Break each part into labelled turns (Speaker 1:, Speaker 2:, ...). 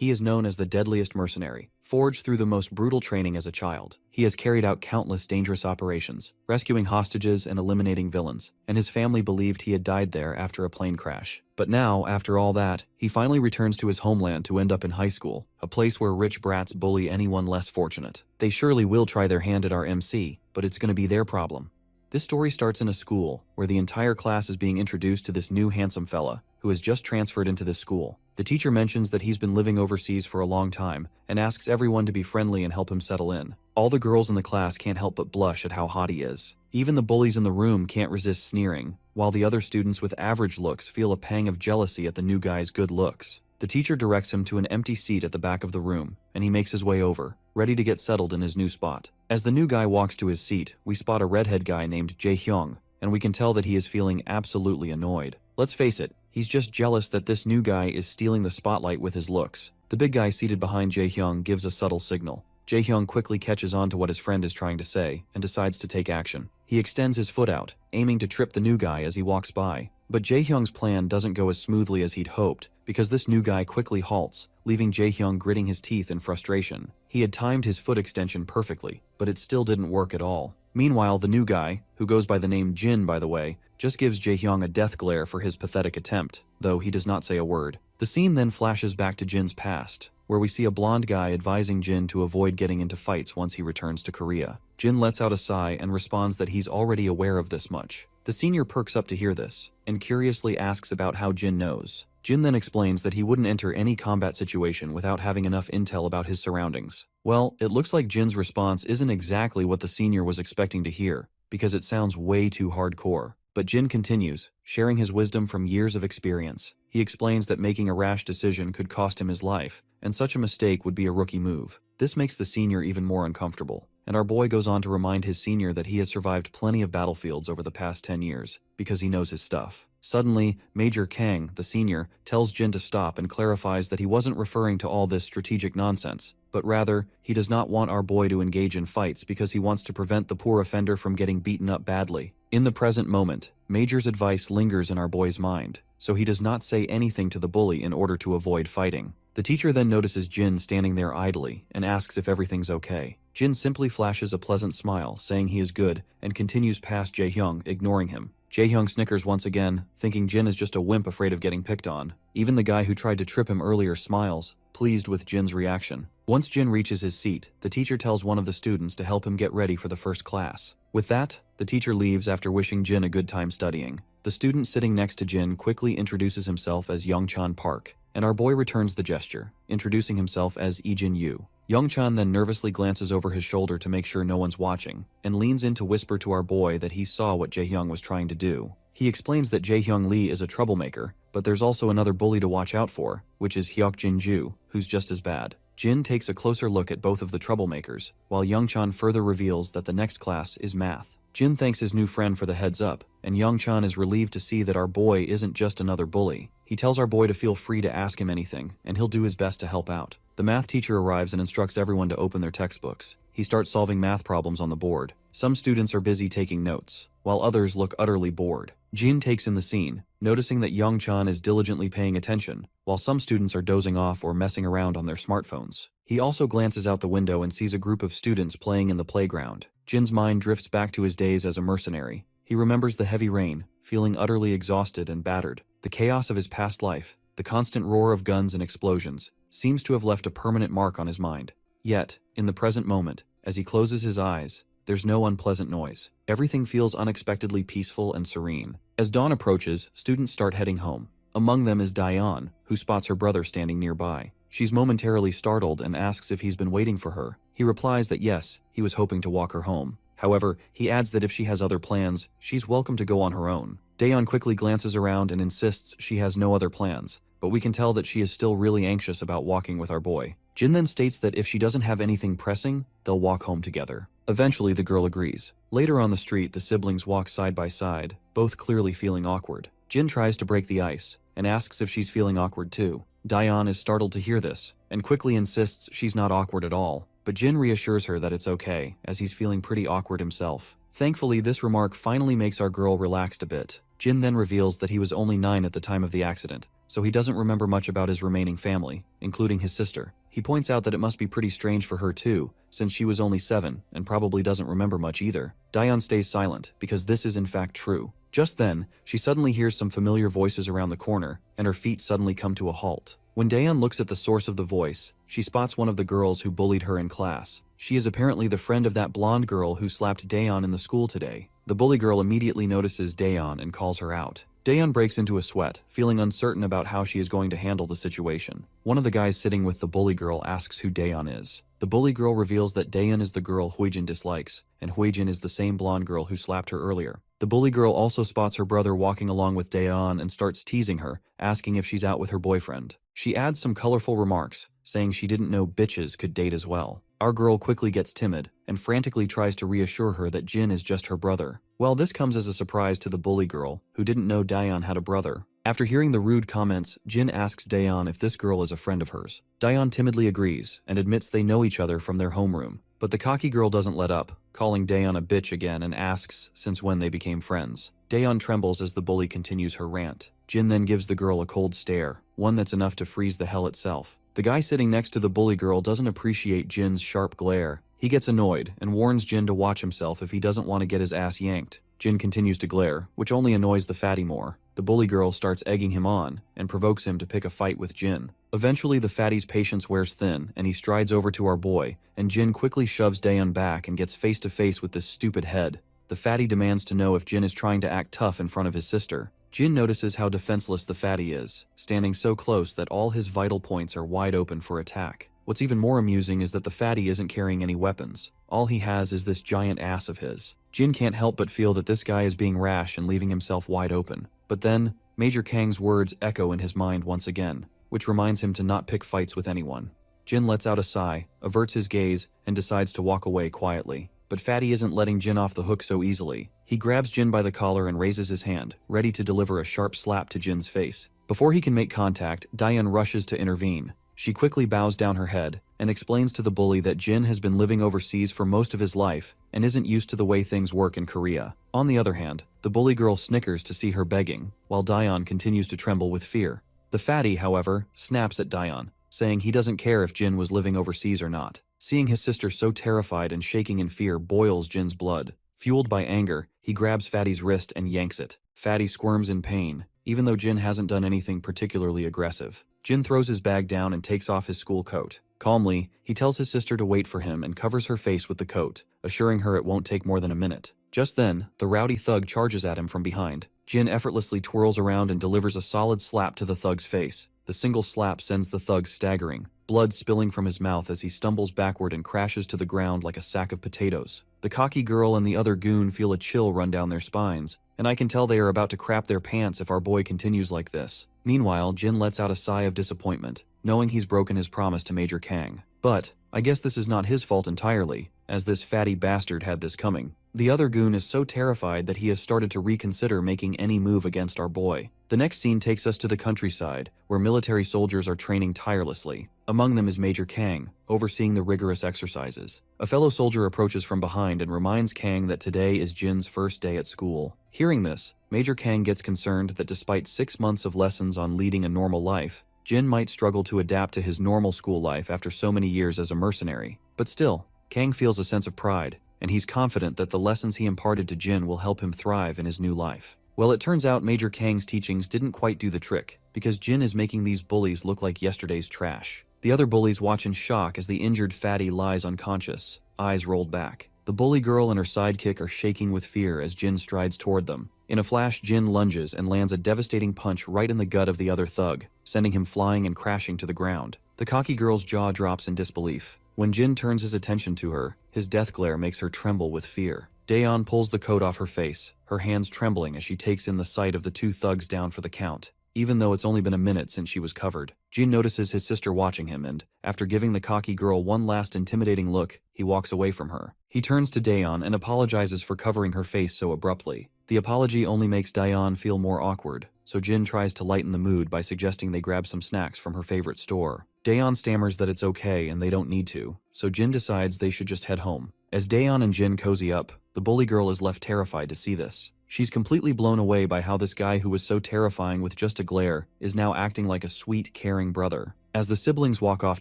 Speaker 1: He is known as the deadliest mercenary, forged through the most brutal training as a child. He has carried out countless dangerous operations, rescuing hostages and eliminating villains, and his family believed he had died there after a plane crash. But now, after all that, he finally returns to his homeland to end up in high school, a place where rich brats bully anyone less fortunate. They surely will try their hand at our MC, but it's gonna be their problem. This story starts in a school, where the entire class is being introduced to this new handsome fella, who has just transferred into this school. The teacher mentions that he's been living overseas for a long time, and asks everyone to be friendly and help him settle in. All the girls in the class can't help but blush at how hot he is. Even the bullies in the room can't resist sneering, while the other students with average looks feel a pang of jealousy at the new guy's good looks. The teacher directs him to an empty seat at the back of the room, and he makes his way over, ready to get settled in his new spot. As the new guy walks to his seat, we spot a redhead guy named Jae-hyung, and we can tell that he is feeling absolutely annoyed. Let's face it, he's just jealous that this new guy is stealing the spotlight with his looks. The big guy seated behind Jae-hyung gives a subtle signal. Jae-hyung quickly catches on to what his friend is trying to say, and decides to take action. He extends his foot out, aiming to trip the new guy as he walks by. But Jae-hyung's plan doesn't go as smoothly as he'd hoped, because this new guy quickly halts, leaving Jae-hyung gritting his teeth in frustration. He had timed his foot extension perfectly, but it still didn't work at all. Meanwhile, the new guy, who goes by the name Jin by the way, just gives Jae-hyung a death glare for his pathetic attempt, though he does not say a word. The scene then flashes back to Jin's past, where we see a blonde guy advising Jin to avoid getting into fights once he returns to Korea. Jin lets out a sigh and responds that he's already aware of this much. The senior perks up to hear this, and curiously asks about how Jin knows. Jin then explains that he wouldn't enter any combat situation without having enough intel about his surroundings. Well, it looks like Jin's response isn't exactly what the senior was expecting to hear, because it sounds way too hardcore. But Jin continues, sharing his wisdom from years of experience. He explains that making a rash decision could cost him his life, and such a mistake would be a rookie move. This makes the senior even more uncomfortable, and our boy goes on to remind his senior that he has survived plenty of battlefields over the past 10 years, because he knows his stuff. Suddenly, Major Kang, the senior, tells Jin to stop and clarifies that he wasn't referring to all this strategic nonsense, but rather, he does not want our boy to engage in fights because he wants to prevent the poor offender from getting beaten up badly. In the present moment, Major's advice lingers in our boy's mind, so he does not say anything to the bully in order to avoid fighting. The teacher then notices Jin standing there idly and asks if everything's okay. Jin simply flashes a pleasant smile, saying he is good, and continues past Jae-hyung, ignoring him. Jae-hyung snickers once again, thinking Jin is just a wimp afraid of getting picked on. Even the guy who tried to trip him earlier smiles, pleased with Jin's reaction. Once Jin reaches his seat, the teacher tells one of the students to help him get ready for the first class. With that, the teacher leaves after wishing Jin a good time studying. The student sitting next to Jin quickly introduces himself as Youngchan Park, and our boy returns the gesture, introducing himself as Ijin Yu. Youngchan then nervously glances over his shoulder to make sure no one's watching, and leans in to whisper to our boy that he saw what Jae-hyung was trying to do. He explains that Jae-hyung Lee is a troublemaker, but there's also another bully to watch out for, which is Hyuk-jin Ju, who's just as bad. Jin takes a closer look at both of the troublemakers, while Youngchan further reveals that the next class is math. Jin thanks his new friend for the heads up, and Youngchan is relieved to see that our boy isn't just another bully. He tells our boy to feel free to ask him anything, and he'll do his best to help out. The math teacher arrives and instructs everyone to open their textbooks. He starts solving math problems on the board. Some students are busy taking notes, while others look utterly bored. Jin takes in the scene, noticing that Youngchan is diligently paying attention, while some students are dozing off or messing around on their smartphones. He also glances out the window and sees a group of students playing in the playground. Jin's mind drifts back to his days as a mercenary. He remembers the heavy rain, feeling utterly exhausted and battered. The chaos of his past life, the constant roar of guns and explosions, seems to have left a permanent mark on his mind. Yet, in the present moment, as he closes his eyes, there's no unpleasant noise. Everything feels unexpectedly peaceful and serene. As dawn approaches, students start heading home. Among them is Dayan, who spots her brother standing nearby. She's momentarily startled and asks if he's been waiting for her. He replies that yes, he was hoping to walk her home. However, he adds that if she has other plans, she's welcome to go on her own. Dayan quickly glances around and insists she has no other plans, but we can tell that she is still really anxious about walking with our boy. Jin then states that if she doesn't have anything pressing, they'll walk home together. Eventually, the girl agrees. Later on the street, the siblings walk side by side, both clearly feeling awkward. Jin tries to break the ice, and asks if she's feeling awkward too. Dayan is startled to hear this, and quickly insists she's not awkward at all, but Jin reassures her that it's okay, as he's feeling pretty awkward himself. Thankfully, this remark finally makes our girl relaxed a bit. Jin then reveals that he was only 9 at the time of the accident, so he doesn't remember much about his remaining family, including his sister. He points out that it must be pretty strange for her too, since she was only 7 and probably doesn't remember much either. Daeon stays silent, because this is in fact true. Just then, she suddenly hears some familiar voices around the corner, and her feet suddenly come to a halt. When Daeon looks at the source of the voice, she spots one of the girls who bullied her in class. She is apparently the friend of that blonde girl who slapped Daeon in the school today. The bully girl immediately notices Daeon and calls her out. Daeon breaks into a sweat, feeling uncertain about how she is going to handle the situation. One of the guys sitting with the bully girl asks who Daeon is. The bully girl reveals that Daeon is the girl Huijin dislikes, and Huijin is the same blonde girl who slapped her earlier. The bully girl also spots her brother walking along with Daeon and starts teasing her, asking if she's out with her boyfriend. She adds some colorful remarks, saying she didn't know bitches could date as well. Our girl quickly gets timid and frantically tries to reassure her that Jin is just her brother. Well, this comes as a surprise to the bully girl, who didn't know Daeon had a brother. After hearing the rude comments, Jin asks Daeon if this girl is a friend of hers. Daeon timidly agrees and admits they know each other from their homeroom. But the cocky girl doesn't let up, calling Daeon a bitch again and asks since when they became friends. Daeon trembles as the bully continues her rant. Jin then gives the girl a cold stare, one that's enough to freeze the hell itself. The guy sitting next to the bully girl doesn't appreciate Jin's sharp glare. He gets annoyed and warns Jin to watch himself if he doesn't want to get his ass yanked. Jin continues to glare, which only annoys the fatty more. The bully girl starts egging him on and provokes him to pick a fight with Jin. Eventually, the fatty's patience wears thin and he strides over to our boy, and Jin quickly shoves Daeon back and gets face to face with this stupid head. The fatty demands to know if Jin is trying to act tough in front of his sister. Jin notices how defenseless the fatty is, standing so close that all his vital points are wide open for attack. What's even more amusing is that the fatty isn't carrying any weapons. All he has is this giant ass of his. Jin can't help but feel that this guy is being rash and leaving himself wide open. But then, Major Kang's words echo in his mind once again, which reminds him to not pick fights with anyone. Jin lets out a sigh, averts his gaze, and decides to walk away quietly. But Fatty isn't letting Jin off the hook so easily. He grabs Jin by the collar and raises his hand, ready to deliver a sharp slap to Jin's face. Before he can make contact, Daeon rushes to intervene. She quickly bows down her head and explains to the bully that Jin has been living overseas for most of his life and isn't used to the way things work in Korea. On the other hand, the bully girl snickers to see her begging, while Daeon continues to tremble with fear. The fatty, however, snaps at Daeon, saying he doesn't care if Jin was living overseas or not. Seeing his sister so terrified and shaking in fear boils Jin's blood. Fueled by anger, he grabs Fatty's wrist and yanks it. Fatty squirms in pain, even though Jin hasn't done anything particularly aggressive. Jin throws his bag down and takes off his school coat. Calmly, he tells his sister to wait for him and covers her face with the coat, assuring her it won't take more than a minute. Just then, the rowdy thug charges at him from behind. Jin effortlessly twirls around and delivers a solid slap to the thug's face. The single slap sends the thug staggering, blood spilling from his mouth as he stumbles backward and crashes to the ground like a sack of potatoes. The cocky girl and the other goon feel a chill run down their spines, and I can tell they are about to crap their pants if our boy continues like this. Meanwhile, Jin lets out a sigh of disappointment, knowing he's broken his promise to Major Kang. But I guess this is not his fault entirely, as this fatty bastard had this coming. The other goon is so terrified that he has started to reconsider making any move against our boy. The next scene takes us to the countryside, where military soldiers are training tirelessly. Among them is Major Kang, overseeing the rigorous exercises. A fellow soldier approaches from behind and reminds Kang that today is Jin's first day at school. Hearing this, Major Kang gets concerned that despite 6 months of lessons on leading a normal life, Jin might struggle to adapt to his normal school life after so many years as a mercenary. But still, Kang feels a sense of pride, and he's confident that the lessons he imparted to Jin will help him thrive in his new life. Well, it turns out Major Kang's teachings didn't quite do the trick, because Jin is making these bullies look like yesterday's trash. The other bullies watch in shock as the injured fatty lies unconscious, eyes rolled back. The bully girl and her sidekick are shaking with fear as Jin strides toward them. In a flash, Jin lunges and lands a devastating punch right in the gut of the other thug, sending him flying and crashing to the ground. The cocky girl's jaw drops in disbelief. When Jin turns his attention to her, his death glare makes her tremble with fear. Daeon pulls the coat off her face, her hands trembling as she takes in the sight of the two thugs down for the count. Even though it's only been a minute since she was covered, Jin notices his sister watching him and, after giving the cocky girl one last intimidating look, he walks away from her. He turns to Daeon and apologizes for covering her face so abruptly. The apology only makes Daeon feel more awkward, so Jin tries to lighten the mood by suggesting they grab some snacks from her favorite store. Daeon stammers that it's okay and they don't need to, so Jin decides they should just head home. As Daeon and Jin cozy up, The bully girl is left terrified to see this. She's completely blown away by how this guy who was so terrifying with just a glare is now acting like a sweet, caring brother. As the siblings walk off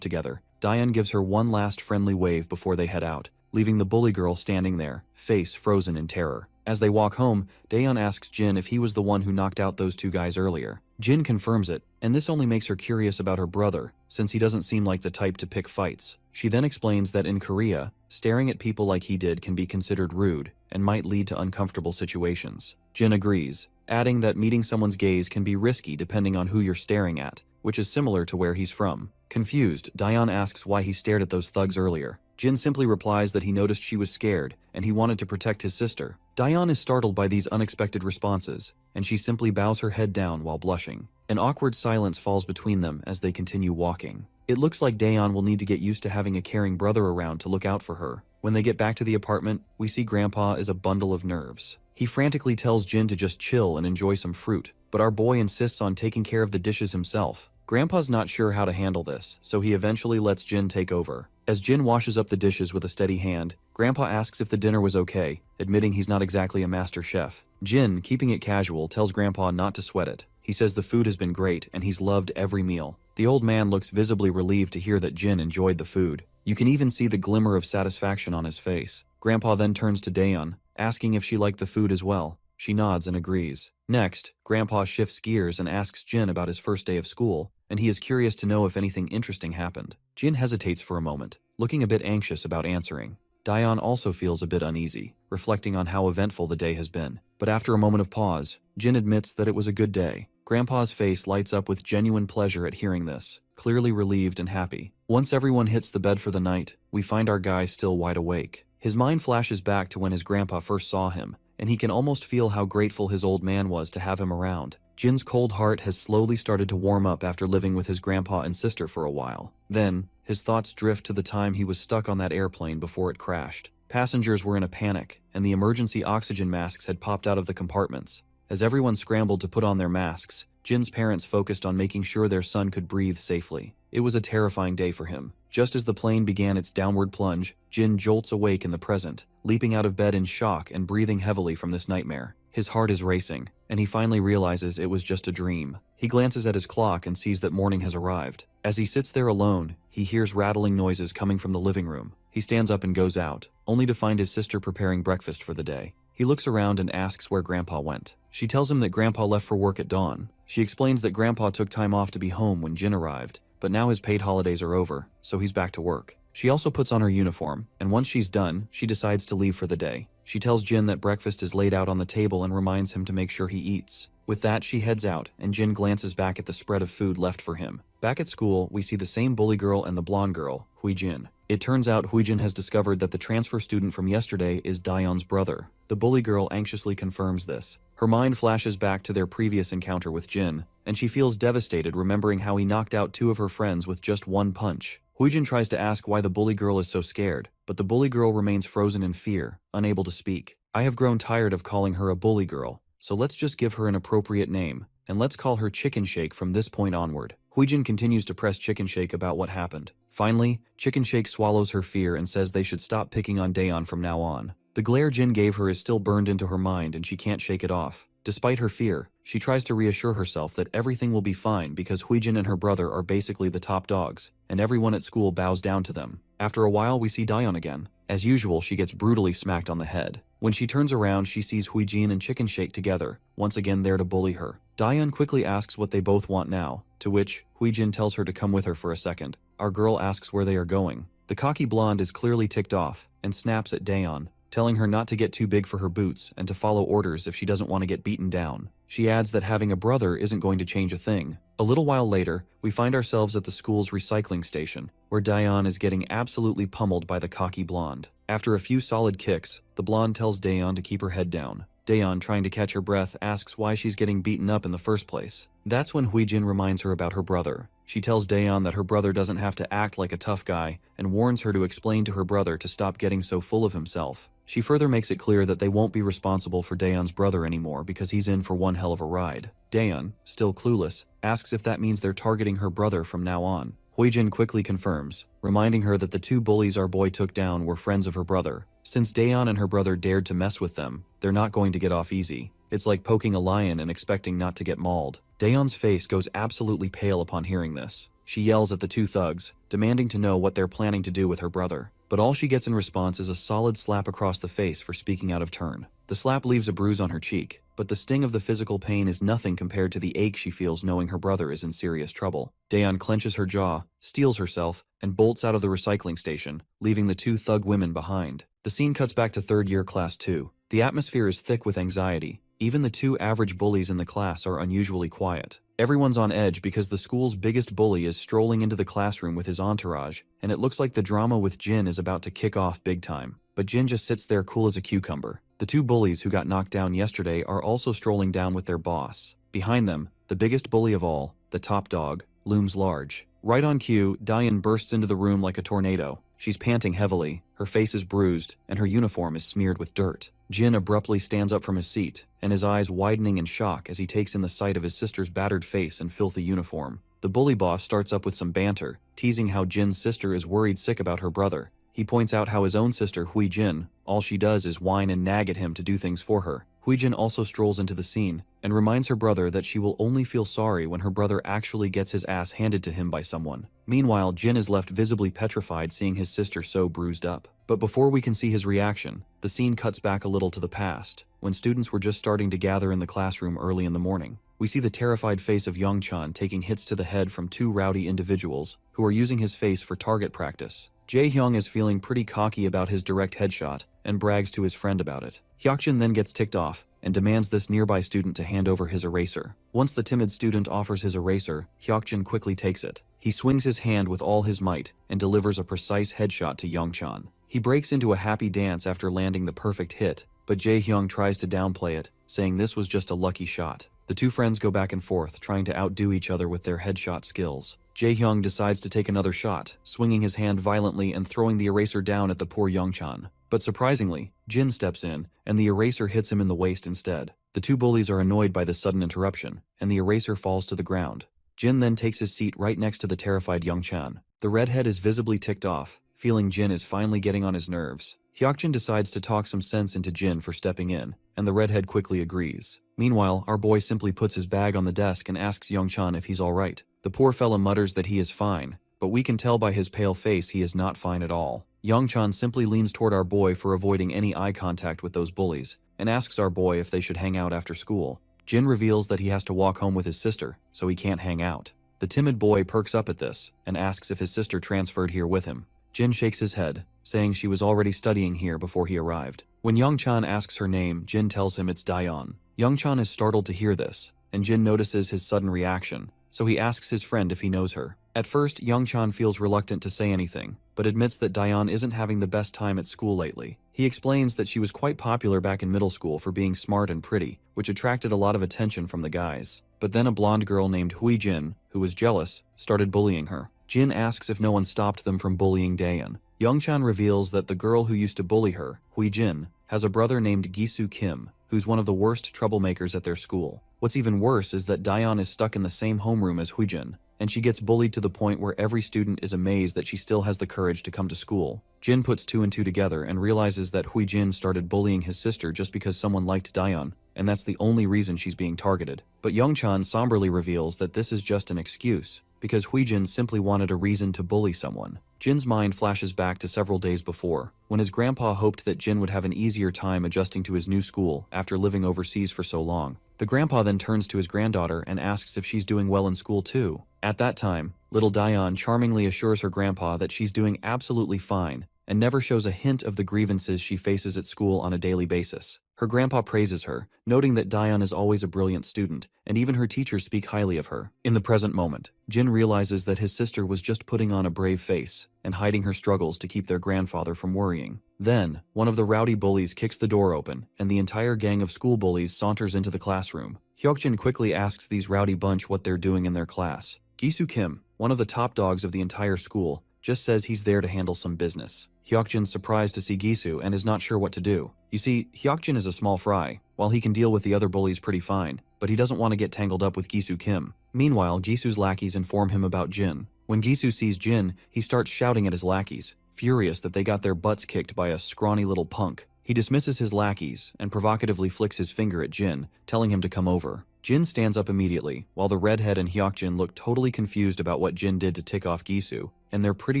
Speaker 1: together, Diane gives her one last friendly wave before they head out, leaving the bully girl standing there, face frozen in terror. As they walk home, Daeyeon asks Jin if he was the one who knocked out those two guys earlier. Jin confirms it, and this only makes her curious about her brother, since he doesn't seem like the type to pick fights. She then explains that in Korea, staring at people like he did can be considered rude and might lead to uncomfortable situations. Jin agrees, adding that meeting someone's gaze can be risky depending on who you're staring at, which is similar to where he's from. Confused, Daeyeon asks why he stared at those thugs earlier. Jin simply replies that he noticed she was scared and he wanted to protect his sister. Daeyeon is startled by these unexpected responses, and she simply bows her head down while blushing. An awkward silence falls between them as they continue walking. It looks like Daeyeon will need to get used to having a caring brother around to look out for her. When they get back to the apartment, we see Grandpa is a bundle of nerves. He frantically tells Jin to just chill and enjoy some fruit, but our boy insists on taking care of the dishes himself. Grandpa's not sure how to handle this, so he eventually lets Jin take over. As Jin washes up the dishes with a steady hand, Grandpa asks if the dinner was okay, admitting he's not exactly a master chef. Jin, keeping it casual, tells Grandpa not to sweat it. He says the food has been great and he's loved every meal. The old man looks visibly relieved to hear that Jin enjoyed the food. You can even see the glimmer of satisfaction on his face. Grandpa then turns to Daeyeon, asking if she liked the food as well. She nods and agrees. Next, Grandpa shifts gears and asks Jin about his first day of school, and he is curious to know if anything interesting happened. Jin hesitates for a moment, looking a bit anxious about answering. Daeyeon also feels a bit uneasy, reflecting on how eventful the day has been. But after a moment of pause, Jin admits that it was a good day. Grandpa's face lights up with genuine pleasure at hearing this, clearly relieved and happy. Once everyone hits the bed for the night, we find our guy still wide awake. His mind flashes back to when his grandpa first saw him, and he can almost feel how grateful his old man was to have him around. Jin's cold heart has slowly started to warm up after living with his grandpa and sister for a while. Then, his thoughts drift to the time he was stuck on that airplane before it crashed. Passengers were in a panic, and the emergency oxygen masks had popped out of the compartments. As everyone scrambled to put on their masks, Jin's parents focused on making sure their son could breathe safely. It was a terrifying day for him. Just as the plane began its downward plunge, Jin jolts awake in the present, leaping out of bed in shock and breathing heavily from this nightmare. His heart is racing, and he finally realizes it was just a dream. He glances at his clock and sees that morning has arrived. As he sits there alone, he hears rattling noises coming from the living room. He stands up and goes out, only to find his sister preparing breakfast for the day. He looks around and asks where Grandpa went. She tells him that Grandpa left for work at dawn. She explains that Grandpa took time off to be home when Jin arrived, but now his paid holidays are over, so he's back to work. She also puts on her uniform, and once she's done, she decides to leave for the day. She tells Jin that breakfast is laid out on the table and reminds him to make sure he eats. With that, she heads out, and Jin glances back at the spread of food left for him. Back at school, we see the same bully girl and the blonde girl, Huijin. It turns out Huijin has discovered that the transfer student from yesterday is Daeyeon's brother. The bully girl anxiously confirms this. Her mind flashes back to their previous encounter with Jin, and she feels devastated remembering how he knocked out two of her friends with just one punch. Huijin tries to ask why the bully girl is so scared, but the bully girl remains frozen in fear, unable to speak. I have grown tired of calling her a bully girl, so let's just give her an appropriate name, and let's call her Chicken Shake from this point onward. Huijin continues to press Chicken Shake about what happened. Finally, Chicken Shake swallows her fear and says they should stop picking on Daeyeon from now on. The glare Jin gave her is still burned into her mind and she can't shake it off. Despite her fear, she tries to reassure herself that everything will be fine because Huijin and her brother are basically the top dogs, and everyone at school bows down to them. After a while, we see Daeyeon again. As usual, she gets brutally smacked on the head. When she turns around, she sees Huijin and Chicken Shake together, once again there to bully her. Daeyeon quickly asks what they both want now, to which Huijin tells her to come with her for a second. Our girl asks where they are going. The cocky blonde is clearly ticked off and snaps at Daeyeon, telling her not to get too big for her boots and to follow orders if she doesn't want to get beaten down. She adds that having a brother isn't going to change a thing. A little while later, we find ourselves at the school's recycling station, where Daeyeon is getting absolutely pummeled by the cocky blonde. After a few solid kicks, the blonde tells Daeyeon to keep her head down. Daeyeon, trying to catch her breath, asks why she's getting beaten up in the first place. That's when Huijin reminds her about her brother. She tells Daeyeon that her brother doesn't have to act like a tough guy and warns her to explain to her brother to stop getting so full of himself. She further makes it clear that they won't be responsible for Daeyeon's brother anymore because he's in for one hell of a ride. Daeyeon, still clueless, asks if that means they're targeting her brother from now on. Huijin quickly confirms, reminding her that the two bullies our boy took down were friends of her brother. Since Daeon and her brother dared to mess with them, they're not going to get off easy. It's like poking a lion and expecting not to get mauled. Daeon's face goes absolutely pale upon hearing this. She yells at the two thugs, demanding to know what they're planning to do with her brother. But all she gets in response is a solid slap across the face for speaking out of turn. The slap leaves a bruise on her cheek, but the sting of the physical pain is nothing compared to the ache she feels knowing her brother is in serious trouble. Daeon clenches her jaw, steels herself, and bolts out of the recycling station, leaving the two thug women behind. The scene cuts back to third year class 2. The atmosphere is thick with anxiety. Even the two average bullies in the class are unusually quiet. Everyone's on edge because the school's biggest bully is strolling into the classroom with his entourage, and it looks like the drama with Jin is about to kick off big time. But Jin just sits there cool as a cucumber. The two bullies who got knocked down yesterday are also strolling down with their boss. Behind them, the biggest bully of all, the top dog, looms large. Right on cue, Daeon bursts into the room like a tornado. She's panting heavily, her face is bruised, and her uniform is smeared with dirt. Jin abruptly stands up from his seat, and his eyes widening in shock as he takes in the sight of his sister's battered face and filthy uniform. The bully boss starts up with some banter, teasing how Jin's sister is worried sick about her brother. He points out how his own sister, Hui Jin, all she does is whine and nag at him to do things for her. Hui Jin also strolls into the scene and reminds her brother that she will only feel sorry when her brother actually gets his ass handed to him by someone. Meanwhile, Jin is left visibly petrified seeing his sister so bruised up. But before we can see his reaction, the scene cuts back a little to the past, when students were just starting to gather in the classroom early in the morning. We see the terrified face of Youngchan taking hits to the head from two rowdy individuals who are using his face for target practice. Jae-hyung is feeling pretty cocky about his direct headshot and brags to his friend about it. Hyokjin then gets ticked off and demands this nearby student to hand over his eraser. Once the timid student offers his eraser, Hyokjin quickly takes it. He swings his hand with all his might and delivers a precise headshot to Youngchan. He breaks into a happy dance after landing the perfect hit, but Jae-hyung tries to downplay it, saying this was just a lucky shot. The two friends go back and forth, trying to outdo each other with their headshot skills. Jae-hyung decides to take another shot, swinging his hand violently and throwing the eraser down at the poor Youngchan. But surprisingly, Jin steps in, and the eraser hits him in the waist instead. The two bullies are annoyed by this sudden interruption, and the eraser falls to the ground. Jin then takes his seat right next to the terrified Youngchan. The redhead is visibly ticked off, feeling Jin is finally getting on his nerves. Hyokjin decides to talk some sense into Jin for stepping in, and the redhead quickly agrees. Meanwhile, our boy simply puts his bag on the desk and asks Youngchan if he's alright. The poor fella mutters that he is fine, but we can tell by his pale face he is not fine at all. Youngchan simply leans toward our boy for avoiding any eye contact with those bullies, and asks our boy if they should hang out after school. Jin reveals that he has to walk home with his sister, so he can't hang out. The timid boy perks up at this, and asks if his sister transferred here with him. Jin shakes his head, saying she was already studying here before he arrived. When Youngchan asks her name, Jin tells him it's Daeon. Youngchan is startled to hear this, and Jin notices his sudden reaction, so he asks his friend if he knows her. At first, Youngchan feels reluctant to say anything, but admits that Daeon isn't having the best time at school lately. He explains that she was quite popular back in middle school for being smart and pretty, which attracted a lot of attention from the guys. But then a blonde girl named Hui Jin, who was jealous, started bullying her. Jin asks if no one stopped them from bullying Daeon. Youngchan reveals that the girl who used to bully her, Hui Jin, has a brother named Gisu Kim, who's one of the worst troublemakers at their school. What's even worse is that Daeon is stuck in the same homeroom as Hui Jin, and she gets bullied to the point where every student is amazed that she still has the courage to come to school. Jin puts two and two together and realizes that Hui Jin started bullying his sister just because someone liked Daeon, and that's the only reason she's being targeted. But Youngchan somberly reveals that this is just an excuse, because Hui Jin simply wanted a reason to bully someone. Jin's mind flashes back to several days before, when his grandpa hoped that Jin would have an easier time adjusting to his new school after living overseas for so long. The grandpa then turns to his granddaughter and asks if she's doing well in school too. At that time, little Daeon charmingly assures her grandpa that she's doing absolutely fine and never shows a hint of the grievances she faces at school on a daily basis. Her grandpa praises her, noting that Daeon is always a brilliant student, and even her teachers speak highly of her. In the present moment, Jin realizes that his sister was just putting on a brave face and hiding her struggles to keep their grandfather from worrying. Then, one of the rowdy bullies kicks the door open, and the entire gang of school bullies saunters into the classroom. Hyokjin quickly asks these rowdy bunch what they're doing in their class. Gisu Kim, one of the top dogs of the entire school, just says he's there to handle some business. Hyokjin's surprised to see Gisu and is not sure what to do. You see, Hyokjin is a small fry, while he can deal with the other bullies pretty fine, but he doesn't want to get tangled up with Gisu Kim. Meanwhile, Gisu's lackeys inform him about Jin. When Gisu sees Jin, he starts shouting at his lackeys, furious that they got their butts kicked by a scrawny little punk. He dismisses his lackeys and provocatively flicks his finger at Jin, telling him to come over. Jin stands up immediately, while the redhead and Hyokjin look totally confused about what Jin did to tick off Gisu, and they're pretty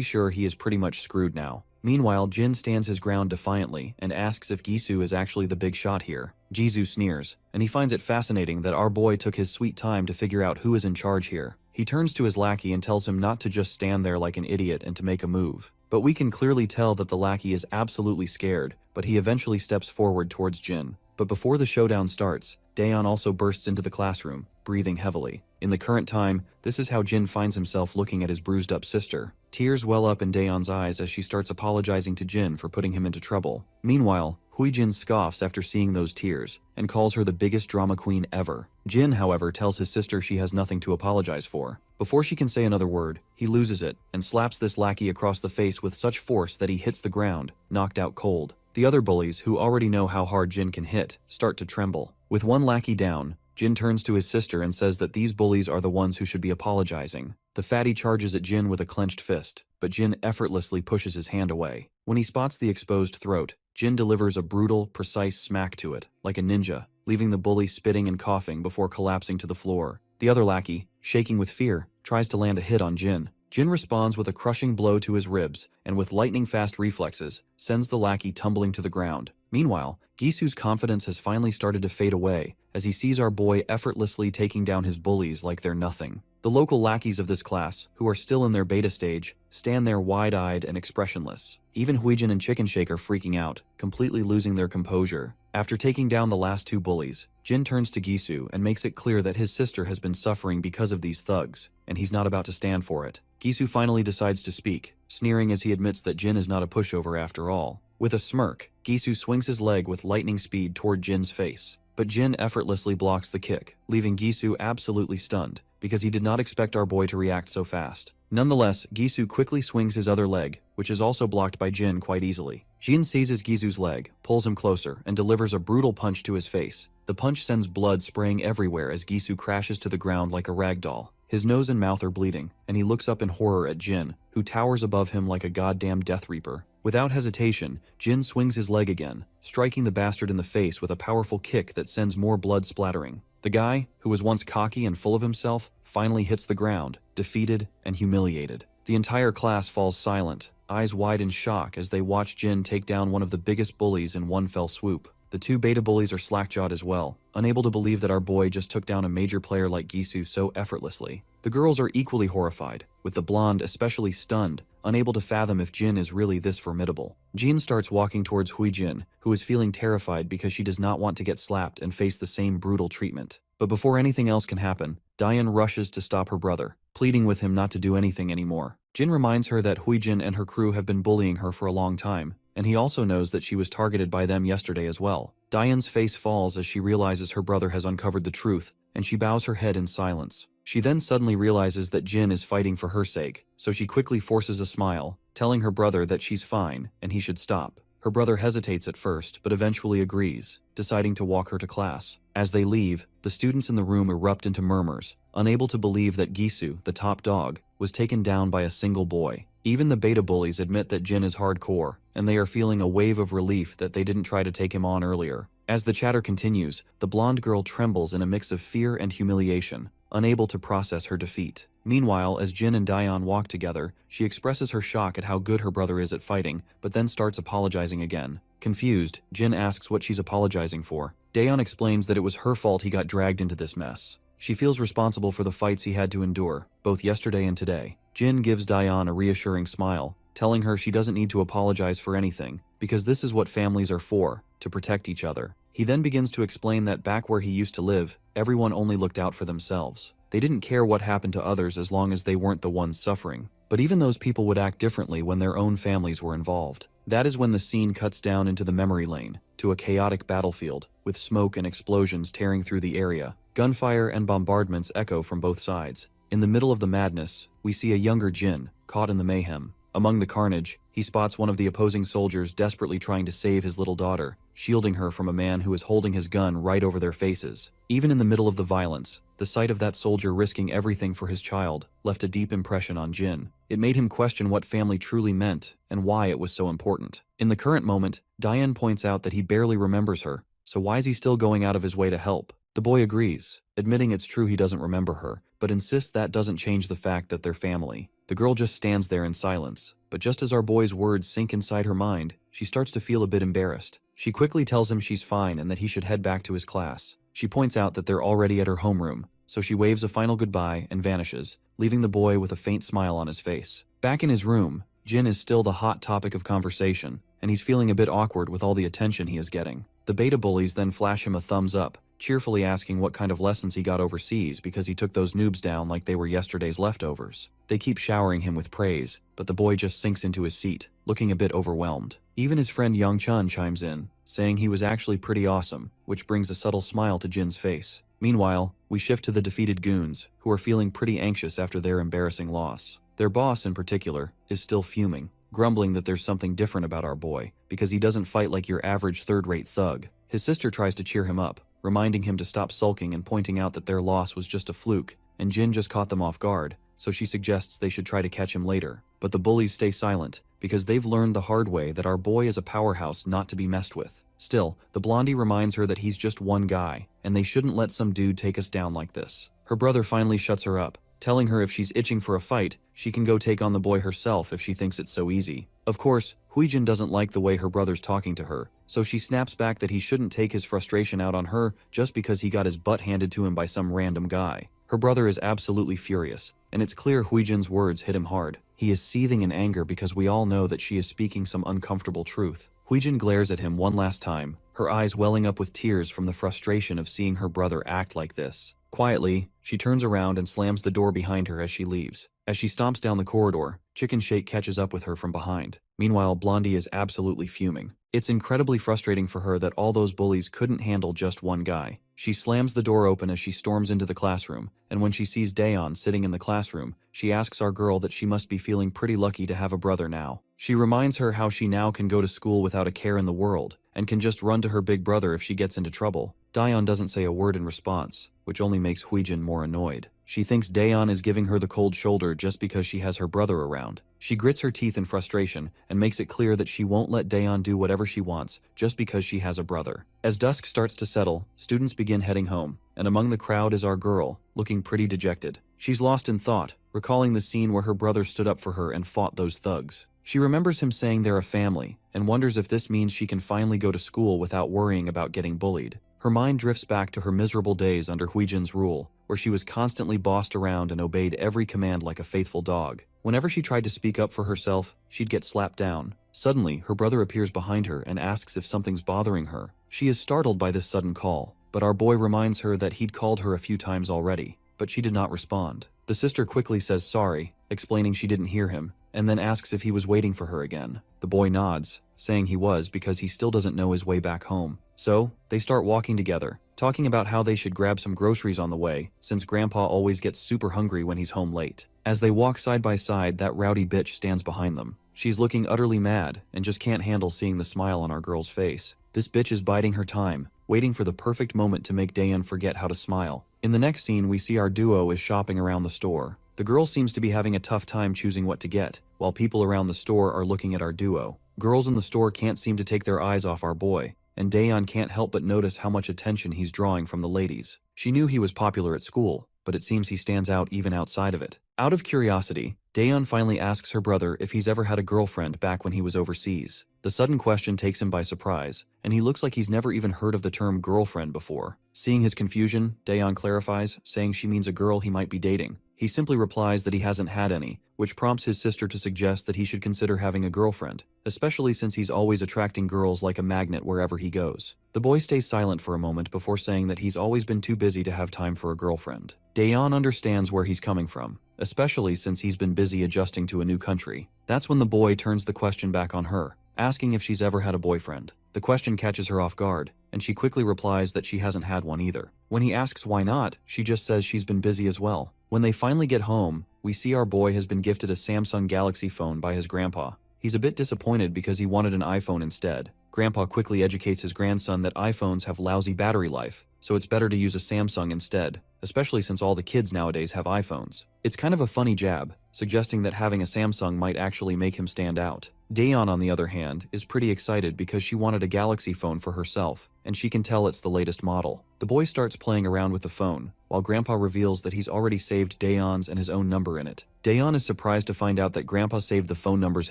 Speaker 1: sure he is pretty much screwed now. Meanwhile, Jin stands his ground defiantly and asks if Gisu is actually the big shot here. Jisoo sneers, and he finds it fascinating that our boy took his sweet time to figure out who is in charge here. He turns to his lackey and tells him not to just stand there like an idiot and to make a move. But we can clearly tell that the lackey is absolutely scared, but he eventually steps forward towards Jin. But before the showdown starts, Daeon also bursts into the classroom, breathing heavily. In the current time, this is how Jin finds himself looking at his bruised-up sister. Tears well up in Daeon's eyes as she starts apologizing to Jin for putting him into trouble. Meanwhile, Huijin scoffs after seeing those tears and calls her the biggest drama queen ever. Jin, however, tells his sister she has nothing to apologize for. Before she can say another word, he loses it and slaps this lackey across the face with such force that he hits the ground, knocked out cold. The other bullies, who already know how hard Jin can hit, start to tremble. With one lackey down, Jin turns to his sister and says that these bullies are the ones who should be apologizing. The fatty charges at Jin with a clenched fist, but Jin effortlessly pushes his hand away. When he spots the exposed throat, Jin delivers a brutal, precise smack to it, like a ninja, leaving the bully spitting and coughing before collapsing to the floor. The other lackey, shaking with fear, tries to land a hit on Jin. Jin responds with a crushing blow to his ribs, and with lightning-fast reflexes, sends the lackey tumbling to the ground. Meanwhile, Gisu's confidence has finally started to fade away, as he sees our boy effortlessly taking down his bullies like they're nothing. The local lackeys of this class, who are still in their beta stage, stand there wide-eyed and expressionless. Even Huijin and Chicken Shake are freaking out, completely losing their composure. After taking down the last two bullies, Jin turns to Gisu and makes it clear that his sister has been suffering because of these thugs, and he's not about to stand for it. Gisu finally decides to speak, sneering as he admits that Jin is not a pushover after all. With a smirk, Gisu swings his leg with lightning speed toward Jin's face, but Jin effortlessly blocks the kick, leaving Gisu absolutely stunned, because he did not expect our boy to react so fast. Nonetheless, Gisu quickly swings his other leg, which is also blocked by Jin quite easily. Jin seizes Gisu's leg, pulls him closer, and delivers a brutal punch to his face. The punch sends blood spraying everywhere as Gisu crashes to the ground like a rag doll. His nose and mouth are bleeding, and he looks up in horror at Jin, who towers above him like a goddamn Death Reaper. Without hesitation, Jin swings his leg again, striking the bastard in the face with a powerful kick that sends more blood splattering. The guy, who was once cocky and full of himself, finally hits the ground, defeated and humiliated. The entire class falls silent, eyes wide in shock as they watch Jin take down one of the biggest bullies in one fell swoop. The two beta bullies are slack-jawed as well, unable to believe that our boy just took down a major player like Gisu so effortlessly. The girls are equally horrified, with the blonde especially stunned, unable to fathom if Jin is really this formidable. Jin starts walking towards Huijin, who is feeling terrified because she does not want to get slapped and face the same brutal treatment. But before anything else can happen, Daeon rushes to stop her brother, pleading with him not to do anything anymore. Jin reminds her that Huijin and her crew have been bullying her for a long time, and he also knows that she was targeted by them yesterday as well. Daeon's face falls as she realizes her brother has uncovered the truth, and she bows her head in silence. She then suddenly realizes that Jin is fighting for her sake, so she quickly forces a smile, telling her brother that she's fine and he should stop. Her brother hesitates at first, but eventually agrees, deciding to walk her to class. As they leave, the students in the room erupt into murmurs, unable to believe that Gisu, the top dog, was taken down by a single boy. Even the beta bullies admit that Jin is hardcore, and they are feeling a wave of relief that they didn't try to take him on earlier. As the chatter continues, the blonde girl trembles in a mix of fear and humiliation, unable to process her defeat. Meanwhile, as Jin and Daeon walk together, she expresses her shock at how good her brother is at fighting, but then starts apologizing again. Confused, Jin asks what she's apologizing for. Daeon explains that it was her fault he got dragged into this mess. She feels responsible for the fights he had to endure, both yesterday and today. Jin gives Daeon a reassuring smile, telling her she doesn't need to apologize for anything, because this is what families are for, to protect each other. He then begins to explain that back where he used to live, everyone only looked out for themselves. They didn't care what happened to others as long as they weren't the ones suffering. But even those people would act differently when their own families were involved. That is when the scene cuts down into the memory lane, to a chaotic battlefield, with smoke and explosions tearing through the area. Gunfire and bombardments echo from both sides. In the middle of the madness, we see a younger Jin, caught in the mayhem. Among the carnage, he spots one of the opposing soldiers desperately trying to save his little daughter, shielding her from a man who is holding his gun right over their faces. Even in the middle of the violence, The sight of that soldier risking everything for his child left a deep impression on Jin. It made him question what family truly meant and why it was so important. In the current moment, Diane points out that he barely remembers her, so why is he still going out of his way to help? The boy agrees, admitting it's true he doesn't remember her, but insists that doesn't change the fact that they're family. The girl just stands there in silence, but just as our boy's words sink inside her mind, she starts to feel a bit embarrassed. She quickly tells him she's fine and that he should head back to his class. She points out that they're already at her homeroom, so she waves a final goodbye and vanishes, leaving the boy with a faint smile on his face. Back in his room, Jin is still the hot topic of conversation, and he's feeling a bit awkward with all the attention he is getting. The beta bullies then flash him a thumbs up, cheerfully asking what kind of lessons he got overseas because he took those noobs down like they were yesterday's leftovers. They keep showering him with praise, but the boy just sinks into his seat, looking a bit overwhelmed. Even his friend Young Chun chimes in, saying he was actually pretty awesome, which brings a subtle smile to Jin's face. Meanwhile, we shift to the defeated goons, who are feeling pretty anxious after their embarrassing loss. Their boss, in particular, is still fuming, grumbling that there's something different about our boy, because he doesn't fight like your average third-rate thug. His sister tries to cheer him up, reminding him to stop sulking and pointing out that their loss was just a fluke, and Jin just caught them off guard, so she suggests they should try to catch him later. But the bullies stay silent, because they've learned the hard way that our boy is a powerhouse not to be messed with. Still, the blondie reminds her that he's just one guy, and they shouldn't let some dude take us down like this. Her brother finally shuts her up, telling her if she's itching for a fight, she can go take on the boy herself if she thinks it's so easy. Of course, Huijin doesn't like the way her brother's talking to her, so she snaps back that he shouldn't take his frustration out on her just because he got his butt handed to him by some random guy. Her brother is absolutely furious, and it's clear Huijin's words hit him hard. He is seething in anger because we all know that she is speaking some uncomfortable truth. Huijin glares at him one last time, her eyes welling up with tears from the frustration of seeing her brother act like this. Quietly, she turns around and slams the door behind her as she leaves. As she stomps down the corridor, Chicken Shake catches up with her from behind. Meanwhile, Blondie is absolutely fuming. It's incredibly frustrating for her that all those bullies couldn't handle just one guy. She slams the door open as she storms into the classroom, and when she sees Daeon sitting in the classroom, she asks our girl that she must be feeling pretty lucky to have a brother now. She reminds her how she now can go to school without a care in the world, and can just run to her big brother if she gets into trouble. Daeon doesn't say a word in response, which only makes Huijin more annoyed. She thinks Daeon is giving her the cold shoulder just because she has her brother around. She grits her teeth in frustration and makes it clear that she won't let Daeon do whatever she wants just because she has a brother. As dusk starts to settle, students begin heading home, and among the crowd is our girl, looking pretty dejected. She's lost in thought, recalling the scene where her brother stood up for her and fought those thugs. She remembers him saying they're a family, and wonders if this means she can finally go to school without worrying about getting bullied. Her mind drifts back to her miserable days under Huijin's rule, where she was constantly bossed around and obeyed every command like a faithful dog. Whenever she tried to speak up for herself, she'd get slapped down. Suddenly, her brother appears behind her and asks if something's bothering her. She is startled by this sudden call, but our boy reminds her that he'd called her a few times already, but she did not respond. The sister quickly says sorry, explaining she didn't hear him, and then asks if he was waiting for her again. The boy nods, saying he was because he still doesn't know his way back home. So, they start walking together, talking about how they should grab some groceries on the way, since Grandpa always gets super hungry when he's home late. As they walk side by side, that rowdy bitch stands behind them. She's looking utterly mad, and just can't handle seeing the smile on our girl's face. This bitch is biding her time, waiting for the perfect moment to make Daeon forget how to smile. In the next scene, we see our duo is shopping around the store. The girl seems to be having a tough time choosing what to get, while people around the store are looking at our duo. Girls in the store can't seem to take their eyes off our boy, and Daeon can't help but notice how much attention he's drawing from the ladies. She knew he was popular at school, but it seems he stands out even outside of it. Out of curiosity, Daeon finally asks her brother if he's ever had a girlfriend back when he was overseas. The sudden question takes him by surprise, and he looks like he's never even heard of the term girlfriend before. Seeing his confusion, Daeon clarifies, saying she means a girl he might be dating. He simply replies that he hasn't had any, which prompts his sister to suggest that he should consider having a girlfriend, especially since he's always attracting girls like a magnet wherever he goes. The boy stays silent for a moment before saying that he's always been too busy to have time for a girlfriend. Daeon understands where he's coming from, especially since he's been busy adjusting to a new country. That's when the boy turns the question back on her, asking if she's ever had a boyfriend. The question catches her off guard, and she quickly replies that she hasn't had one either. When he asks why not, she just says she's been busy as well. When they finally get home, we see our boy has been gifted a Samsung Galaxy phone by his grandpa. He's a bit disappointed because he wanted an iPhone instead. Grandpa quickly educates his grandson that iPhones have lousy battery life, so it's better to use a Samsung instead. especially since all the kids nowadays have iPhones. It's kind of a funny jab, suggesting that having a Samsung might actually make him stand out. Daeon, on the other hand, is pretty excited because she wanted a Galaxy phone for herself, and she can tell it's the latest model. The boy starts playing around with the phone, while Grandpa reveals that he's already saved Daeon's and his own number in it. Daeon is surprised to find out that Grandpa saved the phone numbers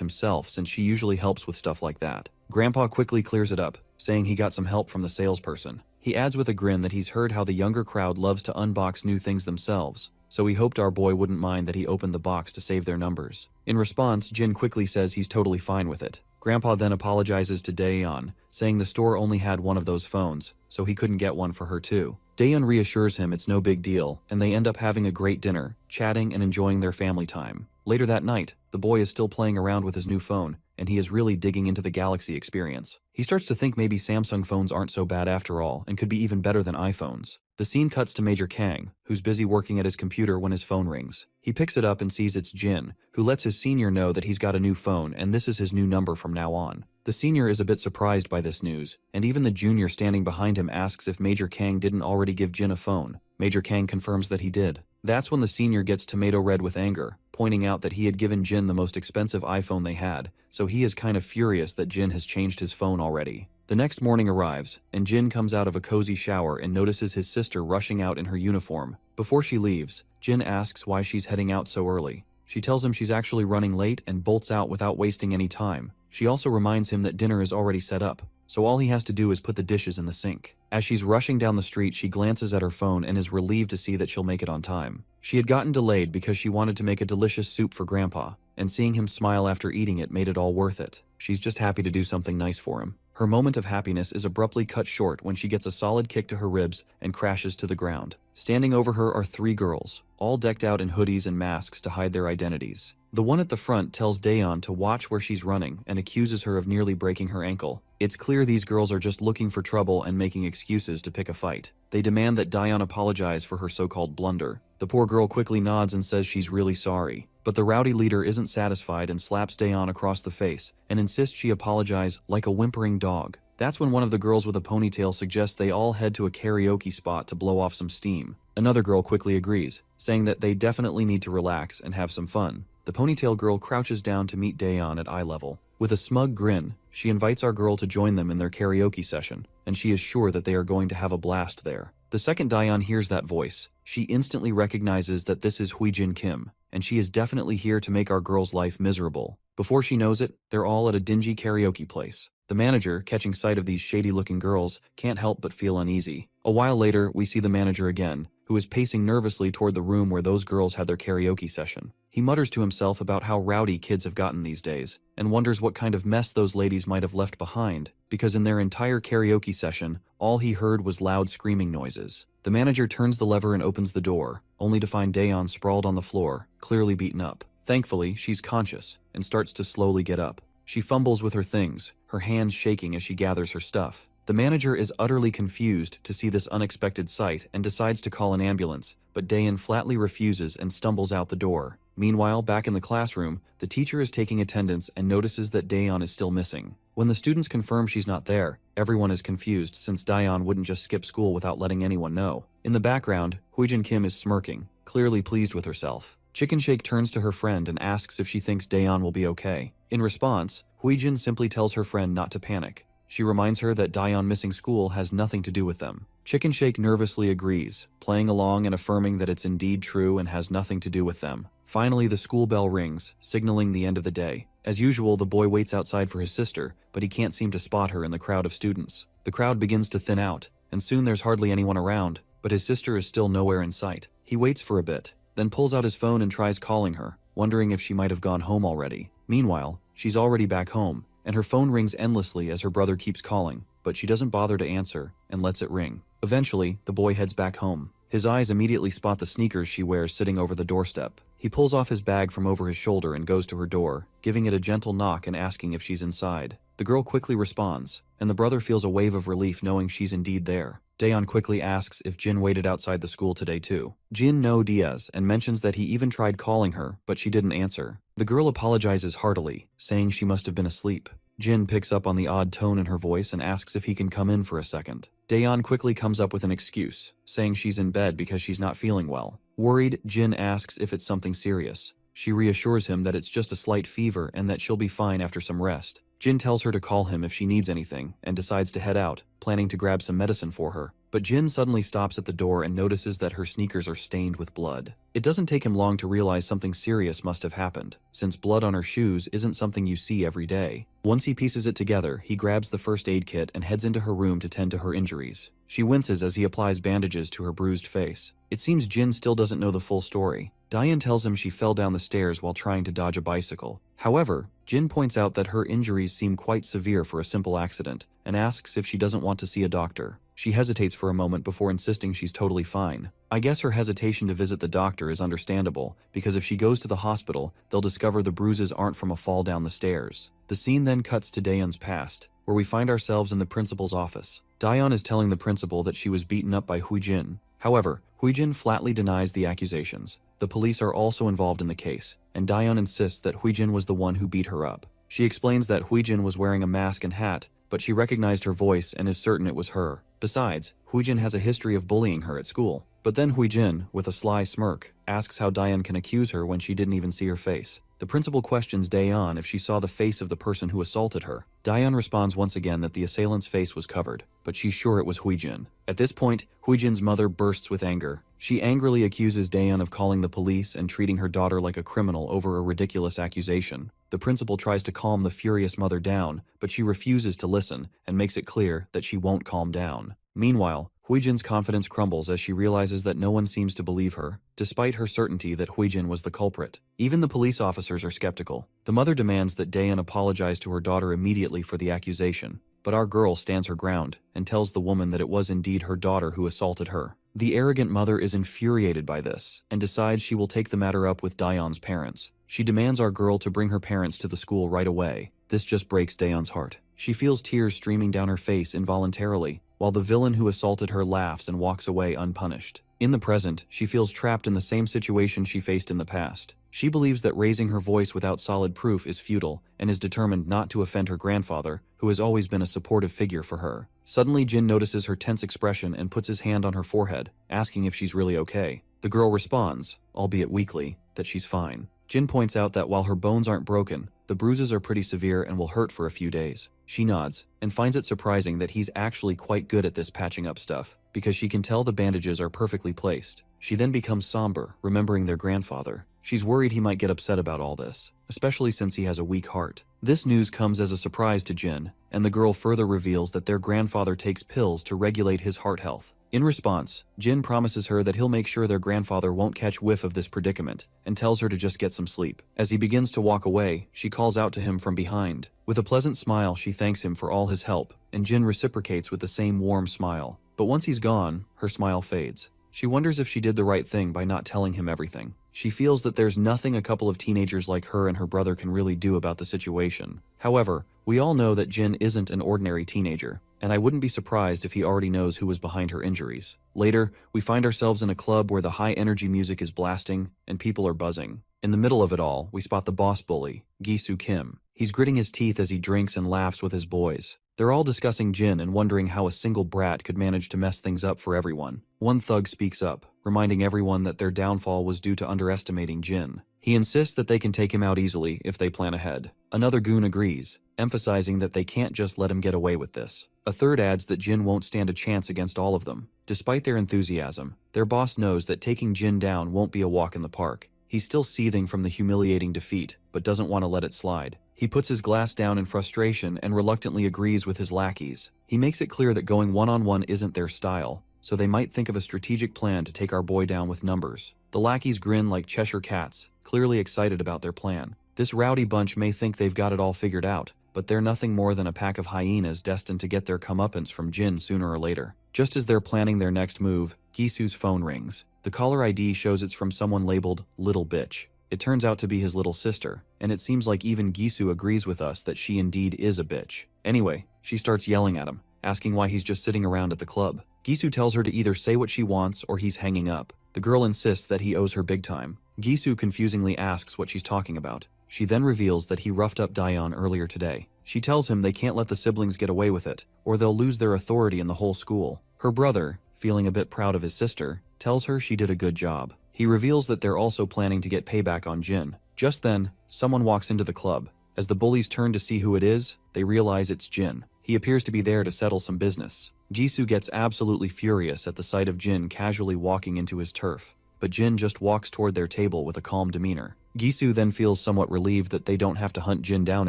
Speaker 1: himself since she usually helps with stuff like that. Grandpa quickly clears it up, saying he got some help from the salesperson. He adds with a grin that he's heard how the younger crowd loves to unbox new things themselves, so he hoped our boy wouldn't mind that he opened the box to save their numbers. In response, Jin quickly says he's totally fine with it. Grandpa then apologizes to Daeon, saying the store only had one of those phones, so he couldn't get one for her too. Daeon reassures him it's no big deal, and they end up having a great dinner, chatting and enjoying their family time. Later that night, the boy is still playing around with his new phone, and he is really digging into the Galaxy experience. He starts to think maybe Samsung phones aren't so bad after all, and could be even better than iPhones. The scene cuts to Major Kang, who's busy working at his computer when his phone rings. He picks it up and sees it's Jin, who lets his senior know that he's got a new phone and this is his new number from now on. The senior is a bit surprised by this news, and even the junior standing behind him asks if Major Kang didn't already give Jin a phone. Major Kang confirms that he did. That's when the senior gets tomato red with anger, pointing out that he had given Jin the most expensive iPhone they had, so he is kind of furious that Jin has changed his phone already. The next morning arrives, and Jin comes out of a cozy shower and notices his sister rushing out in her uniform. Before she leaves, Jin asks why she's heading out so early. She tells him she's actually running late and bolts out without wasting any time. She also reminds him that dinner is already set up, so all he has to do is put the dishes in the sink. As she's rushing down the street, she glances at her phone and is relieved to see that she'll make it on time. She had gotten delayed because she wanted to make a delicious soup for Grandpa, and seeing him smile after eating it made it all worth it. She's just happy to do something nice for him. Her moment of happiness is abruptly cut short when she gets a solid kick to her ribs and crashes to the ground. Standing over her are three girls, all decked out in hoodies and masks to hide their identities. The one at the front tells Daeon to watch where she's running and accuses her of nearly breaking her ankle. It's clear these girls are just looking for trouble and making excuses to pick a fight. They demand that Daeon apologize for her so-called blunder. The poor girl quickly nods and says she's really sorry. But the rowdy leader isn't satisfied and slaps Daeon across the face and insists she apologize like a whimpering dog. That's when one of the girls with a ponytail suggests they all head to a karaoke spot to blow off some steam. Another girl quickly agrees, saying that they definitely need to relax and have some fun. The ponytail girl crouches down to meet Daeon at eye level. With a smug grin, she invites our girl to join them in their karaoke session, and she is sure that they are going to have a blast there. The second Daeon hears that voice, she instantly recognizes that this is Huijin Kim, and she is definitely here to make our girl's life miserable. Before she knows it, they're all at a dingy karaoke place. The manager, catching sight of these shady-looking girls, can't help but feel uneasy. A while later, we see the manager again, who is pacing nervously toward the room where those girls had their karaoke session. He mutters to himself about how rowdy kids have gotten these days, and wonders what kind of mess those ladies might have left behind, because in their entire karaoke session, all he heard was loud screaming noises. The manager turns the lever and opens the door, only to find Daeon sprawled on the floor, clearly beaten up. Thankfully, she's conscious, and starts to slowly get up. She fumbles with her things, her hands shaking as she gathers her stuff. The manager is utterly confused to see this unexpected sight and decides to call an ambulance, but Daeon flatly refuses and stumbles out the door. Meanwhile, back in the classroom, the teacher is taking attendance and notices that Daeon is still missing. When the students confirm she's not there, everyone is confused since Daeon wouldn't just skip school without letting anyone know. In the background, Huijin Kim is smirking, clearly pleased with herself. Chicken Shake turns to her friend and asks if she thinks Daeon will be okay. In response, Huijin simply tells her friend not to panic. She reminds her that Daeon missing school has nothing to do with them. Chicken Shake nervously agrees, playing along and affirming that it's indeed true and has nothing to do with them. Finally, the school bell rings, signaling the end of the day. As usual, the boy waits outside for his sister, but he can't seem to spot her in the crowd of students. The crowd begins to thin out, and soon there's hardly anyone around, but his sister is still nowhere in sight. He waits for a bit, then pulls out his phone and tries calling her, wondering if she might have gone home already. Meanwhile, she's already back home, and her phone rings endlessly as her brother keeps calling, but she doesn't bother to answer and lets it ring. Eventually, the boy heads back home. His eyes immediately spot the sneakers she wears sitting over the doorstep. He pulls off his bag from over his shoulder and goes to her door, giving it a gentle knock and asking if she's inside. The girl quickly responds, and the brother feels a wave of relief knowing she's indeed there. Daeon quickly asks if Jin waited outside the school today too. Jin no Diaz and mentions that he even tried calling her, but she didn't answer. The girl apologizes heartily, saying she must have been asleep. Jin picks up on the odd tone in her voice and asks if he can come in for a second. Daeyeon quickly comes up with an excuse, saying she's in bed because she's not feeling well. Worried, Jin asks if it's something serious. She reassures him that it's just a slight fever and that she'll be fine after some rest. Jin tells her to call him if she needs anything and decides to head out, planning to grab some medicine for her. But Jin suddenly stops at the door and notices that her sneakers are stained with blood. It doesn't take him long to realize something serious must have happened, since blood on her shoes isn't something you see every day. Once he pieces it together, he grabs the first aid kit and heads into her room to tend to her injuries. She winces as he applies bandages to her bruised face. It seems Jin still doesn't know the full story. Daeyeon tells him she fell down the stairs while trying to dodge a bicycle. However, Jin points out that her injuries seem quite severe for a simple accident and asks if she doesn't want to see a doctor. She hesitates for a moment before insisting she's totally fine. I guess her hesitation to visit the doctor is understandable, because if she goes to the hospital, they'll discover the bruises aren't from a fall down the stairs. The scene then cuts to Daeyeon's past, where we find ourselves in the principal's office. Daeyeon is telling the principal that she was beaten up by Huijin. However, Huijin flatly denies the accusations. The police are also involved in the case, and Daeyeon insists that Huijin was the one who beat her up. She explains that Huijin was wearing a mask and hat, but she recognized her voice and is certain it was her. Besides, Huijin has a history of bullying her at school. But then Huijin, with a sly smirk, asks how Daeyeon can accuse her when she didn't even see her face. The principal questions Daeyeon if she saw the face of the person who assaulted her. Daeyeon responds once again that the assailant's face was covered, but she's sure it was Huijin. At this point, Huijin's mother bursts with anger. She angrily accuses Daeyeon of calling the police and treating her daughter like a criminal over a ridiculous accusation. The principal tries to calm the furious mother down, but she refuses to listen and makes it clear that she won't calm down. Meanwhile, Huijin's confidence crumbles as she realizes that no one seems to believe her, despite her certainty that Huijin was the culprit. Even the police officers are skeptical. The mother demands that Daeyeon apologize to her daughter immediately for the accusation, but our girl stands her ground and tells the woman that it was indeed her daughter who assaulted her. The arrogant mother is infuriated by this and decides she will take the matter up with Daeyeon's parents. She demands our girl to bring her parents to the school right away. This just breaks Daeyeon's heart. She feels tears streaming down her face involuntarily, while the villain who assaulted her laughs and walks away unpunished. In the present, she feels trapped in the same situation she faced in the past. She believes that raising her voice without solid proof is futile and is determined not to offend her grandfather, who has always been a supportive figure for her. Suddenly, Jin notices her tense expression and puts his hand on her forehead, asking if she's really okay. The girl responds, albeit weakly, that she's fine. Jin points out that while her bones aren't broken, the bruises are pretty severe and will hurt for a few days. She nods, and finds it surprising that he's actually quite good at this patching up stuff, because she can tell the bandages are perfectly placed. She then becomes somber, remembering their grandfather. She's worried he might get upset about all this, especially since he has a weak heart. This news comes as a surprise to Jin, and the girl further reveals that their grandfather takes pills to regulate his heart health. In response, Jin promises her that he'll make sure their grandfather won't catch whiff of this predicament, and tells her to just get some sleep. As he begins to walk away, she calls out to him from behind. With a pleasant smile, she thanks him for all his help, and Jin reciprocates with the same warm smile. But once he's gone, her smile fades. She wonders if she did the right thing by not telling him everything. She feels that there's nothing a couple of teenagers like her and her brother can really do about the situation. However, we all know that Jin isn't an ordinary teenager, and I wouldn't be surprised if he already knows who was behind her injuries. Later, we find ourselves in a club where the high-energy music is blasting and people are buzzing. In the middle of it all, we spot the boss bully, Gi-soo Kim. He's gritting his teeth as he drinks and laughs with his boys. They're all discussing Jin and wondering how a single brat could manage to mess things up for everyone. One thug speaks up, reminding everyone that their downfall was due to underestimating Jin. He insists that they can take him out easily if they plan ahead. Another goon agrees, emphasizing that they can't just let him get away with this. A third adds that Jin won't stand a chance against all of them. Despite their enthusiasm, their boss knows that taking Jin down won't be a walk in the park. He's still seething from the humiliating defeat, but doesn't want to let it slide. He puts his glass down in frustration and reluctantly agrees with his lackeys. He makes it clear that going one-on-one isn't their style, so they might think of a strategic plan to take our boy down with numbers. The lackeys grin like Cheshire cats, clearly excited about their plan. This rowdy bunch may think they've got it all figured out, but they're nothing more than a pack of hyenas destined to get their comeuppance from Jin sooner or later. Just as they're planning their next move, Gi-soo's phone rings. The caller ID shows it's from someone labeled Little Bitch. It turns out to be his little sister, and it seems like even Gi-soo agrees with us that she indeed is a bitch. Anyway, she starts yelling at him, asking why he's just sitting around at the club. Gi-soo tells her to either say what she wants or he's hanging up. The girl insists that he owes her big time. Gi-soo confusingly asks what she's talking about. She then reveals that he roughed up Daeyeon earlier today. She tells him they can't let the siblings get away with it, or they'll lose their authority in the whole school. Her brother, feeling a bit proud of his sister, tells her she did a good job. He reveals that they're also planning to get payback on Jin. Just then, someone walks into the club. As the bullies turn to see who it is, they realize it's Jin. He appears to be there to settle some business. Jisoo gets absolutely furious at the sight of Jin casually walking into his turf, but Jin just walks toward their table with a calm demeanor. Jisoo then feels somewhat relieved that they don't have to hunt Jin down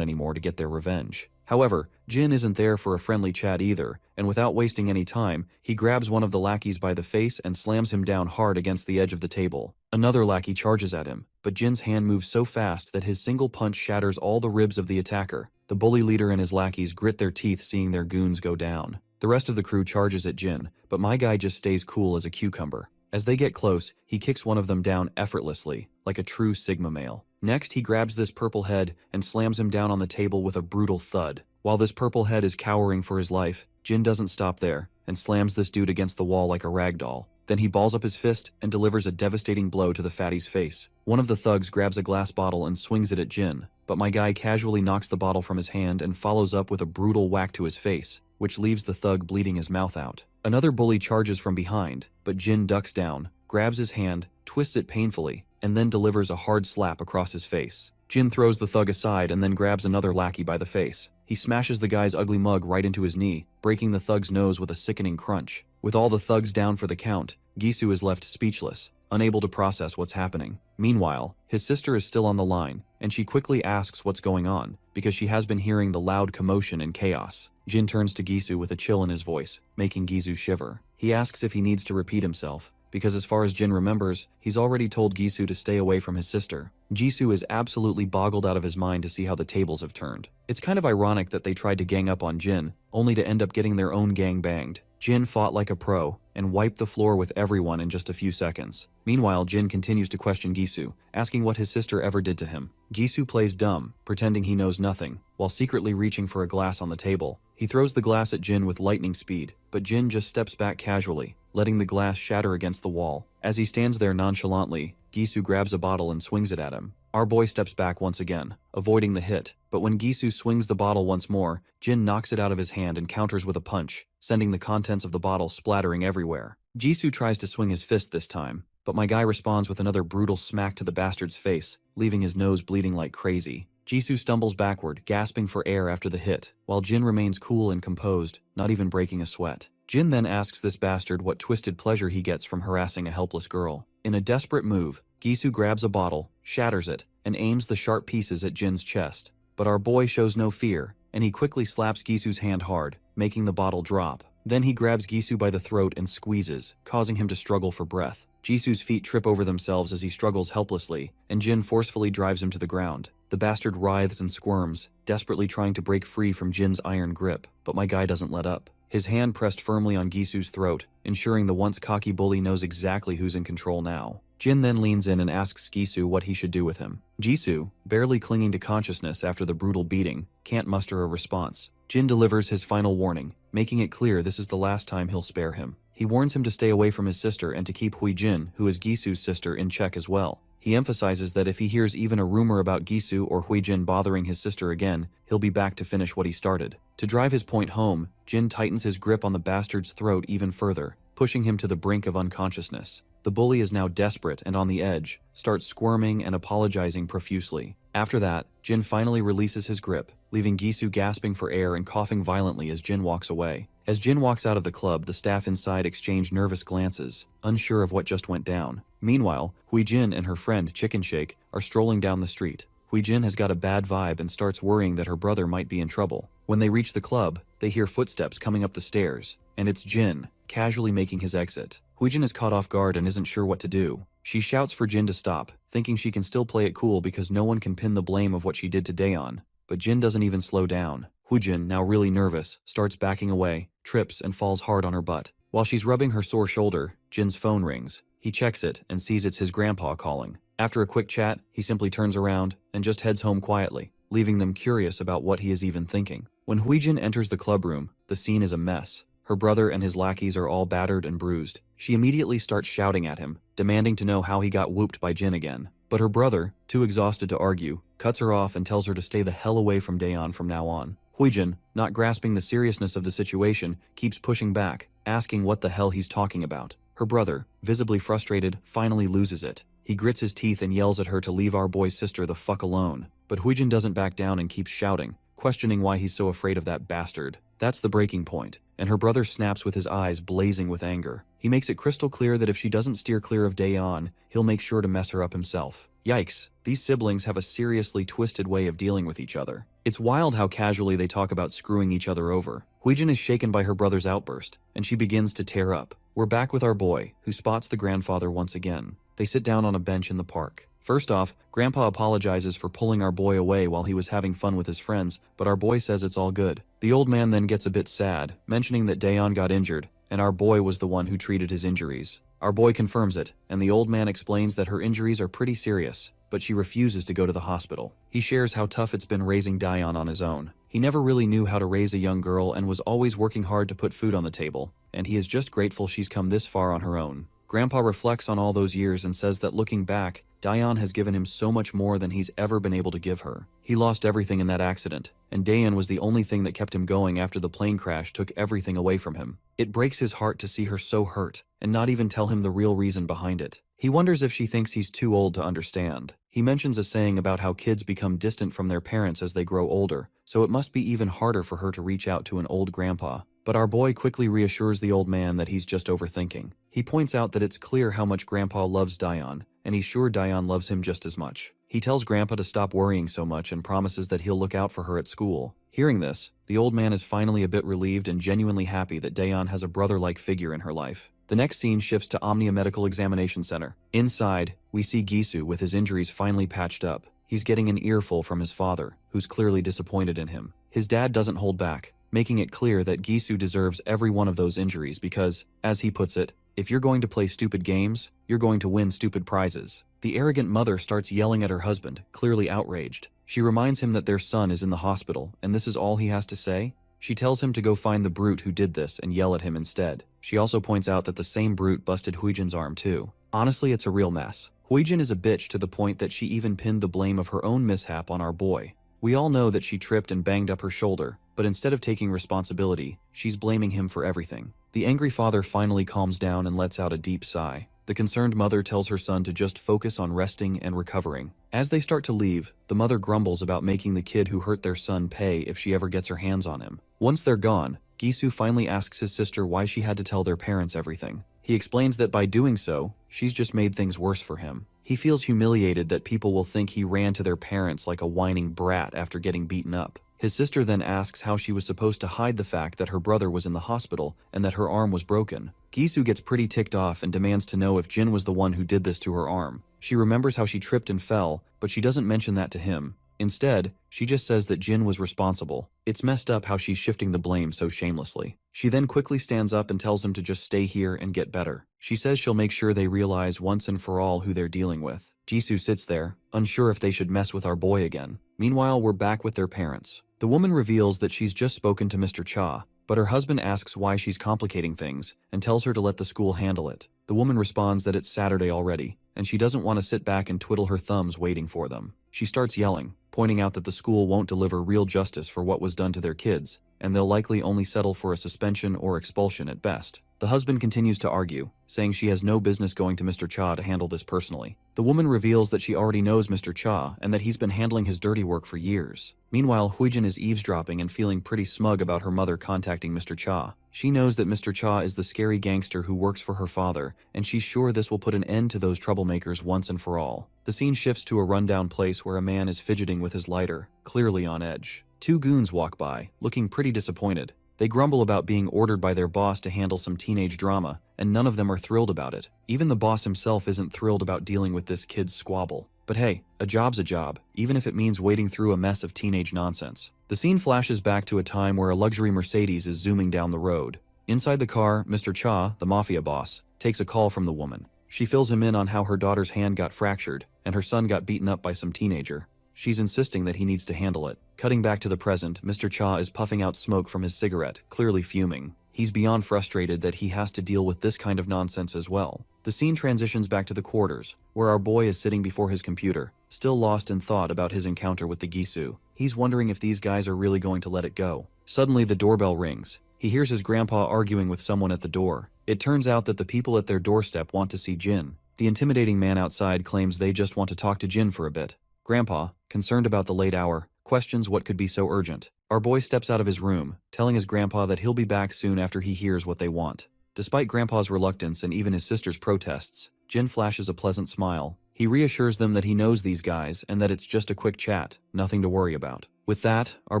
Speaker 1: anymore to get their revenge. However, Jin isn't there for a friendly chat either, and without wasting any time, he grabs one of the lackeys by the face and slams him down hard against the edge of the table. Another lackey charges at him, but Jin's hand moves so fast that his single punch shatters all the ribs of the attacker. The bully leader and his lackeys grit their teeth seeing their goons go down. The rest of the crew charges at Jin, but my guy just stays cool as a cucumber. As they get close, he kicks one of them down effortlessly, like a true Sigma male. Next, he grabs this purple head and slams him down on the table with a brutal thud. While this purple head is cowering for his life, Jin doesn't stop there and slams this dude against the wall like a rag doll. Then he balls up his fist and delivers a devastating blow to the fatty's face. One of the thugs grabs a glass bottle and swings it at Jin, but my guy casually knocks the bottle from his hand and follows up with a brutal whack to his face, which leaves the thug bleeding his mouth out. Another bully charges from behind, but Jin ducks down, grabs his hand, twists it painfully, and then delivers a hard slap across his face. Jin throws the thug aside and then grabs another lackey by the face. He smashes the guy's ugly mug right into his knee, breaking the thug's nose with a sickening crunch. With all the thugs down for the count, Jisoo is left speechless, unable to process what's happening. Meanwhile, his sister is still on the line, and she quickly asks what's going on, because she has been hearing the loud commotion and chaos. Jin turns to Jisoo with a chill in his voice, making Jisoo shiver. He asks if he needs to repeat himself, because as far as Jin remembers, he's already told Jisoo to stay away from his sister. Jisoo is absolutely boggled out of his mind to see how the tables have turned. It's kind of ironic that they tried to gang up on Jin, only to end up getting their own gang banged. Jin fought like a pro, and wiped the floor with everyone in just a few seconds. Meanwhile, Jin continues to question Jisoo, asking what his sister ever did to him. Jisoo plays dumb, pretending he knows nothing, while secretly reaching for a glass on the table. He throws the glass at Jin with lightning speed, but Jin just steps back casually, letting the glass shatter against the wall. As he stands there nonchalantly, Jisoo grabs a bottle and swings it at him. Our boy steps back once again, avoiding the hit, but when Jisoo swings the bottle once more, Jin knocks it out of his hand and counters with a punch, sending the contents of the bottle splattering everywhere. Jisoo tries to swing his fist this time, but my guy responds with another brutal smack to the bastard's face, leaving his nose bleeding like crazy. Jisoo stumbles backward, gasping for air after the hit, while Jin remains cool and composed, not even breaking a sweat. Jin then asks this bastard what twisted pleasure he gets from harassing a helpless girl. In a desperate move, Jisoo grabs a bottle, shatters it, and aims the sharp pieces at Jin's chest. But our boy shows no fear, and he quickly slaps Jisoo's hand hard, making the bottle drop. Then he grabs Jisoo by the throat and squeezes, causing him to struggle for breath. Jisoo's feet trip over themselves as he struggles helplessly, and Jin forcefully drives him to the ground. The bastard writhes and squirms, desperately trying to break free from Jin's iron grip, but my guy doesn't let up. His hand pressed firmly on Jisoo's throat, ensuring the once cocky bully knows exactly who's in control now. Jin then leans in and asks Jisoo what he should do with him. Jisoo, barely clinging to consciousness after the brutal beating, can't muster a response. Jin delivers his final warning, making it clear this is the last time he'll spare him. He warns him to stay away from his sister and to keep Huijin, who is Jisoo's sister, in check as well. He emphasizes that if he hears even a rumor about Jisoo or Huijin bothering his sister again, he'll be back to finish what he started. To drive his point home, Jin tightens his grip on the bastard's throat even further, pushing him to the brink of unconsciousness. The bully is now desperate and on the edge, starts squirming and apologizing profusely. After that, Jin finally releases his grip, leaving Jisoo gasping for air and coughing violently as Jin walks away. As Jin walks out of the club, the staff inside exchange nervous glances, unsure of what just went down. Meanwhile, Huijin and her friend Chicken Shake are strolling down the street. Huijin has got a bad vibe and starts worrying that her brother might be in trouble. When they reach the club, they hear footsteps coming up the stairs, and it's Jin, casually making his exit. Huijin is caught off guard and isn't sure what to do. She shouts for Jin to stop, thinking she can still play it cool because no one can pin the blame of what she did to Daeon. But Jin doesn't even slow down. Huijin, now really nervous, starts backing away, trips, and falls hard on her butt. While she's rubbing her sore shoulder, Jin's phone rings. He checks it and sees it's his grandpa calling. After a quick chat, he simply turns around and just heads home quietly, leaving them curious about what he is even thinking. When Huijin enters the club room, the scene is a mess. Her brother and his lackeys are all battered and bruised. She immediately starts shouting at him, demanding to know how he got whooped by Jin again. But her brother, too exhausted to argue, cuts her off and tells her to stay the hell away from Daeon from now on. Huijin, not grasping the seriousness of the situation, keeps pushing back, asking what the hell he's talking about. Her brother, visibly frustrated, finally loses it. He grits his teeth and yells at her to leave our boy's sister the fuck alone. But Huijin doesn't back down and keeps shouting, questioning why he's so afraid of that bastard. That's the breaking point, and her brother snaps with his eyes blazing with anger. He makes it crystal clear that if she doesn't steer clear of Daeon, he'll make sure to mess her up himself. Yikes, these siblings have a seriously twisted way of dealing with each other. It's wild how casually they talk about screwing each other over. Huijin is shaken by her brother's outburst, and she begins to tear up. We're back with our boy, who spots the grandfather once again. They sit down on a bench in the park. First off, Grandpa apologizes for pulling our boy away while he was having fun with his friends, but our boy says it's all good. The old man then gets a bit sad, mentioning that Daeon got injured, and our boy was the one who treated his injuries. Our boy confirms it, and the old man explains that her injuries are pretty serious, but she refuses to go to the hospital. He shares how tough it's been raising Daeon on his own. He never really knew how to raise a young girl and was always working hard to put food on the table, and he is just grateful she's come this far on her own. Grandpa reflects on all those years and says that looking back, Daeon has given him so much more than he's ever been able to give her. He lost everything in that accident, and Daeon was the only thing that kept him going after the plane crash took everything away from him. It breaks his heart to see her so hurt, and not even tell him the real reason behind it. He wonders if she thinks he's too old to understand. He mentions a saying about how kids become distant from their parents as they grow older, so it must be even harder for her to reach out to an old grandpa. But our boy quickly reassures the old man that he's just overthinking. He points out that it's clear how much Grandpa loves Daeon, and he's sure Daeon loves him just as much. He tells Grandpa to stop worrying so much and promises that he'll look out for her at school. Hearing this, the old man is finally a bit relieved and genuinely happy that Daeon has a brother-like figure in her life. The next scene shifts to Omnia Medical Examination Center. Inside, we see Gisu with his injuries finally patched up. He's getting an earful from his father, who's clearly disappointed in him. His dad doesn't hold back, making it clear that Gisu deserves every one of those injuries because, as he puts it, if you're going to play stupid games, you're going to win stupid prizes. The arrogant mother starts yelling at her husband, clearly outraged. She reminds him that their son is in the hospital, and this is all he has to say? She tells him to go find the brute who did this and yell at him instead. She also points out that the same brute busted Huijin's arm too. Honestly, it's a real mess. Huijin is a bitch to the point that she even pinned the blame of her own mishap on our boy. We all know that she tripped and banged up her shoulder, but instead of taking responsibility, she's blaming him for everything. The angry father finally calms down and lets out a deep sigh. The concerned mother tells her son to just focus on resting and recovering. As they start to leave, the mother grumbles about making the kid who hurt their son pay if she ever gets her hands on him. Once they're gone, Gisu finally asks his sister why she had to tell their parents everything. He explains that by doing so, she's just made things worse for him. He feels humiliated that people will think he ran to their parents like a whining brat after getting beaten up. His sister then asks how she was supposed to hide the fact that her brother was in the hospital and that her arm was broken. Gisu gets pretty ticked off and demands to know if Jin was the one who did this to her arm. She remembers how she tripped and fell, but she doesn't mention that to him. Instead, she just says that Jin was responsible. It's messed up how she's shifting the blame so shamelessly. She then quickly stands up and tells him to just stay here and get better. She says she'll make sure they realize once and for all who they're dealing with. Gisu sits there, unsure if they should mess with our boy again. Meanwhile, we're back with their parents. The woman reveals that she's just spoken to Mr. Cha, but her husband asks why she's complicating things and tells her to let the school handle it. The woman responds that it's Saturday already, and she doesn't want to sit back and twiddle her thumbs waiting for them. She starts yelling, pointing out that the school won't deliver real justice for what was done to their kids, and they'll likely only settle for a suspension or expulsion at best. The husband continues to argue, saying she has no business going to Mr. Cha to handle this personally. The woman reveals that she already knows Mr. Cha and that he's been handling his dirty work for years. Meanwhile, Huijin is eavesdropping and feeling pretty smug about her mother contacting Mr. Cha. She knows that Mr. Cha is the scary gangster who works for her father, and she's sure this will put an end to those troublemakers once and for all. The scene shifts to a rundown place where a man is fidgeting with his lighter, clearly on edge. Two goons walk by, looking pretty disappointed. They grumble about being ordered by their boss to handle some teenage drama, and none of them are thrilled about it. Even the boss himself isn't thrilled about dealing with this kid's squabble. But hey, a job's a job, even if it means wading through a mess of teenage nonsense. The scene flashes back to a time where a luxury Mercedes is zooming down the road. Inside the car, Mr. Cha, the mafia boss, takes a call from the woman. She fills him in on how her daughter's hand got fractured, and her son got beaten up by some teenager. She's insisting that he needs to handle it. Cutting back to the present, Mr. Cha is puffing out smoke from his cigarette, clearly fuming. He's beyond frustrated that he has to deal with this kind of nonsense as well. The scene transitions back to the quarters, where our boy is sitting before his computer, still lost in thought about his encounter with the Gisu. He's wondering if these guys are really going to let it go. Suddenly, the doorbell rings. He hears his grandpa arguing with someone at the door. It turns out that the people at their doorstep want to see Jin. The intimidating man outside claims they just want to talk to Jin for a bit. Grandpa, concerned about the late hour, questions what could be so urgent. Our boy steps out of his room, telling his grandpa that he'll be back soon after he hears what they want. Despite Grandpa's reluctance and even his sister's protests, Jin flashes a pleasant smile. He reassures them that he knows these guys and that it's just a quick chat, nothing to worry about. With that, our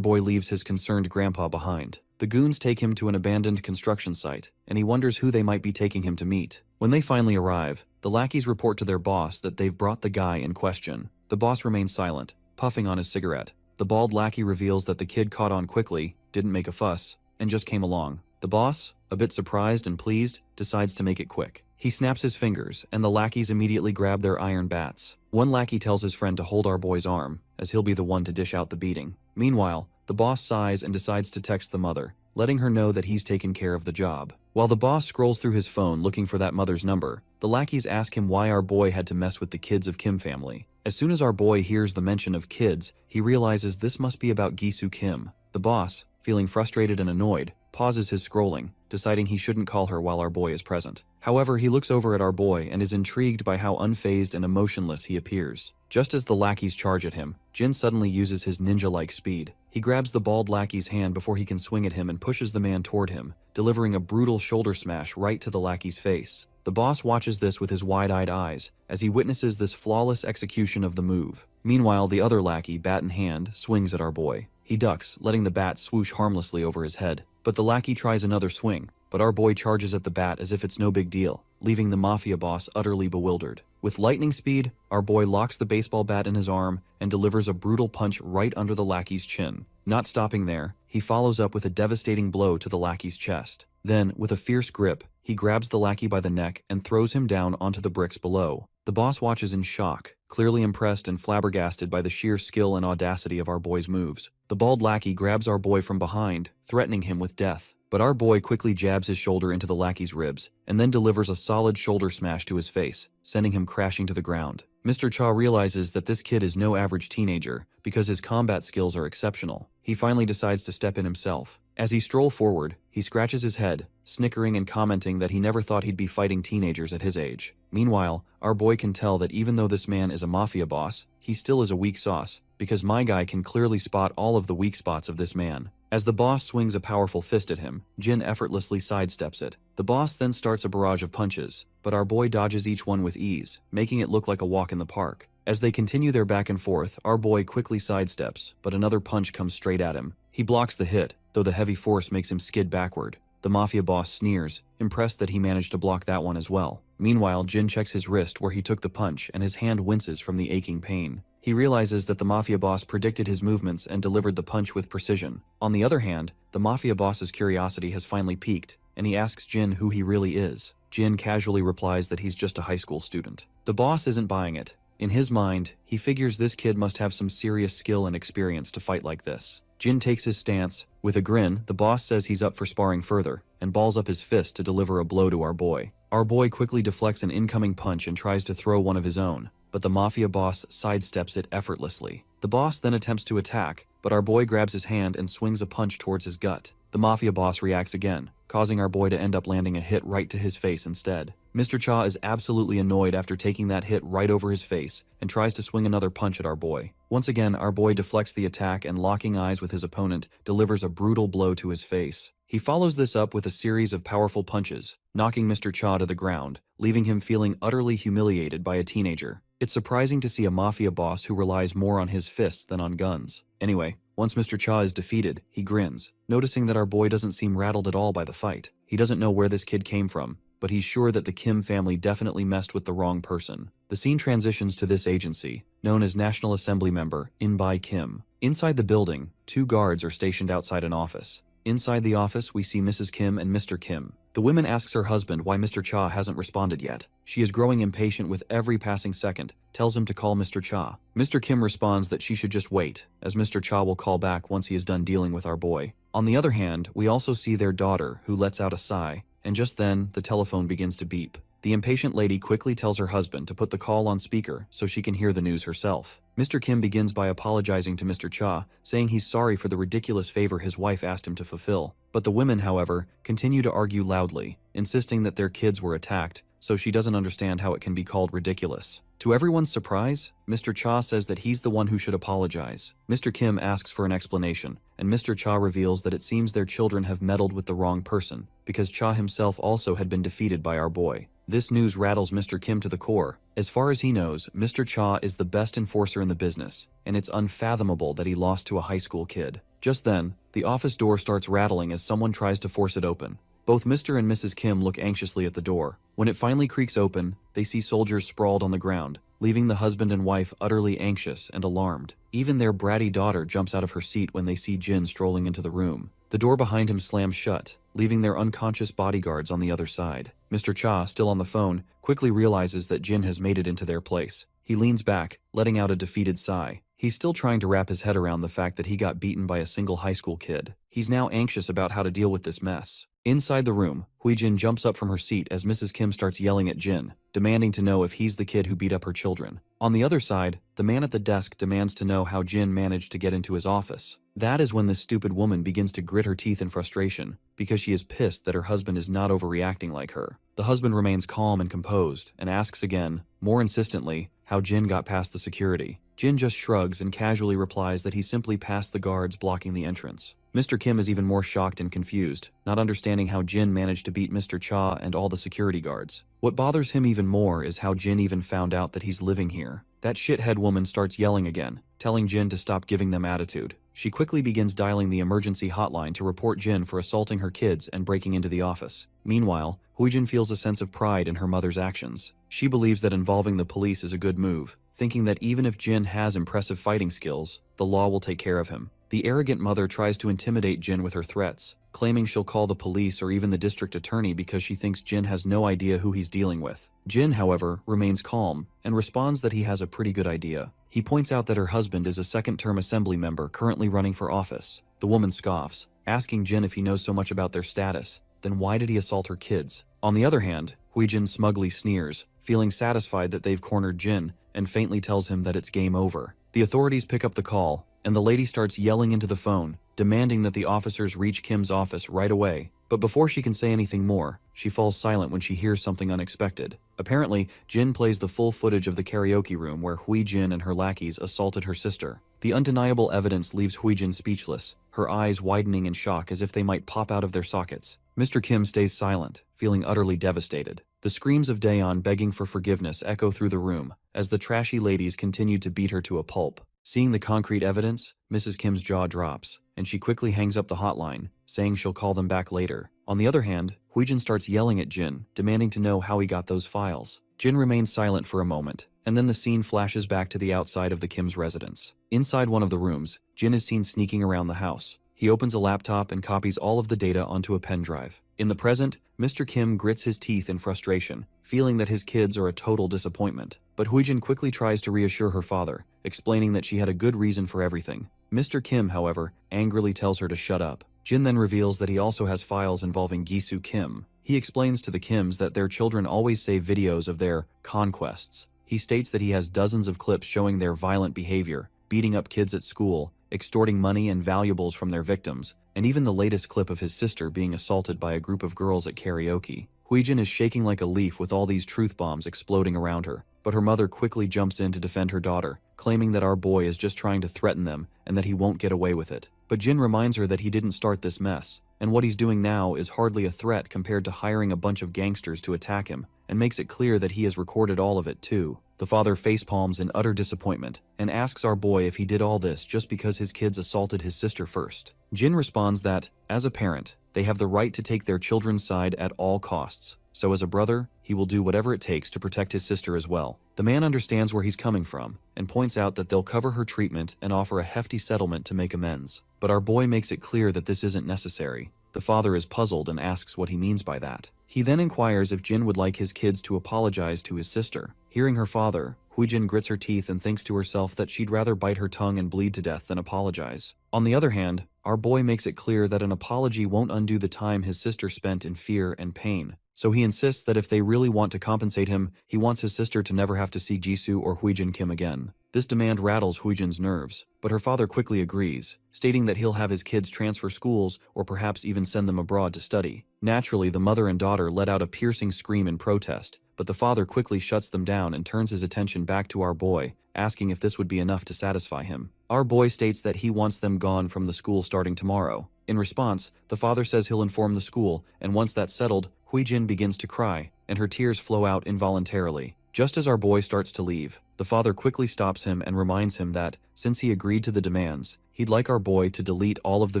Speaker 1: boy leaves his concerned grandpa behind. The goons take him to an abandoned construction site, and he wonders who they might be taking him to meet. When they finally arrive, the lackeys report to their boss that they've brought the guy in question. The boss remains silent, puffing on his cigarette. The bald lackey reveals that the kid caught on quickly, didn't make a fuss, and just came along. The boss, a bit surprised and pleased, decides to make it quick. He snaps his fingers, and the lackeys immediately grab their iron bats. One lackey tells his friend to hold our boy's arm, as he'll be the one to dish out the beating. Meanwhile, the boss sighs and decides to text the mother, letting her know that he's taken care of the job. While the boss scrolls through his phone looking for that mother's number, the lackeys ask him why our boy had to mess with the kids of Kim family. As soon as our boy hears the mention of kids, he realizes this must be about Gisu Kim. The boss, feeling frustrated and annoyed, pauses his scrolling, deciding he shouldn't call her while our boy is present. However, he looks over at our boy and is intrigued by how unfazed and emotionless he appears. Just as the lackeys charge at him, Jin suddenly uses his ninja-like speed. He grabs the bald lackey's hand before he can swing at him and pushes the man toward him, delivering a brutal shoulder smash right to the lackey's face. The boss watches this with his wide-eyed eyes, as he witnesses this flawless execution of the move. Meanwhile, the other lackey, bat in hand, swings at our boy. He ducks, letting the bat swoosh harmlessly over his head. But the lackey tries another swing, but our boy charges at the bat as if it's no big deal, leaving the mafia boss utterly bewildered. With lightning speed, our boy locks the baseball bat in his arm and delivers a brutal punch right under the lackey's chin. Not stopping there, he follows up with a devastating blow to the lackey's chest. Then, with a fierce grip, he grabs the lackey by the neck and throws him down onto the bricks below. The boss watches in shock, clearly impressed and flabbergasted by the sheer skill and audacity of our boy's moves. The bald lackey grabs our boy from behind, threatening him with death. But our boy quickly jabs his shoulder into the lackey's ribs, and then delivers a solid shoulder smash to his face, sending him crashing to the ground. Mr. Cha realizes that this kid is no average teenager, because his combat skills are exceptional. He finally decides to step in himself. As he strolls forward, he scratches his head, snickering and commenting that he never thought he'd be fighting teenagers at his age. Meanwhile, our boy can tell that even though this man is a mafia boss, he still is a weak sauce, because my guy can clearly spot all of the weak spots of this man. As the boss swings a powerful fist at him, Jin effortlessly sidesteps it. The boss then starts a barrage of punches, but our boy dodges each one with ease, making it look like a walk in the park. As they continue their back and forth, our boy quickly sidesteps, but another punch comes straight at him. He blocks the hit, though the heavy force makes him skid backward. The mafia boss sneers, impressed that he managed to block that one as well. Meanwhile, Jin checks his wrist where he took the punch and his hand winces from the aching pain. He realizes that the mafia boss predicted his movements and delivered the punch with precision. On the other hand, the mafia boss's curiosity has finally peaked, and he asks Jin who he really is. Jin casually replies that he's just a high school student. The boss isn't buying it. In his mind, he figures this kid must have some serious skill and experience to fight like this. Jin takes his stance. With a grin, the boss says he's up for sparring further, and balls up his fist to deliver a blow to our boy. Our boy quickly deflects an incoming punch and tries to throw one of his own, but the mafia boss sidesteps it effortlessly. The boss then attempts to attack, but our boy grabs his hand and swings a punch towards his gut. The mafia boss reacts again, causing our boy to end up landing a hit right to his face instead. Mr. Cha is absolutely annoyed after taking that hit right over his face and tries to swing another punch at our boy. Once again, our boy deflects the attack and, locking eyes with his opponent, delivers a brutal blow to his face. He follows this up with a series of powerful punches, knocking Mr. Cha to the ground, leaving him feeling utterly humiliated by a teenager. It's surprising to see a mafia boss who relies more on his fists than on guns. Anyway, once Mr. Cha is defeated, he grins, noticing that our boy doesn't seem rattled at all by the fight. He doesn't know where this kid came from, but he's sure that the Kim family definitely messed with the wrong person. The scene transitions to this agency, known as National Assembly Member In-bai Kim. Inside the building, 2 guards are stationed outside an office. Inside the office, we see Mrs. Kim and Mr. Kim. The woman asks her husband why Mr. Cha hasn't responded yet. She is growing impatient with every passing second, tells him to call Mr. Cha. Mr. Kim responds that she should just wait, as Mr. Cha will call back once he is done dealing with our boy. On the other hand, we also see their daughter, who lets out a sigh, and just then, the telephone begins to beep. The impatient lady quickly tells her husband to put the call on speaker so she can hear the news herself. Mr. Kim begins by apologizing to Mr. Cha, saying he's sorry for the ridiculous favor his wife asked him to fulfill. But the women, however, continue to argue loudly, insisting that their kids were attacked, so she doesn't understand how it can be called ridiculous. To everyone's surprise, Mr. Cha says that he's the one who should apologize. Mr. Kim asks for an explanation, and Mr. Cha reveals that it seems their children have meddled with the wrong person, because Cha himself also had been defeated by our boy. This news rattles Mr. Kim to the core. As far as he knows, Mr. Cha is the best enforcer in the business, and it's unfathomable that he lost to a high school kid. Just then, the office door starts rattling as someone tries to force it open. Both Mr. and Mrs. Kim look anxiously at the door. When it finally creaks open, they see soldiers sprawled on the ground, leaving the husband and wife utterly anxious and alarmed. Even their bratty daughter jumps out of her seat when they see Jin strolling into the room. The door behind him slams shut, leaving their unconscious bodyguards on the other side. Mr. Cha, still on the phone, quickly realizes that Jin has made it into their place. He leans back, letting out a defeated sigh. He's still trying to wrap his head around the fact that he got beaten by a single high school kid. He's now anxious about how to deal with this mess. Inside the room, Hui-jin jumps up from her seat as Mrs. Kim starts yelling at Jin, demanding to know if he's the kid who beat up her children. On the other side, the man at the desk demands to know how Jin managed to get into his office. That is when this stupid woman begins to grit her teeth in frustration, because she is pissed that her husband is not overreacting like her. The husband remains calm and composed, and asks again, more insistently, how Jin got past the security. Jin just shrugs and casually replies that he simply passed the guards blocking the entrance. Mr. Kim is even more shocked and confused, not understanding how Jin managed to beat Mr. Cha and all the security guards. What bothers him even more is how Jin even found out that he's living here. That shithead woman starts yelling again, telling Jin to stop giving them attitude. She quickly begins dialing the emergency hotline to report Jin for assaulting her kids and breaking into the office. Meanwhile, Hui-jin feels a sense of pride in her mother's actions. She believes that involving the police is a good move, thinking that even if Jin has impressive fighting skills, the law will take care of him. The arrogant mother tries to intimidate Jin with her threats, claiming she'll call the police or even the district attorney because she thinks Jin has no idea who he's dealing with. Jin, however, remains calm and responds that he has a pretty good idea. He points out that her husband is a second-term assembly member currently running for office. The woman scoffs, asking Jin if he knows so much about their status, then why did he assault her kids? On the other hand, Hui-jin smugly sneers, feeling satisfied that they've cornered Jin, and faintly tells him that it's game over. The authorities pick up the call, and the lady starts yelling into the phone, demanding that the officers reach Kim's office right away. But before she can say anything more, she falls silent when she hears something unexpected. Apparently, Jin plays the full footage of the karaoke room where Hui-jin and her lackeys assaulted her sister. The undeniable evidence leaves Hui-jin speechless, her eyes widening in shock as if they might pop out of their sockets. Mr. Kim stays silent, feeling utterly devastated. The screams of Daeon begging for forgiveness echo through the room, as the trashy ladies continue to beat her to a pulp. Seeing the concrete evidence, Mrs. Kim's jaw drops, and she quickly hangs up the hotline, saying she'll call them back later. On the other hand, Hui-jin starts yelling at Jin, demanding to know how he got those files. Jin remains silent for a moment, and then the scene flashes back to the outside of the Kim's residence. Inside one of the rooms, Jin is seen sneaking around the house. He opens a laptop and copies all of the data onto a pen drive. In the present, Mr. Kim grits his teeth in frustration, feeling that his kids are a total disappointment. But Hui-jin quickly tries to reassure her father, explaining that she had a good reason for everything. Mr. Kim, however, angrily tells her to shut up. Jin then reveals that he also has files involving Gisu Kim. He explains to the Kims that their children always save videos of their conquests. He states that he has dozens of clips showing their violent behavior, beating up kids at school, extorting money and valuables from their victims, and even the latest clip of his sister being assaulted by a group of girls at karaoke. Hui-jin is shaking like a leaf with all these truth bombs exploding around her, but her mother quickly jumps in to defend her daughter, claiming that our boy is just trying to threaten them and that he won't get away with it. But Jin reminds her that he didn't start this mess, and what he's doing now is hardly a threat compared to hiring a bunch of gangsters to attack him, and makes it clear that he has recorded all of it too. The father facepalms in utter disappointment and asks our boy if he did all this just because his kids assaulted his sister first. Jin responds that, as a parent, they have the right to take their children's side at all costs. So as a brother, he will do whatever it takes to protect his sister as well. The man understands where he's coming from and points out that they'll cover her treatment and offer a hefty settlement to make amends. But our boy makes it clear that this isn't necessary. The father is puzzled and asks what he means by that. He then inquires if Jin would like his kids to apologize to his sister. Hearing her father, Hui-jin grits her teeth and thinks to herself that she'd rather bite her tongue and bleed to death than apologize. On the other hand, our boy makes it clear that an apology won't undo the time his sister spent in fear and pain. So he insists that if they really want to compensate him, he wants his sister to never have to see Jisoo or Hui-jin Kim again. This demand rattles Huijin's nerves, but her father quickly agrees, stating that he'll have his kids transfer schools or perhaps even send them abroad to study. Naturally, the mother and daughter let out a piercing scream in protest, but the father quickly shuts them down and turns his attention back to our boy, asking if this would be enough to satisfy him. Our boy states that he wants them gone from the school starting tomorrow. In response, the father says he'll inform the school, and once that's settled, Huijin begins to cry, and her tears flow out involuntarily. Just as our boy starts to leave, the father quickly stops him and reminds him that, since he agreed to the demands, he'd like our boy to delete all of the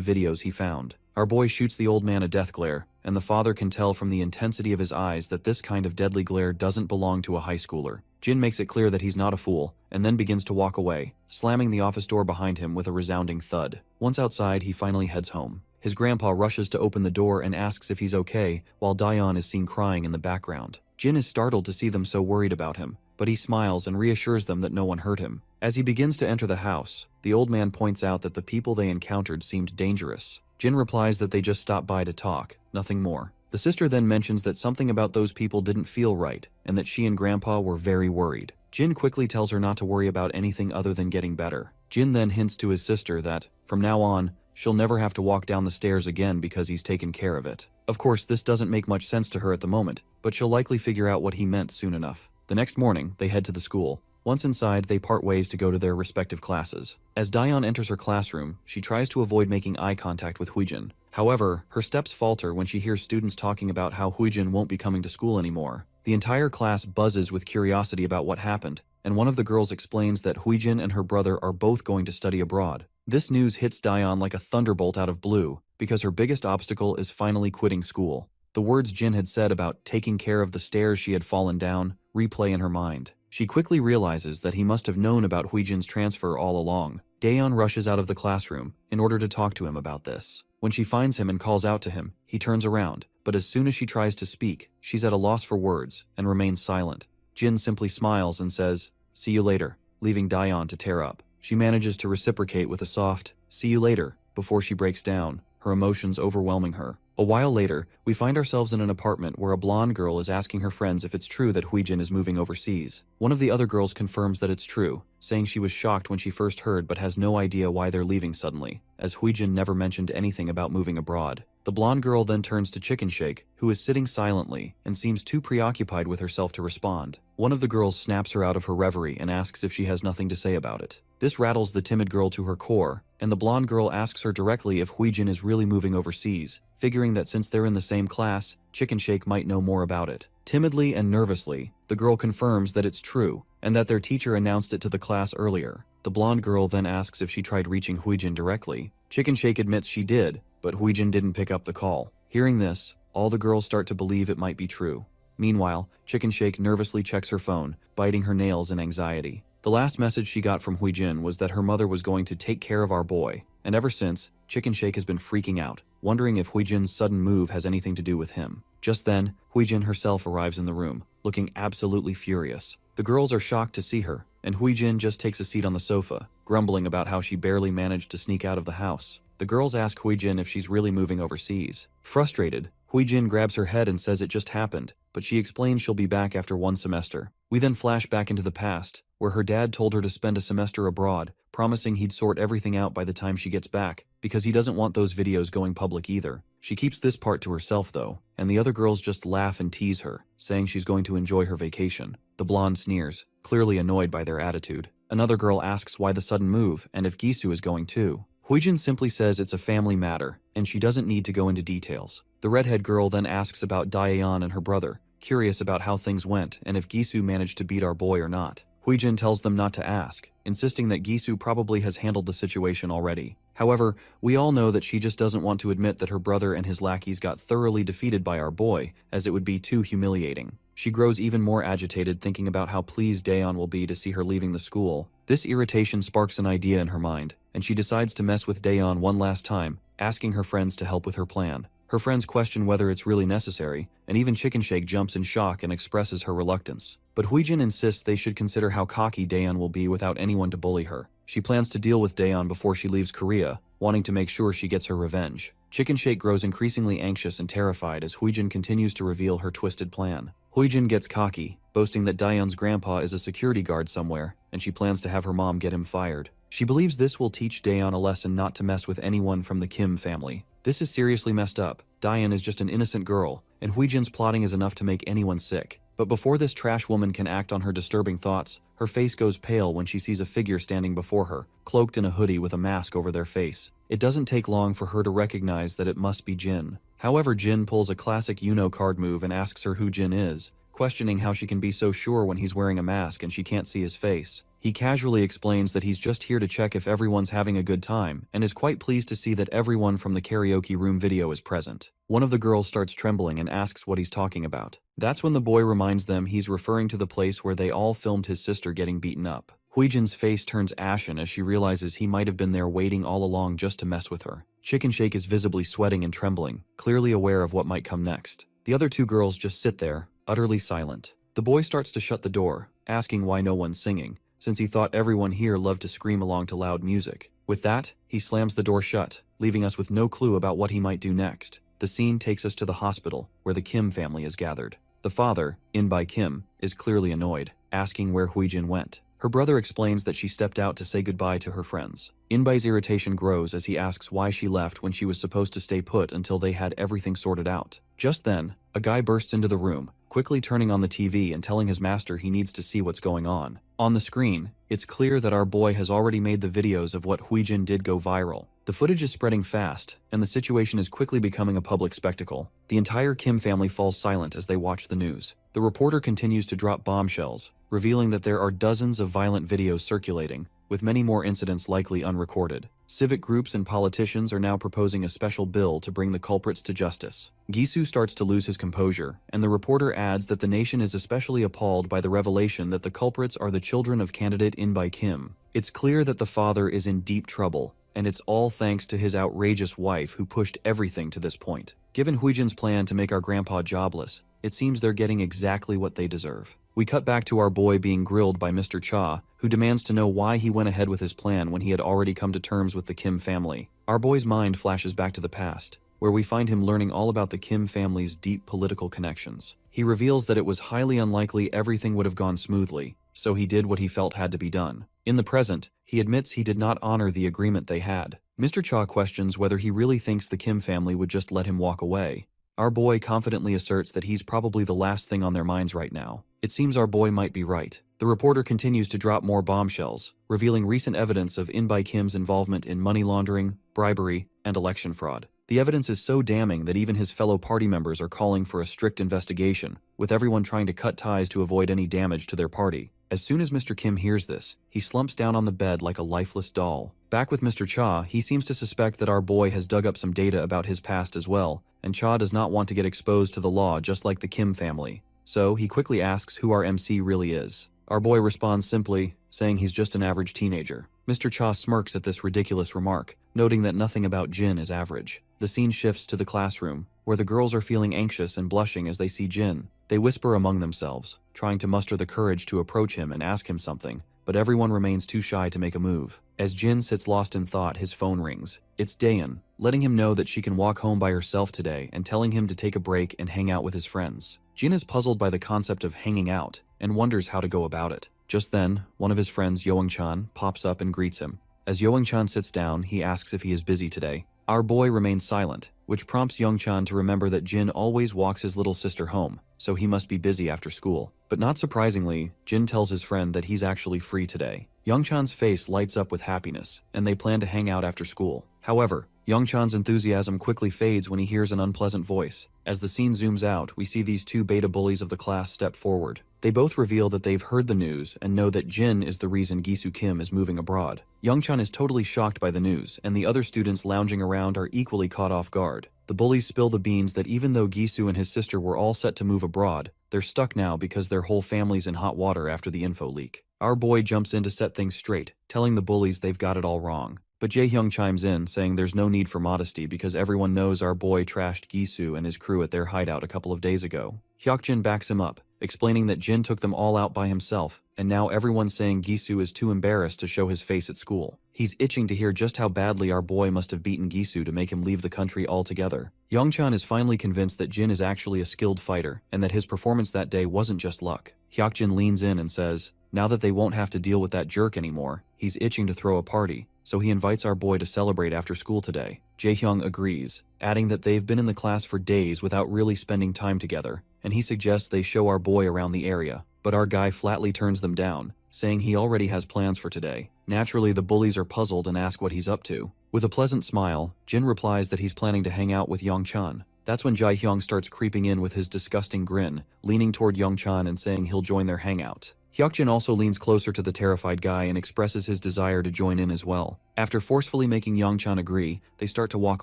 Speaker 1: videos he found. Our boy shoots the old man a death glare, and the father can tell from the intensity of his eyes that this kind of deadly glare doesn't belong to a high schooler. Jin makes it clear that he's not a fool, and then begins to walk away, slamming the office door behind him with a resounding thud. Once outside, he finally heads home. His grandpa rushes to open the door and asks if he's okay, while Daeon is seen crying in the background. Jin is startled to see them so worried about him, but he smiles and reassures them that no one hurt him. As he begins to enter the house, the old man points out that the people they encountered seemed dangerous. Jin replies that they just stopped by to talk, nothing more. The sister then mentions that something about those people didn't feel right, and that she and Grandpa were very worried. Jin quickly tells her not to worry about anything other than getting better. Jin then hints to his sister that, from now on, she'll never have to walk down the stairs again because he's taken care of it. Of course, this doesn't make much sense to her at the moment, but she'll likely figure out what he meant soon enough. The next morning, they head to the school. Once inside, they part ways to go to their respective classes. As Daeon enters her classroom, she tries to avoid making eye contact with Huijin. However, her steps falter when she hears students talking about how Huijin won't be coming to school anymore. The entire class buzzes with curiosity about what happened, and one of the girls explains that Huijin and her brother are both going to study abroad. This news hits Daeon like a thunderbolt out of blue, because her biggest obstacle is finally quitting school. The words Jin had said about taking care of the stairs she had fallen down replay in her mind. She quickly realizes that he must have known about Huijin's transfer all along. Daeon rushes out of the classroom in order to talk to him about this. When she finds him and calls out to him, he turns around, but as soon as she tries to speak, she's at a loss for words and remains silent. Jin simply smiles and says, "See you later," leaving Daeon to tear up. She manages to reciprocate with a soft, "See you later," before she breaks down, her emotions overwhelming her. A while later, we find ourselves in an apartment where a blonde girl is asking her friends if it's true that Huijin is moving overseas. One of the other girls confirms that it's true, saying she was shocked when she first heard but has no idea why they're leaving suddenly, as Huijin never mentioned anything about moving abroad. The blonde girl then turns to Chicken Shake, who is sitting silently and seems too preoccupied with herself to respond. One of the girls snaps her out of her reverie and asks if she has nothing to say about it. This rattles the timid girl to her core, and the blonde girl asks her directly if Huijin is really moving overseas, figuring that since they're in the same class, Chicken Shake might know more about it. Timidly and nervously, the girl confirms that it's true, and that their teacher announced it to the class earlier. The blonde girl then asks if she tried reaching Huijin directly. Chicken Shake admits she did, but Huijin didn't pick up the call. Hearing this, all the girls start to believe it might be true. Meanwhile, Chicken Shake nervously checks her phone, biting her nails in anxiety. The last message she got from Huijin was that her mother was going to take care of our boy, and ever since, Chicken Shake has been freaking out, wondering if Huijin's sudden move has anything to do with him. Just then, Huijin herself arrives in the room, looking absolutely furious. The girls are shocked to see her, and Huijin just takes a seat on the sofa, grumbling about how she barely managed to sneak out of the house. The girls ask Huijin if she's really moving overseas. Frustrated, Huijin grabs her head and says it just happened, but she explains she'll be back after one semester. We then flash back into the past, where her dad told her to spend a semester abroad, promising he'd sort everything out by the time she gets back, because he doesn't want those videos going public either. She keeps this part to herself though, and the other girls just laugh and tease her, saying she's going to enjoy her vacation. The blonde sneers, clearly annoyed by their attitude. Another girl asks why the sudden move, and if Gisu is going too. Huijin simply says it's a family matter, and she doesn't need to go into details. The redhead girl then asks about Daeyeon and her brother, curious about how things went and if Gisu managed to beat our boy or not. Huijin tells them not to ask, insisting that Gisu probably has handled the situation already. However, we all know that she just doesn't want to admit that her brother and his lackeys got thoroughly defeated by our boy, as it would be too humiliating. She grows even more agitated thinking about how pleased Daeyeon will be to see her leaving the school. This irritation sparks an idea in her mind, and she decides to mess with Daeyeon one last time, asking her friends to help with her plan. Her friends question whether it's really necessary, and even Chicken Shake jumps in shock and expresses her reluctance. But Huijin insists they should consider how cocky Daeyeon will be without anyone to bully her. She plans to deal with Daeyeon before she leaves Korea, wanting to make sure she gets her revenge. Chicken Shake grows increasingly anxious and terrified as Huijin continues to reveal her twisted plan. Huijin gets cocky, boasting that Daeyeon's grandpa is a security guard somewhere, and she plans to have her mom get him fired. She believes this will teach Daeyeon a lesson not to mess with anyone from the Kim family. This is seriously messed up. Daeyeon is just an innocent girl, and Huijin's plotting is enough to make anyone sick. But before this trash woman can act on her disturbing thoughts, her face goes pale when she sees a figure standing before her, cloaked in a hoodie with a mask over their face. It doesn't take long for her to recognize that it must be Jin. However, Jin pulls a classic you-know card move and asks her who Jin is, questioning how she can be so sure when he's wearing a mask and she can't see his face. He casually explains that he's just here to check if everyone's having a good time, and is quite pleased to see that everyone from the karaoke room video is present. One of the girls starts trembling and asks what he's talking about. That's when the boy reminds them he's referring to the place where they all filmed his sister getting beaten up. Huijin's face turns ashen as she realizes he might have been there waiting all along just to mess with her. Chicken Shake is visibly sweating and trembling, clearly aware of what might come next. The other two girls just sit there, utterly silent. The boy starts to shut the door, asking why no one's singing, since he thought everyone here loved to scream along to loud music. With that, he slams the door shut, leaving us with no clue about what he might do next. The scene takes us to the hospital, where the Kim family is gathered. The father, In-by Kim, is clearly annoyed, asking where Huijin went. Her brother explains that she stepped out to say goodbye to her friends. In-by's irritation grows as he asks why she left when she was supposed to stay put until they had everything sorted out. Just then, a guy bursts into the room, quickly turning on the TV and telling his master he needs to see what's going on. On the screen, it's clear that our boy has already made the videos of what Huijin did go viral. The footage is spreading fast, and the situation is quickly becoming a public spectacle. The entire Kim family falls silent as they watch the news. The reporter continues to drop bombshells, revealing that there are dozens of violent videos circulating, with many more incidents likely unrecorded. Civic groups and politicians are now proposing a special bill to bring the culprits to justice. Gisu starts to lose his composure, and the reporter adds that the nation is especially appalled by the revelation that the culprits are the children of candidate In-by Kim. It's clear that the father is in deep trouble, and it's all thanks to his outrageous wife who pushed everything to this point. Given Huijin's plan to make our grandpa jobless, it seems they're getting exactly what they deserve. We cut back to our boy being grilled by Mr. Cha, who demands to know why he went ahead with his plan when he had already come to terms with the Kim family. Our boy's mind flashes back to the past, where we find him learning all about the Kim family's deep political connections. He reveals that it was highly unlikely everything would have gone smoothly, so he did what he felt had to be done. In the present, he admits he did not honor the agreement they had. Mr. Cha questions whether he really thinks the Kim family would just let him walk away. Our boy confidently asserts that he's probably the last thing on their minds right now. It seems our boy might be right. The reporter continues to drop more bombshells, revealing recent evidence of In-by Kim's involvement in money laundering, bribery, and election fraud. The evidence is so damning that even his fellow party members are calling for a strict investigation, with everyone trying to cut ties to avoid any damage to their party. As soon as Mr. Kim hears this, he slumps down on the bed like a lifeless doll. Back with Mr. Cha, he seems to suspect that our boy has dug up some data about his past as well, and Cha does not want to get exposed to the law just like the Kim family. So he quickly asks who our MC really is. Our boy responds simply, saying he's just an average teenager. Mr. Cha smirks at this ridiculous remark, noting that nothing about Jin is average. The scene shifts to the classroom, where the girls are feeling anxious and blushing as they see Jin. They whisper among themselves, trying to muster the courage to approach him and ask him something, but everyone remains too shy to make a move. As Jin sits lost in thought, his phone rings. It's Daeyeon, letting him know that she can walk home by herself today and telling him to take a break and hang out with his friends. Jin is puzzled by the concept of hanging out and wonders how to go about it. Just then, one of his friends, Young-chan, pops up and greets him. As Young-chan sits down, he asks if he is busy today. Our boy remains silent, which prompts Young-chan to remember that Jin always walks his little sister home, so he must be busy after school. But not surprisingly, Jin tells his friend that he's actually free today. Young-chan's face lights up with happiness, and they plan to hang out after school. However, Young-chan's enthusiasm quickly fades when he hears an unpleasant voice. As the scene zooms out, we see these two beta bullies of the class step forward. They both reveal that they've heard the news and know that Jin is the reason Gisu Kim is moving abroad. Young-chan is totally shocked by the news, and the other students lounging around are equally caught off guard. The bullies spill the beans that even though Gisu and his sister were all set to move abroad, they're stuck now because their whole family's in hot water after the info leak. Our boy jumps in to set things straight, telling the bullies they've got it all wrong. but Jae-hyung chimes in, saying there's no need for modesty because everyone knows our boy trashed Gisu and his crew at their hideout a couple of days ago. Hyokjin backs him up, explaining that Jin took them all out by himself, and now everyone's saying Gisu is too embarrassed to show his face at school. He's itching to hear just how badly our boy must have beaten Gisu to make him leave the country altogether. Youngchan is finally convinced that Jin is actually a skilled fighter, and that his performance that day wasn't just luck. Hyokjin leans in and says, now that they won't have to deal with that jerk anymore, he's itching to throw a party, so he invites our boy to celebrate after school today. Jae-hyung agrees, adding that they've been in the class for days without really spending time together, and he suggests they show our boy around the area, but our guy flatly turns them down, saying he already has plans for today. Naturally, the bullies are puzzled and ask what he's up to. With a pleasant smile, Jin replies that he's planning to hang out with Youngchan. That's when Jae-hyung starts creeping in with his disgusting grin, leaning toward Youngchan and saying he'll join their hangout. Hyokjin also leans closer to the terrified guy and expresses his desire to join in as well. After forcefully making Youngchan agree, they start to walk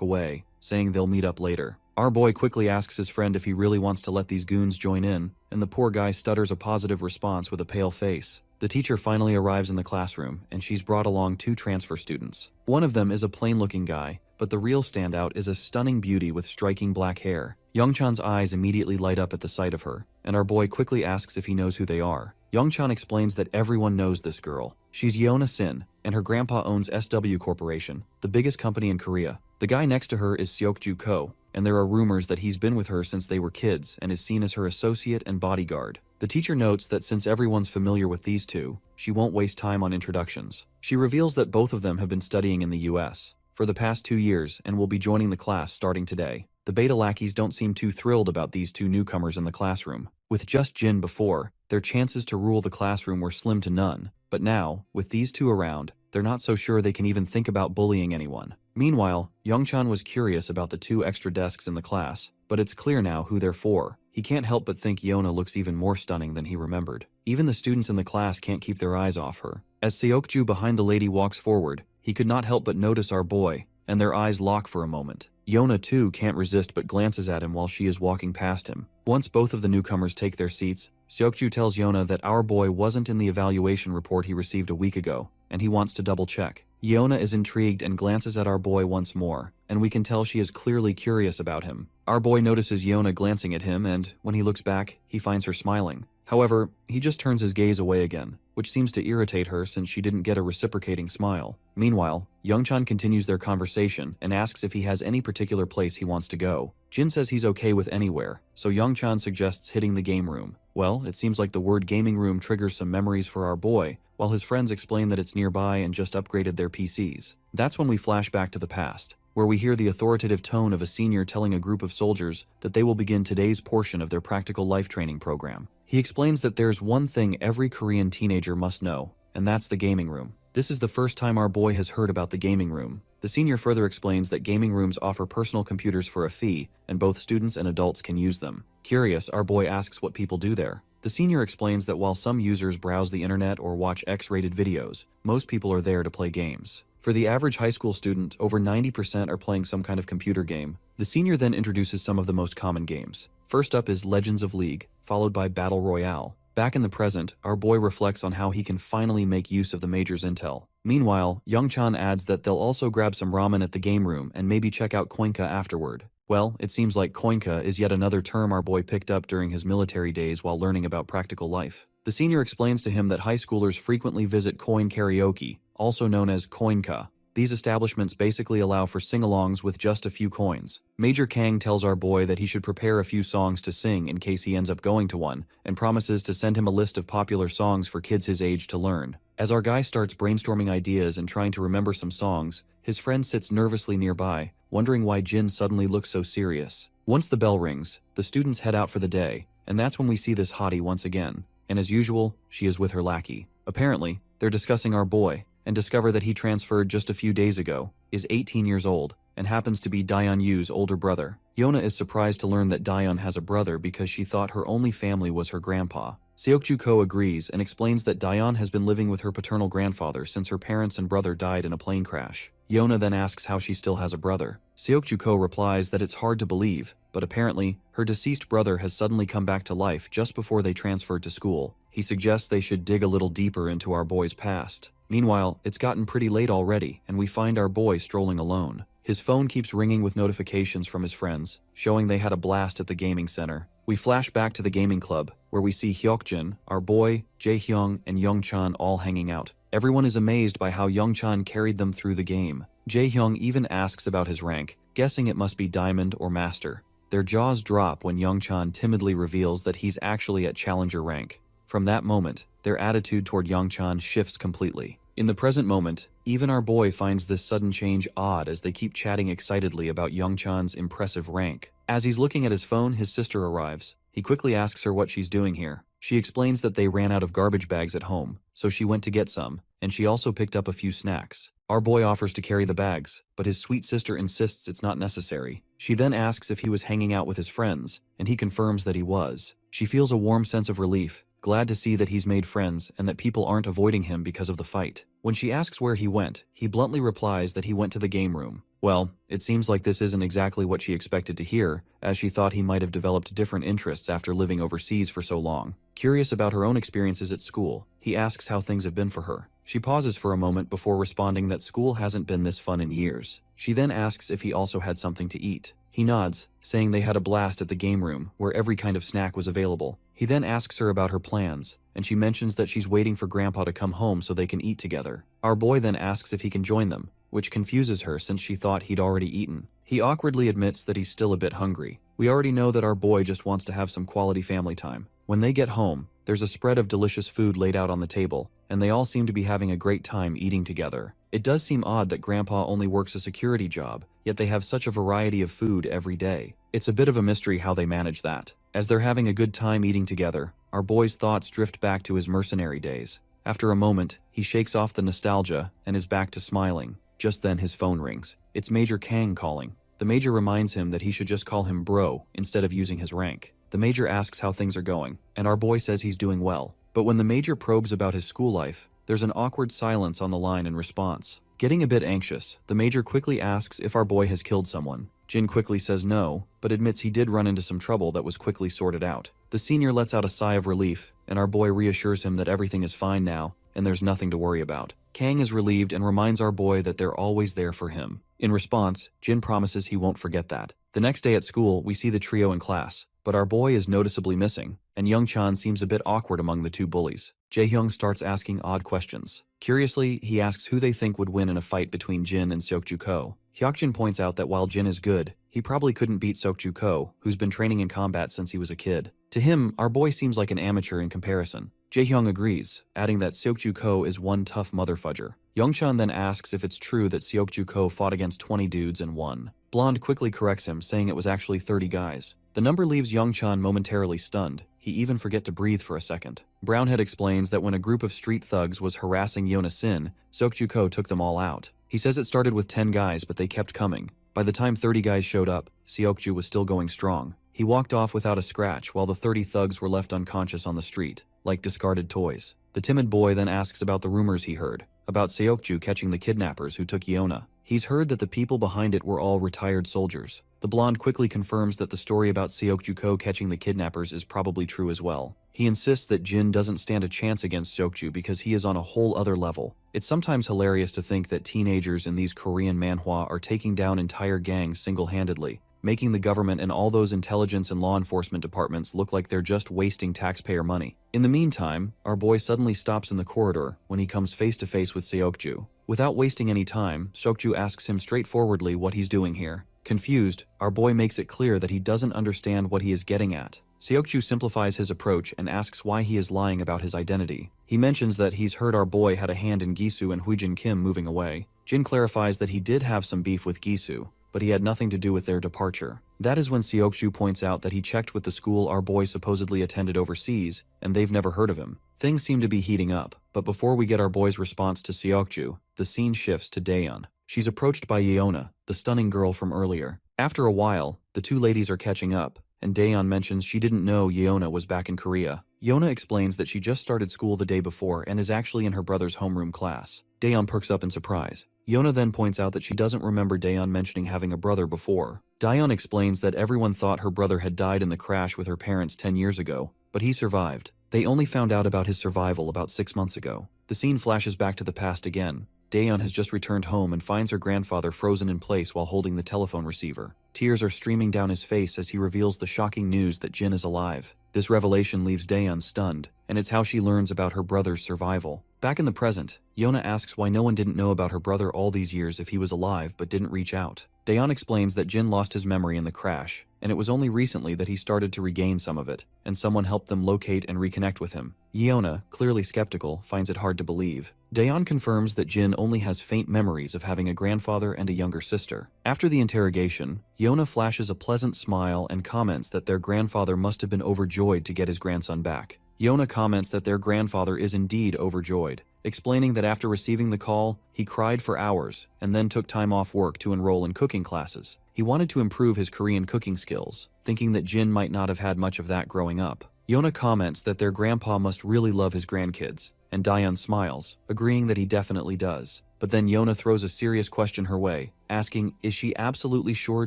Speaker 1: away, saying they'll meet up later. Our boy quickly asks his friend if he really wants to let these goons join in, and the poor guy stutters a positive response with a pale face. The teacher finally arrives in the classroom, and she's brought along 2 transfer students. One of them is a plain-looking guy, but the real standout is a stunning beauty with striking black hair. Youngchan's eyes immediately light up at the sight of her, and our boy quickly asks if he knows who they are. Youngchan explains that everyone knows this girl. She's Yeona Sin, and her grandpa owns SW Corporation, the biggest company in Korea. The guy next to her is Seokju Ko, and there are rumors that he's been with her since they were kids and is seen as her associate and bodyguard. The teacher notes that since everyone's familiar with these two, she won't waste time on introductions. She reveals that both of them have been studying in the US for the past 2 years and will be joining the class starting today. The beta lackeys don't seem too thrilled about these 2 newcomers in the classroom. With just Jin before, their chances to rule the classroom were slim to none, but now, with these 2 around, they're not so sure they can even think about bullying anyone. Meanwhile, Youngchan was curious about the 2 extra desks in the class, but it's clear now who they're for. He can't help but think Yeona looks even more stunning than he remembered. Even the students in the class can't keep their eyes off her. As Seokju behind the lady walks forward, he could not help but notice our boy, and their eyes lock for a moment. Yeona too can't resist but glances at him while she is walking past him. Once both of the newcomers take their seats, Seokju tells Yeona that our boy wasn't in the evaluation report he received a week ago, and he wants to double check. Yeona is intrigued and glances at our boy once more, and we can tell she is clearly curious about him. Our boy notices Yeona glancing at him, and when he looks back, he finds her smiling. However, he just turns his gaze away again, which seems to irritate her since she didn't get a reciprocating smile. Meanwhile, Youngchan continues their conversation and asks if he has any particular place he wants to go. Jin says he's okay with anywhere, so Youngchan suggests hitting the game room. Well, it seems like the word gaming room triggers some memories for our boy, while his friends explain that it's nearby and just upgraded their PCs. That's when we flash back to the past, where we hear the authoritative tone of a senior telling a group of soldiers that they will begin today's portion of their practical life training program. He explains that there's one thing every Korean teenager must know, and that's the gaming room. This is the first time our boy has heard about the gaming room. The senior further explains that gaming rooms offer personal computers for a fee, and both students and adults can use them. Curious, our boy asks what people do there. The senior explains that while some users browse the internet or watch X-rated videos, most people are there to play games. For the average high school student, over 90% are playing some kind of computer game. The senior then introduces some of the most common games. First up is Legends of League, followed by Battle Royale. Back in the present, our boy reflects on how he can finally make use of the Major's intel. Meanwhile, Youngchan adds that they'll also grab some ramen at the game room and maybe check out Koinka afterward. Well, it seems like Koinka is yet another term our boy picked up during his military days while learning about practical life. The senior explains to him that high schoolers frequently visit coin karaoke, also known as Koinka. These establishments basically allow for sing-alongs with just a few coins. Major Kang tells our boy that he should prepare a few songs to sing in case he ends up going to one, and promises to send him a list of popular songs for kids his age to learn. As our guy starts brainstorming ideas and trying to remember some songs, his friend sits nervously nearby, wondering why Jin suddenly looks so serious. Once the bell rings, the students head out for the day, and that's when we see this hottie once again. And as usual, she is with her lackey. Apparently, they're discussing our boy, and discover that he transferred just a few days ago, is 18 years old, and happens to be Daeon Yu's older brother. Yeona is surprised to learn that Daeon has a brother because she thought her only family was her grandpa. Seokju Ko agrees and explains that Daeon has been living with her paternal grandfather since her parents and brother died in a plane crash. Yeona then asks how she still has a brother. Seokju Ko replies that it's hard to believe, but apparently, her deceased brother has suddenly come back to life just before they transferred to school. He suggests they should dig a little deeper into our boy's past. Meanwhile, it's gotten pretty late already, and we find our boy strolling alone. His phone keeps ringing with notifications from his friends, showing they had a blast at the gaming center. We flash back to the gaming club, where we see Hyokjin, our boy, Jaehyung, and Youngchan all hanging out. Everyone is amazed by how Youngchan carried them through the game. Jaehyung even asks about his rank, guessing it must be Diamond or Master. Their jaws drop when Youngchan timidly reveals that he's actually at Challenger rank. From that moment, their attitude toward Youngchan shifts completely. In the present moment, even our boy finds this sudden change odd as they keep chatting excitedly about Youngchan's impressive rank. As he's looking at his phone, his sister arrives. He quickly asks her what she's doing here. She explains that they ran out of garbage bags at home, so she went to get some, and she also picked up a few snacks. Our boy offers to carry the bags, but his sweet sister insists it's not necessary. She then asks if he was hanging out with his friends, and he confirms that he was. She feels a warm sense of relief, glad to see that he's made friends and that people aren't avoiding him because of the fight. When she asks where he went, he bluntly replies that he went to the game room. Well, it seems like this isn't exactly what she expected to hear, as she thought he might have developed different interests after living overseas for so long. Curious about her own experiences at school, he asks how things have been for her. She pauses for a moment before responding that school hasn't been this fun in years. She then asks if he also had something to eat. He nods, saying they had a blast at the game room, where every kind of snack was available. He then asks her about her plans, and she mentions that she's waiting for Grandpa to come home so they can eat together. Our boy then asks if he can join them, which confuses her since she thought he'd already eaten. He awkwardly admits that he's still a bit hungry. We already know that our boy just wants to have some quality family time. When they get home, there's a spread of delicious food laid out on the table, and they all seem to be having a great time eating together. It does seem odd that Grandpa only works a security job, yet they have such a variety of food every day. It's a bit of a mystery how they manage that. As they're having a good time eating together, our boy's thoughts drift back to his mercenary days. After a moment, he shakes off the nostalgia and is back to smiling. Just then his phone rings. It's Major Kang calling. The Major reminds him that he should just call him bro instead of using his rank. The Major asks how things are going, and our boy says he's doing well. But when the Major probes about his school life, there's an awkward silence on the line in response. Getting a bit anxious, the Major quickly asks if our boy has killed someone. Jin quickly says no, but admits he did run into some trouble that was quickly sorted out. The senior lets out a sigh of relief, and our boy reassures him that everything is fine now, and there's nothing to worry about. Kang is relieved and reminds our boy that they're always there for him. In response, Jin promises he won't forget that. The next day at school, we see the trio in class, but our boy is noticeably missing, and Youngchan seems a bit awkward among the two bullies. Jaehyung starts asking odd questions. Curiously, he asks who they think would win in a fight between Jin and Seokju-ko. Hyokjin points out that while Jin is good, he probably couldn't beat Seokju-ko, who's been training in combat since he was a kid. To him, our boy seems like an amateur in comparison. Jaehyung agrees, adding that Seokju-ko is one tough motherfudger. Youngchan then asks if it's true that Seokju-ko fought against 20 dudes and won. Blonde quickly corrects him, saying it was actually 30 guys. The number leaves Youngchan momentarily stunned. He even forget to breathe for a second. Brownhead explains that when a group of street thugs was harassing Yona Sin, Seokju-ko took them all out. He says it started with 10 guys, but they kept coming. By the time 30 guys showed up, Seokju was still going strong. He walked off without a scratch while the 30 thugs were left unconscious on the street, like discarded toys. The timid boy then asks about the rumors he heard, about Seokju catching the kidnappers who took Yona. He's heard that the people behind it were all retired soldiers. The blonde quickly confirms that the story about Seokju-ko catching the kidnappers is probably true as well. He insists that Jin doesn't stand a chance against Seokju because he is on a whole other level. It's sometimes hilarious to think that teenagers in these Korean manhwa are taking down entire gangs single-handedly, making the government and all those intelligence and law enforcement departments look like they're just wasting taxpayer money. In the meantime, our boy suddenly stops in the corridor when he comes face to face with Seokju. Without wasting any time, Seokju asks him straightforwardly what he's doing here. Confused, our boy makes it clear that he doesn't understand what he is getting at. Seokju simplifies his approach and asks why he is lying about his identity. He mentions that he's heard our boy had a hand in Gisu and Huijin Kim moving away. Jin clarifies that he did have some beef with Gisu, but he had nothing to do with their departure. That is when Seokju points out that he checked with the school our boy supposedly attended overseas, and they've never heard of him. Things seem to be heating up, but before we get our boy's response to Seokju, the scene shifts to Daeyeon. She's approached by Yeona, the stunning girl from earlier. After a while, the two ladies are catching up, and Daeyeon mentions she didn't know Yeona was back in Korea. Yeona explains that she just started school the day before and is actually in her brother's homeroom class. Daeyeon perks up in surprise. Yeona then points out that she doesn't remember Daeyeon mentioning having a brother before. Daeyeon explains that everyone thought her brother had died in the crash with her parents 10 years ago, but he survived. They only found out about his survival about 6 months ago. The scene flashes back to the past again. Daeyeon has just returned home and finds her grandfather frozen in place while holding the telephone receiver. Tears are streaming down his face as he reveals the shocking news that Jin is alive. This revelation leaves Daeyeon stunned, and it's how she learns about her brother's survival. Back in the present, Yona asks why no one didn't know about her brother all these years if he was alive but didn't reach out. Daeyeon explains that Jin lost his memory in the crash, and it was only recently that he started to regain some of it, and someone helped them locate and reconnect with him. Yona, clearly skeptical, finds it hard to believe. Daeyeon confirms that Jin only has faint memories of having a grandfather and a younger sister. After the interrogation, Yona flashes a pleasant smile and comments that their grandfather must have been overjoyed to get his grandson back. Yona comments that their grandfather is indeed overjoyed, explaining that after receiving the call, he cried for hours and then took time off work to enroll in cooking classes. He wanted to improve his Korean cooking skills, thinking that Jin might not have had much of that growing up. Yona comments that their grandpa must really love his grandkids, and Daeyeon smiles, agreeing that he definitely does. But then Yona throws a serious question her way, asking, is she absolutely sure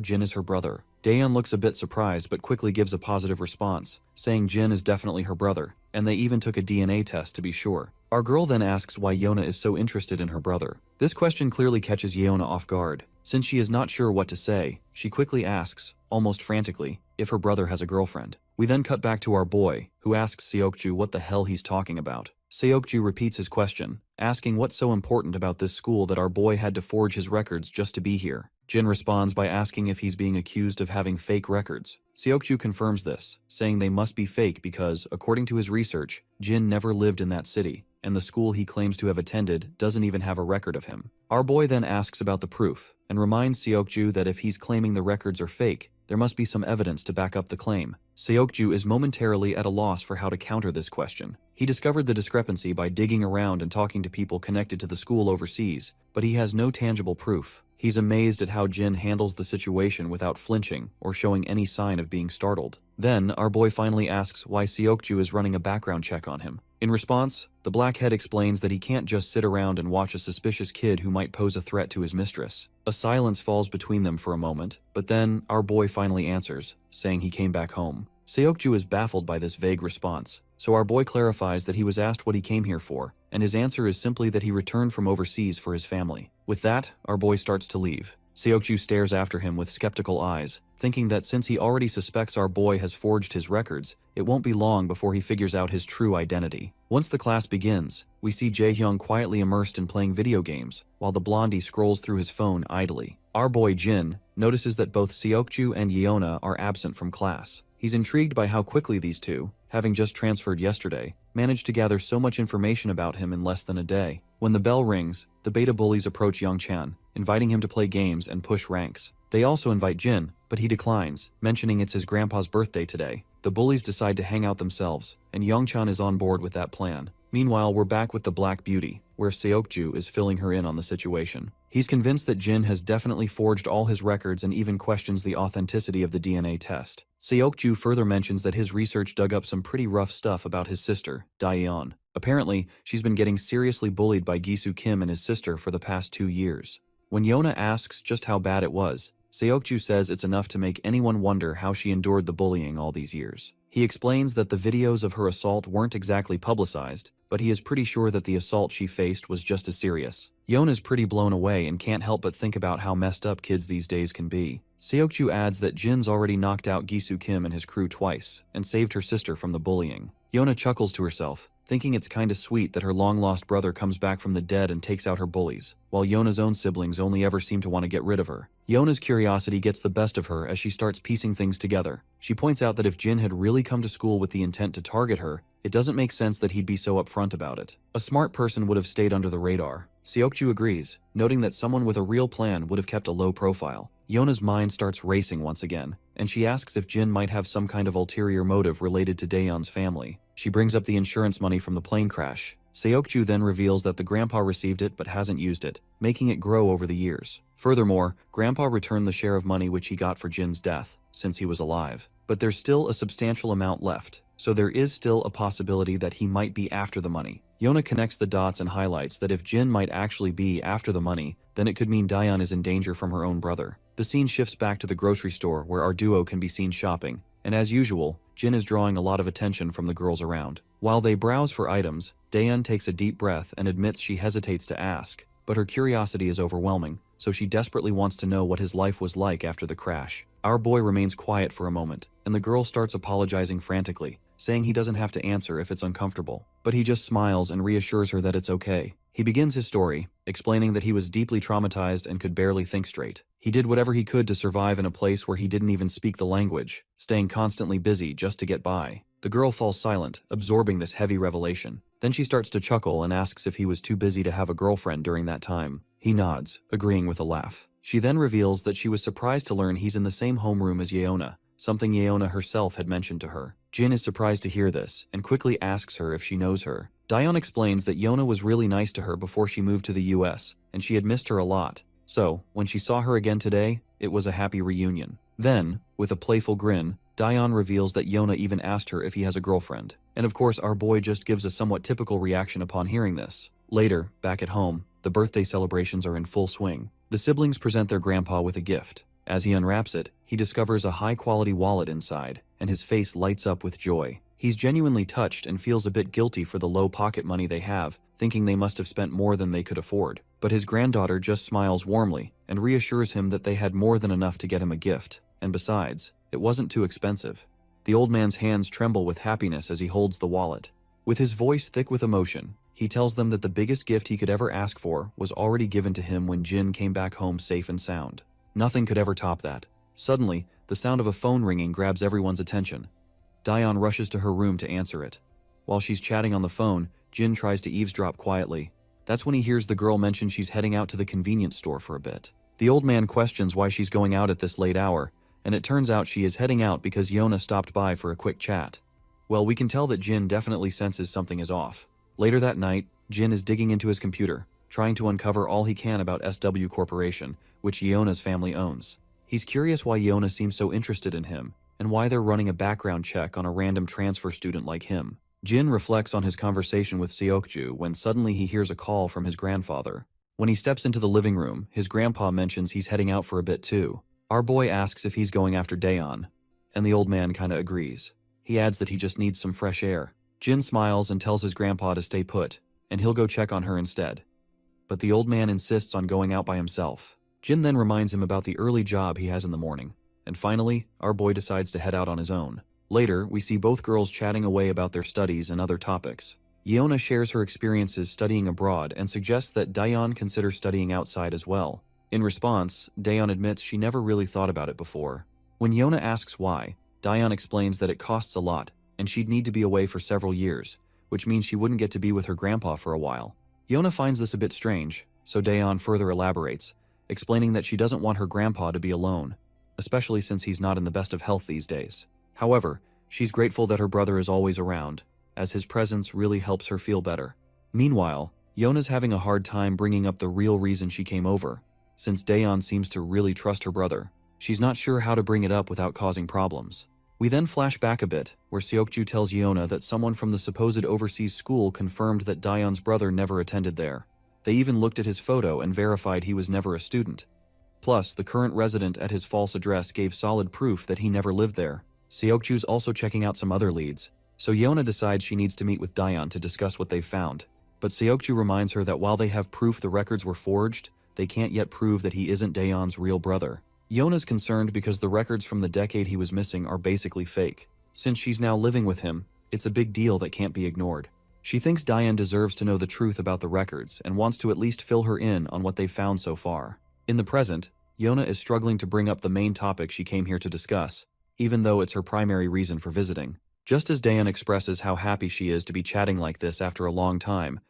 Speaker 1: Jin is her brother? Daeyeon looks a bit surprised but quickly gives a positive response, saying Jin is definitely her brother, and they even took a DNA test to be sure. Our girl then asks why Yona is so interested in her brother. This question clearly catches Yona off guard. Since she is not sure what to say, she quickly asks, almost frantically, if her brother has a girlfriend. We then cut back to our boy, who asks Seokju what the hell he's talking about. Seokju repeats his question, asking what's so important about this school that our boy had to forge his records just to be here. Jin responds by asking if he's being accused of having fake records. Seokju confirms this, saying they must be fake because, according to his research, Jin never lived in that city, and the school he claims to have attended doesn't even have a record of him. Our boy then asks about the proof, and reminds Seokju that if he's claiming the records are fake, there must be some evidence to back up the claim. Seokju is momentarily at a loss for how to counter this question. He discovered the discrepancy by digging around and talking to people connected to the school overseas, but he has no tangible proof. He's amazed at how Jin handles the situation without flinching or showing any sign of being startled. Then, our boy finally asks why Seokju is running a background check on him. In response, the blackhead explains that he can't just sit around and watch a suspicious kid who might pose a threat to his mistress. A silence falls between them for a moment, but then our boy finally answers, saying he came back home. Seokju is baffled by this vague response, so our boy clarifies that he was asked what he came here for, and his answer is simply that he returned from overseas for his family. With that, our boy starts to leave. Seokju stares after him with skeptical eyes, thinking that since he already suspects our boy has forged his records, it won't be long before he figures out his true identity. Once the class begins, we see Jaehyung quietly immersed in playing video games, while the blondie scrolls through his phone idly. Our boy Jin notices that both Seokju and Yeona are absent from class. He's intrigued by how quickly these two, having just transferred yesterday, managed to gather so much information about him in less than a day. When the bell rings, the beta bullies approach Youngchan, inviting him to play games and push ranks. They also invite Jin, but he declines, mentioning it's his grandpa's birthday today. The bullies decide to hang out themselves, and Youngchan is on board with that plan. Meanwhile, we're back with the Black Beauty, where Seokju is filling her in on the situation. He's convinced that Jin has definitely forged all his records and even questions the authenticity of the DNA test. Seokju further mentions that his research dug up some pretty rough stuff about his sister, Daeyeon. Apparently, she's been getting seriously bullied by Gisu Kim and his sister for the past 2 years. When Yona asks just how bad it was, Seokju says it's enough to make anyone wonder how she endured the bullying all these years. He explains that the videos of her assault weren't exactly publicized, but he is pretty sure that the assault she faced was just as serious. Yona's pretty blown away and can't help but think about how messed up kids these days can be. Seokju adds that Jin's already knocked out Gisu Kim and his crew twice, and saved her sister from the bullying. Yona chuckles to herself, thinking it's kinda sweet that her long-lost brother comes back from the dead and takes out her bullies, while Yona's own siblings only ever seem to want to get rid of her. Yona's curiosity gets the best of her as she starts piecing things together. She points out that if Jin had really come to school with the intent to target her, it doesn't make sense that he'd be so upfront about it. A smart person would have stayed under the radar. Seokju agrees, noting that someone with a real plan would have kept a low profile. Yona's mind starts racing once again, and she asks if Jin might have some kind of ulterior motive related to Daeyeon's family. She brings up the insurance money from the plane crash. Seokju then reveals that the grandpa received it but hasn't used it, making it grow over the years. Furthermore, grandpa returned the share of money which he got for Jin's death, since he was alive. But there's still a substantial amount left, so there is still a possibility that he might be after the money. Yona connects the dots and highlights that if Jin might actually be after the money, then it could mean Daeyeon is in danger from her own brother. The scene shifts back to the grocery store where our duo can be seen shopping, and as usual, Jin is drawing a lot of attention from the girls around. While they browse for items, Daeun takes a deep breath and admits she hesitates to ask, but her curiosity is overwhelming, so she desperately wants to know what his life was like after the crash. Our boy remains quiet for a moment, and the girl starts apologizing frantically, saying he doesn't have to answer if it's uncomfortable, but he just smiles and reassures her that it's okay. He begins his story, explaining that he was deeply traumatized and could barely think straight. He did whatever he could to survive in a place where he didn't even speak the language, staying constantly busy just to get by. The girl falls silent, absorbing this heavy revelation. Then she starts to chuckle and asks if he was too busy to have a girlfriend during that time. He nods, agreeing with a laugh. She then reveals that she was surprised to learn he's in the same homeroom as Yeona, something Yeona herself had mentioned to her. Jin is surprised to hear this, and quickly asks her if she knows her. Daeun explains that Yeona was really nice to her before she moved to the US, and she had missed her a lot. So, when she saw her again today, it was a happy reunion. Then, with a playful grin, Daeun reveals that Yeona even asked her if he has a girlfriend. And of course, our boy just gives a somewhat typical reaction upon hearing this. Later, back at home, the birthday celebrations are in full swing. The siblings present their grandpa with a gift. As he unwraps it, he discovers a high-quality wallet inside, and his face lights up with joy. He's genuinely touched and feels a bit guilty for the low pocket money they have, thinking they must have spent more than they could afford. But his granddaughter just smiles warmly and reassures him that they had more than enough to get him a gift, and besides, it wasn't too expensive. The old man's hands tremble with happiness as he holds the wallet. With his voice thick with emotion, he tells them that the biggest gift he could ever ask for was already given to him when Jin came back home safe and sound. Nothing could ever top that. Suddenly, the sound of a phone ringing grabs everyone's attention. Daeun rushes to her room to answer it. While she's chatting on the phone, Jin tries to eavesdrop quietly. That's when he hears the girl mention she's heading out to the convenience store for a bit. The old man questions why she's going out at this late hour, and it turns out she is heading out because Yeona stopped by for a quick chat. Well, we can tell that Jin definitely senses something is off. Later that night, Jin is digging into his computer, trying to uncover all he can about SW Corporation, which Yeona's family owns. He's curious why Yeona seems so interested in him, and why they're running a background check on a random transfer student like him. Jin reflects on his conversation with Seokju when suddenly he hears a call from his grandfather. When he steps into the living room, his grandpa mentions he's heading out for a bit too. Our boy asks if he's going after Daeun, and the old man kinda agrees. He adds that he just needs some fresh air. Jin smiles and tells his grandpa to stay put, and he'll go check on her instead. But the old man insists on going out by himself. Jin then reminds him about the early job he has in the morning. And finally, our boy decides to head out on his own. Later, we see both girls chatting away about their studies and other topics. Yeona shares her experiences studying abroad and suggests that Daeun consider studying outside as well. In response, Daeun admits she never really thought about it before. When Yeona asks why, Daeun explains that it costs a lot, and she'd need to be away for several years, which means she wouldn't get to be with her grandpa for a while. Yeona finds this a bit strange, so Daeun further elaborates, explaining that she doesn't want her grandpa to be alone, especially since he's not in the best of health these days. However, she's grateful that her brother is always around, as his presence really helps her feel better. Meanwhile, Yeona's having a hard time bringing up the real reason she came over. Since Daeun seems to really trust her brother, she's not sure how to bring it up without causing problems. We then flash back a bit, where Seokju tells Yeona that someone from the supposed overseas school confirmed that Daeun's brother never attended there. They even looked at his photo and verified he was never a student. Plus, the current resident at his false address gave solid proof that he never lived there. Seokju's also checking out some other leads, so Yeona decides she needs to meet with Daeun to discuss what they've found. But Seokju reminds her that while they have proof the records were forged, they can't yet prove that he isn't Daeun's real brother. Yeona's concerned because the records from the decade he was missing are basically fake. Since she's now living with him, it's a big deal that can't be ignored. She thinks Daeun deserves to know the truth about the records and wants to at least fill her in on what they've found so far. In the present, Yeona is struggling to bring up the main topic she came here to discuss, even though it's her primary reason for visiting. Just as Daeun expresses how happy she is to be chatting like this after a long time,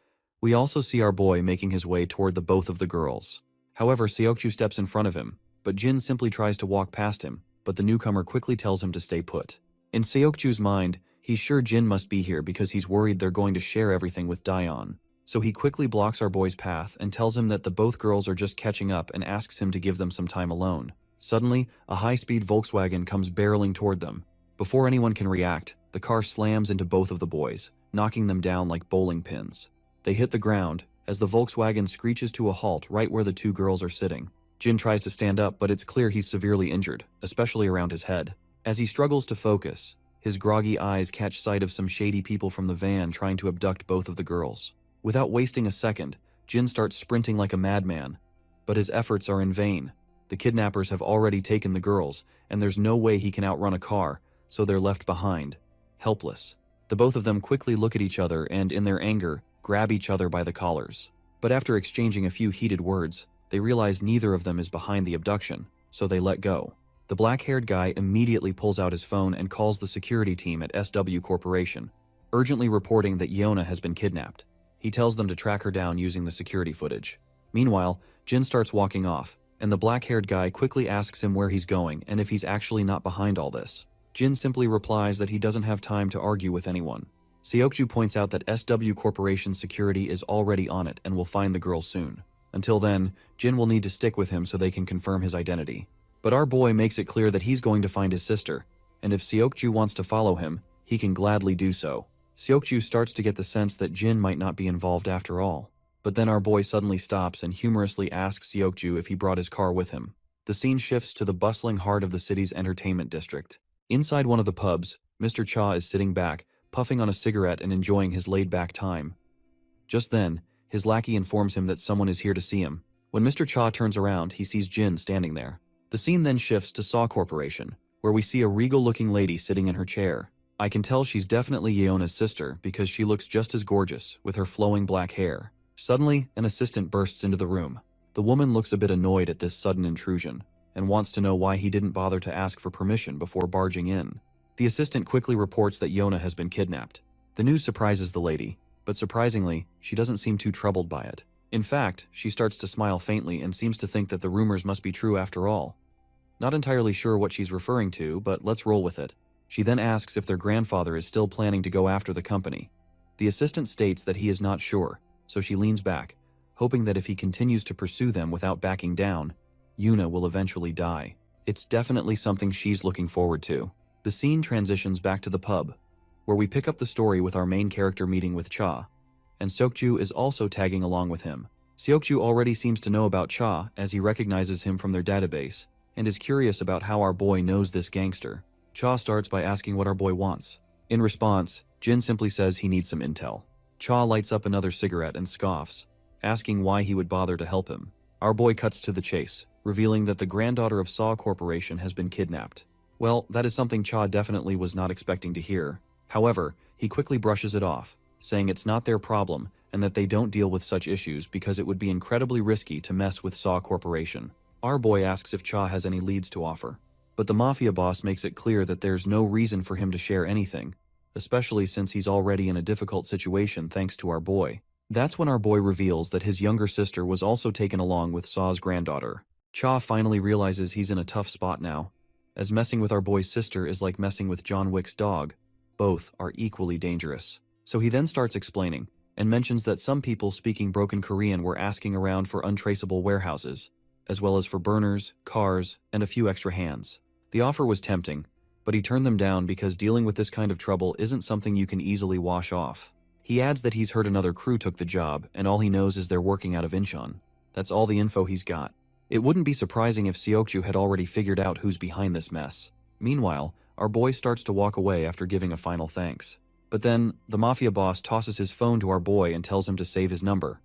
Speaker 1: we also see our boy making his way toward the both of the girls. However, Seokju steps in front of him, but Jin simply tries to walk past him, but the newcomer quickly tells him to stay put. In Seokju's mind, he's sure Jin must be here because he's worried they're going to share everything with Daeun. So he quickly blocks our boy's path and tells him that the both girls are just catching up and asks him to give them some time alone. Suddenly, a high-speed Volkswagen comes barreling toward them. Before anyone can react, the car slams into both of the boys, knocking them down like bowling pins. They hit the ground, as the Volkswagen screeches to a halt right where the two girls are sitting. Jin tries to stand up, but it's clear he's severely injured, especially around his head. As he struggles to focus, his groggy eyes catch sight of some shady people from the van trying to abduct both of the girls. Without wasting a second, Jin starts sprinting like a madman, but his efforts are in vain. The kidnappers have already taken the girls, and there's no way he can outrun a car, so they're left behind, helpless. The both of them quickly look at each other and, in their anger, grab each other by the collars. But after exchanging a few heated words, they realize neither of them is behind the abduction, so they let go. The black-haired guy immediately pulls out his phone and calls the security team at SW Corporation, urgently reporting that Yona has been kidnapped. He tells them to track her down using the security footage. Meanwhile, Jin starts walking off, and the black-haired guy quickly asks him where he's going and if he's actually not behind all this. Jin simply replies that he doesn't have time to argue with anyone. Seokju points out that SW Corporation's security is already on it and will find the girl soon. Until then, Jin will need to stick with him so they can confirm his identity. But our boy makes it clear that he's going to find his sister, and if Seokju wants to follow him, he can gladly do so. Seokju starts to get the sense that Jin might not be involved after all. But then our boy suddenly stops and humorously asks Seokju if he brought his car with him. The scene shifts to the bustling heart of the city's entertainment district. Inside one of the pubs, Mr. Cha is sitting back, puffing on a cigarette and enjoying his laid-back time. Just then, his lackey informs him that someone is here to see him. When Mr. Cha turns around, he sees Jin standing there. The scene then shifts to Saw Corporation, where we see a regal-looking lady sitting in her chair. I can tell she's definitely Yeona's sister because she looks just as gorgeous with her flowing black hair. Suddenly, an assistant bursts into the room. The woman looks a bit annoyed at this sudden intrusion and wants to know why he didn't bother to ask for permission before barging in. The assistant quickly reports that Yona has been kidnapped. The news surprises the lady, but surprisingly, she doesn't seem too troubled by it. In fact, she starts to smile faintly and seems to think that the rumors must be true after all. Not entirely sure what she's referring to, but let's roll with it. She then asks if their grandfather is still planning to go after the company. The assistant states that he is not sure, so she leans back, hoping that if he continues to pursue them without backing down, Yuna will eventually die. It's definitely something she's looking forward to. The scene transitions back to the pub, where we pick up the story with our main character meeting with Cha, and Seokju is also tagging along with him. Seokju already seems to know about Cha as he recognizes him from their database, and is curious about how our boy knows this gangster. Cha starts by asking what our boy wants. In response, Jin simply says he needs some intel. Cha lights up another cigarette and scoffs, asking why he would bother to help him. Our boy cuts to the chase, revealing that the granddaughter of Saw Corporation has been kidnapped. Well, that is something Cha definitely was not expecting to hear. However, he quickly brushes it off, saying it's not their problem and that they don't deal with such issues because it would be incredibly risky to mess with Saw Corporation. Our boy asks if Cha has any leads to offer, but the mafia boss makes it clear that there's no reason for him to share anything, especially since he's already in a difficult situation thanks to our boy. That's when our boy reveals that his younger sister was also taken along with Saw's granddaughter. Cha finally realizes he's in a tough spot now, as messing with our boy's sister is like messing with John Wick's dog. Both are equally dangerous. So he then starts explaining, and mentions that some people speaking broken Korean were asking around for untraceable warehouses, as well as for burners, cars, and a few extra hands. The offer was tempting, but he turned them down because dealing with this kind of trouble isn't something you can easily wash off. He adds that he's heard another crew took the job, and all he knows is they're working out of Incheon. That's all the info he's got. It wouldn't be surprising if Seokju had already figured out who's behind this mess. Meanwhile, our boy starts to walk away after giving a final thanks. But then, the mafia boss tosses his phone to our boy and tells him to save his number.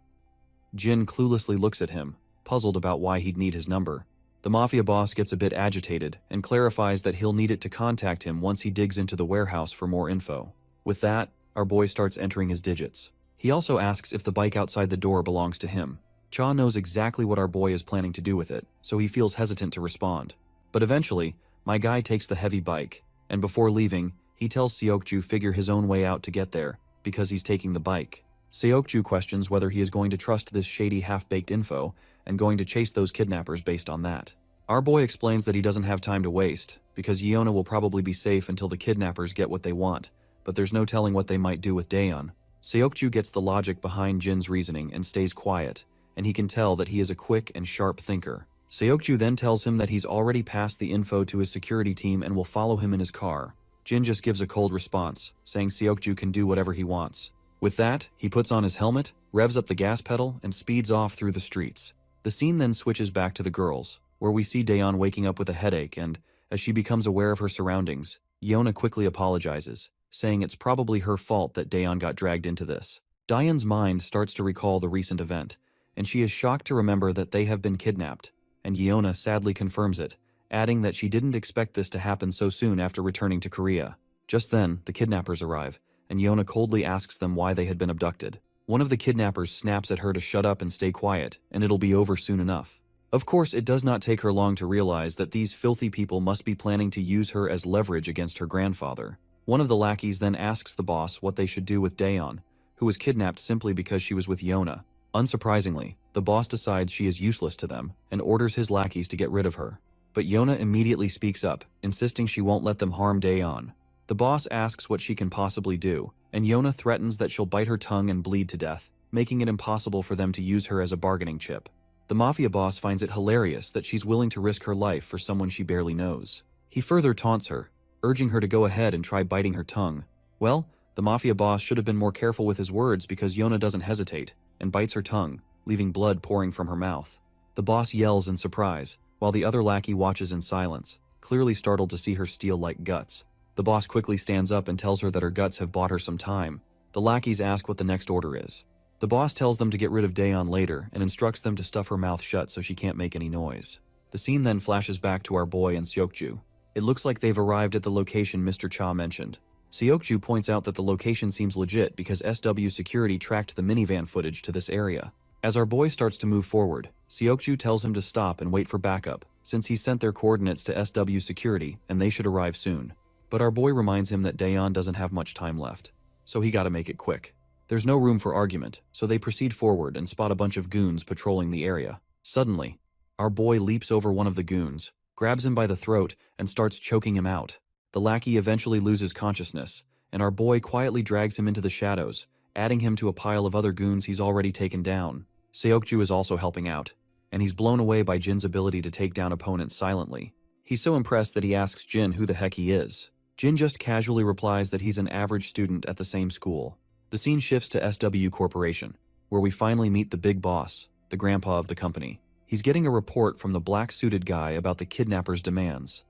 Speaker 1: Jin cluelessly looks at him, puzzled about why he'd need his number. The mafia boss gets a bit agitated and clarifies that he'll need it to contact him once he digs into the warehouse for more info. With that, our boy starts entering his digits. He also asks if the bike outside the door belongs to him. Cha knows exactly what our boy is planning to do with it, so he feels hesitant to respond. But eventually, my guy takes the heavy bike, and before leaving, he tells Seokju figure his own way out to get there, because he's taking the bike. Seokju questions whether he is going to trust this shady half-baked info, and going to chase those kidnappers based on that. Our boy explains that he doesn't have time to waste, because Yeona will probably be safe until the kidnappers get what they want, but there's no telling what they might do with Daeon. Seokju gets the logic behind Jin's reasoning and stays quiet, and he can tell that he is a quick and sharp thinker. Seokju then tells him that he's already passed the info to his security team and will follow him in his car. Jin just gives a cold response, saying Seokju can do whatever he wants. With that, he puts on his helmet, revs up the gas pedal, and speeds off through the streets. The scene then switches back to the girls, where we see Daeon waking up with a headache and, As she becomes aware of her surroundings, Yona quickly apologizes, saying it's probably her fault that Daeon got dragged into this. Daeon's mind starts to recall the recent event, and she is shocked to remember that they have been kidnapped, and Yona sadly confirms it, adding that she didn't expect this to happen so soon after returning to Korea. Just then, the kidnappers arrive, and Yona coldly asks them why they had been abducted. One of the kidnappers snaps at her to shut up and stay quiet, and it'll be over soon enough. Of course, it does not take her long to realize that these filthy people must be planning to use her as leverage against her grandfather. One of the lackeys then asks the boss what they should do with Daeon, who was kidnapped simply because she was with Yona. Unsurprisingly, the boss decides she is useless to them and orders his lackeys to get rid of her. But Yona immediately speaks up, insisting she won't let them harm Daeon. The boss asks what she can possibly do, and Yona threatens that she'll bite her tongue and bleed to death, making it impossible for them to use her as a bargaining chip. The mafia boss finds it hilarious that she's willing to risk her life for someone she barely knows. He further taunts her, urging her to go ahead and try biting her tongue. Well, the mafia boss should have been more careful with his words because Yona doesn't hesitate and bites her tongue, leaving blood pouring from her mouth. The boss yells in surprise, while the other lackey watches in silence, clearly startled to see her steal like guts. The boss quickly stands up and tells her that her guts have bought her some time. The lackeys ask what the next order is. The boss tells them to get rid of Daeon later and instructs them to stuff her mouth shut so she can't make any noise. The scene then flashes back to our boy and Seokju. It looks like they've arrived at the location Mr. Cha mentioned. Seokju points out that the location seems legit because SW security tracked the minivan footage to this area. As our boy starts to move forward, Seokju tells him to stop and wait for backup, since he sent their coordinates to SW security and they should arrive soon. But our boy reminds him that Daeon doesn't have much time left, so he gotta make it quick. There's no room for argument, so they proceed forward and spot a bunch of goons patrolling the area. Suddenly, our boy leaps over one of the goons, grabs him by the throat, and starts choking him out. The lackey eventually loses consciousness, and our boy quietly drags him into the shadows, adding him to a pile of other goons he's already taken down. Seokju is also helping out, and he's blown away by Jin's ability to take down opponents silently. He's so impressed that he asks Jin who the heck he is. Jin just casually replies that he's an average student at the same school. The scene shifts to SW Corporation, where we finally meet the big boss, the grandpa of the company. He's getting a report from the black-suited guy about the kidnappers' demands.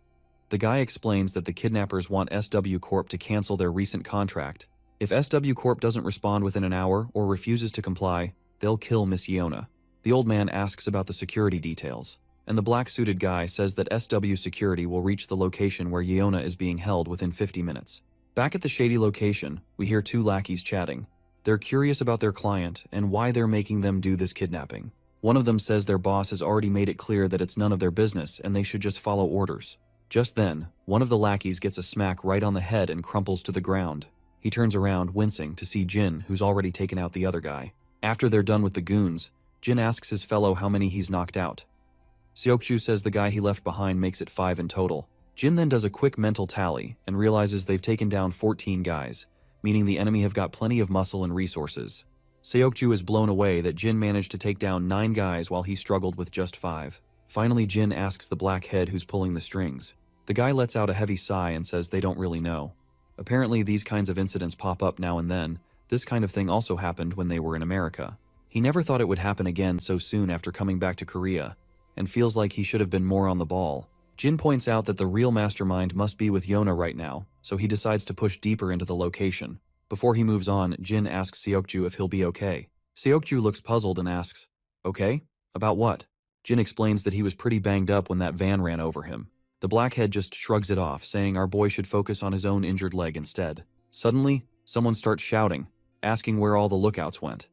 Speaker 1: The guy explains that the kidnappers want SW Corp to cancel their recent contract. If SW Corp doesn't respond within an hour or refuses to comply, they'll kill Miss Yona. The old man asks about the security details, and the black-suited guy says that SW security will reach the location where Yona is being held within 50 minutes. Back at the shady location, we hear two lackeys chatting. They're curious about their client and why they're making them do this kidnapping. One of them says their boss has already made it clear that it's none of their business and they should just follow orders. Just then, one of the lackeys gets a smack right on the head and crumples to the ground. He turns around, wincing, to see Jin, who's already taken out the other guy. After they're done with the goons, Jin asks his fellow how many he's knocked out. Seokju says the guy he left behind makes it 5 in total. Jin then does a quick mental tally and realizes they've taken down 14 guys, meaning the enemy have got plenty of muscle and resources. Seokju is blown away that Jin managed to take down 9 guys while he struggled with just 5. Finally, Jin asks the blackhead who's pulling the strings. The guy lets out a heavy sigh and says they don't really know. Apparently, these kinds of incidents pop up now and then. This kind of thing also happened when they were in America. He never thought it would happen again so soon after coming back to Korea, and feels like he should have been more on the ball. Jin points out that the real mastermind must be with Yona right now, so he decides to push deeper into the location. Before he moves on, Jin asks Seokju if he'll be okay. Seokju looks puzzled and asks, "Okay? About what?" Jin explains that he was pretty banged up when that van ran over him. The blackhead just shrugs it off, saying our boy should focus on his own injured leg instead. Suddenly, someone starts shouting, asking where all the lookouts went.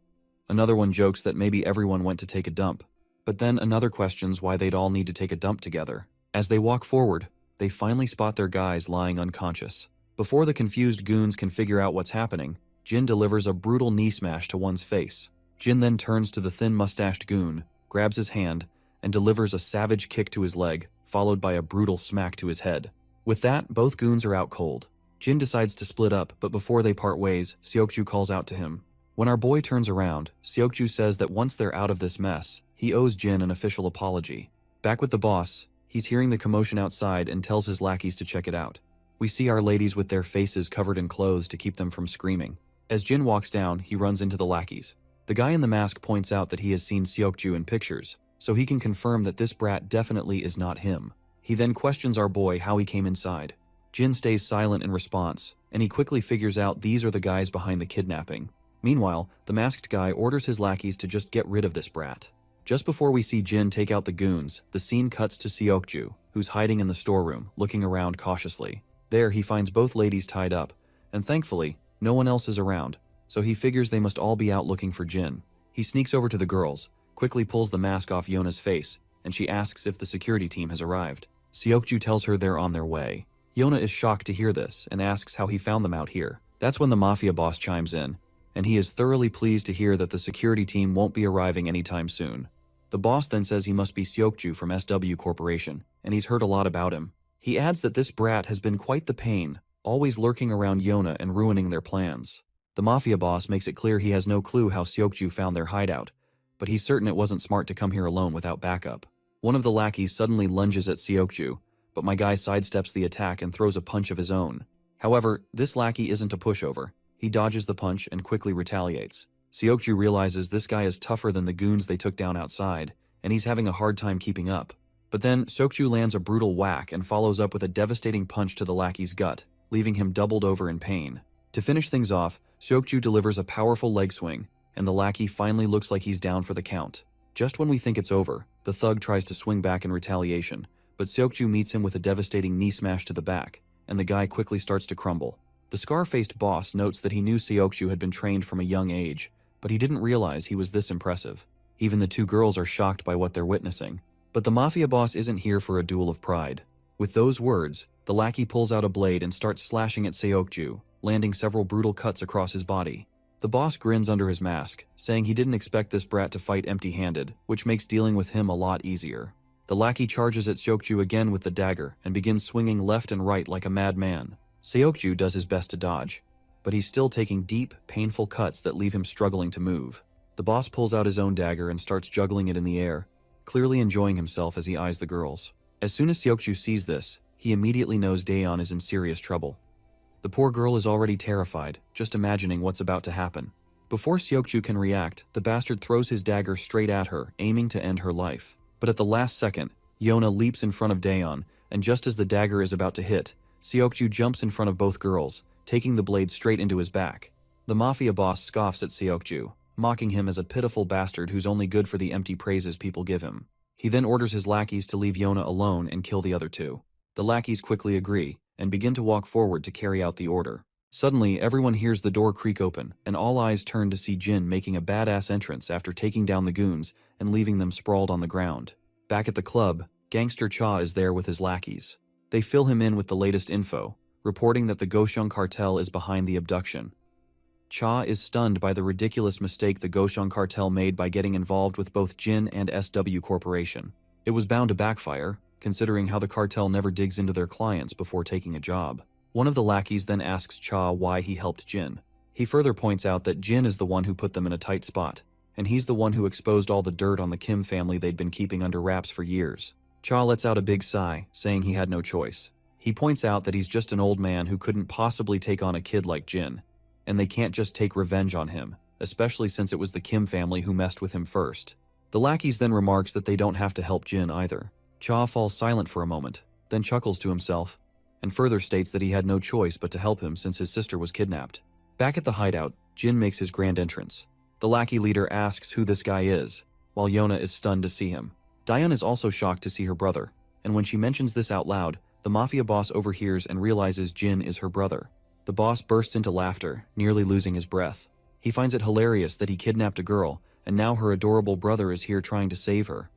Speaker 1: Another one jokes that maybe everyone went to take a dump. But then another questions why they'd all need to take a dump together. As they walk forward, they finally spot their guys lying unconscious. Before the confused goons can figure out what's happening, Jin delivers a brutal knee smash to one's face. Jin then turns to the thin-mustached goon, grabs his hand, and delivers a savage kick to his leg, followed by a brutal smack to his head. With that, both goons are out cold. Jin decides to split up, but before they part ways, Seokju calls out to him. When our boy turns around, Seokju says that once they're out of this mess, he owes Jin an official apology. Back with the boss, he's hearing the commotion outside and tells his lackeys to check it out. We see our ladies with their faces covered in clothes to keep them from screaming. As Jin walks down, he runs into the lackeys. The guy in the mask points out that he has seen Seokju in pictures, so he can confirm that this brat definitely is not him. He then questions our boy how he came inside. Jin stays silent in response, and he quickly figures out these are the guys behind the kidnapping. Meanwhile, the masked guy orders his lackeys to just get rid of this brat. Just before we see Jin take out the goons, the scene cuts to Seokju, who's hiding in the storeroom, looking around cautiously. There, he finds both ladies tied up, and thankfully, no one else is around, so he figures they must all be out looking for Jin. He sneaks over to the girls, quickly pulls the mask off Yona's face, and she asks if the security team has arrived. Seokju tells her they're on their way. Yona is shocked to hear this and asks how he found them out here. That's when the mafia boss chimes in, and he is thoroughly pleased to hear that the security team won't be arriving anytime soon. The boss then says he must be Seokju from SW Corporation, and he's heard a lot about him. He adds that this brat has been quite the pain, always lurking around Yona and ruining their plans. The mafia boss makes it clear he has no clue how Seokju found their hideout, but he's certain it wasn't smart to come here alone without backup. One of the lackeys suddenly lunges at Seokju, but my guy sidesteps the attack and throws a punch of his own. However, this lackey isn't a pushover. He dodges the punch and quickly retaliates. Seokju realizes this guy is tougher than the goons they took down outside, and he's having a hard time keeping up. But then, Seokju lands a brutal whack and follows up with a devastating punch to the lackey's gut, leaving him doubled over in pain. To finish things off, Seokju delivers a powerful leg swing, and the lackey finally looks like he's down for the count. Just when we think it's over, the thug tries to swing back in retaliation, but Seokju meets him with a devastating knee smash to the back, and the guy quickly starts to crumble. The scar-faced boss notes that he knew Seokju had been trained from a young age, but he didn't realize he was this impressive. Even the two girls are shocked by what they're witnessing. But the mafia boss isn't here for a duel of pride. With those words, the lackey pulls out a blade and starts slashing at Seokju, landing several brutal cuts across his body. The boss grins under his mask, saying he didn't expect this brat to fight empty-handed, which makes dealing with him a lot easier. The lackey charges at Seokju again with the dagger and begins swinging left and right like a madman. Seokju does his best to dodge, but he's still taking deep, painful cuts that leave him struggling to move. The boss pulls out his own dagger and starts juggling it in the air, clearly enjoying himself as he eyes the girls. As soon as Seokju sees this, he immediately knows Daeon is in serious trouble. The poor girl is already terrified, just imagining what's about to happen. Before Seokju can react, the bastard throws his dagger straight at her, aiming to end her life. But at the last second, Yona leaps in front of Daeon, and just as the dagger is about to hit, Seokju jumps in front of both girls, taking the blade straight into his back. The mafia boss scoffs at Seokju, mocking him as a pitiful bastard who's only good for the empty praises people give him. He then orders his lackeys to leave Yona alone and kill the other two. The lackeys quickly agree, and begin to walk forward to carry out the order. Suddenly, everyone hears the door creak open, and all eyes turn to see Jin making a badass entrance after taking down the goons and leaving them sprawled on the ground. Back at the club, Gangster Cha is there with his lackeys. They fill him in with the latest info, reporting that the Goshung cartel is behind the abduction. Cha is stunned by the ridiculous mistake the Goshung cartel made by getting involved with both Jin and SW Corporation. It was bound to backfire, considering how the cartel never digs into their clients before taking a job. One of the lackeys then asks Cha why he helped Jin. He further points out that Jin is the one who put them in a tight spot, and he's the one who exposed all the dirt on the Kim family they'd been keeping under wraps for years. Cha lets out a big sigh, saying he had no choice. He points out that he's just an old man who couldn't possibly take on a kid like Jin, and they can't just take revenge on him, especially since it was the Kim family who messed with him first. The lackeys then remarks that they don't have to help Jin either. Cha falls silent for a moment, then chuckles to himself, and further states that he had no choice but to help him since his sister was kidnapped. Back at the hideout, Jin makes his grand entrance. The lackey leader asks who this guy is, while Yona is stunned to see him. Daeon is also shocked to see her brother, and when she mentions this out loud, the mafia boss overhears and realizes Jin is her brother. The boss bursts into laughter, nearly losing his breath. He finds it hilarious that he kidnapped a girl, and now her adorable brother is here trying to save her.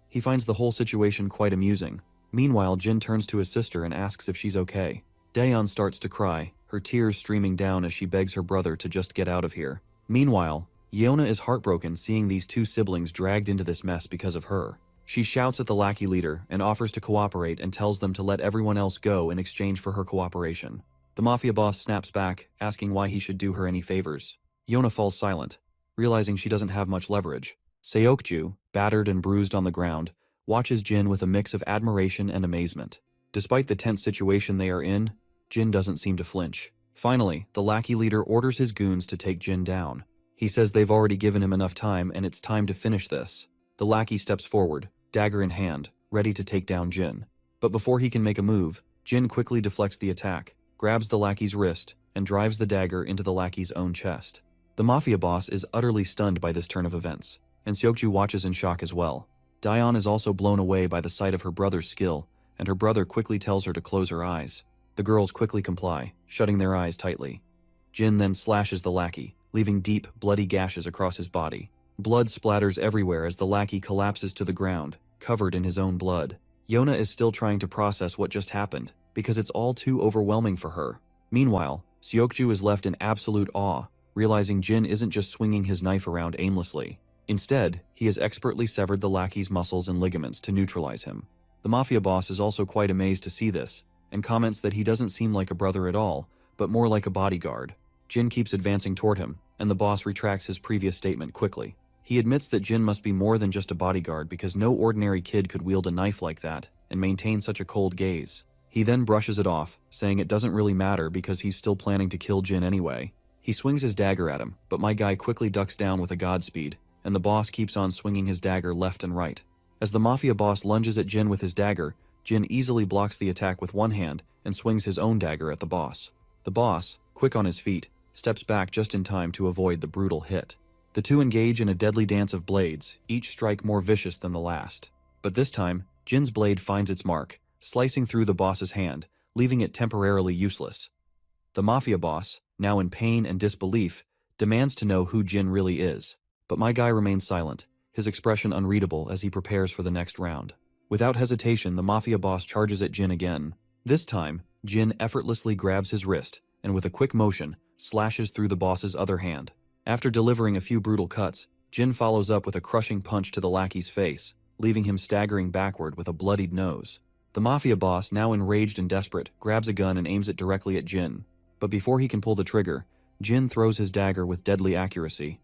Speaker 1: He finds the whole situation quite amusing. Meanwhile, Jin turns to his sister and asks if she's okay. Daeon starts to cry, her tears streaming down as she begs her brother to just get out of here. Meanwhile, Yona is heartbroken seeing these two siblings dragged into this mess because of her. She shouts at the lackey leader and offers to cooperate and tells them to let everyone else go in exchange for her cooperation. The mafia boss snaps back, asking why he should do her any favors. Yona falls silent, realizing she doesn't have much leverage. Seokju, battered and bruised on the ground, watches Jin with a mix of admiration and amazement. Despite the tense situation they are in, Jin doesn't seem to flinch. Finally, the lackey leader orders his goons to take Jin down. He says they've already given him enough time and it's time to finish this. The lackey steps forward, dagger in hand, ready to take down Jin. But before he can make a move, Jin quickly deflects the attack, grabs the lackey's wrist, and drives the dagger into the lackey's own chest. The mafia boss is utterly stunned by this turn of events, and Seokju watches in shock as well. Daeon is also blown away by the sight of her brother's skill, and her brother quickly tells her to close her eyes. The girls quickly comply, shutting their eyes tightly. Jin then slashes the lackey, leaving deep, bloody gashes across his body. Blood splatters everywhere as the lackey collapses to the ground, covered in his own blood. Yona is still trying to process what just happened, because it's all too overwhelming for her. Meanwhile, Seokju is left in absolute awe, realizing Jin isn't just swinging his knife around aimlessly. Instead, he has expertly severed the lackey's muscles and ligaments to neutralize him. The mafia boss is also quite amazed to see this, and comments that he doesn't seem like a brother at all, but more like a bodyguard. Jin keeps advancing toward him, and the boss retracts his previous statement quickly. He admits that Jin must be more than just a bodyguard because no ordinary kid could wield a knife like that and maintain such a cold gaze. He then brushes it off, saying it doesn't really matter because he's still planning to kill Jin anyway. He swings his dagger at him, but my guy quickly ducks down with a godspeed, and the boss keeps on swinging his dagger left and right. As the mafia boss lunges at Jin with his dagger, Jin easily blocks the attack with one hand and swings his own dagger at the boss. The boss, quick on his feet, steps back just in time to avoid the brutal hit. The two engage in a deadly dance of blades, each strike more vicious than the last. But this time, Jin's blade finds its mark, slicing through the boss's hand, leaving it temporarily useless. The mafia boss, now in pain and disbelief, demands to know who Jin really is. But my guy remains silent, his expression unreadable as he prepares for the next round. Without hesitation, the mafia boss charges at Jin again. This time, Jin effortlessly grabs his wrist, and with a quick motion, slashes through the boss's other hand. After delivering a few brutal cuts, Jin follows up with a crushing punch to the lackey's face, leaving him staggering backward with a bloodied nose. The mafia boss, now enraged and desperate, grabs a gun and aims it directly at Jin. But before he can pull the trigger, Jin throws his dagger with deadly accuracy.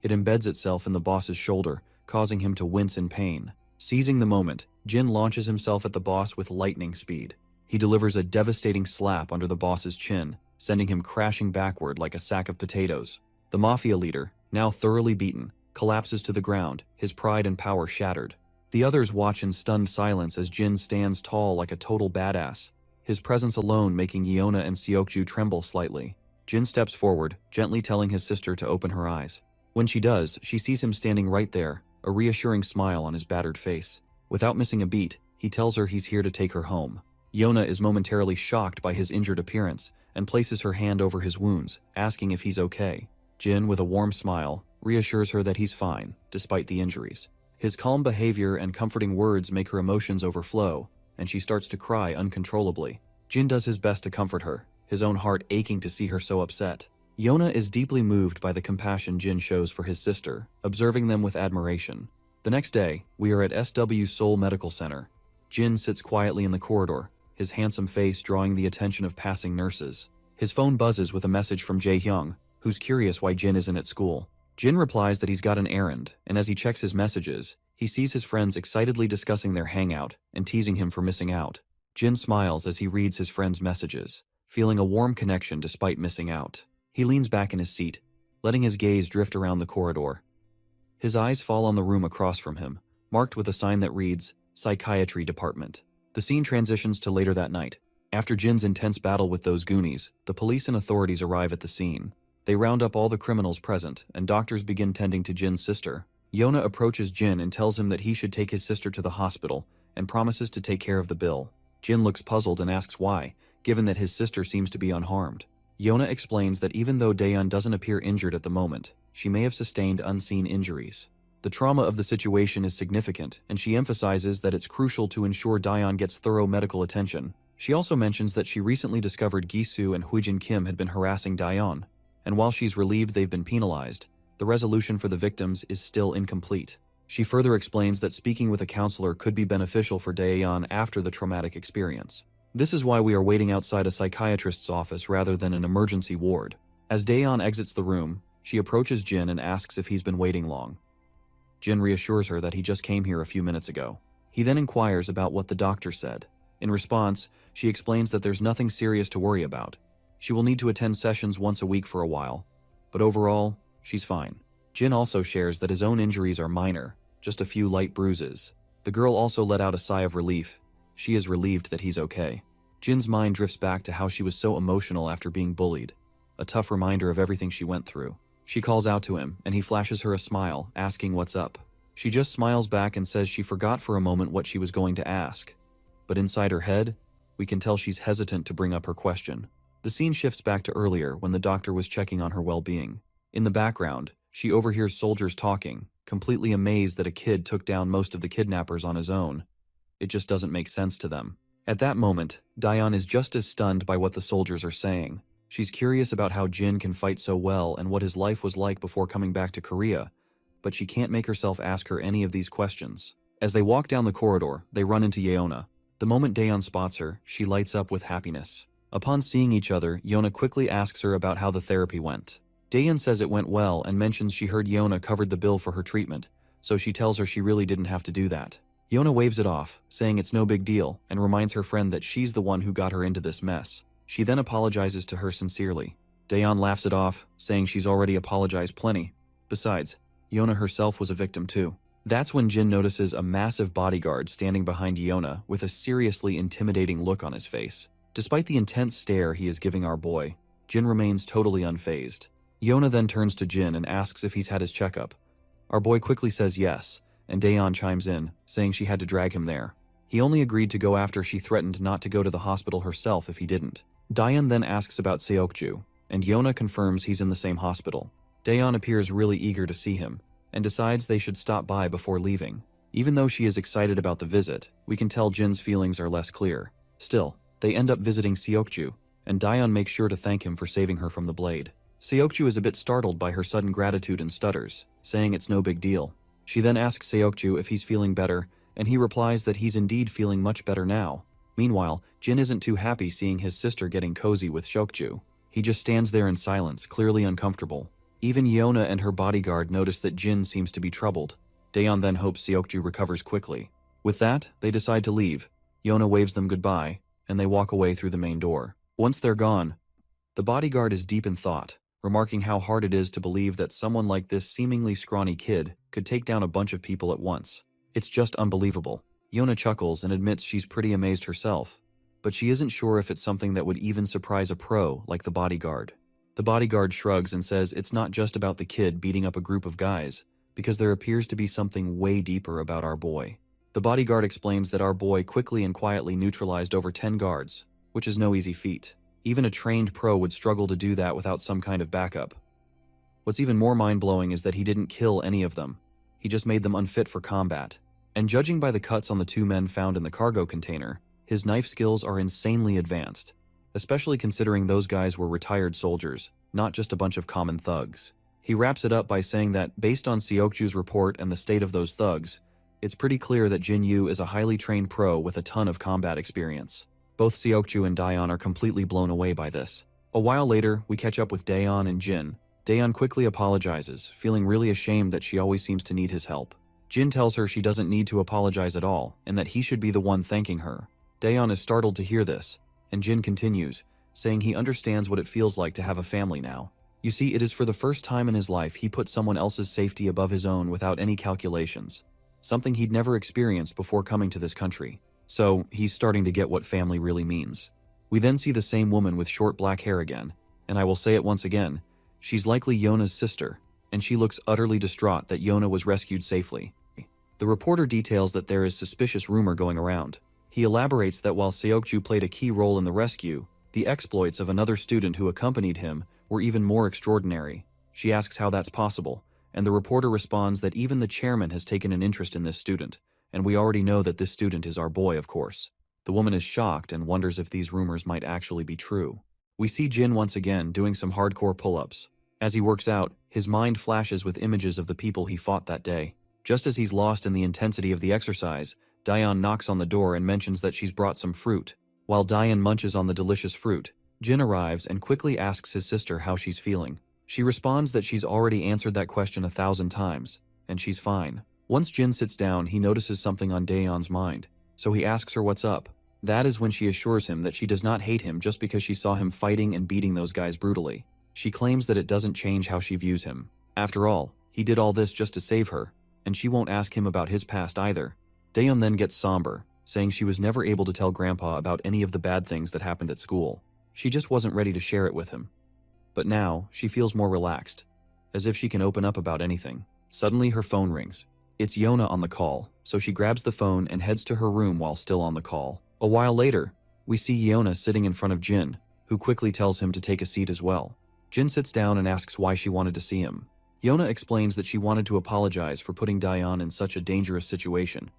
Speaker 1: It embeds itself in the boss's shoulder, causing him to wince in pain. Seizing the moment, Jin launches himself at the boss with lightning speed. He delivers a devastating slap under the boss's chin, sending him crashing backward like a sack of potatoes. The mafia leader, now thoroughly beaten, collapses to the ground, his pride and power shattered. The others watch in stunned silence as Jin stands tall like a total badass, his presence alone making Yona and Seokju tremble slightly. Jin steps forward, gently telling his sister to open her eyes. When she does, she sees him standing right there, a reassuring smile on his battered face. Without missing a beat, he tells her he's here to take her home. Yona is momentarily shocked by his injured appearance and places her hand over his wounds, asking if he's okay. Jin, with a warm smile, reassures her that he's fine, despite the injuries. His calm behavior and comforting words make her emotions overflow, and she starts to cry uncontrollably. Jin does his best to comfort her, his own heart aching to see her so upset. Yona is deeply moved by the compassion Jin shows for his sister, observing them with admiration. The next day, we are at SW Seoul Medical Center. Jin sits quietly in the corridor, his handsome face drawing the attention of passing nurses. His phone buzzes with a message from Jae-hyung, who's curious why Jin isn't at school. Jin replies that he's got an errand, and as he checks his messages, he sees his friends excitedly discussing their hangout and teasing him for missing out. Jin smiles as he reads his friends' messages, feeling a warm connection despite missing out. He leans back in his seat, letting his gaze drift around the corridor. His eyes fall on the room across from him, marked with a sign that reads, Psychiatry Department. The scene transitions to later that night. After Jin's intense battle with those Goonies, the police and authorities arrive at the scene. They round up all the criminals present, and doctors begin tending to Jin's sister. Yona approaches Jin and tells him that he should take his sister to the hospital, and promises to take care of the bill. Jin looks puzzled and asks why, given that his sister seems to be unharmed. Yona explains that even though Daeyeon doesn't appear injured at the moment, she may have sustained unseen injuries. The trauma of the situation is significant, and she emphasizes that it's crucial to ensure Daeyeon gets thorough medical attention. She also mentions that she recently discovered Gi-soo and Huijin Kim had been harassing Daeyeon, and while she's relieved they've been penalized, the resolution for the victims is still incomplete. She further explains that speaking with a counselor could be beneficial for Daeyeon after the traumatic experience. This is why we are waiting outside a psychiatrist's office rather than an emergency ward. As Daeyeon exits the room, she approaches Jin and asks if he's been waiting long. Jin reassures her that he just came here a few minutes ago. He then inquires about what the doctor said. In response, she explains that there's nothing serious to worry about. She will need to attend sessions once a week for a while, but overall, she's fine. Jin also shares that his own injuries are minor, just a few light bruises. The girl also let out a sigh of relief, she is relieved that he's okay. Jin's mind drifts back to how she was so emotional after being bullied, a tough reminder of everything she went through. She calls out to him, and he flashes her a smile, asking what's up. She just smiles back and says she forgot for a moment what she was going to ask. But inside her head, we can tell she's hesitant to bring up her question. The scene shifts back to earlier when the doctor was checking on her well-being. In the background, she overhears soldiers talking, completely amazed that a kid took down most of the kidnappers on his own. It just doesn't make sense to them. At that moment, Daeon is just as stunned by what the soldiers are saying. She's curious about how Jin can fight so well and what his life was like before coming back to Korea, but she can't make herself ask her any of these questions. As they walk down the corridor, they run into Yeona. The moment Daeon spots her, she lights up with happiness. Upon seeing each other, Yeona quickly asks her about how the therapy went. Daeon says it went well and mentions she heard Yeona covered the bill for her treatment, so she tells her she really didn't have to do that. Yeona waves it off, saying it's no big deal, and reminds her friend that she's the one who got her into this mess. She then apologizes to her sincerely. Daeon laughs it off, saying she's already apologized plenty. Besides, Yeona herself was a victim too. That's when Jin notices a massive bodyguard standing behind Yeona with a seriously intimidating look on his face. Despite the intense stare he is giving our boy, Jin remains totally unfazed. Yeona then turns to Jin and asks if he's had his checkup. Our boy quickly says yes, and Daeon chimes in, saying she had to drag him there. He only agreed to go after she threatened not to go to the hospital herself if he didn't. Daeon then asks about Seokju, and Yeona confirms he's in the same hospital. Daeon appears really eager to see him, and decides they should stop by before leaving. Even though she is excited about the visit, we can tell Jin's feelings are less clear. Still, they end up visiting Seokju, and Daeon makes sure to thank him for saving her from the blade. Seokju is a bit startled by her sudden gratitude and stutters, saying it's no big deal. She then asks Seokju if he's feeling better, and he replies that he's indeed feeling much better now. Meanwhile, Jin isn't too happy seeing his sister getting cozy with Seokju. He just stands there in silence, clearly uncomfortable. Even Yeona and her bodyguard notice that Jin seems to be troubled. Daeon then hopes Seokju recovers quickly. With that, they decide to leave. Yeona waves them goodbye, and they walk away through the main door. Once they're gone, the bodyguard is deep in thought, remarking how hard it is to believe that someone like this seemingly scrawny kid could take down a bunch of people at once. It's just unbelievable. Yeona chuckles and admits she's pretty amazed herself, but she isn't sure if it's something that would even surprise a pro like the bodyguard. The bodyguard shrugs and says it's not just about the kid beating up a group of guys, because there appears to be something way deeper about our boy. The bodyguard explains that our boy quickly and quietly neutralized over 10 guards, which is no easy feat. Even a trained pro would struggle to do that without some kind of backup. What's even more mind-blowing is that he didn't kill any of them. He just made them unfit for combat. And judging by the cuts on the 2 men found in the cargo container, his knife skills are insanely advanced, especially considering those guys were retired soldiers, not just a bunch of common thugs. He wraps it up by saying that, based on Seokju's report and the state of those thugs, it's pretty clear that Jin Yu is a highly trained pro with a ton of combat experience. Both Seokju and Daeon are completely blown away by this. A while later, we catch up with Daeon and Jin. Daeon quickly apologizes, feeling really ashamed that she always seems to need his help. Jin tells her she doesn't need to apologize at all, and that he should be the one thanking her. Daeon is startled to hear this, and Jin continues, saying he understands what it feels like to have a family now. You see, it is for the first time in his life he put someone else's safety above his own without any calculations, something he'd never experienced before coming to this country. So, he's starting to get what family really means. We then see the same woman with short black hair again, and I will say it once again, she's likely Yeona's sister, and she looks utterly distraught that Yeona was rescued safely. The reporter details that there is suspicious rumor going around. He elaborates that while Seokju played a key role in the rescue, the exploits of another student who accompanied him were even more extraordinary. She asks how that's possible, and the reporter responds that even the chairman has taken an interest in this student, and we already know that this student is our boy, of course. The woman is shocked and wonders if these rumors might actually be true. We see Jin once again doing some hardcore pull-ups. As he works out, his mind flashes with images of the people he fought that day. Just as he's lost in the intensity of the exercise, Daeon knocks on the door and mentions that she's brought some fruit. While Daeon munches on the delicious fruit, Jin arrives and quickly asks his sister how she's feeling. She responds that she's already answered that question 1,000 times, and she's fine. Once Jin sits down, he notices something on Daeon's mind, so he asks her what's up. That is when she assures him that she does not hate him just because she saw him fighting and beating those guys brutally. She claims that it doesn't change how she views him. After all, he did all this just to save her, and she won't ask him about his past either. Daeon then gets somber, saying she was never able to tell Grandpa about any of the bad things that happened at school. She just wasn't ready to share it with him. But now, she feels more relaxed, as if she can open up about anything. Suddenly, her phone rings. It's Yona on the call, so she grabs the phone and heads to her room while still on the call. A while later, we see Yona sitting in front of Jin, who quickly tells him to take a seat as well. Jin sits down and asks why she wanted to see him. Yona explains that she wanted to apologize for putting Daeon in such a dangerous situation.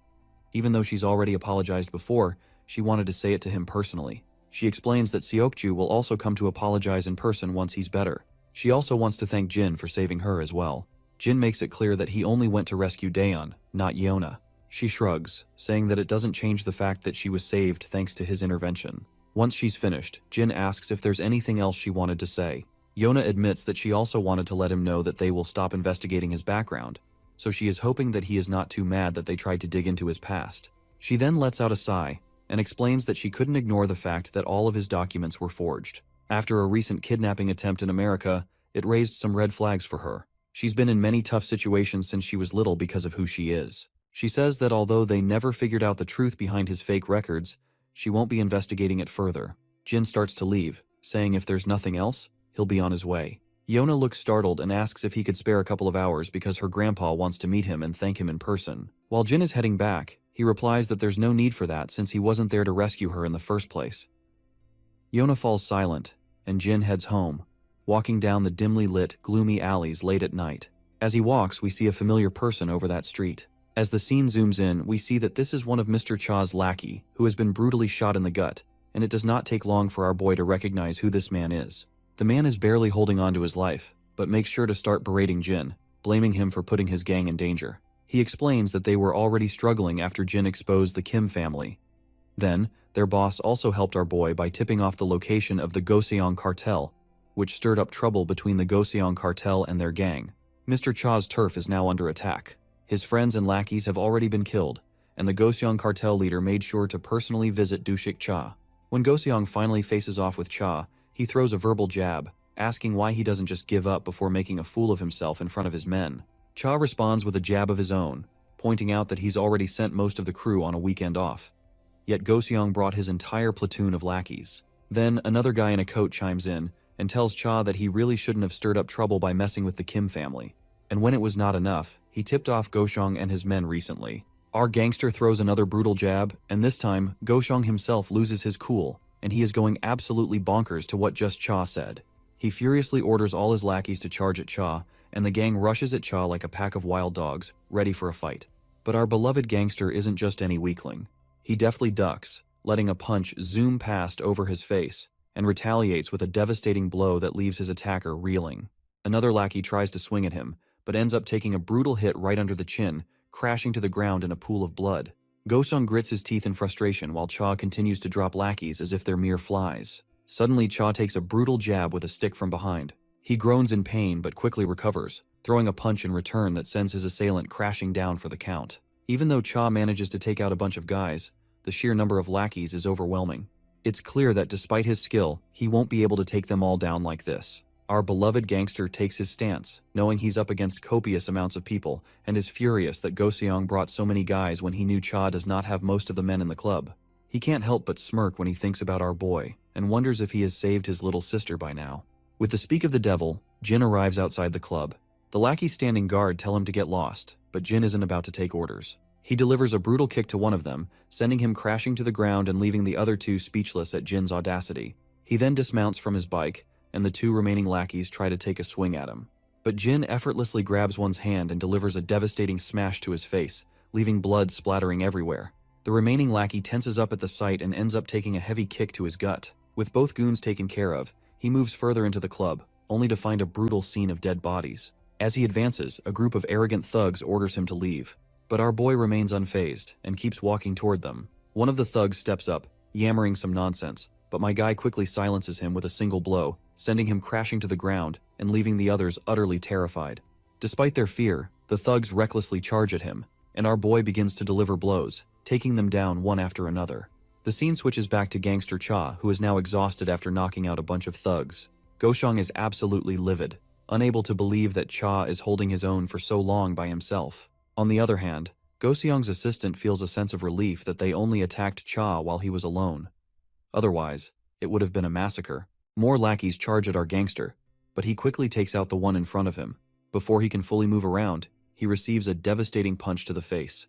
Speaker 1: Even though she's already apologized before, she wanted to say it to him personally. She explains that Seokju will also come to apologize in person once he's better. She also wants to thank Jin for saving her as well. Jin makes it clear that he only went to rescue Daeon, not Yona. She shrugs, saying that it doesn't change the fact that she was saved thanks to his intervention. Once she's finished, Jin asks if there's anything else she wanted to say. Yona admits that she also wanted to let him know that they will stop investigating his background, so she is hoping that he is not too mad that they tried to dig into his past. She then lets out a sigh and explains that she couldn't ignore the fact that all of his documents were forged. After a recent kidnapping attempt in America, it raised some red flags for her. She's been in many tough situations since she was little because of who she is. She says that although they never figured out the truth behind his fake records, she won't be investigating it further. Jin starts to leave, saying if there's nothing else, he'll be on his way. Yona looks startled and asks if he could spare a couple of hours because her grandpa wants to meet him and thank him in person. While Jin is heading back, he replies that there's no need for that since he wasn't there to rescue her in the first place. Yona falls silent, and Jin heads home, walking down the dimly lit, gloomy alleys late at night. As he walks, we see a familiar person over that street. As the scene zooms in, we see that this is one of Mr. Cha's lackey, who has been brutally shot in the gut, and it does not take long for our boy to recognize who this man is. The man is barely holding on to his life, but makes sure to start berating Jin, blaming him for putting his gang in danger. He explains that they were already struggling after Jin exposed the Kim family. Then, their boss also helped our boy by tipping off the location of the Goseong cartel, which stirred up trouble between the Goseong cartel and their gang. Mr. Cha's turf is now under attack. His friends and lackeys have already been killed, and the Goseong cartel leader made sure to personally visit Dushik Cha. When Goseong finally faces off with Cha, he throws a verbal jab, asking why he doesn't just give up before making a fool of himself in front of his men. Cha responds with a jab of his own, pointing out that he's already sent most of the crew on a weekend off. Yet Goseong brought his entire platoon of lackeys. Then another guy in a coat chimes in and tells Cha that he really shouldn't have stirred up trouble by messing with the Kim family. And when it was not enough, he tipped off Goseong and his men recently. Our gangster throws another brutal jab, and this time, Goseong himself loses his cool, and he is going absolutely bonkers to what just Cha said. He furiously orders all his lackeys to charge at Cha, and the gang rushes at Cha like a pack of wild dogs, ready for a fight. But our beloved gangster isn't just any weakling. He deftly ducks, letting a punch zoom past over his face, and retaliates with a devastating blow that leaves his attacker reeling. Another lackey tries to swing at him, but ends up taking a brutal hit right under the chin, crashing to the ground in a pool of blood. Goseong grits his teeth in frustration while Cha continues to drop lackeys as if they're mere flies. Suddenly, Cha takes a brutal jab with a stick from behind. He groans in pain but quickly recovers, throwing a punch in return that sends his assailant crashing down for the count. Even though Cha manages to take out a bunch of guys, the sheer number of lackeys is overwhelming. It's clear that despite his skill, he won't be able to take them all down like this. Our beloved gangster takes his stance, knowing he's up against copious amounts of people, and is furious that Goseong brought so many guys when he knew Cha does not have most of the men in the club. He can't help but smirk when he thinks about our boy, and wonders if he has saved his little sister by now. With the speak of the devil, Jin arrives outside the club. The lackeys standing guard tell him to get lost, but Jin isn't about to take orders. He delivers a brutal kick to one of them, sending him crashing to the ground and leaving the other two speechless at Jin's audacity. He then dismounts from his bike, and the two remaining lackeys try to take a swing at him. But Jin effortlessly grabs one's hand and delivers a devastating smash to his face, leaving blood splattering everywhere. The remaining lackey tenses up at the sight and ends up taking a heavy kick to his gut. With both goons taken care of, he moves further into the club, only to find a brutal scene of dead bodies. As he advances, a group of arrogant thugs orders him to leave. But our boy remains unfazed and keeps walking toward them. One of the thugs steps up, yammering some nonsense, but my guy quickly silences him with a single blow, sending him crashing to the ground and leaving the others utterly terrified. Despite their fear, the thugs recklessly charge at him, and our boy begins to deliver blows, taking them down one after another. The scene switches back to Gangster Cha, who is now exhausted after knocking out a bunch of thugs. Goseong is absolutely livid, unable to believe that Cha is holding his own for so long by himself. On the other hand, Go-seong's assistant feels a sense of relief that they only attacked Cha while he was alone. Otherwise, it would have been a massacre. More lackeys charge at our gangster, but he quickly takes out the one in front of him. Before he can fully move around, he receives a devastating punch to the face.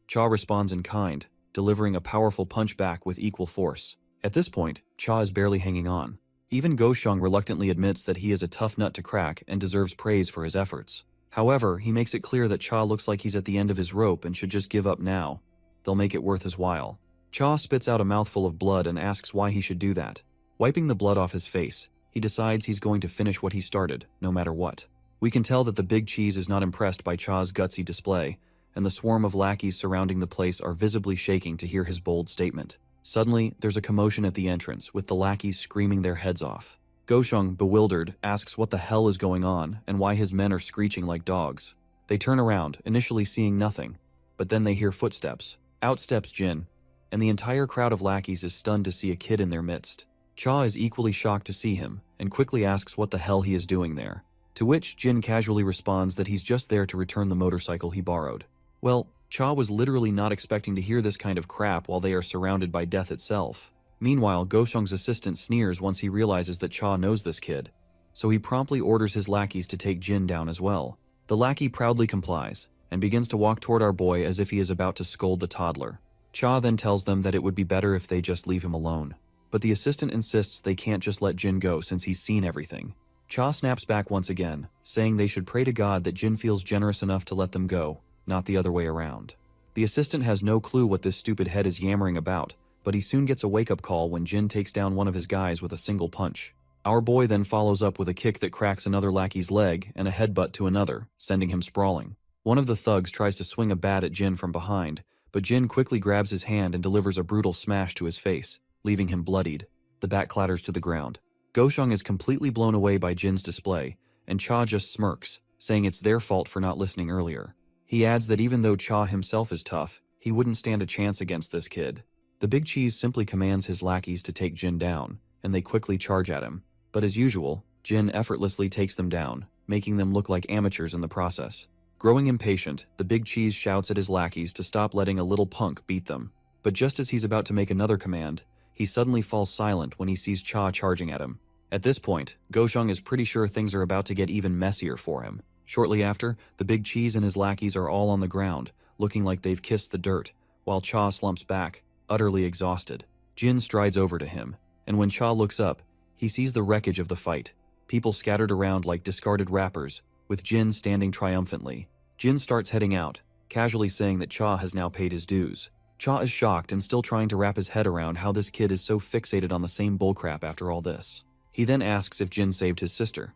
Speaker 1: Cha responds in kind, delivering a powerful punch back with equal force. At this point, Cha is barely hanging on. Even Go-seong reluctantly admits that he is a tough nut to crack and deserves praise for his efforts. However, he makes it clear that Cha looks like he's at the end of his rope and should just give up now. They'll make it worth his while. Cha spits out a mouthful of blood and asks why he should do that. Wiping the blood off his face, he decides he's going to finish what he started, no matter what. We can tell that the big cheese is not impressed by Cha's gutsy display, and the swarm of lackeys surrounding the place are visibly shaking to hear his bold statement. Suddenly, there's a commotion at the entrance, with the lackeys screaming their heads off. Go-seong, bewildered, asks what the hell is going on and why his men are screeching like dogs. They turn around, initially seeing nothing, but then they hear footsteps. Out steps Jin, and the entire crowd of lackeys is stunned to see a kid in their midst. Cha is equally shocked to see him, and quickly asks what the hell he is doing there. To which Jin casually responds that he's just there to return the motorcycle he borrowed. Well, Cha was literally not expecting to hear this kind of crap while they are surrounded by death itself. Meanwhile, Go-seong's assistant sneers once he realizes that Cha knows this kid, so he promptly orders his lackeys to take Jin down as well. The lackey proudly complies, and begins to walk toward our boy as if he is about to scold the toddler. Cha then tells them that it would be better if they just leave him alone. But the assistant insists they can't just let Jin go since he's seen everything. Cha snaps back once again, saying they should pray to God that Jin feels generous enough to let them go, not the other way around. The assistant has no clue what this stupid head is yammering about, but he soon gets a wake-up call when Jin takes down one of his guys with a single punch. Our boy then follows up with a kick that cracks another lackey's leg and a headbutt to another, sending him sprawling. One of the thugs tries to swing a bat at Jin from behind, but Jin quickly grabs his hand and delivers a brutal smash to his face, leaving him bloodied. The bat clatters to the ground. Go-seong is completely blown away by Jin's display, and Cha just smirks, saying it's their fault for not listening earlier. He adds that even though Cha himself is tough, he wouldn't stand a chance against this kid. The big cheese simply commands his lackeys to take Jin down, and they quickly charge at him. But as usual, Jin effortlessly takes them down, making them look like amateurs in the process. Growing impatient, the big cheese shouts at his lackeys to stop letting a little punk beat them. But just as he's about to make another command, he suddenly falls silent when he sees Cha charging at him. At this point, Go-seong is pretty sure things are about to get even messier for him. Shortly after, the big cheese and his lackeys are all on the ground, looking like they've kissed the dirt, while Cha slumps back, utterly exhausted. Jin strides over to him, and when Cha looks up, he sees the wreckage of the fight, people scattered around like discarded wrappers, with Jin standing triumphantly. Jin starts heading out, casually saying that Cha has now paid his dues. Cha is shocked and still trying to wrap his head around how this kid is so fixated on the same bullcrap after all this. He then asks if Jin saved his sister.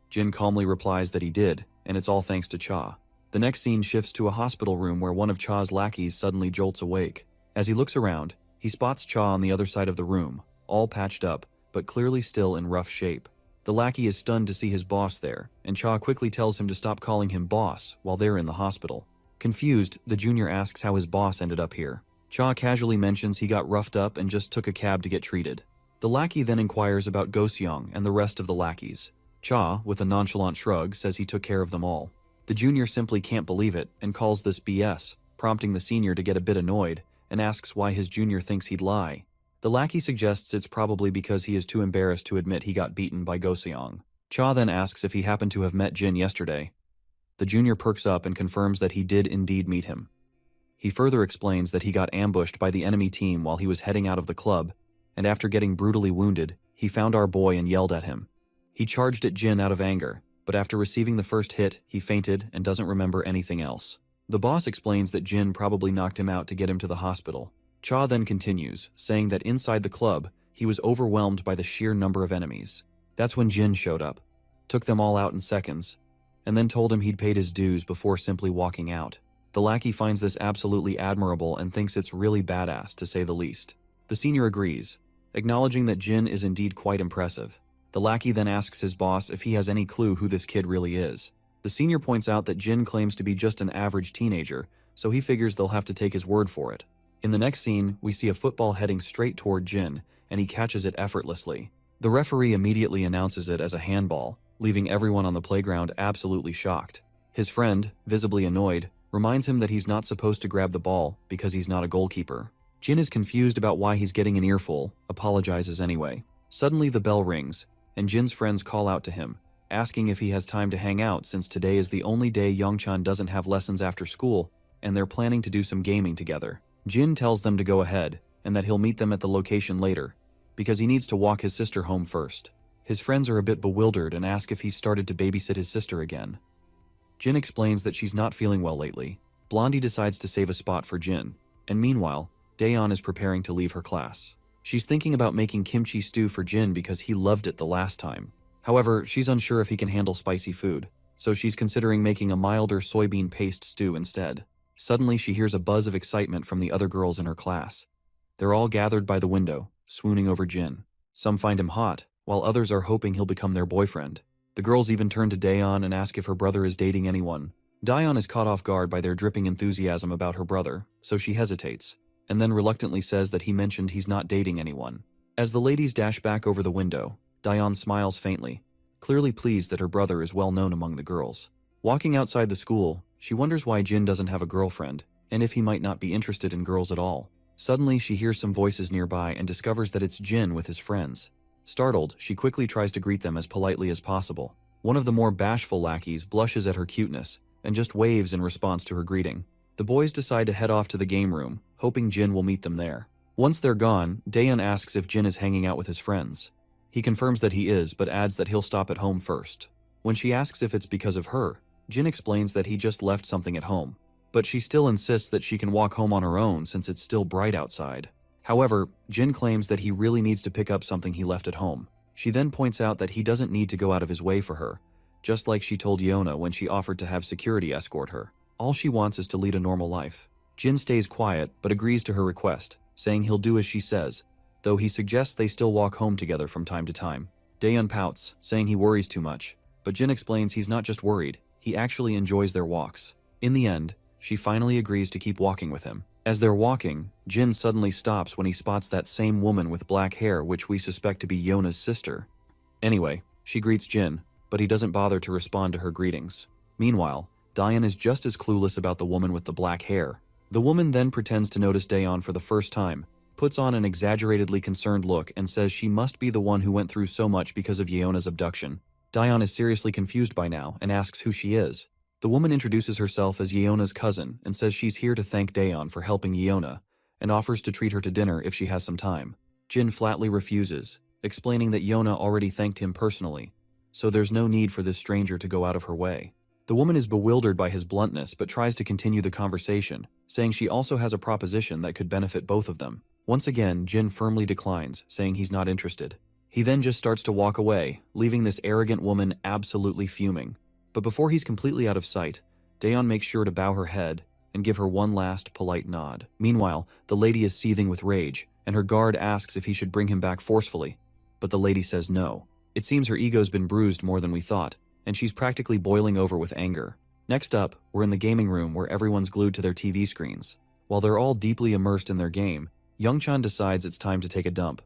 Speaker 1: Jin calmly replies that he did, and it's all thanks to Cha. The next scene shifts to a hospital room where one of Cha's lackeys suddenly jolts awake. As he looks around, he spots Cha on the other side of the room, all patched up, but clearly still in rough shape. The lackey is stunned to see his boss there, and Cha quickly tells him to stop calling him boss while they're in the hospital. Confused, the junior asks how his boss ended up here. Cha casually mentions he got roughed up and just took a cab to get treated. The lackey then inquires about Go-seong and the rest of the lackeys. Cha, with a nonchalant shrug, says he took care of them all. The junior simply can't believe it and calls this BS, prompting the senior to get a bit annoyed and asks why his junior thinks he'd lie. The lackey suggests it's probably because he is too embarrassed to admit he got beaten by Go-seong. Cha then asks if he happened to have met Jin yesterday. The junior perks up and confirms that he did indeed meet him. He further explains that he got ambushed by the enemy team while he was heading out of the club, and after getting brutally wounded, he found our boy and yelled at him. He charged at Jin out of anger, but after receiving the first hit, he fainted and doesn't remember anything else. The boss explains that Jin probably knocked him out to get him to the hospital. Cha then continues, saying that inside the club, he was overwhelmed by the sheer number of enemies. That's when Jin showed up, took them all out in seconds, and then told him he'd paid his dues before simply walking out. The lackey finds this absolutely admirable and thinks it's really badass, to say the least. The senior agrees, acknowledging that Jin is indeed quite impressive. The lackey then asks his boss if he has any clue who this kid really is. The senior points out that Jin claims to be just an average teenager, so he figures they'll have to take his word for it. In the next scene, we see a football heading straight toward Jin, and he catches it effortlessly. The referee immediately announces it as a handball, leaving everyone on the playground absolutely shocked. His friend, visibly annoyed, reminds him that he's not supposed to grab the ball because he's not a goalkeeper. Jin is confused about why he's getting an earful, apologizes anyway. Suddenly the bell rings, and Jin's friends call out to him, asking if he has time to hang out since today is the only day Youngchan doesn't have lessons after school, and they're planning to do some gaming together. Jin tells them to go ahead, and that he'll meet them at the location later, because he needs to walk his sister home first. His friends are a bit bewildered and ask if he's started to babysit his sister again. Jin explains that she's not feeling well lately. Blondie decides to save a spot for Jin, and meanwhile, Daeon is preparing to leave her class. She's thinking about making kimchi stew for Jin because he loved it the last time. However, she's unsure if he can handle spicy food, so she's considering making a milder soybean paste stew instead. Suddenly, she hears a buzz of excitement from the other girls in her class. They're all gathered by the window, swooning over Jin. Some find him hot, while others are hoping he'll become their boyfriend. The girls even turn to Daeon and ask if her brother is dating anyone. Daeon is caught off guard by their dripping enthusiasm about her brother, so she hesitates, and then reluctantly says that he mentioned he's not dating anyone. As the ladies dash back over the window, Daeon smiles faintly, clearly pleased that her brother is well known among the girls. Walking outside the school, she wonders why Jin doesn't have a girlfriend, and if he might not be interested in girls at all. Suddenly, she hears some voices nearby and discovers that it's Jin with his friends. Startled, she quickly tries to greet them as politely as possible. One of the more bashful lackeys blushes at her cuteness and just waves in response to her greeting. The boys decide to head off to the game room, hoping Jin will meet them there. Once they're gone, Daeon asks if Jin is hanging out with his friends. He confirms that he is, but adds that he'll stop at home first. When she asks if it's because of her, Jin explains that he just left something at home. But she still insists that she can walk home on her own since it's still bright outside. However, Jin claims that he really needs to pick up something he left at home. She then points out that he doesn't need to go out of his way for her, just like she told Yona when she offered to have security escort her. All she wants is to lead a normal life. Jin stays quiet, but agrees to her request, saying he'll do as she says, though he suggests they still walk home together from time to time. Daeon pouts, saying he worries too much, but Jin explains he's not just worried, he actually enjoys their walks. In the end, she finally agrees to keep walking with him. As they're walking, Jin suddenly stops when he spots that same woman with black hair which we suspect to be Yona's sister. Anyway, she greets Jin, but he doesn't bother to respond to her greetings. Meanwhile, Daeon is just as clueless about the woman with the black hair. The woman then pretends to notice Daeon for the first time, puts on an exaggeratedly concerned look and says she must be the one who went through so much because of Yeona's abduction. Daeon is seriously confused by now and asks who she is. The woman introduces herself as Yeona's cousin and says she's here to thank Daeon for helping Yeona, and offers to treat her to dinner if she has some time. Jin flatly refuses, explaining that Yeona already thanked him personally, so there's no need for this stranger to go out of her way. The woman is bewildered by his bluntness but tries to continue the conversation, saying she also has a proposition that could benefit both of them. Once again, Jin firmly declines, saying he's not interested. He then just starts to walk away, leaving this arrogant woman absolutely fuming. But before he's completely out of sight, Daeon makes sure to bow her head and give her one last polite nod. Meanwhile, the lady is seething with rage, and her guard asks if he should bring him back forcefully, but the lady says no. It seems her ego's been bruised more than we thought, and she's practically boiling over with anger. Next up, we're in the gaming room where everyone's glued to their TV screens. While they're all deeply immersed in their game, Youngchan decides it's time to take a dump.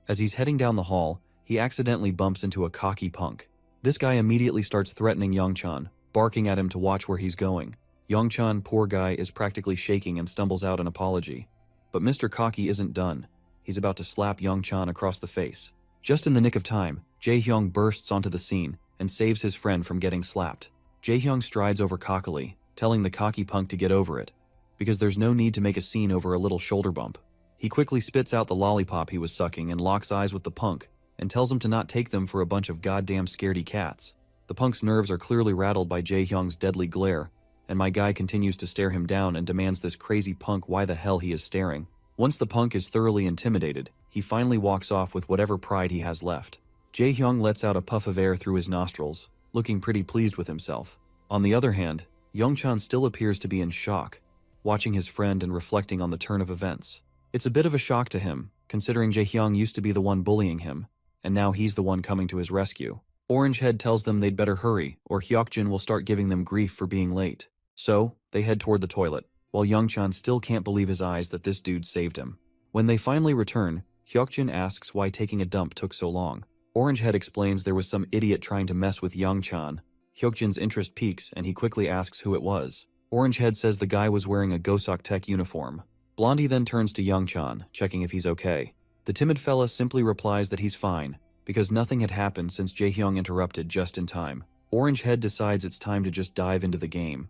Speaker 1: As he's heading down the hall, he accidentally bumps into a cocky punk. This guy immediately starts threatening Youngchan, barking at him to watch where he's going. Youngchan, poor guy, is practically shaking and stumbles out an apology. But Mr. Cocky isn't done. He's about to slap Youngchan across the face. Just in the nick of time, Jaehyung bursts onto the scene and saves his friend from getting slapped. Jaehyung strides over cockily, telling the cocky punk to get over it, because there's no need to make a scene over a little shoulder bump. He quickly spits out the lollipop he was sucking and locks eyes with the punk, and tells him to not take them for a bunch of goddamn scaredy cats. The punk's nerves are clearly rattled by Jaehyung's deadly glare, and my guy continues to stare him down and demands this crazy punk why the hell he is staring. Once the punk is thoroughly intimidated, he finally walks off with whatever pride he has left. Jaehyung lets out a puff of air through his nostrils, looking pretty pleased with himself. On the other hand, Youngchan still appears to be in shock, watching his friend and reflecting on the turn of events. It's a bit of a shock to him, considering Jaehyung used to be the one bullying him, and now he's the one coming to his rescue. Orangehead tells them they'd better hurry, or Hyokjin will start giving them grief for being late. So, they head toward the toilet, while Youngchan still can't believe his eyes that this dude saved him. When they finally return, Hyokjin asks why taking a dump took so long. Orangehead explains there was some idiot trying to mess with Youngchan. Hyokjin's interest peaks and he quickly asks who it was. Orangehead says the guy was wearing a Gosok Tech uniform. Blondie then turns to Youngchan, checking if he's okay. The timid fella simply replies that he's fine, because nothing had happened since Jaehyung interrupted just in time. Orangehead decides it's time to just dive into the game.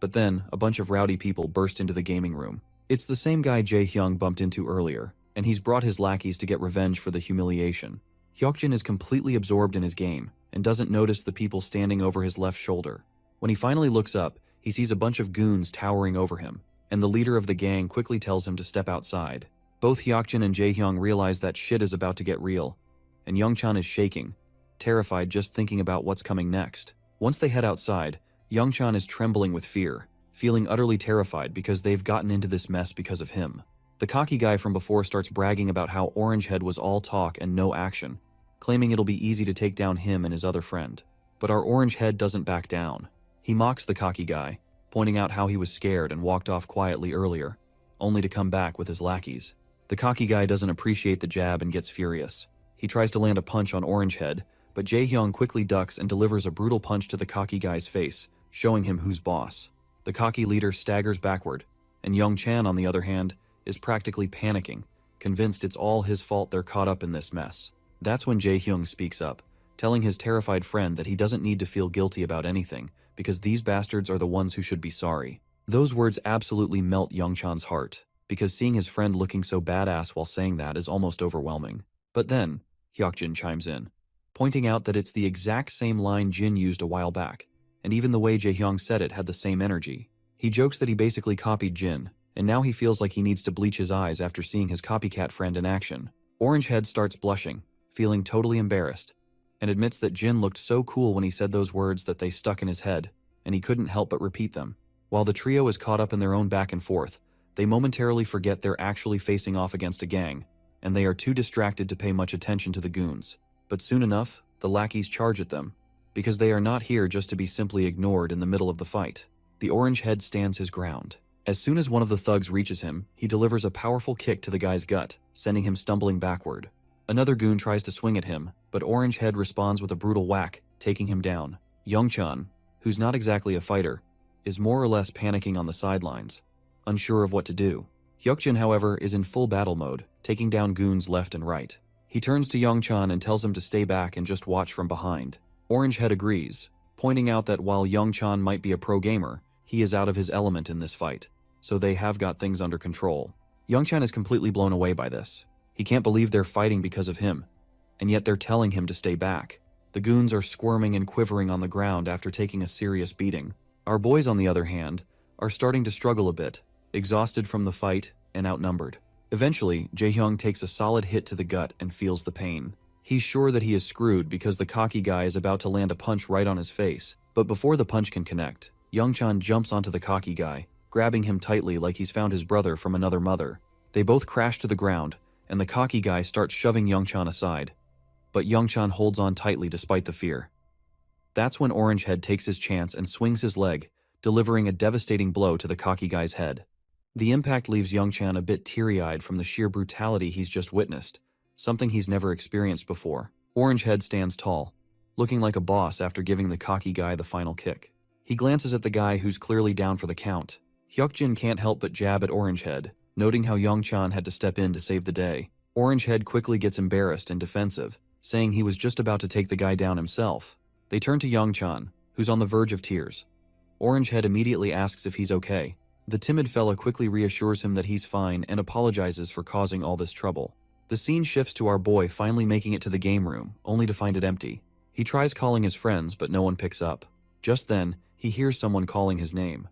Speaker 1: But then, a bunch of rowdy people burst into the gaming room. It's the same guy Jaehyung bumped into earlier, and he's brought his lackeys to get revenge for the humiliation. Hyokjin is completely absorbed in his game, and doesn't notice the people standing over his left shoulder. When he finally looks up, he sees a bunch of goons towering over him, and the leader of the gang quickly tells him to step outside. Both Hyokjin and Jaehyung realize that shit is about to get real, and Youngchan is shaking, terrified just thinking about what's coming next. Once they head outside, Youngchan is trembling with fear, feeling utterly terrified because they've gotten into this mess because of him. The cocky guy from before starts bragging about how Orangehead was all talk and no action, claiming it'll be easy to take down him and his other friend. But our Orangehead doesn't back down. He mocks the cocky guy, pointing out how he was scared and walked off quietly earlier, only to come back with his lackeys. The cocky guy doesn't appreciate the jab and gets furious. He tries to land a punch on Orangehead, but Jaehyung quickly ducks and delivers a brutal punch to the cocky guy's face, showing him who's boss. The cocky leader staggers backward, and Youngchan, on the other hand, is practically panicking, convinced it's all his fault they're caught up in this mess. That's when Jaehyung speaks up, telling his terrified friend that he doesn't need to feel guilty about anything, because these bastards are the ones who should be sorry. Those words absolutely melt Youngchan's heart, because seeing his friend looking so badass while saying that is almost overwhelming. But then, Hyokjin chimes in, pointing out that it's the exact same line Jin used a while back, and even the way Jaehyung said it had the same energy. He jokes that he basically copied Jin, and now he feels like he needs to bleach his eyes after seeing his copycat friend in action. Orangehead starts blushing, feeling totally embarrassed, and admits that Jin looked so cool when he said those words that they stuck in his head, and he couldn't help but repeat them. While the trio is caught up in their own back and forth, they momentarily forget they're actually facing off against a gang, and they are too distracted to pay much attention to the goons. But soon enough, the lackeys charge at them, because they are not here just to be simply ignored in the middle of the fight. The Orangehead stands his ground. As soon as one of the thugs reaches him, he delivers a powerful kick to the guy's gut, sending him stumbling backward. Another goon tries to swing at him, but Orangehead responds with a brutal whack, taking him down. Youngchan, who's not exactly a fighter, is more or less panicking on the sidelines, unsure of what to do. Hyokjin, however, is in full battle mode, taking down goons left and right. He turns to Youngchan and tells him to stay back and just watch from behind. Orangehead agrees, pointing out that while Youngchan might be a pro gamer, he is out of his element in this fight, so they have got things under control. Youngchan is completely blown away by this. He can't believe they're fighting because of him, and yet they're telling him to stay back. The goons are squirming and quivering on the ground after taking a serious beating. Our boys, on the other hand, are starting to struggle a bit, exhausted from the fight and outnumbered. Eventually, Jaehyung takes a solid hit to the gut and feels the pain. He's sure that he is screwed because the cocky guy is about to land a punch right on his face, but before the punch can connect, Youngchan jumps onto the cocky guy, grabbing him tightly like he's found his brother from another mother. They both crash to the ground, and the cocky guy starts shoving Youngchan aside, but Youngchan holds on tightly despite the fear. That's when Orangehead takes his chance and swings his leg, delivering a devastating blow to the cocky guy's head. The impact leaves Youngchan a bit teary-eyed from the sheer brutality he's just witnessed, something he's never experienced before. Orangehead stands tall, looking like a boss after giving the cocky guy the final kick. He glances at the guy who's clearly down for the count. Hyokjin can't help but jab at Orangehead, noting how Youngchan had to step in to save the day. Orangehead quickly gets embarrassed and defensive, saying he was just about to take the guy down himself. They turn to Youngchan, who's on the verge of tears. Orangehead immediately asks if he's okay. The timid fella quickly reassures him that he's fine and apologizes for causing all this trouble. The scene shifts to our boy finally making it to the game room, only to find it empty. He tries calling his friends, but no one picks up. Just then, he hears someone calling his name.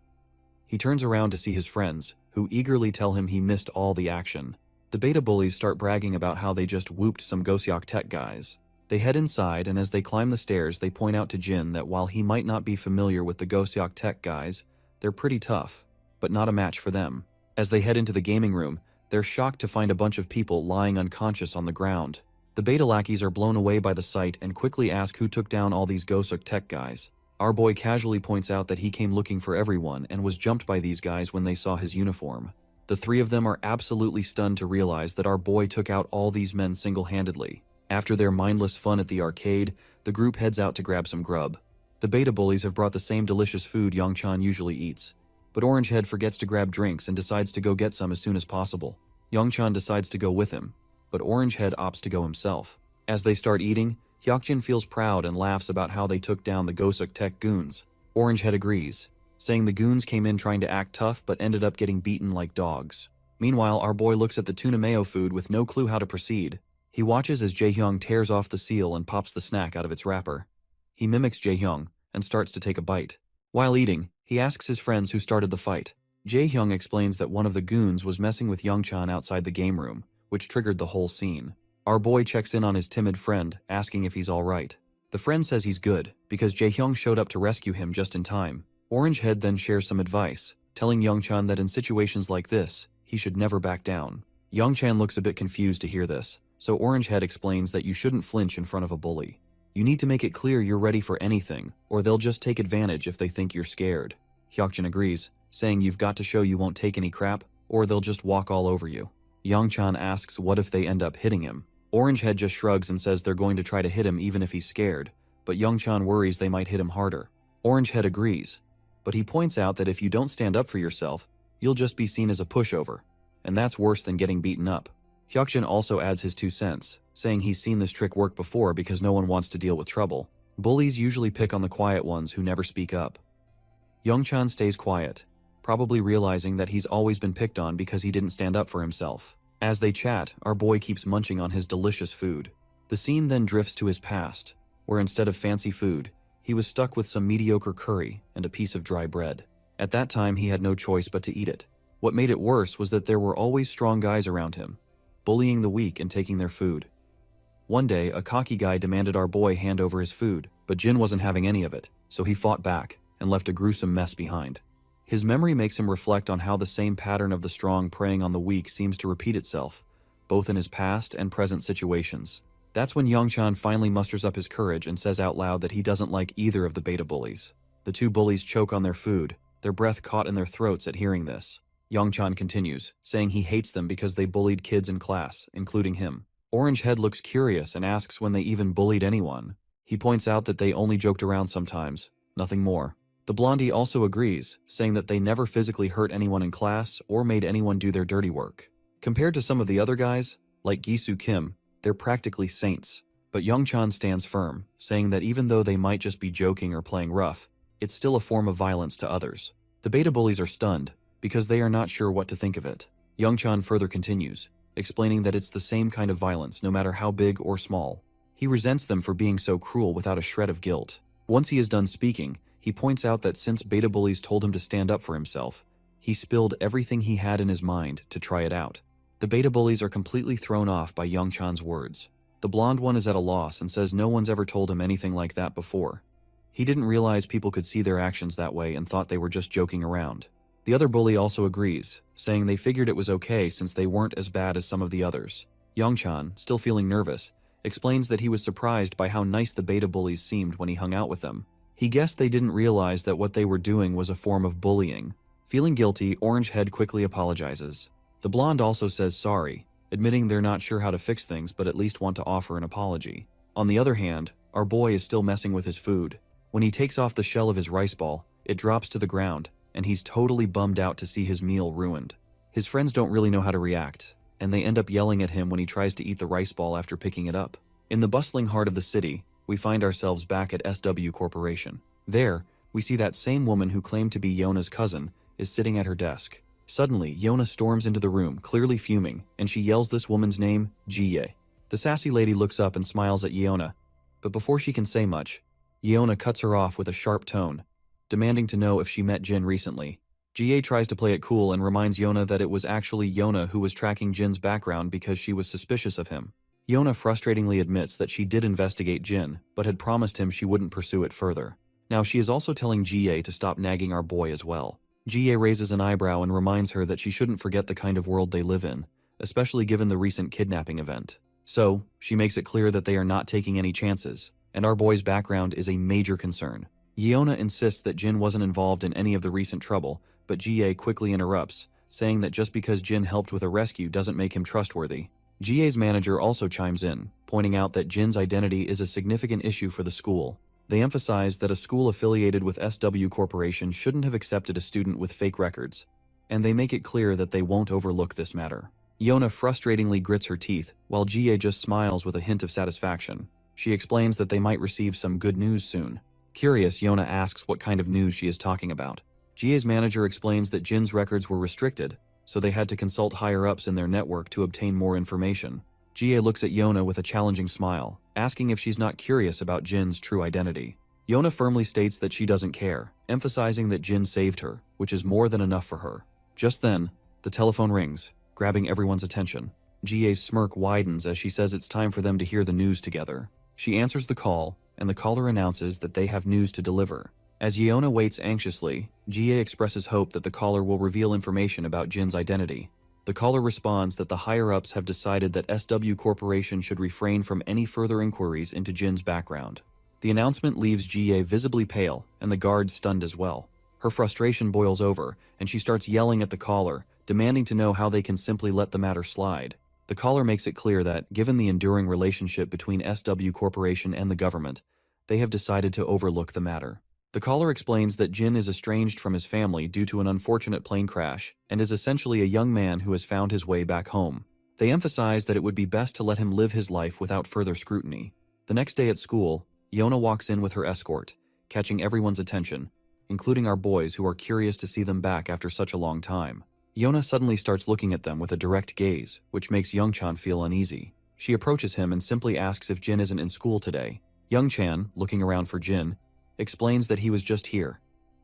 Speaker 1: He turns around to see his friends, who eagerly tell him he missed all the action. The beta bullies start bragging about how they just whooped some Goseok Tech guys. They head inside, and as they climb the stairs, they point out to Jin that while he might not be familiar with the Goseok Tech guys, they're pretty tough, but not a match for them. As they head into the gaming room, they're shocked to find a bunch of people lying unconscious on the ground. The beta lackeys are blown away by the sight and quickly ask who took down all these Goseok Tech guys. Our boy casually points out that he came looking for everyone and was jumped by these guys when they saw his uniform. The three of them are absolutely stunned to realize that our boy took out all these men single-handedly. After their mindless fun at the arcade, the group heads out to grab some grub. The beta bullies have brought the same delicious food Youngchan usually eats, but Orangehead forgets to grab drinks and decides to go get some as soon as possible. Youngchan decides to go with him, but Orangehead opts to go himself. As they start eating, Hyokjin feels proud and laughs about how they took down the Gosuk Tech goons. Orangehead agrees, saying the goons came in trying to act tough but ended up getting beaten like dogs. Meanwhile, our boy looks at the tuna mayo food with no clue how to proceed. He watches as Jaehyung tears off the seal and pops the snack out of its wrapper. He mimics Jaehyung and starts to take a bite. While eating, he asks his friends who started the fight. Jaehyung explains that one of the goons was messing with Youngchan outside the game room, which triggered the whole scene. Our boy checks in on his timid friend, asking if he's alright. The friend says he's good, because Jaehyung showed up to rescue him just in time. Orangehead then shares some advice, telling Youngchan that in situations like this, he should never back down. Youngchan looks a bit confused to hear this, so Orangehead explains that you shouldn't flinch in front of a bully. You need to make it clear you're ready for anything, or they'll just take advantage if they think you're scared. Hyokjin agrees, saying you've got to show you won't take any crap, or they'll just walk all over you. Youngchan asks what if they end up hitting him. Orangehead just shrugs and says they're going to try to hit him even if he's scared, but Youngchan worries they might hit him harder. Orangehead agrees, but he points out that if you don't stand up for yourself, you'll just be seen as a pushover, and that's worse than getting beaten up. Hyokjin also adds his 2 cents, saying he's seen this trick work before because no one wants to deal with trouble. Bullies usually pick on the quiet ones who never speak up. Youngchan stays quiet, probably realizing that he's always been picked on because he didn't stand up for himself. As they chat, our boy keeps munching on his delicious food. The scene then drifts to his past, where instead of fancy food, he was stuck with some mediocre curry and a piece of dry bread. At that time, he had no choice but to eat it. What made it worse was that there were always strong guys around him, bullying the weak and taking their food. One day, a cocky guy demanded our boy hand over his food, but Jin wasn't having any of it, so he fought back and left a gruesome mess behind. His memory makes him reflect on how the same pattern of the strong preying on the weak seems to repeat itself, both in his past and present situations. That's when Youngchan finally musters up his courage and says out loud that he doesn't like either of the beta bullies. The 2 bullies choke on their food, their breath caught in their throats at hearing this. Youngchan continues, saying he hates them because they bullied kids in class, including him. Orangehead looks curious and asks when they even bullied anyone. He points out that they only joked around sometimes, nothing more. The blondie also agrees, saying that they never physically hurt anyone in class or made anyone do their dirty work. Compared to some of the other guys, like Gisu Kim, they're practically saints. But Youngchan stands firm, saying that even though they might just be joking or playing rough, it's still a form of violence to others. The beta bullies are stunned, because they are not sure what to think of it. Youngchan further continues, explaining that it's the same kind of violence no matter how big or small. He resents them for being so cruel without a shred of guilt. Once he is done speaking, he points out that since beta bullies told him to stand up for himself, he spilled everything he had in his mind to try it out. The beta bullies are completely thrown off by Youngchan's words. The blonde one is at a loss and says no one's ever told him anything like that before. He didn't realize people could see their actions that way and thought they were just joking around. The other bully also agrees, saying they figured it was okay since they weren't as bad as some of the others. Youngchan, still feeling nervous, explains that he was surprised by how nice the beta bullies seemed when he hung out with them. He guessed they didn't realize that what they were doing was a form of bullying. Feeling guilty, Orangehead quickly apologizes. The blonde also says sorry, admitting they're not sure how to fix things but at least want to offer an apology. On the other hand, our boy is still messing with his food. When he takes off the shell of his rice ball, it drops to the ground, and he's totally bummed out to see his meal ruined. His friends don't really know how to react, and they end up yelling at him when he tries to eat the rice ball after picking it up. In the bustling heart of the city, we find ourselves back at SW Corporation. There, we see that same woman who claimed to be Yona's cousin is sitting at her desk. Suddenly, Yona storms into the room, clearly fuming, and she yells this woman's name, Jie. The sassy lady looks up and smiles at Yona, but before she can say much, Yona cuts her off with a sharp tone, demanding to know if she met Jin recently. Jie tries to play it cool and reminds Yona that it was actually Yona who was tracking Jin's background because she was suspicious of him. Yona frustratingly admits that she did investigate Jin, but had promised him she wouldn't pursue it further. Now she is also telling Jie to stop nagging our boy as well. Jie raises an eyebrow and reminds her that she shouldn't forget the kind of world they live in, especially given the recent kidnapping event. So, she makes it clear that they are not taking any chances, and our boy's background is a major concern. Yona insists that Jin wasn't involved in any of the recent trouble, but Jie quickly interrupts, saying that just because Jin helped with a rescue doesn't make him trustworthy. Jie's manager also chimes in, pointing out that Jin's identity is a significant issue for the school. They emphasize that a school affiliated with SW Corporation shouldn't have accepted a student with fake records, and they make it clear that they won't overlook this matter. Yona frustratingly grits her teeth, while GA just smiles with a hint of satisfaction. She explains that they might receive some good news soon. Curious, Yona asks what kind of news she is talking about. GA's manager explains that Jin's records were restricted, so they had to consult higher-ups in their network to obtain more information. GA looks at Yona with a challenging smile, asking if she's not curious about Jin's true identity. Yona firmly states that she doesn't care, emphasizing that Jin saved her, which is more than enough for her. Just then, the telephone rings, grabbing everyone's attention. GA's smirk widens as she says it's time for them to hear the news together. She answers the call, and the caller announces that they have news to deliver. As Yona waits anxiously, GA expresses hope that the caller will reveal information about Jin's identity. The caller responds that the higher-ups have decided that SW Corporation should refrain from any further inquiries into Jin's background. The announcement leaves GA visibly pale, and the guards stunned as well. Her frustration boils over, and she starts yelling at the caller, demanding to know how they can simply let the matter slide. The caller makes it clear that, given the enduring relationship between SW Corporation and the government, they have decided to overlook the matter. The caller explains that Jin is estranged from his family due to an unfortunate plane crash and is essentially a young man who has found his way back home. They emphasize that it would be best to let him live his life without further scrutiny. The next day at school, Yona walks in with her escort, catching everyone's attention, including our boys who are curious to see them back after such a long time. Yona suddenly starts looking at them with a direct gaze, which makes Youngchan feel uneasy. She approaches him and simply asks if Jin isn't in school today. Youngchan, looking around for Jin, explains that he was just here,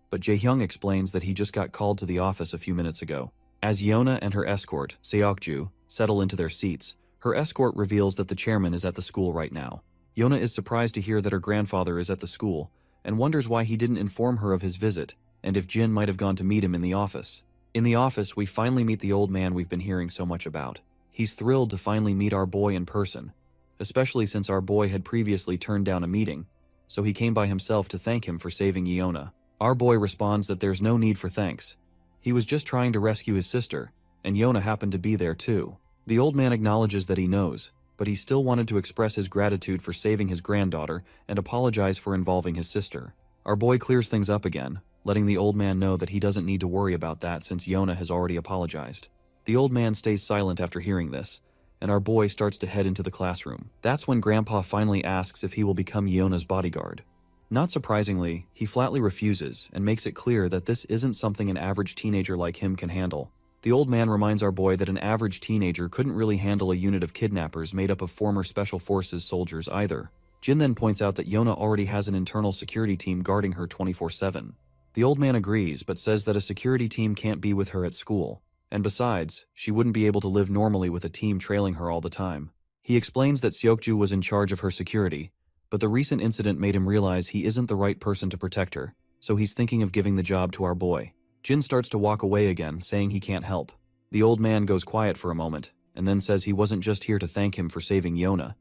Speaker 1: but Jaehyung explains that he just got called to the office a few minutes ago. As Yona and her escort, Seokju, settle into their seats, her escort reveals that the chairman is at the school right now. Yona is surprised to hear that her grandfather is at the school, and wonders why he didn't inform her of his visit, and if Jin might have gone to meet him in the office. In the office, we finally meet the old man we've been hearing so much about. He's thrilled to finally meet our boy in person, especially since our boy had previously turned down a meeting, so he came by himself to thank him for saving Yona. Our boy responds that there's no need for thanks. He was just trying to rescue his sister, and Yona happened to be there too. The old man acknowledges that he knows, but he still wanted to express his gratitude for saving his granddaughter and apologize for involving his sister. Our boy clears things up again, letting the old man know that he doesn't need to worry about that since Yona has already apologized. The old man stays silent after hearing this, and our boy starts to head into the classroom. That's when Grandpa finally asks if he will become Yona's bodyguard. Not surprisingly, he flatly refuses and makes it clear that this isn't something an average teenager like him can handle. The old man reminds our boy that an average teenager couldn't really handle a unit of kidnappers made up of former Special Forces soldiers either. Jin then points out that Yona already has an internal security team guarding her 24/7. The old man agrees, but says that a security team can't be with her at school. And besides, she wouldn't be able to live normally with a team trailing her all the time. He explains that Seokju was in charge of her security, but the recent incident made him realize he isn't the right person to protect her, so he's thinking of giving the job to our boy. Jin starts to walk away again, saying he can't help. The old man goes quiet for a moment, and then says he wasn't just here to thank him for saving Yona.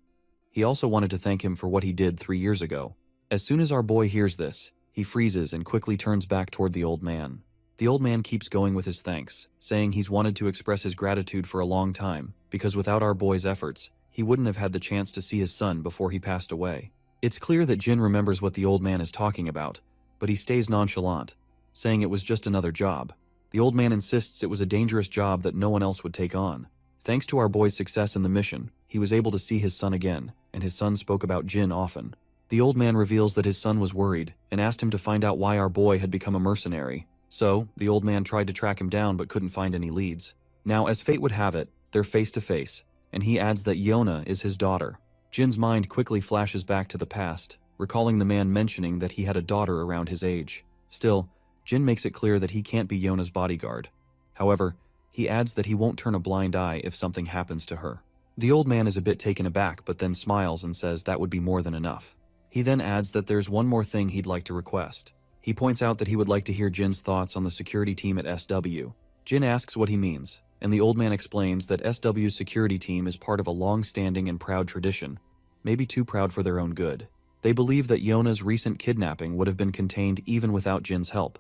Speaker 1: He also wanted to thank him for what he did 3 years ago. As soon as our boy hears this, he freezes and quickly turns back toward the old man. The old man keeps going with his thanks, saying he's wanted to express his gratitude for a long time, because without our boy's efforts, he wouldn't have had the chance to see his son before he passed away. It's clear that Jin remembers what the old man is talking about, but he stays nonchalant, saying it was just another job. The old man insists it was a dangerous job that no one else would take on. Thanks to our boy's success in the mission, he was able to see his son again, and his son spoke about Jin often. The old man reveals that his son was worried, and asked him to find out why our boy had become a mercenary. So, the old man tried to track him down but couldn't find any leads. Now, as fate would have it, they're face to face, and he adds that Yona is his daughter. Jin's mind quickly flashes back to the past, recalling the man mentioning that he had a daughter around his age. Still, Jin makes it clear that he can't be Yona's bodyguard. However, he adds that he won't turn a blind eye if something happens to her. The old man is a bit taken aback but then smiles and says that would be more than enough. He then adds that there's one more thing he'd like to request. He points out that he would like to hear Jin's thoughts on the security team at SW. Jin asks what he means, and the old man explains that SW's security team is part of a long-standing and proud tradition, maybe too proud for their own good. They believe that Yona's recent kidnapping would have been contained even without Jin's help.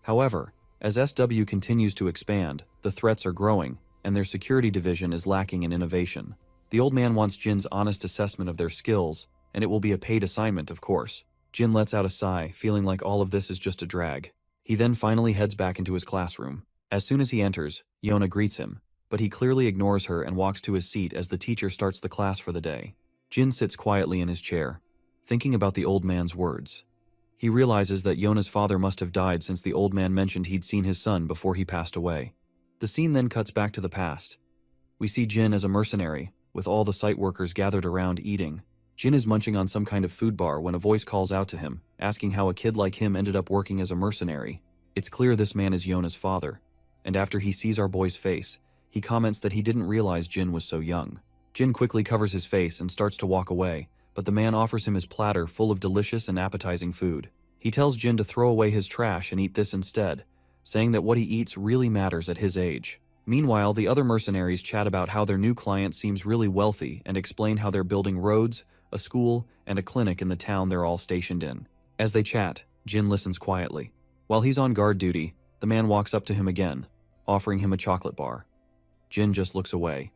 Speaker 1: However, as SW continues to expand, the threats are growing, and their security division is lacking in innovation. The old man wants Jin's honest assessment of their skills, and it will be a paid assignment, of course. Jin lets out a sigh, feeling like all of this is just a drag. He then finally heads back into his classroom. As soon as he enters, Yona greets him, but he clearly ignores her and walks to his seat as the teacher starts the class for the day. Jin sits quietly in his chair, thinking about the old man's words. He realizes that Yona's father must have died since the old man mentioned he'd seen his son before he passed away. The scene then cuts back to the past. We see Jin as a mercenary, with all the site workers gathered around eating. Jin is munching on some kind of food bar when a voice calls out to him, asking how a kid like him ended up working as a mercenary. It's clear this man is Yona's father, and after he sees our boy's face, he comments that he didn't realize Jin was so young. Jin quickly covers his face and starts to walk away, but the man offers him his platter full of delicious and appetizing food. He tells Jin to throw away his trash and eat this instead, saying that what he eats really matters at his age. Meanwhile, the other mercenaries chat about how their new client seems really wealthy and explain how they're building roads, a school, and a clinic in the town they're all stationed in. As they chat, Jin listens quietly. While he's on guard duty, the man walks up to him again, offering him a chocolate bar. Jin just looks away.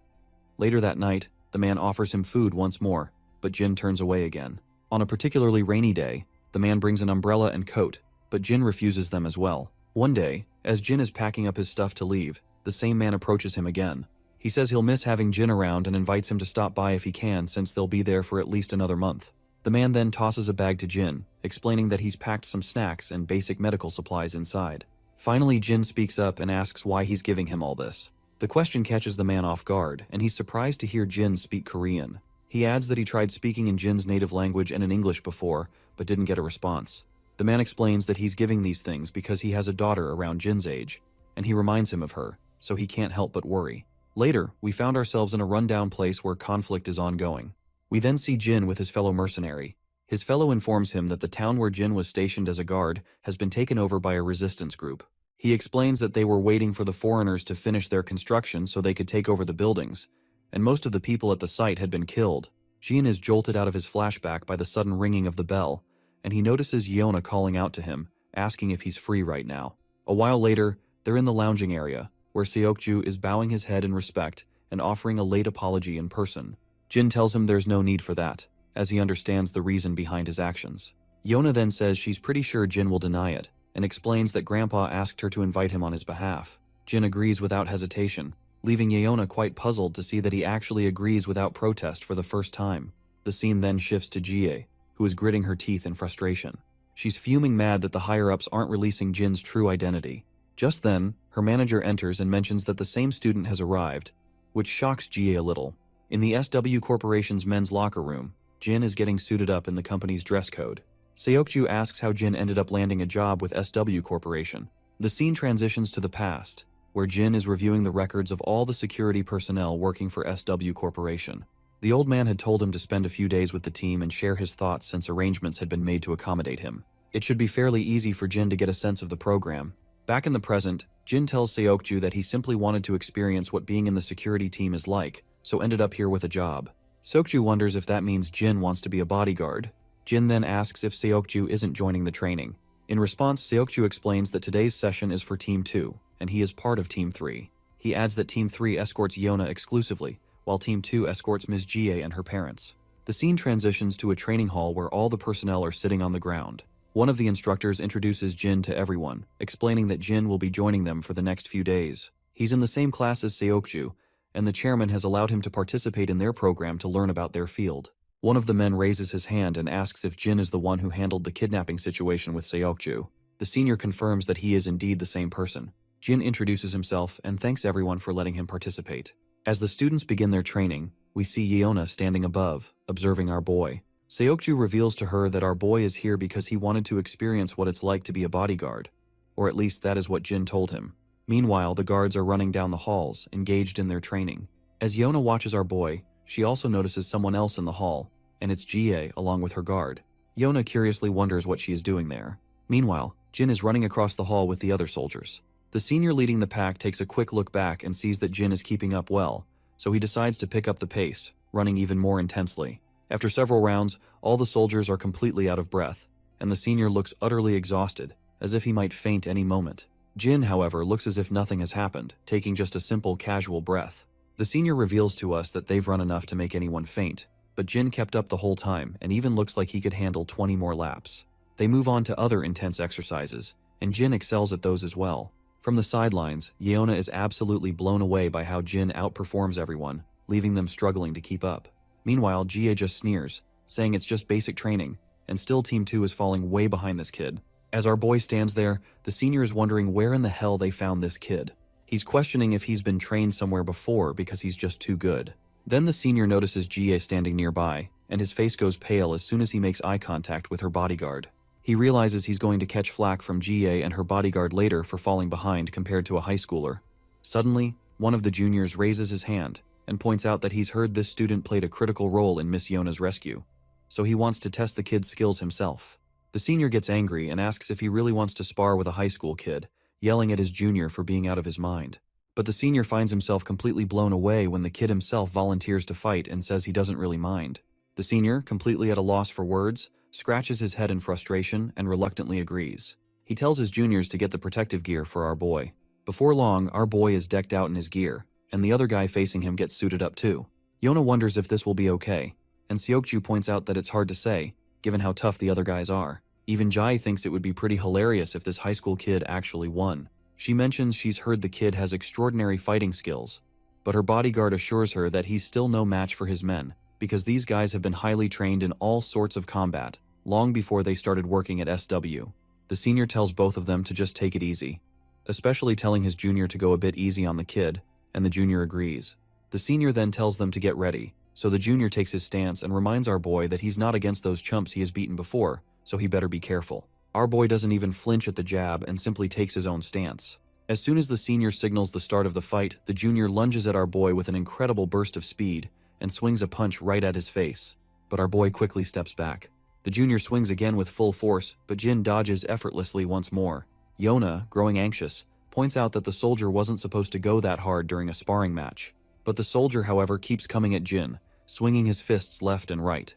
Speaker 1: Later that night, the man offers him food once more, but Jin turns away again. On a particularly rainy day, the man brings an umbrella and coat, but Jin refuses them as well. One day, as Jin is packing up his stuff to leave, the same man approaches him again. He says he'll miss having Jin around and invites him to stop by if he can, since they'll be there for at least another month. The man then tosses a bag to Jin, explaining that he's packed some snacks and basic medical supplies inside. Finally, Jin speaks up and asks why he's giving him all this. The question catches the man off guard, and he's surprised to hear Jin speak Korean. He adds that he tried speaking in Jin's native language and in English before, but didn't get a response. The man explains that he's giving these things because he has a daughter around Jin's age, and he reminds him of her, so he can't help but worry. Later, we found ourselves in a rundown place where conflict is ongoing. We then see Jin with his fellow mercenary. His fellow informs him that the town where Jin was stationed as a guard has been taken over by a resistance group. He explains that they were waiting for the foreigners to finish their construction so they could take over the buildings, and most of the people at the site had been killed. Jin is jolted out of his flashback by the sudden ringing of the bell, and he notices Yona calling out to him, asking if he's free right now. A while later, they're in the lounging area, where Seokju is bowing his head in respect and offering a late apology in person. Jin tells him there's no need for that, as he understands the reason behind his actions. Yona then says she's pretty sure Jin will deny it, and explains that Grandpa asked her to invite him on his behalf. Jin agrees without hesitation, leaving Yona quite puzzled to see that he actually agrees without protest for the first time. The scene then shifts to Jie, who is gritting her teeth in frustration. She's fuming mad that the higher-ups aren't releasing Jin's true identity. Just then, her manager enters and mentions that the same student has arrived, which shocks Jie a little. In the SW Corporation's men's locker room, Jin is getting suited up in the company's dress code. Seokju asks how Jin ended up landing a job with SW Corporation. The scene transitions to the past, where Jin is reviewing the records of all the security personnel working for SW Corporation. The old man had told him to spend a few days with the team and share his thoughts since arrangements had been made to accommodate him. It should be fairly easy for Jin to get a sense of the program. Back in the present, Jin tells Seokju that he simply wanted to experience what being in the security team is like, so ended up here with a job. Seokju wonders if that means Jin wants to be a bodyguard. Jin then asks if Seokju isn't joining the training. In response, Seokju explains that today's session is for Team 2, and he is part of Team 3. He adds that Team 3 escorts Yona exclusively, while Team 2 escorts Ms. Jie and her parents. The scene transitions to a training hall where all the personnel are sitting on the ground. One of the instructors introduces Jin to everyone, explaining that Jin will be joining them for the next few days. He's in the same class as Seokju, and the chairman has allowed him to participate in their program to learn about their field. One of the men raises his hand and asks if Jin is the one who handled the kidnapping situation with Seokju. The senior confirms that he is indeed the same person. Jin introduces himself and thanks everyone for letting him participate. As the students begin their training, we see Yona standing above, observing our boy. Seokju reveals to her that our boy is here because he wanted to experience what it's like to be a bodyguard, or at least that is what Jin told him. Meanwhile, the guards are running down the halls, engaged in their training. As Yona watches our boy, she also notices someone else in the hall, and it's Jie along with her guard. Yona curiously wonders what she is doing there. Meanwhile, Jin is running across the hall with the other soldiers. The senior leading the pack takes a quick look back and sees that Jin is keeping up well, so he decides to pick up the pace, running even more intensely. After several rounds, all the soldiers are completely out of breath, and the senior looks utterly exhausted, as if he might faint any moment. Jin, however, looks as if nothing has happened, taking just a simple casual breath. The senior reveals to us that they've run enough to make anyone faint, but Jin kept up the whole time and even looks like he could handle 20 more laps. They move on to other intense exercises, and Jin excels at those as well. From the sidelines, Yeona is absolutely blown away by how Jin outperforms everyone, leaving them struggling to keep up. Meanwhile, Jie just sneers, saying it's just basic training, and still Team 2 is falling way behind this kid. As our boy stands there, the senior is wondering where in the hell they found this kid. He's questioning if he's been trained somewhere before because he's just too good. Then the senior notices Jie standing nearby, and his face goes pale as soon as he makes eye contact with her bodyguard. He realizes he's going to catch flack from Jie and her bodyguard later for falling behind compared to a high schooler. Suddenly, one of the juniors raises his hand and points out that he's heard this student played a critical role in Miss Yona's rescue, so he wants to test the kid's skills himself. The senior gets angry and asks if he really wants to spar with a high school kid, yelling at his junior for being out of his mind. But the senior finds himself completely blown away when the kid himself volunteers to fight and says he doesn't really mind. The senior, completely at a loss for words, scratches his head in frustration and reluctantly agrees. He tells his juniors to get the protective gear for our boy. Before long, our boy is decked out in his gear, and the other guy facing him gets suited up too. Yona wonders if this will be okay, and Seokju points out that it's hard to say, given how tough the other guys are. Even Jai thinks it would be pretty hilarious if this high school kid actually won. She mentions she's heard the kid has extraordinary fighting skills, but her bodyguard assures her that he's still no match for his men, because these guys have been highly trained in all sorts of combat, long before they started working at SW. The senior tells both of them to just take it easy, especially telling his junior to go a bit easy on the kid, and the junior agrees. The senior then tells them to get ready, so the junior takes his stance and reminds our boy that he's not against those chumps he has beaten before, so he better be careful. Our boy doesn't even flinch at the jab and simply takes his own stance. As soon as the senior signals the start of the fight, the junior lunges at our boy with an incredible burst of speed and swings a punch right at his face, but our boy quickly steps back. The junior swings again with full force, but Jin dodges effortlessly once more. Yona, growing anxious, points out that the soldier wasn't supposed to go that hard during a sparring match. But the soldier, however, keeps coming at Jin, swinging his fists left and right.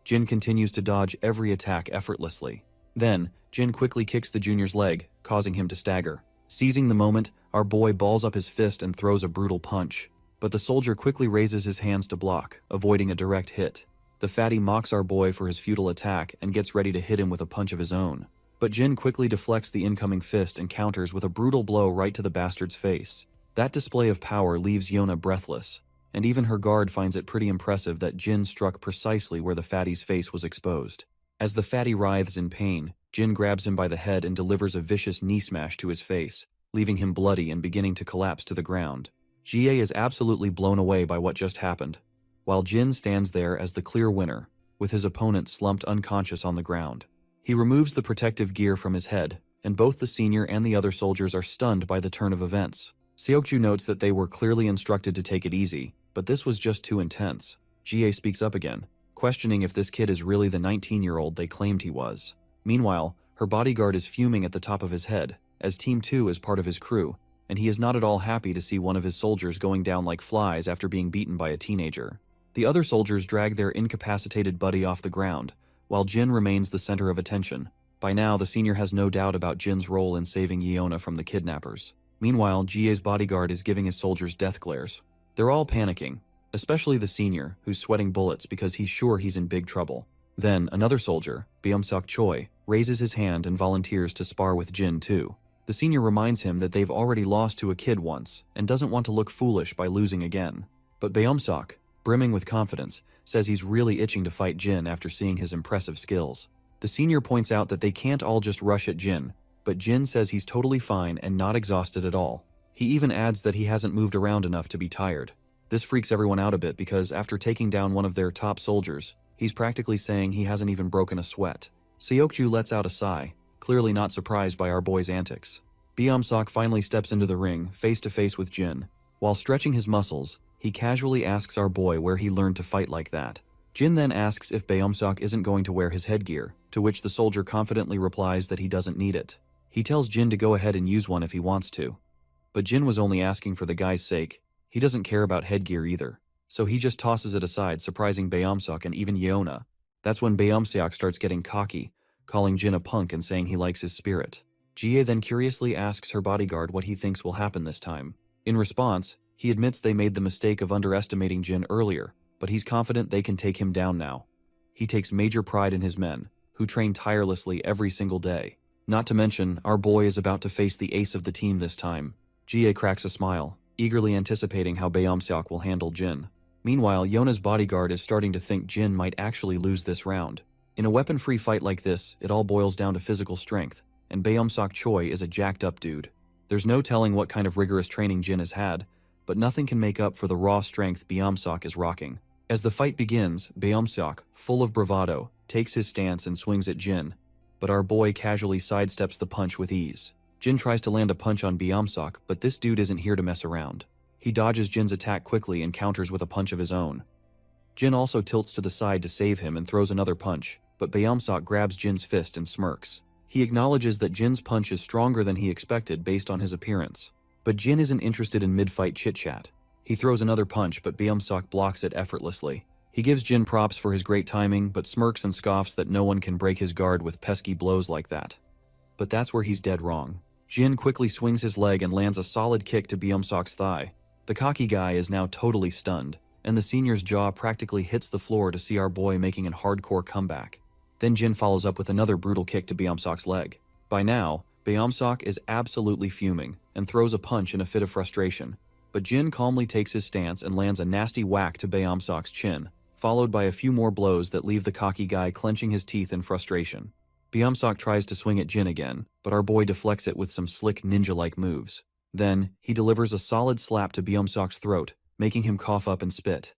Speaker 1: Jin continues to dodge every attack effortlessly. Then, Jin quickly kicks the junior's leg, causing him to stagger. Seizing the moment, our boy balls up his fist and throws a brutal punch. But the soldier quickly raises his hands to block, avoiding a direct hit. The fatty mocks our boy for his futile attack and gets ready to hit him with a punch of his own. But Jin quickly deflects the incoming fist and counters with a brutal blow right to the bastard's face. That display of power leaves Yona breathless, and even her guard finds it pretty impressive that Jin struck precisely where the fatty's face was exposed. As the fatty writhes in pain, Jin grabs him by the head and delivers a vicious knee smash to his face, leaving him bloody and beginning to collapse to the ground. Jie is absolutely blown away by what just happened, while Jin stands there as the clear winner, with his opponent slumped unconscious on the ground. He removes the protective gear from his head, and both the senior and the other soldiers are stunned by the turn of events. Seokju notes that they were clearly instructed to take it easy, but this was just too intense. Jie speaks up again, questioning if this kid is really the 19-year-old they claimed he was. Meanwhile, her bodyguard is fuming at the top of his head, as Team 2 is part of his crew, and he is not at all happy to see one of his soldiers going down like flies after being beaten by a teenager. The other soldiers drag their incapacitated buddy off the ground, while Jin remains the center of attention. By now, the senior has no doubt about Jin's role in saving Yeona from the kidnappers. Meanwhile, Jie's bodyguard is giving his soldiers death glares. They're all panicking, especially the senior, who's sweating bullets because he's sure he's in big trouble. Then, another soldier, Beomseok Choi, raises his hand and volunteers to spar with Jin too. The senior reminds him that they've already lost to a kid once, and doesn't want to look foolish by losing again. But Beomseok, brimming with confidence, says he's really itching to fight Jin after seeing his impressive skills. The senior points out that they can't all just rush at Jin, but Jin says he's totally fine and not exhausted at all. He even adds that he hasn't moved around enough to be tired. This freaks everyone out a bit because after taking down one of their top soldiers, he's practically saying he hasn't even broken a sweat. Seokju lets out a sigh, clearly not surprised by our boy's antics. Beomseok finally steps into the ring, face to face with Jin. While stretching his muscles, he casually asks our boy where he learned to fight like that. Jin then asks if Beomseok isn't going to wear his headgear, to which the soldier confidently replies that he doesn't need it. He tells Jin to go ahead and use one if he wants to. But Jin was only asking for the guy's sake. He doesn't care about headgear either, so he just tosses it aside, surprising Beomseok and even Yeona. That's when Beomseok starts getting cocky, calling Jin a punk and saying he likes his spirit. Jie then curiously asks her bodyguard what he thinks will happen this time. In response, he admits they made the mistake of underestimating Jin earlier, but he's confident they can take him down now. He takes major pride in his men, who train tirelessly every single day. Not to mention, our boy is about to face the ace of the team this time. Jie cracks a smile, eagerly anticipating how Beomseok will handle Jin. Meanwhile, Yona's bodyguard is starting to think Jin might actually lose this round. In a weapon-free fight like this, it all boils down to physical strength, and Beomseok Choi is a jacked-up dude. There's no telling what kind of rigorous training Jin has had, but nothing can make up for the raw strength Beomseok is rocking. As the fight begins, Beomseok, full of bravado, takes his stance and swings at Jin, but our boy casually sidesteps the punch with ease. Jin tries to land a punch on Beomseok, but this dude isn't here to mess around. He dodges Jin's attack quickly and counters with a punch of his own. Jin also tilts to the side to save him and throws another punch, but Beomseok grabs Jin's fist and smirks. He acknowledges that Jin's punch is stronger than he expected based on his appearance. But Jin isn't interested in mid-fight chit-chat. He throws another punch, but Beomseok blocks it effortlessly. He gives Jin props for his great timing, but smirks and scoffs that no one can break his guard with pesky blows like that. But that's where he's dead wrong. Jin quickly swings his leg and lands a solid kick to Beomseok's thigh. The cocky guy is now totally stunned, and the senior's jaw practically hits the floor to see our boy making a hardcore comeback. Then Jin follows up with another brutal kick to Beomseok's leg. By now, Beomseok is absolutely fuming and throws a punch in a fit of frustration, but Jin calmly takes his stance and lands a nasty whack to Beomseok's chin, followed by a few more blows that leave the cocky guy clenching his teeth in frustration. Beomseok tries to swing at Jin again, but our boy deflects it with some slick ninja-like moves. Then, he delivers a solid slap to Beomseok's throat, making him cough up and spit.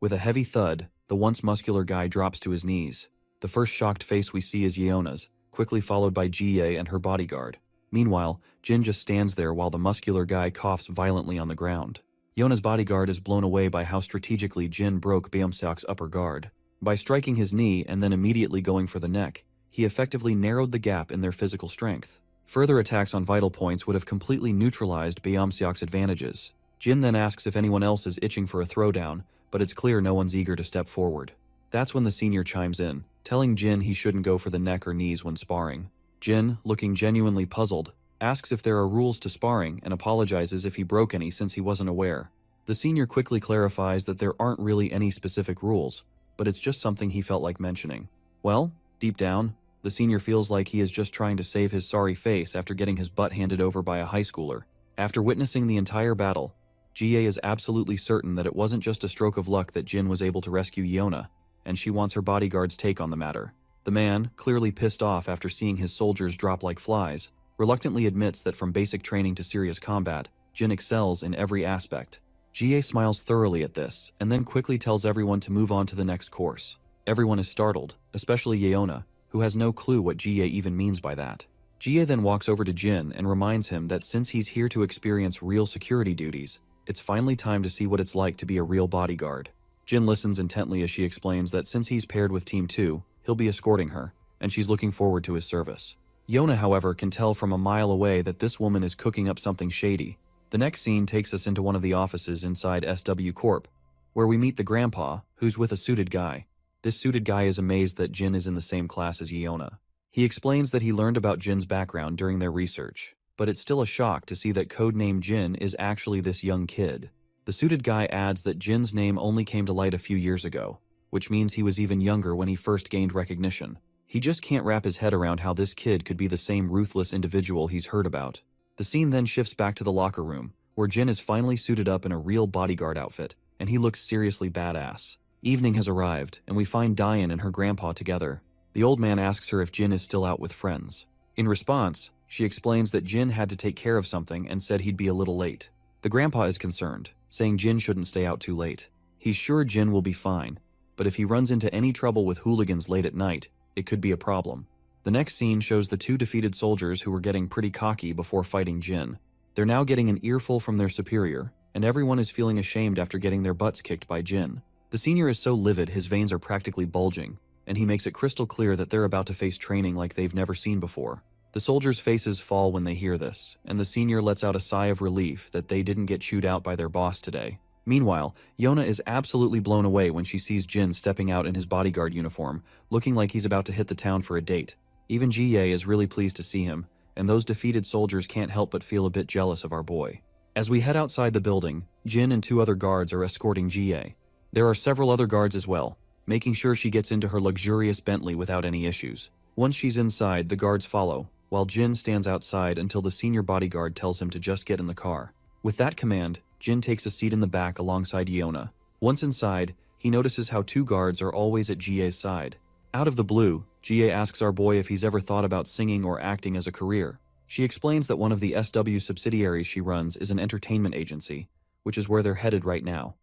Speaker 1: With a heavy thud, the once muscular guy drops to his knees. The first shocked face we see is Yeona's, quickly followed by Jie and her bodyguard. Meanwhile, Jin just stands there while the muscular guy coughs violently on the ground. Yeona's bodyguard is blown away by how strategically Jin broke Beomseok's upper guard. By striking his knee and then immediately going for the neck, he effectively narrowed the gap in their physical strength. Further attacks on vital points would have completely neutralized Beomseok's advantages. Jin then asks if anyone else is itching for a throwdown, but it's clear no one's eager to step forward. That's when the senior chimes in, telling Jin he shouldn't go for the neck or knees when sparring. Jin, looking genuinely puzzled, asks if there are rules to sparring and apologizes if he broke any since he wasn't aware. The senior quickly clarifies that there aren't really any specific rules, but it's just something he felt like mentioning. Well, deep down, the senior feels like he is just trying to save his sorry face after getting his butt handed over by a high schooler. After witnessing the entire battle, Jie is absolutely certain that it wasn't just a stroke of luck that Jin was able to rescue Yeona, and she wants her bodyguard's take on the matter. The man, clearly pissed off after seeing his soldiers drop like flies, reluctantly admits that from basic training to serious combat, Jin excels in every aspect. Jie smiles thoroughly at this, and then quickly tells everyone to move on to the next course. Everyone is startled, especially Yeona, who has no clue what Jie even means by that. Jie then walks over to Jin and reminds him that since he's here to experience real security duties, it's finally time to see what it's like to be a real bodyguard. Jin listens intently as she explains that since he's paired with Team 2, he'll be escorting her, and she's looking forward to his service. Yeona, however, can tell from a mile away that this woman is cooking up something shady. The next scene takes us into one of the offices inside SW Corp, where we meet the grandpa, who's with a suited guy. This suited guy is amazed that Jin is in the same class as Yeona. He explains that he learned about Jin's background during their research, but it's still a shock to see that codename Jin is actually this young kid. The suited guy adds that Jin's name only came to light a few years ago, which means he was even younger when he first gained recognition. He just can't wrap his head around how this kid could be the same ruthless individual he's heard about. The scene then shifts back to the locker room, where Jin is finally suited up in a real bodyguard outfit, and he looks seriously badass. Evening has arrived, and we find Diane and her grandpa together. The old man asks her if Jin is still out with friends. In response, she explains that Jin had to take care of something and said he'd be a little late. The grandpa is concerned, saying Jin shouldn't stay out too late. He's sure Jin will be fine, but if he runs into any trouble with hooligans late at night, it could be a problem. The next scene shows the two defeated soldiers who were getting pretty cocky before fighting Jin. They're now getting an earful from their superior, and everyone is feeling ashamed after getting their butts kicked by Jin. The senior is so livid his veins are practically bulging, and he makes it crystal clear that they're about to face training like they've never seen before. The soldiers' faces fall when they hear this, and the senior lets out a sigh of relief that they didn't get chewed out by their boss today. Meanwhile, Yeona is absolutely blown away when she sees Jin stepping out in his bodyguard uniform, looking like he's about to hit the town for a date. Even Jie is really pleased to see him, and those defeated soldiers can't help but feel a bit jealous of our boy. As we head outside the building, Jin and two other guards are escorting Jie. There are several other guards as well, making sure she gets into her luxurious Bentley without any issues. Once she's inside, the guards follow, while Jin stands outside until the senior bodyguard tells him to just get in the car. With that command, Jin takes a seat in the back alongside Yeona. Once inside, he notices how 2 guards are always at Jie's side. Out of the blue, Jie asks our boy if he's ever thought about singing or acting as a career. She explains that one of the SW subsidiaries she runs is an entertainment agency, which is where they're headed right now.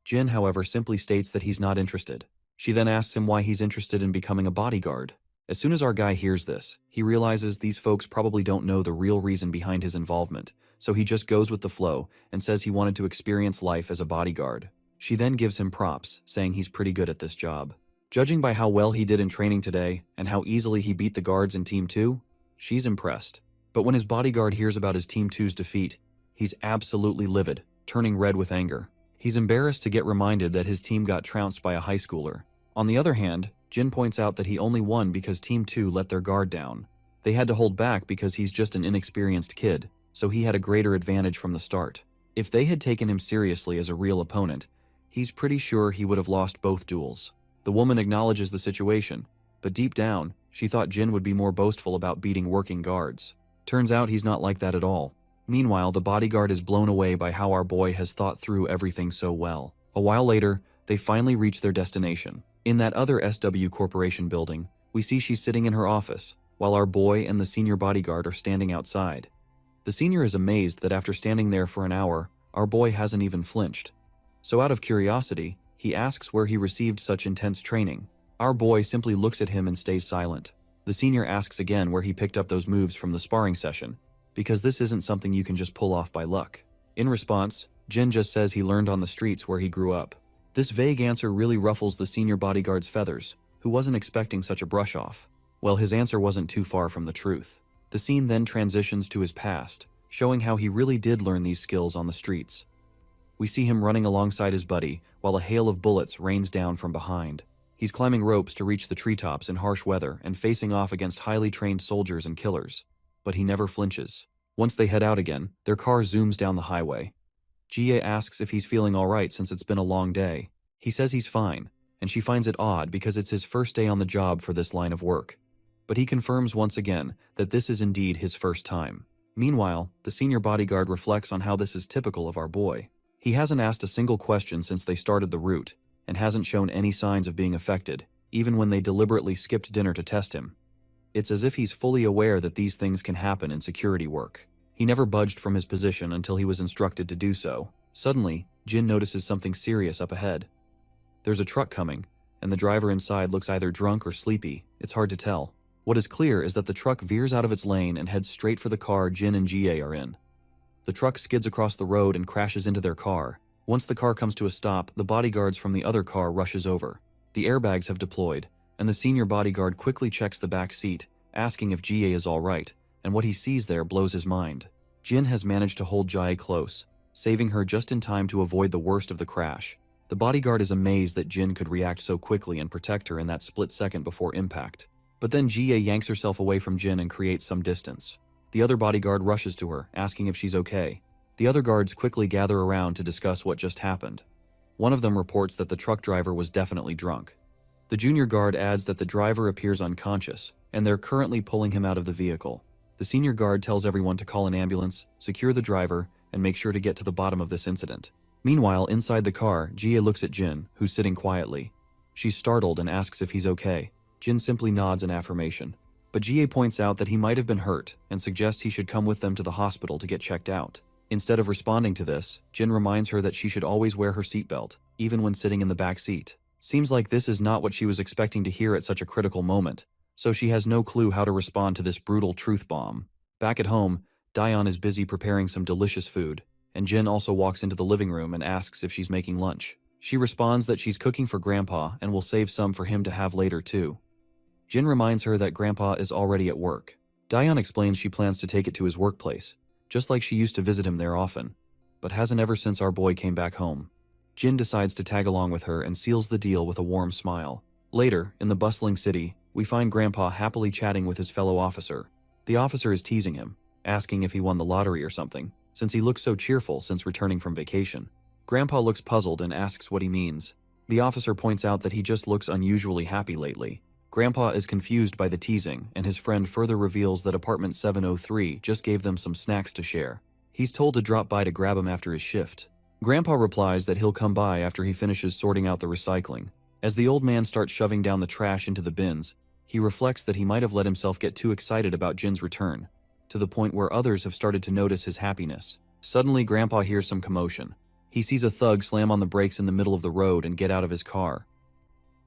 Speaker 1: Jin, however, simply states that he's not interested. She then asks him why he's interested in becoming a bodyguard. As soon as our guy hears this, he realizes these folks probably don't know the real reason behind his involvement, so he just goes with the flow and says he wanted to experience life as a bodyguard. She then gives him props, saying he's pretty good at this job. Judging by how well he did in training today and how easily he beat the guards in Team 2, she's impressed. But when his bodyguard hears about his Team 2's defeat, he's absolutely livid, turning red with anger. He's embarrassed to get reminded that his team got trounced by a high schooler. On the other hand, Jin points out that he only won because Team 2 let their guard down. They had to hold back because he's just an inexperienced kid, so he had a greater advantage from the start. If they had taken him seriously as a real opponent, he's pretty sure he would have lost both duels. The woman acknowledges the situation, but deep down, she thought Jin would be more boastful about beating working guards. Turns out he's not like that at all. Meanwhile, the bodyguard is blown away by how our boy has thought through everything so well. A while later, they finally reach their destination. In that other SW Corporation building, we see she's sitting in her office, while our boy and the senior bodyguard are standing outside. The senior is amazed that after standing there for an hour, our boy hasn't even flinched. So out of curiosity, he asks where he received such intense training. Our boy simply looks at him and stays silent. The senior asks again where he picked up those moves from the sparring session, because this isn't something you can just pull off by luck. In response, Jin just says he learned on the streets where he grew up. This vague answer really ruffles the senior bodyguard's feathers, who wasn't expecting such a brush-off. Well, his answer wasn't too far from the truth. The scene then transitions to his past, showing how he really did learn these skills on the streets. We see him running alongside his buddy, while a hail of bullets rains down from behind. He's climbing ropes to reach the treetops in harsh weather and facing off against highly trained soldiers and killers. But he never flinches. Once they head out again, their car zooms down the highway. Jie asks if he's feeling alright since it's been a long day. He says he's fine, and she finds it odd because it's his first day on the job for this line of work. But he confirms once again that this is indeed his first time. Meanwhile, the senior bodyguard reflects on how this is typical of our boy. He hasn't asked a single question since they started the route, and hasn't shown any signs of being affected, even when they deliberately skipped dinner to test him. It's as if he's fully aware that these things can happen in security work. He never budged from his position until he was instructed to do so. Suddenly, Jin notices something serious up ahead. There's a truck coming, and the driver inside looks either drunk or sleepy. It's hard to tell. What is clear is that the truck veers out of its lane and heads straight for the car Jin and Jie are in. The truck skids across the road and crashes into their car. Once the car comes to a stop, the bodyguards from the other car rushes over. The airbags have deployed, and the senior bodyguard quickly checks the back seat, asking if Jie is all right, and what he sees there blows his mind. Jin has managed to hold Jie close, saving her just in time to avoid the worst of the crash. The bodyguard is amazed that Jin could react so quickly and protect her in that split second before impact. But then Jie yanks herself away from Jin and creates some distance. The other bodyguard rushes to her, asking if she's okay. The other guards quickly gather around to discuss what just happened. One of them reports that the truck driver was definitely drunk. The junior guard adds that the driver appears unconscious, and they're currently pulling him out of the vehicle. The senior guard tells everyone to call an ambulance, secure the driver, and make sure to get to the bottom of this incident. Meanwhile, inside the car, Jie looks at Jin, who's sitting quietly. She's startled and asks if he's okay. Jin simply nods in affirmation. But Jie points out that he might have been hurt and suggests he should come with them to the hospital to get checked out. Instead of responding to this, Jin reminds her that she should always wear her seatbelt, even when sitting in the back seat. Seems like this is not what she was expecting to hear at such a critical moment, so she has no clue how to respond to this brutal truth bomb. Back at home, Daeon is busy preparing some delicious food, and Jin also walks into the living room and asks if she's making lunch. She responds that she's cooking for Grandpa and will save some for him to have later too. Jin reminds her that Grandpa is already at work. Daeon explains she plans to take it to his workplace, just like she used to visit him there often, but hasn't ever since our boy came back home. Jin decides to tag along with her and seals the deal with a warm smile. Later, in the bustling city, we find Grandpa happily chatting with his fellow officer. The officer is teasing him, asking if he won the lottery or something, since he looks so cheerful since returning from vacation. Grandpa looks puzzled and asks what he means. The officer points out that he just looks unusually happy lately. Grandpa is confused by the teasing, and his friend further reveals that apartment 703 just gave them some snacks to share. He's told to drop by to grab him after his shift. Grandpa replies that he'll come by after he finishes sorting out the recycling. As the old man starts shoving down the trash into the bins, he reflects that he might have let himself get too excited about Jin's return, to the point where others have started to notice his happiness. Suddenly, Grandpa hears some commotion. He sees a thug slam on the brakes in the middle of the road and get out of his car.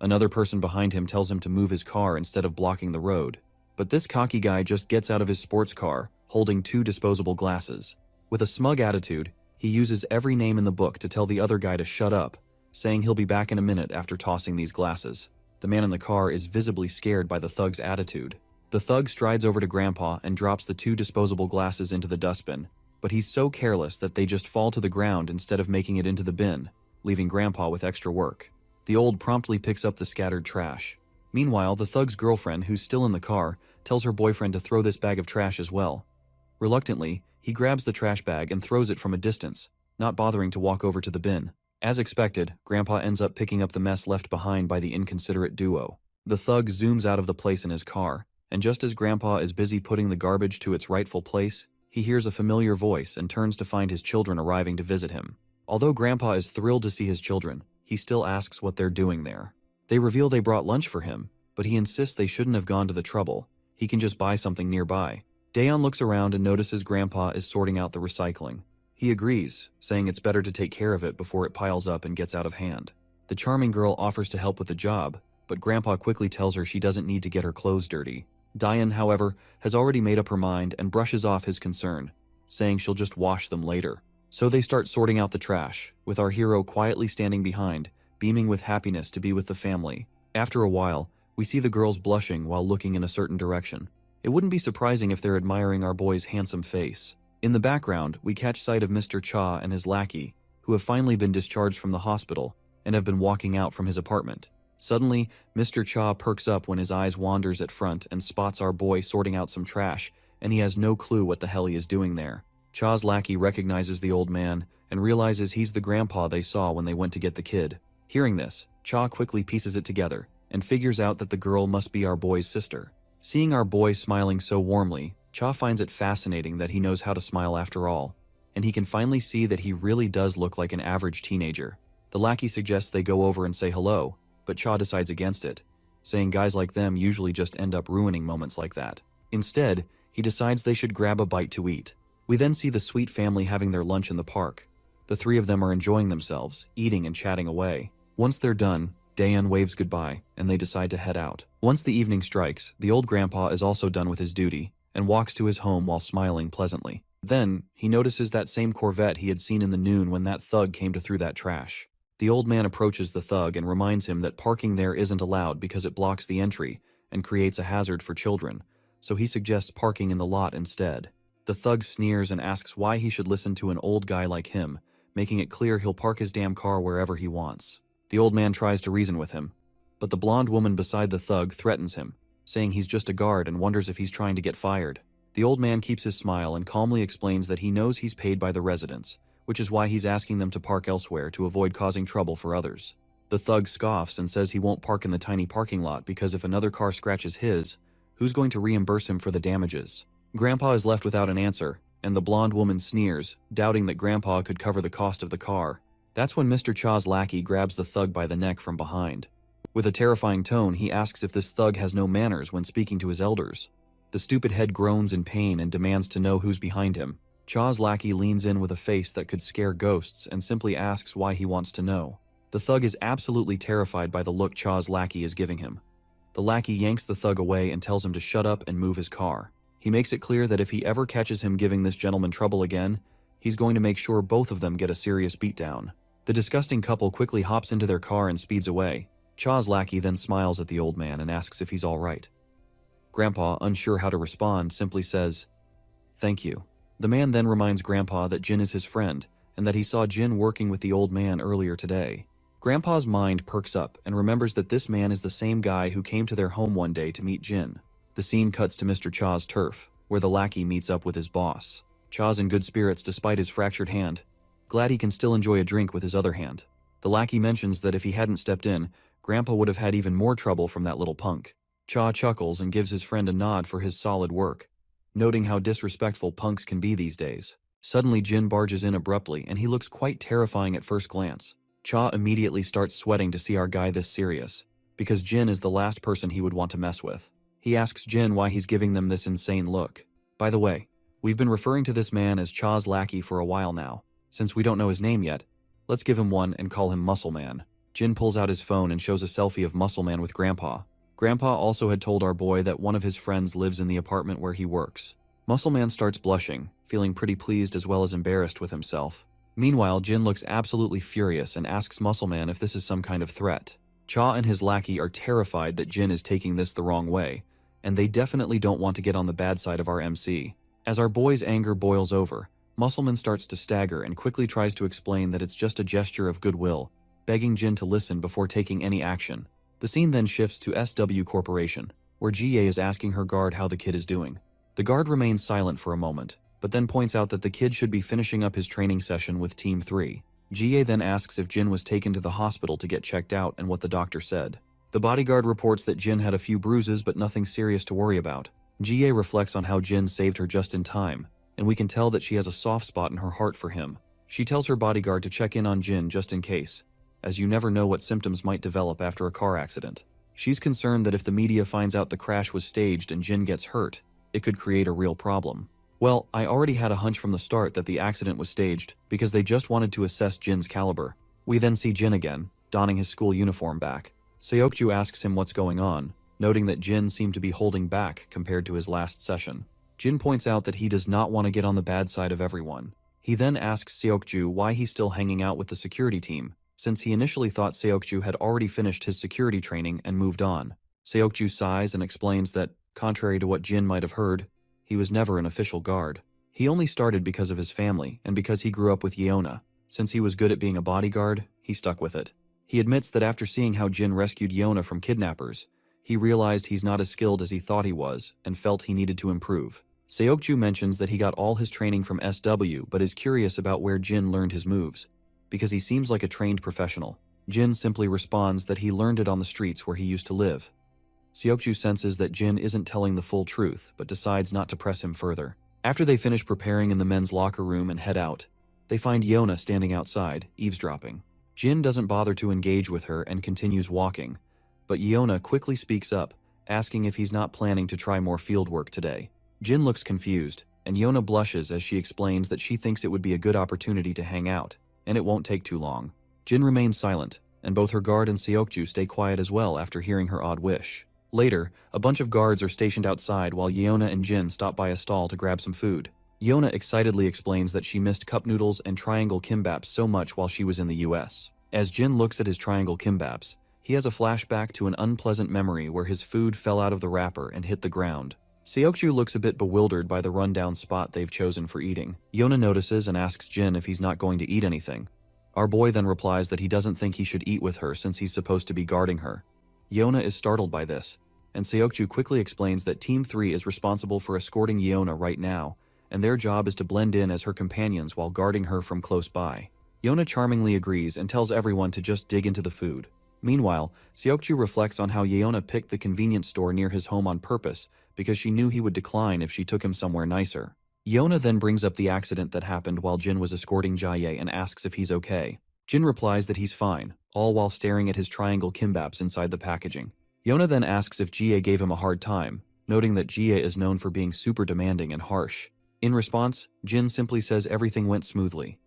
Speaker 1: Another person behind him tells him to move his car instead of blocking the road. But this cocky guy just gets out of his sports car, holding 2 disposable glasses. With a smug attitude, he uses every name in the book to tell the other guy to shut up, saying he'll be back in a minute after tossing these glasses. The man in the car is visibly scared by the thug's attitude. The thug strides over to Grandpa and drops the 2 disposable glasses into the dustbin, but he's so careless that they just fall to the ground instead of making it into the bin, leaving Grandpa with extra work. The old promptly picks up the scattered trash. Meanwhile, the thug's girlfriend, who's still in the car, tells her boyfriend to throw this bag of trash as well. Reluctantly, he grabs the trash bag and throws it from a distance, not bothering to walk over to the bin. As expected, Grandpa ends up picking up the mess left behind by the inconsiderate duo. The thug zooms out of the place in his car, and just as Grandpa is busy putting the garbage to its rightful place, he hears a familiar voice and turns to find his children arriving to visit him. Although Grandpa is thrilled to see his children, he still asks what they're doing there. They reveal they brought lunch for him, but he insists they shouldn't have gone to the trouble. He can just buy something nearby. Daeon looks around and notices Grandpa is sorting out the recycling. He agrees, saying it's better to take care of it before it piles up and gets out of hand. The charming girl offers to help with the job, but Grandpa quickly tells her she doesn't need to get her clothes dirty. Daeon, however, has already made up her mind and brushes off his concern, saying she'll just wash them later. So they start sorting out the trash, with our hero quietly standing behind, beaming with happiness to be with the family. After a while, we see the girls blushing while looking in a certain direction. It wouldn't be surprising if they're admiring our boy's handsome face. In the background, we catch sight of Mr. Cha and his lackey, who have finally been discharged from the hospital and have been walking out from his apartment. Suddenly, Mr. Cha perks up when his eyes wanders at front and spots our boy sorting out some trash, and he has no clue what the hell he is doing there. Cha's lackey recognizes the old man and realizes he's the grandpa they saw when they went to get the kid. Hearing this, Cha quickly pieces it together and figures out that the girl must be our boy's sister. Seeing our boy smiling so warmly, Cha finds it fascinating that he knows how to smile after all, and he can finally see that he really does look like an average teenager. The lackey suggests they go over and say hello, but Cha decides against it, saying guys like them usually just end up ruining moments like that. Instead, he decides they should grab a bite to eat. We then see the sweet family having their lunch in the park. The 3 of them are enjoying themselves, eating and chatting away. Once they're done, Daeon waves goodbye, and they decide to head out. Once the evening strikes, the old grandpa is also done with his duty, and walks to his home while smiling pleasantly. Then, he notices that same Corvette he had seen in the noon when that thug came to throw that trash. The old man approaches the thug and reminds him that parking there isn't allowed because it blocks the entry and creates a hazard for children, so he suggests parking in the lot instead. The thug sneers and asks why he should listen to an old guy like him, making it clear he'll park his damn car wherever he wants. The old man tries to reason with him, but the blonde woman beside the thug threatens him, saying he's just a guard and wonders if he's trying to get fired. The old man keeps his smile and calmly explains that he knows he's paid by the residents, which is why he's asking them to park elsewhere to avoid causing trouble for others. The thug scoffs and says he won't park in the tiny parking lot because if another car scratches his, who's going to reimburse him for the damages? Grandpa is left without an answer, and the blonde woman sneers, doubting that Grandpa could cover the cost of the car. That's when Mr. Cha's lackey grabs the thug by the neck from behind. With a terrifying tone, he asks if this thug has no manners when speaking to his elders. The stupid head groans in pain and demands to know who's behind him. Cha's lackey leans in with a face that could scare ghosts and simply asks why he wants to know. The thug is absolutely terrified by the look Cha's lackey is giving him. The lackey yanks the thug away and tells him to shut up and move his car. He makes it clear that if he ever catches him giving this gentleman trouble again, he's going to make sure both of them get a serious beatdown. The disgusting couple quickly hops into their car and speeds away. Cha's lackey then smiles at the old man and asks if he's all right. Grandpa, unsure how to respond, simply says, "Thank you." The man then reminds Grandpa that Jin is his friend and that he saw Jin working with the old man earlier today. Grandpa's mind perks up and remembers that this man is the same guy who came to their home one day to meet Jin. The scene cuts to Mr. Cha's turf, where the lackey meets up with his boss. Cha's in good spirits despite his fractured hand, glad he can still enjoy a drink with his other hand. The lackey mentions that if he hadn't stepped in, Grandpa would have had even more trouble from that little punk. Cha chuckles and gives his friend a nod for his solid work, noting how disrespectful punks can be these days. Suddenly Jin barges in abruptly and he looks quite terrifying at first glance. Cha immediately starts sweating to see our guy this serious, because Jin is the last person he would want to mess with. He asks Jin why he's giving them this insane look. By the way, we've been referring to this man as Cha's lackey for a while now. Since we don't know his name yet, let's give him one and call him Muscle Man. Jin pulls out his phone and shows a selfie of Muscle Man with Grandpa. Grandpa also had told our boy that one of his friends lives in the apartment where he works. Muscle Man starts blushing, feeling pretty pleased as well as embarrassed with himself. Meanwhile, Jin looks absolutely furious and asks Muscle Man if this is some kind of threat. Cha and his lackey are terrified that Jin is taking this the wrong way, and they definitely don't want to get on the bad side of our MC. As our boy's anger boils over, Muscleman starts to stagger and quickly tries to explain that it's just a gesture of goodwill, begging Jin to listen before taking any action. The scene then shifts to SW Corporation, where GA is asking her guard how the kid is doing. The guard remains silent for a moment, but then points out that the kid should be finishing up his training session with Team 3. GA then asks if Jin was taken to the hospital to get checked out and what the doctor said. The bodyguard reports that Jin had a few bruises but nothing serious to worry about. GA reflects on how Jin saved her just in time, and we can tell that she has a soft spot in her heart for him. She tells her bodyguard to check in on Jin just in case, as you never know what symptoms might develop after a car accident. She's concerned that if the media finds out the crash was staged and Jin gets hurt, it could create a real problem. Well, I already had a hunch from the start that the accident was staged because they just wanted to assess Jin's caliber. We then see Jin again, donning his school uniform back. Seokju asks him what's going on, noting that Jin seemed to be holding back compared to his last session. Jin points out that he does not want to get on the bad side of everyone. He then asks Seokju why he's still hanging out with the security team, since he initially thought Seokju had already finished his security training and moved on. Seokju sighs and explains that, contrary to what Jin might have heard, he was never an official guard. He only started because of his family and because he grew up with Yeona. Since he was good at being a bodyguard, he stuck with it. He admits that after seeing how Jin rescued Yeona from kidnappers, he realized he's not as skilled as he thought he was and felt he needed to improve. Seokju mentions that he got all his training from SW but is curious about where Jin learned his moves, because he seems like a trained professional. Jin simply responds that he learned it on the streets where he used to live. Seokju senses that Jin isn't telling the full truth, but decides not to press him further. After they finish preparing in the men's locker room and head out, they find Yeona standing outside, eavesdropping. Jin doesn't bother to engage with her and continues walking, but Yeona quickly speaks up, asking if he's not planning to try more field work today. Jin looks confused, and Yeona blushes as she explains that she thinks it would be a good opportunity to hang out, and it won't take too long. Jin remains silent, and both her guard and Seokju stay quiet as well after hearing her odd wish. Later, a bunch of guards are stationed outside while Yeona and Jin stop by a stall to grab some food. Yeona excitedly explains that she missed cup noodles and triangle kimbaps so much while she was in the US. As Jin looks at his triangle kimbaps, he has a flashback to an unpleasant memory where his food fell out of the wrapper and hit the ground. Seokju looks a bit bewildered by the rundown spot they've chosen for eating. Yeona notices and asks Jin if he's not going to eat anything. Our boy then replies that he doesn't think he should eat with her since he's supposed to be guarding her. Yeona is startled by this, and Seokju quickly explains that Team 3 is responsible for escorting Yeona right now, and their job is to blend in as her companions while guarding her from close by. Yeona charmingly agrees and tells everyone to just dig into the food. Meanwhile, Seokju reflects on how Yeona picked the convenience store near his home on purpose because she knew he would decline if she took him somewhere nicer. Yeona then brings up the accident that happened while Jin was escorting Jaye and asks if he's okay. Jin replies that he's fine, all while staring at his triangle kimbaps inside the packaging. Yeona then asks if Jie gave him a hard time, noting that Jie is known for being super demanding and harsh. In response, Jin simply says everything went smoothly.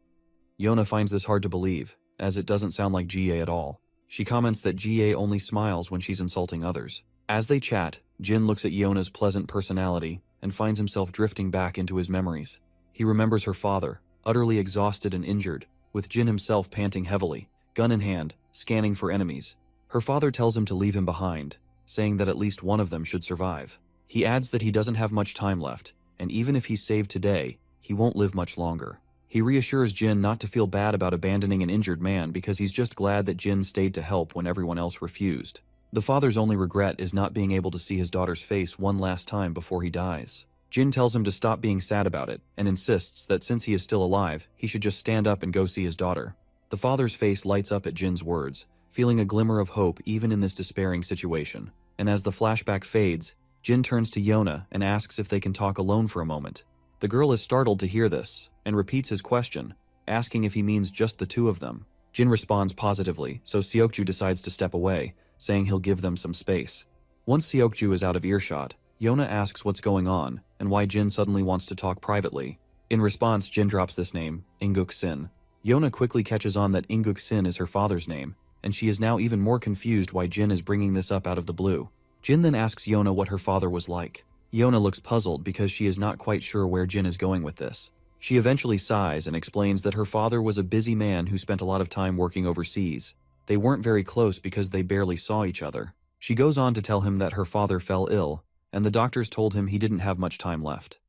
Speaker 1: Yeona finds this hard to believe, as it doesn't sound like Jie at all. She comments that Jie only smiles when she's insulting others. As they chat, Jin looks at Yeona's pleasant personality and finds himself drifting back into his memories. He remembers her father, utterly exhausted and injured, with Jin himself panting heavily, gun in hand, scanning for enemies. Her father tells him to leave him behind, saying that at least one of them should survive. He adds that he doesn't have much time left, and even if he's saved today, he won't live much longer. He reassures Jin not to feel bad about abandoning an injured man because he's just glad that Jin stayed to help when everyone else refused. The father's only regret is not being able to see his daughter's face one last time before he dies. Jin tells him to stop being sad about it and insists that since he is still alive, he should just stand up and go see his daughter. The father's face lights up at Jin's words, feeling a glimmer of hope even in this despairing situation. And as the flashback fades, Jin turns to Yona and asks if they can talk alone for a moment. The girl is startled to hear this, and repeats his question, asking if he means just the two of them. Jin responds positively, so Seokju decides to step away, saying he'll give them some space. Once Seokju is out of earshot, Yona asks what's going on, and why Jin suddenly wants to talk privately. In response, Jin drops this name, Inguk Sin. Yona quickly catches on that Inguk Sin is her father's name, and she is now even more confused why Jin is bringing this up out of the blue. Jin then asks Yona what her father was like. Yona looks puzzled because she is not quite sure where Jin is going with this. She eventually sighs and explains that her father was a busy man who spent a lot of time working overseas. They weren't very close because they barely saw each other. She goes on to tell him that her father fell ill, and the doctors told him he didn't have much time left.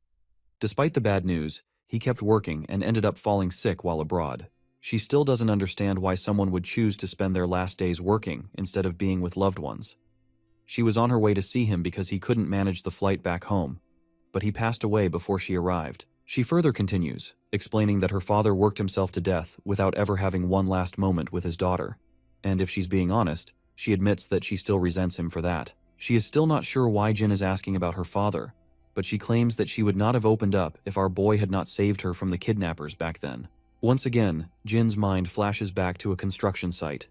Speaker 1: Despite the bad news, he kept working and ended up falling sick while abroad. She still doesn't understand why someone would choose to spend their last days working instead of being with loved ones. She was on her way to see him because he couldn't manage the flight back home, but he passed away before she arrived. She further continues, explaining that her father worked himself to death without ever having one last moment with his daughter. And if she's being honest, she admits that she still resents him for that. She is still not sure why Jin is asking about her father, but she claims that she would not have opened up if our boy had not saved her from the kidnappers back then. Once again, Jin's mind flashes back to a construction site.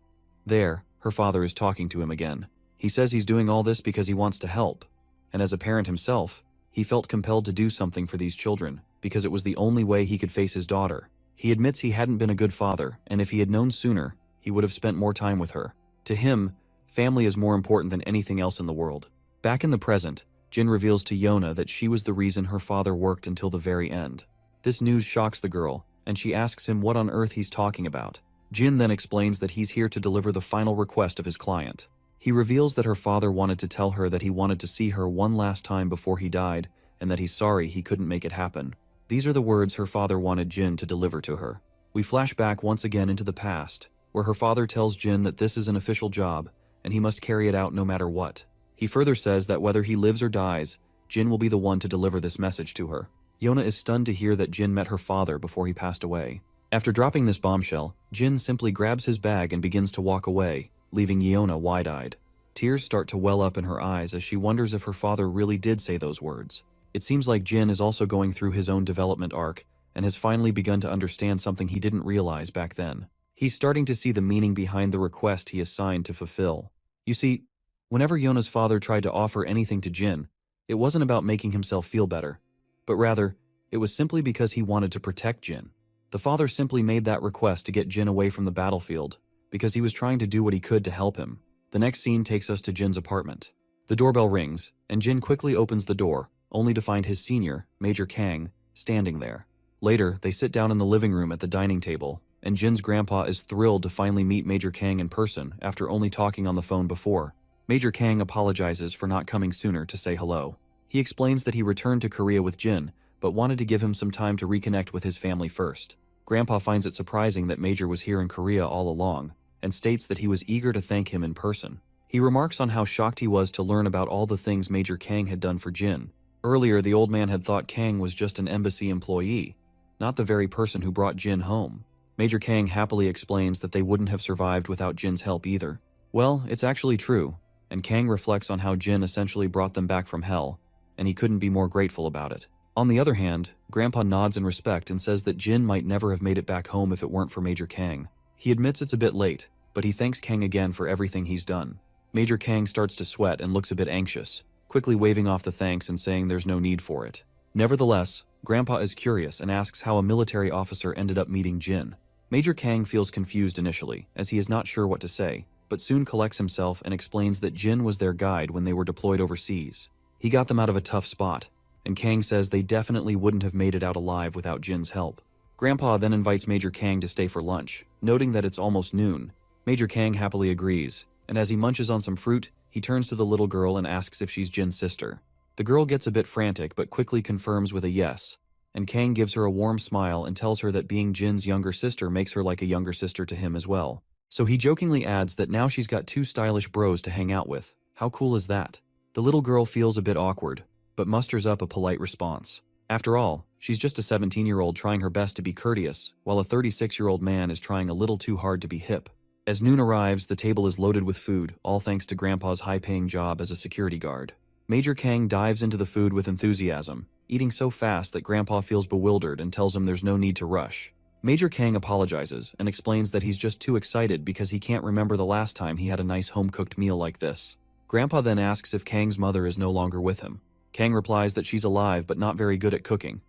Speaker 1: There, her father is talking to him again. He says he's doing all this because he wants to help, and as a parent himself, he felt compelled to do something for these children because it was the only way he could face his daughter. He admits he hadn't been a good father, and if he had known sooner, he would have spent more time with her. To him, family is more important than anything else in the world. Back in the present, Jin reveals to Yona that she was the reason her father worked until the very end. This news shocks the girl, and she asks him what on earth he's talking about. Jin then explains that he's here to deliver the final request of his client. He reveals that her father wanted to tell her that he wanted to see her one last time before he died, and that he's sorry he couldn't make it happen. These are the words her father wanted Jin to deliver to her. We flash back once again into the past, where her father tells Jin that this is an official job, and he must carry it out no matter what. He further says that whether he lives or dies, Jin will be the one to deliver this message to her. Yona is stunned to hear that Jin met her father before he passed away. After dropping this bombshell, Jin simply grabs his bag and begins to walk away, leaving Yona wide-eyed. Tears start to well up in her eyes as she wonders if her father really did say those words. It seems like Jin is also going through his own development arc and has finally begun to understand something he didn't realize back then. He's starting to see the meaning behind the request he is signed to fulfill. You see, whenever Yona's father tried to offer anything to Jin, it wasn't about making himself feel better, but rather, it was simply because he wanted to protect Jin. The father simply made that request to get Jin away from the battlefield, because he was trying to do what he could to help him. The next scene takes us to Jin's apartment. The doorbell rings, and Jin quickly opens the door, only to find his senior, Major Kang, standing there. Later, they sit down in the living room at the dining table, and Jin's grandpa is thrilled to finally meet Major Kang in person after only talking on the phone before. Major Kang apologizes for not coming sooner to say hello. He explains that he returned to Korea with Jin, but wanted to give him some time to reconnect with his family first. Grandpa finds it surprising that Major was here in Korea all along, and states that he was eager to thank him in person. He remarks on how shocked he was to learn about all the things Major Kang had done for Jin. Earlier, the old man had thought Kang was just an embassy employee, not the very person who brought Jin home. Major Kang happily explains that they wouldn't have survived without Jin's help either. Well, it's actually true, and Kang reflects on how Jin essentially brought them back from hell, and he couldn't be more grateful about it. On the other hand, Grandpa nods in respect and says that Jin might never have made it back home if it weren't for Major Kang. He admits it's a bit late, but he thanks Kang again for everything he's done. Major Kang starts to sweat and looks a bit anxious, quickly waving off the thanks and saying there's no need for it. Nevertheless, Grandpa is curious and asks how a military officer ended up meeting Jin. Major Kang feels confused initially, as he is not sure what to say, but soon collects himself and explains that Jin was their guide when they were deployed overseas. He got them out of a tough spot, and Kang says they definitely wouldn't have made it out alive without Jin's help. Grandpa then invites Major Kang to stay for lunch, noting that it's almost noon. Major Kang happily agrees, and as he munches on some fruit, he turns to the little girl and asks if she's Jin's sister. The girl gets a bit frantic but quickly confirms with a yes, and Kang gives her a warm smile and tells her that being Jin's younger sister makes her like a younger sister to him as well. So he jokingly adds that now she's got two stylish bros to hang out with. How cool is that? The little girl feels a bit awkward, but musters up a polite response. After all, She's just a 17-year-old trying her best to be courteous, while a 36-year-old man is trying a little too hard to be hip. As noon arrives, the table is loaded with food, all thanks to Grandpa's high-paying job as a security guard. Major Kang dives into the food with enthusiasm, eating so fast that Grandpa feels bewildered and tells him there's no need to rush. Major Kang apologizes and explains that he's just too excited because he can't remember the last time he had a nice home-cooked meal like this. Grandpa then asks if Kang's mother is no longer with him. Kang replies that she's alive but not very good at cooking.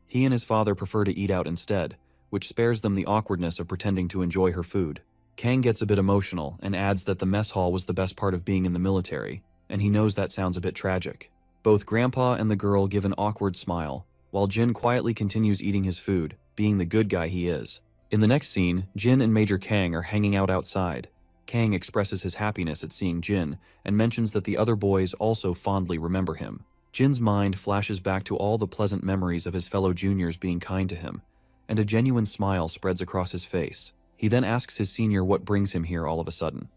Speaker 1: He and his father prefer to eat out instead, which spares them the awkwardness of pretending to enjoy her food. Kang gets a bit emotional and adds that the mess hall was the best part of being in the military, and he knows that sounds a bit tragic. Both Grandpa and the girl give an awkward smile, while Jin quietly continues eating his food, being the good guy he is. In the next scene, Jin and Major Kang are hanging out outside. Kang expresses his happiness at seeing Jin and mentions that the other boys also fondly remember him. Jin's mind flashes back to all the pleasant memories of his fellow juniors being kind to him, and a genuine smile spreads across his face. He then asks his senior what brings him here all of a sudden.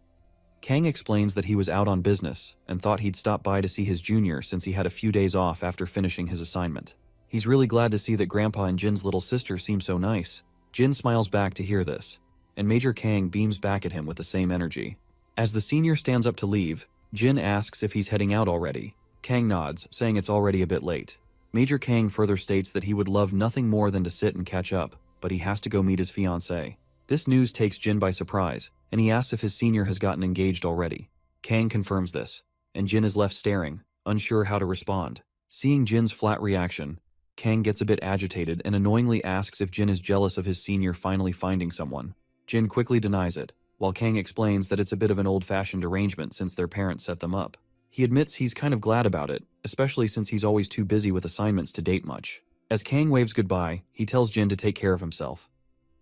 Speaker 1: Kang explains that he was out on business and thought he'd stop by to see his junior since he had a few days off after finishing his assignment. He's really glad to see that Grandpa and Jin's little sister seem so nice. Jin smiles back to hear this, and Major Kang beams back at him with the same energy. As the senior stands up to leave, Jin asks if he's heading out already. Kang nods, saying it's already a bit late. Major Kang further states that he would love nothing more than to sit and catch up, but he has to go meet his fiancée. This news takes Jin by surprise, and he asks if his senior has gotten engaged already. Kang confirms this, and Jin is left staring, unsure how to respond. Seeing Jin's flat reaction, Kang gets a bit agitated and annoyingly asks if Jin is jealous of his senior finally finding someone. Jin quickly denies it, while Kang explains that it's a bit of an old-fashioned arrangement since their parents set them up. He admits he's kind of glad about it, especially since he's always too busy with assignments to date much. As Kang waves goodbye, he tells Jin to take care of himself.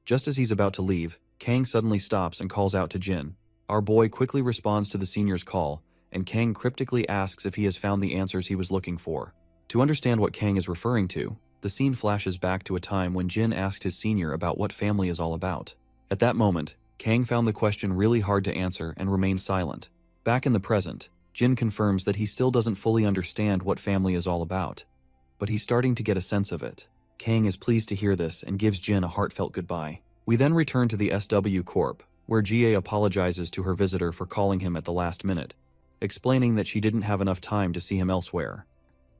Speaker 1: Just as he's about to leave, Kang suddenly stops and calls out to Jin. Our boy quickly responds to the senior's call, and Kang cryptically asks if he has found the answers he was looking for. To understand what Kang is referring to, the scene flashes back to a time when Jin asked his senior about what family is all about. At that moment, Kang found the question really hard to answer and remained silent. Back in the present, Jin confirms that he still doesn't fully understand what family is all about, but he's starting to get a sense of it. Kang is pleased to hear this and gives Jin a heartfelt goodbye. We then return to the SW Corp, where GA apologizes to her visitor for calling him at the last minute, explaining that she didn't have enough time to see him elsewhere.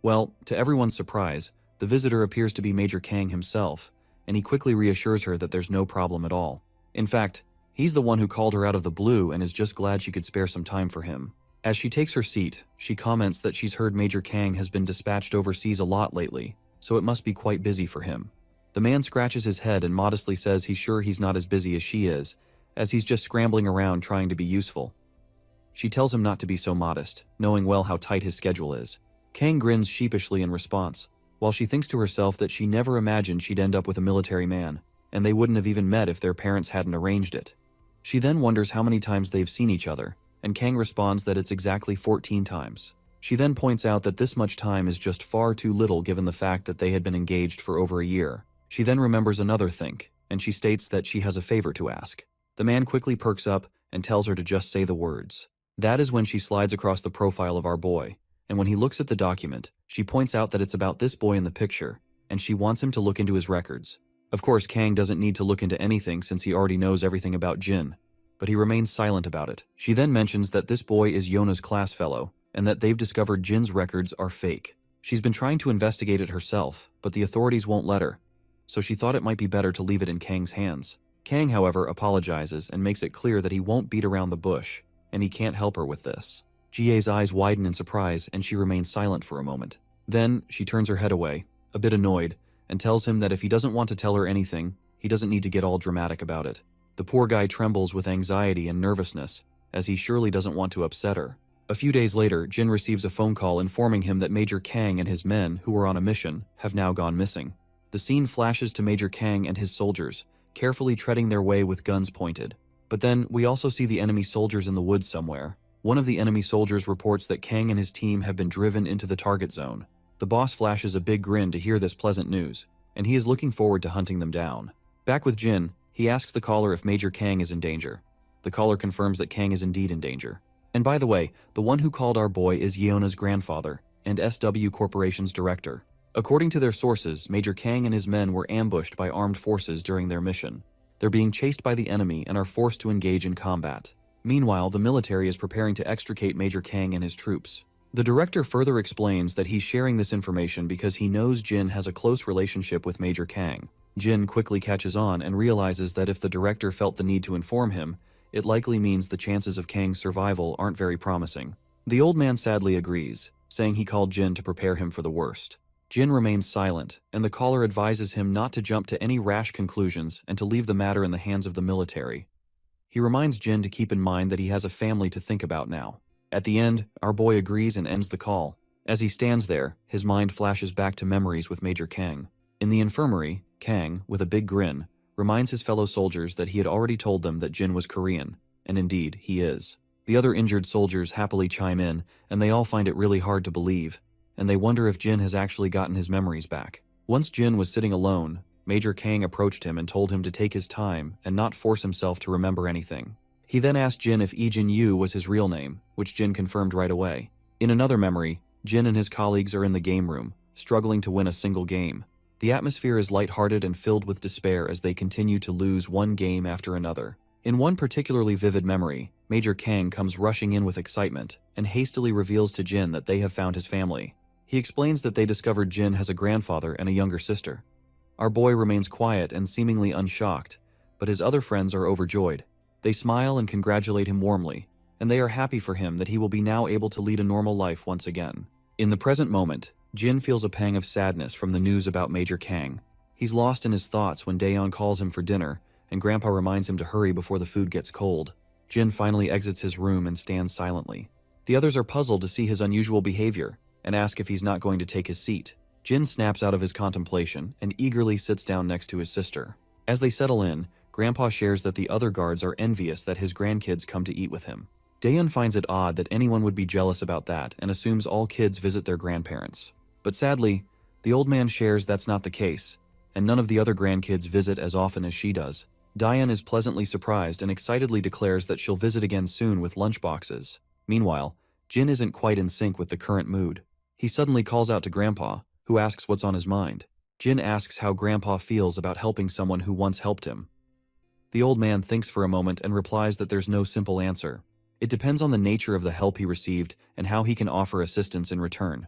Speaker 1: Well, to everyone's surprise, the visitor appears to be Major Kang himself, and he quickly reassures her that there's no problem at all. In fact, he's the one who called her out of the blue and is just glad she could spare some time for him. As she takes her seat, she comments that she's heard Major Kang has been dispatched overseas a lot lately, so it must be quite busy for him. The man scratches his head and modestly says he's sure he's not as busy as she is, as he's just scrambling around trying to be useful. She tells him not to be so modest, knowing well how tight his schedule is. Kang grins sheepishly in response, while she thinks to herself that she never imagined she'd end up with a military man, and they wouldn't have even met if their parents hadn't arranged it. She then wonders how many times they've seen each other, and Kang responds that it's exactly 14 times. She then points out that this much time is just far too little given the fact that they had been engaged for over a year. She then remembers another think, and she states that she has a favor to ask. The man quickly perks up and tells her to just say the words. That is when she slides across the profile of our boy, and when he looks at the document, she points out that it's about this boy in the picture, and she wants him to look into his records. Of course, Kang doesn't need to look into anything since he already knows everything about Jin, but he remains silent about it. She then mentions that this boy is Yona's class fellow, and that they've discovered Jin's records are fake. She's been trying to investigate it herself, but the authorities won't let her, so she thought it might be better to leave it in Kang's hands. Kang, however, apologizes and makes it clear that he won't beat around the bush, and he can't help her with this. GA's eyes widen in surprise, and she remains silent for a moment. Then, she turns her head away, a bit annoyed, and tells him that if he doesn't want to tell her anything, he doesn't need to get all dramatic about it. The poor guy trembles with anxiety and nervousness, as he surely doesn't want to upset her. A few days later, Jin receives a phone call informing him that Major Kang and his men, who were on a mission, have now gone missing. The scene flashes to Major Kang and his soldiers, carefully treading their way with guns pointed. But then, we also see the enemy soldiers in the woods somewhere. One of the enemy soldiers reports that Kang and his team have been driven into the target zone. The boss flashes a big grin to hear this pleasant news, and he is looking forward to hunting them down. Back with Jin, he asks the caller if Major Kang is in danger. The caller confirms that Kang is indeed in danger. And by the way, the one who called our boy is Yeona's grandfather and SW Corporation's director. According to their sources, Major Kang and his men were ambushed by armed forces during their mission. They're being chased by the enemy and are forced to engage in combat. Meanwhile, the military is preparing to extricate Major Kang and his troops. The director further explains that he's sharing this information because he knows Jin has a close relationship with Major Kang. Jin quickly catches on and realizes that if the director felt the need to inform him, it likely means the chances of Kang's survival aren't very promising. The old man sadly agrees, saying he called Jin to prepare him for the worst. Jin remains silent, and the caller advises him not to jump to any rash conclusions and to leave the matter in the hands of the military. He reminds Jin to keep in mind that he has a family to think about now. At the end, our boy agrees and ends the call. As he stands there, his mind flashes back to memories with Major Kang. In the infirmary, Kang, with a big grin, reminds his fellow soldiers that he had already told them that Jin was Korean, and indeed, he is. The other injured soldiers happily chime in, and they all find it really hard to believe, and they wonder if Jin has actually gotten his memories back. Once Jin was sitting alone, Major Kang approached him and told him to take his time and not force himself to remember anything. He then asked Jin if Ijin Yu was his real name, which Jin confirmed right away. In another memory, Jin and his colleagues are in the game room, struggling to win a single game. The atmosphere is lighthearted and filled with despair as they continue to lose one game after another. In one particularly vivid memory, Major Kang comes rushing in with excitement and hastily reveals to Jin that they have found his family. He explains that they discovered Jin has a grandfather and a younger sister. Our boy remains quiet and seemingly unshocked, but his other friends are overjoyed. They smile and congratulate him warmly, and they are happy for him that he will be now able to lead a normal life once again. In the present moment, Jin feels a pang of sadness from the news about Major Kang. He's lost in his thoughts when Daeon calls him for dinner, and Grandpa reminds him to hurry before the food gets cold. Jin finally exits his room and stands silently. The others are puzzled to see his unusual behavior, and ask if he's not going to take his seat. Jin snaps out of his contemplation and eagerly sits down next to his sister. As they settle in, Grandpa shares that the other guards are envious that his grandkids come to eat with him. Daeon finds it odd that anyone would be jealous about that and assumes all kids visit their grandparents. But sadly, the old man shares that's not the case, and none of the other grandkids visit as often as she does. Daeon is pleasantly surprised and excitedly declares that she'll visit again soon with lunchboxes. Meanwhile, Jin isn't quite in sync with the current mood. He suddenly calls out to Grandpa, who asks what's on his mind. Jin asks how Grandpa feels about helping someone who once helped him. The old man thinks for a moment and replies that there's no simple answer. It depends on the nature of the help he received and how he can offer assistance in return.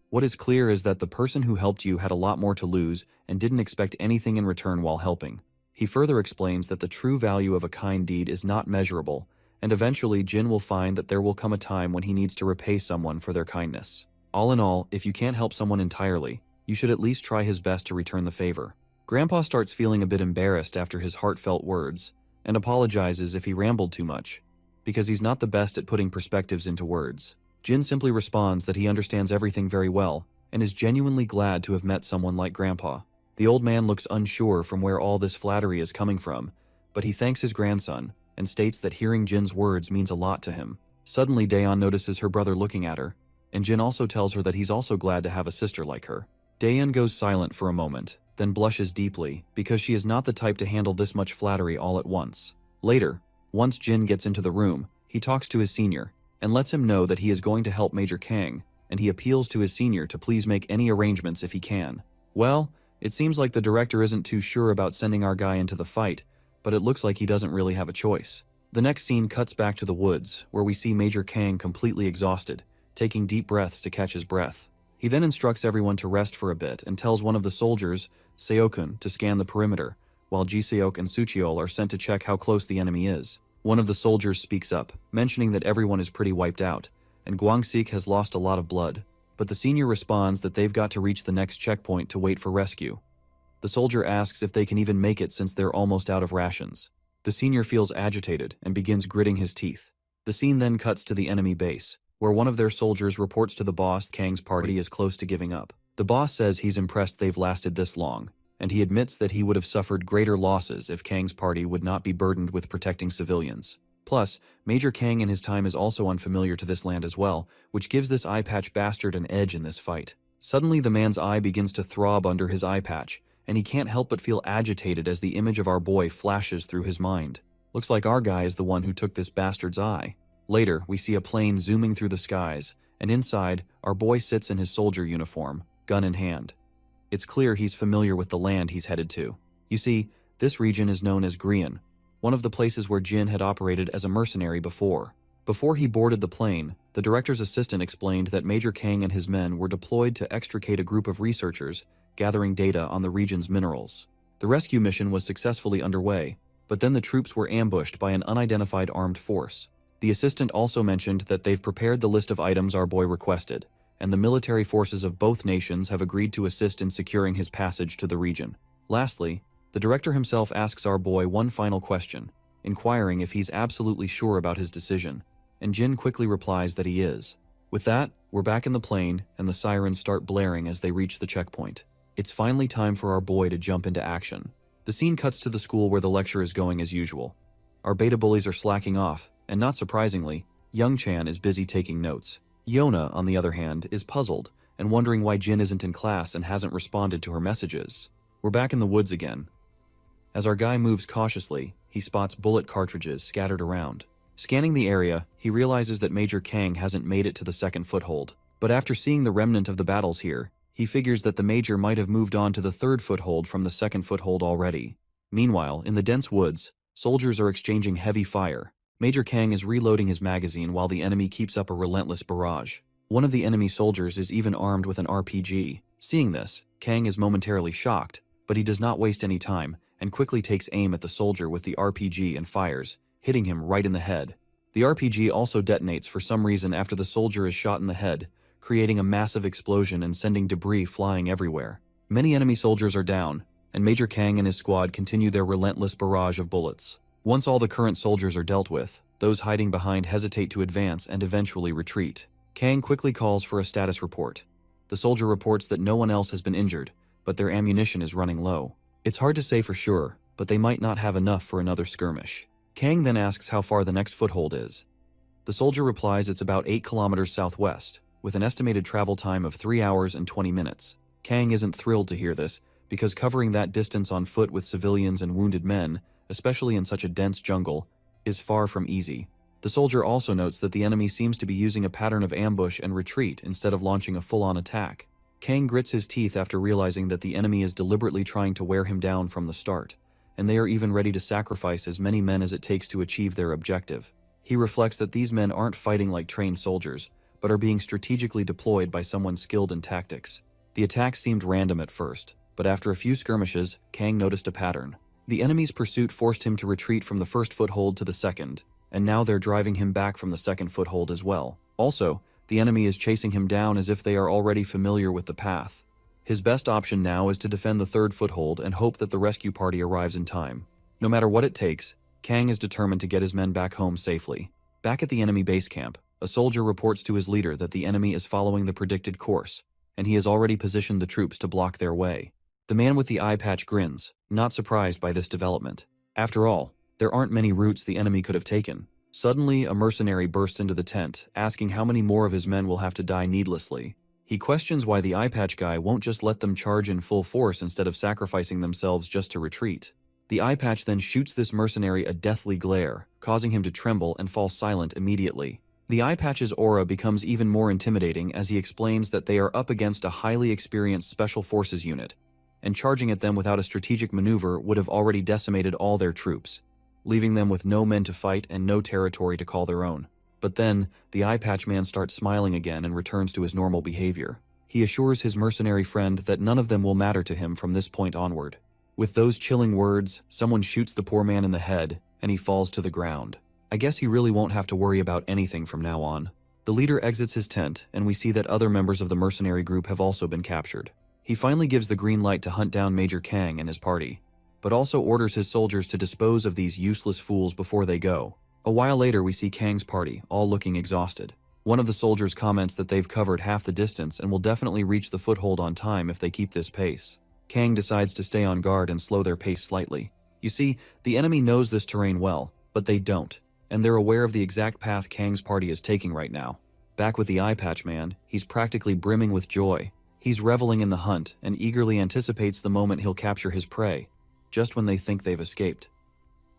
Speaker 1: What is clear is that the person who helped you had a lot more to lose and didn't expect anything in return while helping. He further explains that the true value of a kind deed is not measurable, and eventually Jin will find that there will come a time when he needs to repay someone for their kindness. All in all, if you can't help someone entirely, you should at least try his best to return the favor. Grandpa starts feeling a bit embarrassed after his heartfelt words, and apologizes if he rambled too much, because he's not the best at putting perspectives into words. Jin simply responds that he understands everything very well, and is genuinely glad to have met someone like Grandpa. The old man looks unsure from where all this flattery is coming from, but he thanks his grandson, and states that hearing Jin's words means a lot to him. Suddenly Daeon notices her brother looking at her, and Jin also tells her that he's also glad to have a sister like her. Daeon goes silent for a moment, then blushes deeply, because she is not the type to handle this much flattery all at once. Later, once Jin gets into the room, he talks to his senior, and lets him know that he is going to help Major Kang, and he appeals to his senior to please make any arrangements if he can. Well, it seems like the director isn't too sure about sending our guy into the fight, but it looks like he doesn't really have a choice. The next scene cuts back to the woods, where we see Major Kang completely exhausted, taking deep breaths to catch his breath. He then instructs everyone to rest for a bit and tells one of the soldiers, Seokun, to scan the perimeter, while Jiseok and Suchiol are sent to check how close the enemy is. One of the soldiers speaks up, mentioning that everyone is pretty wiped out, and Gwangsik has lost a lot of blood, but the senior responds that they've got to reach the next checkpoint to wait for rescue. The soldier asks if they can even make it since they're almost out of rations. The senior feels agitated and begins gritting his teeth. The scene then cuts to the enemy base, where one of their soldiers reports to the boss Kang's party is close to giving up. The boss says he's impressed they've lasted this long, and he admits that he would have suffered greater losses if Kang's party would not be burdened with protecting civilians. Plus, Major Kang in his time is also unfamiliar to this land as well, which gives this eye patch bastard an edge in this fight. Suddenly the man's eye begins to throb under his eye patch, and he can't help but feel agitated as the image of our boy flashes through his mind. Looks like our guy is the one who took this bastard's eye. Later, we see a plane zooming through the skies, and inside, our boy sits in his soldier uniform, gun in hand. It's clear he's familiar with the land he's headed to. You see, this region is known as Grian, one of the places where Jin had operated as a mercenary before. Before he boarded the plane, the director's assistant explained that Major Kang and his men were deployed to extricate a group of researchers gathering data on the region's minerals. The rescue mission was successfully underway, but then the troops were ambushed by an unidentified armed force. The assistant also mentioned that they've prepared the list of items our boy requested, and the military forces of both nations have agreed to assist in securing his passage to the region. Lastly, the director himself asks our boy one final question, inquiring if he's absolutely sure about his decision, and Jin quickly replies that he is. With that, we're back in the plane, and the sirens start blaring as they reach the checkpoint. It's finally time for our boy to jump into action. The scene cuts to the school where the lecture is going as usual. Our beta bullies are slacking off, and not surprisingly, Young Chan is busy taking notes. Yona, on the other hand, is puzzled and wondering why Jin isn't in class and hasn't responded to her messages. We're back in the woods again. As our guy moves cautiously, he spots bullet cartridges scattered around. Scanning the area, he realizes that Major Kang hasn't made it to the second foothold. But after seeing the remnant of the battles here, he figures that the Major might have moved on to the third foothold from the second foothold already. Meanwhile, in the dense woods, soldiers are exchanging heavy fire. Major Kang is reloading his magazine while the enemy keeps up a relentless barrage. One of the enemy soldiers is even armed with an RPG. Seeing this, Kang is momentarily shocked, but he does not waste any time and quickly takes aim at the soldier with the RPG and fires, hitting him right in the head. The RPG also detonates for some reason after the soldier is shot in the head, creating a massive explosion and sending debris flying everywhere. Many enemy soldiers are down, and Major Kang and his squad continue their relentless barrage of bullets. Once all the current soldiers are dealt with, those hiding behind hesitate to advance and eventually retreat. Kang quickly calls for a status report. The soldier reports that no one else has been injured, but their ammunition is running low. It's hard to say for sure, but they might not have enough for another skirmish. Kang then asks how far the next foothold is. The soldier replies it's about 8 kilometers southwest, with an estimated travel time of 3 hours and 20 minutes. Kang isn't thrilled to hear this, because covering that distance on foot with civilians and wounded men, especially in such a dense jungle, is far from easy. The soldier also notes that the enemy seems to be using a pattern of ambush and retreat instead of launching a full-on attack. Kang grits his teeth after realizing that the enemy is deliberately trying to wear him down from the start, and they are even ready to sacrifice as many men as it takes to achieve their objective. He reflects that these men aren't fighting like trained soldiers, but are being strategically deployed by someone skilled in tactics. The attack seemed random at first, but after a few skirmishes, Kang noticed a pattern. The enemy's pursuit forced him to retreat from the first foothold to the second, and now they're driving him back from the second foothold as well. Also, the enemy is chasing him down as if they are already familiar with the path. His best option now is to defend the third foothold and hope that the rescue party arrives in time. No matter what it takes, Kang is determined to get his men back home safely. Back at the enemy base camp, a soldier reports to his leader that the enemy is following the predicted course, and he has already positioned the troops to block their way. The man with the eye patch grins, not surprised by this development. After all, there aren't many routes the enemy could have taken. Suddenly, a mercenary bursts into the tent, asking how many more of his men will have to die needlessly. He questions why the eye patch guy won't just let them charge in full force instead of sacrificing themselves just to retreat. The eye patch then shoots this mercenary a deathly glare, causing him to tremble and fall silent immediately. The eye patch's aura becomes even more intimidating as he explains that they are up against a highly experienced special forces unit, and charging at them without a strategic maneuver would have already decimated all their troops, leaving them with no men to fight and no territory to call their own. But then, the eye patch man starts smiling again and returns to his normal behavior. He assures his mercenary friend that none of them will matter to him from this point onward. With those chilling words, someone shoots the poor man in the head, and he falls to the ground. I guess he really won't have to worry about anything from now on. The leader exits his tent, and we see that other members of the mercenary group have also been captured. He finally gives the green light to hunt down Major Kang and his party, but also orders his soldiers to dispose of these useless fools before they go. A while later, we see Kang's party, all looking exhausted. One of the soldiers comments that they've covered half the distance and will definitely reach the foothold on time if they keep this pace. Kang decides to stay on guard and slow their pace slightly. You see, the enemy knows this terrain well, but they don't, and they're aware of the exact path Kang's party is taking right now. Back with the eye patch man, he's practically brimming with joy. He's reveling in the hunt and eagerly anticipates the moment he'll capture his prey, just when they think they've escaped.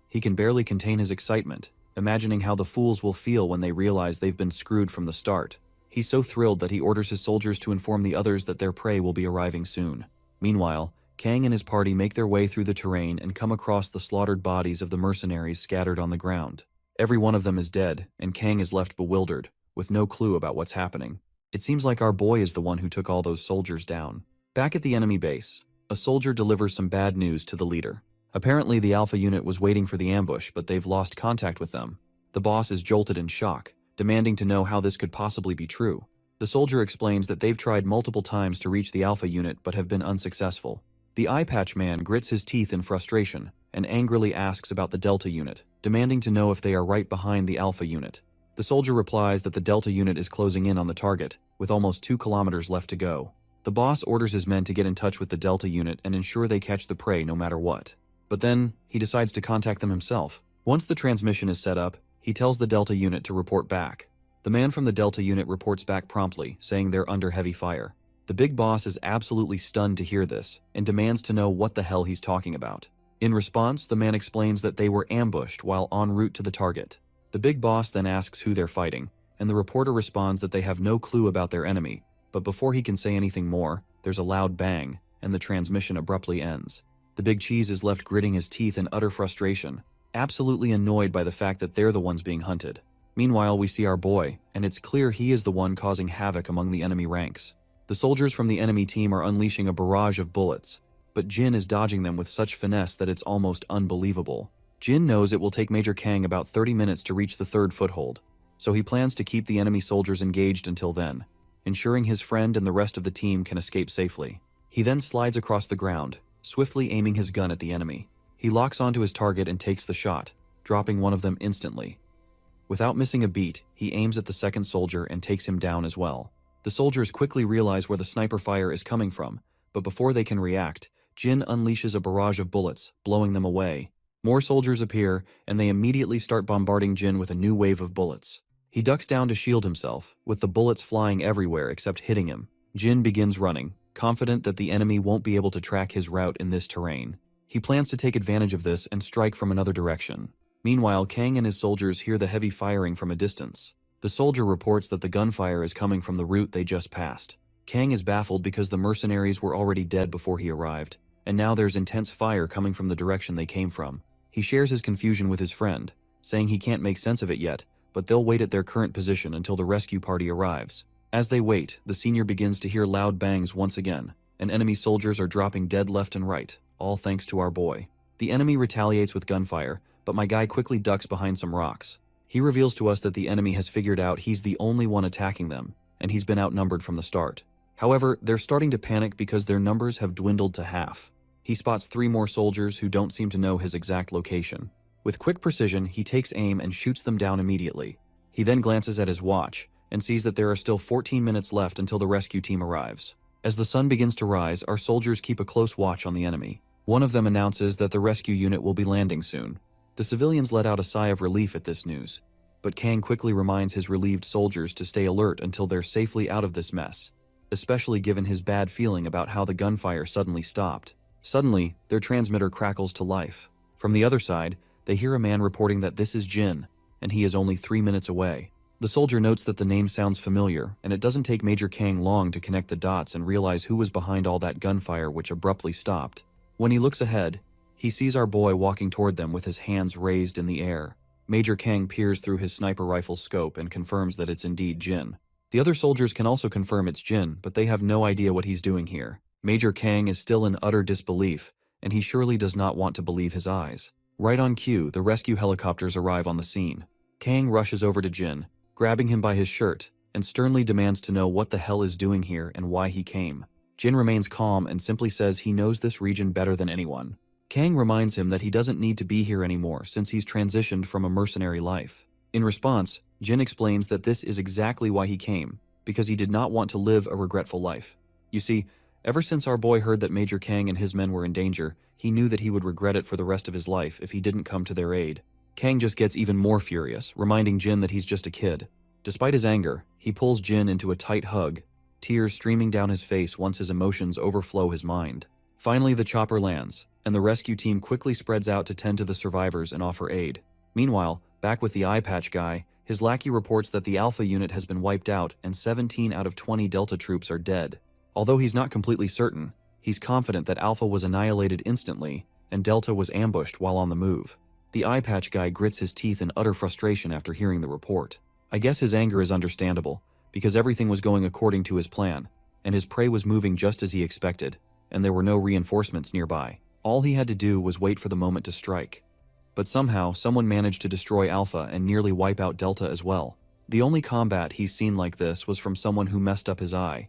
Speaker 1: He can barely contain his excitement, imagining how the fools will feel when they realize they've been screwed from the start. He's so thrilled that he orders his soldiers to inform the others that their prey will be arriving soon. Meanwhile, Kang and his party make their way through the terrain and come across the slaughtered bodies of the mercenaries scattered on the ground. Every one of them is dead, and Kang is left bewildered, with no clue about what's happening. It seems like our boy is the one who took all those soldiers down. Back at the enemy base, a soldier delivers some bad news to the leader. Apparently the Alpha unit was waiting for the ambush, but they've lost contact with them. The boss is jolted in shock, demanding to know how this could possibly be true. The soldier explains that they've tried multiple times to reach the Alpha unit but have been unsuccessful. The eye patch man grits his teeth in frustration and angrily asks about the Delta unit, demanding to know if they are right behind the Alpha unit. The soldier replies that the Delta unit is closing in on the target, with almost 2 kilometers left to go. The boss orders his men to get in touch with the Delta unit and ensure they catch the prey no matter what. But then, he decides to contact them himself. Once the transmission is set up, he tells the Delta unit to report back. The man from the Delta unit reports back promptly, saying they're under heavy fire. The big boss is absolutely stunned to hear this, and demands to know what the hell he's talking about. In response, the man explains that they were ambushed while en route to the target. The big boss then asks who they're fighting, and the reporter responds that they have no clue about their enemy, but before he can say anything more, there's a loud bang, and the transmission abruptly ends. The big cheese is left gritting his teeth in utter frustration, absolutely annoyed by the fact that they're the ones being hunted. Meanwhile, we see our boy, and it's clear he is the one causing havoc among the enemy ranks. The soldiers from the enemy team are unleashing a barrage of bullets, but Jin is dodging them with such finesse that it's almost unbelievable. Jin knows it will take Major Kang about 30 minutes to reach the third foothold, so he plans to keep the enemy soldiers engaged until then, ensuring his friend and the rest of the team can escape safely. He then slides across the ground, swiftly aiming his gun at the enemy. He locks onto his target and takes the shot, dropping one of them instantly. Without missing a beat, he aims at the second soldier and takes him down as well. The soldiers quickly realize where the sniper fire is coming from, but before they can react, Jin unleashes a barrage of bullets, blowing them away. More soldiers appear, and they immediately start bombarding Jin with a new wave of bullets. He ducks down to shield himself, with the bullets flying everywhere except hitting him. Jin begins running, confident that the enemy won't be able to track his route in this terrain. He plans to take advantage of this and strike from another direction. Meanwhile, Kang and his soldiers hear the heavy firing from a distance. The soldier reports that the gunfire is coming from the route they just passed. Kang is baffled because the mercenaries were already dead before he arrived, and now there's intense fire coming from the direction they came from. He shares his confusion with his friend, saying he can't make sense of it yet, but they'll wait at their current position until the rescue party arrives. As they wait, the senior begins to hear loud bangs once again, and enemy soldiers are dropping dead left and right, all thanks to our boy. The enemy retaliates with gunfire, but my guy quickly ducks behind some rocks. He reveals to us that the enemy has figured out he's the only one attacking them, and he's been outnumbered from the start. However, they're starting to panic because their numbers have dwindled to half. He spots 3 more soldiers who don't seem to know his exact location. With quick precision, he takes aim and shoots them down immediately. He then glances at his watch and sees that there are still 14 minutes left until the rescue team arrives. As the sun begins to rise, our soldiers keep a close watch on the enemy. One of them announces that the rescue unit will be landing soon. The civilians let out a sigh of relief at this news, but Kang quickly reminds his relieved soldiers to stay alert until they're safely out of this mess, especially given his bad feeling about how the gunfire suddenly stopped. Suddenly, their transmitter crackles to life. From the other side, they hear a man reporting that this is Jin, and he is only 3 minutes away. The soldier notes that the name sounds familiar, and it doesn't take Major Kang long to connect the dots and realize who was behind all that gunfire which abruptly stopped. When he looks ahead, he sees our boy walking toward them with his hands raised in the air. Major Kang peers through his sniper rifle scope and confirms that it's indeed Jin. The other soldiers can also confirm it's Jin, but they have no idea what he's doing here. Major Kang is still in utter disbelief, and he surely does not want to believe his eyes. Right on cue, the rescue helicopters arrive on the scene. Kang rushes over to Jin, grabbing him by his shirt, and sternly demands to know what the hell is doing here and why he came. Jin remains calm and simply says he knows this region better than anyone. Kang reminds him that he doesn't need to be here anymore since he's transitioned from a mercenary life. In response, Jin explains that this is exactly why he came, because he did not want to live a regretful life. You see, ever since our boy heard that Major Kang and his men were in danger, he knew that he would regret it for the rest of his life if he didn't come to their aid. Kang just gets even more furious, reminding Jin that he's just a kid. Despite his anger, he pulls Jin into a tight hug, tears streaming down his face once his emotions overflow his mind. Finally, the chopper lands, and the rescue team quickly spreads out to tend to the survivors and offer aid. Meanwhile, back with the eye patch guy, His lackey reports that the Alpha unit has been wiped out and 17 out of 20 Delta troops are dead. Although he's not completely certain, he's confident that Alpha was annihilated instantly and Delta was ambushed while on the move. The eye patch guy grits his teeth in utter frustration after hearing the report. I guess his anger is understandable, because everything was going according to his plan, and his prey was moving just as he expected, and there were no reinforcements nearby. All he had to do was wait for the moment to strike. But somehow, someone managed to destroy Alpha and nearly wipe out Delta as well. The only combat he's seen like this was from someone who messed up his eye.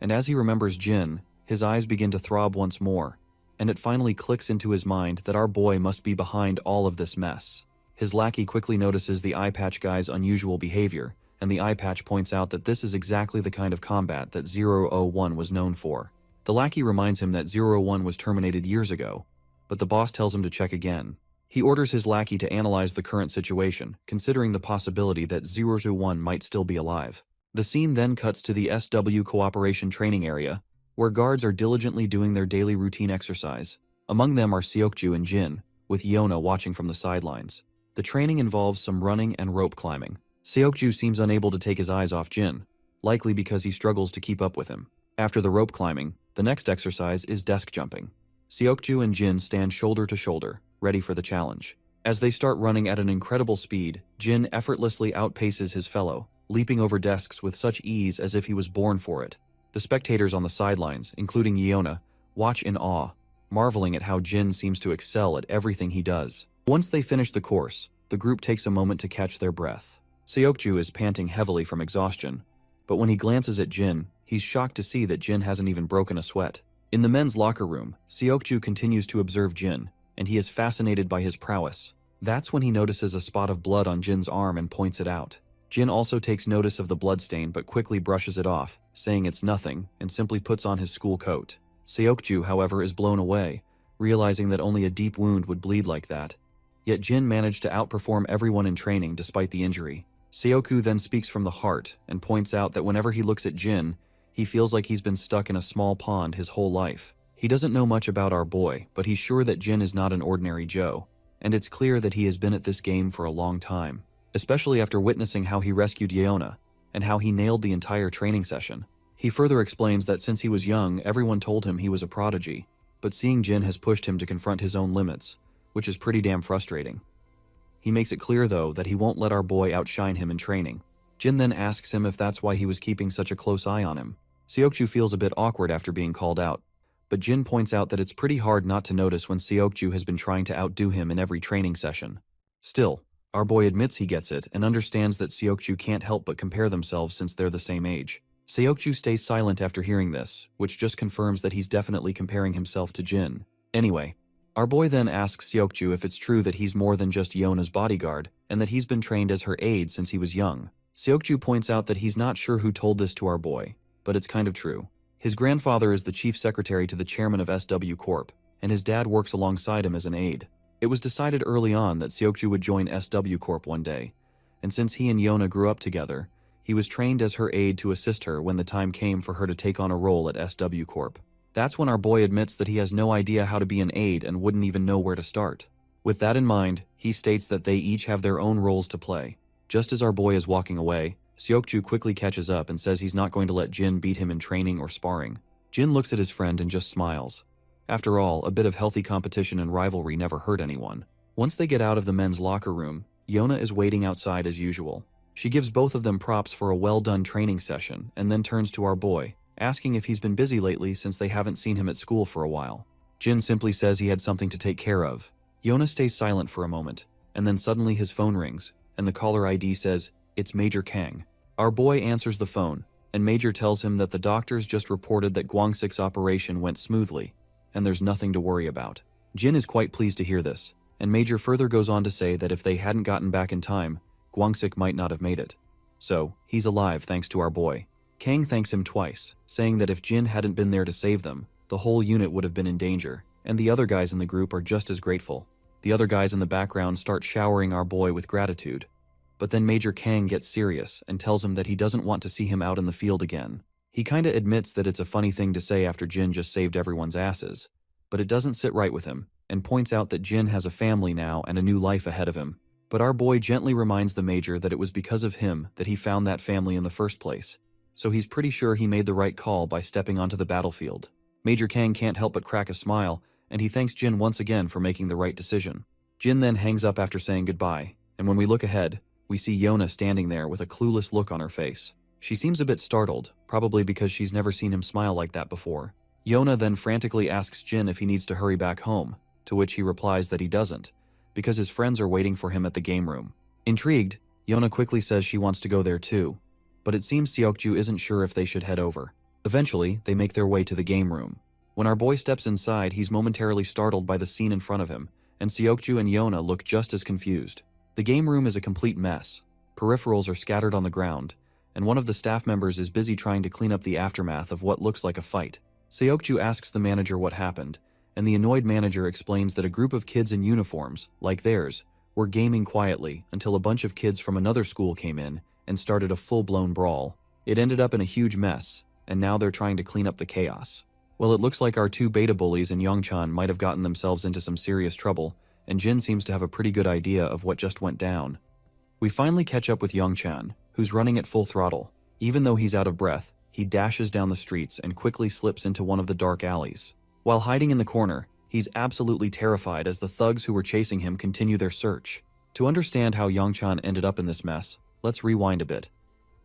Speaker 1: And as he remembers Jin, his eyes begin to throb once more, and it finally clicks into his mind that our boy must be behind all of this mess. His lackey quickly notices the eye patch guy's unusual behavior, and the eye patch points out that this is exactly the kind of combat that 001 was known for. The lackey reminds him that 01 was terminated years ago, but the boss tells him to check again. He orders his lackey to analyze the current situation, considering the possibility that 001 might still be alive. The scene then cuts to the SW Cooperation Training Area, where guards are diligently doing their daily routine exercise. Among them are Seokju and Jin, with Yona watching from the sidelines. The training involves some running and rope climbing. Seokju seems unable to take his eyes off Jin, likely because he struggles to keep up with him. After the rope climbing, the next exercise is desk jumping. Seokju and Jin stand shoulder to shoulder, ready for the challenge. As they start running at an incredible speed, Jin effortlessly outpaces his fellow, leaping over desks with such ease as if he was born for it. The spectators on the sidelines, including Yona, watch in awe, marveling at how Jin seems to excel at everything he does. Once they finish the course, the group takes a moment to catch their breath. Seokju is panting heavily from exhaustion, but when he glances at Jin, he's shocked to see that Jin hasn't even broken a sweat. In the men's locker room, Seokju continues to observe Jin, and he is fascinated by his prowess. That's when he notices a spot of blood on Jin's arm and points it out. Jin also takes notice of the bloodstain but quickly brushes it off, saying it's nothing, and simply puts on his school coat. Seokju, however, is blown away, realizing that only a deep wound would bleed like that. Yet Jin managed to outperform everyone in training despite the injury. Seokju then speaks from the heart and points out that whenever he looks at Jin, he feels like he's been stuck in a small pond his whole life. He doesn't know much about our boy, but he's sure that Jin is not an ordinary Joe, and it's clear that he has been at this game for a long time, especially after witnessing how he rescued Yeona and how he nailed the entire training session. He further explains that since he was young, everyone told him he was a prodigy, but seeing Jin has pushed him to confront his own limits, which is pretty damn frustrating. He makes it clear, though, that he won't let our boy outshine him in training. Jin then asks him if that's why he was keeping such a close eye on him. Seokju feels a bit awkward after being called out, but Jin points out that it's pretty hard not to notice when Seokju has been trying to outdo him in every training session. Still, our boy admits he gets it and understands that Seokju can't help but compare themselves since they're the same age. Seokju stays silent after hearing this, which just confirms that he's definitely comparing himself to Jin. Anyway, our boy then asks Seokju if it's true that he's more than just Yona's bodyguard, and that he's been trained as her aide since he was young. Seokju points out that he's not sure who told this to our boy, but it's kind of true. His grandfather is the chief secretary to the chairman of SW Corp, and his dad works alongside him as an aide. It was decided early on that Seokju would join SW Corp one day, and since he and Yona grew up together, he was trained as her aide to assist her when the time came for her to take on a role at SW Corp. That's when our boy admits that he has no idea how to be an aide and wouldn't even know where to start. With that in mind, he states that they each have their own roles to play. Just as our boy is walking away, Seokju quickly catches up and says he's not going to let Jin beat him in training or sparring. Jin looks at his friend and just smiles. After all, a bit of healthy competition and rivalry never hurt anyone. Once they get out of the men's locker room, Yona is waiting outside as usual. She gives both of them props for a well-done training session and then turns to our boy, asking if he's been busy lately since they haven't seen him at school for a while. Jin simply says he had something to take care of. Yona stays silent for a moment, and then suddenly his phone rings, and the caller ID says, "It's Major Kang." Our boy answers the phone, and Major tells him that the doctors just reported that Gwangsik's operation went smoothly, and there's nothing to worry about. Jin is quite pleased to hear this, and Major further goes on to say that if they hadn't gotten back in time, Gwangsik might not have made it. So, he's alive thanks to our boy. Kang thanks him twice, saying that if Jin hadn't been there to save them, the whole unit would have been in danger, and the other guys in the group are just as grateful. The other guys in the background start showering our boy with gratitude. But then Major Kang gets serious and tells him that he doesn't want to see him out in the field again. He kinda admits that it's a funny thing to say after Jin just saved everyone's asses, but it doesn't sit right with him, and points out that Jin has a family now and a new life ahead of him. But our boy gently reminds the Major that it was because of him that he found that family in the first place, so he's pretty sure he made the right call by stepping onto the battlefield. Major Kang can't help but crack a smile, and he thanks Jin once again for making the right decision. Jin then hangs up after saying goodbye, and when we look ahead, we see Yona standing there with a clueless look on her face. She seems a bit startled, probably because she's never seen him smile like that before. Yona then frantically asks Jin if he needs to hurry back home, to which he replies that he doesn't, because his friends are waiting for him at the game room. Intrigued, Yona quickly says she wants to go there too, but it seems Seokju isn't sure if they should head over. Eventually, they make their way to the game room. When our boy steps inside, he's momentarily startled by the scene in front of him, and Seokju and Yona look just as confused. The game room is a complete mess. Peripherals are scattered on the ground, and one of the staff members is busy trying to clean up the aftermath of what looks like a fight. Seokju asks the manager what happened, and the annoyed manager explains that a group of kids in uniforms, like theirs, were gaming quietly until a bunch of kids from another school came in and started a full-blown brawl. It ended up in a huge mess, and now they're trying to clean up the chaos. Well, it looks like our two beta bullies and Youngchan might have gotten themselves into some serious trouble, and Jin seems to have a pretty good idea of what just went down. We finally catch up with Youngchan, who's running at full throttle. Even though he's out of breath, he dashes down the streets and quickly slips into one of the dark alleys. While hiding in the corner, he's absolutely terrified as the thugs who were chasing him continue their search. To understand how Youngchan ended up in this mess, let's rewind a bit.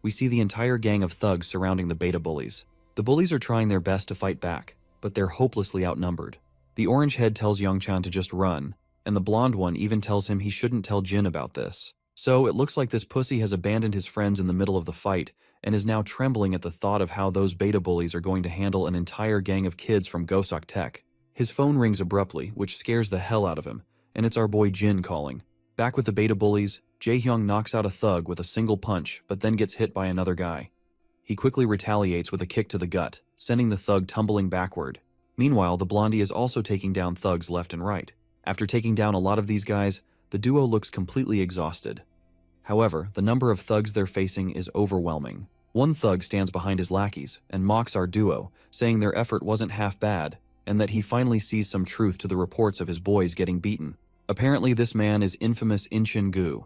Speaker 1: We see the entire gang of thugs surrounding the beta bullies. The bullies are trying their best to fight back, but they're hopelessly outnumbered. The orange head tells Youngchan to just run, and the blonde one even tells him he shouldn't tell Jin about this. So it looks like this pussy has abandoned his friends in the middle of the fight and is now trembling at the thought of how those beta bullies are going to handle an entire gang of kids from Gosok Tech. His phone rings abruptly, which scares the hell out of him, and it's our boy Jin calling. Back with the beta bullies, Jaehyung knocks out a thug with a single punch, but then gets hit by another guy. He quickly retaliates with a kick to the gut, sending the thug tumbling backward. Meanwhile, the blondie is also taking down thugs left and right. After taking down a lot of these guys, the duo looks completely exhausted. However, the number of thugs they're facing is overwhelming. One thug stands behind his lackeys and mocks our duo, saying their effort wasn't half bad, and that he finally sees some truth to the reports of his boys getting beaten. Apparently this man is infamous Inchin-gu,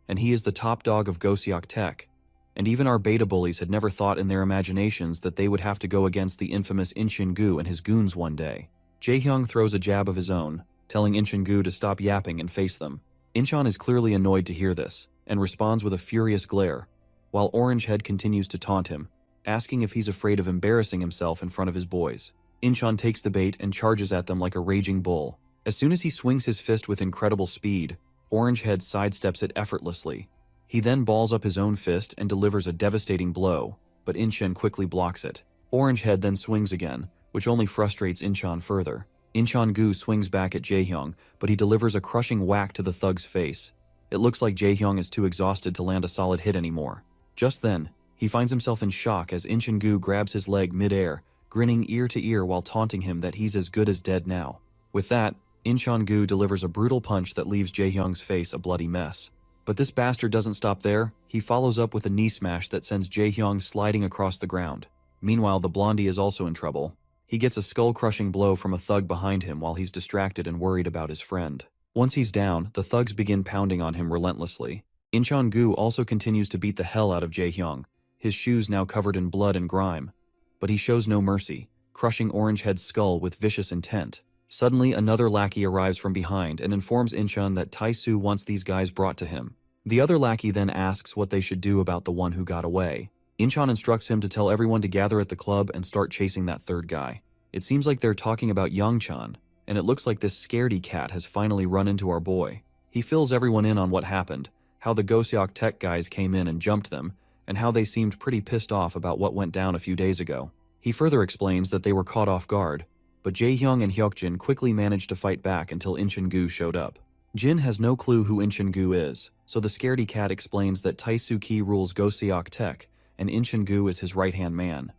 Speaker 1: and he is the top dog of Gosok Tech, and even our beta bullies had never thought in their imaginations that they would have to go against the infamous Inchin-gu and his goons one day. Jaehyung throws a jab of his own, telling Inchin-gu to stop yapping and face them. Inchan is clearly annoyed to hear this, and responds with a furious glare, while Orange Head continues to taunt him, asking if he's afraid of embarrassing himself in front of his boys. Inchan takes the bait and charges at them like a raging bull. As soon as he swings his fist with incredible speed, Orange Head sidesteps it effortlessly. He then balls up his own fist and delivers a devastating blow, but Inchan quickly blocks it. Orange Head then swings again, which only frustrates Inchan further. Inchan-gu swings back at Jaehyung, but he delivers a crushing whack to the thug's face. It looks like Jaehyung is too exhausted to land a solid hit anymore. Just then, he finds himself in shock as Inchin-gu grabs his leg mid-air, grinning ear to ear while taunting him that he's as good as dead now. With that, Inchan-gu delivers a brutal punch that leaves Jaehyung's face a bloody mess. But this bastard doesn't stop there. He follows up with a knee smash that sends Jaehyung sliding across the ground. Meanwhile, the blondie is also in trouble. He gets a skull-crushing blow from a thug behind him while he's distracted and worried about his friend. Once he's down, the thugs begin pounding on him relentlessly. Inchan-gu also continues to beat the hell out of Jaehyung, his shoes now covered in blood and grime. But he shows no mercy, crushing Orange Head's skull with vicious intent. Suddenly, another lackey arrives from behind and informs Inchan that Taisu wants these guys brought to him. The other lackey then asks what they should do about the one who got away. Inchan instructs him to tell everyone to gather at the club and start chasing that third guy. It seems like they're talking about Youngchan, and it looks like this scaredy cat has finally run into our boy. He fills everyone in on what happened, how the Gosok Tech guys came in and jumped them, and how they seemed pretty pissed off about what went down a few days ago. He further explains that they were caught off guard, but Jaehyung and Hyukjin quickly managed to fight back until Inchin-gu showed up. Jin has no clue who Inchin-gu is, so the scaredy cat explains that Taisuki rules Gosok Tech, and Inchin-gu is his right-hand man.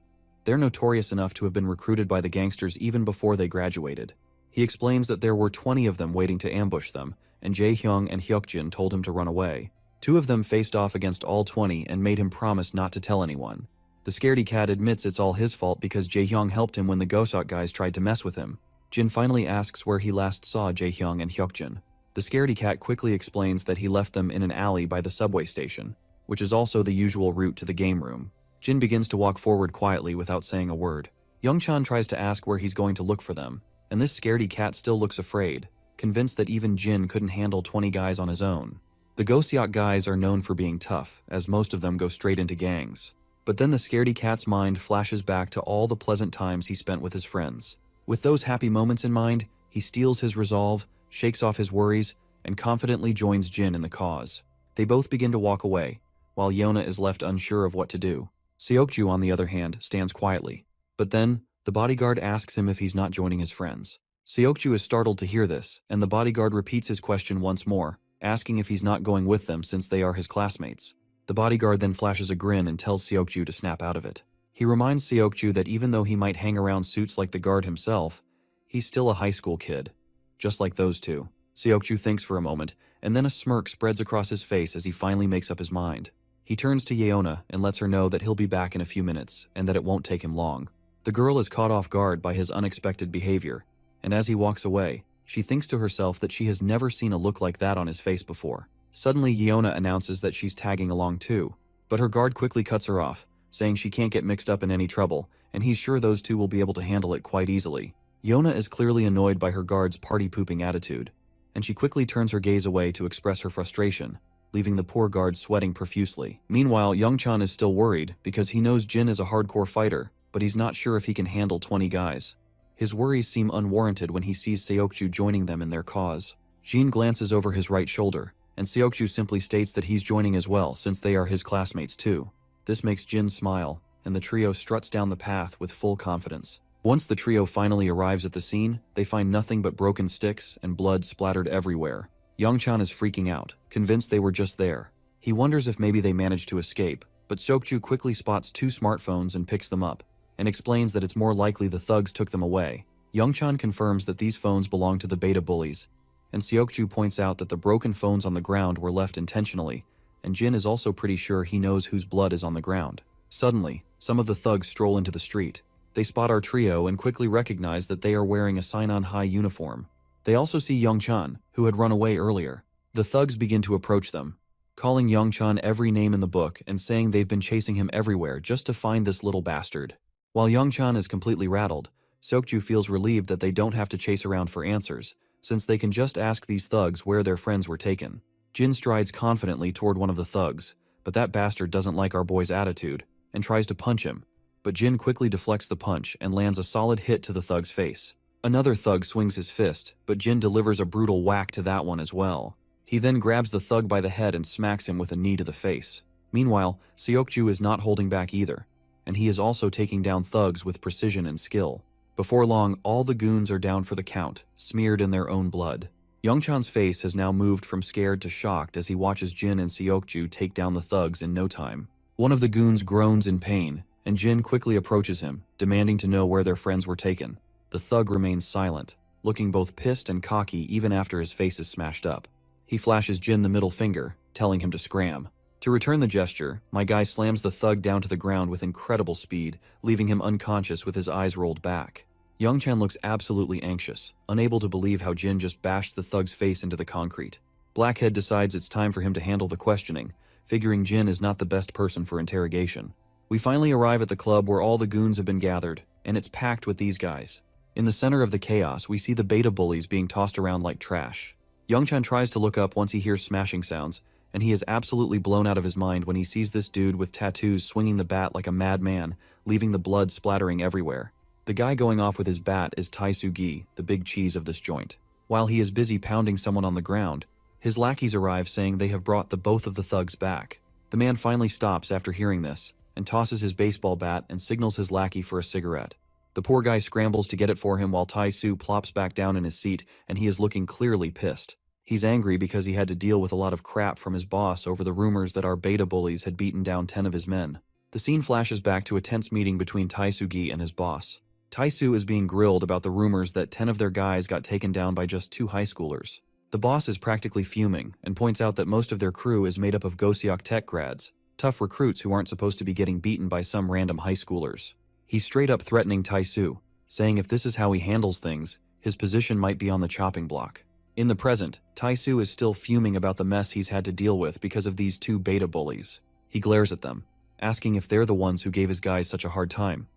Speaker 1: They're notorious enough to have been recruited by the gangsters even before they graduated. He explains that there were 20 of them waiting to ambush them, and Jaehyung and Hyukjin told him to run away. 2 of them faced off against all 20 and made him promise not to tell anyone. The scaredy cat admits it's all his fault because Jaehyung helped him when the Gosok guys tried to mess with him. Jin finally asks where he last saw Jaehyung and Hyukjin. The scaredy cat quickly explains that he left them in an alley by the subway station, which is also the usual route to the game room. Jin begins to walk forward quietly without saying a word. Youngchan tries to ask where he's going to look for them, and this scaredy cat still looks afraid, convinced that even Jin couldn't handle 20 guys on his own. The Goseok guys are known for being tough, as most of them go straight into gangs. But then the scaredy cat's mind flashes back to all the pleasant times he spent with his friends. With those happy moments in mind, he steals his resolve, shakes off his worries, and confidently joins Jin in the cause. They both begin to walk away, while Yona is left unsure of what to do. Seokju, on the other hand, stands quietly. But then, the bodyguard asks him if he's not joining his friends. Seokju is startled to hear this, and the bodyguard repeats his question once more, asking if he's not going with them since they are his classmates. The bodyguard then flashes a grin and tells Seokju to snap out of it. He reminds Seokju that even though he might hang around suits like the guard himself, he's still a high school kid, just like those two. Seokju thinks for a moment, and then a smirk spreads across his face as he finally makes up his mind. He turns to Yeona and lets her know that he'll be back in a few minutes, and that it won't take him long. The girl is caught off guard by his unexpected behavior, and as he walks away, she thinks to herself that she has never seen a look like that on his face before. Suddenly, Yeona announces that she's tagging along too, but her guard quickly cuts her off, saying she can't get mixed up in any trouble, and he's sure those two will be able to handle it quite easily. Yeona is clearly annoyed by her guard's party-pooping attitude, and she quickly turns her gaze away to express her frustration, leaving the poor guard sweating profusely. Meanwhile, Youngchan is still worried because he knows Jin is a hardcore fighter, but he's not sure if he can handle 20 guys. His worries seem unwarranted when he sees Seokju joining them in their cause. Jin glances over his right shoulder, and Seokju simply states that he's joining as well since they are his classmates too. This makes Jin smile, and the trio struts down the path with full confidence. Once the trio finally arrives at the scene, they find nothing but broken sticks and blood splattered everywhere. Youngchan is freaking out, convinced they were just there. He wonders if maybe they managed to escape, but Seokju quickly spots 2 smartphones and picks them up, and explains that it's more likely the thugs took them away. Youngchan confirms that these phones belong to the beta bullies, and Seokju points out that the broken phones on the ground were left intentionally, and Jin is also pretty sure he knows whose blood is on the ground. Suddenly, some of the thugs stroll into the street. They spot our trio and quickly recognize that they are wearing a Sainon High uniform. They also see Youngchan, who had run away earlier. The thugs begin to approach them, calling Youngchan every name in the book and saying they've been chasing him everywhere just to find this little bastard. While Youngchan is completely rattled, Seokju feels relieved that they don't have to chase around for answers, since they can just ask these thugs where their friends were taken. Jin strides confidently toward one of the thugs, but that bastard doesn't like our boy's attitude, and tries to punch him, but Jin quickly deflects the punch and lands a solid hit to the thug's face. Another thug swings his fist, but Jin delivers a brutal whack to that one as well. He then grabs the thug by the head and smacks him with a knee to the face. Meanwhile, Seokju is not holding back either, and he is also taking down thugs with precision and skill. Before long, all the goons are down for the count, smeared in their own blood. Youngchan's face has now moved from scared to shocked as he watches Jin and Seokju take down the thugs in no time. One of the goons groans in pain, and Jin quickly approaches him, demanding to know where their friends were taken. The thug remains silent, looking both pissed and cocky even after his face is smashed up. He flashes Jin the middle finger, telling him to scram. To return the gesture, my guy slams the thug down to the ground with incredible speed, leaving him unconscious with his eyes rolled back. Youngchan looks absolutely anxious, unable to believe how Jin just bashed the thug's face into the concrete. Blackhead decides it's time for him to handle the questioning, figuring Jin is not the best person for interrogation. We finally arrive at the club where all the goons have been gathered, and it's packed with these guys. In the center of the chaos, we see the beta bullies being tossed around like trash. Youngchan tries to look up once he hears smashing sounds, and he is absolutely blown out of his mind when he sees this dude with tattoos swinging the bat like a madman, leaving the blood splattering everywhere. The guy going off with his bat is Taisugi, the big cheese of this joint. While he is busy pounding someone on the ground, his lackeys arrive saying they have brought both of the thugs back. The man finally stops after hearing this, and tosses his baseball bat and signals his lackey for a cigarette. The poor guy scrambles to get it for him while Taisu plops back down in his seat, and he is looking clearly pissed. He's angry because he had to deal with a lot of crap from his boss over the rumors that our beta bullies had beaten down 10 of his men. The scene flashes back to a tense meeting between Taisugi and his boss. Taisu is being grilled about the rumors that 10 of their guys got taken down by just 2 high schoolers. The boss is practically fuming and points out that most of their crew is made up of Goseok Tech grads, tough recruits who aren't supposed to be getting beaten by some random high schoolers. He's straight up threatening Taisu, saying if this is how he handles things, his position might be on the chopping block. In the present, Taisu is still fuming about the mess he's had to deal with because of these two beta bullies. He glares at them, asking if they're the ones who gave his guys such a hard time.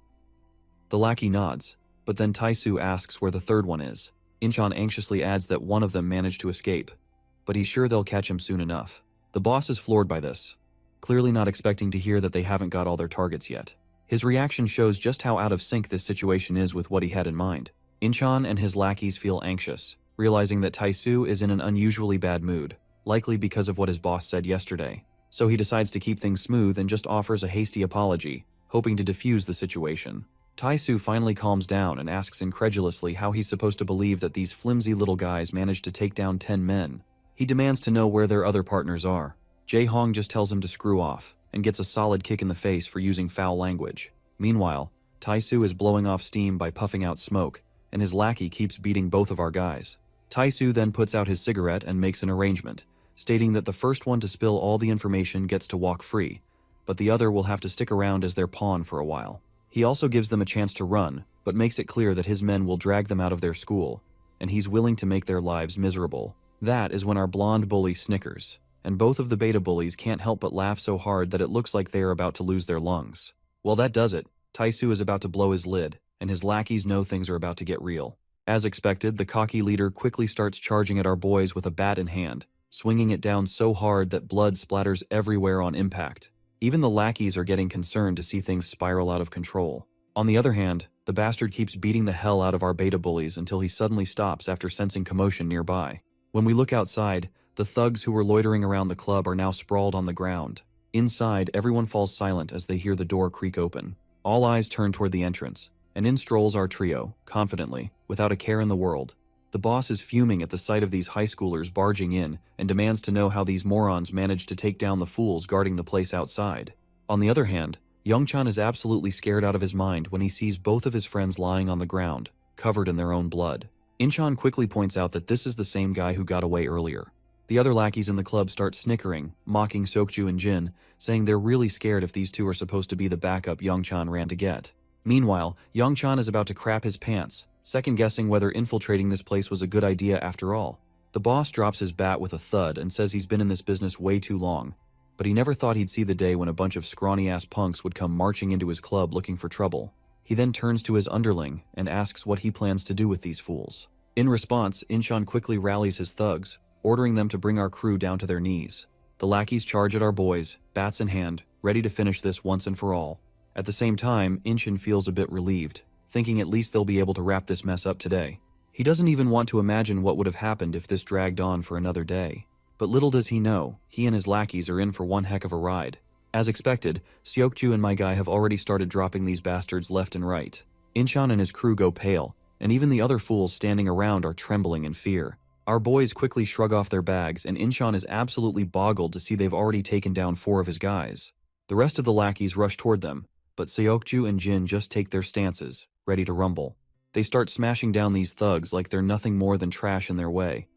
Speaker 1: The lackey nods, but then Taisu asks where the third one is. Incheon anxiously adds that one of them managed to escape, but he's sure they'll catch him soon enough. The boss is floored by this, clearly not expecting to hear that they haven't got all their targets yet. His reaction shows just how out of sync this situation is with what he had in mind. Incheon and his lackeys feel anxious, realizing that Taisu is in an unusually bad mood, likely because of what his boss said yesterday. So he decides to keep things smooth and just offers a hasty apology, hoping to defuse the situation. Taisu finally calms down and asks incredulously how he's supposed to believe that these flimsy little guys managed to take down 10 men. He demands to know where their other partners are. Jae-hong just tells him to screw off, and gets a solid kick in the face for using foul language. Meanwhile, Taisu is blowing off steam by puffing out smoke, and his lackey keeps beating both of our guys. Taisu then puts out his cigarette and makes an arrangement, stating that the first one to spill all the information gets to walk free, but the other will have to stick around as their pawn for a while. He also gives them a chance to run, but makes it clear that his men will drag them out of their school, and he's willing to make their lives miserable. That is when our blonde bully snickers, and both of the beta bullies can't help but laugh so hard that it looks like they are about to lose their lungs. Well, that does it. Taisu is about to blow his lid, and his lackeys know things are about to get real. As expected, the cocky leader quickly starts charging at our boys with a bat in hand, swinging it down so hard that blood splatters everywhere on impact. Even the lackeys are getting concerned to see things spiral out of control. On the other hand, the bastard keeps beating the hell out of our beta bullies until he suddenly stops after sensing commotion nearby. When we look outside, the thugs who were loitering around the club are now sprawled on the ground. Inside, everyone falls silent as they hear the door creak open. All eyes turn toward the entrance, and in strolls our trio, confidently, without a care in the world. The boss is fuming at the sight of these high schoolers barging in and demands to know how these morons managed to take down the fools guarding the place outside. On the other hand, Youngchan is absolutely scared out of his mind when he sees both of his friends lying on the ground, covered in their own blood. Incheon quickly points out that this is the same guy who got away earlier. The other lackeys in the club start snickering, mocking Seokju and Jin, saying they're really scared if these two are supposed to be the backup Youngchan ran to get. Meanwhile, Youngchan is about to crap his pants, second-guessing whether infiltrating this place was a good idea after all. The boss drops his bat with a thud and says he's been in this business way too long, but he never thought he'd see the day when a bunch of scrawny-ass punks would come marching into his club looking for trouble. He then turns to his underling and asks what he plans to do with these fools. In response, Incheon quickly rallies his thugs, ordering them to bring our crew down to their knees. The lackeys charge at our boys, bats in hand, ready to finish this once and for all. At the same time, Incheon feels a bit relieved, thinking at least they'll be able to wrap this mess up today. He doesn't even want to imagine what would have happened if this dragged on for another day. But little does he know, he and his lackeys are in for one heck of a ride. As expected, Seokju and my guy have already started dropping these bastards left and right. Incheon and his crew go pale, and even the other fools standing around are trembling in fear. Our boys quickly shrug off their bags, and Incheon is absolutely boggled to see they've already taken down 4 of his guys. The rest of the lackeys rush toward them, but Seokju and Jin just take their stances, ready to rumble. They start smashing down these thugs like they're nothing more than trash in their way.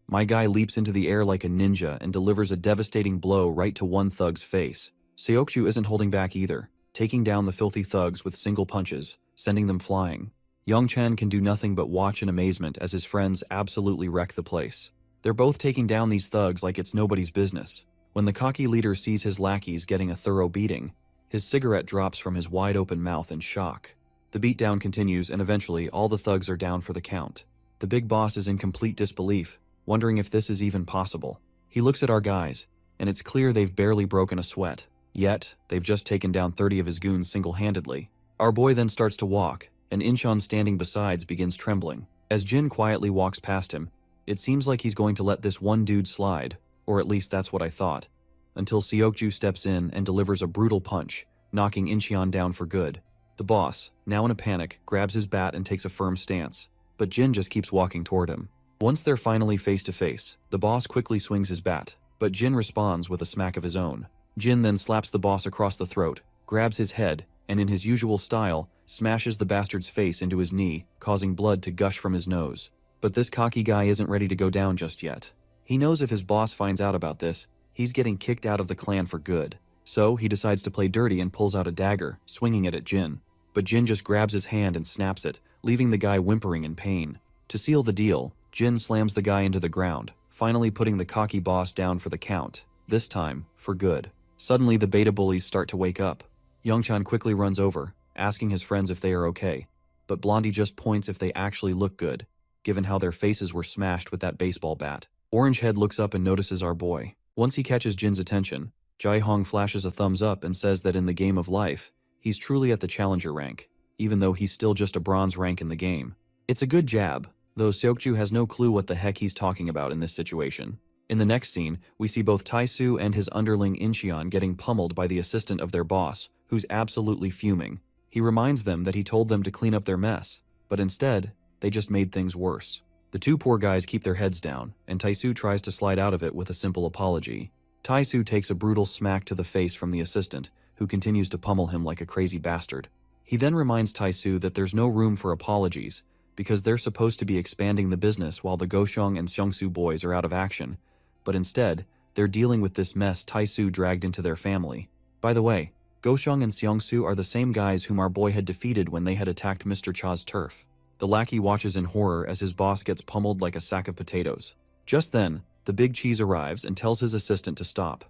Speaker 1: My guy leaps into the air like a ninja and delivers a devastating blow right to one thug's face. Seokju isn't holding back either, taking down the filthy thugs with single punches, sending them flying. Youngchan can do nothing but watch in amazement as his friends absolutely wreck the place. They're both taking down these thugs like it's nobody's business. When the cocky leader sees his lackeys getting a thorough beating, his cigarette drops from his wide-open mouth in shock. The beatdown continues, and eventually all the thugs are down for the count. The big boss is in complete disbelief, wondering if this is even possible. He looks at our guys, and it's clear they've barely broken a sweat. Yet, they've just taken down 30 of his goons single-handedly. Our boy then starts to walk, and Incheon standing besides begins trembling. As Jin quietly walks past him, it seems like he's going to let this one dude slide, or at least that's what I thought, until Seokju steps in and delivers a brutal punch, knocking Incheon down for good. The boss, now in a panic, grabs his bat and takes a firm stance, but Jin just keeps walking toward him. Once they're finally face to face, the boss quickly swings his bat, but Jin responds with a smack of his own. Jin then slaps the boss across the throat, grabs his head, and in his usual style, smashes the bastard's face into his knee, causing blood to gush from his nose. But this cocky guy isn't ready to go down just yet. He knows if his boss finds out about this, he's getting kicked out of the clan for good. So he decides to play dirty and pulls out a dagger, swinging it at Jin. But Jin just grabs his hand and snaps it, leaving the guy whimpering in pain. To seal the deal, Jin slams the guy into the ground, finally putting the cocky boss down for the count, this time for good. Suddenly the beta bullies start to wake up. Youngchan quickly runs over, asking his friends if they are okay, but Blondie just points if they actually look good, given how their faces were smashed with that baseball bat. Orangehead looks up and notices our boy. Once he catches Jin's attention, Jae-hong flashes a thumbs up and says that in the game of life, he's truly at the challenger rank, even though he's still just a bronze rank in the game. It's a good jab, though Seokju has no clue what the heck he's talking about in this situation. In the next scene, we see both Taesu and his underling Incheon getting pummeled by the assistant of their boss, who's absolutely fuming. He reminds them that he told them to clean up their mess, but instead, they just made things worse. The two poor guys keep their heads down, and Taesu tries to slide out of it with a simple apology. Taesu takes a brutal smack to the face from the assistant, who continues to pummel him like a crazy bastard. He then reminds Taesu that there's no room for apologies, because they're supposed to be expanding the business while the Goshong and Seongsu boys are out of action, but instead, they're dealing with this mess Taesu dragged into their family. By the way, Goshong and Seongsu are the same guys whom our boy had defeated when they had attacked Mr. Cha's turf. The lackey watches in horror as his boss gets pummeled like a sack of potatoes. Just then, the big cheese arrives and tells his assistant to stop.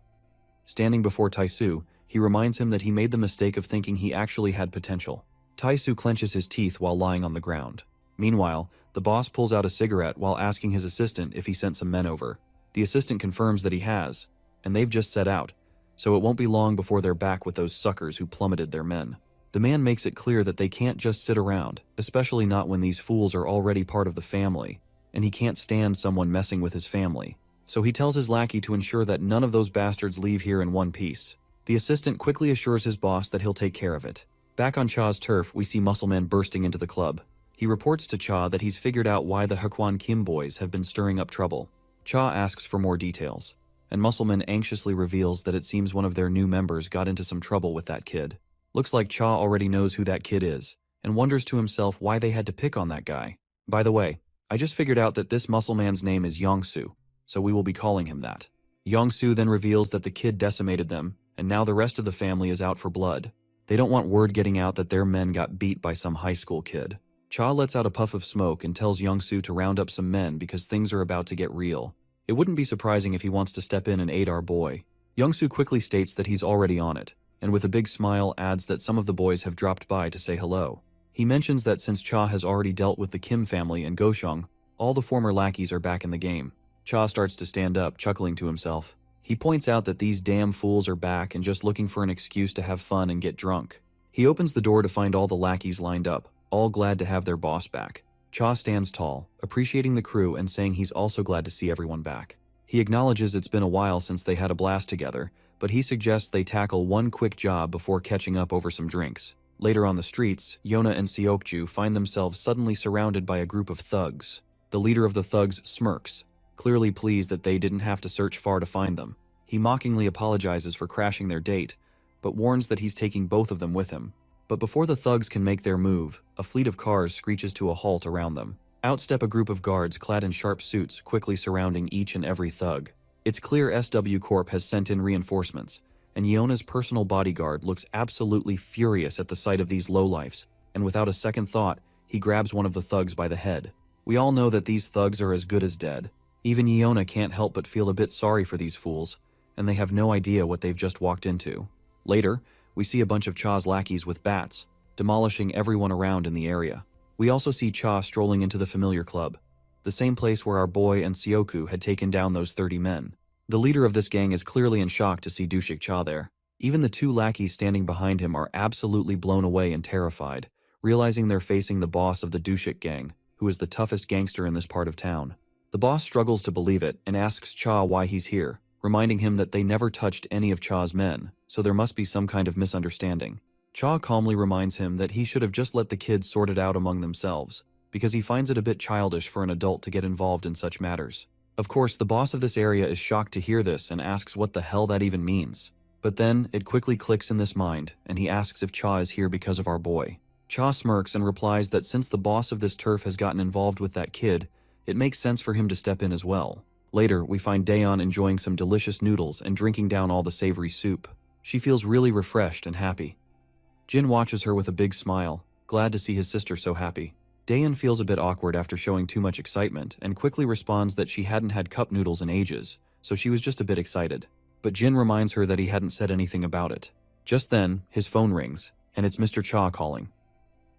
Speaker 1: Standing before Taesu, he reminds him that he made the mistake of thinking he actually had potential. Taesu clenches his teeth while lying on the ground. Meanwhile, the boss pulls out a cigarette while asking his assistant if he sent some men over. The assistant confirms that he has, and they've just set out, so it won't be long before they're back with those suckers who plummeted their men. The man makes it clear that they can't just sit around, especially not when these fools are already part of the family, and he can't stand someone messing with his family. So he tells his lackey to ensure that none of those bastards leave here in one piece. The assistant quickly assures his boss that he'll take care of it. Back on Cha's turf, we see Muscleman bursting into the club. He reports to Cha that he's figured out why the Hwang Kim boys have been stirring up trouble. Cha asks for more details, and Muscleman anxiously reveals that it seems one of their new members got into some trouble with that kid. Looks like Cha already knows who that kid is, and wonders to himself why they had to pick on that guy. By the way, I just figured out that this Muscleman's name is Yongsu, so we will be calling him that. Yongsu then reveals that the kid decimated them, and now the rest of the family is out for blood. They don't want word getting out that their men got beat by some high school kid. Cha lets out a puff of smoke and tells Yongsu to round up some men because things are about to get real. It wouldn't be surprising if he wants to step in and aid our boy. Yongsu quickly states that he's already on it, and with a big smile adds that some of the boys have dropped by to say hello. He mentions that since Cha has already dealt with the Kim family and Goshong, all the former lackeys are back in the game. Cha starts to stand up, chuckling to himself. He points out that these damn fools are back and just looking for an excuse to have fun and get drunk. He opens the door to find all the lackeys lined up, all glad to have their boss back. Cha stands tall, appreciating the crew and saying he's also glad to see everyone back. He acknowledges it's been a while since they had a blast together, but he suggests they tackle one quick job before catching up over some drinks. Later on the streets, Yona and Seokju find themselves suddenly surrounded by a group of thugs. The leader of the thugs smirks, clearly pleased that they didn't have to search far to find them. He mockingly apologizes for crashing their date, but warns that he's taking both of them with him. But before the thugs can make their move, a fleet of cars screeches to a halt around them. Out step a group of guards clad in sharp suits, quickly surrounding each and every thug. It's clear SW Corp has sent in reinforcements, and Yona's personal bodyguard looks absolutely furious at the sight of these lowlifes, and without a second thought, he grabs one of the thugs by the head. We all know that these thugs are as good as dead. Even Yona can't help but feel a bit sorry for these fools, and they have no idea what they've just walked into. Later, we see a bunch of Cha's lackeys with bats, demolishing everyone around in the area. We also see Cha strolling into the familiar club, the same place where our boy and Seoku had taken down those 30 men. The leader of this gang is clearly in shock to see Dushik Cha there. Even the two lackeys standing behind him are absolutely blown away and terrified, realizing they're facing the boss of the Dushik gang, who is the toughest gangster in this part of town. The boss struggles to believe it and asks Cha why he's here, reminding him that they never touched any of Cha's men, so there must be some kind of misunderstanding. Cha calmly reminds him that he should have just let the kids sort it out among themselves, because he finds it a bit childish for an adult to get involved in such matters. Of course, the boss of this area is shocked to hear this and asks what the hell that even means. But then, it quickly clicks in this mind, and he asks if Cha is here because of our boy. Cha smirks and replies that since the boss of this turf has gotten involved with that kid, it makes sense for him to step in as well. Later, we find Daeon enjoying some delicious noodles and drinking down all the savory soup. She feels really refreshed and happy. Jin watches her with a big smile, glad to see his sister so happy. Daeun feels a bit awkward after showing too much excitement and quickly responds that she hadn't had cup noodles in ages, so she was just a bit excited. But Jin reminds her that he hadn't said anything about it. Just then, his phone rings, and it's Mr. Cha calling.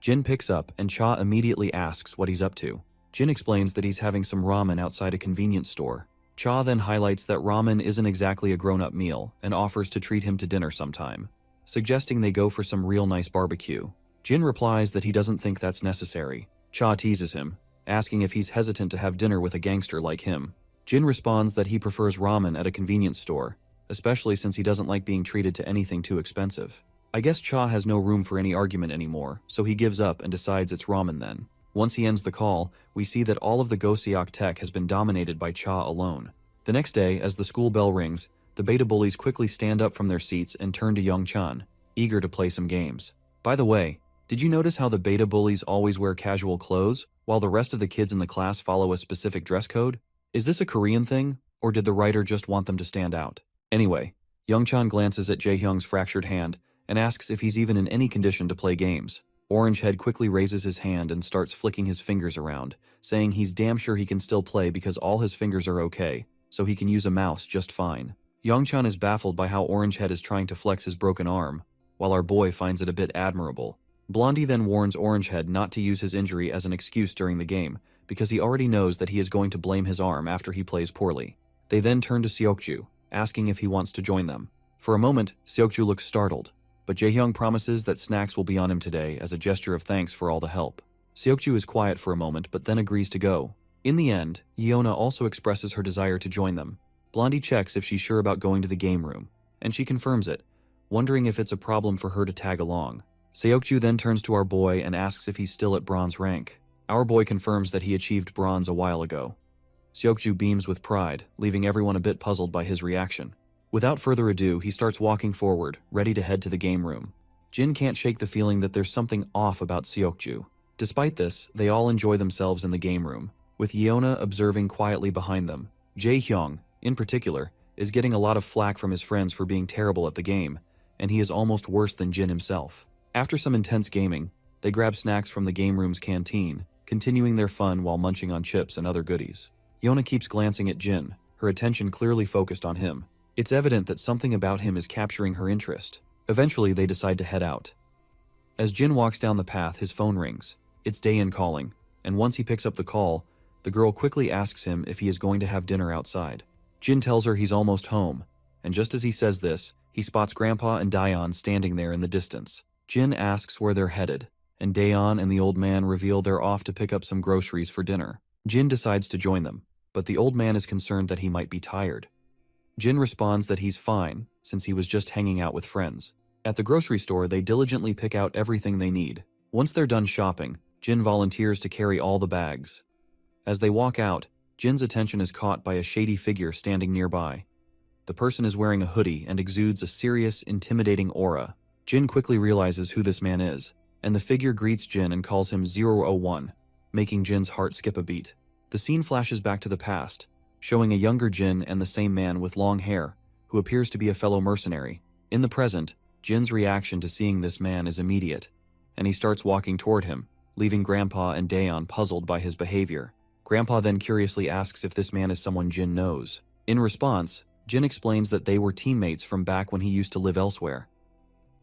Speaker 1: Jin picks up, and Cha immediately asks what he's up to. Jin explains that he's having some ramen outside a convenience store. Cha then highlights that ramen isn't exactly a grown-up meal and offers to treat him to dinner sometime, suggesting they go for some real nice barbecue. Jin replies that he doesn't think that's necessary. Cha teases him, asking if he's hesitant to have dinner with a gangster like him. Jin responds that he prefers ramen at a convenience store, especially since he doesn't like being treated to anything too expensive. I guess Cha has no room for any argument anymore, so he gives up and decides it's ramen then. Once he ends the call, we see that all of the Goseok tech has been dominated by Cha alone. The next day, as the school bell rings, the beta bullies quickly stand up from their seats and turn to Young-chan, eager to play some games. By the way, did you notice how the beta bullies always wear casual clothes, while the rest of the kids in the class follow a specific dress code? Is this a Korean thing, or did the writer just want them to stand out? Anyway, Young-chan glances at Jae-hyung's fractured hand and asks if he's even in any condition to play games. Orangehead quickly raises his hand and starts flicking his fingers around, saying he's damn sure he can still play because all his fingers are okay, so he can use a mouse just fine. Young-chan is baffled by how Orangehead is trying to flex his broken arm, while our boy finds it a bit admirable. Blondie then warns Orangehead not to use his injury as an excuse during the game, because he already knows that he is going to blame his arm after he plays poorly. They then turn to Seokju, asking if he wants to join them. For a moment, Seokju looks startled, but Jae-hyung promises that snacks will be on him today as a gesture of thanks for all the help. Seokju is quiet for a moment but then agrees to go. In the end, Yeona also expresses her desire to join them. Blondie checks if she's sure about going to the game room, and she confirms it, wondering if it's a problem for her to tag along. Seokju then turns to our boy and asks if he's still at bronze rank. Our boy confirms that he achieved bronze a while ago. Seokju beams with pride, leaving everyone a bit puzzled by his reaction. Without further ado, he starts walking forward, ready to head to the game room. Jin can't shake the feeling that there's something off about Seokju. Despite this, they all enjoy themselves in the game room, with Yeona observing quietly behind them. Jae-hyung, in particular, is getting a lot of flack from his friends for being terrible at the game, and he is almost worse than Jin himself. After some intense gaming, they grab snacks from the game room's canteen, continuing their fun while munching on chips and other goodies. Yeona keeps glancing at Jin, her attention clearly focused on him. It's evident that something about him is capturing her interest. Eventually, they decide to head out. As Jin walks down the path, his phone rings. It's Daeun calling, and once he picks up the call, the girl quickly asks him if he is going to have dinner outside. Jin tells her he's almost home, and just as he says this, he spots Grandpa and Daeun standing there in the distance. Jin asks where they're headed, and Daeun and the old man reveal they're off to pick up some groceries for dinner. Jin decides to join them, but the old man is concerned that he might be tired. Jin responds that he's fine, since he was just hanging out with friends. At the grocery store, they diligently pick out everything they need. Once they're done shopping, Jin volunteers to carry all the bags. As they walk out, Jin's attention is caught by a shady figure standing nearby. The person is wearing a hoodie and exudes a serious, intimidating aura. Jin quickly realizes who this man is, and the figure greets Jin and calls him 001, making Jin's heart skip a beat. The scene flashes back to the past, showing a younger Jin and the same man with long hair, who appears to be a fellow mercenary. In the present, Jin's reaction to seeing this man is immediate, and he starts walking toward him, leaving Grandpa and Daeun puzzled by his behavior. Grandpa then curiously asks if this man is someone Jin knows. In response, Jin explains that they were teammates from back when he used to live elsewhere.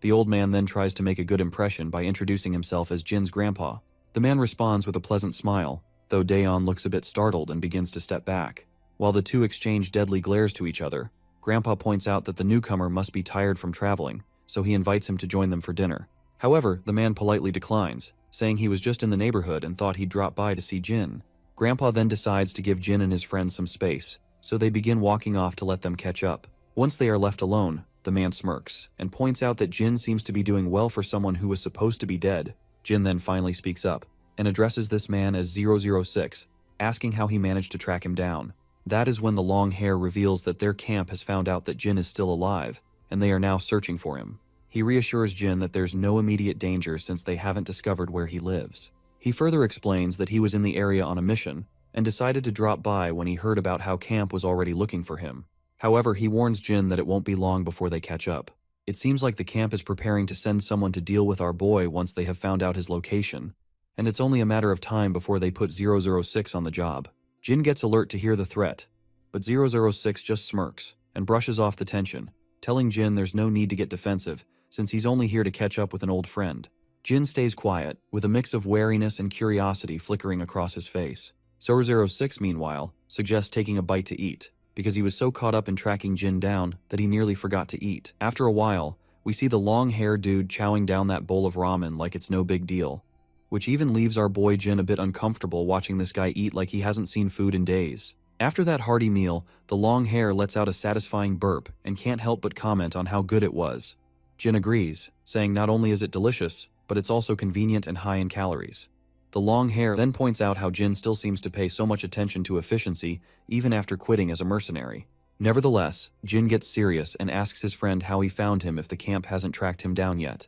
Speaker 1: The old man then tries to make a good impression by introducing himself as Jin's grandpa. The man responds with a pleasant smile, though Daeun looks a bit startled and begins to step back. While the two exchange deadly glares to each other, Grandpa points out that the newcomer must be tired from traveling, so he invites him to join them for dinner. However, the man politely declines, saying he was just in the neighborhood and thought he'd drop by to see Jin. Grandpa then decides to give Jin and his friends some space, so they begin walking off to let them catch up. Once they are left alone, the man smirks and points out that Jin seems to be doing well for someone who was supposed to be dead. Jin then finally speaks up and addresses this man as 006, asking how he managed to track him down. That is when the long hair reveals that their camp has found out that Jin is still alive, and they are now searching for him. He reassures Jin that there's no immediate danger since they haven't discovered where he lives. He further explains that he was in the area on a mission, and decided to drop by when he heard about how camp was already looking for him. However, he warns Jin that it won't be long before they catch up. It seems like the camp is preparing to send someone to deal with our boy once they have found out his location, and it's only a matter of time before they put 006 on the job. Jin gets alert to hear the threat, but 006 just smirks and brushes off the tension, telling Jin there's no need to get defensive since he's only here to catch up with an old friend. Jin stays quiet, with a mix of wariness and curiosity flickering across his face. 006, meanwhile, suggests taking a bite to eat, because he was so caught up in tracking Jin down that he nearly forgot to eat. After a while, we see the long-haired dude chowing down that bowl of ramen like it's no big deal, which even leaves our boy Jin a bit uncomfortable watching this guy eat like he hasn't seen food in days. After that hearty meal, the long hair lets out a satisfying burp and can't help but comment on how good it was. Jin agrees, saying not only is it delicious, but it's also convenient and high in calories. The long hair then points out how Jin still seems to pay so much attention to efficiency even after quitting as a mercenary. Nevertheless, Jin gets serious and asks his friend how he found him if the camp hasn't tracked him down yet.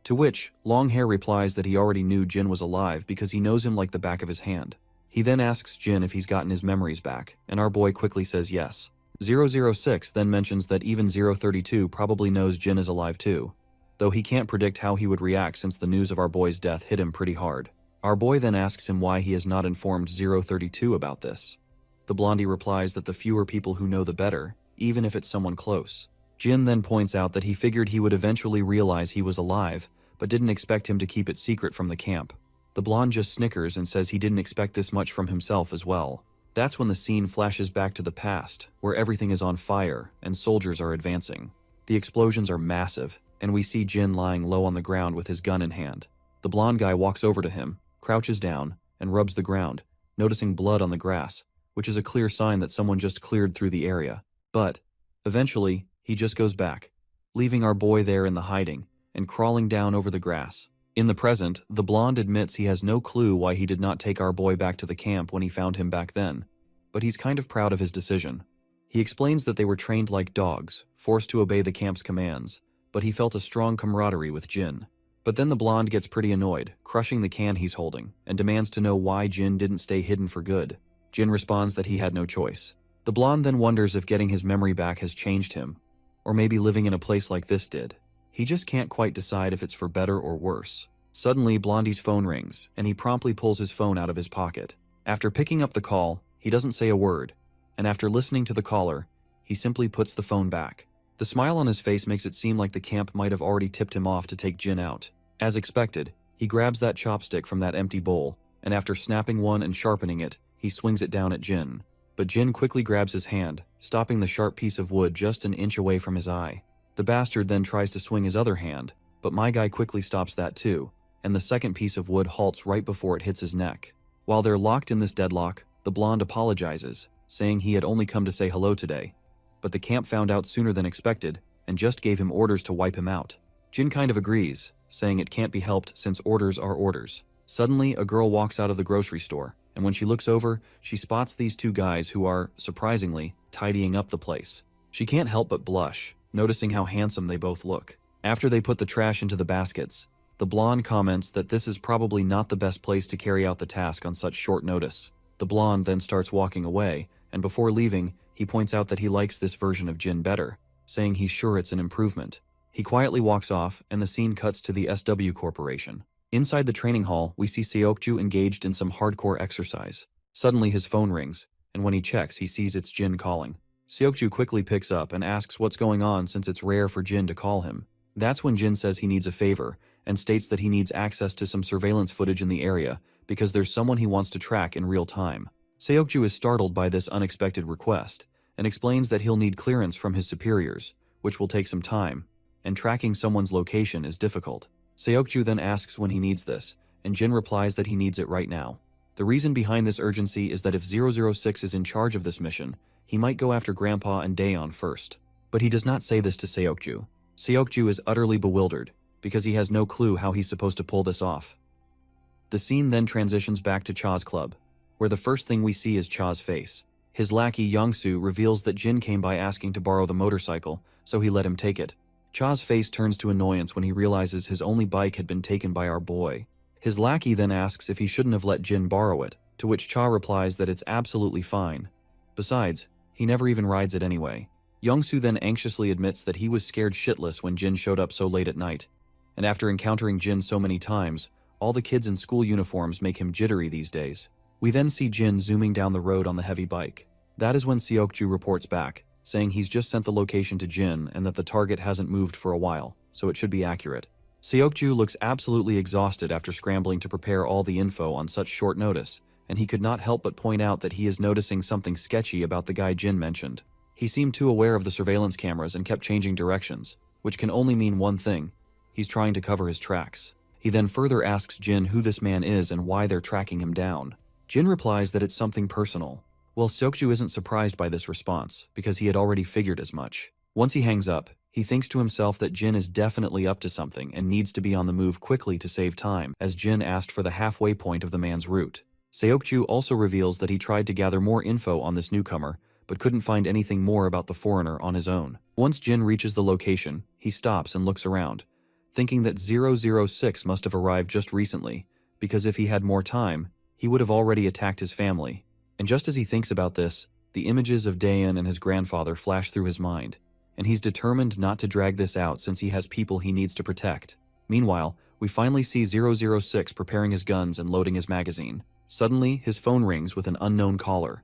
Speaker 1: To which, Longhair replies that he already knew Jin was alive because he knows him like the back of his hand. He then asks Jin if he's gotten his memories back, and our boy quickly says yes. 006 then mentions that even 032 probably knows Jin is alive too, though he can't predict how he would react since the news of our boy's death hit him pretty hard. Our boy then asks him why he has not informed 032 about this. The blondie replies that the fewer people who know the better, even if it's someone close. Jin then points out that he figured he would eventually realize he was alive, but didn't expect him to keep it secret from the camp. The blonde just snickers and says he didn't expect this much from himself as well. That's when the scene flashes back to the past, where everything is on fire and soldiers are advancing. The explosions are massive, and we see Jin lying low on the ground with his gun in hand. The blonde guy walks over to him, crouches down, and rubs the ground, noticing blood on the grass, which is a clear sign that someone just cleared through the area. But, eventually, he just goes back, leaving our boy there in the hiding, and crawling down over the grass. In the present, the blonde admits he has no clue why he did not take our boy back to the camp when he found him back then, but he's kind of proud of his decision. He explains that they were trained like dogs, forced to obey the camp's commands, but he felt a strong camaraderie with Jin. But then the blonde gets pretty annoyed, crushing the can he's holding, and demands to know why Jin didn't stay hidden for good. Jin responds that he had no choice. The blonde then wonders if getting his memory back has changed him, or maybe living in a place like this did. He just can't quite decide if it's for better or worse. Suddenly, Blondie's phone rings, and he promptly pulls his phone out of his pocket. After picking up the call, he doesn't say a word, and after listening to the caller, he simply puts the phone back. The smile on his face makes it seem like the camp might have already tipped him off to take Jin out. As expected, he grabs that chopstick from that empty bowl, and after snapping one and sharpening it, he swings it down at Jin. But Jin quickly grabs his hand, stopping the sharp piece of wood just an inch away from his eye. The bastard then tries to swing his other hand, but my guy quickly stops that too, and the second piece of wood halts right before it hits his neck. While they're locked in this deadlock, the blonde apologizes, saying he had only come to say hello today. But the camp found out sooner than expected, and just gave him orders to wipe him out. Jin kind of agrees, saying it can't be helped since orders are orders. Suddenly, a girl walks out of the grocery store, and when she looks over, she spots these two guys who are, surprisingly, tidying up the place. She can't help but blush, noticing how handsome they both look. After they put the trash into the baskets, the blonde comments that this is probably not the best place to carry out the task on such short notice. The blonde then starts walking away, and before leaving, he points out that he likes this version of Jin better, saying he's sure it's an improvement. He quietly walks off, and the scene cuts to the SW Corporation. Inside the training hall, we see Seokju engaged in some hardcore exercise. Suddenly his phone rings, and when he checks, he sees it's Jin calling. Seokju quickly picks up and asks what's going on since it's rare for Jin to call him. That's when Jin says he needs a favor, and states that he needs access to some surveillance footage in the area because there's someone he wants to track in real time. Seokju is startled by this unexpected request, and explains that he'll need clearance from his superiors, which will take some time, and tracking someone's location is difficult. Seokju then asks when he needs this, and Jin replies that he needs it right now. The reason behind this urgency is that if 006 is in charge of this mission, he might go after Grandpa and Daeon first. But he does not say this to Seokju. Seokju is utterly bewildered, because he has no clue how he's supposed to pull this off. The scene then transitions back to Cha's club, where the first thing we see is Cha's face. His lackey Youngsu reveals that Jin came by asking to borrow the motorcycle, so he let him take it. Cha's face turns to annoyance when he realizes his only bike had been taken by our boy. His lackey then asks if he shouldn't have let Jin borrow it, to which Cha replies that it's absolutely fine. Besides, he never even rides it anyway. Youngsu then anxiously admits that he was scared shitless when Jin showed up so late at night, and after encountering Jin so many times, All the kids in school uniforms make him jittery these days. We then see Jin zooming down the road on the heavy bike. That is when Seokju reports back, saying he's just sent the location to Jin and that the target hasn't moved for a while, so it should be accurate. Seokju looks absolutely exhausted after scrambling to prepare all the info on such short notice, and he could not help but point out that he is noticing something sketchy about the guy Jin mentioned. He seemed too aware of the surveillance cameras and kept changing directions, which can only mean one thing: he's trying to cover his tracks. He then further asks Jin who this man is and why they're tracking him down. Jin replies that it's something personal. Well, Seokju isn't surprised by this response, because he had already figured as much. Once he hangs up, he thinks to himself that Jin is definitely up to something and needs to be on the move quickly to save time, as Jin asked for the halfway point of the man's route. Seokju also reveals that he tried to gather more info on this newcomer, but couldn't find anything more about the foreigner on his own. Once Jin reaches the location, he stops and looks around, thinking that 006 must have arrived just recently, because if he had more time, he would have already attacked his family. And just as he thinks about this, the images of Daeun and his grandfather flash through his mind, and he's determined not to drag this out since he has people he needs to protect. Meanwhile, we finally see 006 preparing his guns and loading his magazine. Suddenly, his phone rings with an unknown caller.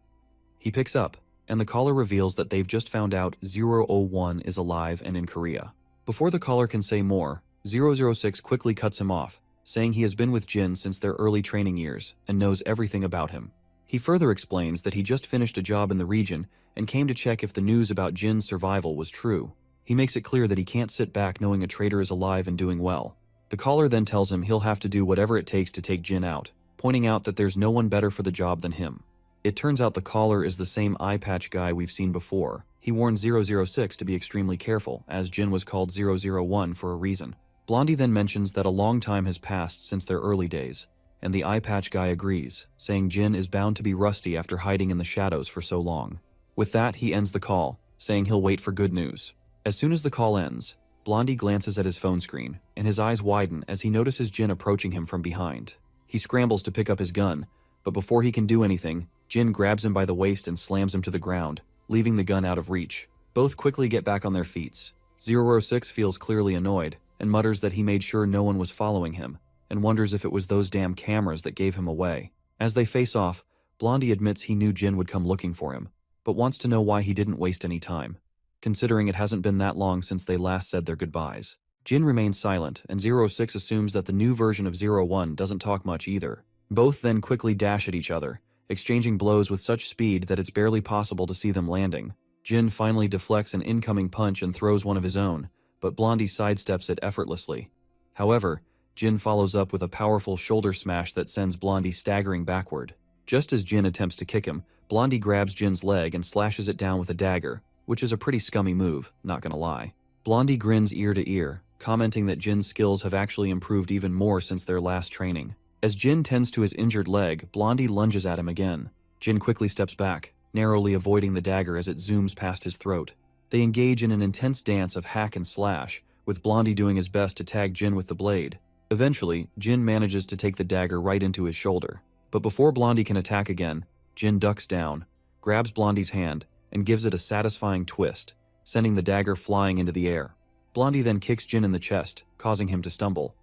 Speaker 1: He picks up, and the caller reveals that they've just found out 001 is alive and in Korea. Before the caller can say more, 006 quickly cuts him off, saying he has been with Jin since their early training years and knows everything about him. He further explains that he just finished a job in the region and came to check if the news about Jin's survival was true. He makes it clear that he can't sit back knowing a traitor is alive and doing well. The caller then tells him he'll have to do whatever it takes to take Jin out, pointing out that there's no one better for the job than him. It turns out the caller is the same eye patch guy we've seen before. He warned 006 to be extremely careful, as Jin was called 001 for a reason. Blondie then mentions that a long time has passed since their early days, and the eye patch guy agrees, saying Jin is bound to be rusty after hiding in the shadows for so long. With that, he ends the call, saying he'll wait for good news. As soon as the call ends, Blondie glances at his phone screen, and his eyes widen as he notices Jin approaching him from behind. He scrambles to pick up his gun, but before he can do anything, Jin grabs him by the waist and slams him to the ground, leaving the gun out of reach. Both quickly get back on their feet. 006 feels clearly annoyed, and mutters that he made sure no one was following him, and wonders if it was those damn cameras that gave him away. As they face off, Blondie admits he knew Jin would come looking for him, but wants to know why he didn't waste any time, considering it hasn't been that long since they last said their goodbyes. Jin remains silent, and 06 assumes that the new version of 01 doesn't talk much either. Both then quickly dash at each other, exchanging blows with such speed that it's barely possible to see them landing. Jin finally deflects an incoming punch and throws one of his own, but Blondie sidesteps it effortlessly. However, Jin follows up with a powerful shoulder smash that sends Blondie staggering backward. Just as Jin attempts to kick him, Blondie grabs Jin's leg and slashes it down with a dagger, which is a pretty scummy move, not gonna lie. Blondie grins ear to ear, commenting that Jin's skills have actually improved even more since their last training. As Jin tends to his injured leg, Blondie lunges at him again. Jin quickly steps back, narrowly avoiding the dagger as it zooms past his throat. They engage in an intense dance of hack and slash, with Blondie doing his best to tag Jin with the blade. Eventually, Jin manages to take the dagger right into his shoulder. But before Blondie can attack again, Jin ducks down, grabs Blondie's hand, and gives it a satisfying twist, sending the dagger flying into the air. Blondie then kicks Jin in the chest, causing him to stumble.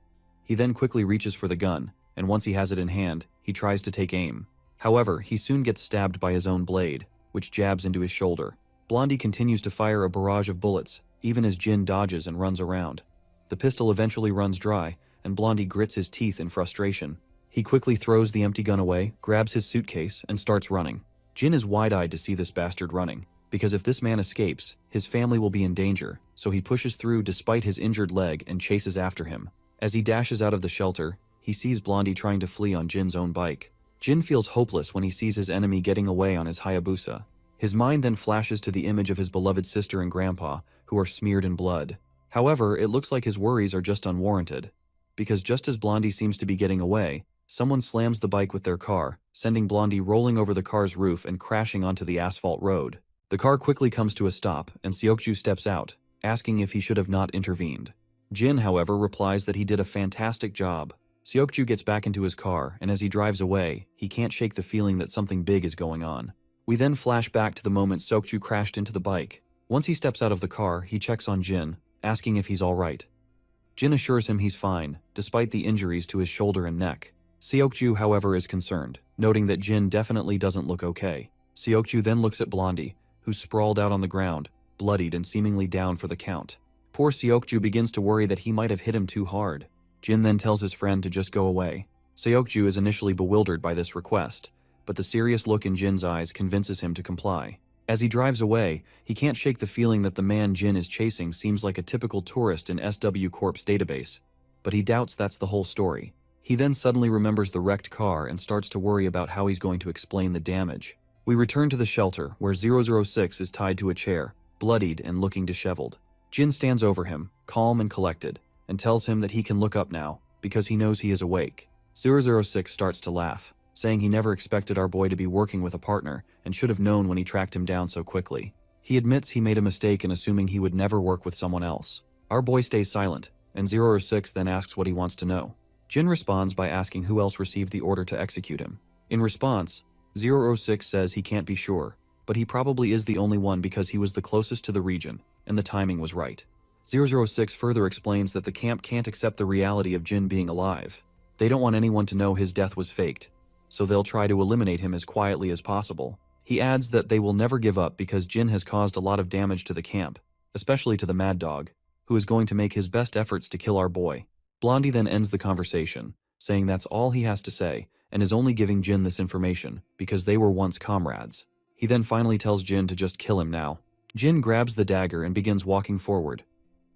Speaker 1: He then quickly reaches for the gun, and once he has it in hand, he tries to take aim. However, he soon gets stabbed by his own blade, which jabs into his shoulder. Blondie continues to fire a barrage of bullets, even as Jin dodges and runs around. The pistol eventually runs dry, and Blondie grits his teeth in frustration. He quickly throws the empty gun away, grabs his suitcase, and starts running. Jin is wide-eyed to see this bastard running, because if this man escapes, his family will be in danger, so he pushes through despite his injured leg and chases after him. As he dashes out of the shelter, he sees Blondie trying to flee on Jin's own bike. Jin feels hopeless when he sees his enemy getting away on his Hayabusa. His mind then flashes to the image of his beloved sister and grandpa, who are smeared in blood. However, it looks like his worries are just unwarranted, because just as Blondie seems to be getting away, someone slams the bike with their car, sending Blondie rolling over the car's roof and crashing onto the asphalt road. The car quickly comes to a stop, and Seokju steps out, asking if he should have not intervened. Jin, however, replies that he did a fantastic job. Seokju gets back into his car, and as he drives away, he can't shake the feeling that something big is going on. We then flash back to the moment Seokju crashed into the bike. Once he steps out of the car, he checks on Jin, asking if he's alright. Jin assures him he's fine, despite the injuries to his shoulder and neck. Seokju, however, is concerned, noting that Jin definitely doesn't look okay. Seokju then looks at Blondie, who's sprawled out on the ground, bloodied and seemingly down for the count. Poor Seokju begins to worry that he might have hit him too hard. Jin then tells his friend to just go away. Seokju is initially bewildered by this request, but the serious look in Jin's eyes convinces him to comply. As he drives away, he can't shake the feeling that the man Jin is chasing seems like a typical tourist in SW Corp's database, but he doubts that's the whole story. He then suddenly remembers the wrecked car and starts to worry about how he's going to explain the damage. We return to the shelter, where 006 is tied to a chair, bloodied and looking disheveled. Jin stands over him, calm and collected, and tells him that he can look up now, because he knows he is awake. 006 starts to laugh, saying he never expected our boy to be working with a partner and should have known when he tracked him down so quickly. He admits he made a mistake in assuming he would never work with someone else. Our boy stays silent, and 006 then asks what he wants to know. Jin responds by asking who else received the order to execute him. In response, 006 says he can't be sure, but he probably is the only one because he was the closest to the region, and the timing was right. 006 further explains that the camp can't accept the reality of Jin being alive. They don't want anyone to know his death was faked, so they'll try to eliminate him as quietly as possible. He adds that they will never give up because Jin has caused a lot of damage to the camp, especially to the Mad Dog, who is going to make his best efforts to kill our boy. Blondie then ends the conversation, saying that's all he has to say, and is only giving Jin this information because they were once comrades. He then finally tells Jin to just kill him now. Jin grabs the dagger and begins walking forward.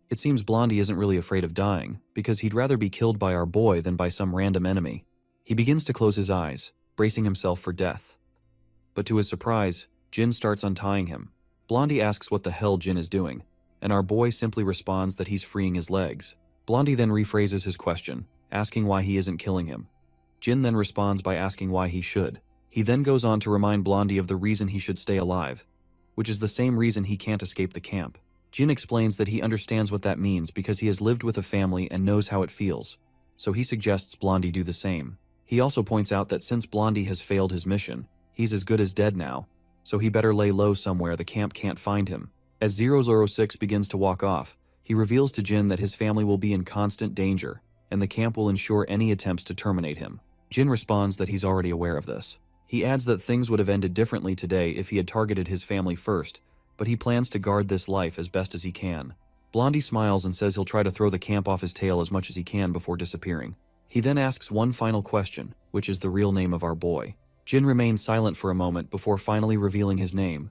Speaker 1: It seems Blondie isn't really afraid of dying, because he'd rather be killed by our boy than by some random enemy. He begins to close his eyes, bracing himself for death. But to his surprise, Jin starts untying him. Blondie asks what the hell Jin is doing, and our boy simply responds that he's freeing his legs. Blondie then rephrases his question, asking why he isn't killing him. Jin then responds by asking why he should. He then goes on to remind Blondie of the reason he should stay alive, which is the same reason he can't escape the camp. Jin explains that he understands what that means because he has lived with a family and knows how it feels, so he suggests Blondie do the same. He also points out that since Blondie has failed his mission, he's as good as dead now, so he better lay low somewhere the camp can't find him. As 006 begins to walk off, he reveals to Jin that his family will be in constant danger, and the camp will ensure any attempts to terminate him. Jin responds that he's already aware of this. He adds that things would have ended differently today if he had targeted his family first, but he plans to guard this life as best as he can. Blondie smiles and says he'll try to throw the camp off his tail as much as he can before disappearing. He then asks one final question, which is the real name of our boy. Jin remains silent for a moment before finally revealing his name.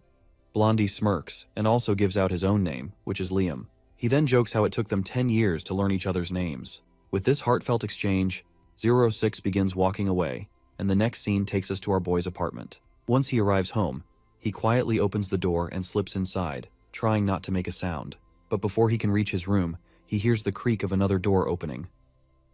Speaker 1: Blondie smirks and also gives out his own name, which is Liam. He then jokes how it took them 10 years to learn each other's names. With this heartfelt exchange, 006 begins walking away, and the next scene takes us to our boy's apartment. Once he arrives home, he quietly opens the door and slips inside, trying not to make a sound. But before he can reach his room, he hears the creak of another door opening.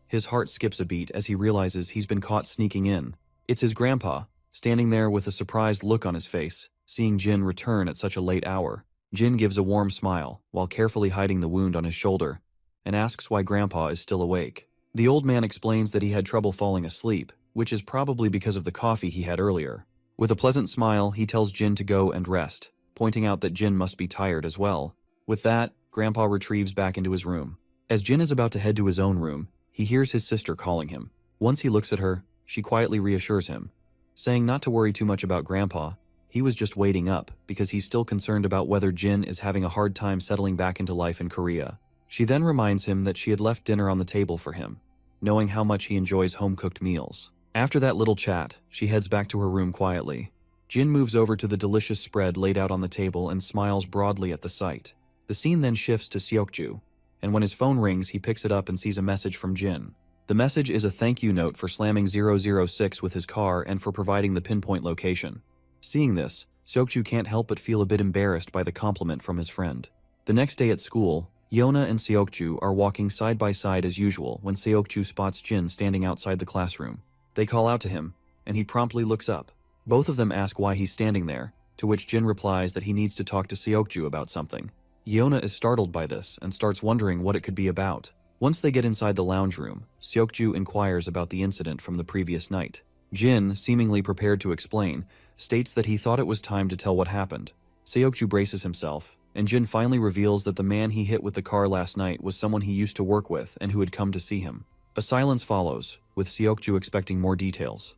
Speaker 1: His heart skips a beat as he realizes he's been caught sneaking in. It's his grandpa, standing there with a surprised look on his face, seeing Jin return at such a late hour. Jin gives a warm smile, while carefully hiding the wound on his shoulder, and asks why Grandpa is still awake. The old man explains that he had trouble falling asleep, which is probably because of the coffee he had earlier. With a pleasant smile, he tells Jin to go and rest, pointing out that Jin must be tired as well. With that, Grandpa retrieves back into his room. As Jin is about to head to his own room, he hears his sister calling him. Once he looks at her, she quietly reassures him, saying not to worry too much about Grandpa. He was just waiting up because he's still concerned about whether Jin is having a hard time settling back into life in Korea. She then reminds him that she had left dinner on the table for him, knowing how much he enjoys home-cooked meals. After that little chat, she heads back to her room quietly. Jin moves over to the delicious spread laid out on the table and smiles broadly at the sight. The scene then shifts to Seokju, and when his phone rings, he picks it up and sees a message from Jin. The message is a thank you note for slamming 006 with his car and for providing the pinpoint location. Seeing this, Seokju can't help but feel a bit embarrassed by the compliment from his friend. The next day at school, Yona and Seokju are walking side by side as usual when Seokju spots Jin standing outside the classroom. They call out to him, and he promptly looks up. Both of them ask why he's standing there, to which Jin replies that he needs to talk to Seokju about something. Yona is startled by this and starts wondering what it could be about. Once they get inside the lounge room, Seokju inquires about the incident from the previous night. Jin, seemingly prepared to explain, states that he thought it was time to tell what happened. Seokju braces himself, and Jin finally reveals that the man he hit with the car last night was someone he used to work with and who had come to see him. A silence follows, with Seokju expecting more details.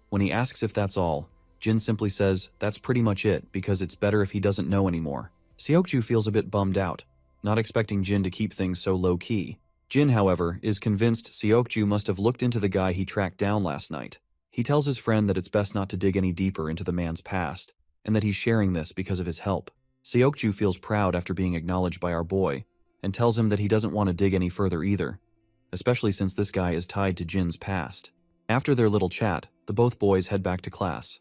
Speaker 1: When he asks if that's all, Jin simply says that's pretty much it because it's better if he doesn't know anymore. Seokju feels a bit bummed out, not expecting Jin to keep things so low-key. Jin, however, is convinced Seokju must have looked into the guy he tracked down last night. He tells his friend that it's best not to dig any deeper into the man's past, and that he's sharing this because of his help. Seokju feels proud after being acknowledged by our boy, and tells him that he doesn't want to dig any further either, especially since this guy is tied to Jin's past. After their little chat, the both boys head back to class.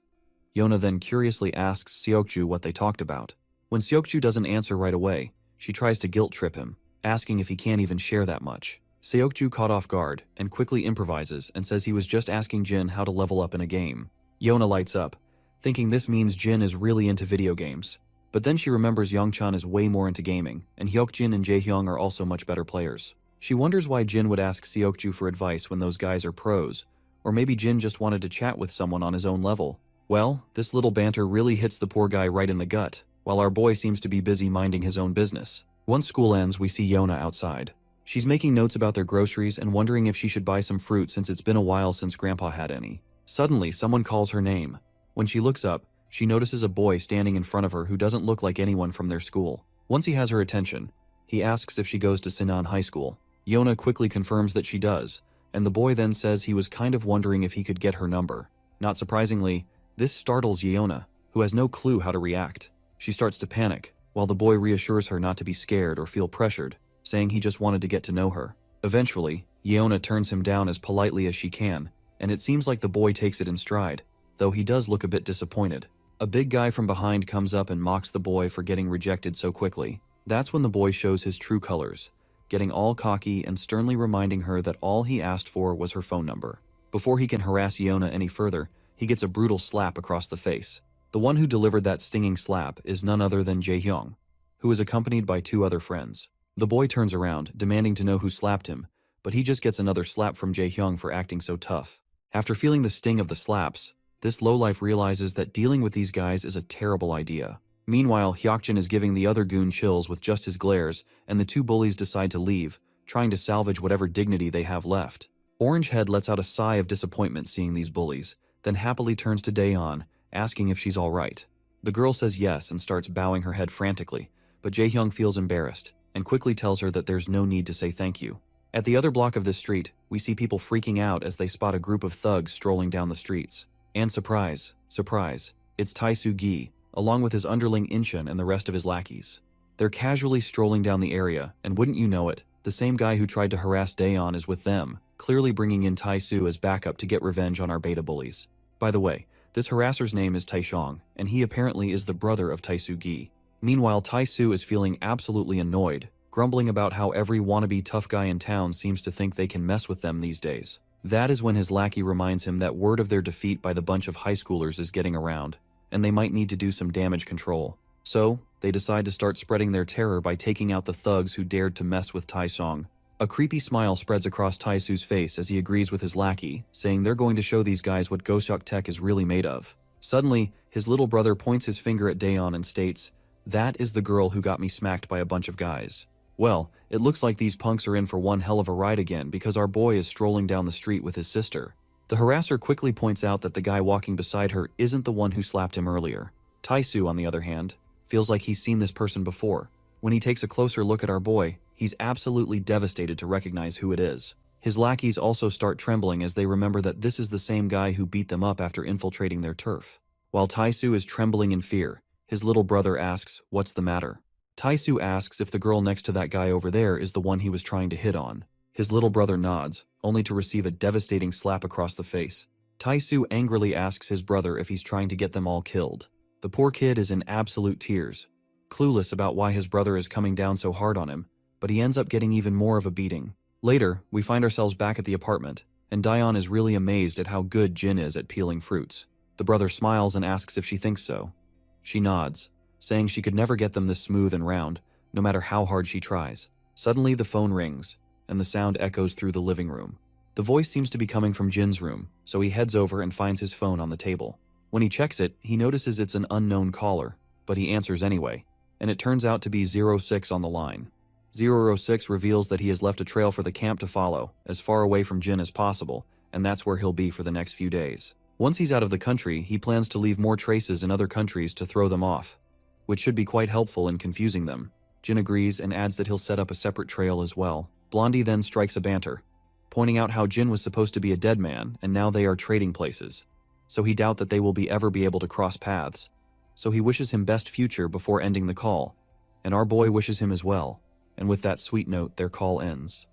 Speaker 1: Yona then curiously asks Seokju what they talked about. When Seokju doesn't answer right away, she tries to guilt trip him, asking if he can't even share that much. Seokju caught off guard and quickly improvises and says he was just asking Jin how to level up in a game. Yona lights up, thinking this means Jin is really into video games. But then she remembers Youngchan is way more into gaming, and Hyokjin and Jaehyung are also much better players. She wonders why Jin would ask Seokju for advice when those guys are pros, or maybe Jin just wanted to chat with someone on his own level. Well, this little banter really hits the poor guy right in the gut, while our boy seems to be busy minding his own business. Once school ends, we see Yona outside. She's making notes about their groceries and wondering if she should buy some fruit since it's been a while since Grandpa had any. Suddenly, someone calls her name. When she looks up, she notices a boy standing in front of her who doesn't look like anyone from their school. Once he has her attention, he asks if she goes to Sinan High School. Yona quickly confirms that she does, and the boy then says he was kind of wondering if he could get her number. Not surprisingly, this startles Yona, who has no clue how to react. She starts to panic, while the boy reassures her not to be scared or feel pressured, saying he just wanted to get to know her. Eventually, Yona turns him down as politely as she can, and it seems like the boy takes it in stride, though he does look a bit disappointed. A big guy from behind comes up and mocks the boy for getting rejected so quickly. That's when the boy shows his true colors, getting all cocky and sternly reminding her that all he asked for was her phone number. Before he can harass Yona any further, he gets a brutal slap across the face. The one who delivered that stinging slap is none other than Jaehyung, who is accompanied by two other friends. The boy turns around, demanding to know who slapped him, but he just gets another slap from Jaehyung for acting so tough. After feeling the sting of the slaps, this lowlife realizes that dealing with these guys is a terrible idea. Meanwhile, Hyokjin is giving the other goon chills with just his glares, and the two bullies decide to leave, trying to salvage whatever dignity they have left. Orangehead lets out a sigh of disappointment seeing these bullies, then happily turns to Daeon, asking if she's alright. The girl says yes and starts bowing her head frantically, but Jaehyung feels embarrassed, and quickly tells her that there's no need to say thank you. At the other block of this street, we see people freaking out as they spot a group of thugs strolling down the streets. And surprise, surprise, it's Taesu Gi, along with his underling Incheon and the rest of his lackeys. They're casually strolling down the area, and wouldn't you know it, the same guy who tried to harass Daeon is with them, clearly bringing in Taesu as backup to get revenge on our beta bullies. By the way, this harasser's name is Taeshong, and he apparently is the brother of Taesu Gi. Meanwhile, Taesu is feeling absolutely annoyed, grumbling about how every wannabe tough guy in town seems to think they can mess with them these days. That is when his lackey reminds him that word of their defeat by the bunch of high schoolers is getting around, and they might need to do some damage control. So, they decide to start spreading their terror by taking out the thugs who dared to mess with Taesong. A creepy smile spreads across Taesu's face as he agrees with his lackey, saying they're going to show these guys what Goseok Tech is really made of. Suddenly, his little brother points his finger at Daeon and states, "That is the girl who got me smacked by a bunch of guys." Well, it looks like these punks are in for one hell of a ride again because our boy is strolling down the street with his sister. The harasser quickly points out that the guy walking beside her isn't the one who slapped him earlier. Taesu, on the other hand, feels like he's seen this person before. When he takes a closer look at our boy, he's absolutely devastated to recognize who it is. His lackeys also start trembling as they remember that this is the same guy who beat them up after infiltrating their turf. While Taesu is trembling in fear, his little brother asks, "What's the matter?" Taesu asks if the girl next to that guy over there is the one he was trying to hit on. His little brother nods, only to receive a devastating slap across the face. Taesu angrily asks his brother if he's trying to get them all killed. The poor kid is in absolute tears, clueless about why his brother is coming down so hard on him, but he ends up getting even more of a beating. Later, we find ourselves back at the apartment, and Daeon is really amazed at how good Jin is at peeling fruits. The brother smiles and asks if she thinks so. She nods, saying she could never get them this smooth and round, no matter how hard she tries. Suddenly the phone rings, and the sound echoes through the living room. The voice seems to be coming from Jin's room, so he heads over and finds his phone on the table. When he checks it, he notices it's an unknown caller, but he answers anyway. and it turns out to be 06 on the line. 006 reveals that he has left a trail for the camp to follow, as far away from Jin as possible, and that's where he'll be for the next few days. Once he's out of the country, he plans to leave more traces in other countries to throw them off, which should be quite helpful in confusing them. Jin agrees and adds that he'll set up a separate trail as well. Blondie then strikes a banter, pointing out how Jin was supposed to be a dead man and now they are trading places, so he doubt that they will ever be able to cross paths. So he wishes him best future before ending the call, and our boy wishes him as well, and with that sweet note their call ends.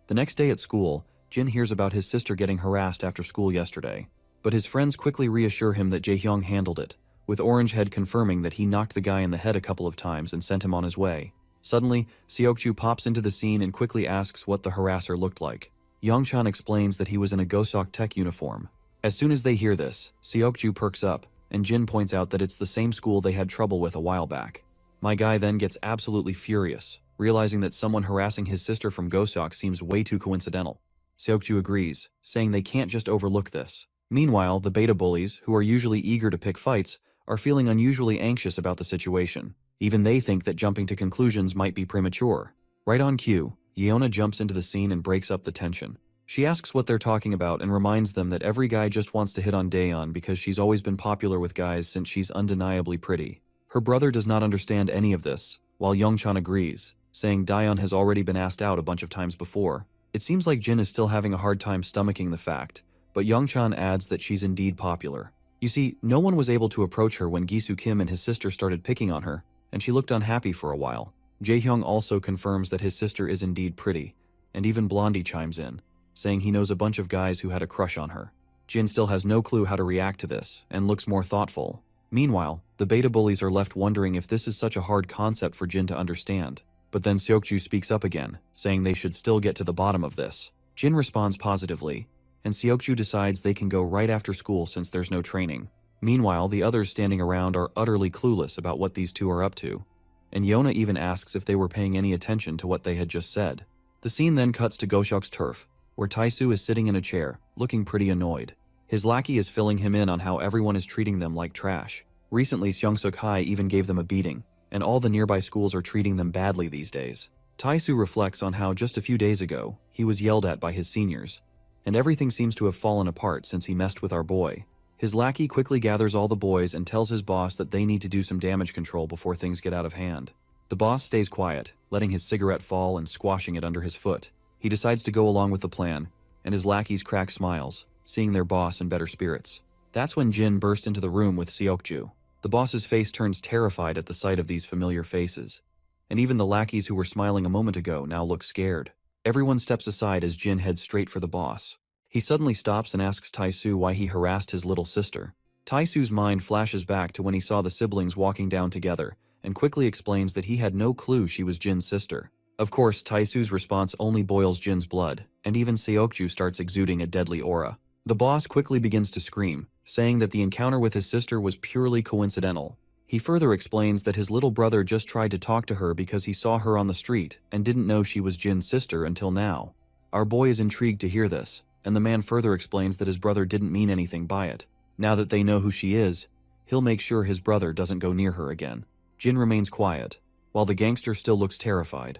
Speaker 1: The next day at school, Jin hears about his sister getting harassed after school yesterday, but his friends quickly reassure him that Jaehyung handled it, with Orangehead confirming that he knocked the guy in the head a couple of times and sent him on his way. Suddenly, Seokju pops into the scene and quickly asks what the harasser looked like. Yongchan explains that he was in a Gosok Tech uniform. As soon as they hear this, Seokju perks up, and Jin points out that it's the same school they had trouble with a while back. My guy then gets absolutely furious, realizing that someone harassing his sister from Gosok seems way too coincidental. Seokju agrees, saying they can't just overlook this. Meanwhile, the beta bullies, who are usually eager to pick fights, are feeling unusually anxious about the situation. Even they think that jumping to conclusions might be premature. Right on cue, Yeona jumps into the scene and breaks up the tension. She asks what they're talking about and reminds them that every guy just wants to hit on Daeyeon because she's always been popular with guys since she's undeniably pretty. Her brother does not understand any of this, while Yongchan agrees, saying Daeyeon has already been asked out a bunch of times before. It seems like Jin is still having a hard time stomaching the fact, but Yongchan adds that she's indeed popular. You see, no one was able to approach her when Gisu Kim and his sister started picking on her, and she looked unhappy for a while. Jaehyung also confirms that his sister is indeed pretty, and even Blondie chimes in, saying he knows a bunch of guys who had a crush on her. Jin still has no clue how to react to this, and looks more thoughtful. Meanwhile, the beta bullies are left wondering if this is such a hard concept for Jin to understand. But then Seokju speaks up again, saying they should still get to the bottom of this. Jin responds positively, and Seokju decides they can go right after school since there's no training. Meanwhile, the others standing around are utterly clueless about what these two are up to, and Yona even asks if they were paying any attention to what they had just said. The scene then cuts to Goshok's turf, where Taisu is sitting in a chair, looking pretty annoyed. His lackey is filling him in on how everyone is treating them like trash. Recently, Seongseok High even gave them a beating, and all the nearby schools are treating them badly these days. Taisu reflects on how just a few days ago, he was yelled at by his seniors, and everything seems to have fallen apart since he messed with our boy. His lackey quickly gathers all the boys and tells his boss that they need to do some damage control before things get out of hand. The boss stays quiet, letting his cigarette fall and squashing it under his foot. He decides to go along with the plan, and his lackeys crack smiles, seeing their boss in better spirits. That's when Jin bursts into the room with Seokju. The boss's face turns terrified at the sight of these familiar faces, and even the lackeys who were smiling a moment ago now look scared. Everyone steps aside as Jin heads straight for the boss. He suddenly stops and asks Taisu why he harassed his little sister. Taisu's mind flashes back to when he saw the siblings walking down together, and quickly explains that he had no clue she was Jin's sister. Of course, Taisu's response only boils Jin's blood, and even Seokju starts exuding a deadly aura. The boss quickly begins to scream, saying that the encounter with his sister was purely coincidental. He further explains that his little brother just tried to talk to her because he saw her on the street and didn't know she was Jin's sister until now. Our boy is intrigued to hear this, and the man further explains that his brother didn't mean anything by it. Now that they know who she is, he'll make sure his brother doesn't go near her again. Jin remains quiet, while the gangster still looks terrified.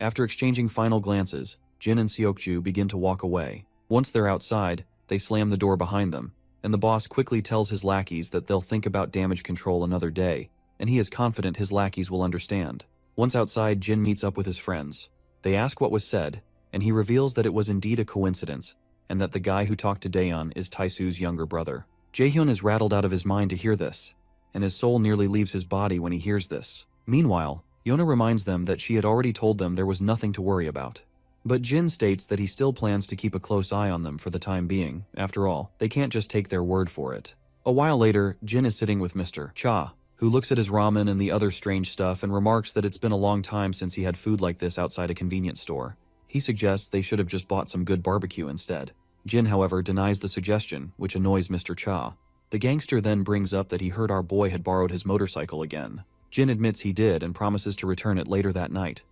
Speaker 1: After exchanging final glances, Jin and Seokju begin to walk away. Once they're outside, they slam the door behind them, and the boss quickly tells his lackeys that they'll think about damage control another day, and he is confident his lackeys will understand. Once outside, Jin meets up with his friends. They ask what was said, and he reveals that it was indeed a coincidence, and that the guy who talked to Daeyeon is Taisu's younger brother. Jaehyun is rattled out of his mind to hear this, and his soul nearly leaves his body when he hears this. Meanwhile, Yona reminds them that she had already told them there was nothing to worry about. But Jin states that he still plans to keep a close eye on them for the time being. After all, they can't just take their word for it. A while later, Jin is sitting with Mr. Cha, who looks at his ramen and the other strange stuff and remarks that it's been a long time since he had food like this outside a convenience store. He suggests they should have just bought some good barbecue instead. Jin, however, denies the suggestion, which annoys Mr. Cha. The gangster then brings up that he heard our boy had borrowed his motorcycle again. Jin admits he did and promises to return it later that night.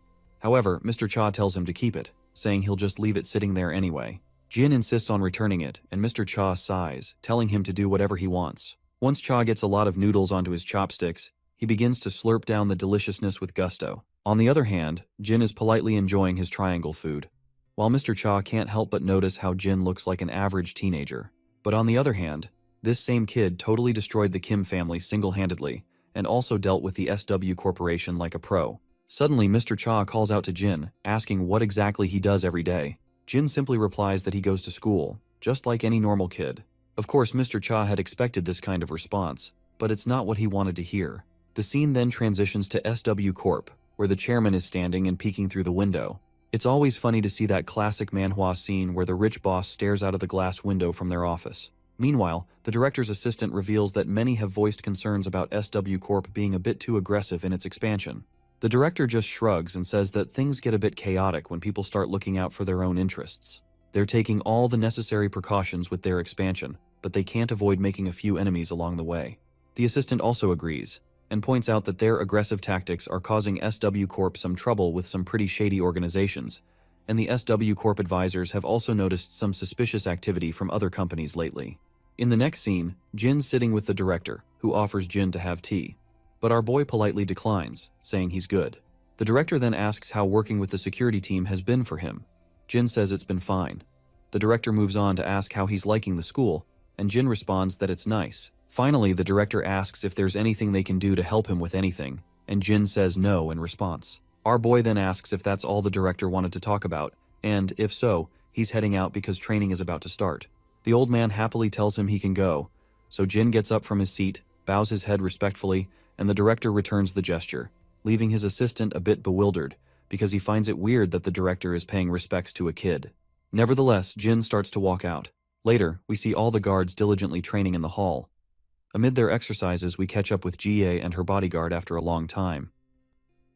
Speaker 1: However, Mr. Cha tells him to keep it, saying he'll just leave it sitting there anyway. Jin insists on returning it, and Mr. Cha sighs, telling him to do whatever he wants. Once Cha gets a lot of noodles onto his chopsticks, He begins to slurp down the deliciousness with gusto. On the other hand, Jin is politely enjoying his triangle food, while Mr. Cha can't help but notice how Jin looks like an average teenager. But on the other hand, this same kid totally destroyed the Kim family single-handedly, and also dealt with the SW Corporation like a pro. Suddenly, Mr. Cha calls out to Jin, asking what exactly he does every day. Jin simply replies that he goes to school, just like any normal kid. Of course, Mr. Cha had expected this kind of response, but it's not what he wanted to hear. The scene then transitions to SW Corp, where the chairman is standing and peeking through the window. It's always funny to see that classic manhwa scene where the rich boss stares out of the glass window from their office. Meanwhile, the director's assistant reveals that many have voiced concerns about SW Corp being a bit too aggressive in its expansion. The director just shrugs and says that things get a bit chaotic when people start looking out for their own interests. They're taking all the necessary precautions with their expansion, but they can't avoid making a few enemies along the way. The assistant also agrees, and points out that their aggressive tactics are causing SW Corp some trouble with some pretty shady organizations, and the SW Corp advisors have also noticed some suspicious activity from other companies lately. In the next scene, Jin's sitting with the director, who offers Jin to have tea. But our boy politely declines, saying he's good. The director then asks how working with the security team has been for him. Jin says it's been fine. The director moves on to ask how he's liking the school, and Jin responds that it's nice. Finally, the director asks if there's anything they can do to help him with anything, and Jin says no in response. Our boy then asks if that's all the director wanted to talk about, and, if so, he's heading out because training is about to start. The old man happily tells him he can go, so Jin gets up from his seat, bows his head respectfully, and the director returns the gesture, leaving his assistant a bit bewildered because he finds it weird that the director is paying respects to a kid. Nevertheless, Jin starts to walk out. Later, we see all the guards diligently training in the hall. Amid their exercises, we catch up with Jie and her bodyguard after a long time.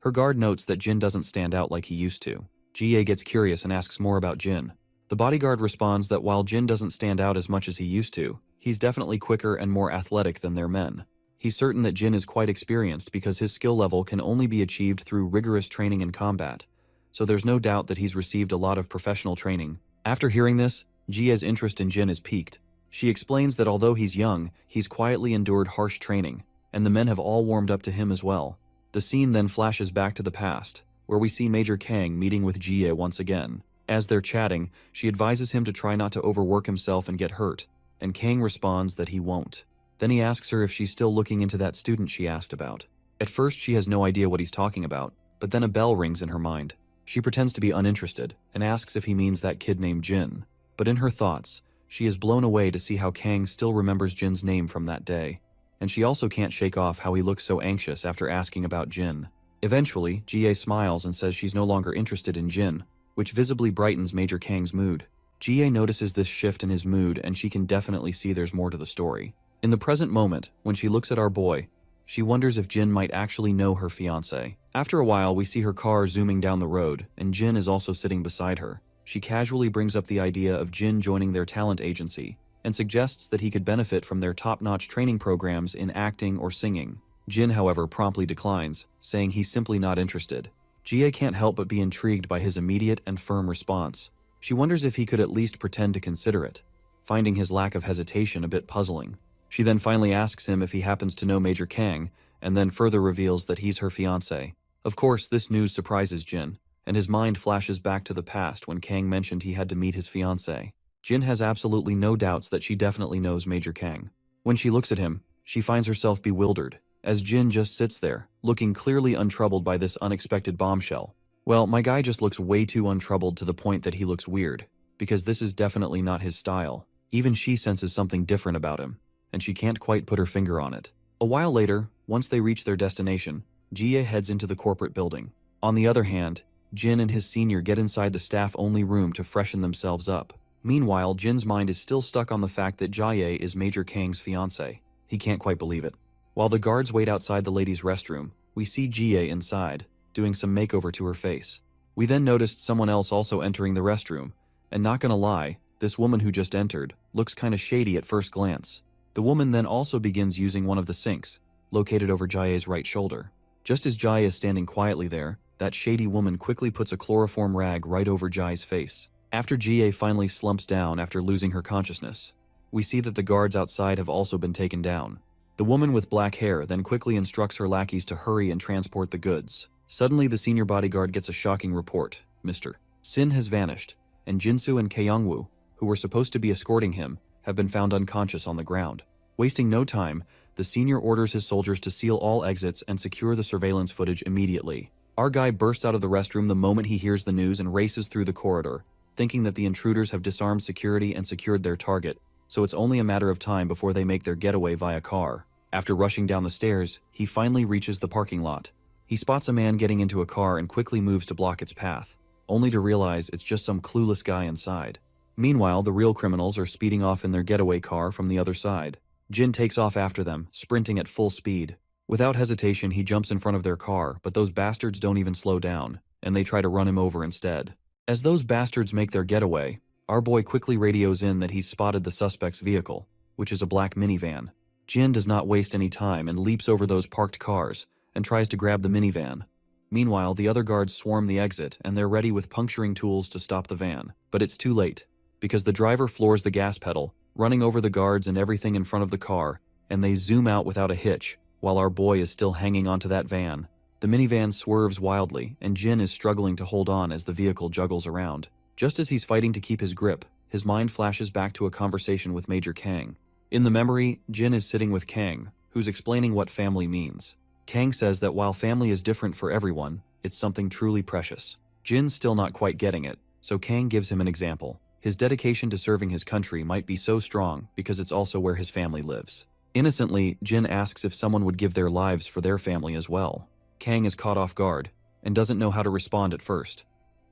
Speaker 1: Her guard notes that Jin doesn't stand out like he used to. Jie gets curious and asks more about Jin. The bodyguard responds that while Jin doesn't stand out as much as he used to, he's definitely quicker and more athletic than their men. He's certain that Jin is quite experienced because his skill level can only be achieved through rigorous training in combat, so there's no doubt that he's received a lot of professional training. After hearing this, Jie's interest in Jin is piqued. She explains that although he's young, he's quietly endured harsh training, and the men have all warmed up to him as well. The scene then flashes back to the past, where we see Major Kang meeting with Jie once again. As they're chatting, she advises him to try not to overwork himself and get hurt, and Kang responds that he won't. Then he asks her if she's still looking into that student she asked about. At first, she has no idea what he's talking about, but then a bell rings in her mind. She pretends to be uninterested, and asks if he means that kid named Jin. But in her thoughts, she is blown away to see how Kang still remembers Jin's name from that day, and she also can't shake off how he looks so anxious after asking about Jin. Eventually, Jie smiles and says she's no longer interested in Jin, which visibly brightens Major Kang's mood. Jie notices this shift in his mood, and she can definitely see there's more to the story. In the present moment, when she looks at our boy, she wonders if Jin might actually know her fiancé. After a while, we see her car zooming down the road, and Jin is also sitting beside her. She casually brings up the idea of Jin joining their talent agency, and suggests that he could benefit from their top-notch training programs in acting or singing. Jin, however, promptly declines, saying he's simply not interested. Jie can't help but be intrigued by his immediate and firm response. She wonders if he could at least pretend to consider it, finding his lack of hesitation a bit puzzling. She then finally asks him if he happens to know Major Kang, and then further reveals that he's her fiancé. Of course, this news surprises Jin, and his mind flashes back to the past when Kang mentioned he had to meet his fiancé. Jin has absolutely no doubts that she definitely knows Major Kang. When she looks at him, she finds herself bewildered, as Jin just sits there, looking clearly untroubled by this unexpected bombshell. Well, my guy just looks way too untroubled to the point that he looks weird, because this is definitely not his style. Even she senses something different about him, and she can't quite put her finger on it. A while later, once they reach their destination, Jie heads into the corporate building. On the other hand, Jin and his senior get inside the staff-only room to freshen themselves up. Meanwhile, Jin's mind is still stuck on the fact that Jie is Major Kang's fiancé. He can't quite believe it. While the guards wait outside the ladies' restroom, we see Jie inside, doing some makeover to her face. We then noticed someone else also entering the restroom, and not gonna lie, this woman who just entered looks kinda shady at first glance. The woman then also begins using one of the sinks, located over Jie's right shoulder. Just as Jie is standing quietly there, that shady woman quickly puts a chloroform rag right over Jie's face. After Jie finally slumps down after losing her consciousness, we see that the guards outside have also been taken down. The woman with black hair then quickly instructs her lackeys to hurry and transport the goods. Suddenly, the senior bodyguard gets a shocking report. Mr. Sin has vanished, and Jinsu and Kyungwoo, who were supposed to be escorting him, have been found unconscious on the ground. Wasting no time, the senior orders his soldiers to seal all exits and secure the surveillance footage immediately. Our guy bursts out of the restroom the moment he hears the news and races through the corridor, thinking that the intruders have disarmed security and secured their target, so it's only a matter of time before they make their getaway via car. After rushing down the stairs, he finally reaches the parking lot. He spots a man getting into a car and quickly moves to block its path, only to realize it's just some clueless guy inside. Meanwhile, the real criminals are speeding off in their getaway car from the other side. Jin takes off after them, sprinting at full speed. Without hesitation, he jumps in front of their car, but those bastards don't even slow down, and they try to run him over instead. As those bastards make their getaway, our boy quickly radios in that he's spotted the suspect's vehicle, which is a black minivan. Jin does not waste any time and leaps over those parked cars and tries to grab the minivan. Meanwhile, the other guards swarm the exit and they're ready with puncturing tools to stop the van. But it's too late, because the driver floors the gas pedal, running over the guards and everything in front of the car, and they zoom out without a hitch, while our boy is still hanging onto that van. The minivan swerves wildly, and Jin is struggling to hold on as the vehicle juggles around. Just as he's fighting to keep his grip, his mind flashes back to a conversation with Major Kang. In the memory, Jin is sitting with Kang, who's explaining what family means. Kang says that while family is different for everyone, it's something truly precious. Jin's still not quite getting it, so Kang gives him an example. His dedication to serving his country might be so strong because it's also where his family lives. Innocently, Jin asks if someone would give their lives for their family as well. Kang is caught off guard and doesn't know how to respond at first.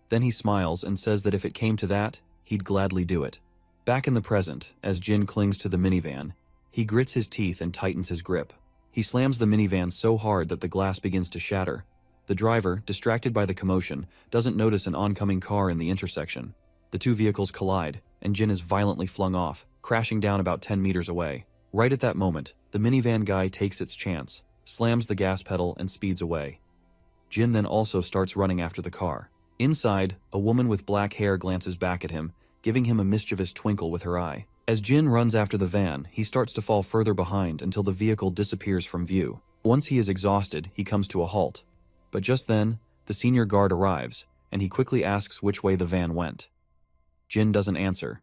Speaker 1: Then he smiles and says that if it came to that, he'd gladly do it. Back in the present, as Jin clings to the minivan, he grits his teeth and tightens his grip. He slams the minivan so hard that the glass begins to shatter. The driver, distracted by the commotion, doesn't notice an oncoming car in the intersection. The two vehicles collide, and Jin is violently flung off, crashing down about 10 meters away. Right at that moment, the minivan guy takes its chance, slams the gas pedal, and speeds away. Jin then also starts running after the car. Inside, a woman with black hair glances back at him, giving him a mischievous twinkle with her eye. As Jin runs after the van, he starts to fall further behind until the vehicle disappears from view. Once he is exhausted, he comes to a halt. But just then, the senior guard arrives, and he quickly asks which way the van went. Jin doesn't answer.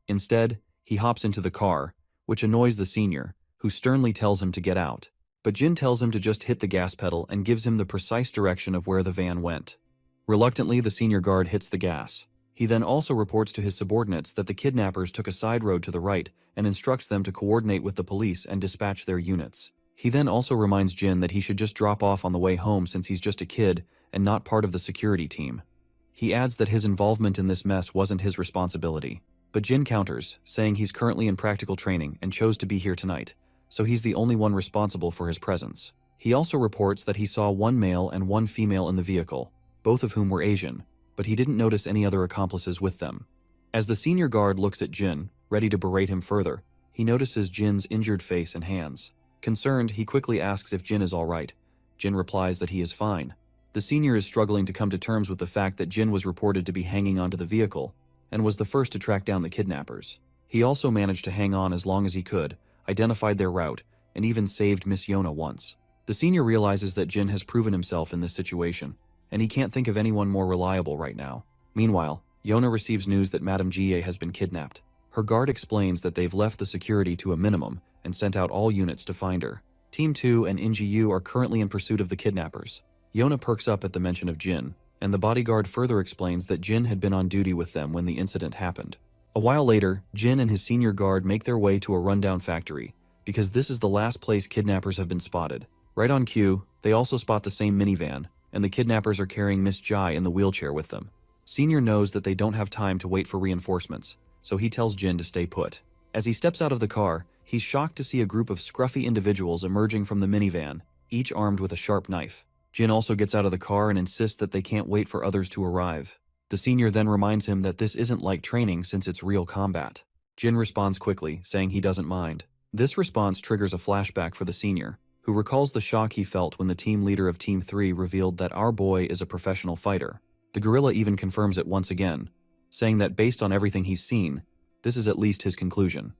Speaker 1: Instead, he hops into the car, which annoys the senior, who sternly tells him to get out. But Jin tells him to just hit the gas pedal and gives him the precise direction of where the van went. Reluctantly, the senior guard hits the gas. He then also reports to his subordinates that the kidnappers took a side road to the right and instructs them to coordinate with the police and dispatch their units. He then also reminds Jin that he should just drop off on the way home since he's just a kid and not part of the security team. He adds that his involvement in this mess wasn't his responsibility. But Jin counters, saying he's currently in practical training and chose to be here tonight, so he's the only one responsible for his presence. He also reports that he saw one male and one female in the vehicle, both of whom were Asian, but he didn't notice any other accomplices with them. As the senior guard looks at Jin, ready to berate him further, he notices Jin's injured face and hands. Concerned, he quickly asks if Jin is all right. Jin replies that he is fine. The senior is struggling to come to terms with the fact that Jin was reported to be hanging onto the vehicle and was the first to track down the kidnappers. He also managed to hang on as long as he could, identified their route, and even saved Miss Yona once. The senior realizes that Jin has proven himself in this situation, and he can't think of anyone more reliable right now. Meanwhile, Yona receives news that Madame Jie has been kidnapped. Her guard explains that they've left the security to a minimum and sent out all units to find her. Team 2 and NGU are currently in pursuit of the kidnappers. Yona perks up at the mention of Jin, and the bodyguard further explains that Jin had been on duty with them when the incident happened. A while later, Jin and his senior guard make their way to a rundown factory, because this is the last place kidnappers have been spotted. Right on cue, they also spot the same minivan, and the kidnappers are carrying Miss Jai in the wheelchair with them. Senior knows that they don't have time to wait for reinforcements, so he tells Jin to stay put. As he steps out of the car, he's shocked to see a group of scruffy individuals emerging from the minivan, each armed with a sharp knife. Jin also gets out of the car and insists that they can't wait for others to arrive. The senior then reminds him that this isn't like training since it's real combat. Jin responds quickly, saying he doesn't mind. This response triggers a flashback for the senior, who recalls the shock he felt when the team leader of Team 3 revealed that our boy is a professional fighter. The gorilla even confirms it once again, saying that based on everything he's seen, this is at least his conclusion.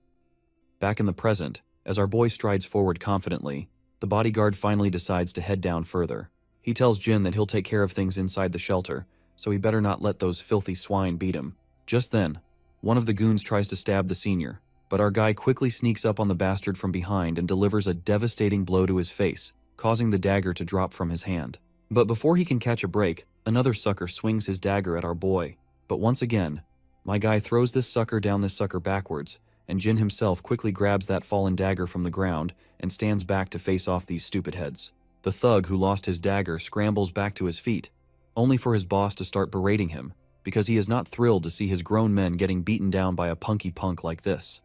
Speaker 1: Back in the present, As our boy strides forward confidently, the bodyguard finally decides to head down further. He tells Jin that he'll take care of things inside the shelter, so he better not let those filthy swine beat him. Just then, one of the goons tries to stab the senior, but our guy quickly sneaks up on the bastard from behind and delivers a devastating blow to his face, causing the dagger to drop from his hand. But before he can catch a break, another sucker swings his dagger at our boy. But once again, my guy throws this sucker down this sucker backwards, and Jin himself quickly grabs that fallen dagger from the ground and stands back to face off these stupid heads. The thug who lost his dagger scrambles back to his feet, only for his boss to start berating him, because he is not thrilled to see his grown men getting beaten down by a punky punk like this.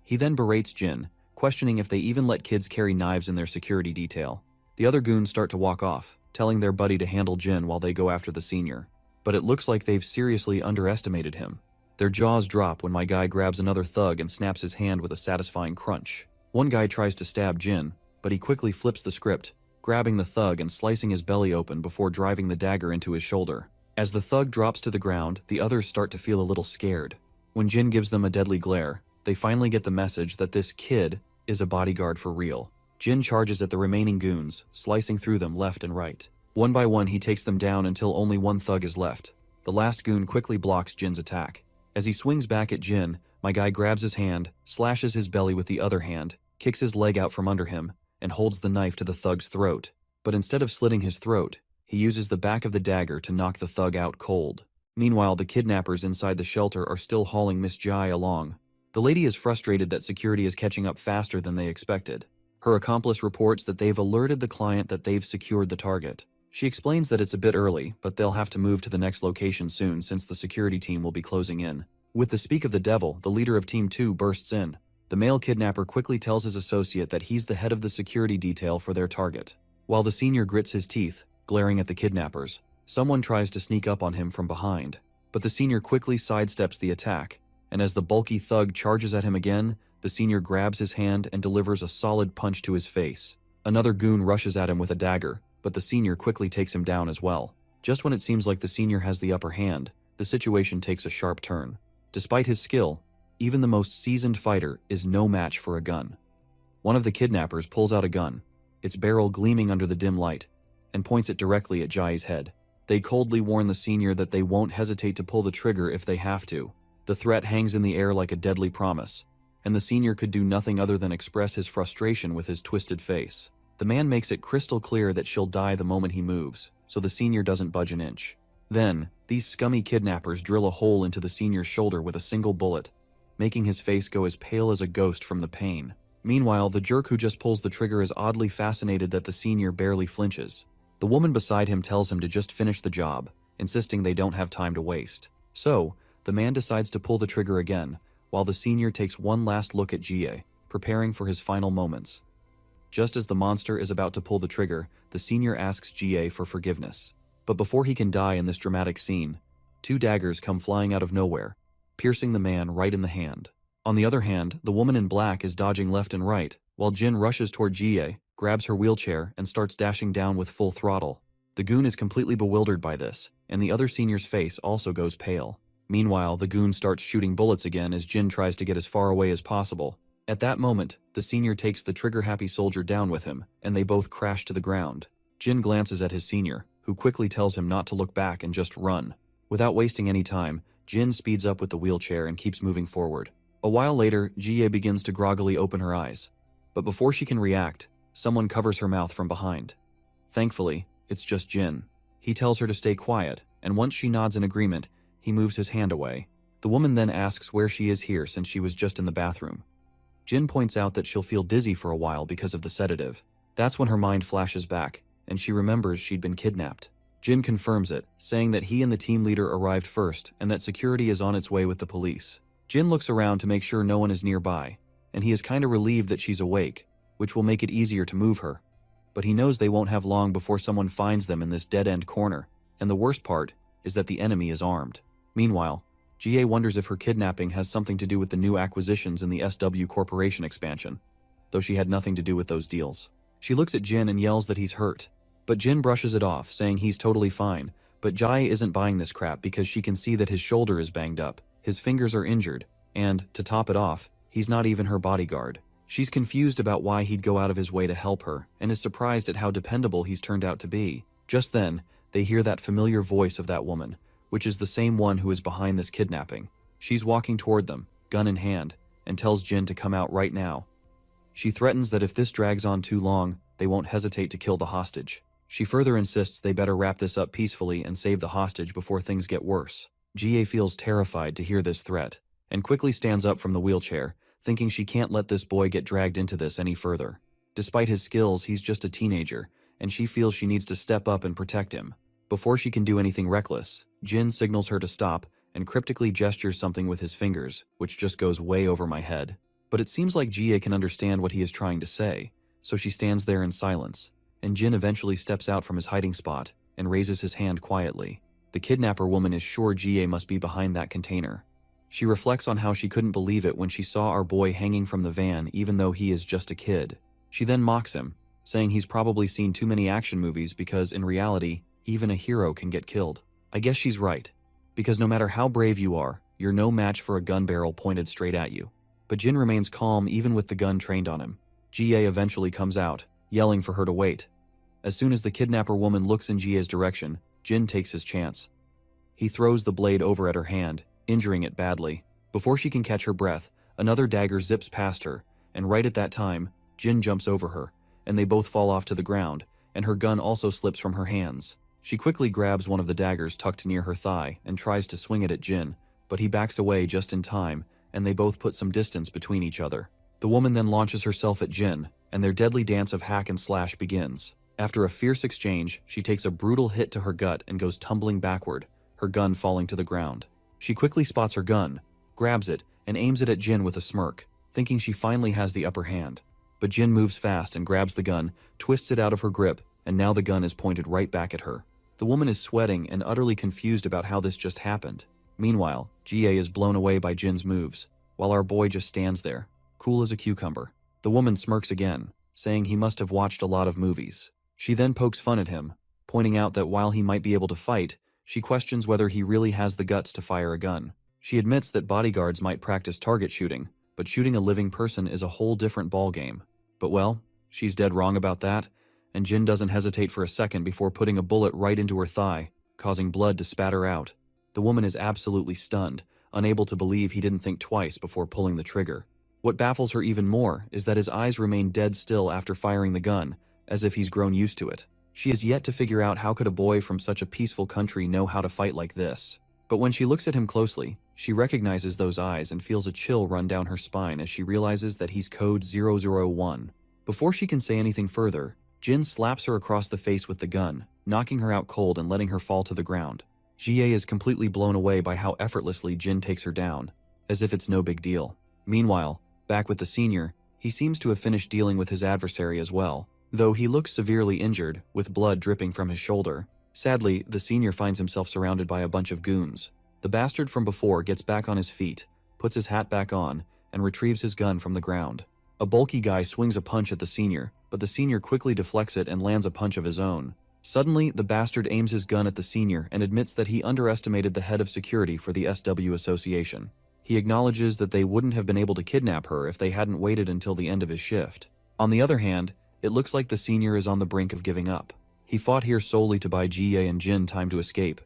Speaker 1: He then berates Jin, questioning if they even let kids carry knives in their security detail. The other goons start to walk off, telling their buddy to handle Jin while they go after the senior. But it looks like they've seriously underestimated him. Their jaws drop when my guy grabs another thug and snaps his hand with a satisfying crunch. One guy tries to stab Jin, but he quickly flips the script, grabbing the thug and slicing his belly open before driving the dagger into his shoulder. As the thug drops to the ground, the others start to feel a little scared. When Jin gives them a deadly glare, they finally get the message that this kid is a bodyguard for real. Jin charges at the remaining goons, slicing through them left and right. One by one, he takes them down until only one thug is left. The last goon quickly blocks Jin's attack. As he swings back at Jin, my guy grabs his hand, slashes his belly with the other hand, kicks his leg out from under him, and holds the knife to the thug's throat. But instead of slitting his throat, he uses the back of the dagger to knock the thug out cold. Meanwhile, the kidnappers inside the shelter are still hauling Miss Jai along. The lady is frustrated that security is catching up faster than they expected. Her accomplice reports that they've alerted the client that they've secured the target. She explains that it's a bit early, but they'll have to move to the next location soon since the security team will be closing in. With the speak of the devil, the leader of Team 2 bursts in. The male kidnapper quickly tells his associate that he's the head of the security detail for their target. While the senior grits his teeth, glaring at the kidnappers, someone tries to sneak up on him from behind. But the senior quickly sidesteps the attack, and as the bulky thug charges at him again, the senior grabs his hand and delivers a solid punch to his face. Another goon rushes at him with a dagger, but the senior quickly takes him down as well. Just when it seems like the senior has the upper hand, the situation takes a sharp turn. Despite his skill, even the most seasoned fighter is no match for a gun. One of the kidnappers pulls out a gun, its barrel gleaming under the dim light, and points it directly at Jai's head. They coldly warn the senior that they won't hesitate to pull the trigger if they have to. The threat hangs in the air like a deadly promise, and the senior could do nothing other than express his frustration with his twisted face. The man makes it crystal clear that she'll die the moment he moves, so the senior doesn't budge an inch. Then, these scummy kidnappers drill a hole into the senior's shoulder with a single bullet, making his face go as pale as a ghost from the pain. Meanwhile, the jerk who just pulls the trigger is oddly fascinated that the senior barely flinches. The woman beside him tells him to just finish the job, insisting they don't have time to waste. So, the man decides to pull the trigger again, while the senior takes one last look at Jie, preparing for his final moments. Just as the monster is about to pull the trigger, the senior asks Jie for forgiveness. But before he can die in this dramatic scene, two daggers come flying out of nowhere, piercing the man right in the hand. On the other hand, the woman in black is dodging left and right, while Jin rushes toward Jie, grabs her wheelchair, and starts dashing down with full throttle. The goon is completely bewildered by this, and the other senior's face also goes pale. Meanwhile, the goon starts shooting bullets again as Jin tries to get as far away as possible. At that moment, the senior takes the trigger-happy soldier down with him, and they both crash to the ground. Jin glances at his senior, who quickly tells him not to look back and just run. Without wasting any time, Jin speeds up with the wheelchair and keeps moving forward. A while later, Jie begins to groggily open her eyes. But before she can react, someone covers her mouth from behind. Thankfully, it's just Jin. He tells her to stay quiet, and once she nods in agreement, he moves his hand away. The woman then asks where she is here since she was just in the bathroom. Jin points out that she'll feel dizzy for a while because of the sedative. That's when her mind flashes back, and she remembers she'd been kidnapped. Jin confirms it, saying that he and the team leader arrived first and that security is on its way with the police. Jin looks around to make sure no one is nearby, and he is kinda relieved that she's awake, which will make it easier to move her. But he knows they won't have long before someone finds them in this dead-end corner, and the worst part is that the enemy is armed. Meanwhile, Jie wonders if her kidnapping has something to do with the new acquisitions in the SW Corporation expansion, though she had nothing to do with those deals. She looks at Jin and yells that he's hurt, but Jin brushes it off, saying he's totally fine, but Jie isn't buying this crap because she can see that his shoulder is banged up, his fingers are injured, and, to top it off, he's not even her bodyguard. She's confused about why he'd go out of his way to help her, and is surprised at how dependable he's turned out to be. Just then, they hear that familiar voice of that woman, which is the same one who is behind this kidnapping. She's walking toward them, gun in hand, and tells Jin to come out right now. She threatens that if this drags on too long, they won't hesitate to kill the hostage. She further insists they better wrap this up peacefully and save the hostage before things get worse. Jie feels terrified to hear this threat, and quickly stands up from the wheelchair, thinking she can't let this boy get dragged into this any further. Despite his skills, he's just a teenager, and she feels she needs to step up and protect him. Before she can do anything reckless, Jin signals her to stop and cryptically gestures something with his fingers, which just goes way over my head. But it seems like Jie can understand what he is trying to say, so she stands there in silence, and Jin eventually steps out from his hiding spot and raises his hand quietly. The kidnapper woman is sure Jie must be behind that container. She reflects on how she couldn't believe it when she saw our boy hanging from the van even though he is just a kid. She then mocks him, saying he's probably seen too many action movies because in reality, even a hero can get killed. I guess she's right, because no matter how brave you are, you're no match for a gun barrel pointed straight at you. But Jin remains calm even with the gun trained on him. Jie eventually comes out, yelling for her to wait. As soon as the kidnapper woman looks in Jie's direction, Jin takes his chance. He throws the blade over at her hand, injuring it badly. Before she can catch her breath, another dagger zips past her, and right at that time, Jin jumps over her, and they both fall off to the ground, and her gun also slips from her hands. She quickly grabs one of the daggers tucked near her thigh and tries to swing it at Jin, but he backs away just in time, and they both put some distance between each other. The woman then launches herself at Jin, and their deadly dance of hack and slash begins. After a fierce exchange, she takes a brutal hit to her gut and goes tumbling backward, her gun falling to the ground. She quickly spots her gun, grabs it, and aims it at Jin with a smirk, thinking she finally has the upper hand. But Jin moves fast and grabs the gun, twists it out of her grip, and now the gun is pointed right back at her. The woman is sweating and utterly confused about how this just happened. Meanwhile, Jie is blown away by Jin's moves, while our boy just stands there, cool as a cucumber. The woman smirks again, saying he must have watched a lot of movies. She then pokes fun at him, pointing out that while he might be able to fight, she questions whether he really has the guts to fire a gun. She admits that bodyguards might practice target shooting, but shooting a living person is a whole different ballgame. But well, she's dead wrong about that, and Jin doesn't hesitate for a second before putting a bullet right into her thigh, causing blood to spatter out. The woman is absolutely stunned, unable to believe he didn't think twice before pulling the trigger. What baffles her even more is that his eyes remain dead still after firing the gun, as if he's grown used to it. She has yet to figure out how could a boy from such a peaceful country know how to fight like this. But when she looks at him closely, she recognizes those eyes and feels a chill run down her spine as she realizes that he's code 001. Before she can say anything further, Jin slaps her across the face with the gun, knocking her out cold and letting her fall to the ground. Jie is completely blown away by how effortlessly Jin takes her down, as if it's no big deal. Meanwhile, back with the senior, he seems to have finished dealing with his adversary as well, though he looks severely injured, with blood dripping from his shoulder. Sadly, the senior finds himself surrounded by a bunch of goons. The bastard from before gets back on his feet, puts his hat back on, and retrieves his gun from the ground. A bulky guy swings a punch at the senior, but the senior quickly deflects it and lands a punch of his own. Suddenly, the bastard aims his gun at the senior and admits that he underestimated the head of security for the SW Association. He acknowledges that they wouldn't have been able to kidnap her if they hadn't waited until the end of his shift. On the other hand, it looks like the senior is on the brink of giving up. He fought here solely to buy Jie and Jin time to escape,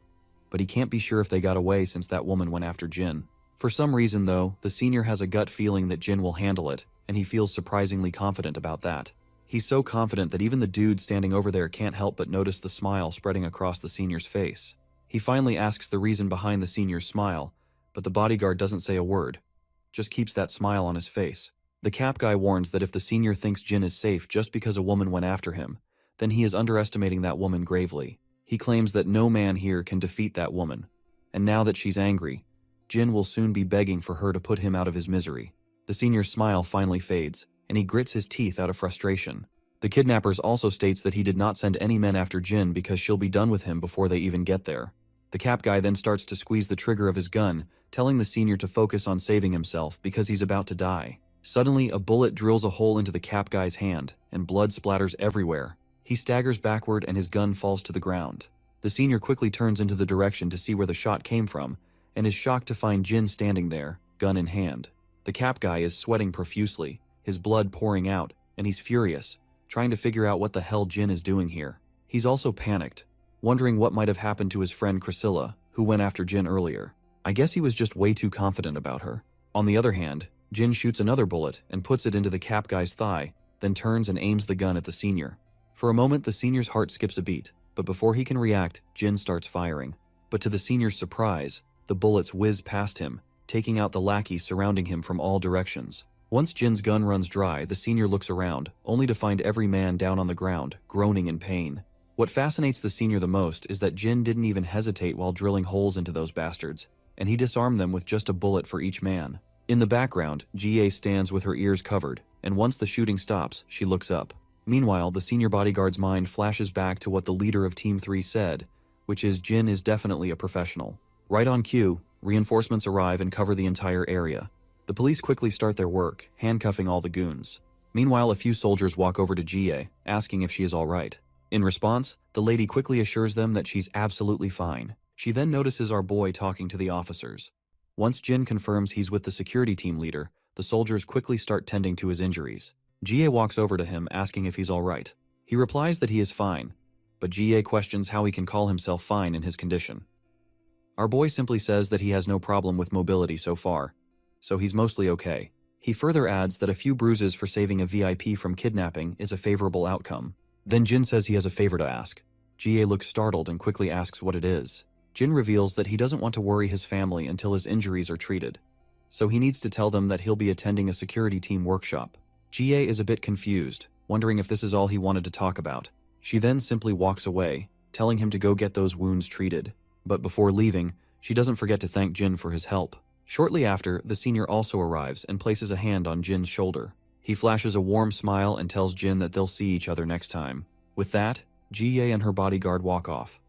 Speaker 1: but he can't be sure if they got away since that woman went after Jin. For some reason though, the senior has a gut feeling that Jin will handle it, and he feels surprisingly confident about that. He's so confident that even the dude standing over there can't help but notice the smile spreading across the senior's face. He finally asks the reason behind the senior's smile, but the bodyguard doesn't say a word, just keeps that smile on his face. The cap guy warns that if the senior thinks Jin is safe just because a woman went after him, then he is underestimating that woman gravely. He claims that no man here can defeat that woman, and now that she's angry, Jin will soon be begging for her to put him out of his misery. The senior's smile finally fades, and he grits his teeth out of frustration. The kidnappers also states that he did not send any men after Jin because she'll be done with him before they even get there. The cap guy then starts to squeeze the trigger of his gun, telling the senior to focus on saving himself because he's about to die. Suddenly, a bullet drills a hole into the cap guy's hand, and blood splatters everywhere. He staggers backward and his gun falls to the ground. The senior quickly turns into the direction to see where the shot came from, and is shocked to find Jin standing there, gun in hand. The cap guy is sweating profusely, his blood pouring out, and he's furious, trying to figure out what the hell Jin is doing here. He's also panicked, wondering what might have happened to his friend Priscilla, who went after Jin earlier. I guess he was just way too confident about her. On the other hand, Jin shoots another bullet and puts it into the cap guy's thigh, then turns and aims the gun at the senior. For a moment, the senior's heart skips a beat, but before he can react, Jin starts firing. But to the senior's surprise, the bullets whiz past him, taking out the lackeys surrounding him from all directions. Once Jin's gun runs dry, the senior looks around, only to find every man down on the ground, groaning in pain. What fascinates the senior the most is that Jin didn't even hesitate while drilling holes into those bastards, and he disarmed them with just a bullet for each man. In the background, GA stands with her ears covered, and once the shooting stops, she looks up. Meanwhile, the senior bodyguard's mind flashes back to what the leader of Team 3 said, which is Jin is definitely a professional. Right on cue, reinforcements arrive and cover the entire area. The police quickly start their work, handcuffing all the goons. Meanwhile, a few soldiers walk over to GA, asking if she is all right. In response, the lady quickly assures them that she's absolutely fine. She then notices our boy talking to the officers. Once Jin confirms he's with the security team leader, the soldiers quickly start tending to his injuries. GA walks over to him, asking if he's all right. He replies that he is fine, but GA questions how he can call himself fine in his condition. Our boy simply says that he has no problem with mobility so far, so he's mostly okay. He further adds that a few bruises for saving a VIP from kidnapping is a favorable outcome. Then Jin says he has a favor to ask. GA looks startled and quickly asks what it is. Jin reveals that he doesn't want to worry his family until his injuries are treated, so he needs to tell them that he'll be attending a security team workshop. GA is a bit confused, wondering if this is all he wanted to talk about. She then simply walks away, telling him to go get those wounds treated. But before leaving, she doesn't forget to thank Jin for his help. Shortly after, the senior also arrives and places a hand on Jin's shoulder. He flashes a warm smile and tells Jin that they'll see each other next time. With that, GA and her bodyguard walk off.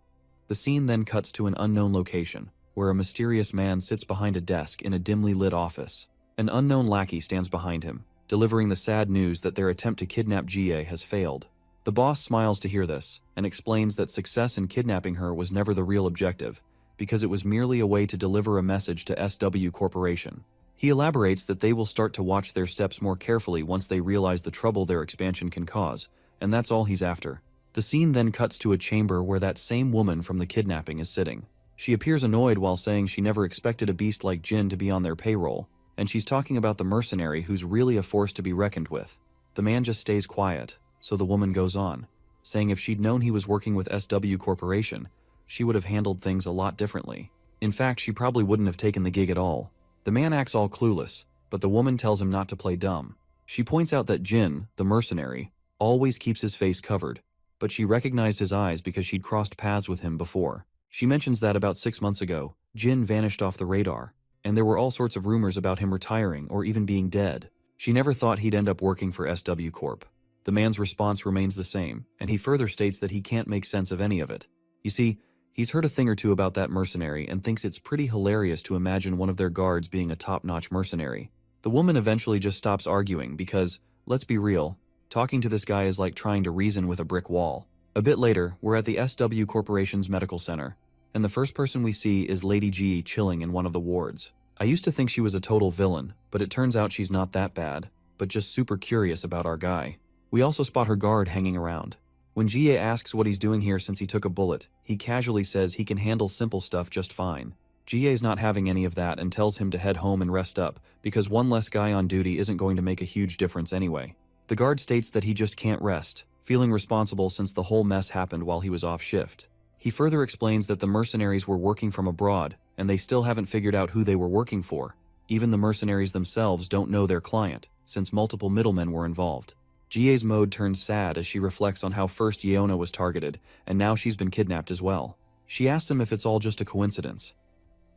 Speaker 1: The scene then cuts to an unknown location, where a mysterious man sits behind a desk in a dimly lit office. An unknown lackey stands behind him, delivering the sad news that their attempt to kidnap GA has failed. The boss smiles to hear this, and explains that success in kidnapping her was never the real objective, because it was merely a way to deliver a message to SW Corporation. He elaborates that they will start to watch their steps more carefully once they realize the trouble their expansion can cause, and that's all he's after. The scene then cuts to a chamber where that same woman from the kidnapping is sitting. She appears annoyed while saying she never expected a beast like Jin to be on their payroll, and she's talking about the mercenary who's really a force to be reckoned with. The man just stays quiet, so the woman goes on, saying if she'd known he was working with SW Corporation, she would have handled things a lot differently. In fact, she probably wouldn't have taken the gig at all. The man acts all clueless, but the woman tells him not to play dumb. She points out that Jin, the mercenary, always keeps his face covered, but she recognized his eyes because she'd crossed paths with him before. She mentions that about 6 months ago, Jin vanished off the radar, and there were all sorts of rumors about him retiring or even being dead. She never thought he'd end up working for SW Corp. The man's response remains the same, and he further states that he can't make sense of any of it. You see, he's heard a thing or two about that mercenary and thinks it's pretty hilarious to imagine one of their guards being a top-notch mercenary. The woman eventually just stops arguing because, let's be real, talking to this guy is like trying to reason with a brick wall. A bit later, we're at the SW Corporation's medical center, and the first person we see is Lady G chilling in one of the wards. I used to think she was a total villain, but it turns out she's not that bad, but just super curious about our guy. We also spot her guard hanging around. When GA asks what he's doing here since he took a bullet, he casually says he can handle simple stuff just fine. GA's not having any of that and tells him to head home and rest up, because one less guy on duty isn't going to make a huge difference anyway. The guard states that he just can't rest, feeling responsible since the whole mess happened while he was off shift. He further explains that the mercenaries were working from abroad, and they still haven't figured out who they were working for. Even the mercenaries themselves don't know their client, since multiple middlemen were involved. GA's mode turns sad as she reflects on how first Yeona was targeted, and now she's been kidnapped as well. She asks him if it's all just a coincidence.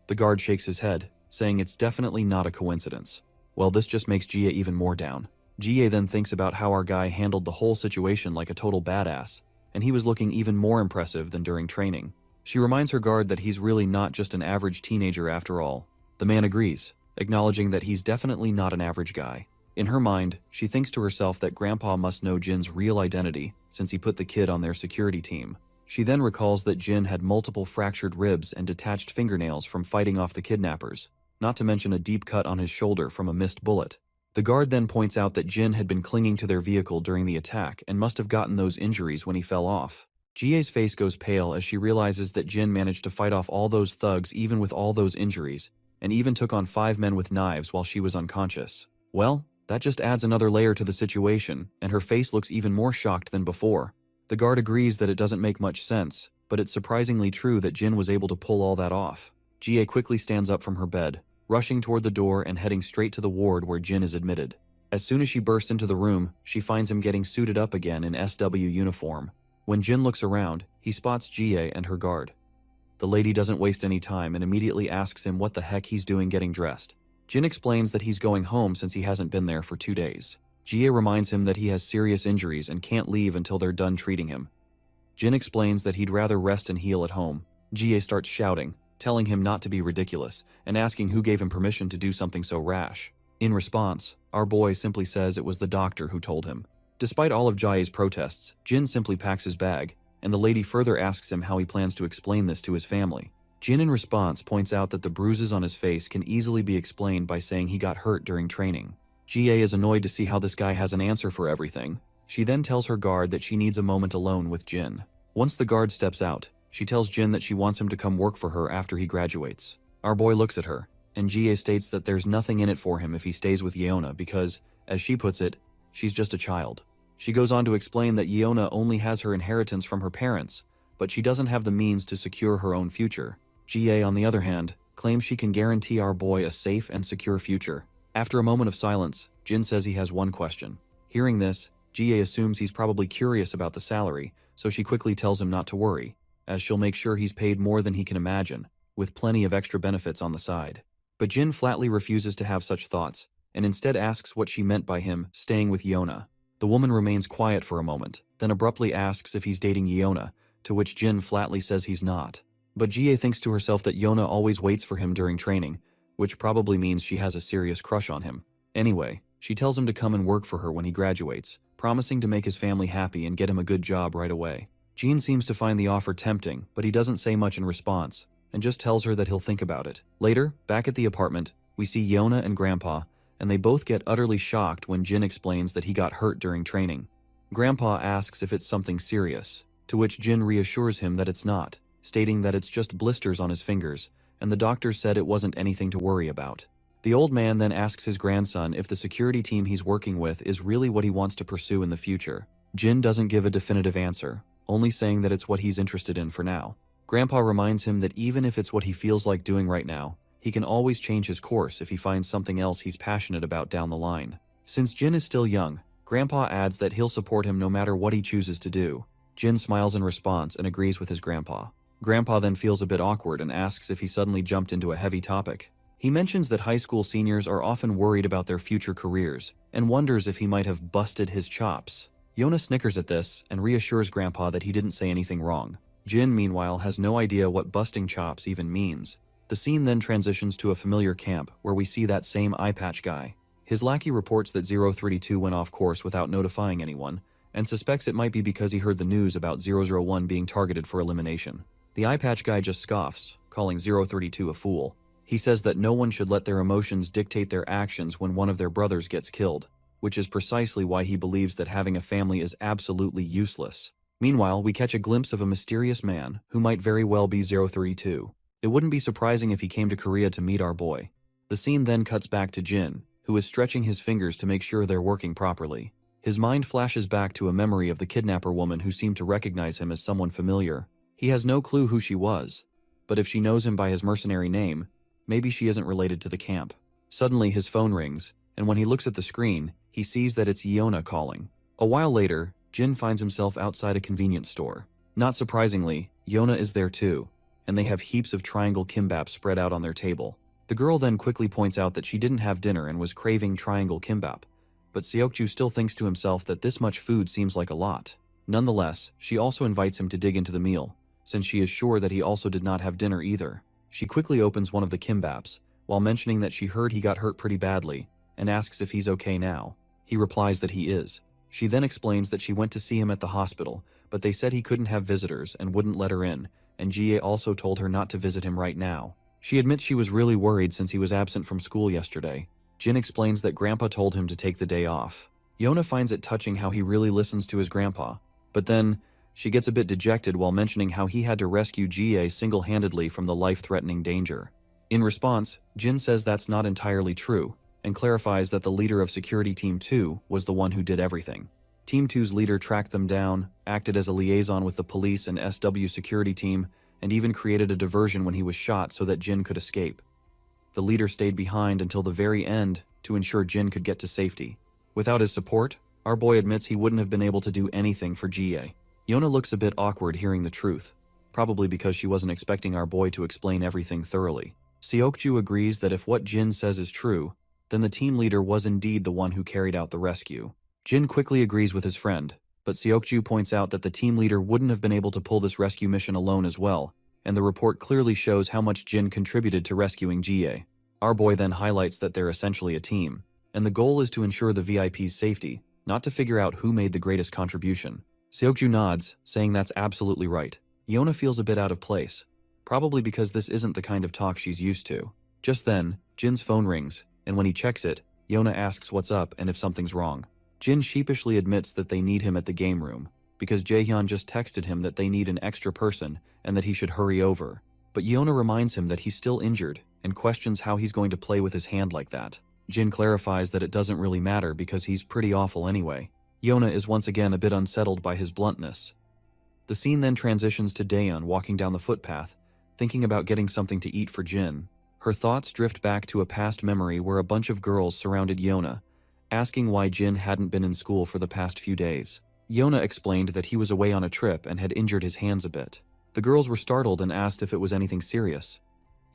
Speaker 1: The guard shakes his head, saying it's definitely not a coincidence. Well, this just makes GA even more down. GA then thinks about how our guy handled the whole situation like a total badass, and he was looking even more impressive than during training. She reminds her guard that he's really not just an average teenager after all. The man agrees, acknowledging that he's definitely not an average guy. In her mind, she thinks to herself that Grandpa must know Jin's real identity since he put the kid on their security team. She then recalls that Jin had multiple fractured ribs and detached fingernails from fighting off the kidnappers, not to mention a deep cut on his shoulder from a missed bullet. The guard then points out that Jin had been clinging to their vehicle during the attack and must have gotten those injuries when he fell off. Jie's face goes pale as she realizes that Jin managed to fight off all those thugs even with all those injuries, and even took on 5 men with knives while she was unconscious. Well, that just adds another layer to the situation, and her face looks even more shocked than before. The guard agrees that it doesn't make much sense, but it's surprisingly true that Jin was able to pull all that off. Jie quickly stands up from her bed, rushing toward the door and heading straight to the ward where Jin is admitted. As soon as she bursts into the room, she finds him getting suited up again in SW uniform. When Jin looks around, he spots Jie and her guard. The lady doesn't waste any time and immediately asks him what the heck he's doing getting dressed. Jin explains that he's going home since he hasn't been there for 2 days. Jie reminds him that he has serious injuries and can't leave until they're done treating him. Jin explains that he'd rather rest and heal at home. Jie starts shouting, telling him not to be ridiculous, and asking who gave him permission to do something so rash. In response, our boy simply says it was the doctor who told him. Despite all of Jie's protests, Jin simply packs his bag, and the lady further asks him how he plans to explain this to his family. Jin in response points out that the bruises on his face can easily be explained by saying he got hurt during training. Jie is annoyed to see how this guy has an answer for everything. She then tells her guard that she needs a moment alone with Jin. Once the guard steps out, she tells Jin that she wants him to come work for her after he graduates. Our boy looks at her, and Jie states that there's nothing in it for him if he stays with Yeona because, as she puts it, she's just a child. She goes on to explain that Yeona only has her inheritance from her parents, but she doesn't have the means to secure her own future. Jie, on the other hand, claims she can guarantee our boy a safe and secure future. After a moment of silence, Jin says he has one question. Hearing this, Jie assumes he's probably curious about the salary, so she quickly tells him not to worry, as she'll make sure he's paid more than he can imagine, with plenty of extra benefits on the side. But Jin flatly refuses to have such thoughts, and instead asks what she meant by him staying with Yeona. The woman remains quiet for a moment, then abruptly asks if he's dating Yeona, to which Jin flatly says he's not. But Jie thinks to herself that Yeona always waits for him during training, which probably means she has a serious crush on him. Anyway, she tells him to come and work for her when he graduates, promising to make his family happy and get him a good job right away. Jin seems to find the offer tempting, but he doesn't say much in response, and just tells her that he'll think about it. Later, back at the apartment, we see Yeona and Grandpa, and they both get utterly shocked when Jin explains that he got hurt during training. Grandpa asks if it's something serious, to which Jin reassures him that it's not, stating that it's just blisters on his fingers, and the doctor said it wasn't anything to worry about. The old man then asks his grandson if the security team he's working with is really what he wants to pursue in the future. Jin doesn't give a definitive answer, only saying that it's what he's interested in for now. Grandpa reminds him that even if it's what he feels like doing right now, he can always change his course if he finds something else he's passionate about down the line. Since Jin is still young, Grandpa adds that he'll support him no matter what he chooses to do. Jin smiles in response and agrees with his grandpa. Grandpa then feels a bit awkward and asks if he suddenly jumped into a heavy topic. He mentions that high school seniors are often worried about their future careers and wonders if he might have busted his chops. Yeona snickers at this and reassures Grandpa that he didn't say anything wrong. Jin, meanwhile, has no idea what busting chops even means. The scene then transitions to a familiar camp where we see that same eye patch guy. His lackey reports that 032 went off course without notifying anyone and suspects it might be because he heard the news about 001 being targeted for elimination. The eye patch guy just scoffs, calling 032 a fool. He says that no one should let their emotions dictate their actions when one of their brothers gets killed, which is precisely why he believes that having a family is absolutely useless. Meanwhile, we catch a glimpse of a mysterious man who might very well be 032. It wouldn't be surprising if he came to Korea to meet our boy. The scene then cuts back to Jin, who is stretching his fingers to make sure they're working properly. His mind flashes back to a memory of the kidnapper woman who seemed to recognize him as someone familiar. He has no clue who she was, but if she knows him by his mercenary name, maybe she isn't related to the camp. Suddenly his phone rings, and when he looks at the screen, he sees that it's Yeona calling. A while later, Jin finds himself outside a convenience store. Not surprisingly, Yeona is there too, and they have heaps of triangle kimbap spread out on their table. The girl then quickly points out that she didn't have dinner and was craving triangle kimbap, but Seokju still thinks to himself that this much food seems like a lot. Nonetheless, she also invites him to dig into the meal, since she is sure that he also did not have dinner either. She quickly opens one of the kimbaps, while mentioning that she heard he got hurt pretty badly, and asks if he's okay now. He replies that he is. She then explains that she went to see him at the hospital, but they said he couldn't have visitors and wouldn't let her in, and Jie also told her not to visit him right now. She admits she was really worried since he was absent from school yesterday. Jin explains that Grandpa told him to take the day off. Yona finds it touching how he really listens to his grandpa, but then she gets a bit dejected while mentioning how he had to rescue Jie single-handedly from the life-threatening danger. In response, Jin says that's not entirely true, and clarifies that the leader of Security Team 2 was the one who did everything. Team 2's leader tracked them down, acted as a liaison with the police and SW security team, and even created a diversion when he was shot so that Jin could escape. The leader stayed behind until the very end to ensure Jin could get to safety. Without his support, our boy admits he wouldn't have been able to do anything for Jie. Yona looks a bit awkward hearing the truth, probably because she wasn't expecting our boy to explain everything thoroughly. Seokju agrees that if what Jin says is true, then the team leader was indeed the one who carried out the rescue. Jin quickly agrees with his friend, but Seokju points out that the team leader wouldn't have been able to pull this rescue mission alone as well, and the report clearly shows how much Jin contributed to rescuing Jie. Our boy then highlights that they're essentially a team, and the goal is to ensure the VIP's safety, not to figure out who made the greatest contribution. Seokju nods, saying that's absolutely right. Yona feels a bit out of place, probably because this isn't the kind of talk she's used to. Just then, Jin's phone rings, and when he checks it, Yona asks what's up and if something's wrong. Jin sheepishly admits that they need him at the game room, because Jaehyun just texted him that they need an extra person and that he should hurry over. But Yona reminds him that he's still injured and questions how he's going to play with his hand like that. Jin clarifies that it doesn't really matter because he's pretty awful anyway. Yona is once again a bit unsettled by his bluntness. The scene then transitions to Daeyeon walking down the footpath, thinking about getting something to eat for Jin. Her thoughts drift back to a past memory where a bunch of girls surrounded Yona, asking why Jin hadn't been in school for the past few days. Yona explained that he was away on a trip and had injured his hands a bit. The girls were startled and asked if it was anything serious.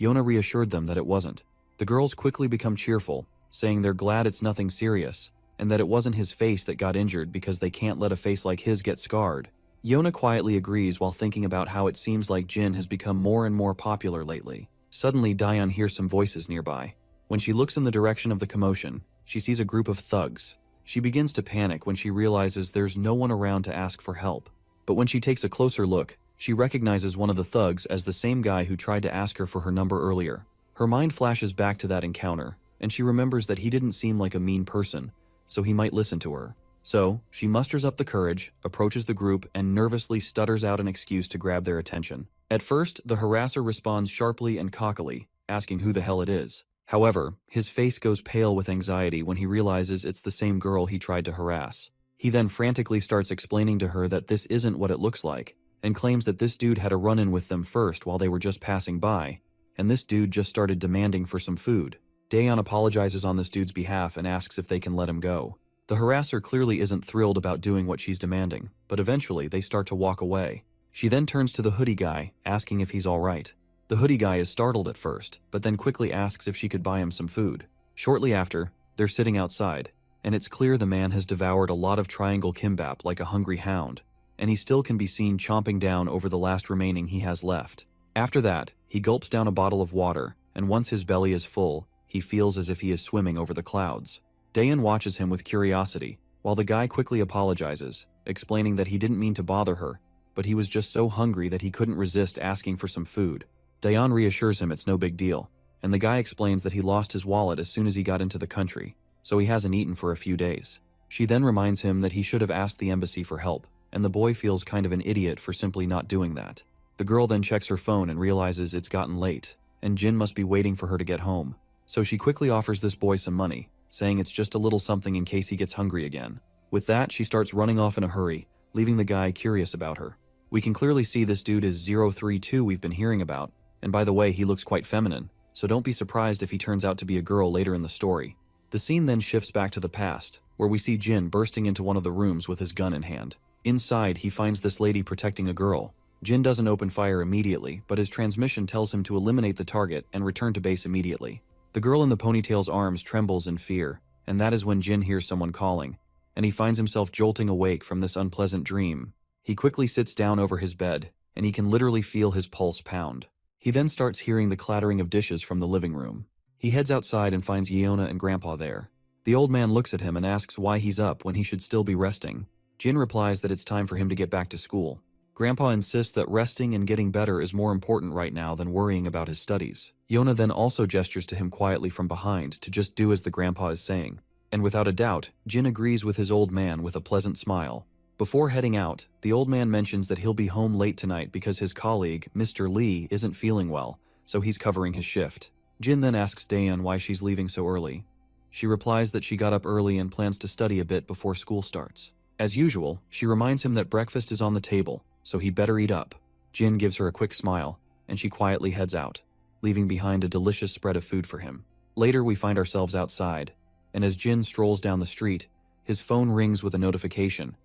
Speaker 1: Yona reassured them that it wasn't. The girls quickly become cheerful, saying they're glad it's nothing serious, and that it wasn't his face that got injured because they can't let a face like his get scarred. Yona quietly agrees while thinking about how it seems like Jin has become more and more popular lately. Suddenly, Daeyeon hears some voices nearby. When she looks in the direction of the commotion, she sees a group of thugs. She begins to panic when she realizes there's no one around to ask for help. But when she takes a closer look, she recognizes one of the thugs as the same guy who tried to ask her for her number earlier. Her mind flashes back to that encounter, and she remembers that he didn't seem like a mean person, so he might listen to her. So, she musters up the courage, approaches the group, and nervously stutters out an excuse to grab their attention. At first, the harasser responds sharply and cockily, asking who the hell it is. However, his face goes pale with anxiety when he realizes it's the same girl he tried to harass. He then frantically starts explaining to her that this isn't what it looks like, and claims that this dude had a run-in with them first while they were just passing by, and this dude just started demanding for some food. Daeyeon apologizes on this dude's behalf and asks if they can let him go. The harasser clearly isn't thrilled about doing what she's demanding, but eventually they start to walk away. She then turns to the hoodie guy, asking if he's alright. The hoodie guy is startled at first, but then quickly asks if she could buy him some food. Shortly after, they're sitting outside, and it's clear the man has devoured a lot of triangle kimbap like a hungry hound, and he still can be seen chomping down over the last remaining he has left. After that, he gulps down a bottle of water, and once his belly is full, he feels as if he is swimming over the clouds. Daeyeon watches him with curiosity, while the guy quickly apologizes, explaining that he didn't mean to bother her, but he was just so hungry that he couldn't resist asking for some food. Daeyeon reassures him it's no big deal, and the guy explains that he lost his wallet as soon as he got into the country, so he hasn't eaten for a few days. She then reminds him that he should have asked the embassy for help, and the boy feels kind of an idiot for simply not doing that. The girl then checks her phone and realizes it's gotten late, and Jin must be waiting for her to get home, so she quickly offers this boy some money, saying it's just a little something in case he gets hungry again. With that, she starts running off in a hurry, leaving the guy curious about her. We can clearly see this dude is 032 we've been hearing about, and by the way, he looks quite feminine, so don't be surprised if he turns out to be a girl later in the story. The scene then shifts back to the past, where we see Jin bursting into one of the rooms with his gun in hand. Inside, he finds this lady protecting a girl. Jin doesn't open fire immediately, but his transmission tells him to eliminate the target and return to base immediately. The girl in the ponytail's arms trembles in fear, and that is when Jin hears someone calling, and he finds himself jolting awake from this unpleasant dream. He quickly sits down over his bed, and he can literally feel his pulse pound. He then starts hearing the clattering of dishes from the living room. He heads outside and finds Yeona and Grandpa there. The old man looks at him and asks why he's up when he should still be resting. Jin replies that it's time for him to get back to school. Grandpa insists that resting and getting better is more important right now than worrying about his studies. Yona then also gestures to him quietly from behind to just do as the grandpa is saying. And without a doubt, Jin agrees with his old man with a pleasant smile. Before heading out, the old man mentions that he'll be home late tonight because his colleague, Mr. Lee, isn't feeling well, so he's covering his shift. Jin then asks Daeyeon why she's leaving so early. She replies that she got up early and plans to study a bit before school starts. As usual, she reminds him that breakfast is on the table, so he better eat up. Jin gives her a quick smile, and she quietly heads out, leaving behind a delicious spread of food for him. Later, we find ourselves outside, and as Jin strolls down the street, his phone rings with a notification,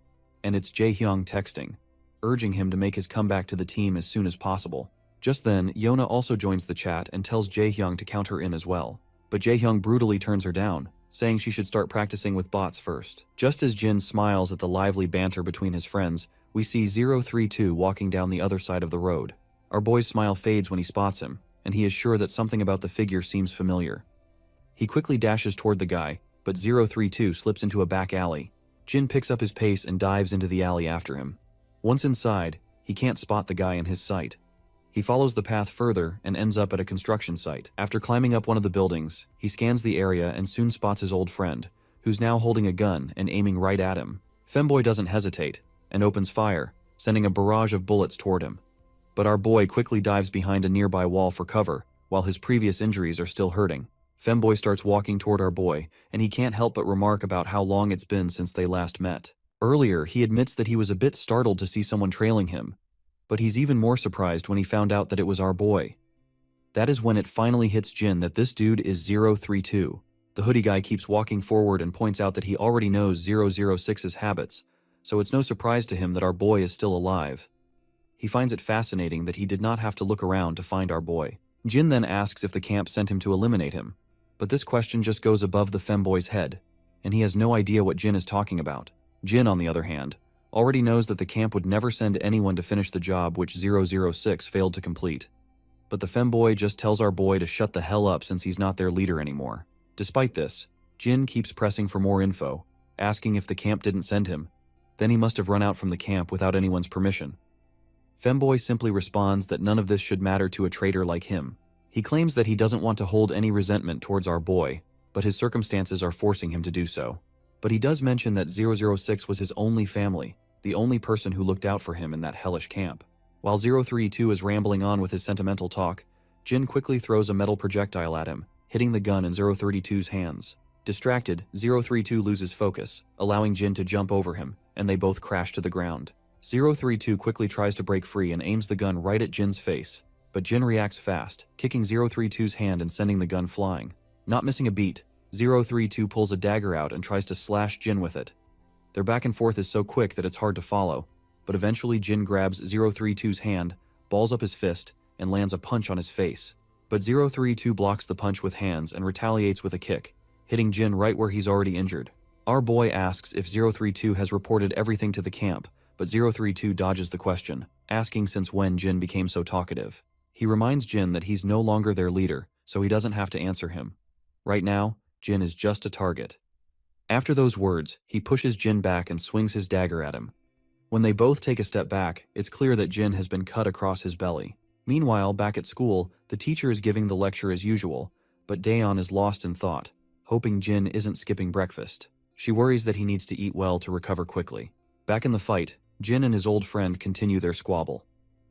Speaker 1: and it's Jaehyung texting, urging him to make his comeback to the team as soon as possible. Just then, Yona also joins the chat and tells Jaehyung to count her in as well. But Jaehyung brutally turns her down, saying she should start practicing with bots first. Just as Jin smiles at the lively banter between his friends, we see 032 walking down the other side of the road. Our boy's smile fades when he spots him, and he is sure that something about the figure seems familiar. He quickly dashes toward the guy, but 032 slips into a back alley. Jin picks up his pace and dives into the alley after him. Once inside, he can't spot the guy in his sight. He follows the path further and ends up at a construction site. After climbing up one of the buildings, he scans the area and soon spots his old friend, who's now holding a gun and aiming right at him. Femboy doesn't hesitate and opens fire, sending a barrage of bullets toward him. But our boy quickly dives behind a nearby wall for cover, while his previous injuries are still hurting. Femboy starts walking toward our boy, and he can't help but remark about how long it's been since they last met. Earlier, he admits that he was a bit startled to see someone trailing him, but he's even more surprised when he found out that it was our boy. That is when it finally hits Jin that this dude is 032. The hoodie guy keeps walking forward and points out that he already knows 006's habits, so it's no surprise to him that our boy is still alive. He finds it fascinating that he did not have to look around to find our boy. Jin then asks if the camp sent him to eliminate him, but this question just goes above the femboy's head, and he has no idea what Jin is talking about. Jin, on the other hand, already knows that the camp would never send anyone to finish the job which 006 failed to complete. But the femboy just tells our boy to shut the hell up since he's not their leader anymore. Despite this, Jin keeps pressing for more info, asking if the camp didn't send him. Then he must have run out from the camp without anyone's permission. Femboy simply responds that none of this should matter to a traitor like him. He claims that he doesn't want to hold any resentment towards our boy, but his circumstances are forcing him to do so. But he does mention that 006 was his only family, the only person who looked out for him in that hellish camp. While 032 is rambling on with his sentimental talk, Jin quickly throws a metal projectile at him, hitting the gun in 032's hands. Distracted, 032 loses focus, allowing Jin to jump over him, and they both crash to the ground. 032 quickly tries to break free and aims the gun right at Jin's face, but Jin reacts fast, kicking 032's hand and sending the gun flying. Not missing a beat, 032 pulls a dagger out and tries to slash Jin with it. Their back and forth is so quick that it's hard to follow, but eventually Jin grabs 032's hand, balls up his fist, and lands a punch on his face. But 032 blocks the punch with hands and retaliates with a kick, hitting Jin right where he's already injured. Our boy asks if 032 has reported everything to the camp, but 032 dodges the question, asking since when Jin became so talkative. He reminds Jin that he's no longer their leader, so he doesn't have to answer him. Right now, Jin is just a target. After those words, he pushes Jin back and swings his dagger at him. When they both take a step back, it's clear that Jin has been cut across his belly. Meanwhile, back at school, the teacher is giving the lecture as usual, but Daeyeon is lost in thought, hoping Jin isn't skipping breakfast. She worries that he needs to eat well to recover quickly. Back in the fight, Jin and his old friend continue their squabble.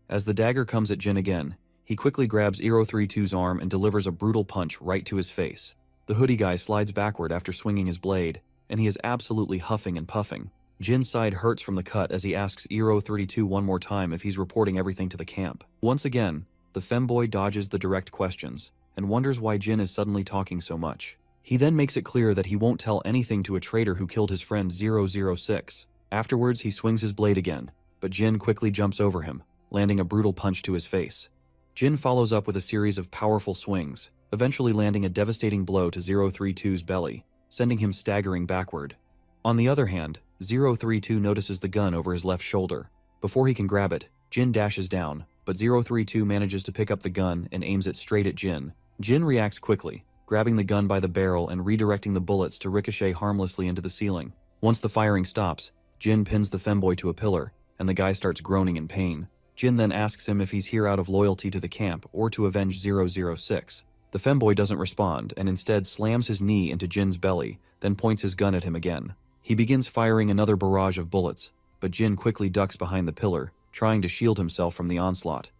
Speaker 1: As the dagger comes at Jin again, he quickly grabs 032's arm and delivers a brutal punch right to his face. The hoodie guy slides backward after swinging his blade, and he is absolutely huffing and puffing. Jin's side hurts from the cut as he asks 032 one more time if he's reporting everything to the camp. Once again, the femboy dodges the direct questions and wonders why Jin is suddenly talking so much. He then makes it clear that he won't tell anything to a traitor who killed his friend 006. Afterwards, he swings his blade again, but Jin quickly jumps over him, landing a brutal punch to his face. Jin follows up with a series of powerful swings, eventually landing a devastating blow to 032's belly, sending him staggering backward. On the other hand, 032 notices the gun over his left shoulder. Before he can grab it, Jin dashes down, but 032 manages to pick up the gun and aims it straight at Jin. Jin reacts quickly, grabbing the gun by the barrel and redirecting the bullets to ricochet harmlessly into the ceiling. Once the firing stops, Jin pins the femboy to a pillar and the guy starts groaning in pain. Jin then asks him if he's here out of loyalty to the camp or to avenge 006. The femboy doesn't respond and instead slams his knee into Jin's belly, then points his gun at him again. He begins firing another barrage of bullets, but Jin quickly ducks behind the pillar, trying to shield himself from the onslaught.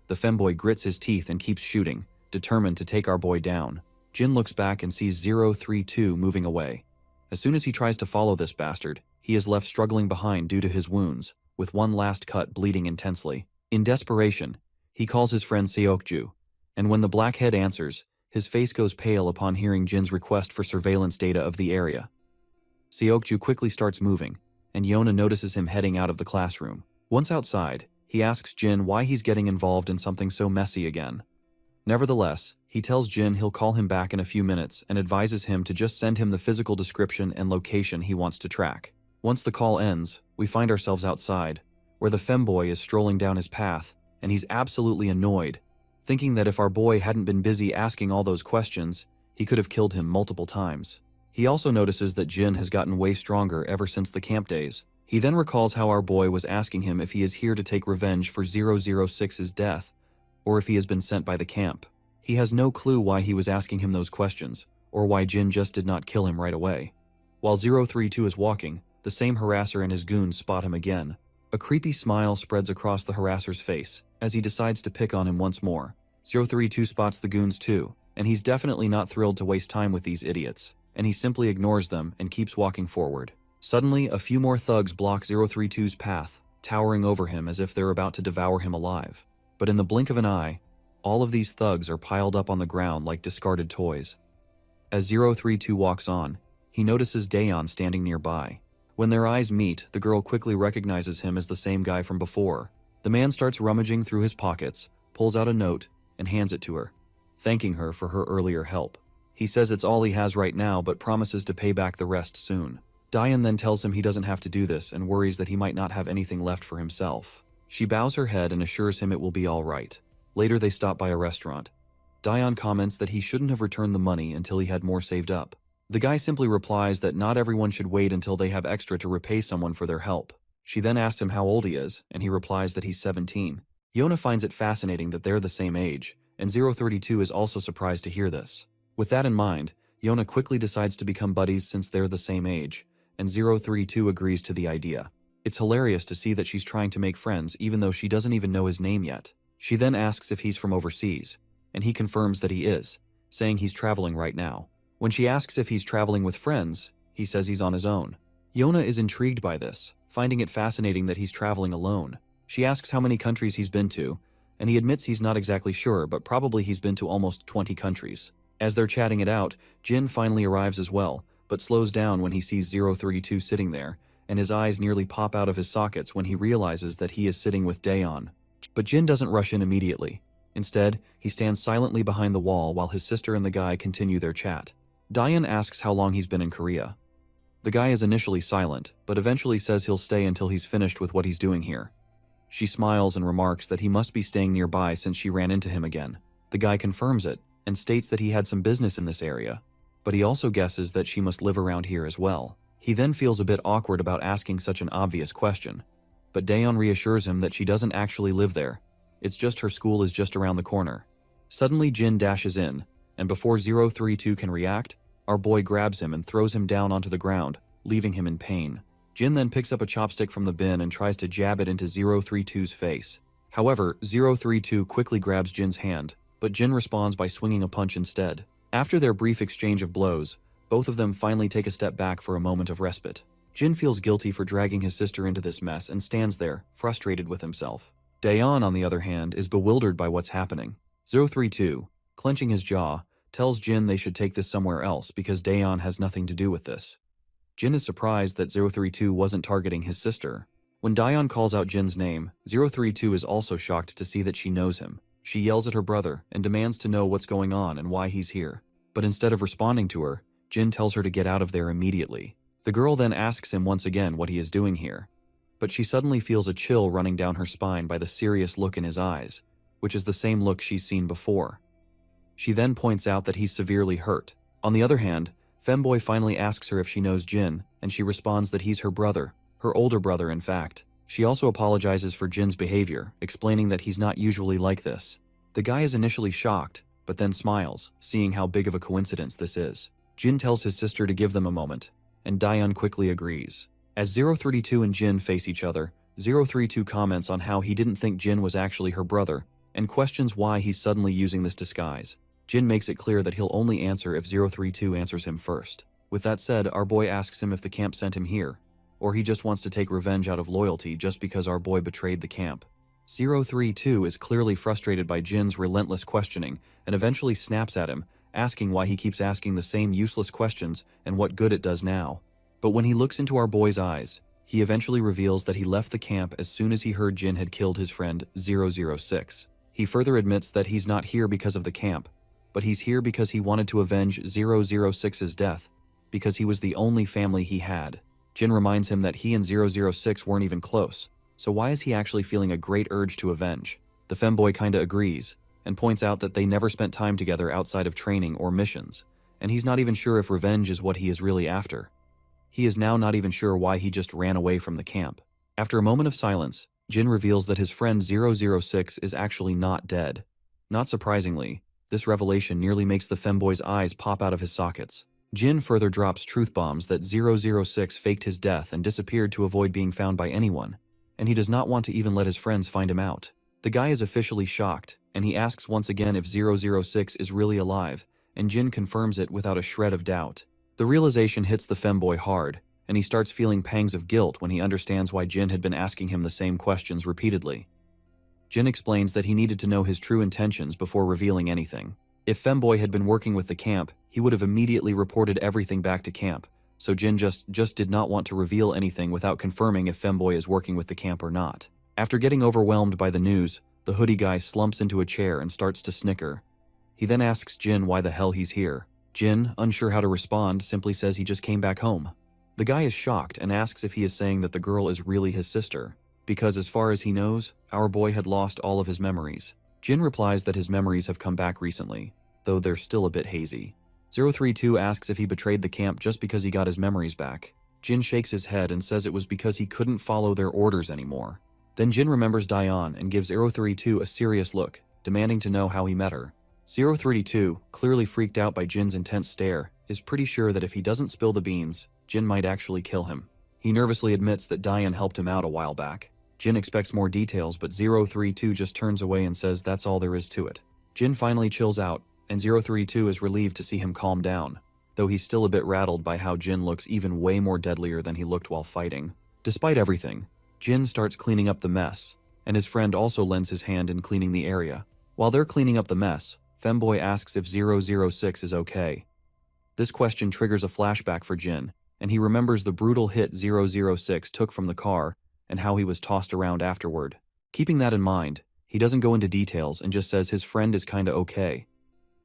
Speaker 1: The femboy grits his teeth and keeps shooting, determined to take our boy down. Jin looks back and sees 032 moving away. As soon as he tries to follow this bastard, he is left struggling behind due to his wounds, with one last cut bleeding intensely. In desperation, he calls his friend Seokju, and when the blackhead answers, his face goes pale upon hearing Jin's request for surveillance data of the area. Seokju quickly starts moving, and Yona notices him heading out of the classroom. Once outside, he asks Jin why he's getting involved in something so messy again. Nevertheless, he tells Jin he'll call him back in a few minutes and advises him to just send him the physical description and location he wants to track. Once the call ends, we find ourselves outside, where the femboy is strolling down his path, and he's absolutely annoyed, thinking that if our boy hadn't been busy asking all those questions, he could have killed him multiple times. He also notices that Jin has gotten way stronger ever since the camp days. He then recalls how our boy was asking him if he is here to take revenge for 006's death, or if he has been sent by the camp. He has no clue why he was asking him those questions, or why Jin just did not kill him right away. While 032 is walking, the same harasser and his goons spot him again. A creepy smile spreads across the harasser's face as he decides to pick on him once more. 032 spots the goons too, and he's definitely not thrilled to waste time with these idiots, and he simply ignores them and keeps walking forward. Suddenly, a few more thugs block 032's path, towering over him as if they're about to devour him alive. But in the blink of an eye, all of these thugs are piled up on the ground like discarded toys. As 032 walks on, he notices Daeon standing nearby. When their eyes meet, the girl quickly recognizes him as the same guy from before. The man starts rummaging through his pockets, pulls out a note, and hands it to her, thanking her for her earlier help. He says it's all he has right now, but promises to pay back the rest soon. Daeon then tells him he doesn't have to do this and worries that he might not have anything left for himself. She bows her head and assures him it will be all right. Later they stop by a restaurant. Daeon comments that he shouldn't have returned the money until he had more saved up. The guy simply replies that not everyone should wait until they have extra to repay someone for their help. She then asks him how old he is, and he replies that he's 17. Yona finds it fascinating that they're the same age, and 032 is also surprised to hear this. With that in mind, Yona quickly decides to become buddies since they're the same age, and 032 agrees to the idea. It's hilarious to see that she's trying to make friends even though she doesn't even know his name yet. She then asks if he's from overseas, and he confirms that he is, saying he's traveling right now. When she asks if he's traveling with friends, he says he's on his own. Yona is intrigued by this, finding it fascinating that he's traveling alone. She asks how many countries he's been to, and he admits he's not exactly sure, but probably he's been to almost 20 countries. As they're chatting it out, Jin finally arrives as well, but slows down when he sees 032 sitting there, and his eyes nearly pop out of his sockets when he realizes that he is sitting with Daeon. But Jin doesn't rush in immediately. Instead, he stands silently behind the wall while his sister and the guy continue their chat. Daeon asks how long he's been in Korea. The guy is initially silent, but eventually says he'll stay until he's finished with what he's doing here. She smiles and remarks that he must be staying nearby since she ran into him again. The guy confirms it, and states that he had some business in this area, but he also guesses that she must live around here as well. He then feels a bit awkward about asking such an obvious question, but Daeon reassures him that she doesn't actually live there. It's just her school is just around the corner. Suddenly Jin dashes in, and before 032 can react, our boy grabs him and throws him down onto the ground, leaving him in pain. Jin then picks up a chopstick from the bin and tries to jab it into 032's face. However, 032 quickly grabs Jin's hand, but Jin responds by swinging a punch instead. After their brief exchange of blows, both of them finally take a step back for a moment of respite. Jin feels guilty for dragging his sister into this mess and stands there, frustrated with himself. Daeon, on the other hand, is bewildered by what's happening. 032, clenching his jaw, tells Jin they should take this somewhere else because Daeon has nothing to do with this. Jin is surprised that 032 wasn't targeting his sister. When Daeon calls out Jin's name, 032 is also shocked to see that she knows him. She yells at her brother and demands to know what's going on and why he's here. But instead of responding to her, Jin tells her to get out of there immediately. The girl then asks him once again what he is doing here, but she suddenly feels a chill running down her spine by the serious look in his eyes, which is the same look she's seen before. She then points out that he's severely hurt. On the other hand, Femboy finally asks her if she knows Jin, and she responds that he's her brother, her older brother in fact. She also apologizes for Jin's behavior, explaining that he's not usually like this. The guy is initially shocked, but then smiles, seeing how big of a coincidence this is. Jin tells his sister to give them a moment, and Daeun quickly agrees. As 032 and Jin face each other, 032 comments on how he didn't think Jin was actually her brother, and questions why he's suddenly using this disguise. Jin makes it clear that he'll only answer if 032 answers him first. With that said, our boy asks him if the camp sent him here, or he just wants to take revenge out of loyalty just because our boy betrayed the camp. 032 is clearly frustrated by Jin's relentless questioning and eventually snaps at him, asking why he keeps asking the same useless questions and what good it does now. But when he looks into our boy's eyes, he eventually reveals that he left the camp as soon as he heard Jin had killed his friend 006. He further admits that he's not here because of the camp, but he's here because he wanted to avenge 006's death, because he was the only family he had. Jin reminds him that he and 006 weren't even close, so why is he actually feeling a great urge to avenge? The femboy kinda agrees, and points out that they never spent time together outside of training or missions, and he's not even sure if revenge is what he is really after. He is now not even sure why he just ran away from the camp. After a moment of silence, Jin reveals that his friend 006 is actually not dead. Not surprisingly, this revelation nearly makes the femboy's eyes pop out of his sockets. Jin further drops truth bombs that 006 faked his death and disappeared to avoid being found by anyone, and he does not want to even let his friends find him out. The guy is officially shocked, and he asks once again if 006 is really alive, and Jin confirms it without a shred of doubt. The realization hits the femboy hard, and he starts feeling pangs of guilt when he understands why Jin had been asking him the same questions repeatedly. Jin explains that he needed to know his true intentions before revealing anything. If femboy had been working with the camp, he would have immediately reported everything back to camp, so Jin just did not want to reveal anything without confirming if femboy is working with the camp or not. After getting overwhelmed by the news, the hoodie guy slumps into a chair and starts to snicker. He then asks Jin why the hell he's here. Jin, unsure how to respond, simply says he just came back home. The guy is shocked and asks if he is saying that the girl is really his sister, because as far as he knows, our boy had lost all of his memories. Jin replies that his memories have come back recently, though they're still a bit hazy. 032 asks if he betrayed the camp just because he got his memories back. Jin shakes his head and says it was because he couldn't follow their orders anymore. Then Jin remembers Daeun and gives 032 a serious look, demanding to know how he met her. 032, clearly freaked out by Jin's intense stare, is pretty sure that if he doesn't spill the beans, Jin might actually kill him. He nervously admits that Daeun helped him out a while back. Jin expects more details, but 032 just turns away and says that's all there is to it. Jin finally chills out, and 032 is relieved to see him calm down, though he's still a bit rattled by how Jin looks even way more deadlier than he looked while fighting. Despite everything, Jin starts cleaning up the mess, and his friend also lends his hand in cleaning the area. While they're cleaning up the mess, femboy asks if 006 is okay. This question triggers a flashback for Jin, and he remembers the brutal hit 006 took from the car and how he was tossed around afterward. Keeping that in mind, he doesn't go into details and just says his friend is kinda okay.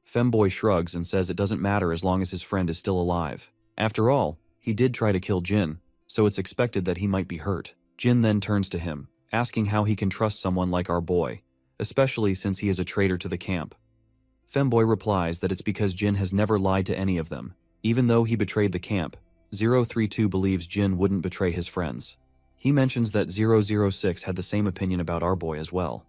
Speaker 1: Femboy shrugs and says it doesn't matter as long as his friend is still alive. After all, he did try to kill Jin, so it's expected that he might be hurt. Jin then turns to him, asking how he can trust someone like our boy, especially since he is a traitor to the camp. Femboy replies that it's because Jin has never lied to any of them. Even though he betrayed the camp, 032 believes Jin wouldn't betray his friends. He mentions that 006 had the same opinion about our boy as well.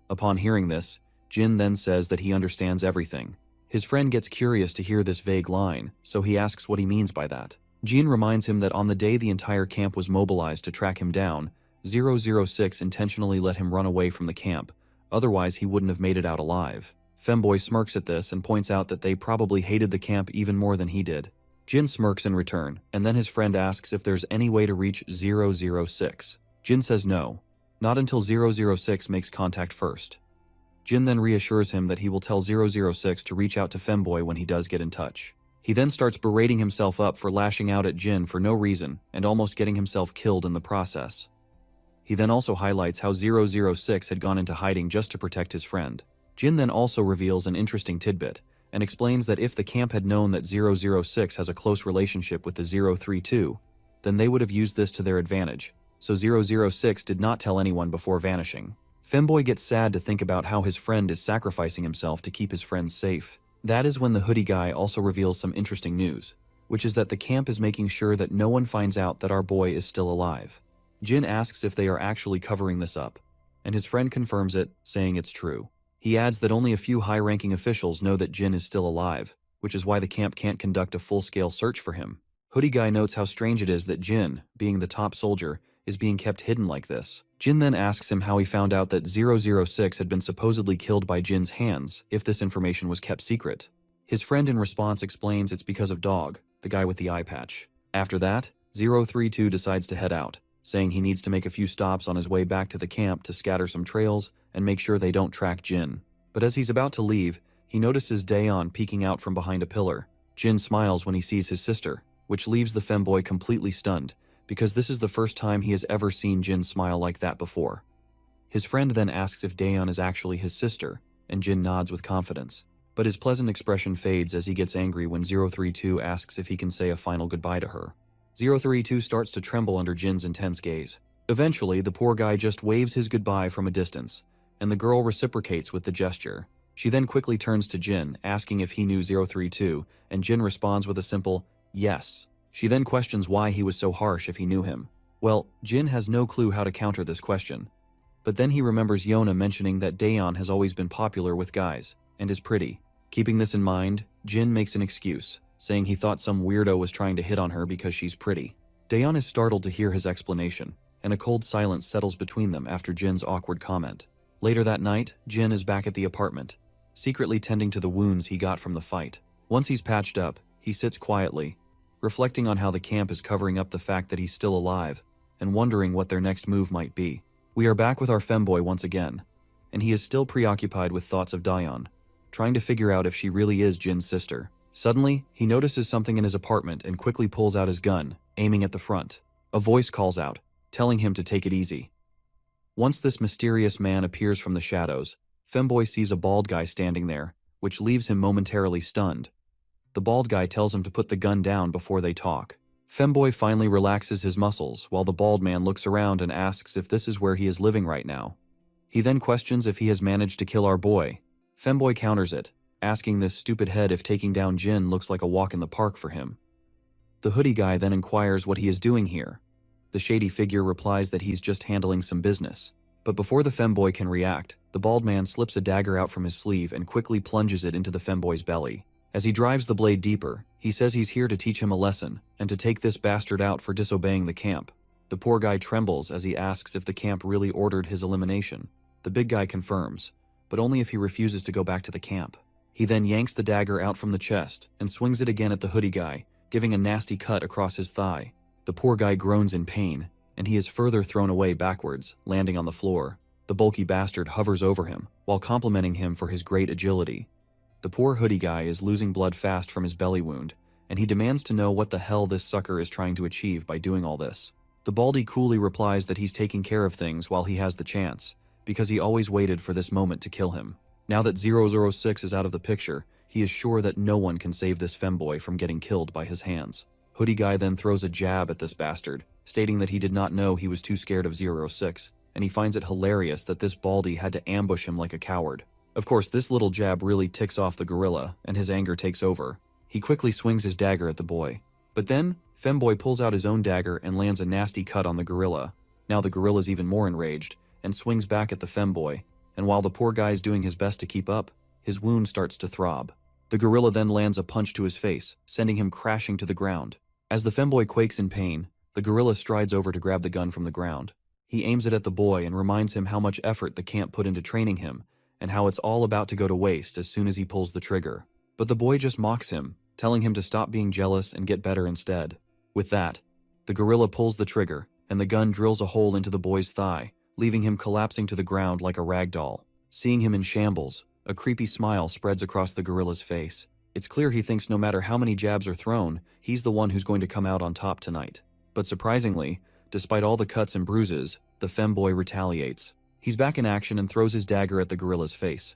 Speaker 1: Upon hearing this, Jin then says that he understands everything. His friend gets curious to hear this vague line, so he asks what he means by that. Jin reminds him that on the day the entire camp was mobilized to track him down, 006 intentionally let him run away from the camp, otherwise he wouldn't have made it out alive. Femboy smirks at this and points out that they probably hated the camp even more than he did. Jin smirks in return, and then his friend asks if there's any way to reach 006. Jin says no, not until 006 makes contact first. Jin then reassures him that he will tell 006 to reach out to Femboy when he does get in touch. He then starts berating himself up for lashing out at Jin for no reason and almost getting himself killed in the process. He then also highlights how 006 had gone into hiding just to protect his friend. Jin then also reveals an interesting tidbit and explains that if the camp had known that 006 has a close relationship with the 032, then they would have used this to their advantage, so 006 did not tell anyone before vanishing. Femboy gets sad to think about how his friend is sacrificing himself to keep his friends safe. That is when the hoodie guy also reveals some interesting news, which is that the camp is making sure that no one finds out that our boy is still alive. Jin asks if they are actually covering this up, and his friend confirms it, saying it's true. He adds that only a few high-ranking officials know that Jin is still alive, which is why the camp can't conduct a full-scale search for him. Hoodie Guy notes how strange it is that Jin, being the top soldier, is being kept hidden like this. Jin then asks him how he found out that 006 had been supposedly killed by Jin's hands if this information was kept secret. His friend in response explains it's because of Dog, the guy with the eye patch. After that, 032 decides to head out, saying he needs to make a few stops on his way back to the camp to scatter some trails and make sure they don't track Jin. But as he's about to leave, he notices Daeon peeking out from behind a pillar. Jin smiles when he sees his sister, which leaves the femboy completely stunned, because this is the first time he has ever seen Jin smile like that before. His friend then asks if Daeon is actually his sister, and Jin nods with confidence. But his pleasant expression fades as he gets angry when 032 asks if he can say a final goodbye to her. 032 starts to tremble under Jin's intense gaze. Eventually, the poor guy just waves his goodbye from a distance, and the girl reciprocates with the gesture. She then quickly turns to Jin, asking if he knew 032, and Jin responds with a simple, yes. She then questions why he was so harsh if he knew him. Well, Jin has no clue how to counter this question. But then he remembers Yona mentioning that Daeon has always been popular with guys, and is pretty. Keeping this in mind, Jin makes an excuse, saying he thought some weirdo was trying to hit on her because she's pretty. Daeon is startled to hear his explanation, and a cold silence settles between them after Jin's awkward comment. Later that night, Jin is back at the apartment, secretly tending to the wounds he got from the fight. Once he's patched up, he sits quietly, reflecting on how the camp is covering up the fact that he's still alive, and wondering what their next move might be. We are back with our femboy once again, and he is still preoccupied with thoughts of Daeon, trying to figure out if she really is Jin's sister. Suddenly, he notices something in his apartment and quickly pulls out his gun, aiming at the front. A voice calls out, telling him to take it easy. Once this mysterious man appears from the shadows, femboy sees a bald guy standing there, which leaves him momentarily stunned. The bald guy tells him to put the gun down before they talk. Femboy finally relaxes his muscles while the bald man looks around and asks if this is where he is living right now. He then questions if he has managed to kill our boy. Femboy counters it, asking this stupid head if taking down Jin looks like a walk in the park for him. The hoodie guy then inquires what he is doing here. The shady figure replies that he's just handling some business. But before the femboy can react, the bald man slips a dagger out from his sleeve and quickly plunges it into the femboy's belly. As he drives the blade deeper, he says he's here to teach him a lesson and to take this bastard out for disobeying the camp. The poor guy trembles as he asks if the camp really ordered his elimination. The big guy confirms, but only if he refuses to go back to the camp. He then yanks the dagger out from the chest and swings it again at the hoodie guy, giving a nasty cut across his thigh. The poor guy groans in pain, and he is further thrown away backwards, landing on the floor. The bulky bastard hovers over him, while complimenting him for his great agility. The poor hoodie guy is losing blood fast from his belly wound, and he demands to know what the hell this sucker is trying to achieve by doing all this. The baldy coolly replies that he's taking care of things while he has the chance, because he always waited for this moment to kill him. Now that 006 is out of the picture, he is sure that no one can save this femboy from getting killed by his hands. Hoodie guy then throws a jab at this bastard, stating that he did not know he was too scared of 06, and he finds it hilarious that this baldy had to ambush him like a coward. Of course, this little jab really ticks off the gorilla, and his anger takes over. He quickly swings his dagger at the boy. But then, femboy pulls out his own dagger and lands a nasty cut on the gorilla. Now the gorilla's even more enraged, and swings back at the femboy, and while the poor guy is doing his best to keep up, his wound starts to throb. The gorilla then lands a punch to his face, sending him crashing to the ground. As the femboy quakes in pain, the gorilla strides over to grab the gun from the ground. He aims it at the boy and reminds him how much effort the camp put into training him, and how it's all about to go to waste as soon as he pulls the trigger. But the boy just mocks him, telling him to stop being jealous and get better instead. With that, the gorilla pulls the trigger, and the gun drills a hole into the boy's thigh, leaving him collapsing to the ground like a rag doll. Seeing him in shambles, a creepy smile spreads across the gorilla's face. It's clear he thinks no matter how many jabs are thrown, he's the one who's going to come out on top tonight. But surprisingly, despite all the cuts and bruises, the femboy retaliates. He's back in action and throws his dagger at the gorilla's face.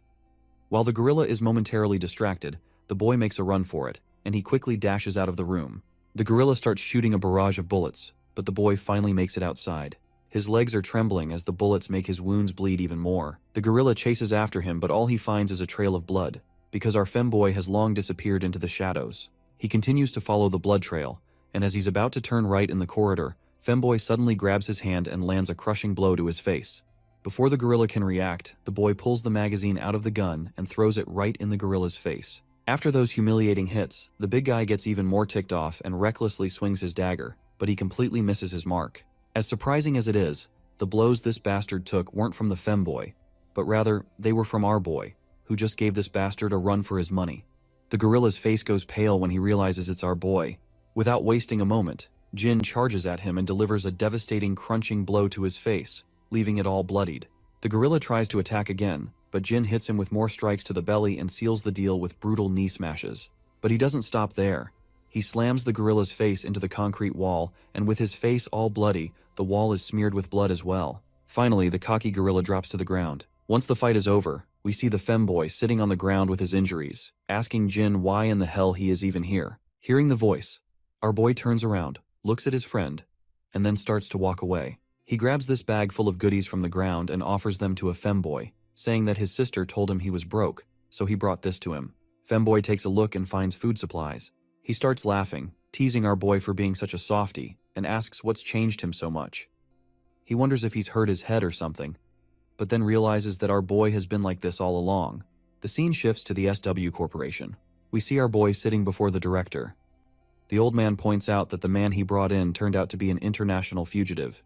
Speaker 1: While the gorilla is momentarily distracted, the boy makes a run for it, and he quickly dashes out of the room. The gorilla starts shooting a barrage of bullets, but the boy finally makes it outside. His legs are trembling as the bullets make his wounds bleed even more. The gorilla chases after him, but all he finds is a trail of blood, because our femboy has long disappeared into the shadows. He continues to follow the blood trail, and as he's about to turn right in the corridor, Femboy suddenly grabs his hand and lands a crushing blow to his face. Before the gorilla can react, the boy pulls the magazine out of the gun and throws it right in the gorilla's face. After those humiliating hits, the big guy gets even more ticked off and recklessly swings his dagger, but he completely misses his mark. As surprising as it is, the blows this bastard took weren't from the femboy, but rather, they were from our boy, who just gave this bastard a run for his money. The gorilla's face goes pale when he realizes it's our boy. Without wasting a moment, Jin charges at him and delivers a devastating crunching blow to his face, leaving it all bloodied. The gorilla tries to attack again, but Jin hits him with more strikes to the belly and seals the deal with brutal knee smashes. But he doesn't stop there. He slams the gorilla's face into the concrete wall, and with his face all bloody, the wall is smeared with blood as well. Finally, the cocky gorilla drops to the ground. Once the fight is over, we see the femboy sitting on the ground with his injuries, asking Jin why in the hell he is even here. Hearing the voice, our boy turns around, looks at his friend, and then starts to walk away. He grabs this bag full of goodies from the ground and offers them to a femboy, saying that his sister told him he was broke, so he brought this to him. Femboy takes a look and finds food supplies. He starts laughing, teasing our boy for being such a softie, and asks what's changed him so much. He wonders if he's hurt his head or something, but then realizes that our boy has been like this all along. The scene shifts to the SW Corporation. We see our boy sitting before the director. The old man points out that the man he brought in turned out to be an international fugitive.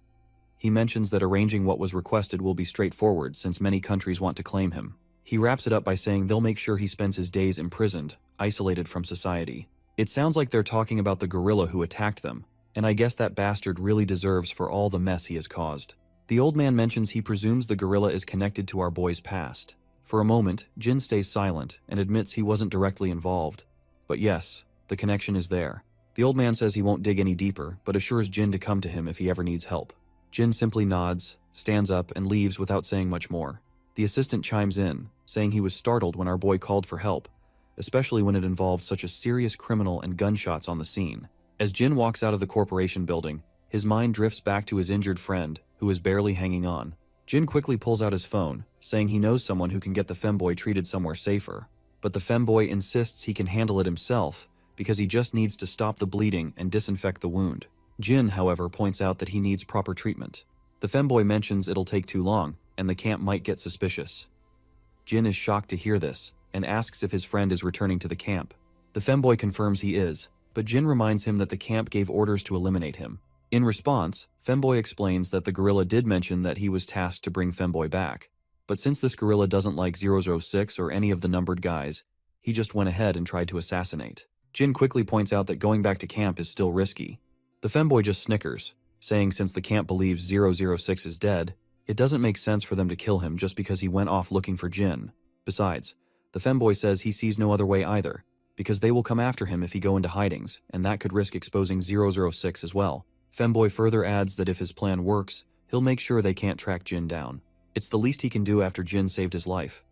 Speaker 1: He mentions that arranging what was requested will be straightforward since many countries want to claim him. He wraps it up by saying they'll make sure he spends his days imprisoned, isolated from society. It sounds like they're talking about the gorilla who attacked them, and I guess that bastard really deserves for all the mess he has caused. The old man mentions he presumes the gorilla is connected to our boy's past. For a moment, Jin stays silent and admits he wasn't directly involved. But yes, the connection is there. The old man says he won't dig any deeper, but assures Jin to come to him if he ever needs help. Jin simply nods, stands up, and leaves without saying much more. The assistant chimes in, saying he was startled when our boy called for help, especially when it involved such a serious criminal and gunshots on the scene. As Jin walks out of the corporation building, his mind drifts back to his injured friend, who is barely hanging on. Jin quickly pulls out his phone, saying he knows someone who can get the femboy treated somewhere safer. But the femboy insists he can handle it himself, because he just needs to stop the bleeding and disinfect the wound. Jin, however, points out that he needs proper treatment. The femboy mentions it'll take too long, and the camp might get suspicious. Jin is shocked to hear this, and asks if his friend is returning to the camp. The femboy confirms he is, but Jin reminds him that the camp gave orders to eliminate him. In response, femboy explains that the gorilla did mention that he was tasked to bring femboy back, but since this gorilla doesn't like 006 or any of the numbered guys, he just went ahead and tried to assassinate. Jin quickly points out that going back to camp is still risky. The femboy just snickers, saying since the camp believes 006 is dead, it doesn't make sense for them to kill him just because he went off looking for Jin. Besides, the femboy says he sees no other way either, because they will come after him if he go into hidings, and that could risk exposing 006 as well. Femboy further adds that if his plan works, he'll make sure they can't track Jin down. It's the least he can do after Jin saved his life.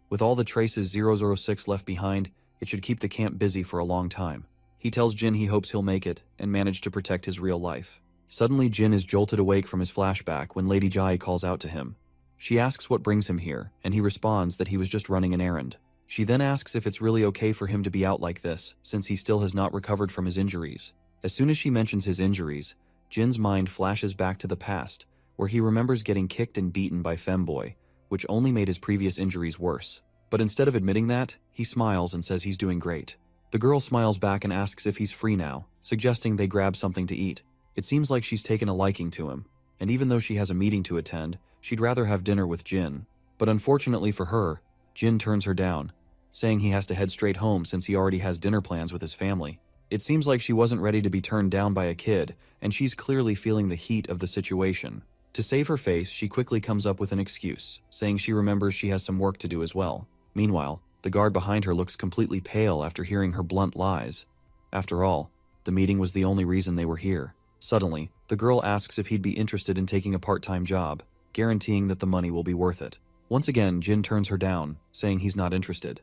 Speaker 1: With all the traces 006 left behind, it should keep the camp busy for a long time. He tells Jin he hopes he'll make it and manage to protect his real life. Suddenly, Jin is jolted awake from his flashback when Lady Jai calls out to him. She asks what brings him here, and he responds that he was just running an errand. She then asks if it's really okay for him to be out like this, since he still has not recovered from his injuries. As soon as she mentions his injuries, Jin's mind flashes back to the past, where he remembers getting kicked and beaten by femboy, which only made his previous injuries worse. But instead of admitting that, he smiles and says he's doing great. The girl smiles back and asks if he's free now, suggesting they grab something to eat. It seems like she's taken a liking to him, and even though she has a meeting to attend, she'd rather have dinner with Jin. But unfortunately for her, Jin turns her down, saying he has to head straight home since he already has dinner plans with his family. It seems like she wasn't ready to be turned down by a kid, and she's clearly feeling the heat of the situation. To save her face, she quickly comes up with an excuse, saying she remembers she has some work to do as well. Meanwhile, the guard behind her looks completely pale after hearing her blunt lies. After all, the meeting was the only reason they were here. Suddenly, the girl asks if he'd be interested in taking a part-time job, guaranteeing that the money will be worth it. Once again, Jin turns her down, saying he's not interested.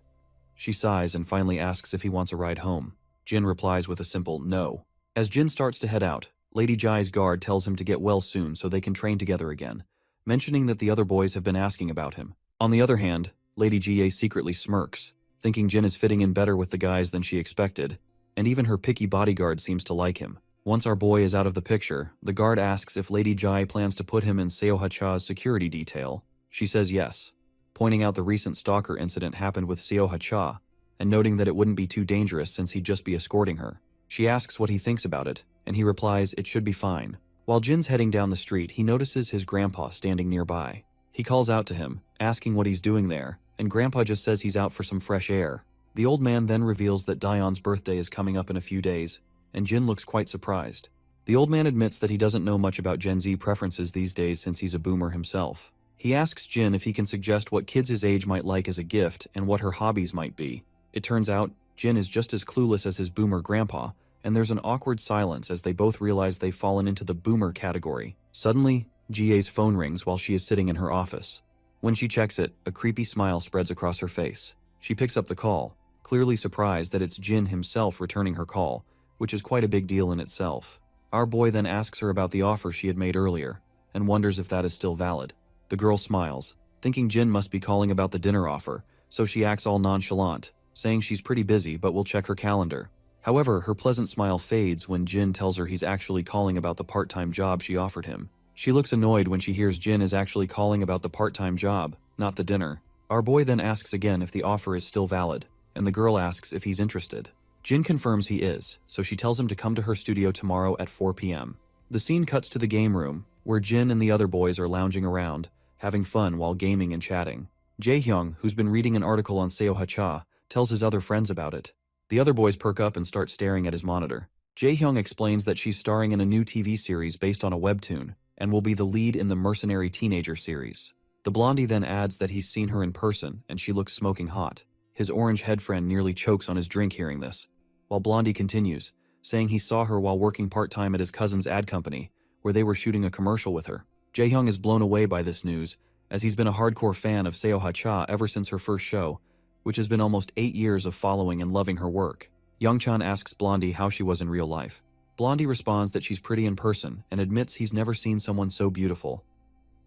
Speaker 1: She sighs and finally asks if he wants a ride home. Jin replies with a simple no. As Jin starts to head out, Lady Jai's guard tells him to get well soon so they can train together again, mentioning that the other boys have been asking about him. On the other hand, Lady Jie secretly smirks, thinking Jin is fitting in better with the guys than she expected, and even her picky bodyguard seems to like him. Once our boy is out of the picture, the guard asks if Lady Jai plans to put him in Seoha-cha's security detail. She says yes, pointing out the recent stalker incident happened with Seoha-cha, and noting that it wouldn't be too dangerous since he'd just be escorting her. She asks what he thinks about it, and he replies it should be fine. While Jin's heading down the street, he notices his grandpa standing nearby. He calls out to him, asking what he's doing there, and Grandpa just says he's out for some fresh air. The old man then reveals that Dion's birthday is coming up in a few days, and Jin looks quite surprised. The old man admits that he doesn't know much about Gen Z preferences these days since he's a boomer himself. He asks Jin if he can suggest what kids his age might like as a gift and what her hobbies might be. It turns out, Jin is just as clueless as his boomer grandpa, and there's an awkward silence as they both realize they've fallen into the boomer category. Suddenly, Jie's phone rings while she is sitting in her office. When she checks it, a creepy smile spreads across her face. She picks up the call, clearly surprised that it's Jin himself returning her call, which is quite a big deal in itself. Our boy then asks her about the offer she had made earlier, and wonders if that is still valid. The girl smiles, thinking Jin must be calling about the dinner offer, so she acts all nonchalant, saying she's pretty busy but will check her calendar. However, her pleasant smile fades when Jin tells her he's actually calling about the part-time job she offered him. She looks annoyed when she hears Jin is actually calling about the part-time job, not the dinner. Our boy then asks again if the offer is still valid, and the girl asks if he's interested. Jin confirms he is, so she tells him to come to her studio tomorrow at 4 p.m. The scene cuts to the game room, where Jin and the other boys are lounging around, having fun while gaming and chatting. Jaehyung, who's been reading an article on Seoha-cha, tells his other friends about it. The other boys perk up and start staring at his monitor. Jaehyung explains that she's starring in a new TV series based on a webtoon, and will be the lead in the Mercenary teenager series. The blondie then adds that he's seen her in person, and she looks smoking hot. His orange head friend nearly chokes on his drink hearing this, while Blondie continues, saying he saw her while working part-time at his cousin's ad company, where they were shooting a commercial with her. Jaehyung is blown away by this news, as he's been a hardcore fan of Seoha-cha ever since her first show, which has been almost 8 years of following and loving her work. Youngchan asks Blondie how she was in real life. Blondie responds that she's pretty in person and admits he's never seen someone so beautiful.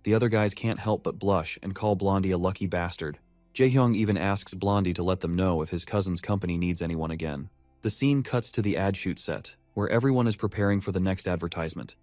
Speaker 1: The other guys can't help but blush and call Blondie a lucky bastard. Jaehyung even asks Blondie to let them know if his cousin's company needs anyone again. The scene cuts to the ad shoot set, where everyone is preparing for the next advertisement.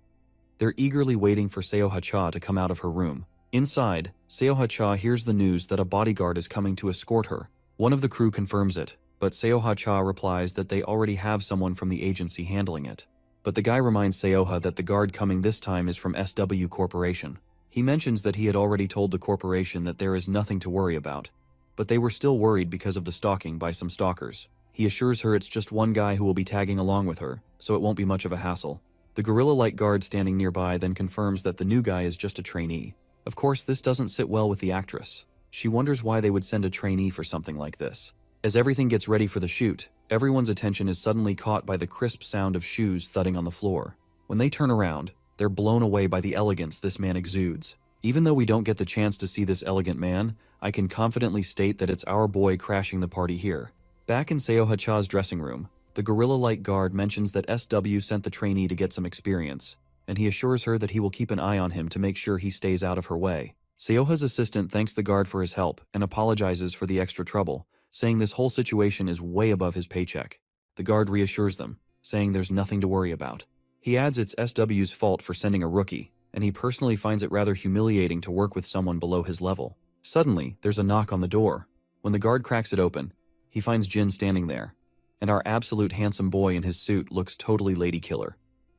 Speaker 1: They're eagerly waiting for Seoha-cha to come out of her room. Inside, Seoha-cha hears the news that a bodyguard is coming to escort her. One of the crew confirms it, but Seoha-cha replies that they already have someone from the agency handling it. But the guy reminds Seoha that the guard coming this time is from SW Corporation. He mentions that he had already told the corporation that there is nothing to worry about, but they were still worried because of the stalking by some stalkers. He assures her it's just one guy who will be tagging along with her, so it won't be much of a hassle. The gorilla-like guard standing nearby then confirms that the new guy is just a trainee. Of course, this doesn't sit well with the actress. She wonders why they would send a trainee for something like this. As everything gets ready for the shoot, everyone's attention is suddenly caught by the crisp sound of shoes thudding on the floor. When they turn around, they're blown away by the elegance this man exudes. Even though we don't get the chance to see this elegant man, I can confidently state that it's our boy crashing the party here. Back in Seoha-cha's dressing room, the gorilla-like guard mentions that SW sent the trainee to get some experience, and he assures her that he will keep an eye on him to make sure he stays out of her way. Seoha's assistant thanks the guard for his help and apologizes for the extra trouble, saying this whole situation is way above his paycheck. The guard reassures them, saying there's nothing to worry about. He adds it's SW's fault for sending a rookie, and he personally finds it rather humiliating to work with someone below his level. Suddenly, there's a knock on the door. When the guard cracks it open, he finds Jin standing there, and our absolute handsome boy in his suit looks totally lady killer,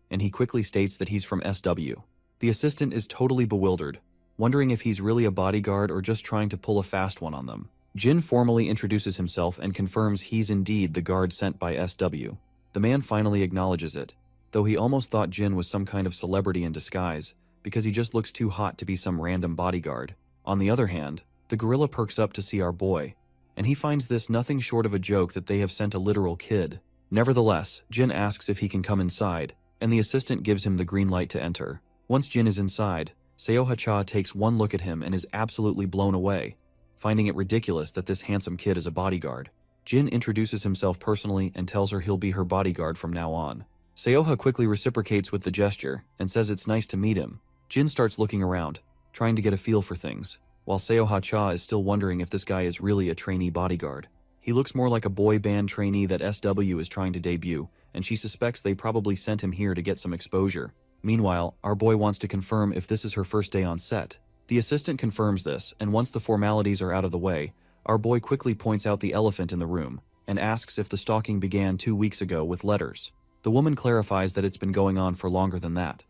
Speaker 1: and he quickly states that he's from SW. The assistant is totally bewildered, wondering if he's really a bodyguard or just trying to pull a fast one on them. Jin formally introduces himself and confirms he's indeed the guard sent by SW. The man finally acknowledges it, though he almost thought Jin was some kind of celebrity in disguise, because he just looks too hot to be some random bodyguard. On the other hand, the gorilla perks up to see our boy, and he finds this nothing short of a joke that they have sent a literal kid. Nevertheless, Jin asks if he can come inside, and the assistant gives him the green light to enter. Once Jin is inside, Seoha-cha takes one look at him and is absolutely blown away, finding it ridiculous that this handsome kid is a bodyguard. Jin introduces himself personally and tells her he'll be her bodyguard from now on. Seoha quickly reciprocates with the gesture and says it's nice to meet him. Jin starts looking around, trying to get a feel for things, while Seoha-cha is still wondering if this guy is really a trainee bodyguard. He looks more like a boy band trainee that SW is trying to debut, and she suspects they probably sent him here to get some exposure. Meanwhile, our boy wants to confirm if this is her first day on set. The assistant confirms this, and once the formalities are out of the way, our boy quickly points out the elephant in the room and asks if the stalking began 2 weeks ago with letters. The woman clarifies that it's been going on for longer than that.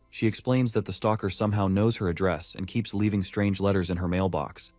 Speaker 1: She explains that the stalker somehow knows her address and keeps leaving strange letters in her mailbox.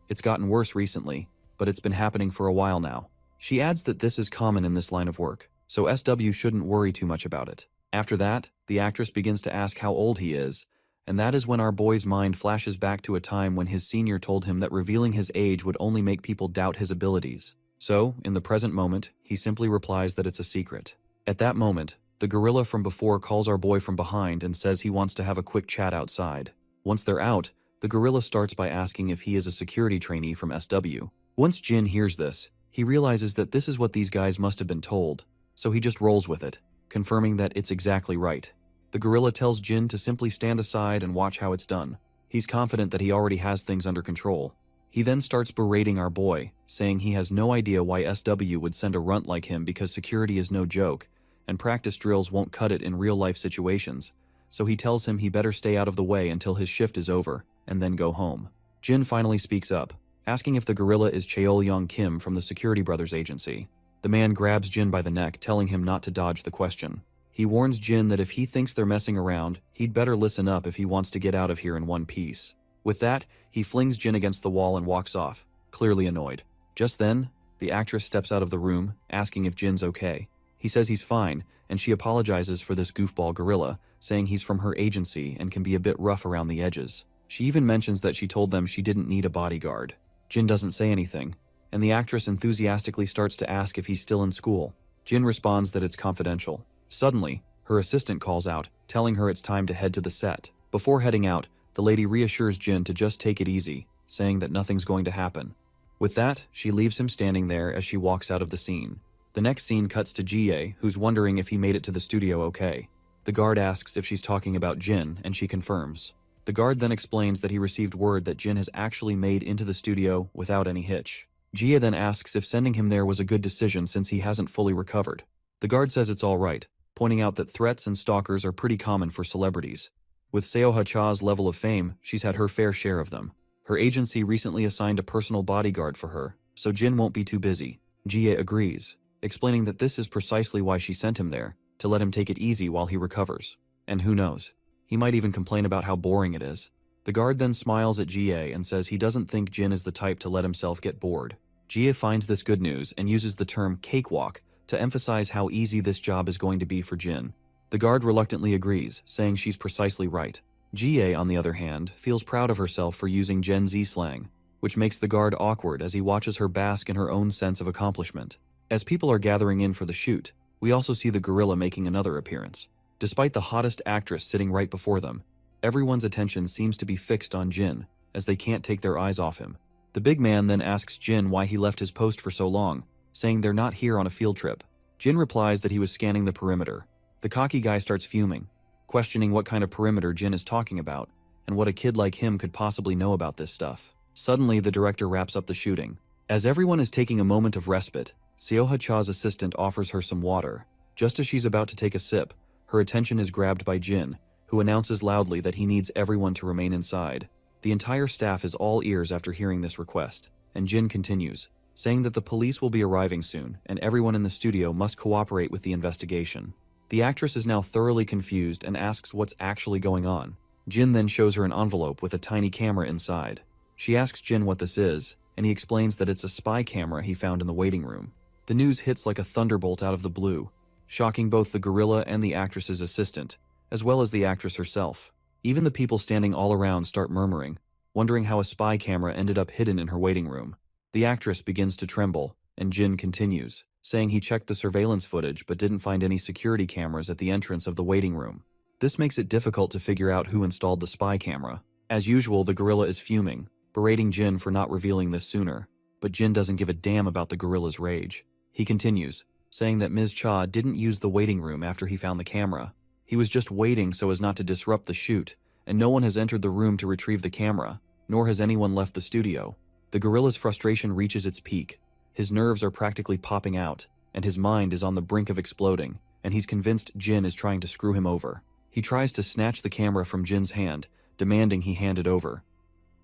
Speaker 1: It's gotten worse recently, but it's been happening for a while now. She adds that this is common in this line of work, so SW shouldn't worry too much about it. After that, the actress begins to ask how old he is, and that is when our boy's mind flashes back to a time when his senior told him that revealing his age would only make people doubt his abilities. So, in the present moment, he simply replies that it's a secret. At that moment, the gorilla from before calls our boy from behind and says he wants to have a quick chat outside. Once they're out, the gorilla starts by asking if he is a security trainee from SW. Once Jin hears this, he realizes that this is what these guys must have been told, so he just rolls with it, confirming that it's exactly right. The gorilla tells Jin to simply stand aside and watch how it's done. He's confident that he already has things under control. He then starts berating our boy, saying he has no idea why SW would send a runt like him because security is no joke, and practice drills won't cut it in real-life situations, so he tells him he better stay out of the way until his shift is over, and then go home. Jin finally speaks up, asking if the gorilla is Cheol Young Kim from the Security Brothers agency. The man grabs Jin by the neck, telling him not to dodge the question. He warns Jin that if he thinks they're messing around, he'd better listen up if he wants to get out of here in one piece. With that, he flings Jin against the wall and walks off, clearly annoyed. Just then, the actress steps out of the room, asking if Jin's okay. He says he's fine, and she apologizes for this goofball gorilla, saying he's from her agency and can be a bit rough around the edges. She even mentions that she told them she didn't need a bodyguard. Jin doesn't say anything, and the actress enthusiastically starts to ask if he's still in school. Jin responds that it's confidential. Suddenly, her assistant calls out, telling her it's time to head to the set. Before heading out, the lady reassures Jin to just take it easy, saying that nothing's going to happen. With that, she leaves him standing there as she walks out of the scene. The next scene cuts to Jie, who's wondering if he made it to the studio okay. The guard asks if she's talking about Jin, and she confirms. The guard then explains that he received word that Jin has actually made into the studio without any hitch. Jie then asks if sending him there was a good decision since he hasn't fully recovered. The guard says it's all right, pointing out that threats and stalkers are pretty common for celebrities. With Seo Ha-cha's level of fame, she's had her fair share of them. Her agency recently assigned a personal bodyguard for her, so Jin won't be too busy. Jie agrees, explaining that this is precisely why she sent him there, to let him take it easy while he recovers. And who knows, he might even complain about how boring it is. The guard then smiles at Jie and says he doesn't think Jin is the type to let himself get bored. Jie finds this good news and uses the term cakewalk to emphasize how easy this job is going to be for Jin. The guard reluctantly agrees, saying she's precisely right. Jie, on the other hand, feels proud of herself for using Gen Z slang, which makes the guard awkward as he watches her bask in her own sense of accomplishment. As people are gathering in for the shoot, we also see the gorilla making another appearance. Despite the hottest actress sitting right before them, everyone's attention seems to be fixed on Jin, as they can't take their eyes off him. The big man then asks Jin why he left his post for so long, saying they're not here on a field trip. Jin replies that he was scanning the perimeter. The cocky guy starts fuming, questioning what kind of perimeter Jin is talking about, and what a kid like him could possibly know about this stuff. Suddenly, the director wraps up the shooting. As everyone is taking a moment of respite, Seo Ha-cha's assistant offers her some water. Just as she's about to take a sip, her attention is grabbed by Jin, who announces loudly that he needs everyone to remain inside. The entire staff is all ears after hearing this request, and Jin continues, saying that the police will be arriving soon, and everyone in the studio must cooperate with the investigation. The actress is now thoroughly confused and asks what's actually going on. Jin then shows her an envelope with a tiny camera inside. She asks Jin what this is, and he explains that it's a spy camera he found in the waiting room. The news hits like a thunderbolt out of the blue, shocking both the gorilla and the actress's assistant, as well as the actress herself. Even the people standing all around start murmuring, wondering how a spy camera ended up hidden in her waiting room. The actress begins to tremble, and Jin continues, saying he checked the surveillance footage but didn't find any security cameras at the entrance of the waiting room. This makes it difficult to figure out who installed the spy camera. As usual, the gorilla is fuming, berating Jin for not revealing this sooner, but Jin doesn't give a damn about the gorilla's rage. He continues, saying that Ms. Cha didn't use the waiting room after he found the camera. He was just waiting so as not to disrupt the shoot, and no one has entered the room to retrieve the camera, nor has anyone left the studio. The gorilla's frustration reaches its peak. His nerves are practically popping out, and his mind is on the brink of exploding, and he's convinced Jin is trying to screw him over. He tries to snatch the camera from Jin's hand, demanding he hand it over.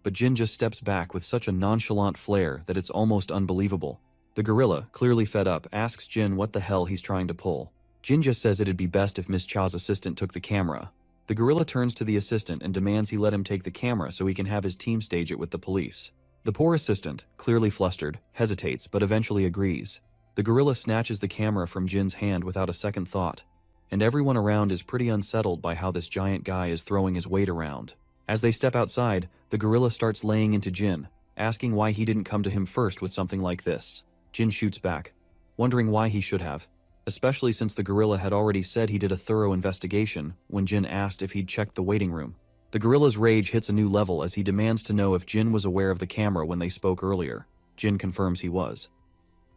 Speaker 1: But Jin just steps back with such a nonchalant flair that it's almost unbelievable. The gorilla, clearly fed up, asks Jin what the hell he's trying to pull. Jin just says it'd be best if Miss Cha's assistant took the camera. The gorilla turns to the assistant and demands he let him take the camera so he can have his team stage it with the police. The poor assistant, clearly flustered, hesitates but eventually agrees. The gorilla snatches the camera from Jin's hand without a second thought, and everyone around is pretty unsettled by how this giant guy is throwing his weight around. As they step outside, the gorilla starts laying into Jin, asking why he didn't come to him first with something like this. Jin shoots back, wondering why he should have, especially since the gorilla had already said he did a thorough investigation when Jin asked if he'd checked the waiting room. The gorilla's rage hits a new level as he demands to know if Jin was aware of the camera when they spoke earlier. Jin confirms he was.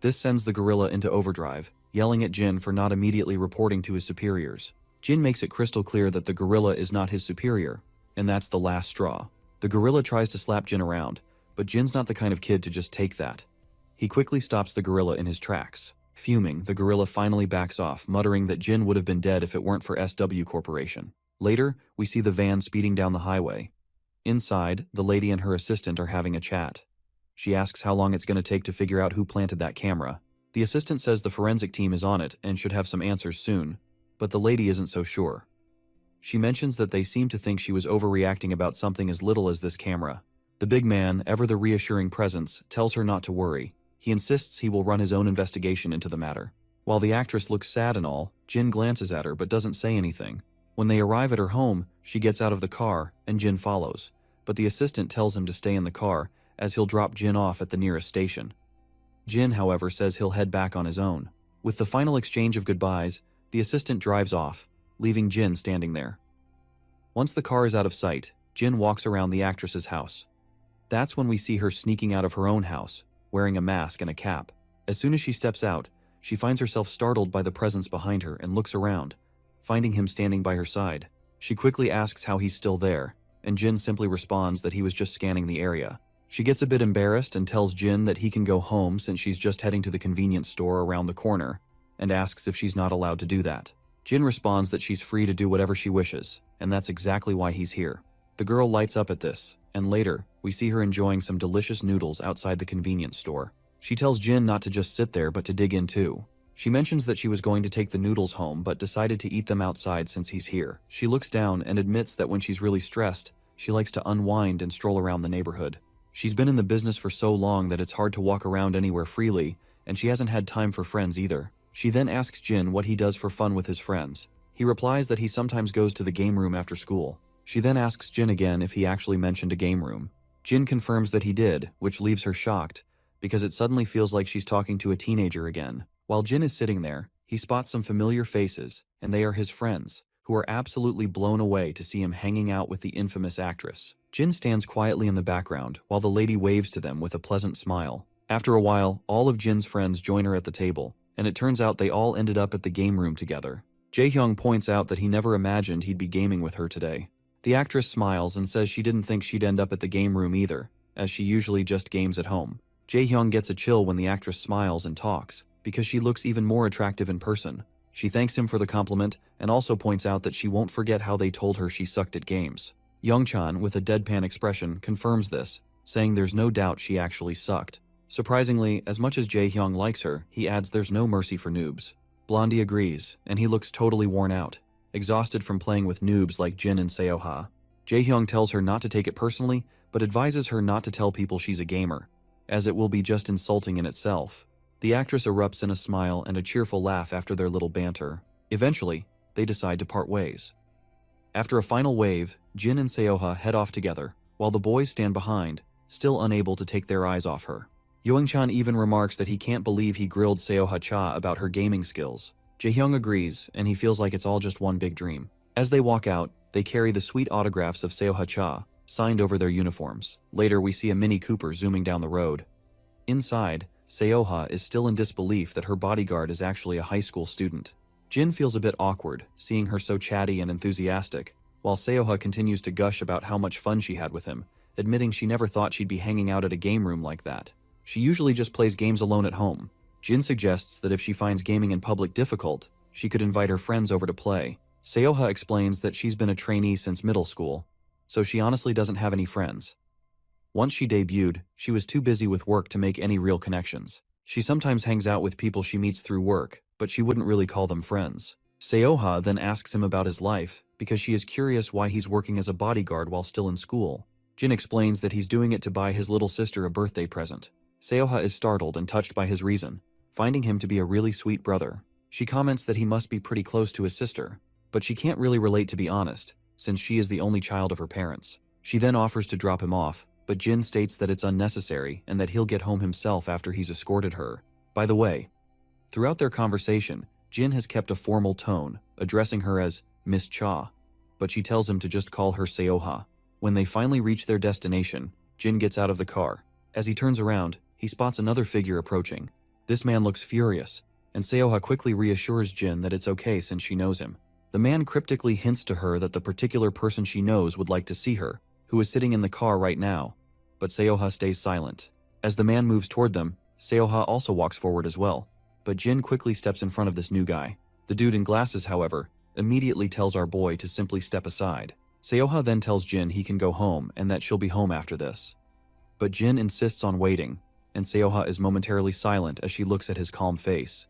Speaker 1: This sends the gorilla into overdrive, yelling at Jin for not immediately reporting to his superiors. Jin makes it crystal clear that the gorilla is not his superior, and that's the last straw. The gorilla tries to slap Jin around, but Jin's not the kind of kid to just take that. He quickly stops the gorilla in his tracks. Fuming, the gorilla finally backs off, muttering that Jin would have been dead if it weren't for SW Corporation. Later, we see the van speeding down the highway. Inside, the lady and her assistant are having a chat. She asks how long it's going to take to figure out who planted that camera. The assistant says the forensic team is on it and should have some answers soon, but the lady isn't so sure. She mentions that they seem to think she was overreacting about something as little as this camera. The big man, ever the reassuring presence, tells her not to worry. He insists he will run his own investigation into the matter. While the actress looks sad and all, Jin glances at her but doesn't say anything. When they arrive at her home, she gets out of the car and Jin follows, but the assistant tells him to stay in the car as he'll drop Jin off at the nearest station. Jin, however, says he'll head back on his own. With the final exchange of goodbyes, the assistant drives off, leaving Jin standing there. Once the car is out of sight, Jin walks around the actress's house. That's when we see her sneaking out of her own house, wearing a mask and a cap. As soon as she steps out, she finds herself startled by the presence behind her and looks around, finding him standing by her side. She quickly asks how he's still there, and Jin simply responds that he was just scanning the area. She gets a bit embarrassed and tells Jin that he can go home since she's just heading to the convenience store around the corner, and asks if she's not allowed to do that. Jin responds that she's free to do whatever she wishes, and that's exactly why he's here. The girl lights up at this, and later, we see her enjoying some delicious noodles outside the convenience store. She tells Jin not to just sit there but to dig in too. She mentions that she was going to take the noodles home but decided to eat them outside since he's here. She looks down and admits that when she's really stressed, she likes to unwind and stroll around the neighborhood. She's been in the business for so long that it's hard to walk around anywhere freely, and she hasn't had time for friends either. She then asks Jin what he does for fun with his friends. He replies that he sometimes goes to the game room after school. She then asks Jin again if he actually mentioned a game room. Jin confirms that he did, which leaves her shocked, because it suddenly feels like she's talking to a teenager again. While Jin is sitting there, he spots some familiar faces, and they are his friends, who are absolutely blown away to see him hanging out with the infamous actress. Jin stands quietly in the background while the lady waves to them with a pleasant smile. After a while, all of Jin's friends join her at the table, and it turns out they all ended up at the game room together. Jae-hyung points out that he never imagined he'd be gaming with her today. The actress smiles and says she didn't think she'd end up at the game room either, as she usually just games at home. Jae-hyung gets a chill when the actress smiles and talks, because she looks even more attractive in person. She thanks him for the compliment and also points out that she won't forget how they told her she sucked at games. Youngchan, with a deadpan expression, confirms this, saying there's no doubt she actually sucked. Surprisingly, as much as Jae-hyung likes her, he adds there's no mercy for noobs. Blondie agrees, and he looks totally worn out, exhausted from playing with noobs like Jin and Seoha. Jae-hyung tells her not to take it personally, but advises her not to tell people she's a gamer, as it will be just insulting in itself. The actress erupts in a smile and a cheerful laugh after their little banter. Eventually, they decide to part ways. After a final wave, Jin and Seoha head off together, while the boys stand behind, still unable to take their eyes off her. Youngchan even remarks that he can't believe he grilled Seoha Cha about her gaming skills. Jae-hyung agrees, and he feels like it's all just one big dream. As they walk out, they carry the sweet autographs of Seoha Cha, signed over their uniforms. Later, we see a Mini Cooper zooming down the road. Inside, Seoha is still in disbelief that her bodyguard is actually a high school student. Jin feels a bit awkward, seeing her so chatty and enthusiastic, while Seoha continues to gush about how much fun she had with him, admitting she never thought she'd be hanging out at a game room like that. She usually just plays games alone at home. Jin suggests that if she finds gaming in public difficult, she could invite her friends over to play. Seoha explains that she's been a trainee since middle school, so she honestly doesn't have any friends. Once she debuted, she was too busy with work to make any real connections. She sometimes hangs out with people she meets through work, but she wouldn't really call them friends. Seoha then asks him about his life, because she is curious why he's working as a bodyguard while still in school. Jin explains that he's doing it to buy his little sister a birthday present. Seoha is startled and touched by his reason, finding him to be a really sweet brother. She comments that he must be pretty close to his sister, but she can't really relate, to be honest, since she is the only child of her parents. She then offers to drop him off, but Jin states that it's unnecessary and that he'll get home himself after he's escorted her. By the way, throughout their conversation, Jin has kept a formal tone, addressing her as Miss Cha, but she tells him to just call her Seoha. When they finally reach their destination, Jin gets out of the car. As he turns around, he spots another figure approaching. This man looks furious, and Seoha quickly reassures Jin that it's okay since she knows him. The man cryptically hints to her that the particular person she knows would like to see her, who is sitting in the car right now, but Seoha stays silent. As the man moves toward them, Seoha also walks forward as well, but Jin quickly steps in front of this new guy. The dude in glasses, however, immediately tells our boy to simply step aside. Seoha then tells Jin he can go home and that she'll be home after this. But Jin insists on waiting, and Seoha is momentarily silent as she looks at his calm face.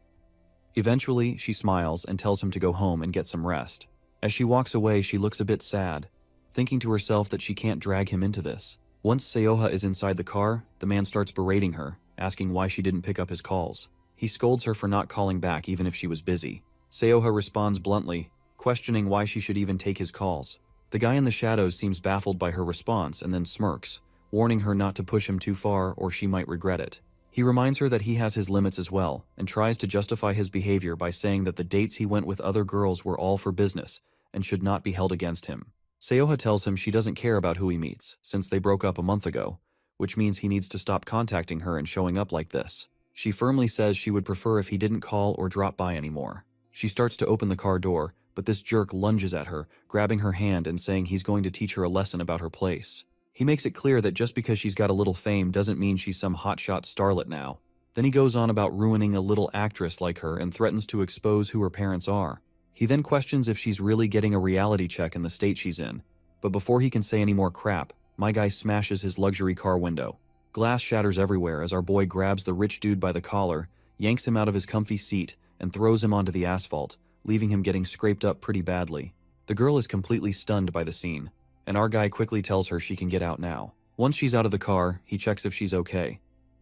Speaker 1: Eventually, she smiles and tells him to go home and get some rest. As she walks away, she looks a bit sad, thinking to herself that she can't drag him into this. Once Seoha is inside the car, the man starts berating her, asking why she didn't pick up his calls. He scolds her for not calling back even if she was busy. Seoha responds bluntly, questioning why she should even take his calls. The guy in the shadows seems baffled by her response and then smirks, warning her not to push him too far or she might regret it. He reminds her that he has his limits as well, and tries to justify his behavior by saying that the dates he went with other girls were all for business and should not be held against him. Seoha tells him she doesn't care about who he meets, since they broke up a month ago, which means he needs to stop contacting her and showing up like this. She firmly says she would prefer if he didn't call or drop by anymore. She starts to open the car door, but this jerk lunges at her, grabbing her hand and saying he's going to teach her a lesson about her place. He makes it clear that just because she's got a little fame doesn't mean she's some hotshot starlet now. Then he goes on about ruining a little actress like her and threatens to expose who her parents are. He then questions if she's really getting a reality check in the state she's in, but before he can say any more crap, my guy smashes his luxury car window. Glass shatters everywhere as our boy grabs the rich dude by the collar, yanks him out of his comfy seat, and throws him onto the asphalt, leaving him getting scraped up pretty badly. The girl is completely stunned by the scene, and our guy quickly tells her she can get out now. Once she's out of the car, he checks if she's okay.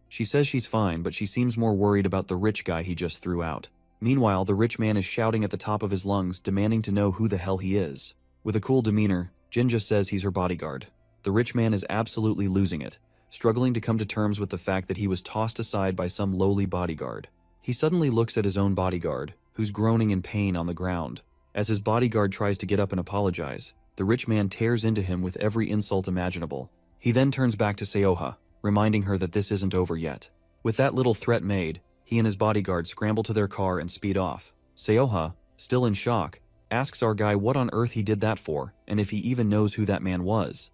Speaker 1: She says she's fine, but she seems more worried about the rich guy he just threw out. Meanwhile, the rich man is shouting at the top of his lungs, demanding to know who the hell he is. With a cool demeanor, Jin just says he's her bodyguard. The rich man is absolutely losing it, struggling to come to terms with the fact that he was tossed aside by some lowly bodyguard. He suddenly looks at his own bodyguard, who's groaning in pain on the ground. As his bodyguard tries to get up and apologize, the rich man tears into him with every insult imaginable. He then turns back to Seoha, reminding her that this isn't over yet. With that little threat made, he and his bodyguard scramble to their car and speed off. Seoha, still in shock, asks our guy what on earth he did that for and if he even knows who that man was.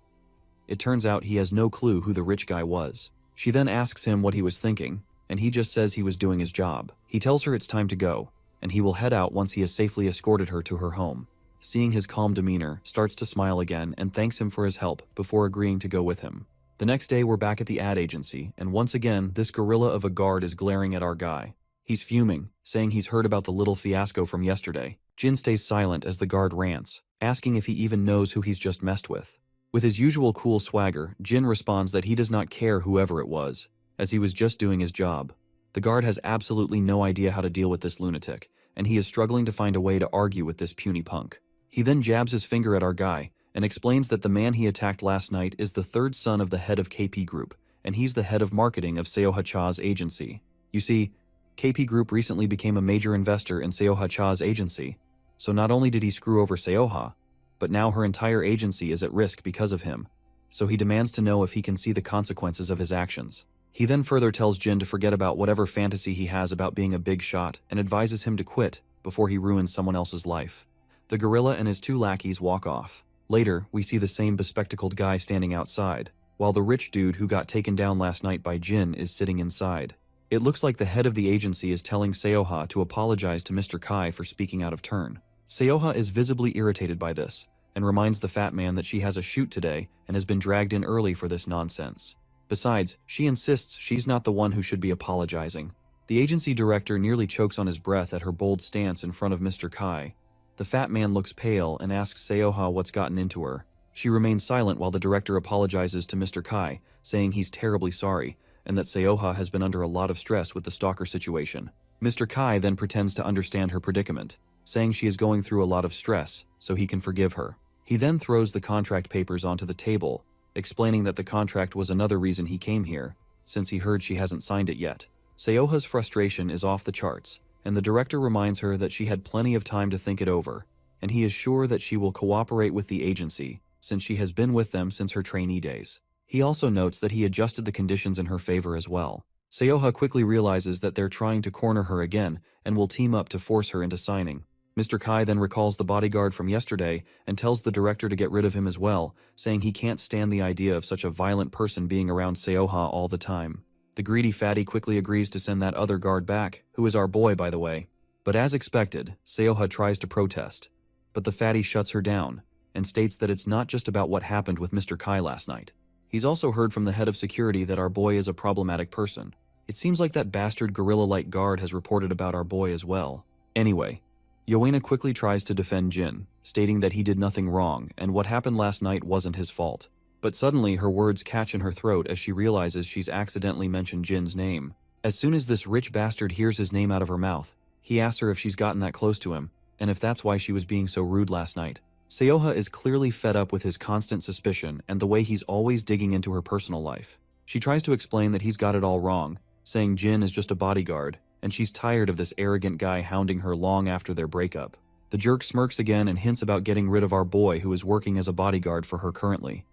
Speaker 1: It turns out he has no clue who the rich guy was. She then asks him what he was thinking, and he just says he was doing his job. He tells her it's time to go, and he will head out once he has safely escorted her to her home. Seeing his calm demeanor, starts to smile again and thanks him for his help before agreeing to go with him. The next day we're back at the ad agency, and once again this gorilla of a guard is glaring at our guy. He's fuming, saying he's heard about the little fiasco from yesterday. Jin stays silent as the guard rants, asking if he even knows who he's just messed with. With his usual cool swagger, Jin responds that he does not care whoever it was, as he was just doing his job. The guard has absolutely no idea how to deal with this lunatic, and he is struggling to find a way to argue with this puny punk. He then jabs his finger at our guy, and explains that the man he attacked last night is the third son of the head of KP Group, and he's the head of marketing of Seoha Cha's agency. You see, KP Group recently became a major investor in Seoha Cha's agency, so not only did he screw over Seoha, but now her entire agency is at risk because of him, so he demands to know if he can see the consequences of his actions. He then further tells Jin to forget about whatever fantasy he has about being a big shot and advises him to quit before he ruins someone else's life. The gorilla and his two lackeys walk off. Later, we see the same bespectacled guy standing outside, while the rich dude who got taken down last night by Jin is sitting inside. It looks like the head of the agency is telling Seoha to apologize to Mr. Kai for speaking out of turn. Seoha is visibly irritated by this, and reminds the fat man that she has a shoot today and has been dragged in early for this nonsense. Besides, she insists she's not the one who should be apologizing. The agency director nearly chokes on his breath at her bold stance in front of Mr. Kai. The fat man looks pale and asks Seoha what's gotten into her. She remains silent while the director apologizes to Mr. Kai, saying he's terribly sorry, and that Seoha has been under a lot of stress with the stalker situation. Mr. Kai then pretends to understand her predicament, saying she is going through a lot of stress, so he can forgive her. He then throws the contract papers onto the table, explaining that the contract was another reason he came here, since he heard she hasn't signed it yet. Seoha's frustration is off the charts, and the director reminds her that she had plenty of time to think it over, and he is sure that she will cooperate with the agency, since she has been with them since her trainee days. He also notes that he adjusted the conditions in her favor as well. Seoha quickly realizes that they're trying to corner her again and will team up to force her into signing. Mr. Kai then recalls the bodyguard from yesterday and tells the director to get rid of him as well, saying he can't stand the idea of such a violent person being around Seoha all the time. The greedy fatty quickly agrees to send that other guard back, who is our boy by the way. But as expected, Seoha tries to protest, but the fatty shuts her down and states that it's not just about what happened with Mr. Kai last night. He's also heard from the head of security that our boy is a problematic person. It seems like that bastard gorilla-like guard has reported about our boy as well. Anyway, Yoena quickly tries to defend Jin, stating that he did nothing wrong and what happened last night wasn't his fault. But suddenly her words catch in her throat as she realizes she's accidentally mentioned Jin's name. As soon as this rich bastard hears his name out of her mouth, he asks her if she's gotten that close to him, and if that's why she was being so rude last night. Seoha is clearly fed up with his constant suspicion and the way he's always digging into her personal life. She tries to explain that he's got it all wrong, saying Jin is just a bodyguard, and she's tired of this arrogant guy hounding her long after their breakup. The jerk smirks again and hints about getting rid of our boy who is working as a bodyguard for her currently.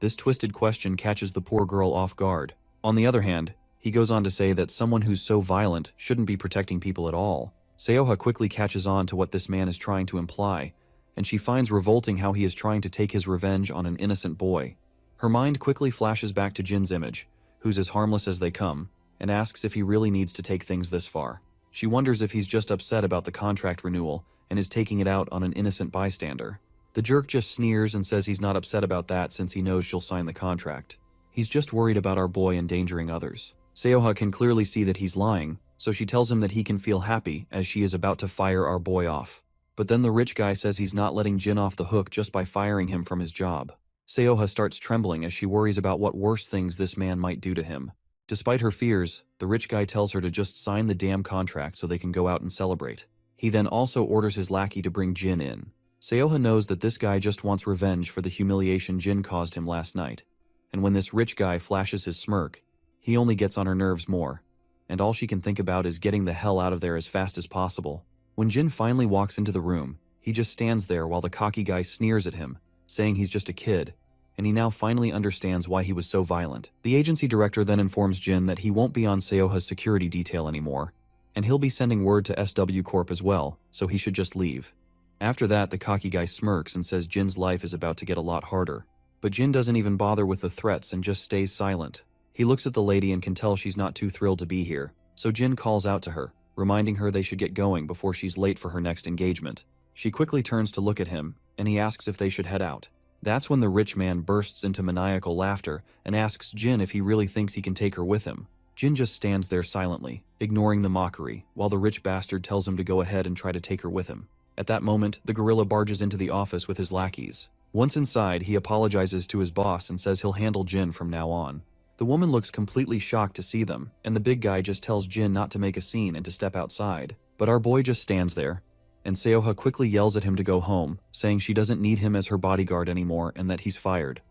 Speaker 1: This twisted question catches the poor girl off guard. On the other hand, he goes on to say that someone who's so violent shouldn't be protecting people at all. Seoha quickly catches on to what this man is trying to imply, and she finds revolting how he is trying to take his revenge on an innocent boy. Her mind quickly flashes back to Jin's image, who's as harmless as they come, and asks if he really needs to take things this far. She wonders if he's just upset about the contract renewal and is taking it out on an innocent bystander. The jerk just sneers and says he's not upset about that since he knows she'll sign the contract. He's just worried about our boy endangering others. Seoha can clearly see that he's lying, so she tells him that he can feel happy as she is about to fire our boy off. But then the rich guy says he's not letting Jin off the hook just by firing him from his job. Seoha starts trembling as she worries about what worse things this man might do to him. Despite her fears, the rich guy tells her to just sign the damn contract so they can go out and celebrate. He then also orders his lackey to bring Jin in. Seoha knows that this guy just wants revenge for the humiliation Jin caused him last night, and when this rich guy flashes his smirk, he only gets on her nerves more, and all she can think about is getting the hell out of there as fast as possible. When Jin finally walks into the room, he just stands there while the cocky guy sneers at him, saying he's just a kid, and he now finally understands why he was so violent. The agency director then informs Jin that he won't be on Seoha's security detail anymore, and he'll be sending word to SW Corp as well, so he should just leave. After that, the cocky guy smirks and says Jin's life is about to get a lot harder. But Jin doesn't even bother with the threats and just stays silent. He looks at the lady and can tell she's not too thrilled to be here, so Jin calls out to her, reminding her they should get going before she's late for her next engagement. She quickly turns to look at him, and he asks if they should head out. That's when the rich man bursts into maniacal laughter and asks Jin if he really thinks he can take her with him. Jin just stands there silently, ignoring the mockery, while the rich bastard tells him to go ahead and try to take her with him. At that moment, the gorilla barges into the office with his lackeys. Once inside, he apologizes to his boss and says he'll handle Jin from now on. The woman looks completely shocked to see them, and the big guy just tells Jin not to make a scene and to step outside. But our boy just stands there, and Seoha quickly yells at him to go home, saying she doesn't need him as her bodyguard anymore and that he's fired.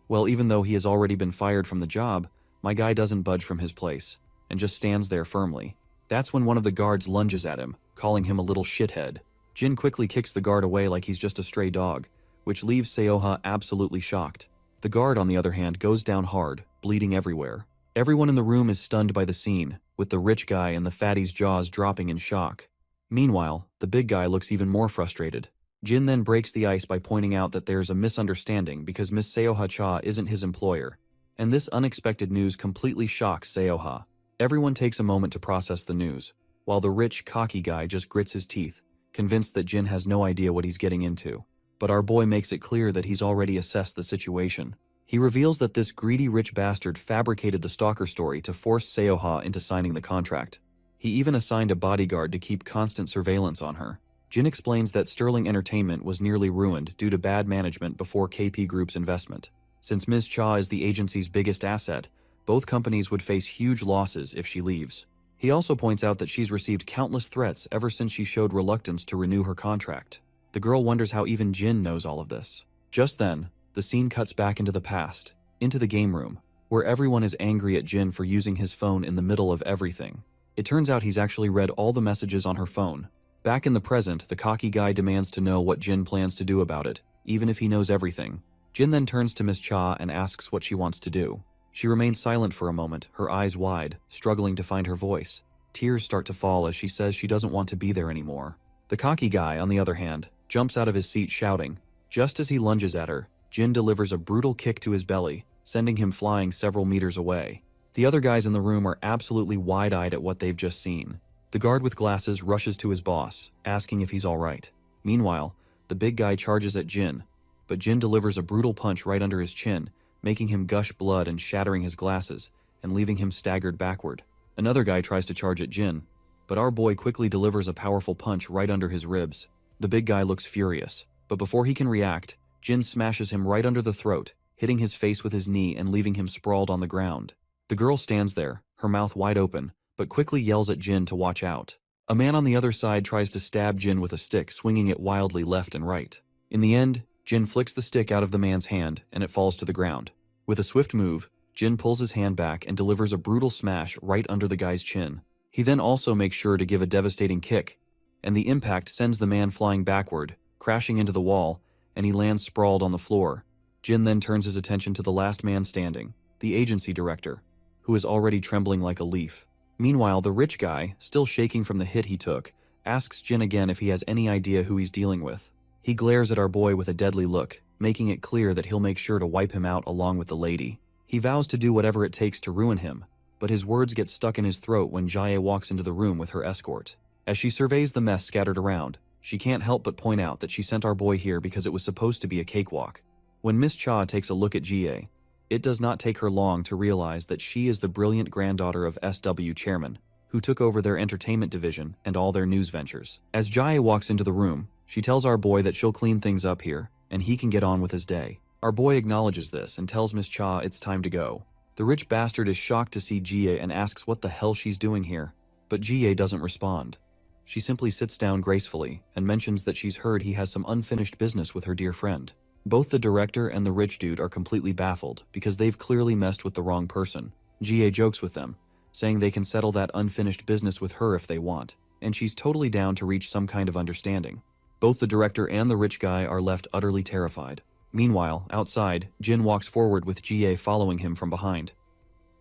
Speaker 1: Well, even though he has already been fired from the job, my guy doesn't budge from his place, and just stands there firmly. That's when one of the guards lunges at him, calling him a little shithead. Jin quickly kicks the guard away like he's just a stray dog, which leaves Seoha absolutely shocked. The guard, on the other hand, goes down hard, bleeding everywhere. Everyone in the room is stunned by the scene, with the rich guy and the fatty's jaws dropping in shock. Meanwhile, the big guy looks even more frustrated. Jin then breaks the ice by pointing out that there's a misunderstanding because Miss Seoha Cha isn't his employer, and this unexpected news completely shocks Seoha. Everyone takes a moment to process the news, while the rich, cocky guy just grits his teeth, convinced that Jin has no idea what he's getting into. But our boy makes it clear that he's already assessed the situation. He reveals that this greedy rich bastard fabricated the stalker story to force Seoha into signing the contract. He even assigned a bodyguard to keep constant surveillance on her. Jin explains that Sterling Entertainment was nearly ruined due to bad management before KP Group's investment. Since Ms. Cha is the agency's biggest asset, both companies would face huge losses if she leaves. He also points out that she's received countless threats ever since she showed reluctance to renew her contract. The girl wonders how even Jin knows all of this. Just then, the scene cuts back into the past, into the game room, where everyone is angry at Jin for using his phone in the middle of everything. It turns out he's actually read all the messages on her phone. Back in the present, the cocky guy demands to know what Jin plans to do about it, even if he knows everything. Jin then turns to Miss Cha and asks what she wants to do. She remains silent for a moment, her eyes wide, struggling to find her voice. Tears start to fall as she says she doesn't want to be there anymore. The cocky guy, on the other hand, jumps out of his seat shouting. Just as he lunges at her, Jin delivers a brutal kick to his belly, sending him flying several meters away. The other guys in the room are absolutely wide-eyed at what they've just seen. The guard with glasses rushes to his boss, asking if he's alright. Meanwhile, the big guy charges at Jin, but Jin delivers a brutal punch right under his chin, making him gush blood and shattering his glasses, and leaving him staggered backward. Another guy tries to charge at Jin, but our boy quickly delivers a powerful punch right under his ribs. The big guy looks furious, but before he can react, Jin smashes him right under the throat, hitting his face with his knee and leaving him sprawled on the ground. The girl stands there, her mouth wide open, but quickly yells at Jin to watch out. A man on the other side tries to stab Jin with a stick, swinging it wildly left and right. In the end, Jin flicks the stick out of the man's hand, and it falls to the ground. With a swift move, Jin pulls his hand back and delivers a brutal smash right under the guy's chin. He then also makes sure to give a devastating kick, and the impact sends the man flying backward, crashing into the wall, and he lands sprawled on the floor. Jin then turns his attention to the last man standing, the agency director, who is already trembling like a leaf. Meanwhile, the rich guy, still shaking from the hit he took, asks Jin again if he has any idea who he's dealing with. He glares at our boy with a deadly look, making it clear that he'll make sure to wipe him out along with the lady. He vows to do whatever it takes to ruin him, but his words get stuck in his throat when Jae walks into the room with her escort. As she surveys the mess scattered around, she can't help but point out that she sent our boy here because it was supposed to be a cakewalk. When Miss Cha takes a look at Jae, it does not take her long to realize that she is the brilliant granddaughter of SW chairman, who took over their entertainment division and all their news ventures. As Jae walks into the room, she tells our boy that she'll clean things up here, and he can get on with his day. Our boy acknowledges this and tells Miss Cha it's time to go. The rich bastard is shocked to see Jae and asks what the hell she's doing here, but Jae doesn't respond. She simply sits down gracefully and mentions that she's heard he has some unfinished business with her dear friend. Both the director and the rich dude are completely baffled because they've clearly messed with the wrong person. Jae jokes with them, saying they can settle that unfinished business with her if they want, and she's totally down to reach some kind of understanding. Both the director and the rich guy are left utterly terrified. Meanwhile, outside, Jin walks forward with Jae following him from behind.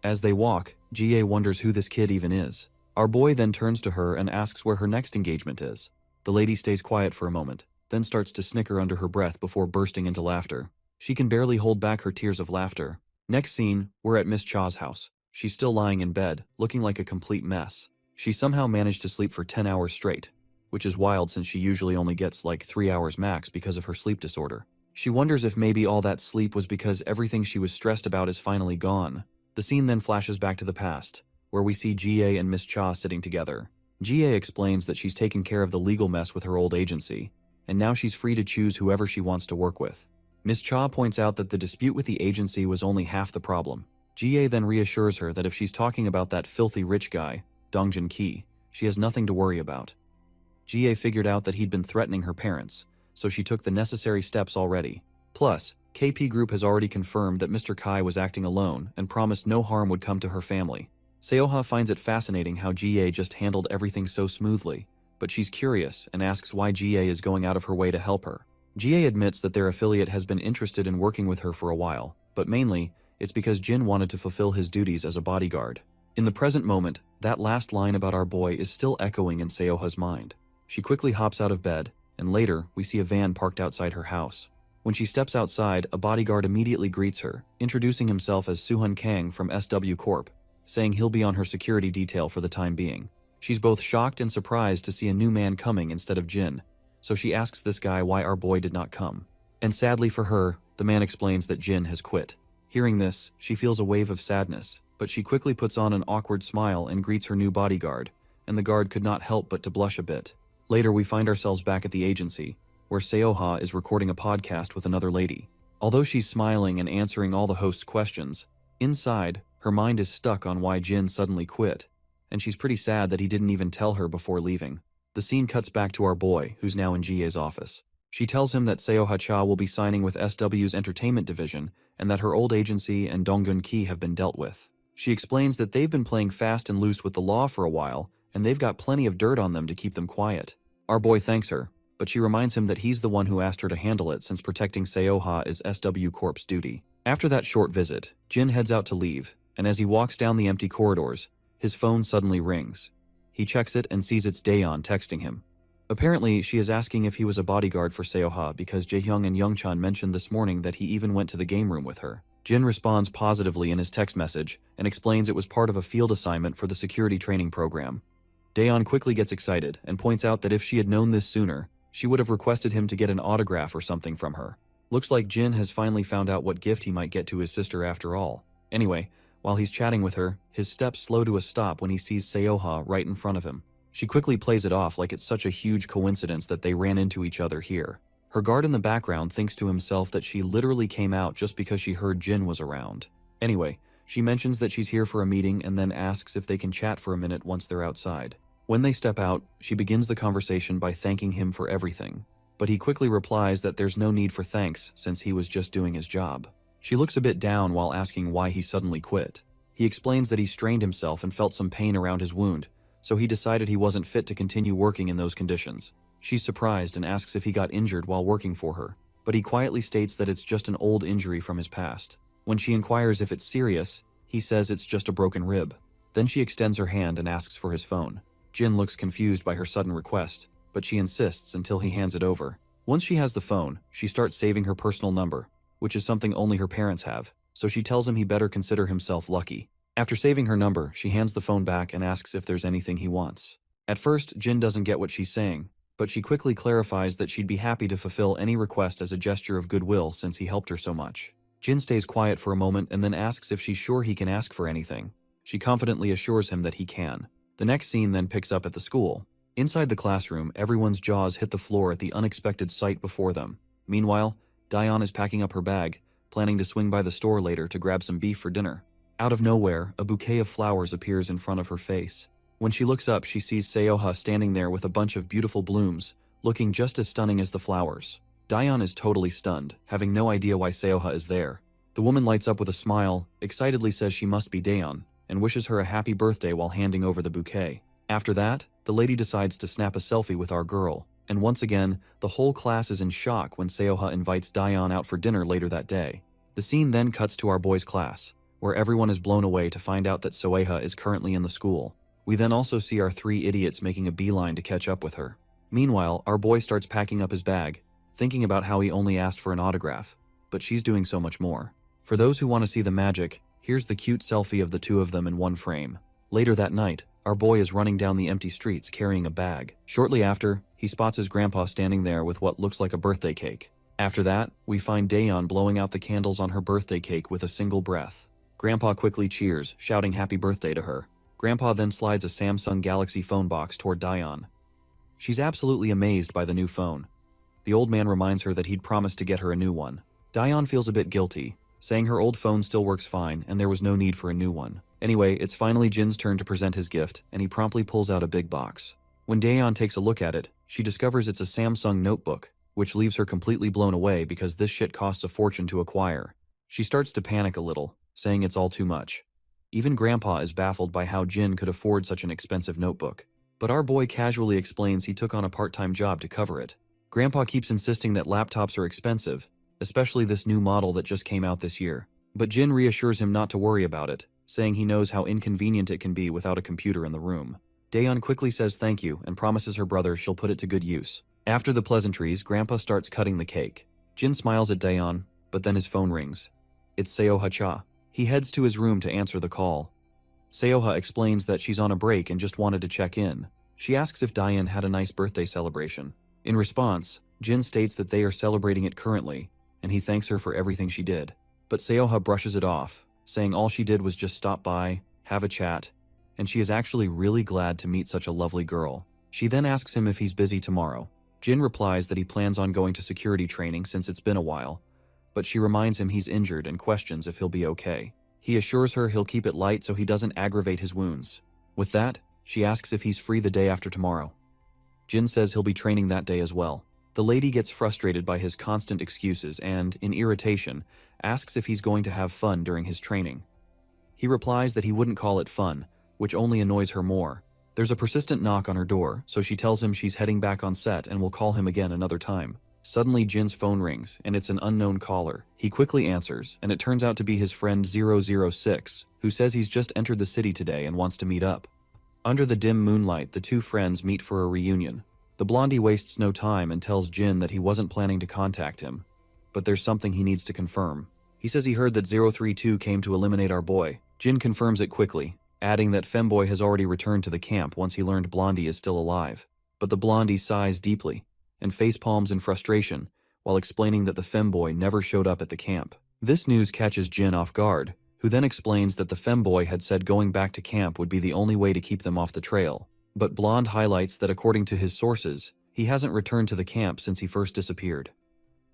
Speaker 1: As they walk, Jae wonders who this kid even is. Our boy then turns to her and asks where her next engagement is. The lady stays quiet for a moment, then starts to snicker under her breath before bursting into laughter. She can barely hold back her tears of laughter. Next scene, we're at Miss Cha's house. She's still lying in bed, looking like a complete mess. She somehow managed to sleep for 10 hours straight, which is wild since she usually only gets like 3 hours max because of her sleep disorder. She wonders if maybe all that sleep was because everything she was stressed about is finally gone. The scene then flashes back to the past, where we see Jae and Miss Cha sitting together. Jae explains that she's taken care of the legal mess with her old agency, and now she's free to choose whoever she wants to work with. Miss Cha points out that the dispute with the agency was only half the problem. Jae then reassures her that if she's talking about that filthy rich guy, Dongjin Ki, she has nothing to worry about. Jae figured out that he'd been threatening her parents, so she took the necessary steps already. Plus, KP Group has already confirmed that Mr. Kai was acting alone and promised no harm would come to her family. Seoha finds it fascinating how Jae just handled everything so smoothly, but she's curious and asks why Jae is going out of her way to help her. Jae admits that their affiliate has been interested in working with her for a while, but mainly, it's because Jin wanted to fulfill his duties as a bodyguard. In the present moment, that last line about our boy is still echoing in Seoha's mind. She quickly hops out of bed, and later, we see a van parked outside her house. When she steps outside, a bodyguard immediately greets her, introducing himself as Suhun Kang from SW Corp. saying he'll be on her security detail for the time being. She's both shocked and surprised to see a new man coming instead of Jin, so she asks this guy why our boy did not come. And sadly for her, the man explains that Jin has quit. Hearing this, she feels a wave of sadness, but she quickly puts on an awkward smile and greets her new bodyguard, and the guard could not help but to blush a bit. Later, we find ourselves back at the agency, where Seoha is recording a podcast with another lady. Although she's smiling and answering all the host's questions, inside, her mind is stuck on why Jin suddenly quit, and she's pretty sad that he didn't even tell her before leaving. The scene cuts back to our boy, who's now in Jie's office. She tells him that Seoha-cha will be signing with SW's entertainment division and that her old agency and Donggun-ki have been dealt with. She explains that they've been playing fast and loose with the law for a while, and they've got plenty of dirt on them to keep them quiet. Our boy thanks her, but she reminds him that he's the one who asked her to handle it since protecting Seoha is SW Corp's duty. After that short visit, Jin heads out to leave, and as he walks down the empty corridors, his phone suddenly rings. He checks it and sees it's Daeon texting him. Apparently, she is asking if he was a bodyguard for Seoha because Jaehyung and Youngchan mentioned this morning that he even went to the game room with her. Jin responds positively in his text message and explains it was part of a field assignment for the security training program. Daeon quickly gets excited and points out that if she had known this sooner, she would have requested him to get an autograph or something from her. Looks like Jin has finally found out what gift he might get to his sister after all. Anyway, while he's chatting with her, his steps slow to a stop when he sees Seoha right in front of him. She quickly plays it off like it's such a huge coincidence that they ran into each other here. Her guard in the background thinks to himself that she literally came out just because she heard Jin was around. Anyway, she mentions that she's here for a meeting and then asks if they can chat for a minute once they're outside. When they step out, she begins the conversation by thanking him for everything, but he quickly replies that there's no need for thanks since he was just doing his job. She looks a bit down while asking why he suddenly quit. He explains that he strained himself and felt some pain around his wound, so he decided he wasn't fit to continue working in those conditions. She's surprised and asks if he got injured while working for her, but he quietly states that it's just an old injury from his past. When she inquires if it's serious, he says it's just a broken rib. Then she extends her hand and asks for his phone. Jin looks confused by her sudden request, but she insists until he hands it over. Once she has the phone, she starts saving her personal number, which is something only her parents have, so she tells him he better consider himself lucky. After saving her number, she hands the phone back and asks if there's anything he wants. At first, Jin doesn't get what she's saying, but she quickly clarifies that she'd be happy to fulfill any request as a gesture of goodwill since he helped her so much. Jin stays quiet for a moment and then asks if she's sure he can ask for anything. She confidently assures him that he can. The next scene then picks up at the school. Inside the classroom, everyone's jaws hit the floor at the unexpected sight before them. Meanwhile, Daeon is packing up her bag, planning to swing by the store later to grab some beef for dinner. Out of nowhere, a bouquet of flowers appears in front of her face. When she looks up, she sees Seoha standing there with a bunch of beautiful blooms, looking just as stunning as the flowers. Daeon is totally stunned, having no idea why Seoha is there. The woman lights up with a smile, excitedly says she must be Daeon, and wishes her a happy birthday while handing over the bouquet. After that, the lady decides to snap a selfie with our girl, and once again, the whole class is in shock when Seoha invites Daeon out for dinner later that day. The scene then cuts to our boys' class, where everyone is blown away to find out that Seoha is currently in the school. We then also see our three idiots making a beeline to catch up with her. Meanwhile, our boy starts packing up his bag, thinking about how he only asked for an autograph, but she's doing so much more. For those who want to see the magic, here's the cute selfie of the two of them in one frame. Later that night, our boy is running down the empty streets carrying a bag. Shortly after, he spots his grandpa standing there with what looks like a birthday cake. After that, we find Daeon blowing out the candles on her birthday cake with a single breath. Grandpa quickly cheers, shouting happy birthday to her. Grandpa then slides a Samsung Galaxy phone box toward Daeon. She's absolutely amazed by the new phone. The old man reminds her that he'd promised to get her a new one. Daeon feels a bit guilty, saying her old phone still works fine and there was no need for a new one. Anyway, it's finally Jin's turn to present his gift, and he promptly pulls out a big box. When Daeon takes a look at it, she discovers it's a Samsung notebook, which leaves her completely blown away because this shit costs a fortune to acquire. She starts to panic a little, saying it's all too much. Even Grandpa is baffled by how Jin could afford such an expensive notebook. But our boy casually explains he took on a part-time job to cover it. Grandpa keeps insisting that laptops are expensive, especially this new model that just came out this year. But Jin reassures him not to worry about it, saying he knows how inconvenient it can be without a computer in the room. Daeon quickly says thank you and promises her brother she'll put it to good use. After the pleasantries, Grandpa starts cutting the cake. Jin smiles at Daeon, but then his phone rings. It's Seoha-cha. He heads to his room to answer the call. Seoha explains that she's on a break and just wanted to check in. She asks if Diane had a nice birthday celebration. In response, Jin states that they are celebrating it currently, and he thanks her for everything she did. But Seoha brushes it off, saying all she did was just stop by, have a chat, and she is actually really glad to meet such a lovely girl. She then asks him if he's busy tomorrow. Jin replies that he plans on going to security training since it's been a while, but she reminds him he's injured and questions if he'll be okay. He assures her he'll keep it light so he doesn't aggravate his wounds. With that, she asks if he's free the day after tomorrow. Jin says he'll be training that day as well. The lady gets frustrated by his constant excuses and, in irritation, asks if he's going to have fun during his training. He replies that he wouldn't call it fun, which only annoys her more. There's a persistent knock on her door, so she tells him she's heading back on set and will call him again another time. Suddenly, Jin's phone rings, and it's an unknown caller. He quickly answers, and it turns out to be his friend 006, who says he's just entered the city today and wants to meet up. Under the dim moonlight, the two friends meet for a reunion. The blondie wastes no time and tells Jin that he wasn't planning to contact him, but there's something he needs to confirm. He says he heard that 032 came to eliminate our boy. Jin confirms it quickly, adding that Femboy has already returned to the camp once he learned Blondie is still alive. But the Blondie sighs deeply and facepalms in frustration while explaining that the Femboy never showed up at the camp. This news catches Jin off guard, who then explains that the Femboy had said going back to camp would be the only way to keep them off the trail. But Blonde highlights that according to his sources, he hasn't returned to the camp since he first disappeared.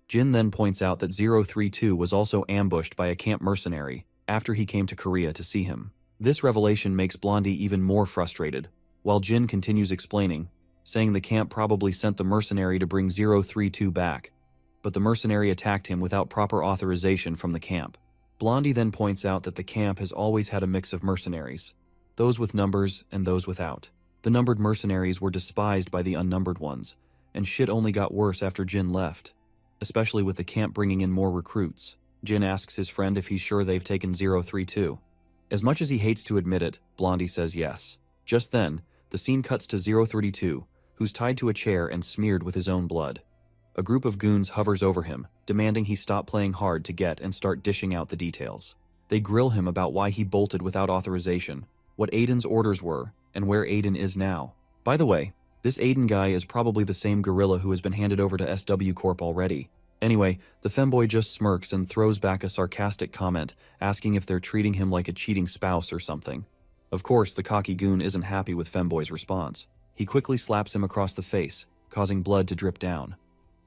Speaker 1: Jin then points out that 032 was also ambushed by a camp mercenary after he came to Korea to see him. This revelation makes Blondie even more frustrated, while Jin continues explaining, saying the camp probably sent the mercenary to bring 032 back, but the mercenary attacked him without proper authorization from the camp. Blondie then points out that the camp has always had a mix of mercenaries, those with numbers and those without. The numbered mercenaries were despised by the unnumbered ones, and shit only got worse after Jin left, especially with the camp bringing in more recruits. Jin asks his friend if he's sure they've taken 032. As much as he hates to admit it, Blondie says yes. Just then, the scene cuts to 032, who's tied to a chair and smeared with his own blood. A group of goons hovers over him, demanding he stop playing hard to get and start dishing out the details. They grill him about why he bolted without authorization, what Aiden's orders were, and where Aiden is now. By the way, this Aiden guy is probably the same gorilla who has been handed over to SW Corp already. Anyway, the femboy just smirks and throws back a sarcastic comment, asking if they're treating him like a cheating spouse or something. Of course, the cocky goon isn't happy with femboy's response. He quickly slaps him across the face, causing blood to drip down.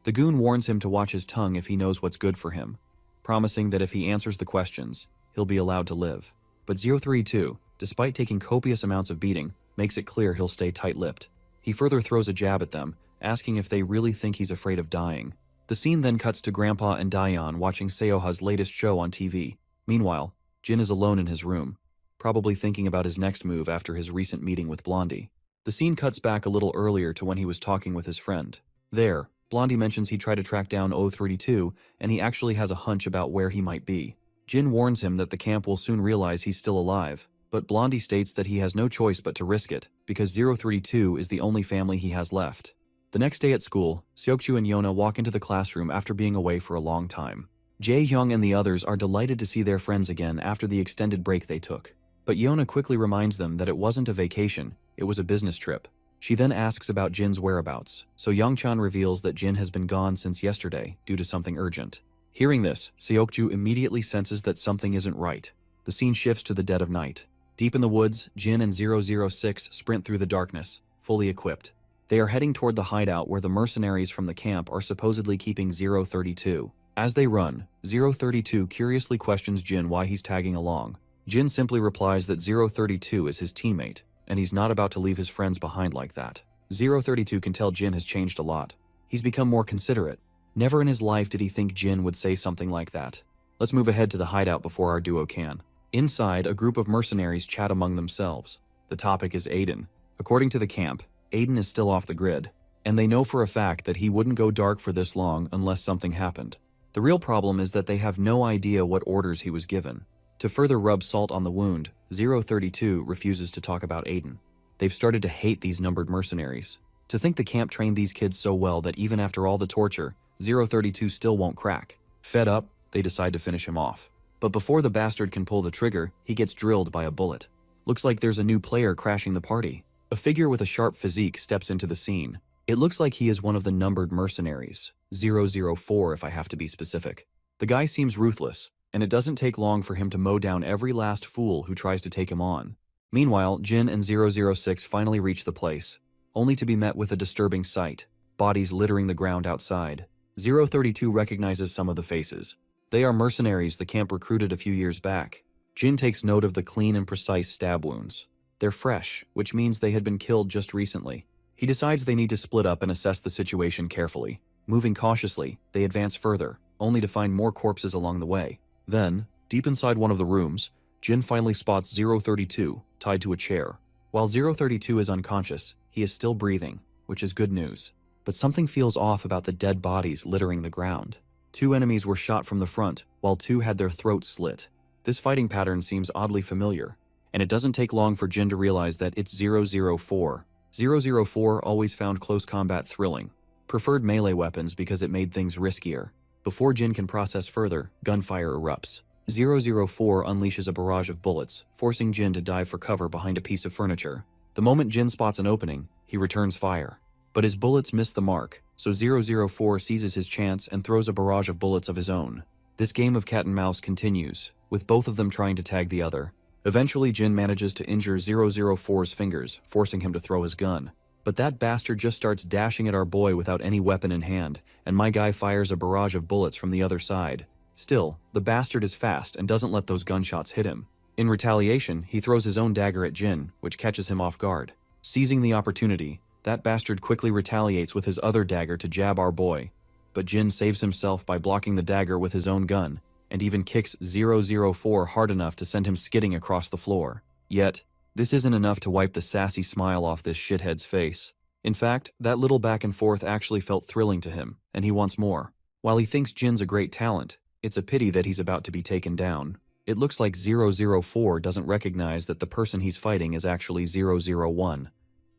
Speaker 1: The goon warns him to watch his tongue if he knows what's good for him, promising that if he answers the questions, he'll be allowed to live. But 032, despite taking copious amounts of beating, makes it clear he'll stay tight-lipped. He further throws a jab at them, asking if they really think he's afraid of dying. The scene then cuts to Grandpa and Dayan watching Seoha's latest show on TV. Meanwhile, Jin is alone in his room, probably thinking about his next move after his recent meeting with Blondie. The scene cuts back a little earlier to when he was talking with his friend. There, Blondie mentions he tried to track down 032, and he actually has a hunch about where he might be. Jin warns him that the camp will soon realize he's still alive, but Blondie states that he has no choice but to risk it, because 032 is the only family he has left. The next day at school, Seokju and Yona walk into the classroom after being away for a long time. Jae-hyung and the others are delighted to see their friends again after the extended break they took. But Yona quickly reminds them that it wasn't a vacation, it was a business trip. She then asks about Jin's whereabouts, so Youngchan reveals that Jin has been gone since yesterday due to something urgent. Hearing this, Seokju immediately senses that something isn't right. The scene shifts to the dead of night. Deep in the woods, Jin and 006 sprint through the darkness, fully equipped. They are heading toward the hideout where the mercenaries from the camp are supposedly keeping 032. As they run, 032 curiously questions Jin why he's tagging along. Jin simply replies that 032 is his teammate, and he's not about to leave his friends behind like that. 032 can tell Jin has changed a lot. He's become more considerate. Never in his life did he think Jin would say something like that. Let's move ahead to the hideout before our duo can. Inside, a group of mercenaries chat among themselves. The topic is Aiden. According to the camp, Aiden is still off the grid, and they know for a fact that he wouldn't go dark for this long unless something happened. The real problem is that they have no idea what orders he was given. To further rub salt on the wound, 032 refuses to talk about Aiden. They've started to hate these numbered mercenaries. To think the camp trained these kids so well that even after all the torture, 032 still won't crack. Fed up, they decide to finish him off. But before the bastard can pull the trigger, he gets drilled by a bullet. Looks like there's a new player crashing the party. A figure with a sharp physique steps into the scene. It looks like he is one of the numbered mercenaries, 004 if I have to be specific. The guy seems ruthless, and it doesn't take long for him to mow down every last fool who tries to take him on. Meanwhile, Jin and 006 finally reach the place, only to be met with a disturbing sight, bodies littering the ground outside. 032 recognizes some of the faces. They are mercenaries the camp recruited a few years back. Jin takes note of the clean and precise stab wounds. They're fresh, which means they had been killed just recently. He decides they need to split up and assess the situation carefully. Moving cautiously, they advance further, only to find more corpses along the way. Then, deep inside one of the rooms, Jin finally spots 032 tied to a chair. While 032 is unconscious, he is still breathing, which is good news. But something feels off about the dead bodies littering the ground. 2 enemies were shot from the front, while 2 had their throats slit. This fighting pattern seems oddly familiar, and it doesn't take long for Jin to realize that it's 004. 004 always found close combat thrilling, preferred melee weapons because it made things riskier. Before Jin can process further, gunfire erupts. 004 unleashes a barrage of bullets, forcing Jin to dive for cover behind a piece of furniture. The moment Jin spots an opening, he returns fire. But his bullets miss the mark, so 004 seizes his chance and throws a barrage of bullets of his own. This game of cat and mouse continues, with both of them trying to tag the other. Eventually, Jin manages to injure 004's fingers, forcing him to throw his gun. But that bastard just starts dashing at our boy without any weapon in hand, and my guy fires a barrage of bullets from the other side. Still, the bastard is fast and doesn't let those gunshots hit him. In retaliation, he throws his own dagger at Jin, which catches him off guard. Seizing the opportunity, that bastard quickly retaliates with his other dagger to jab our boy. But Jin saves himself by blocking the dagger with his own gun, and even kicks 004 hard enough to send him skidding across the floor. Yet, this isn't enough to wipe the sassy smile off this shithead's face. In fact, that little back and forth actually felt thrilling to him, and he wants more. While he thinks Jin's a great talent, it's a pity that he's about to be taken down. It looks like 004 doesn't recognize that the person he's fighting is actually 001,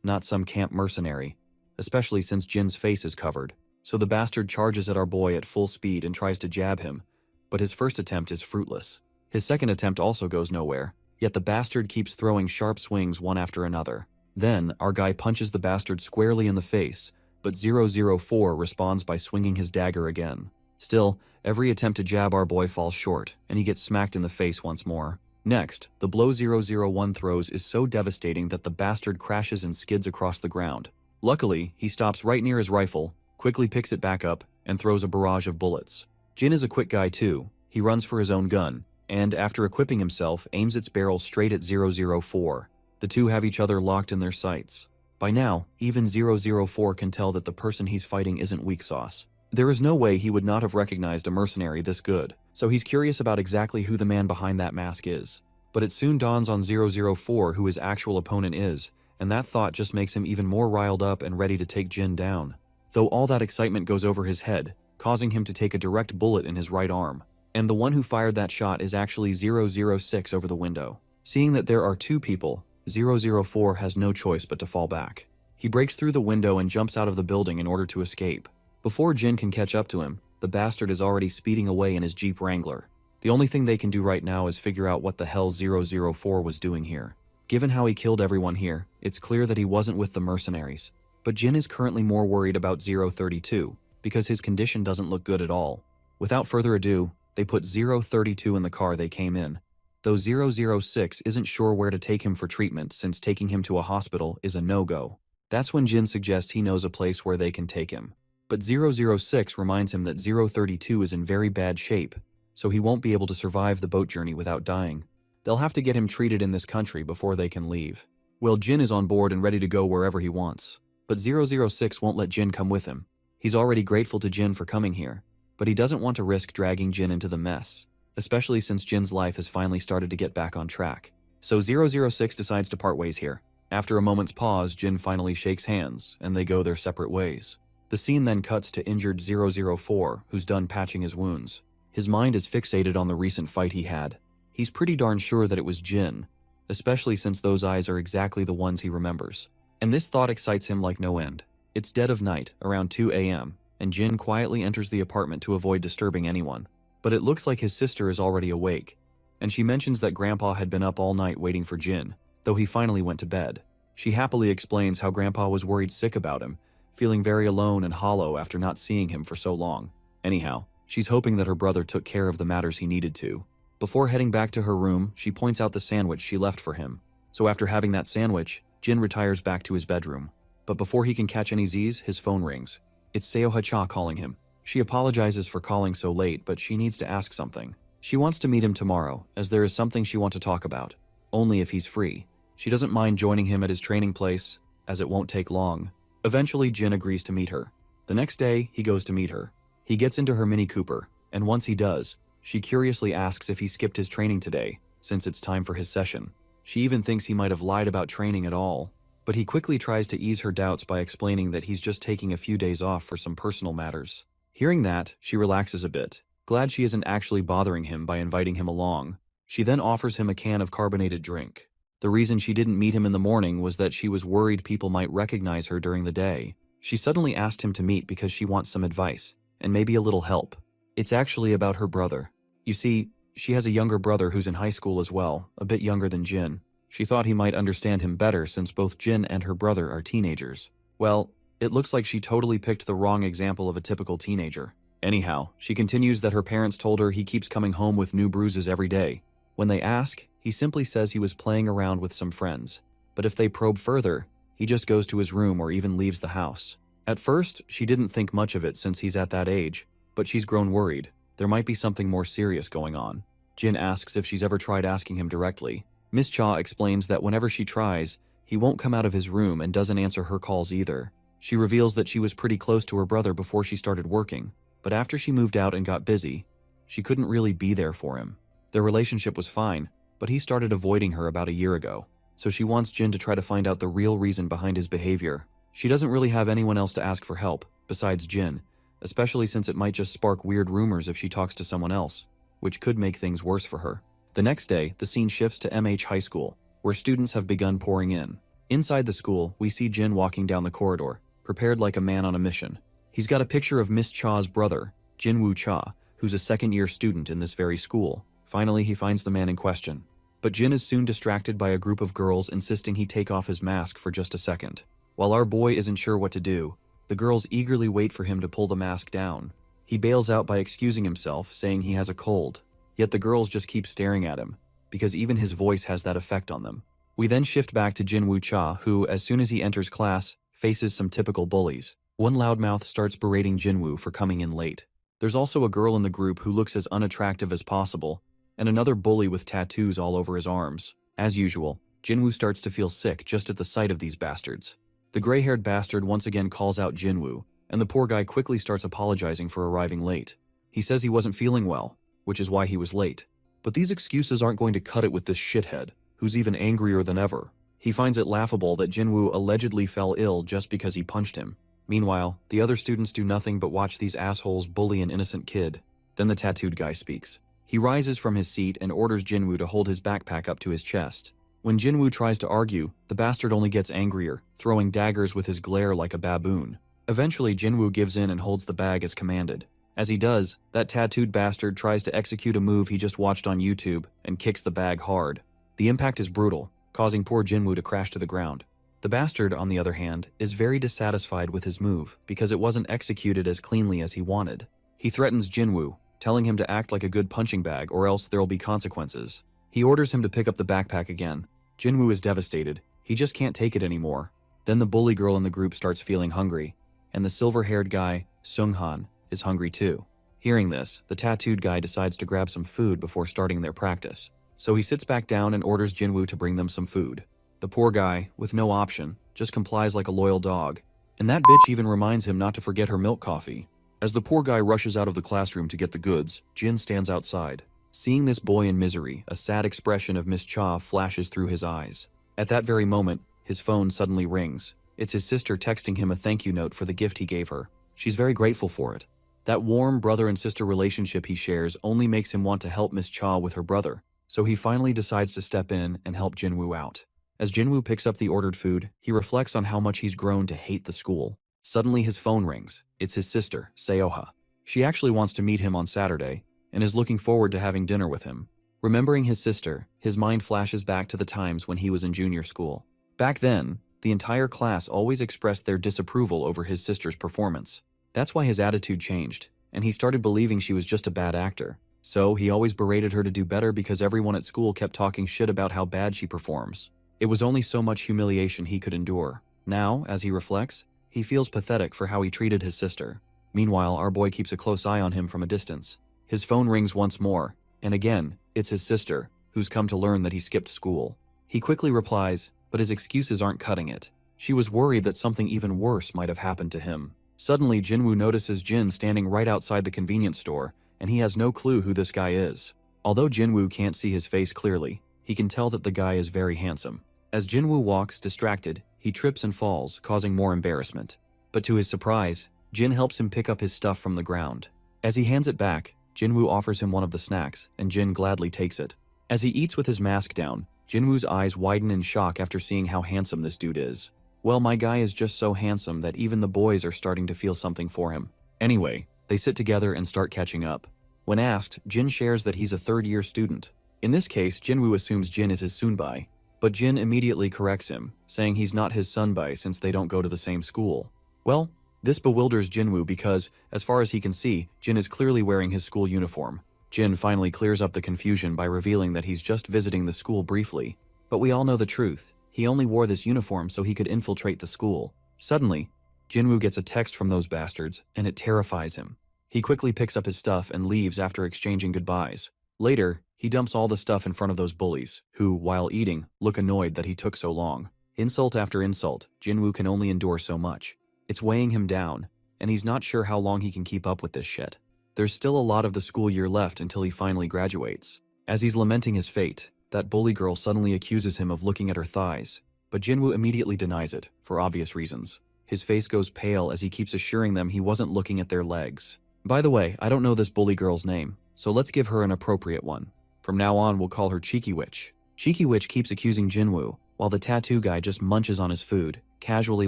Speaker 1: not some camp mercenary, especially since Jin's face is covered. So the bastard charges at our boy at full speed and tries to jab him, but his first attempt is fruitless. His second attempt also goes nowhere, yet the bastard keeps throwing sharp swings one after another. Then, our guy punches the bastard squarely in the face, but 004 responds by swinging his dagger again. Still, every attempt to jab our boy falls short, and he gets smacked in the face once more. Next, the blow 001 throws is so devastating that the bastard crashes and skids across the ground. Luckily, he stops right near his rifle, quickly picks it back up, and throws a barrage of bullets. Jin is a quick guy too. He runs for his own gun, and after equipping himself, aims its barrel straight at 004. The two have each other locked in their sights. By now, even 004 can tell that the person he's fighting isn't weak sauce. There is no way he would not have recognized a mercenary this good, so he's curious about exactly who the man behind that mask is. But it soon dawns on 004 who his actual opponent is, and that thought just makes him even more riled up and ready to take Jin down. Though all that excitement goes over his head, causing him to take a direct bullet in his right arm. And the one who fired that shot is actually 006 over the window. Seeing that there are 2 people, 004 has no choice but to fall back. He breaks through the window and jumps out of the building in order to escape. Before Jin can catch up to him, the bastard is already speeding away in his Jeep Wrangler. The only thing they can do right now is figure out what the hell 004 was doing here. Given how he killed everyone here, it's clear that he wasn't with the mercenaries. But Jin is currently more worried about 032, because his condition doesn't look good at all. Without further ado, they put 032 in the car they came in. Though 006 isn't sure where to take him for treatment since taking him to a hospital is a no-go. That's when Jin suggests he knows a place where they can take him. But 006 reminds him that 032 is in very bad shape, so he won't be able to survive the boat journey without dying. They'll have to get him treated in this country before they can leave. Well, Jin is on board and ready to go wherever he wants. But 006 won't let Jin come with him. He's already grateful to Jin for coming here, but he doesn't want to risk dragging Jin into the mess, especially since Jin's life has finally started to get back on track. So 006 decides to part ways here. After a moment's pause, Jin finally shakes hands, and they go their separate ways. The scene then cuts to injured 004, who's done patching his wounds. His mind is fixated on the recent fight he had. He's pretty darn sure that it was Jin, especially since those eyes are exactly the ones he remembers. And this thought excites him like no end. It's dead of night, around 2 a.m., and Jin quietly enters the apartment to avoid disturbing anyone. But it looks like his sister is already awake, and she mentions that Grandpa had been up all night waiting for Jin. though he finally went to bed. She happily explains how Grandpa was worried sick about him, feeling very alone and hollow after not seeing him for so long. Anyhow, she's hoping that her brother took care of the matters he needed to. Before heading back to her room, she points out the sandwich she left for him. So after having that sandwich, Jin retires back to his bedroom. But before he can catch any Z's, his phone rings. It's Seoha-cha calling him. She apologizes for calling so late, but she needs to ask something. She wants to meet him tomorrow, as there is something she wants to talk about. Only if he's free. She doesn't mind joining him at his training place, as it won't take long. Eventually, Jin agrees to meet her. The next day, he goes to meet her. He gets into her Mini Cooper, and once he does, she curiously asks if he skipped his training today, since it's time for his session. She even thinks he might have lied about training at all. But he quickly tries to ease her doubts by explaining that he's just taking a few days off for some personal matters. Hearing that, she relaxes a bit, glad she isn't actually bothering him by inviting him along. She then offers him a can of carbonated drink. The reason she didn't meet him in the morning was that she was worried people might recognize her during the day. She suddenly asked him to meet because she wants some advice, and maybe a little help. It's actually about her brother. You see, she has a younger brother who's in high school as well, a bit younger than Jin. She thought he might understand him better since both Jin and her brother are teenagers. Well, it looks like she totally picked the wrong example of a typical teenager. Anyhow, she continues that her parents told her he keeps coming home with new bruises every day. When they ask, he simply says he was playing around with some friends. But if they probe further, he just goes to his room or even leaves the house. At first, she didn't think much of it since he's at that age, but she's grown worried. There might be something more serious going on. Jin asks if she's ever tried asking him directly. Miss Cha explains that whenever she tries, he won't come out of his room and doesn't answer her calls either. She reveals that she was pretty close to her brother before she started working, but after she moved out and got busy, she couldn't really be there for him. Their relationship was fine, but he started avoiding her about a year ago, so she wants Jin to try to find out the real reason behind his behavior. She doesn't really have anyone else to ask for help, besides Jin, especially since it might just spark weird rumors if she talks to someone else, which could make things worse for her. The next day, the scene shifts to MH High School, where students have begun pouring in. Inside the school, we see Jin walking down the corridor, prepared like a man on a mission. He's got a picture of Miss Cha's brother, Jinwoo Cha, who's a second-year student in this very school. Finally, he finds the man in question. But Jin is soon distracted by a group of girls insisting he take off his mask for just a second. While our boy isn't sure what to do, the girls eagerly wait for him to pull the mask down. He bails out by excusing himself, saying he has a cold. Yet the girls just keep staring at him, because even his voice has that effect on them. We then shift back to Jinwoo Cha, who, as soon as he enters class, faces some typical bullies. One loudmouth starts berating Jinwoo for coming in late. There's also a girl in the group who looks as unattractive as possible, and another bully with tattoos all over his arms. As usual, Jinwoo starts to feel sick just at the sight of these bastards. The gray-haired bastard once again calls out Jinwoo, and the poor guy quickly starts apologizing for arriving late. He says he wasn't feeling well, which is why he was late. But these excuses aren't going to cut it with this shithead, who's even angrier than ever. He finds it laughable that Jinwoo allegedly fell ill just because he punched him. Meanwhile, the other students do nothing but watch these assholes bully an innocent kid. Then the tattooed guy speaks. He rises from his seat and orders Jinwoo to hold his backpack up to his chest. When Jinwoo tries to argue, the bastard only gets angrier, throwing daggers with his glare like a baboon. Eventually, Jinwoo gives in and holds the bag as commanded. As he does, that tattooed bastard tries to execute a move he just watched on YouTube and kicks the bag hard. The impact is brutal, causing poor Jinwoo to crash to the ground. The bastard, on the other hand, is very dissatisfied with his move because it wasn't executed as cleanly as he wanted. He threatens Jinwoo, telling him to act like a good punching bag or else there'll be consequences. He orders him to pick up the backpack again. Jinwoo is devastated. He just can't take it anymore. Then the bully girl in the group starts feeling hungry, and the silver-haired guy, Sunghan, is hungry too. Hearing this, the tattooed guy decides to grab some food before starting their practice. So he sits back down and orders Jinwoo to bring them some food. The poor guy, with no option, just complies like a loyal dog. And that bitch even reminds him not to forget her milk coffee. As the poor guy rushes out of the classroom to get the goods, Jin stands outside. Seeing this boy in misery, a sad expression of Miss Cha flashes through his eyes. At that very moment, his phone suddenly rings. It's his sister texting him a thank you note for the gift he gave her. She's very grateful for it. That warm brother and sister relationship he shares only makes him want to help Miss Cha with her brother, so he finally decides to step in and help Jinwoo out. As Jinwoo picks up the ordered food, he reflects on how much he's grown to hate the school. Suddenly his phone rings. It's his sister, Seoha. She actually wants to meet him on Saturday, and is looking forward to having dinner with him. Remembering his sister, his mind flashes back to the times when he was in junior school. Back then, the entire class always expressed their disapproval over his sister's performance. That's why his attitude changed, and he started believing she was just a bad actor. So he always berated her to do better because everyone at school kept talking shit about how bad she performs. It was only so much humiliation he could endure. Now, as he reflects, he feels pathetic for how he treated his sister. Meanwhile, our boy keeps a close eye on him from a distance. His phone rings once more, and again, it's his sister, who's come to learn that he skipped school. He quickly replies, but his excuses aren't cutting it. She was worried that something even worse might have happened to him. Suddenly, Jinwoo notices Jin standing right outside the convenience store, and he has no clue who this guy is. Although Jinwoo can't see his face clearly, he can tell that the guy is very handsome. As Jinwoo walks, distracted, he trips and falls, causing more embarrassment. But to his surprise, Jin helps him pick up his stuff from the ground. As he hands it back, Jinwoo offers him one of the snacks, and Jin gladly takes it. As he eats with his mask down, Jinwoo's eyes widen in shock after seeing how handsome this dude is. Well, my guy is just so handsome that even the boys are starting to feel something for him. Anyway, they sit together and start catching up. When asked, Jin shares that he's a third-year student. In this case, Jinwoo assumes Jin is his sunbai, but Jin immediately corrects him, saying he's not his sunbai since they don't go to the same school. Well, this bewilders Jinwoo because, as far as he can see, Jin is clearly wearing his school uniform. Jin finally clears up the confusion by revealing that he's just visiting the school briefly. But we all know the truth. He only wore this uniform so he could infiltrate the school. Suddenly, Jinwoo gets a text from those bastards, and it terrifies him. He quickly picks up his stuff and leaves after exchanging goodbyes. Later, he dumps all the stuff in front of those bullies, who, while eating, look annoyed that he took so long. Insult after insult, Jinwoo can only endure so much. It's weighing him down, and he's not sure how long he can keep up with this shit. There's still a lot of the school year left until he finally graduates. As he's lamenting his fate, that bully girl suddenly accuses him of looking at her thighs, but Jinwoo immediately denies it, for obvious reasons. His face goes pale as he keeps assuring them he wasn't looking at their legs. By the way, I don't know this bully girl's name, so let's give her an appropriate one. From now on, we'll call her Cheeky Witch. Cheeky Witch keeps accusing Jinwoo, while the tattoo guy just munches on his food, casually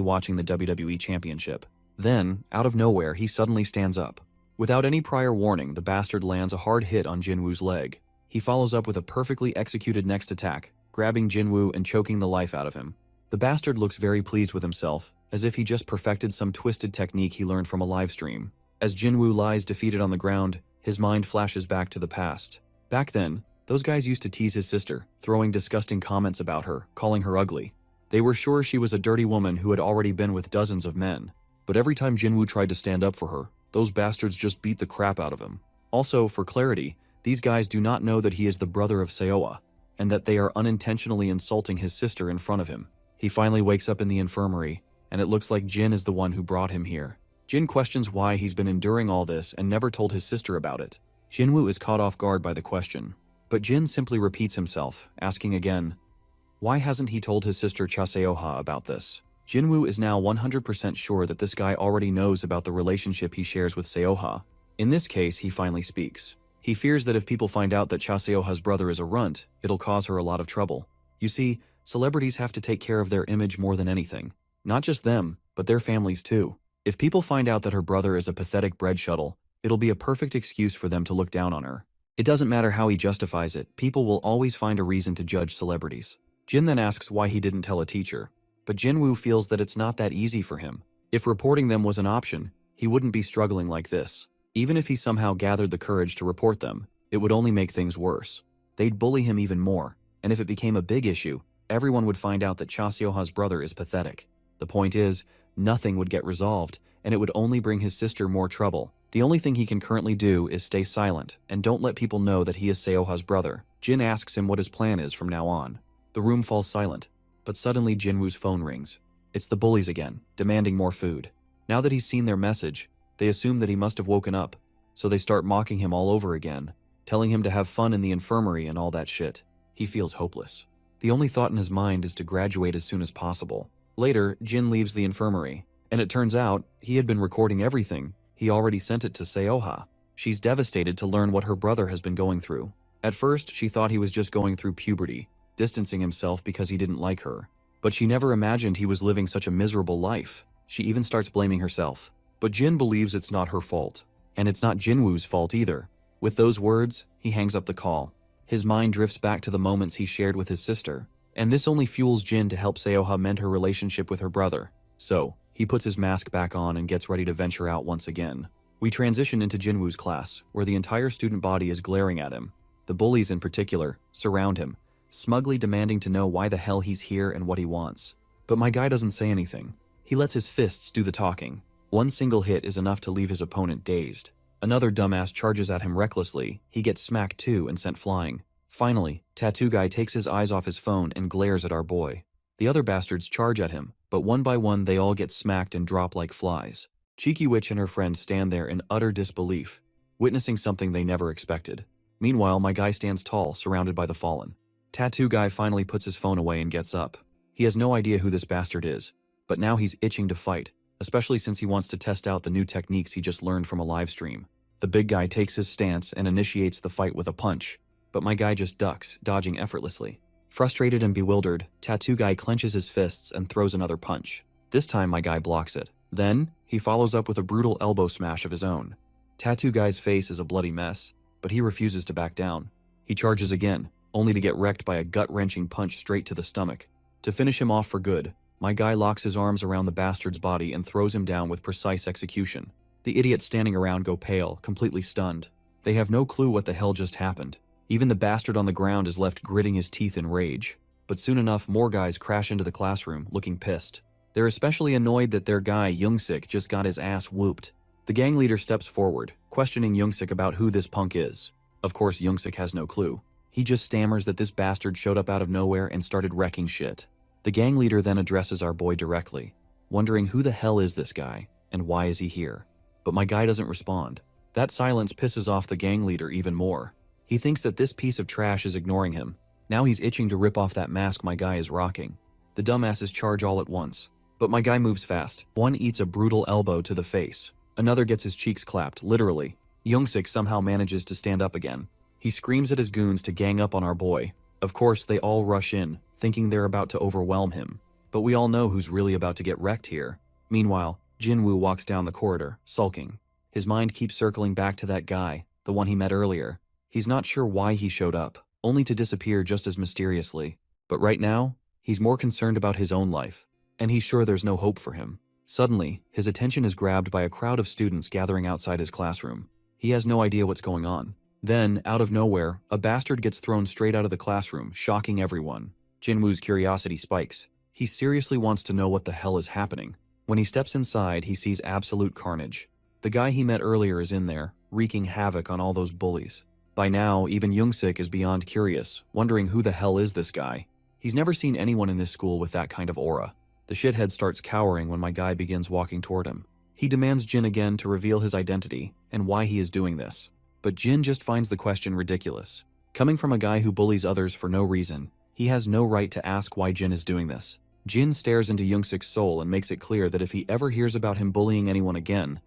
Speaker 1: watching the WWE Championship. Then, out of nowhere, he suddenly stands up. Without any prior warning, the bastard lands a hard hit on Jinwoo's leg. He follows up with a perfectly executed next attack, grabbing Jinwoo and choking the life out of him. The bastard looks very pleased with himself, as if he just perfected some twisted technique he learned from a livestream. As Jinwoo lies defeated on the ground, his mind flashes back to the past. Back then, those guys used to tease his sister, throwing disgusting comments about her, calling her ugly. They were sure she was a dirty woman who had already been with dozens of men. But every time Jinwoo tried to stand up for her, those bastards just beat the crap out of him. Also, for clarity, these guys do not know that he is the brother of Seowa, and that they are unintentionally insulting his sister in front of him. He finally wakes up in the infirmary, and it looks like Jin is the one who brought him here. Jin questions why he's been enduring all this and never told his sister about it. Jinwoo is caught off guard by the question, but Jin simply repeats himself, asking again, why hasn't he told his sister Chaseoha about this? Jinwoo is now 100% sure that this guy already knows about the relationship he shares with Seoha. In this case, he finally speaks. He fears that if people find out that Chaseoha's brother is a runt, it'll cause her a lot of trouble. You see, celebrities have to take care of their image more than anything. Not just them, but their families too. If people find out that her brother is a pathetic bread shuttle, it'll be a perfect excuse for them to look down on her. It doesn't matter how he justifies it, people will always find a reason to judge celebrities. Jin then asks why he didn't tell a teacher, but Jinwoo feels that it's not that easy for him. If reporting them was an option, he wouldn't be struggling like this. Even if he somehow gathered the courage to report them, it would only make things worse. They'd bully him even more, and if it became a big issue, everyone would find out that Chaseoha's brother is pathetic. The point is, nothing would get resolved, and it would only bring his sister more trouble. The only thing he can currently do is stay silent, and don't let people know that he is Seoha's brother. Jin asks him what his plan is from now on. The room falls silent, but suddenly Jinwoo's phone rings. It's the bullies again, demanding more food. Now that he's seen their message, they assume that he must have woken up, so they start mocking him all over again, telling him to have fun in the infirmary and all that shit. He feels hopeless. The only thought in his mind is to graduate as soon as possible. Later, Jin leaves the infirmary, and it turns out he had been recording everything. He already sent it to Seoha. She's devastated to learn what her brother has been going through. At first, she thought he was just going through puberty, distancing himself because he didn't like her. But she never imagined he was living such a miserable life. She even starts blaming herself. But Jin believes it's not her fault. And it's not Jinwoo's fault either. With those words, he hangs up the call. His mind drifts back to the moments he shared with his sister, and this only fuels Jin to help Seoha mend her relationship with her brother. So, he puts his mask back on and gets ready to venture out once again. We transition into Jinwoo's class, where the entire student body is glaring at him. The bullies in particular surround him, smugly demanding to know why the hell he's here and what he wants. But my guy doesn't say anything. He lets his fists do the talking. One single hit is enough to leave his opponent dazed. Another dumbass charges at him recklessly. He gets smacked too and sent flying. Finally, Tattoo Guy takes his eyes off his phone and glares at our boy. The other bastards charge at him, but one by one they all get smacked and drop like flies. Cheeky Witch and her friends stand there in utter disbelief, witnessing something they never expected. Meanwhile, my guy stands tall, surrounded by the fallen. Tattoo Guy finally puts his phone away and gets up. He has no idea who this bastard is, but now he's itching to fight, especially since he wants to test out the new techniques he just learned from a live stream. The big guy takes his stance and initiates the fight with a punch, but my guy just ducks, dodging effortlessly. Frustrated and bewildered, Tattoo Guy clenches his fists and throws another punch. This time my guy blocks it. Then, he follows up with a brutal elbow smash of his own. Tattoo Guy's face is a bloody mess, but he refuses to back down. He charges again, only to get wrecked by a gut-wrenching punch straight to the stomach. To finish him off for good, my guy locks his arms around the bastard's body and throws him down with precise execution. The idiots standing around go pale, completely stunned. They have no clue what the hell just happened. Even the bastard on the ground is left gritting his teeth in rage. But soon enough, more guys crash into the classroom, looking pissed. They're especially annoyed that their guy, Youngsik, just got his ass whooped. The gang leader steps forward, questioning Youngsik about who this punk is. Of course, Youngsik has no clue. He just stammers that this bastard showed up out of nowhere and started wrecking shit. The gang leader then addresses our boy directly, wondering who the hell is this guy, and why is he here? But my guy doesn't respond. That silence pisses off the gang leader even more. He thinks that this piece of trash is ignoring him. Now he's itching to rip off that mask my guy is rocking. The dumbasses charge all at once, but my guy moves fast. One eats a brutal elbow to the face. Another gets his cheeks clapped, literally. Youngsik somehow manages to stand up again. He screams at his goons to gang up on our boy. Of course, they all rush in, thinking they're about to overwhelm him. But we all know who's really about to get wrecked here. Meanwhile, Jinwoo walks down the corridor, sulking. His mind keeps circling back to that guy, the one he met earlier. He's not sure why he showed up, only to disappear just as mysteriously. But right now, he's more concerned about his own life, and he's sure there's no hope for him. Suddenly, his attention is grabbed by a crowd of students gathering outside his classroom. He has no idea what's going on. Then, out of nowhere, a bastard gets thrown straight out of the classroom, shocking everyone. Jinwoo's curiosity spikes. He seriously wants to know what the hell is happening. When he steps inside, he sees absolute carnage. The guy he met earlier is in there, wreaking havoc on all those bullies. By now, even Youngsik is beyond curious, wondering who the hell is this guy. He's never seen anyone in this school with that kind of aura. The shithead starts cowering when my guy begins walking toward him. He demands Jin again to reveal his identity and why he is doing this. But Jin just finds the question ridiculous. Coming from a guy who bullies others for no reason, he has no right to ask why Jin is doing this. Jin stares into Youngsik's soul and makes it clear that if he ever hears about him bullying anyone again,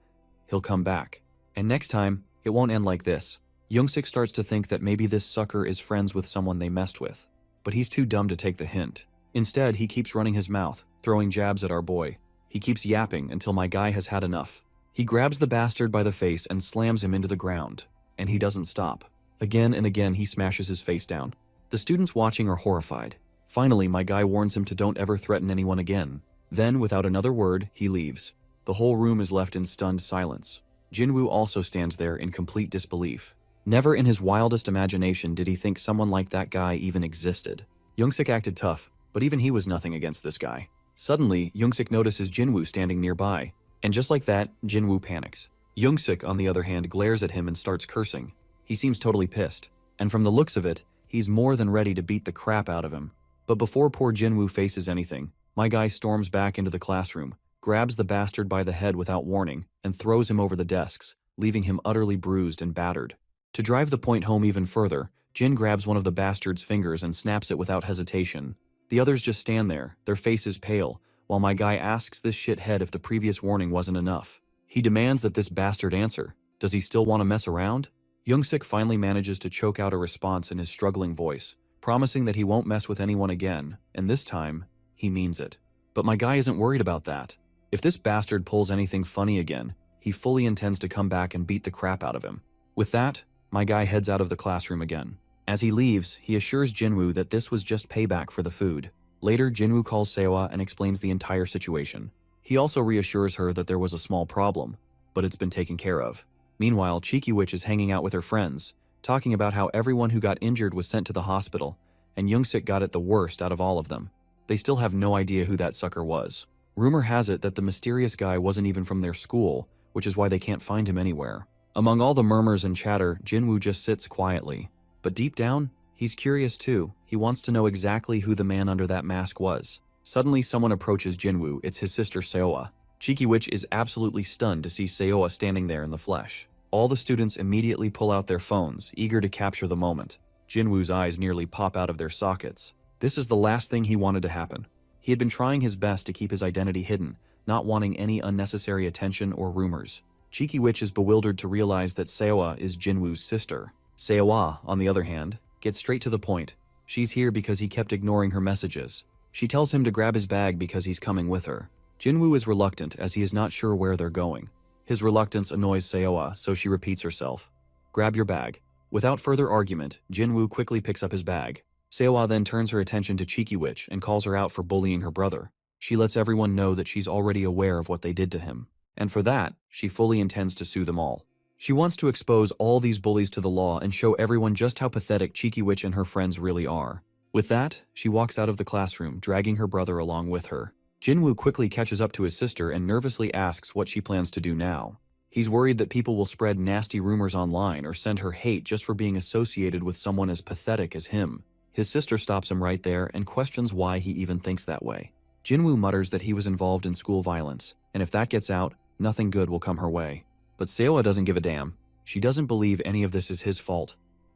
Speaker 1: he'll come back. And next time, it won't end like this. Youngsik starts to think that maybe this sucker is friends with someone they messed with. But he's too dumb to take the hint. Instead, he keeps running his mouth, throwing jabs at our boy. He keeps yapping until my guy has had enough. He grabs the bastard by the face and slams him into the ground. And he doesn't stop. Again and again, he smashes his face down. The students watching are horrified. Finally, my guy warns him to don't ever threaten anyone again. Then, without another word, he leaves. The whole room is left in stunned silence. Jinwoo also stands there in complete disbelief. Never in his wildest imagination did he think someone like that guy even existed. Youngsik acted tough, but even he was nothing against this guy. Suddenly, Youngsik notices Jinwoo standing nearby, and just like that, Jinwoo panics. Youngsik, on the other hand, glares at him and starts cursing. He seems totally pissed, and from the looks of it, he's more than ready to beat the crap out of him. But before poor Jinwoo faces anything, my guy storms back into the classroom, grabs the bastard by the head without warning, and throws him over the desks, leaving him utterly bruised and battered. To drive the point home even further, Jin grabs one of the bastard's fingers and snaps it without hesitation. The others just stand there, their faces pale, while my guy asks this shithead if the previous warning wasn't enough. He demands that this bastard answer. Does he still want to mess around? Youngsik finally manages to choke out a response in his struggling voice, promising that he won't mess with anyone again, and this time, he means it. But my guy isn't worried about that. If this bastard pulls anything funny again, he fully intends to come back and beat the crap out of him. With that, my guy heads out of the classroom again. As he leaves, he assures Jinwoo that this was just payback for the food. Later, Jinwoo calls Seowa and explains the entire situation. He also reassures her that there was a small problem, but it's been taken care of. Meanwhile, Cheeky Witch is hanging out with her friends, talking about how everyone who got injured was sent to the hospital, and Youngsik got it the worst out of all of them. They still have no idea who that sucker was. Rumor has it that the mysterious guy wasn't even from their school, which is why they can't find him anywhere. Among all the murmurs and chatter, Jinwoo just sits quietly. But deep down, he's curious too. He wants to know exactly who the man under that mask was. Suddenly, someone approaches Jinwoo. It's his sister Seowa. Cheeky Witch is absolutely stunned to see Seowa standing there in the flesh. All the students immediately pull out their phones, eager to capture the moment. Jinwoo's eyes nearly pop out of their sockets. This is the last thing he wanted to happen. He had been trying his best to keep his identity hidden, not wanting any unnecessary attention or rumors. Cheeky Witch is bewildered to realize that Seowa is Jinwoo's sister. Seowa, on the other hand, gets straight to the point. She's here because he kept ignoring her messages. She tells him to grab his bag because he's coming with her. Jinwoo is reluctant as he is not sure where they're going. His reluctance annoys Seowa, so she repeats herself. Grab your bag. Without further argument, Jinwoo quickly picks up his bag. Seowa then turns her attention to Cheeky Witch and calls her out for bullying her brother. She lets everyone know that she's already aware of what they did to him. And for that, she fully intends to sue them all. She wants to expose all these bullies to the law and show everyone just how pathetic Cheeky Witch and her friends really are. With that, she walks out of the classroom, dragging her brother along with her. Jinwoo quickly catches up to his sister and nervously asks what she plans to do now. He's worried that people will spread nasty rumors online or send her hate just for being associated with someone as pathetic as him. His sister stops him right there and questions why he even thinks that way. Jinwoo mutters that he was involved in school violence, and if that gets out, nothing good will come her way. But Seowa doesn't give a damn. She doesn't believe any of this is his fault.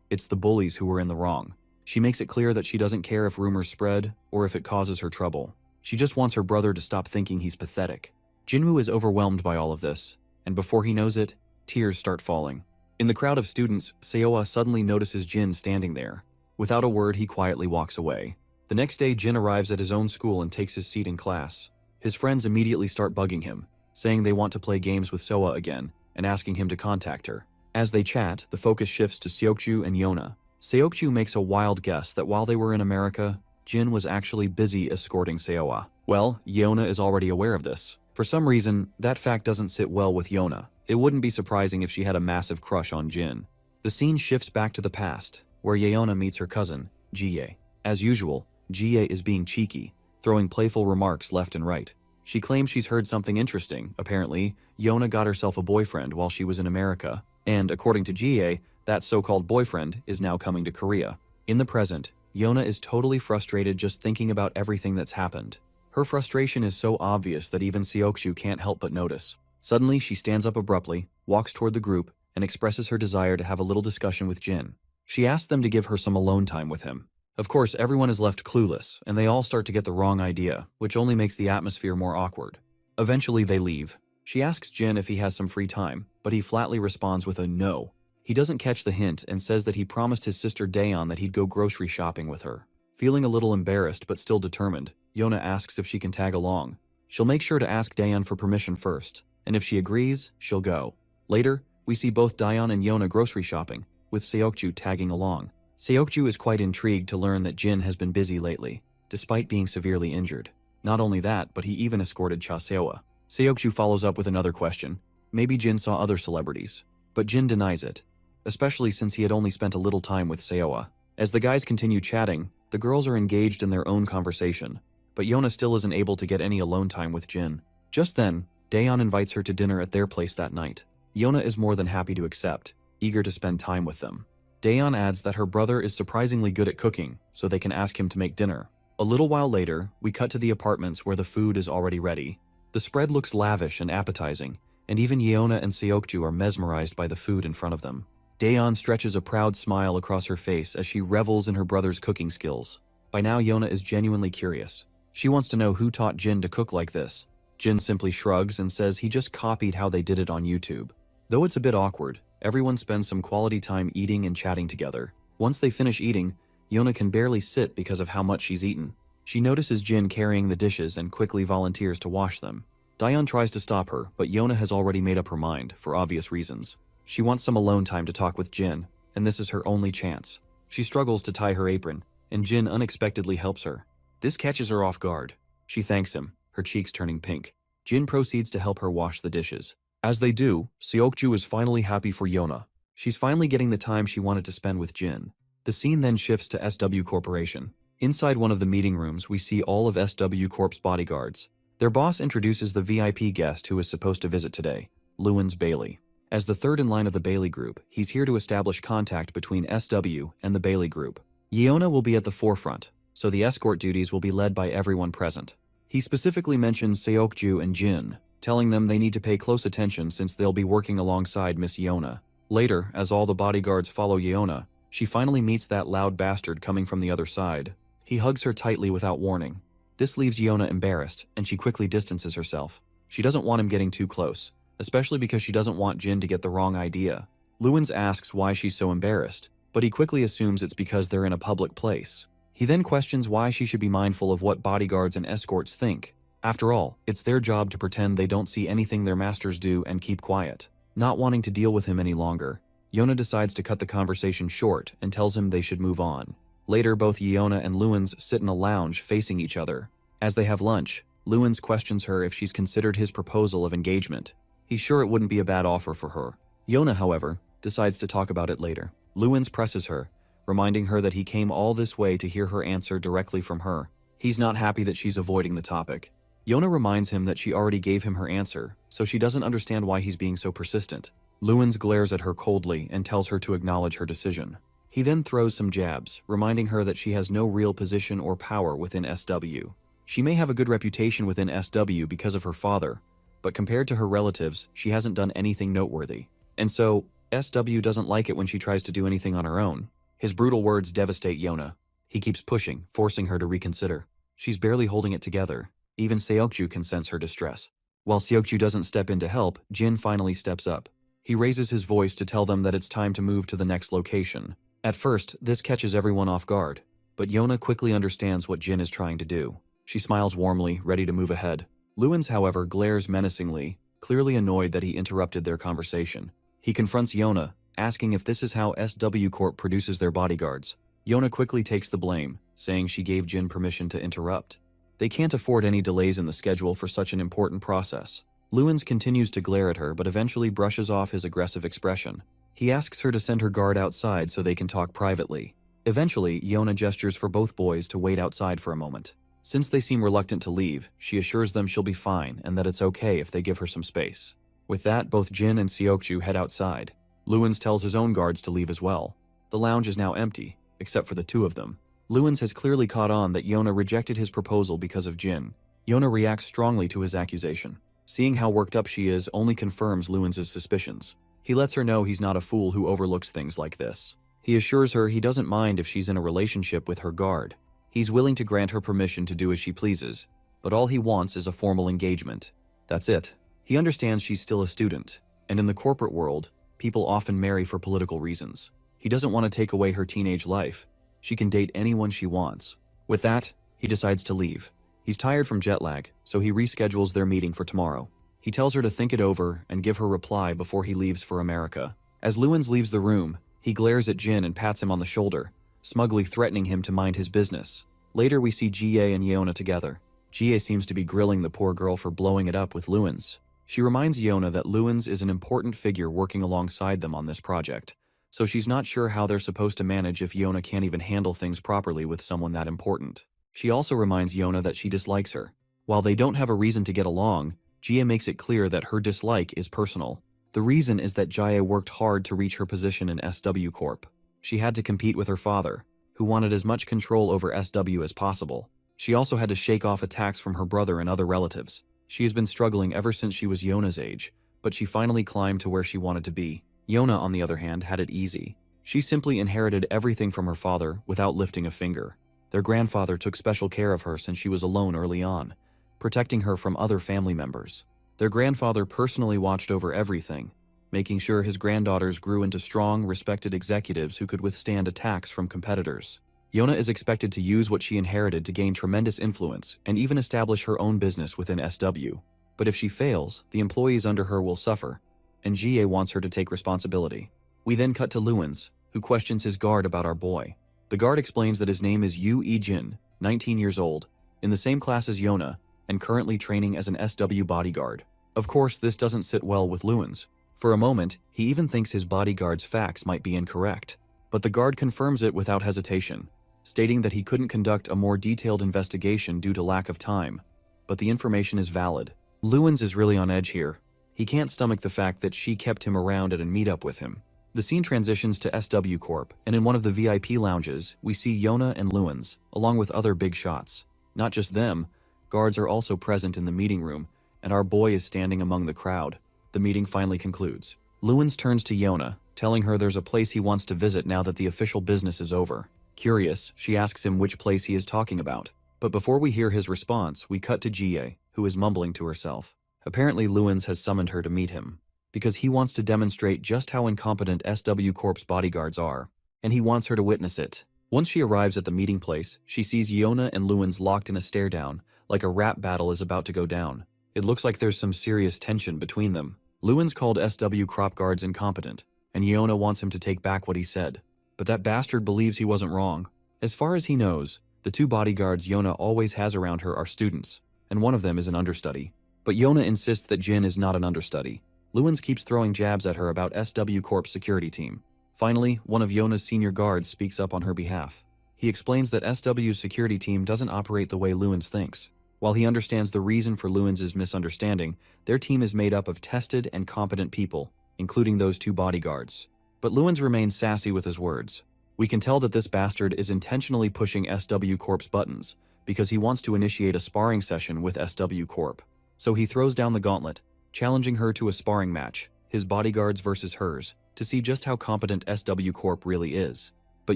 Speaker 1: It's the bullies who were in the wrong. She makes it clear that she doesn't care if rumors spread or if it causes her trouble. She just wants her brother to stop thinking he's pathetic. Jinwoo is overwhelmed by all of this, and before he knows it, tears start falling. In the crowd of students, Seowa suddenly notices Jin standing there. Without a word, he quietly walks away. The next day, Jin arrives at his own school and takes his seat in class. His friends immediately start bugging him, saying they want to play games with Seowa again, and asking him to contact her. As they chat, the focus shifts to Seokju and Yona. Seokju makes a wild guess that while they were in America, Jin was actually busy escorting Seowa. Well, Yona is already aware of this. For some reason, that fact doesn't sit well with Yona. It wouldn't be surprising if she had a massive crush on Jin. The scene shifts back to the past, where Yeona meets her cousin, Jie. As usual, Jie is being cheeky, throwing playful remarks left and right. She claims she's heard something interesting. Apparently, Yona got herself a boyfriend while she was in America, and according to Jie, that so-called boyfriend is now coming to Korea. In the present, Yona is totally frustrated just thinking about everything that's happened. Her frustration is so obvious that even Seokju can't help but notice. Suddenly, she stands up abruptly, walks toward the group, and expresses her desire to have a little discussion with Jin. She asks them to give her some alone time with him. Of course, everyone is left clueless, and they all start to get the wrong idea, which only makes the atmosphere more awkward. Eventually, they leave. She asks Jin if he has some free time, but he flatly responds with a no. He doesn't catch the hint and says that he promised his sister Daeon that he'd go grocery shopping with her. Feeling a little embarrassed but still determined, Yona asks if she can tag along. She'll make sure to ask Daeon for permission first, and if she agrees, she'll go. Later, we see both Daeon and Yona grocery shopping, with Seokju tagging along. Seokju is quite intrigued to learn that Jin has been busy lately, despite being severely injured. Not only that, but he even escorted Cha Seowa. Seokju follows up with another question. Maybe Jin saw other celebrities. But Jin denies it, especially since he had only spent a little time with Seowa. As the guys continue chatting, the girls are engaged in their own conversation, but Yona still isn't able to get any alone time with Jin. Just then, Daeon invites her to dinner at their place that night. Yona is more than happy to accept, eager to spend time with them. Daeon adds that her brother is surprisingly good at cooking, so they can ask him to make dinner. A little while later, we cut to the apartments where the food is already ready. The spread looks lavish and appetizing, and even Yona and Seokju are mesmerized by the food in front of them. Daeon stretches a proud smile across her face as she revels in her brother's cooking skills. By now, Yona is genuinely curious. She wants to know who taught Jin to cook like this. Jin simply shrugs and says he just copied how they did it on YouTube. Though it's a bit awkward, everyone spends some quality time eating and chatting together. Once they finish eating, Yona can barely sit because of how much she's eaten. She notices Jin carrying the dishes and quickly volunteers to wash them. Daeon tries to stop her, but Yona has already made up her mind, for obvious reasons. She wants some alone time to talk with Jin, and this is her only chance. She struggles to tie her apron, and Jin unexpectedly helps her. This catches her off guard. She thanks him, her cheeks turning pink. Jin proceeds to help her wash the dishes. As they do, Seokju is finally happy for Yona. She's finally getting the time she wanted to spend with Jin. The scene then shifts to SW Corporation. Inside one of the meeting rooms, we see all of SW Corp's bodyguards. Their boss introduces the VIP guest who is supposed to visit today, Lewin's Bailey. As the third in line of the Bailey Group, he's here to establish contact between SW and the Bailey Group. Yeona will be at the forefront, so the escort duties will be led by everyone present. He specifically mentions Seokju and Jin, telling them they need to pay close attention since they'll be working alongside Miss Yeona. Later, as all the bodyguards follow Yeona, she finally meets that loud bastard coming from the other side. He hugs her tightly without warning. This leaves Yeona embarrassed, and she quickly distances herself. She doesn't want him getting too close, especially because she doesn't want Jin to get the wrong idea. Lewins asks why she's so embarrassed, but he quickly assumes it's because they're in a public place. He then questions why she should be mindful of what bodyguards and escorts think. After all, it's their job to pretend they don't see anything their masters do and keep quiet. Not wanting to deal with him any longer, Yeona decides to cut the conversation short and tells him they should move on. Later, both Yeona and Lewins sit in a lounge facing each other. As they have lunch, Lewins questions her if she's considered his proposal of engagement. He's sure it wouldn't be a bad offer for her. Yeona, however, decides to talk about it later. Lewins presses her, reminding her that he came all this way to hear her answer directly from her. He's not happy that she's avoiding the topic. Yeona reminds him that she already gave him her answer, so she doesn't understand why he's being so persistent. Lewins glares at her coldly and tells her to acknowledge her decision. He then throws some jabs, reminding her that she has no real position or power within SW. She may have a good reputation within SW because of her father, but compared to her relatives, she hasn't done anything noteworthy. And so, SW doesn't like it when she tries to do anything on her own. His brutal words devastate Yeona. He keeps pushing, forcing her to reconsider. She's barely holding it together. Even Seokju can sense her distress. While Seokju doesn't step in to help, Jin finally steps up. He raises his voice to tell them that it's time to move to the next location. At first, this catches everyone off guard, but Yeona quickly understands what Jin is trying to do. She smiles warmly, ready to move ahead. Lewins, however, glares menacingly, clearly annoyed that he interrupted their conversation. He confronts Yeona, asking if this is how SW Corp produces their bodyguards. Yeona quickly takes the blame, saying she gave Jin permission to interrupt. They can't afford any delays in the schedule for such an important process. Lewins continues to glare at her but eventually brushes off his aggressive expression. He asks her to send her guard outside so they can talk privately. Eventually, Yeona gestures for both boys to wait outside for a moment. Since they seem reluctant to leave, she assures them she'll be fine and that it's okay if they give her some space. With that, both Jin and Seokju head outside. Lewins tells his own guards to leave as well. The lounge is now empty, except for the two of them. Lewins has clearly caught on that Yeona rejected his proposal because of Jin. Yeona reacts strongly to his accusation. Seeing how worked up she is only confirms Lewins' suspicions. He lets her know he's not a fool who overlooks things like this. He assures her he doesn't mind if she's in a relationship with her guard. He's willing to grant her permission to do as she pleases, but all he wants is a formal engagement. That's it. He understands she's still a student, and in the corporate world, people often marry for political reasons. He doesn't want to take away her teenage life. She can date anyone she wants. With that, he decides to leave. He's tired from jet lag, so he reschedules their meeting for tomorrow. He tells her to think it over and give her reply before he leaves for America. As Lewins leaves the room, he glares at Jin and pats him on the shoulder, smugly threatening him to mind his business. Later we see Jie and Yeona together. Jie seems to be grilling the poor girl for blowing it up with Lewins. She reminds Yeona that Lewins is an important figure working alongside them on this project, so she's not sure how they're supposed to manage if Yeona can't even handle things properly with someone that important. She also reminds Yeona that she dislikes her. While they don't have a reason to get along, Jie makes it clear that her dislike is personal. The reason is that Jie worked hard to reach her position in SW Corp. She had to compete with her father, who wanted as much control over SW as possible. She also had to shake off attacks from her brother and other relatives. She has been struggling ever since she was Yeona's age, but she finally climbed to where she wanted to be. Yeona, on the other hand, had it easy. She simply inherited everything from her father without lifting a finger. Their grandfather took special care of her since she was alone early on, protecting her from other family members. Their grandfather personally watched over everything, making sure his granddaughters grew into strong, respected executives who could withstand attacks from competitors. Yeona is expected to use what she inherited to gain tremendous influence and even establish her own business within SW. But if she fails, the employees under her will suffer, and Jie wants her to take responsibility. We then cut to Lewins, who questions his guard about our boy. The guard explains that his name is Yu E-jin, 19 years old, in the same class as Yona, and currently training as an SW bodyguard. Of course, this doesn't sit well with Lewins. For a moment, he even thinks his bodyguard's facts might be incorrect. But the guard confirms it without hesitation, stating that he couldn't conduct a more detailed investigation due to lack of time. But the information is valid. Lewins is really on edge here. He can't stomach the fact that she kept him around at a meetup with him. The scene transitions to SW Corp, and in one of the VIP lounges, we see Yona and Lewins, along with other big shots. Not just them, guards are also present in the meeting room, and our boy is standing among the crowd. The meeting finally concludes. Lewins turns to Yona, telling her there's a place he wants to visit now that the official business is over. Curious, she asks him which place he is talking about. But before we hear his response, we cut to Jie, who is mumbling to herself. Apparently Lewins has summoned her to meet him, because he wants to demonstrate just how incompetent SW Corp's bodyguards are, and he wants her to witness it. Once she arrives at the meeting place, she sees Yona and Lewins locked in a stare-down, like a rap battle is about to go down. It looks like there's some serious tension between them. Lewins called SW Crop guards incompetent, and Yona wants him to take back what he said. But that bastard believes he wasn't wrong. As far as he knows, the two bodyguards Yona always has around her are students, and one of them is an understudy. But Yona insists that Jin is not an understudy. Lewins keeps throwing jabs at her about SW Corp's security team. Finally, one of Yona's senior guards speaks up on her behalf. He explains that SW's security team doesn't operate the way Lewins thinks. While he understands the reason for Lewins' misunderstanding, their team is made up of tested and competent people, including those two bodyguards. But Lewins remains sassy with his words. We can tell that this bastard is intentionally pushing SW Corp's buttons, because he wants to initiate a sparring session with SW Corp. So he throws down the gauntlet, challenging her to a sparring match, his bodyguards versus hers, to see just how competent SW Corp really is. But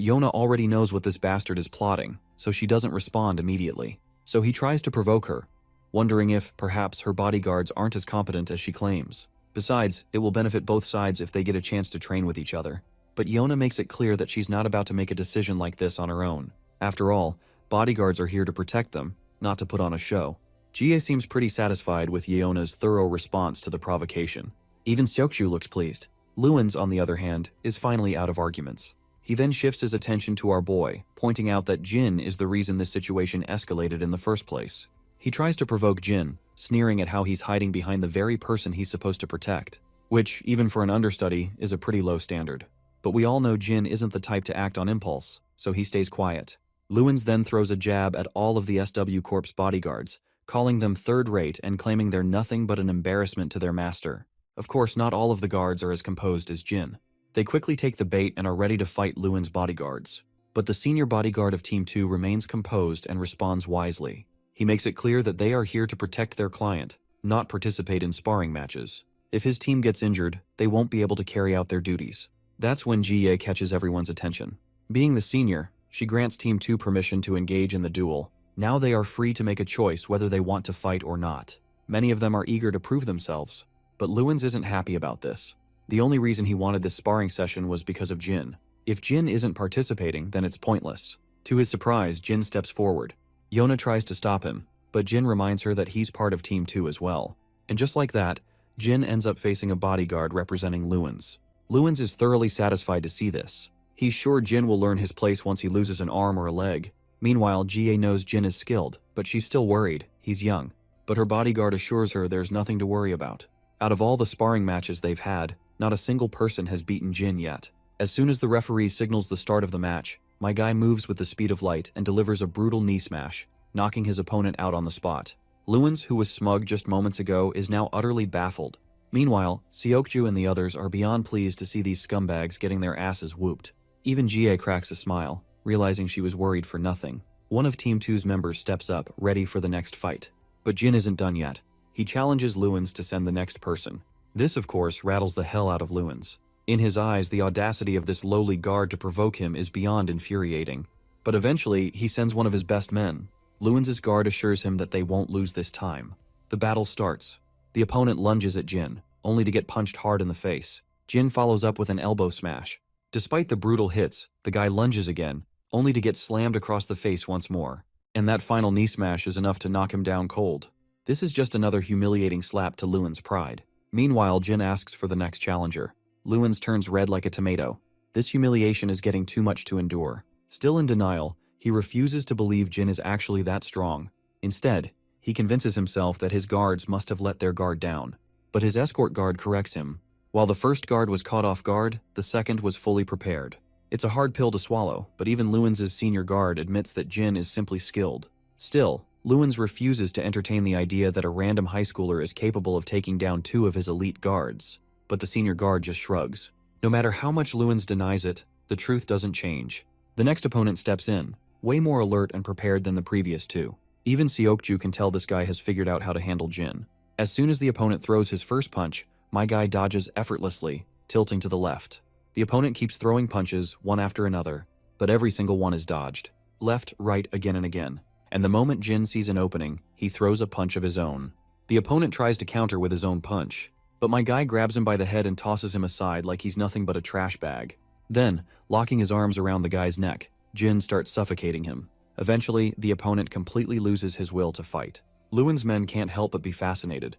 Speaker 1: Yona already knows what this bastard is plotting, so she doesn't respond immediately. So he tries to provoke her, wondering if, perhaps, her bodyguards aren't as competent as she claims. Besides, it will benefit both sides if they get a chance to train with each other. But Yona makes it clear that she's not about to make a decision like this on her own. After all, bodyguards are here to protect them, not to put on a show. Jie seems pretty satisfied with Yeona's thorough response to the provocation. Even Seokju looks pleased. Lewins, on the other hand, is finally out of arguments. He then shifts his attention to our boy, pointing out that Jin is the reason this situation escalated in the first place. He tries to provoke Jin, sneering at how he's hiding behind the very person he's supposed to protect, which, even for an understudy, is a pretty low standard. But we all know Jin isn't the type to act on impulse, so he stays quiet. Lewins then throws a jab at all of the SW Corp's bodyguards, calling them third-rate and claiming they're nothing but an embarrassment to their master. Of course, not all of the guards are as composed as Jin. They quickly take the bait and are ready to fight Lewin's bodyguards. But the senior bodyguard of Team 2 remains composed and responds wisely. He makes it clear that they are here to protect their client, not participate in sparring matches. If his team gets injured, they won't be able to carry out their duties. That's when Jie catches everyone's attention. Being the senior, she grants Team 2 permission to engage in the duel. Now they are free to make a choice whether they want to fight or not. Many of them are eager to prove themselves, but Lewins isn't happy about this. The only reason he wanted this sparring session was because of Jin. If Jin isn't participating, then it's pointless. To his surprise, Jin steps forward. Yona tries to stop him, but Jin reminds her that he's part of Team 2 as well. And just like that, Jin ends up facing a bodyguard representing Lewins. Lewins is thoroughly satisfied to see this. He's sure Jin will learn his place once he loses an arm or a leg. Meanwhile, Jie knows Jin is skilled, but she's still worried. He's young. But her bodyguard assures her there's nothing to worry about. Out of all the sparring matches they've had, not a single person has beaten Jin yet. As soon as the referee signals the start of the match, my guy moves with the speed of light and delivers a brutal knee smash, knocking his opponent out on the spot. Lewins, who was smug just moments ago, is now utterly baffled. Meanwhile, Seokju and the others are beyond pleased to see these scumbags getting their asses whooped. Even Jie cracks a smile, realizing she was worried for nothing. One of Team 2's members steps up, ready for the next fight. But Jin isn't done yet. He challenges Lewins to send the next person. This, of course, rattles the hell out of Lewins. In his eyes, the audacity of this lowly guard to provoke him is beyond infuriating. But eventually, he sends one of his best men. Lewins' guard assures him that they won't lose this time. The battle starts. The opponent lunges at Jin, only to get punched hard in the face. Jin follows up with an elbow smash. Despite the brutal hits, the guy lunges again, only to get slammed across the face once more. And that final knee smash is enough to knock him down cold. This is just another humiliating slap to Lewins' pride. Meanwhile, Jin asks for the next challenger. Lewins turns red like a tomato. This humiliation is getting too much to endure. Still in denial, he refuses to believe Jin is actually that strong. Instead, he convinces himself that his guards must have let their guard down. But his escort guard corrects him. While the first guard was caught off guard, the second was fully prepared. It's a hard pill to swallow, but even Luins' senior guard admits that Jin is simply skilled. Still, Luins refuses to entertain the idea that a random high schooler is capable of taking down 2 of his elite guards. But the senior guard just shrugs. No matter how much Luins denies it, the truth doesn't change. The next opponent steps in, way more alert and prepared than the previous 2. Even Seokju can tell this guy has figured out how to handle Jin. As soon as the opponent throws his first punch, my guy dodges effortlessly, tilting to the left. The opponent keeps throwing punches, one after another, but every single one is dodged. Left, right, again and again. And the moment Jin sees an opening, he throws a punch of his own. The opponent tries to counter with his own punch, but my guy grabs him by the head and tosses him aside like he's nothing but a trash bag. Then, locking his arms around the guy's neck, Jin starts suffocating him. Eventually, the opponent completely loses his will to fight. Luin's men can't help but be fascinated,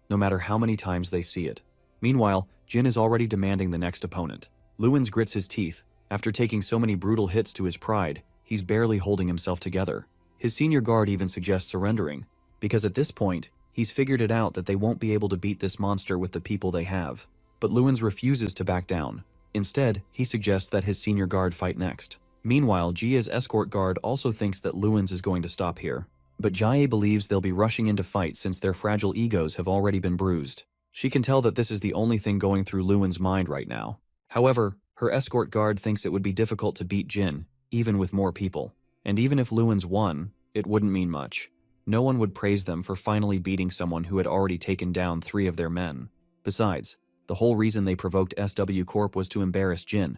Speaker 1: no matter how many times they see it. Meanwhile, Jin is already demanding the next opponent. Luins grits his teeth. After taking so many brutal hits to his pride, he's barely holding himself together. His senior guard even suggests surrendering, because at this point, he's figured it out that they won't be able to beat this monster with the people they have. But Luins refuses to back down. Instead, he suggests that his senior guard fight next. Meanwhile, Jia's escort guard also thinks that Luins is going to stop here. But Jie believes they'll be rushing into fight since their fragile egos have already been bruised. She can tell that this is the only thing going through Luin's mind right now. However, her escort guard thinks it would be difficult to beat Jin, even with more people. And even if Luins won, it wouldn't mean much. No one would praise them for finally beating someone who had already taken down 3 of their men. Besides, the whole reason they provoked SW Corp was to embarrass Jin.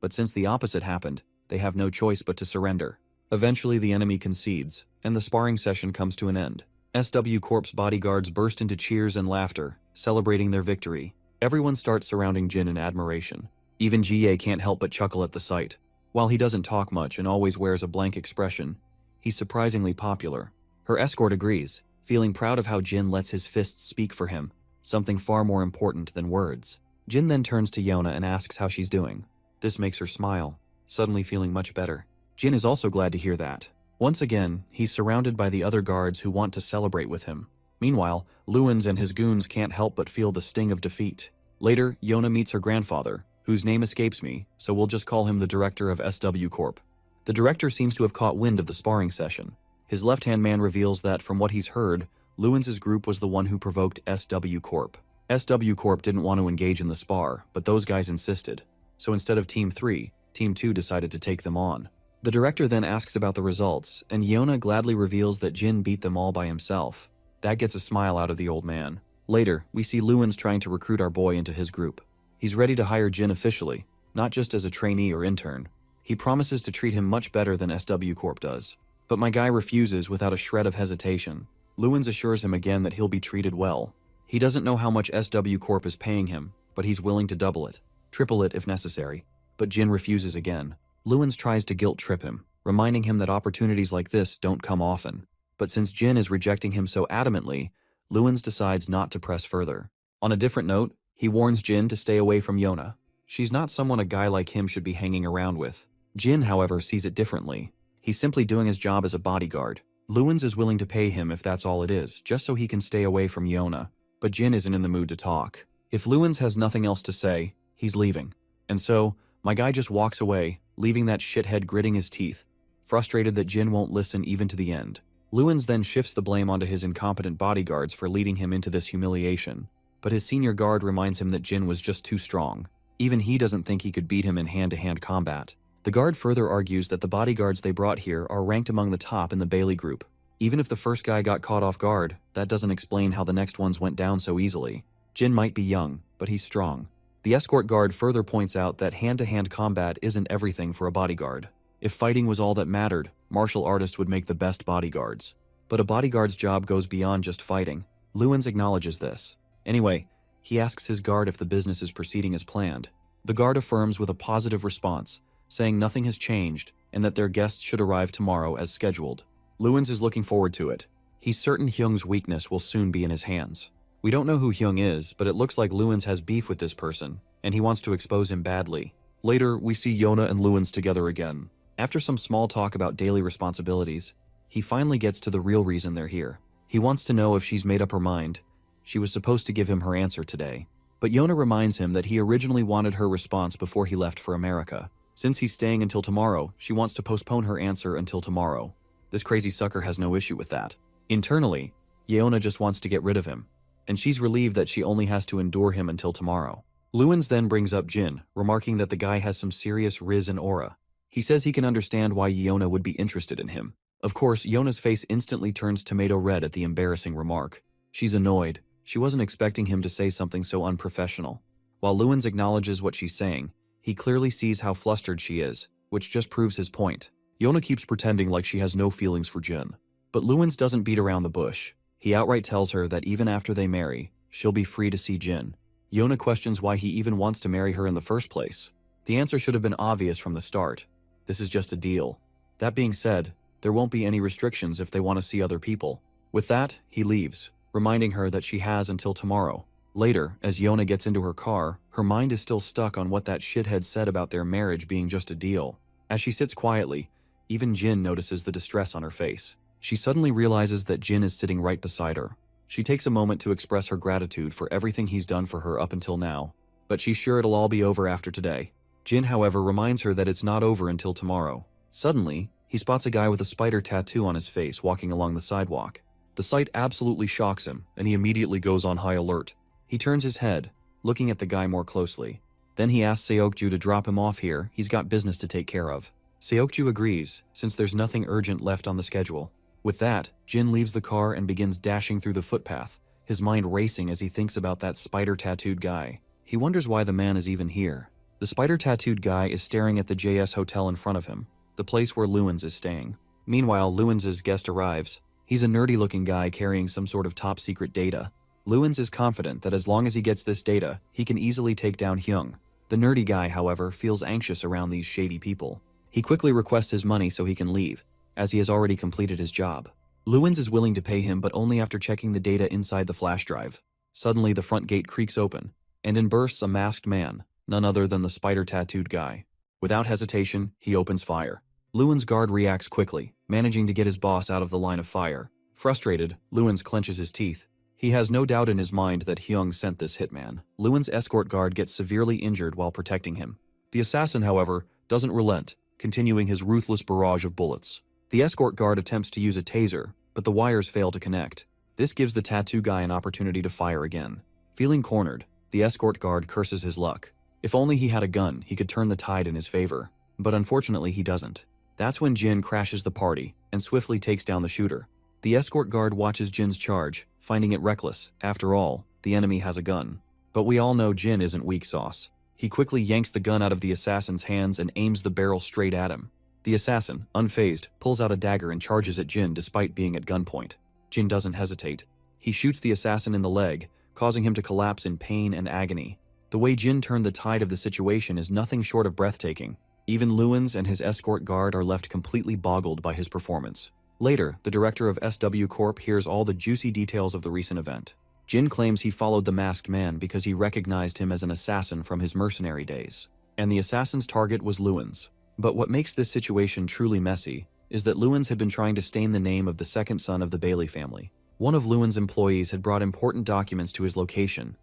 Speaker 1: But since the opposite happened, they have no choice but to surrender. Eventually the enemy concedes, and the sparring session comes to an end. SW Corp's bodyguards burst into cheers and laughter, celebrating their victory. Everyone starts surrounding Jin in admiration. Even Jie can't help but chuckle at the sight. While he doesn't talk much and always wears a blank expression, he's surprisingly popular. Her escort agrees, feeling proud of how Jin lets his fists speak for him, something far more important than words. Jin then turns to Yona and asks how she's doing. This makes her smile, suddenly feeling much better. Jin is also glad to hear that. Once again, he's surrounded by the other guards who want to celebrate with him. Meanwhile, Luins and his goons can't help but feel the sting of defeat. Later, Yona meets her grandfather, whose name escapes me, so we'll just call him the director of SW Corp. The director seems to have caught wind of the sparring session. His left-hand man reveals that, from what he's heard, Luins' group was the one who provoked SW Corp. SW Corp didn't want to engage in the spar, but those guys insisted. So instead of Team 3, Team 2 decided to take them on. The director then asks about the results, and Yona gladly reveals that Jin beat them all by himself. That gets a smile out of the old man. Later, we see Luins trying to recruit our boy into his group. He's ready to hire Jin officially, not just as a trainee or intern. He promises to treat him much better than SW Corp does. But my guy refuses without a shred of hesitation. Luins assures him again that he'll be treated well. He doesn't know how much SW Corp is paying him, but he's willing to double it, triple it if necessary. But Jin refuses again. Luins tries to guilt-trip him, reminding him that opportunities like this don't come often. But since Jin is rejecting him so adamantly, Luins decides not to press further. On a different note, he warns Jin to stay away from Yona. She's not someone a guy like him should be hanging around with. Jin, however, sees it differently. He's simply doing his job as a bodyguard. Luins is willing to pay him if that's all it is, just so he can stay away from Yona. But Jin isn't in the mood to talk. If Luins has nothing else to say, he's leaving. And so, my guy just walks away, leaving that shithead gritting his teeth, frustrated that Jin won't listen even to the end. Luins then shifts the blame onto his incompetent bodyguards for leading him into this humiliation. But his senior guard reminds him that Jin was just too strong. Even he doesn't think he could beat him in hand-to-hand combat. The guard further argues that the bodyguards they brought here are ranked among the top in the Bailey group. Even if the first guy got caught off guard, that doesn't explain how the next ones went down so easily. Jin might be young, but he's strong. The escort guard further points out that hand-to-hand combat isn't everything for a bodyguard. If fighting was all that mattered, martial artists would make the best bodyguards. But a bodyguard's job goes beyond just fighting. Luins acknowledges this. Anyway, he asks his guard if the business is proceeding as planned. The guard affirms with a positive response, saying nothing has changed and that their guests should arrive tomorrow as scheduled. Luins is looking forward to it. He's certain Hyung's weakness will soon be in his hands. We don't know who Hyung is, but it looks like Luins has beef with this person, and he wants to expose him badly. Later, we see Yona and Lewins together again. After some small talk about daily responsibilities, he finally gets to the real reason they're here. He wants to know if she's made up her mind. She was supposed to give him her answer today. But Yona reminds him that he originally wanted her response before he left for America. Since he's staying until tomorrow, she wants to postpone her answer until tomorrow. This crazy sucker has no issue with that. Internally, Yona just wants to get rid of him, and she's relieved that she only has to endure him until tomorrow. Lewins then brings up Jin, remarking that the guy has some serious riz and aura. He says he can understand why Yona would be interested in him. Of course, Yona's face instantly turns tomato red at the embarrassing remark. She's annoyed. She wasn't expecting him to say something so unprofessional. While Lewins acknowledges what she's saying, he clearly sees how flustered she is, which just proves his point. Yona keeps pretending like she has no feelings for Jin. But Lewins doesn't beat around the bush. He outright tells her that even after they marry, she'll be free to see Jin. Yona questions why he even wants to marry her in the first place. The answer should have been obvious from the start. This is just a deal. That being said, there won't be any restrictions if they want to see other people. With that, he leaves, reminding her that she has until tomorrow. Later, as Yona gets into her car, her mind is still stuck on what that shithead said about their marriage being just a deal. As she sits quietly, even Jin notices the distress on her face. She suddenly realizes that Jin is sitting right beside her. She takes a moment to express her gratitude for everything he's done for her up until now, but she's sure it'll all be over after today. Jin, however, reminds her that it's not over until tomorrow. Suddenly, he spots a guy with a spider tattoo on his face walking along the sidewalk. The sight absolutely shocks him, and he immediately goes on high alert. He turns his head, looking at the guy more closely. Then he asks Seokju to drop him off here. He's got business to take care of. Seokju agrees, since there's nothing urgent left on the schedule. With that, Jin leaves the car and begins dashing through the footpath, his mind racing as he thinks about that spider-tattooed guy. He wonders why the man is even here. The spider-tattooed guy is staring at the JS hotel in front of him, the place where Lewins is staying. Meanwhile, Lewins' guest arrives. He's a nerdy-looking guy carrying some sort of top-secret data. Lewins is confident that as long as he gets this data, he can easily take down Hyung. The nerdy guy, however, feels anxious around these shady people. He quickly requests his money so he can leave, as he has already completed his job. Lewins is willing to pay him, but only after checking the data inside the flash drive. Suddenly, the front gate creaks open, and in bursts a masked man, none other than the spider-tattooed guy. Without hesitation, he opens fire. Lewins' guard reacts quickly, managing to get his boss out of the line of fire. Frustrated, Lewins clenches his teeth. He has no doubt in his mind that Hyung sent this hitman. Lewins' escort guard gets severely injured while protecting him. The assassin, however, doesn't relent, continuing his ruthless barrage of bullets. The escort guard attempts to use a taser, but the wires fail to connect. This gives the tattoo guy an opportunity to fire again. Feeling cornered, the escort guard curses his luck. If only he had a gun, he could turn the tide in his favor. But unfortunately, he doesn't. That's when Jin crashes the party and swiftly takes down the shooter. The escort guard watches Jin's charge, finding it reckless. After all, the enemy has a gun. But we all know Jin isn't weak sauce. He quickly yanks the gun out of the assassin's hands and aims the barrel straight at him. The assassin, unfazed, pulls out a dagger and charges at Jin despite being at gunpoint. Jin doesn't hesitate. He shoots the assassin in the leg, causing him to collapse in pain and agony. The way Jin turned the tide of the situation is nothing short of breathtaking. Even Lewins and his escort guard are left completely boggled by his performance. Later, the director of SW Corp hears all the juicy details of the recent event. Jin claims he followed the masked man because he recognized him as an assassin from his mercenary days, and the assassin's target was Lewins. But what makes this situation truly messy is that Lewins had been trying to stain the name of the second son of the Bailey family. One of Lewins' employees had brought important documents to his location,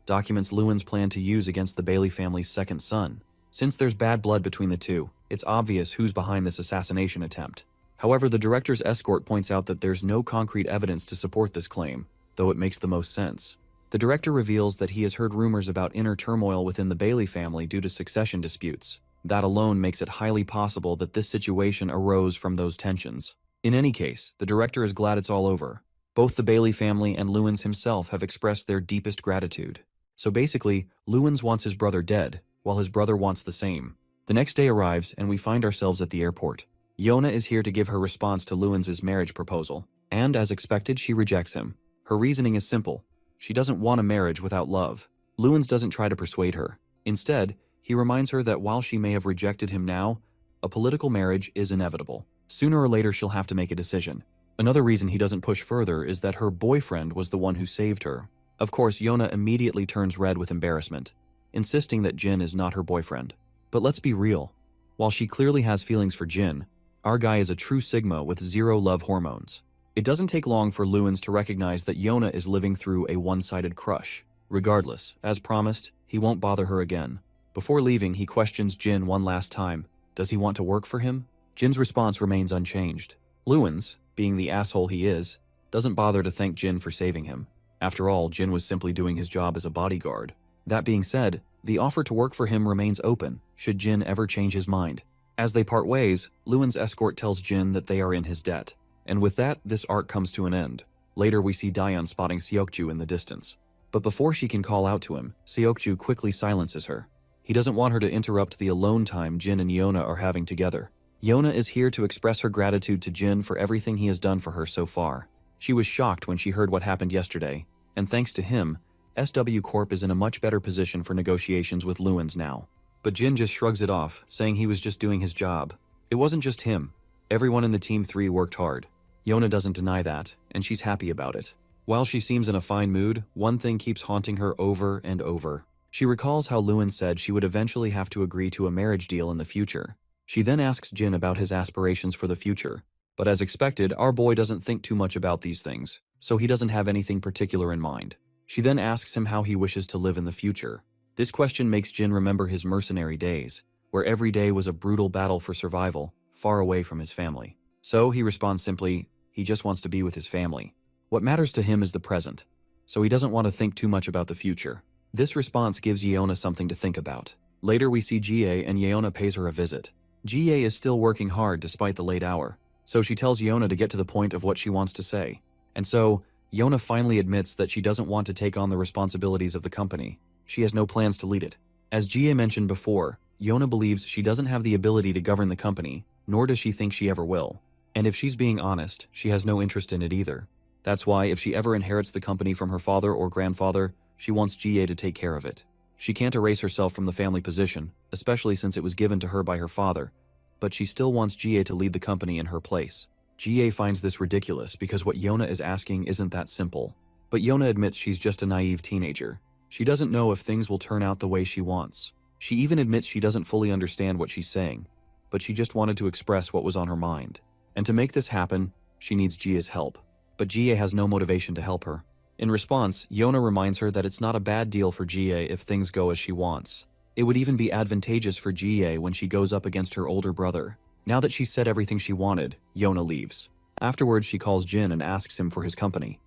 Speaker 1: documents Lewins planned to use against the Bailey family's second son. Since there's bad blood between the two, it's obvious who's behind this assassination attempt. However, the director's escort points out that there's no concrete evidence to support this claim, though it makes the most sense. The director reveals that he has heard rumors about inner turmoil within the Bailey family due to succession disputes. That alone makes it highly possible that this situation arose from those tensions. In any case, the director is glad it's all over. Both the Bailey family and Lewins himself have expressed their deepest gratitude. So basically, Lewins wants his brother dead, while his brother wants the same. The next day arrives, and we find ourselves at the airport. Yona is here to give her response to Lewins' marriage proposal, and as expected, she rejects him. Her reasoning is simple. She doesn't want a marriage without love. Lewins doesn't try to persuade her. Instead, he reminds her that while she may have rejected him now, a political marriage is inevitable. Sooner or later, she'll have to make a decision. Another reason he doesn't push further is that her boyfriend was the one who saved her. Of course, Yona immediately turns red with embarrassment, insisting that Jin is not her boyfriend. But let's be real. While she clearly has feelings for Jin, our guy is a true Sigma with zero love hormones. It doesn't take long for Lewins to recognize that Yona is living through a one-sided crush. Regardless, as promised, he won't bother her again. Before leaving, he questions Jin one last time. Does he want to work for him? Jin's response remains unchanged. Lewins, being the asshole he is, doesn't bother to thank Jin for saving him. After all, Jin was simply doing his job as a bodyguard. That being said, the offer to work for him remains open, should Jin ever change his mind. As they part ways, Lewin's escort tells Jin that they are in his debt. And with that, this arc comes to an end. Later we see Daeon spotting Seokju in the distance. But before she can call out to him, Seokju quickly silences her. He doesn't want her to interrupt the alone time Jin and Yona are having together. Yona is here to express her gratitude to Jin for everything he has done for her so far. She was shocked when she heard what happened yesterday, and thanks to him, SW Corp is in a much better position for negotiations with Lewins now. But Jin just shrugs it off, saying he was just doing his job. It wasn't just him. Everyone in the Team 3 worked hard. Yona doesn't deny that, and she's happy about it. While she seems in a fine mood, one thing keeps haunting her over and over. She recalls how Lewin said she would eventually have to agree to a marriage deal in the future. She then asks Jin about his aspirations for the future. But as expected, our boy doesn't think too much about these things, so he doesn't have anything particular in mind. She then asks him how he wishes to live in the future. This question makes Jin remember his mercenary days, where every day was a brutal battle for survival, far away from his family. So he responds simply, he just wants to be with his family. What matters to him is the present, so he doesn't want to think too much about the future. This response gives Yeona something to think about. Later we see Jie and Yeona pays her a visit. Jie is still working hard despite the late hour, so she tells Yeona to get to the point of what she wants to say. And so, Yeona finally admits that she doesn't want to take on the responsibilities of the company. She has no plans to lead it. As Jie mentioned before, Yeona believes she doesn't have the ability to govern the company, nor does she think she ever will. And if she's being honest, she has no interest in it either. That's why if she ever inherits the company from her father or grandfather, she wants Jie to take care of it. She can't erase herself from the family position, especially since it was given to her by her father, but she still wants Jie to lead the company in her place. Jie finds this ridiculous because what Yeona is asking isn't that simple. But Yeona admits she's just a naive teenager. She doesn't know if things will turn out the way she wants. She even admits she doesn't fully understand what she's saying, but she just wanted to express what was on her mind. And to make this happen, she needs Jie's help. But Jie has no motivation to help her. In response, Yeona reminds her that it's not a bad deal for Jie if things go as she wants. It would even be advantageous for Jie when she goes up against her older brother. Now that she's said everything she wanted, Yeona leaves. Afterwards, she calls Jin and asks him for his company.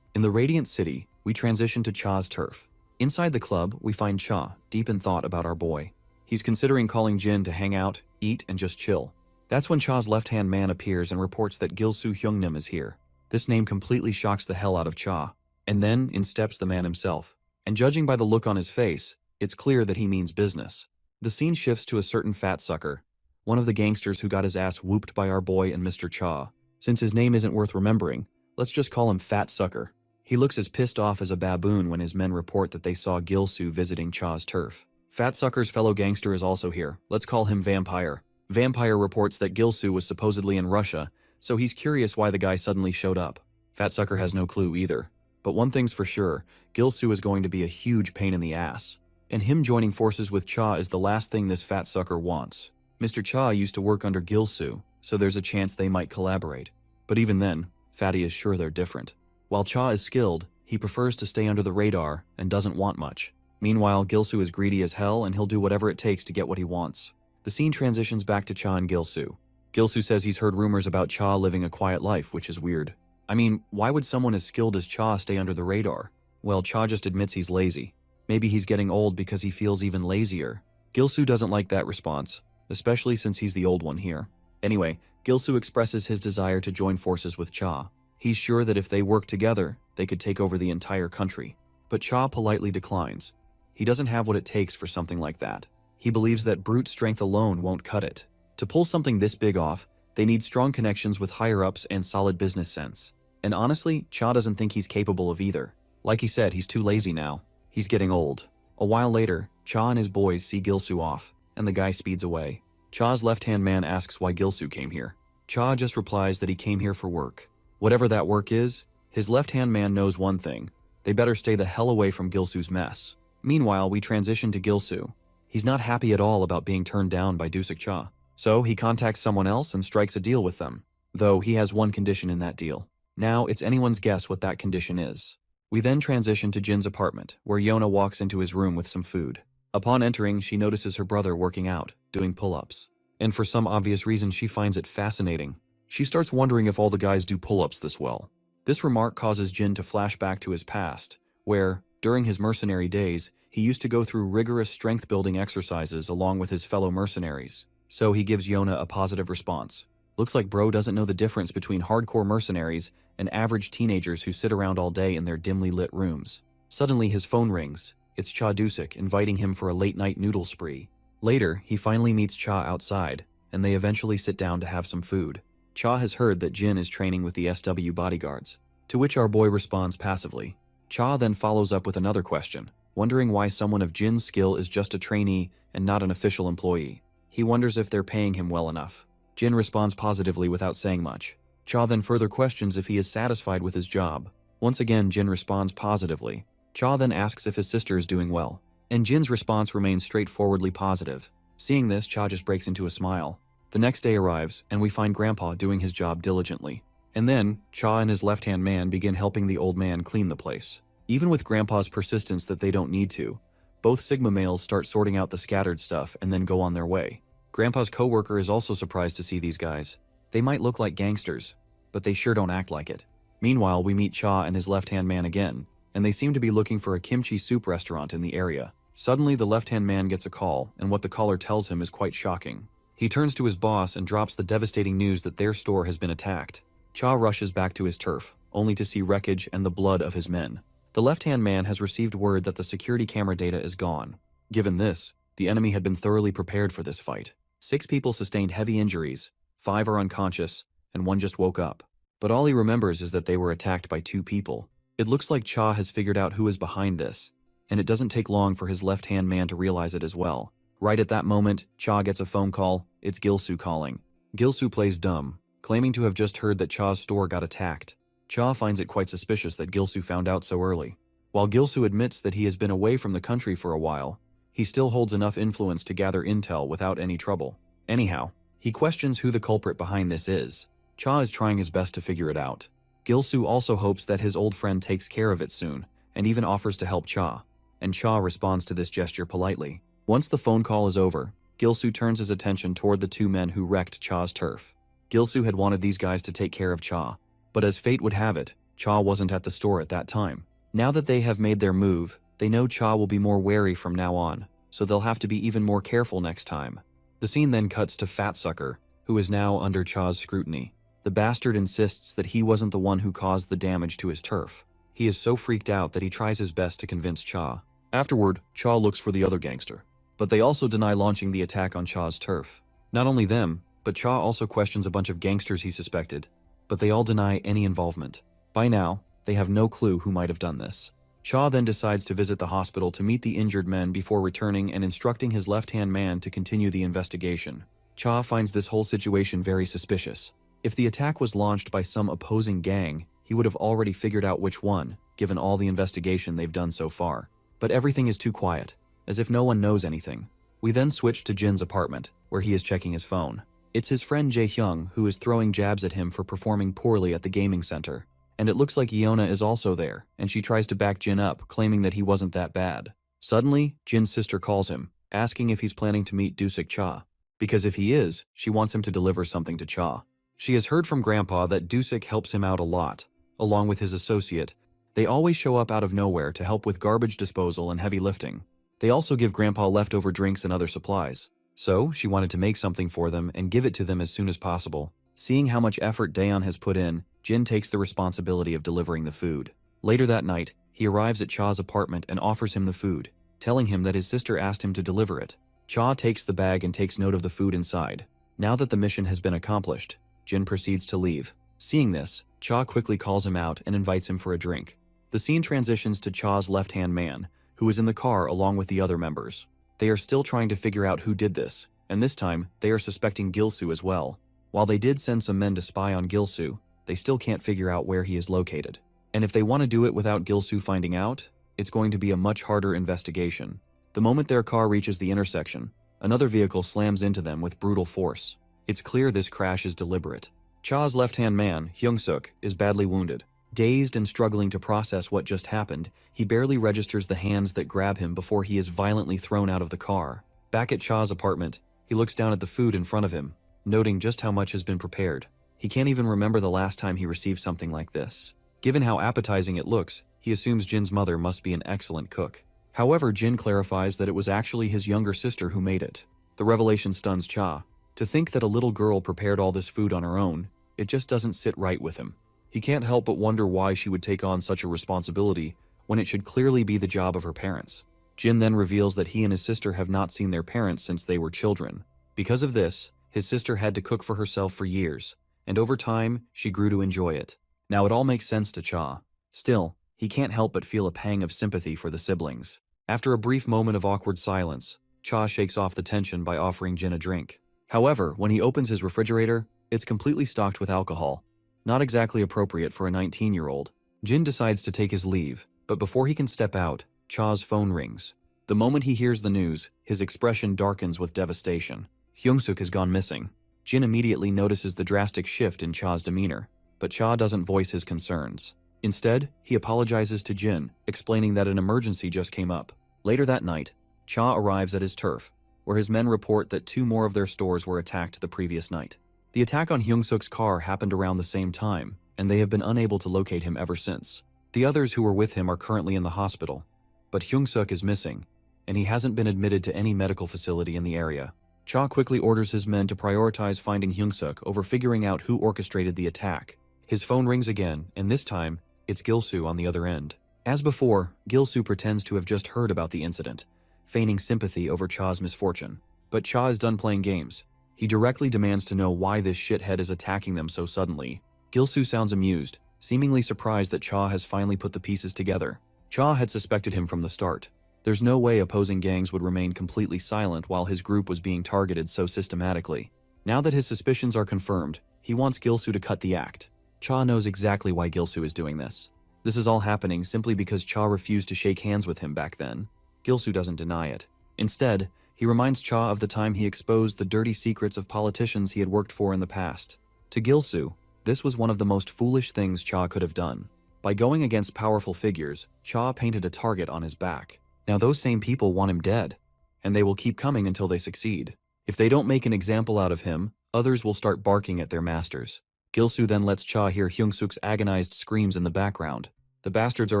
Speaker 1: In the Radiant City, we transition to Cha's turf. Inside the club, we find Cha, deep in thought about our boy. He's considering calling Jin to hang out, eat, and just chill. That's when Cha's left-hand man appears and reports that Gilsoo Hyungnim is here. This name completely shocks the hell out of Cha. And then, in steps the man himself. And judging by the look on his face, it's clear that he means business. The scene shifts to a certain fat sucker, one of the gangsters who got his ass whooped by our boy and Mr. Cha. Since his name isn't worth remembering, let's just call him Fat Sucker. He looks as pissed off as a baboon when his men report that they saw Gilsoo visiting Cha's turf. Fat Sucker's fellow gangster is also here. Let's call him Vampire. Vampire reports that Gilsoo was supposedly in Russia, so he's curious why the guy suddenly showed up. Fat Sucker has no clue either. But one thing's for sure, Gilsoo is going to be a huge pain in the ass. And him joining forces with Cha is the last thing this fat sucker wants. Mr. Cha used to work under Gilsoo, so there's a chance they might collaborate. But even then, Fatty is sure they're different. While Cha is skilled, he prefers to stay under the radar and doesn't want much. Meanwhile, Gilsoo is greedy as hell and he'll do whatever it takes to get what he wants. The scene transitions back to Cha and Gilsoo. Gilsoo says he's heard rumors about Cha living a quiet life, which is weird. I mean, why would someone as skilled as Cha stay under the radar? Well, Cha just admits he's lazy. Maybe he's getting old because he feels even lazier. Gilsoo doesn't like that response, especially since he's the old one here. Anyway, Gilsoo expresses his desire to join forces with Cha. He's sure that if they work together, they could take over the entire country. But Cha politely declines. He doesn't have what it takes for something like that. He believes that brute strength alone won't cut it. To pull something this big off, they need strong connections with higher-ups and solid business sense. And honestly, Cha doesn't think he's capable of either. Like he said, he's too lazy now. He's getting old. A while later, Cha and his boys see Gilsoo off, and the guy speeds away. Cha's left-hand man asks why Gilsoo came here. Cha just replies that he came here for work. Whatever that work is, his left-hand man knows one thing. They better stay the hell away from Gilsoo's mess. Meanwhile, we transition to Gilsoo. He's not happy at all about being turned down by Dusik Cha. So he contacts someone else and strikes a deal with them. Though he has one condition in that deal. Now it's anyone's guess what that condition is. We then transition to Jin's apartment, where Yona walks into his room with some food. Upon entering, she notices her brother working out, doing pull-ups. And for some obvious reason, she finds it fascinating. She starts wondering if all the guys do pull-ups this well. This remark causes Jin to flash back to his past, where, during his mercenary days, he used to go through rigorous strength-building exercises along with his fellow mercenaries. So he gives Yona a positive response. Looks like bro doesn't know the difference between hardcore mercenaries and average teenagers who sit around all day in their dimly lit rooms. Suddenly his phone rings. It's Cha Dusik inviting him for a late-night noodle spree. Later, he finally meets Cha outside, and they eventually sit down to have some food. Cha has heard that Jin is training with the SW bodyguards, to which our boy responds passively. Cha then follows up with another question, wondering why someone of Jin's skill is just a trainee and not an official employee. He wonders if they're paying him well enough. Jin responds positively without saying much. Cha then further questions if he is satisfied with his job. Once again, Jin responds positively. Cha then asks if his sister is doing well, and Jin's response remains straightforwardly positive. Seeing this, Cha just breaks into a smile. The next day arrives, and we find Grandpa doing his job diligently. And then, Cha and his left-hand man begin helping the old man clean the place. Even with Grandpa's persistence that they don't need to, both Sigma males start sorting out the scattered stuff and then go on their way. Grandpa's coworker is also surprised to see these guys. They might look like gangsters, but they sure don't act like it. Meanwhile, we meet Cha and his left-hand man again, and they seem to be looking for a kimchi soup restaurant in the area. Suddenly, the left-hand man gets a call, and what the caller tells him is quite shocking. He turns to his boss and drops the devastating news that their store has been attacked. Cha rushes back to his turf, only to see wreckage and the blood of his men. The left-hand man has received word that the security camera data is gone. Given this, the enemy had been thoroughly prepared for this fight. 6 people sustained heavy injuries, 5 are unconscious, and 1 just woke up. But all he remembers is that they were attacked by 2 people. It looks like Cha has figured out who is behind this, and it doesn't take long for his left-hand man to realize it as well. Right at that moment, Cha gets a phone call. It's Gilsu calling. Gilsu plays dumb, claiming to have just heard that Cha's store got attacked. Cha finds it quite suspicious that Gilsu found out so early. While Gilsu admits that he has been away from the country for a while, he still holds enough influence to gather intel without any trouble. Anyhow, he questions who the culprit behind this is. Cha is trying his best to figure it out. Gilsu also hopes that his old friend takes care of it soon, and even offers to help Cha. And Cha responds to this gesture politely. Once the phone call is over, Gilsu turns his attention toward the 2 men who wrecked Cha's turf. Gilsu had wanted these guys to take care of Cha, but as fate would have it, Cha wasn't at the store at that time. Now that they have made their move, they know Cha will be more wary from now on, so they'll have to be even more careful next time. The scene then cuts to Fat Sucker, who is now under Cha's scrutiny. The bastard insists that he wasn't the one who caused the damage to his turf. He is so freaked out that he tries his best to convince Cha. Afterward, Cha looks for the other gangster, but they also deny launching the attack on Cha's turf. Not only them, but Cha also questions a bunch of gangsters he suspected, but they all deny any involvement. By now, they have no clue who might have done this. Cha then decides to visit the hospital to meet the injured men before returning and instructing his left-hand man to continue the investigation. Cha finds this whole situation very suspicious. If the attack was launched by some opposing gang, he would have already figured out which one, given all the investigation they've done so far. But everything is too quiet, as if no one knows anything. We then switch to Jin's apartment, where he is checking his phone. It's his friend Jae-hyung who is throwing jabs at him for performing poorly at the gaming center. And it looks like Yeona is also there, and she tries to back Jin up, claiming that he wasn't that bad. Suddenly, Jin's sister calls him, asking if he's planning to meet Dusik Cha. Because if he is, she wants him to deliver something to Cha. She has heard from Grandpa that Dusik helps him out a lot, along with his associate. They always show up out of nowhere to help with garbage disposal and heavy lifting. They also give Grandpa leftover drinks and other supplies. So, she wanted to make something for them and give it to them as soon as possible. Seeing how much effort Daeon has put in, Jin takes the responsibility of delivering the food. Later that night, he arrives at Cha's apartment and offers him the food, telling him that his sister asked him to deliver it. Cha takes the bag and takes note of the food inside. Now that the mission has been accomplished, Jin proceeds to leave. Seeing this, Cha quickly calls him out and invites him for a drink. The scene transitions to Cha's left-hand man, who is in the car along with the other members. They are still trying to figure out who did this, and this time, they are suspecting Gilsu as well. While they did send some men to spy on Gilsu, they still can't figure out where he is located. And if they want to do it without Gilsu finding out, it's going to be a much harder investigation. The moment their car reaches the intersection, another vehicle slams into them with brutal force. It's clear this crash is deliberate. Cha's left-hand man, Hyung-suk, is badly wounded. Dazed and struggling to process what just happened, he barely registers the hands that grab him before he is violently thrown out of the car. Back at Cha's apartment, he looks down at the food in front of him, noting just how much has been prepared. He can't even remember the last time he received something like this. Given how appetizing it looks, he assumes Jin's mother must be an excellent cook. However, Jin clarifies that it was actually his younger sister who made it. The revelation stuns Cha. To think that a little girl prepared all this food on her own, it just doesn't sit right with him. He can't help but wonder why she would take on such a responsibility when it should clearly be the job of her parents. Jin then reveals that he and his sister have not seen their parents since they were children. Because of this, his sister had to cook for herself for years, and over time, she grew to enjoy it. Now it all makes sense to Cha. Still, he can't help but feel a pang of sympathy for the siblings. After a brief moment of awkward silence, Cha shakes off the tension by offering Jin a drink. However, when he opens his refrigerator, it's completely stocked with alcohol. Not exactly appropriate for a 19-year-old. Jin decides to take his leave, but before he can step out, Cha's phone rings. The moment he hears the news, his expression darkens with devastation. Hyung-suk has gone missing. Jin immediately notices the drastic shift in Cha's demeanor, but Cha doesn't voice his concerns. Instead, he apologizes to Jin, explaining that an emergency just came up. Later that night, Cha arrives at his turf, where his men report that 2 more of their stores were attacked the previous night. The attack on Hyung-suk's car happened around the same time, and they have been unable to locate him ever since. The others who were with him are currently in the hospital, but Hyung-suk is missing, and he hasn't been admitted to any medical facility in the area. Cha quickly orders his men to prioritize finding Hyung-suk over figuring out who orchestrated the attack. His phone rings again, and this time, it's Gil-soo on the other end. As before, Gil-soo pretends to have just heard about the incident, feigning sympathy over Cha's misfortune. But Cha is done playing games. He directly demands to know why this shithead is attacking them so suddenly. Gil-soo sounds amused, seemingly surprised that Cha has finally put the pieces together. Cha had suspected him from the start. There's no way opposing gangs would remain completely silent while his group was being targeted so systematically. Now that his suspicions are confirmed, he wants Gil-soo to cut the act. Cha knows exactly why Gil-soo is doing this. This is all happening simply because Cha refused to shake hands with him back then. Gil-soo doesn't deny it. Instead, he reminds Cha of the time he exposed the dirty secrets of politicians he had worked for in the past. To Gil-soo, this was one of the most foolish things Cha could have done. By going against powerful figures, Cha painted a target on his back. Now those same people want him dead, and they will keep coming until they succeed. If they don't make an example out of him, others will start barking at their masters. Gil-soo then lets Cha hear Hyung-suk's agonized screams in the background. The bastards are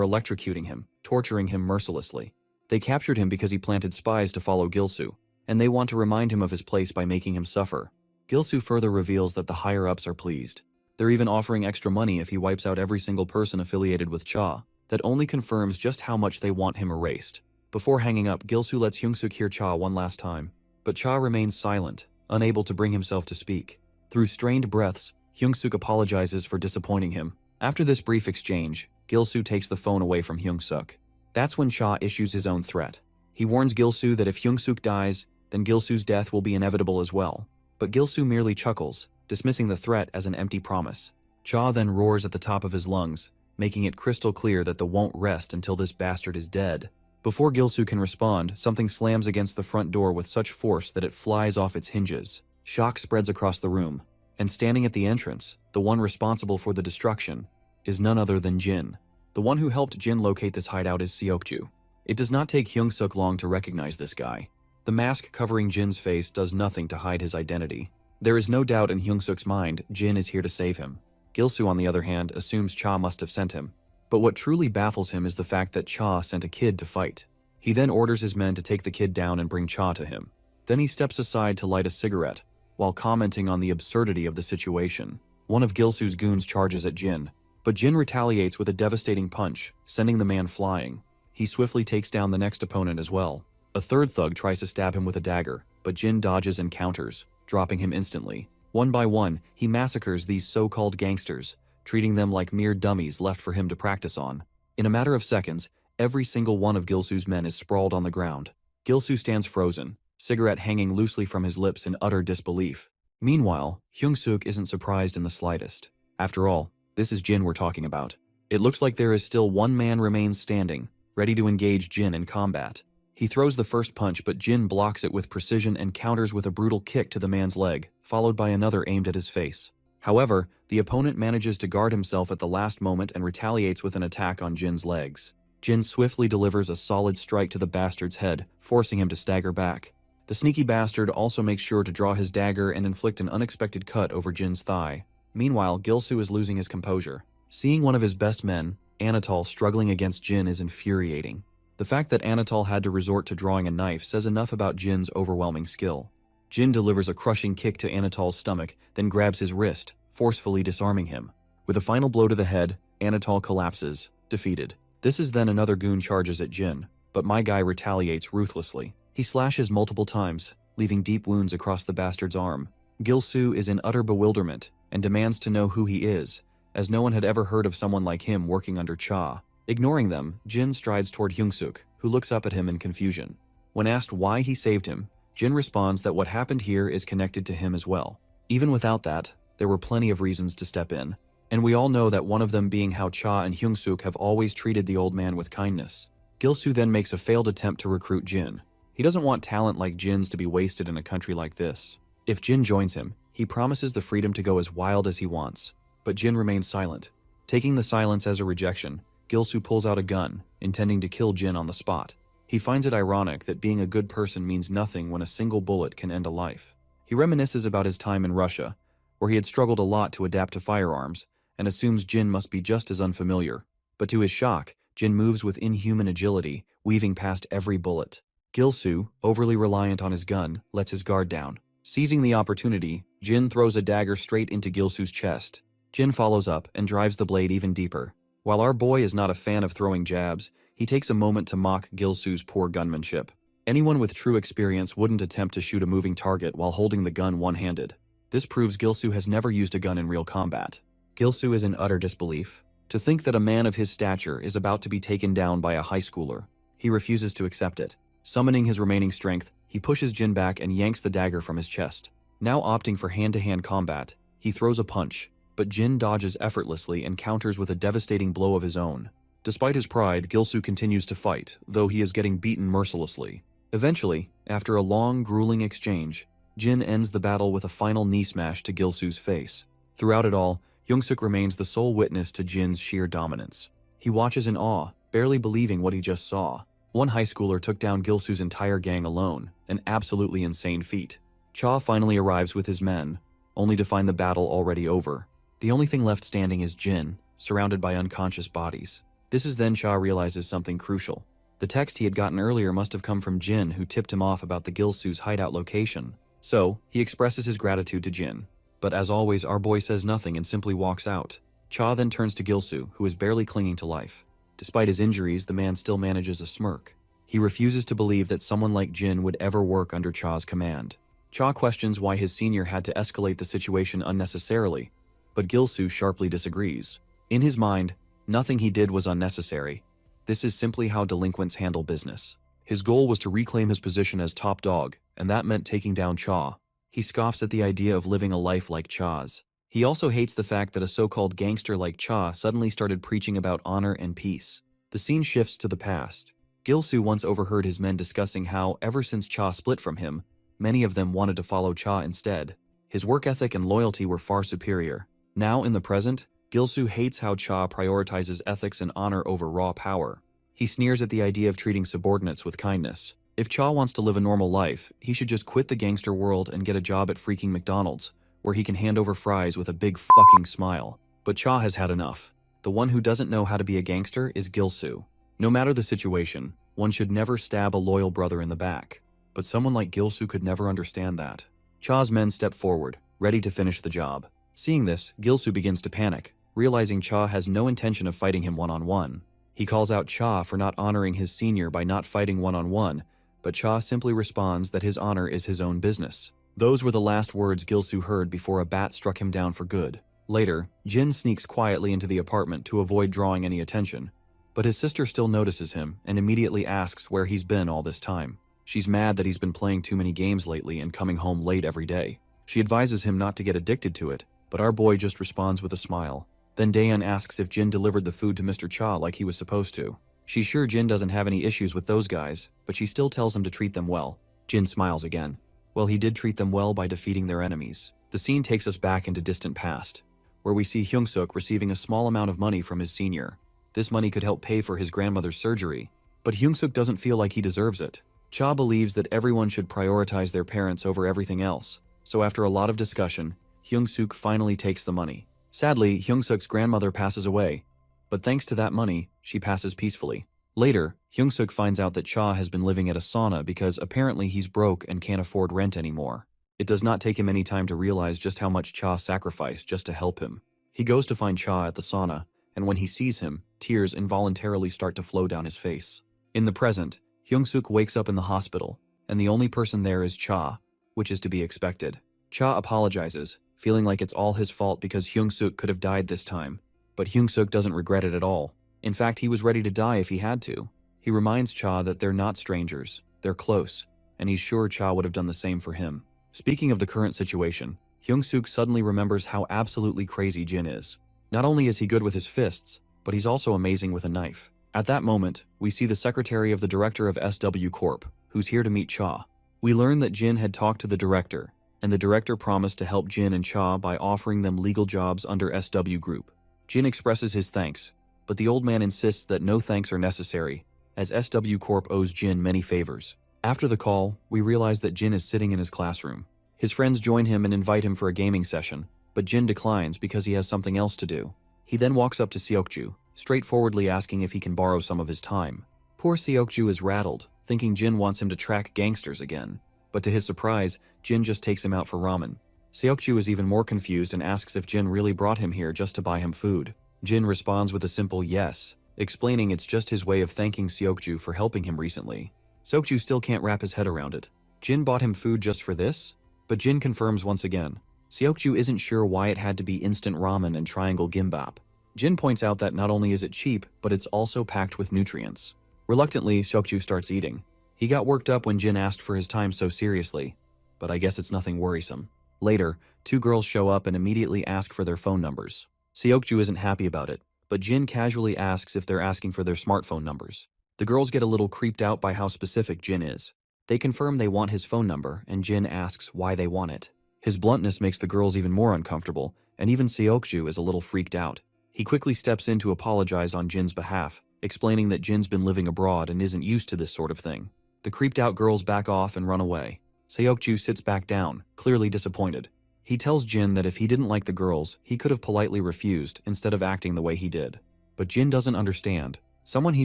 Speaker 1: electrocuting him, torturing him mercilessly. They captured him because he planted spies to follow Gil-soo, and they want to remind him of his place by making him suffer. Gil-soo further reveals that the higher-ups are pleased. They're even offering extra money if he wipes out every single person affiliated with Cha. That only confirms just how much they want him erased. Before hanging up, Gil-soo lets Hyung-suk hear Cha one last time, but Cha remains silent, unable to bring himself to speak. Through strained breaths, Hyung-suk apologizes for disappointing him. After this brief exchange, Gil-soo takes the phone away from Hyung-suk. That's when Cha issues his own threat. He warns Gil-soo that if Hyung-suk dies, then Gil-soo's death will be inevitable as well. But Gil-soo merely chuckles, dismissing the threat as an empty promise. Cha then roars at the top of his lungs, making it crystal clear that the won't rest until this bastard is dead. Before Gil-soo can respond, something slams against the front door with such force that it flies off its hinges. Shock spreads across the room, and standing at the entrance, the one responsible for the destruction, is none other than Jin. The one who helped Jin locate this hideout is Seokju. It does not take Hyung-suk long to recognize this guy. The mask covering Jin's face does nothing to hide his identity. There is no doubt in Hyung-suk's mind Jin is here to save him. Gil-soo, on the other hand, assumes Cha must have sent him. But what truly baffles him is the fact that Cha sent a kid to fight. He then orders his men to take the kid down and bring Cha to him. Then he steps aside to light a cigarette, while commenting on the absurdity of the situation. One of Gil-soo's goons charges at Jin, but Jin retaliates with a devastating punch, sending the man flying. He swiftly takes down the next opponent as well. A third thug tries to stab him with a dagger, but Jin dodges and counters, dropping him instantly. One by one, he massacres these so-called gangsters, treating them like mere dummies left for him to practice on. In a matter of seconds, every single one of Gil-soo's men is sprawled on the ground. Gil-soo stands frozen, cigarette hanging loosely from his lips in utter disbelief. Meanwhile, Hyung-suk isn't surprised in the slightest. After all, this is Jin we're talking about. It looks like there is still one man remains standing, ready to engage Jin in combat. He throws the first punch, but Jin blocks it with precision and counters with a brutal kick to the man's leg, followed by another aimed at his face. However, the opponent manages to guard himself at the last moment and retaliates with an attack on Jin's legs. Jin swiftly delivers a solid strike to the bastard's head, forcing him to stagger back. The sneaky bastard also makes sure to draw his dagger and inflict an unexpected cut over Jin's thigh. Meanwhile, Gilsoo is losing his composure. Seeing one of his best men, Anatol, struggling against Jin is infuriating. The fact that Anatol had to resort to drawing a knife says enough about Jin's overwhelming skill. Jin delivers a crushing kick to Anatol's stomach, then grabs his wrist, forcefully disarming him. With a final blow to the head, Anatol collapses, defeated. This is then another goon charges at Jin, but my guy retaliates ruthlessly. He slashes multiple times, leaving deep wounds across the bastard's arm. Gilsoo is in utter bewilderment and demands to know who he is, as no one had ever heard of someone like him working under Cha. Ignoring them, Jin strides toward Hyungsuk, who looks up at him in confusion. When asked why he saved him, Jin responds that what happened here is connected to him as well. Even without that, there were plenty of reasons to step in, and we all know that one of them being how Cha and Hyungsuk have always treated the old man with kindness. Gilsoo then makes a failed attempt to recruit Jin. He doesn't want talent like Jin's to be wasted in a country like this. If Jin joins him, he promises the freedom to go as wild as he wants. But Jin remains silent. Taking the silence as a rejection, Gilsoo pulls out a gun, intending to kill Jin on the spot. He finds it ironic that being a good person means nothing when a single bullet can end a life. He reminisces about his time in Russia, where he had struggled a lot to adapt to firearms, and assumes Jin must be just as unfamiliar. But to his shock, Jin moves with inhuman agility, weaving past every bullet. Gilsoo, overly reliant on his gun, lets his guard down. Seizing the opportunity, Jin throws a dagger straight into Gilsoo's chest. Jin follows up and drives the blade even deeper. While our boy is not a fan of throwing jabs, he takes a moment to mock Gilsoo's poor gunmanship. Anyone with true experience wouldn't attempt to shoot a moving target while holding the gun one-handed. This proves Gilsoo has never used a gun in real combat. Gilsoo is in utter disbelief. To think that a man of his stature is about to be taken down by a high schooler, he refuses to accept it. Summoning his remaining strength, he pushes Jin back and yanks the dagger from his chest. Now opting for hand-to-hand combat, he throws a punch, but Jin dodges effortlessly and counters with a devastating blow of his own. Despite his pride, Gilsoo continues to fight, though he is getting beaten mercilessly. Eventually, after a long, grueling exchange, Jin ends the battle with a final knee smash to Gilsoo's face. Throughout it all, Hyungsuk remains the sole witness to Jin's sheer dominance. He watches in awe, barely believing what he just saw. One high schooler took down Gilsoo's entire gang alone, an absolutely insane feat. Cha finally arrives with his men, only to find the battle already over. The only thing left standing is Jin, surrounded by unconscious bodies. This is then Cha realizes something crucial. The text he had gotten earlier must have come from Jin, who tipped him off about the Gilsoo's hideout location. So, he expresses his gratitude to Jin. But as always, our boy says nothing and simply walks out. Cha then turns to Gilsoo, who is barely clinging to life. Despite his injuries, the man still manages a smirk. He refuses to believe that someone like Jin would ever work under Cha's command. Cha questions why his senior had to escalate the situation unnecessarily, but Gilsoo sharply disagrees. In his mind, nothing he did was unnecessary. This is simply how delinquents handle business. His goal was to reclaim his position as top dog, and that meant taking down Cha. He scoffs at the idea of living a life like Cha's. He also hates the fact that a so-called gangster like Cha suddenly started preaching about honor and peace. The scene shifts to the past. Gilsoo once overheard his men discussing how, ever since Cha split from him, many of them wanted to follow Cha instead. His work ethic and loyalty were far superior. Now, in the present, Gilsoo hates how Cha prioritizes ethics and honor over raw power. He sneers at the idea of treating subordinates with kindness. If Cha wants to live a normal life, he should just quit the gangster world and get a job at freaking McDonald's, where he can hand over fries with a big fucking smile. But Cha has had enough. The one who doesn't know how to be a gangster is Gilsoo. No matter the situation, one should never stab a loyal brother in the back. But someone like Gilsoo could never understand that. Cha's men step forward, ready to finish the job. Seeing this, Gilsoo begins to panic, realizing Cha has no intention of fighting him one-on-one. He calls out Cha for not honoring his senior by not fighting one-on-one, but Cha simply responds that his honor is his own business. Those were the last words Gilsoo heard before a bat struck him down for good. Later, Jin sneaks quietly into the apartment to avoid drawing any attention, but his sister still notices him and immediately asks where he's been all this time. She's mad that he's been playing too many games lately and coming home late every day. She advises him not to get addicted to it, but our boy just responds with a smile. Then Daeun asks if Jin delivered the food to Mr. Cha like he was supposed to. She's sure Jin doesn't have any issues with those guys, but she still tells him to treat them well. Jin smiles again. Well, he did treat them well by defeating their enemies. The scene takes us back into distant past, where we see Hyung-suk receiving a small amount of money from his senior. This money could help pay for his grandmother's surgery, but Hyung-suk doesn't feel like he deserves it. Cha believes that everyone should prioritize their parents over everything else, so after a lot of discussion, Hyung-suk finally takes the money. Sadly, Hyung-suk's grandmother passes away, but thanks to that money, she passes peacefully. Later, Hyung-suk finds out that Cha has been living at a sauna because apparently he's broke and can't afford rent anymore. It does not take him any time to realize just how much Cha sacrificed just to help him. He goes to find Cha at the sauna, and when he sees him, tears involuntarily start to flow down his face. In the present, Hyung-suk wakes up in the hospital, and the only person there is Cha, which is to be expected. Cha apologizes, feeling like it's all his fault because Hyung-suk could have died this time. But Hyung-suk doesn't regret it at all. In fact, he was ready to die if he had to. He reminds Cha that they're not strangers, they're close, and he's sure Cha would have done the same for him. Speaking of the current situation, Hyung-suk suddenly remembers how absolutely crazy Jin is. Not only is he good with his fists, but he's also amazing with a knife. At that moment, we see the secretary of the director of SW Corp, who's here to meet Cha. We learn that Jin had talked to the director, and the director promised to help Jin and Cha by offering them legal jobs under SW Group. Jin expresses his thanks, but the old man insists that no thanks are necessary, as SW Corp owes Jin many favors. After the call, we realize that Jin is sitting in his classroom. His friends join him and invite him for a gaming session, but Jin declines because he has something else to do. He then walks up to Seokju, straightforwardly asking if he can borrow some of his time. Poor Seokju is rattled, thinking Jin wants him to track gangsters again, but to his surprise, Jin just takes him out for ramen. Seokju is even more confused and asks if Jin really brought him here just to buy him food. Jin responds with a simple yes, explaining it's just his way of thanking Seokju for helping him recently. Seokju still can't wrap his head around it. Jin bought him food just for this? But Jin confirms once again. Seokju isn't sure why it had to be instant ramen and triangle gimbap. Jin points out that not only is it cheap, but it's also packed with nutrients. Reluctantly, Seokju starts eating. He got worked up when Jin asked for his time so seriously, but I guess it's nothing worrisome. Later, two girls show up and immediately ask for their phone numbers. Seokju isn't happy about it, but Jin casually asks if they're asking for their smartphone numbers. The girls get a little creeped out by how specific Jin is. They confirm they want his phone number, and Jin asks why they want it. His bluntness makes the girls even more uncomfortable, and even Seokju is a little freaked out. He quickly steps in to apologize on Jin's behalf, explaining that Jin's been living abroad and isn't used to this sort of thing. The creeped out girls back off and run away. Seokju sits back down, clearly disappointed. He tells Jin that if he didn't like the girls, he could have politely refused instead of acting the way he did. But Jin doesn't understand. Someone he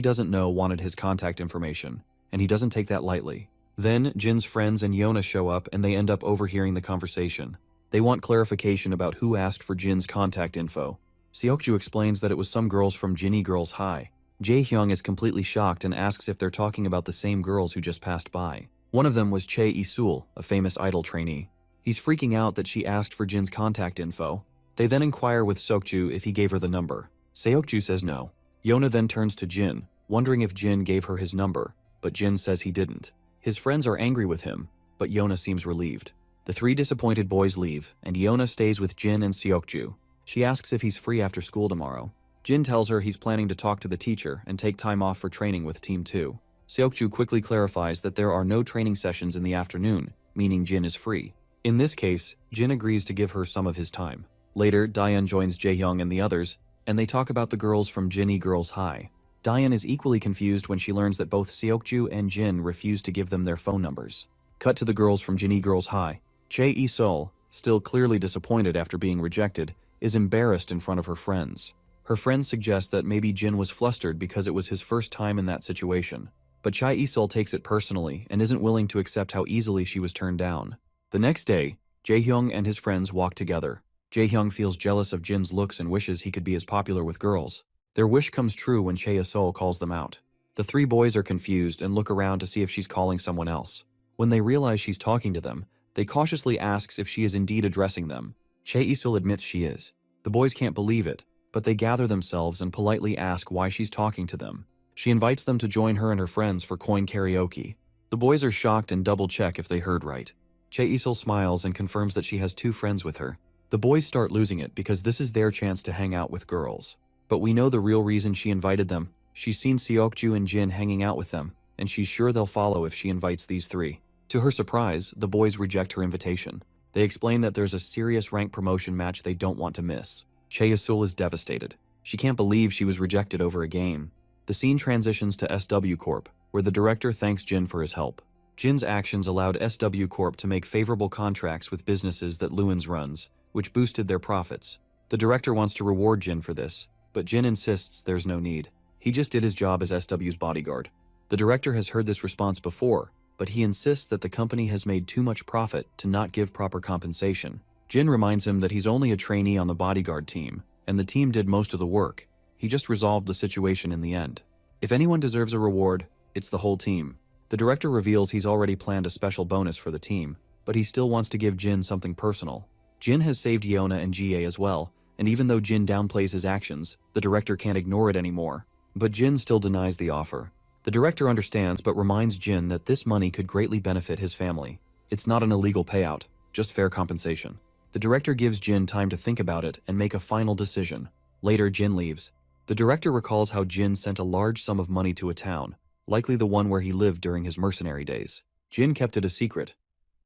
Speaker 1: doesn't know wanted his contact information, and he doesn't take that lightly. Then, Jin's friends and Yona show up and they end up overhearing the conversation. They want clarification about who asked for Jin's contact info. Seokju explains that it was some girls from Jinny Girls High. Jae-hyung is completely shocked and asks if they're talking about the same girls who just passed by. One of them was Chae Isul, a famous idol trainee. He's freaking out that she asked for Jin's contact info. They then inquire with Seokju if he gave her the number. Seokju says no. Yona then turns to Jin, wondering if Jin gave her his number, but Jin says he didn't. His friends are angry with him, but Yona seems relieved. The three disappointed boys leave, and Yona stays with Jin and Seokju. She asks if he's free after school tomorrow. Jin tells her he's planning to talk to the teacher and take time off for training with Team 2. Seokju quickly clarifies that there are no training sessions in the afternoon, meaning Jin is free. In this case, Jin agrees to give her some of his time. Later, Daeun joins Jae-hyung and the others, and they talk about the girls from Jinny Girls High. Daeun is equally confused when she learns that both Seokju and Jin refuse to give them their phone numbers. Cut to the girls from Jinny Girls High. Chae Isul, still clearly disappointed after being rejected, is embarrassed in front of her friends. Her friends suggest that maybe Jin was flustered because it was his first time in that situation. But Chae Isul takes it personally and isn't willing to accept how easily she was turned down. The next day, Jae-hyung and his friends walk together. Jae-hyung feels jealous of Jin's looks and wishes he could be as popular with girls. Their wish comes true when Chae Isul calls them out. The three boys are confused and look around to see if she's calling someone else. When they realize she's talking to them, they cautiously asks if she is indeed addressing them. Chae Isul admits she is. The boys can't believe it, but they gather themselves and politely ask why she's talking to them. She invites them to join her and her friends for coin karaoke. The boys are shocked and double-check if they heard right. Chae Isul smiles and confirms that she has two friends with her. The boys start losing it because this is their chance to hang out with girls. But we know the real reason she invited them. She's seen Seokju and Jin hanging out with them, and she's sure they'll follow if she invites these three. To her surprise, the boys reject her invitation. They explain that there's a serious rank promotion match they don't want to miss. Chaesul is devastated. She can't believe she was rejected over a game. The scene transitions to SW Corp, where the director thanks Jin for his help. Jin's actions allowed SW Corp to make favorable contracts with businesses that Lewins runs, which boosted their profits. The director wants to reward Jin for this, but Jin insists there's no need. He just did his job as SW's bodyguard. The director has heard this response before, but he insists that the company has made too much profit to not give proper compensation. Jin reminds him that he's only a trainee on the bodyguard team, and the team did most of the work. He just resolved the situation in the end. If anyone deserves a reward, it's the whole team. The director reveals he's already planned a special bonus for the team, but he still wants to give Jin something personal. Jin has saved Yona and GA as well, and even though Jin downplays his actions, the director can't ignore it anymore. But Jin still denies the offer. The director understands but reminds Jin that this money could greatly benefit his family. It's not an illegal payout, just fair compensation. The director gives Jin time to think about it and make a final decision. Later, Jin leaves. The director recalls how Jin sent a large sum of money to a town, likely the one where he lived during his mercenary days. Jin kept it a secret,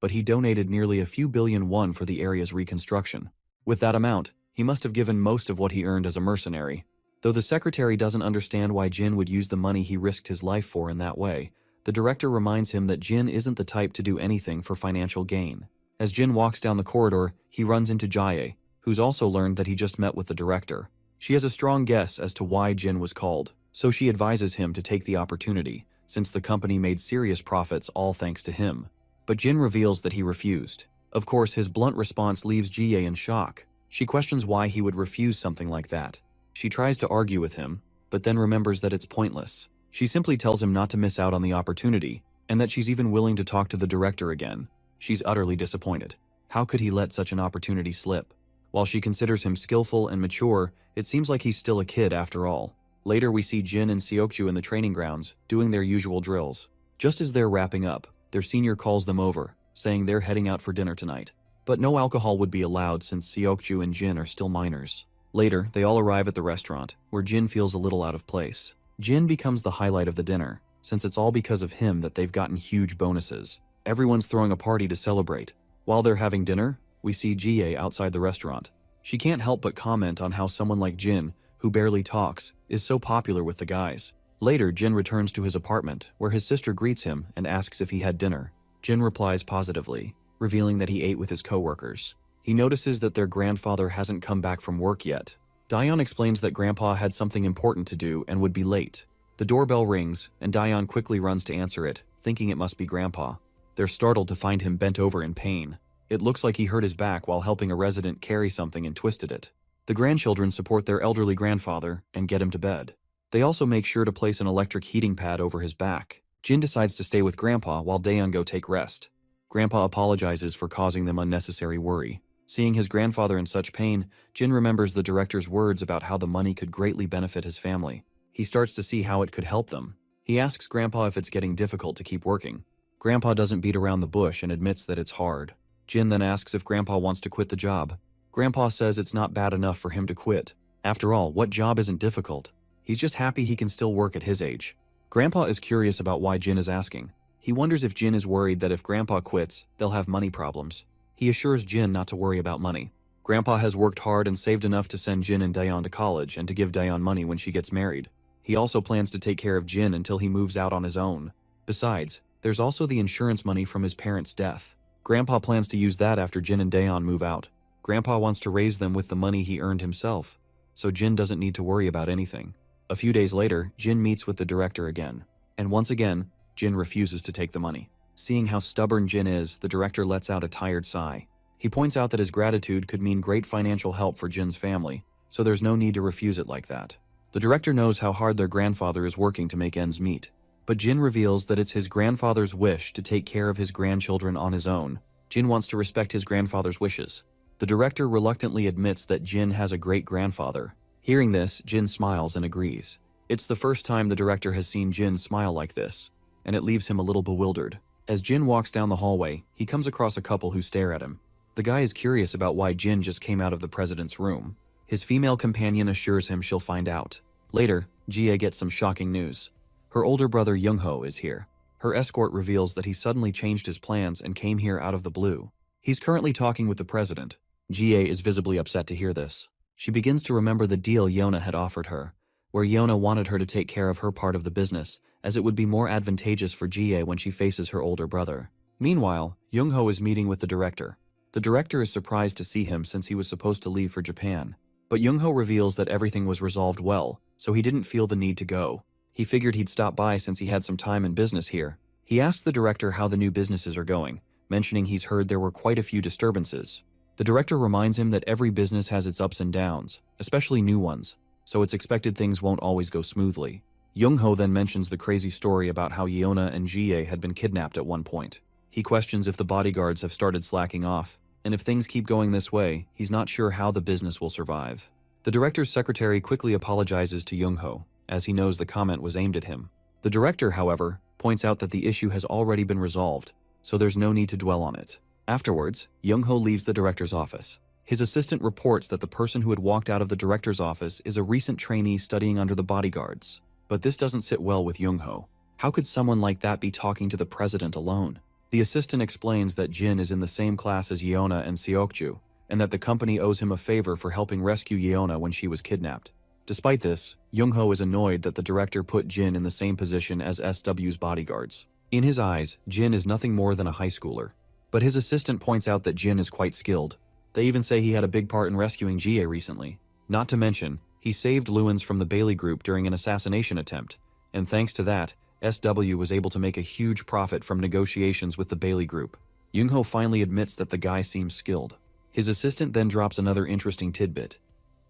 Speaker 1: but he donated nearly a few billion won for the area's reconstruction. With that amount, he must have given most of what he earned as a mercenary. Though the secretary doesn't understand why Jin would use the money he risked his life for in that way, the director reminds him that Jin isn't the type to do anything for financial gain. As Jin walks down the corridor, he runs into Jae, who's also learned that he just met with the director. She has a strong guess as to why Jin was called, so she advises him to take the opportunity, since the company made serious profits all thanks to him. But Jin reveals that he refused. Of course, his blunt response leaves Jae in shock. She questions why he would refuse something like that. She tries to argue with him, but then remembers that it's pointless. She simply tells him not to miss out on the opportunity, and that she's even willing to talk to the director again. She's utterly disappointed. How could he let such an opportunity slip? While she considers him skillful and mature, it seems like he's still a kid after all. Later we see Jin and Seokju in the training grounds, doing their usual drills. Just as they're wrapping up, their senior calls them over, saying they're heading out for dinner tonight. But no alcohol would be allowed since Seokju and Jin are still minors. Later, they all arrive at the restaurant, where Jin feels a little out of place. Jin becomes the highlight of the dinner, since it's all because of him that they've gotten huge bonuses. Everyone's throwing a party to celebrate. While they're having dinner, we see Jae outside the restaurant. She can't help but comment on how someone like Jin, who barely talks, is so popular with the guys. Later, Jin returns to his apartment, where his sister greets him and asks if he had dinner. Jin replies positively, revealing that he ate with his coworkers. He notices that their grandfather hasn't come back from work yet. Daeon explains that Grandpa had something important to do and would be late. The doorbell rings, and Daeon quickly runs to answer it, thinking it must be Grandpa. They're startled to find him bent over in pain. It looks like he hurt his back while helping a resident carry something and twisted it. The grandchildren support their elderly grandfather and get him to bed. They also make sure to place an electric heating pad over his back. Jin decides to stay with Grandpa while Daeon go take rest. Grandpa apologizes for causing them unnecessary worry. Seeing his grandfather in such pain, Jin remembers the director's words about how the money could greatly benefit his family. He starts to see how it could help them. He asks Grandpa if it's getting difficult to keep working. Grandpa doesn't beat around the bush and admits that it's hard. Jin then asks if Grandpa wants to quit the job. Grandpa says it's not bad enough for him to quit. After all, what job isn't difficult? He's just happy he can still work at his age. Grandpa is curious about why Jin is asking. He wonders if Jin is worried that if Grandpa quits, they'll have money problems. He assures Jin not to worry about money. Grandpa has worked hard and saved enough to send Jin and Daeon to college and to give Daeon money when she gets married. He also plans to take care of Jin until he moves out on his own. Besides, there's also the insurance money from his parents' death. Grandpa plans to use that after Jin and Daeon move out. Grandpa wants to raise them with the money he earned himself, so Jin doesn't need to worry about anything. A few days later, Jin meets with the director again. And once again, Jin refuses to take the money. Seeing how stubborn Jin is, the director lets out a tired sigh. He points out that his gratitude could mean great financial help for Jin's family, so there's no need to refuse it like that. The director knows how hard their grandfather is working to make ends meet, but Jin reveals that it's his grandfather's wish to take care of his grandchildren on his own. Jin wants to respect his grandfather's wishes. The director reluctantly admits that Jin has a great-grandfather. Hearing this, Jin smiles and agrees. It's the first time the director has seen Jin smile like this, and it leaves him a little bewildered. As Jin walks down the hallway, he comes across a couple who stare at him. The guy is curious about why Jin just came out of the president's room. His female companion assures him she'll find out. Later, Jie gets some shocking news. Her older brother Youngho is here. Her escort reveals that he suddenly changed his plans and came here out of the blue. He's currently talking with the president. Jie is visibly upset to hear this. She begins to remember the deal Yona had offered her, where Yona wanted her to take care of her part of the business, as it would be more advantageous for Jie when she faces her older brother. Meanwhile, Youngho is meeting with the director. The director is surprised to see him since he was supposed to leave for Japan. But Youngho reveals that everything was resolved well, so he didn't feel the need to go. He figured he'd stop by since he had some time in business here. He asks the director how the new businesses are going, mentioning he's heard there were quite a few disturbances. The director reminds him that every business has its ups and downs, especially new ones, so it's expected things won't always go smoothly. Youngho then mentions the crazy story about how Yeona and Jie had been kidnapped at one point. He questions if the bodyguards have started slacking off, and if things keep going this way, he's not sure how the business will survive. The director's secretary quickly apologizes to Youngho, as he knows the comment was aimed at him. The director, however, points out that the issue has already been resolved, so there's no need to dwell on it. Afterwards, Youngho leaves the director's office. His assistant reports that the person who had walked out of the director's office is a recent trainee studying under the bodyguards. But this doesn't sit well with Youngho. How could someone like that be talking to the president alone? The assistant explains that Jin is in the same class as Yeona and Seokju, and that the company owes him a favor for helping rescue Yeona when she was kidnapped. Despite this, Youngho is annoyed that the director put Jin in the same position as SW's bodyguards. In his eyes, Jin is nothing more than a high schooler. But his assistant points out that Jin is quite skilled. They even say he had a big part in rescuing Jie recently. Not to mention, he saved Luins from the Bailey group during an assassination attempt, and thanks to that, SW was able to make a huge profit from negotiations with the Bailey group. Youngho finally admits that the guy seems skilled. His assistant then drops another interesting tidbit.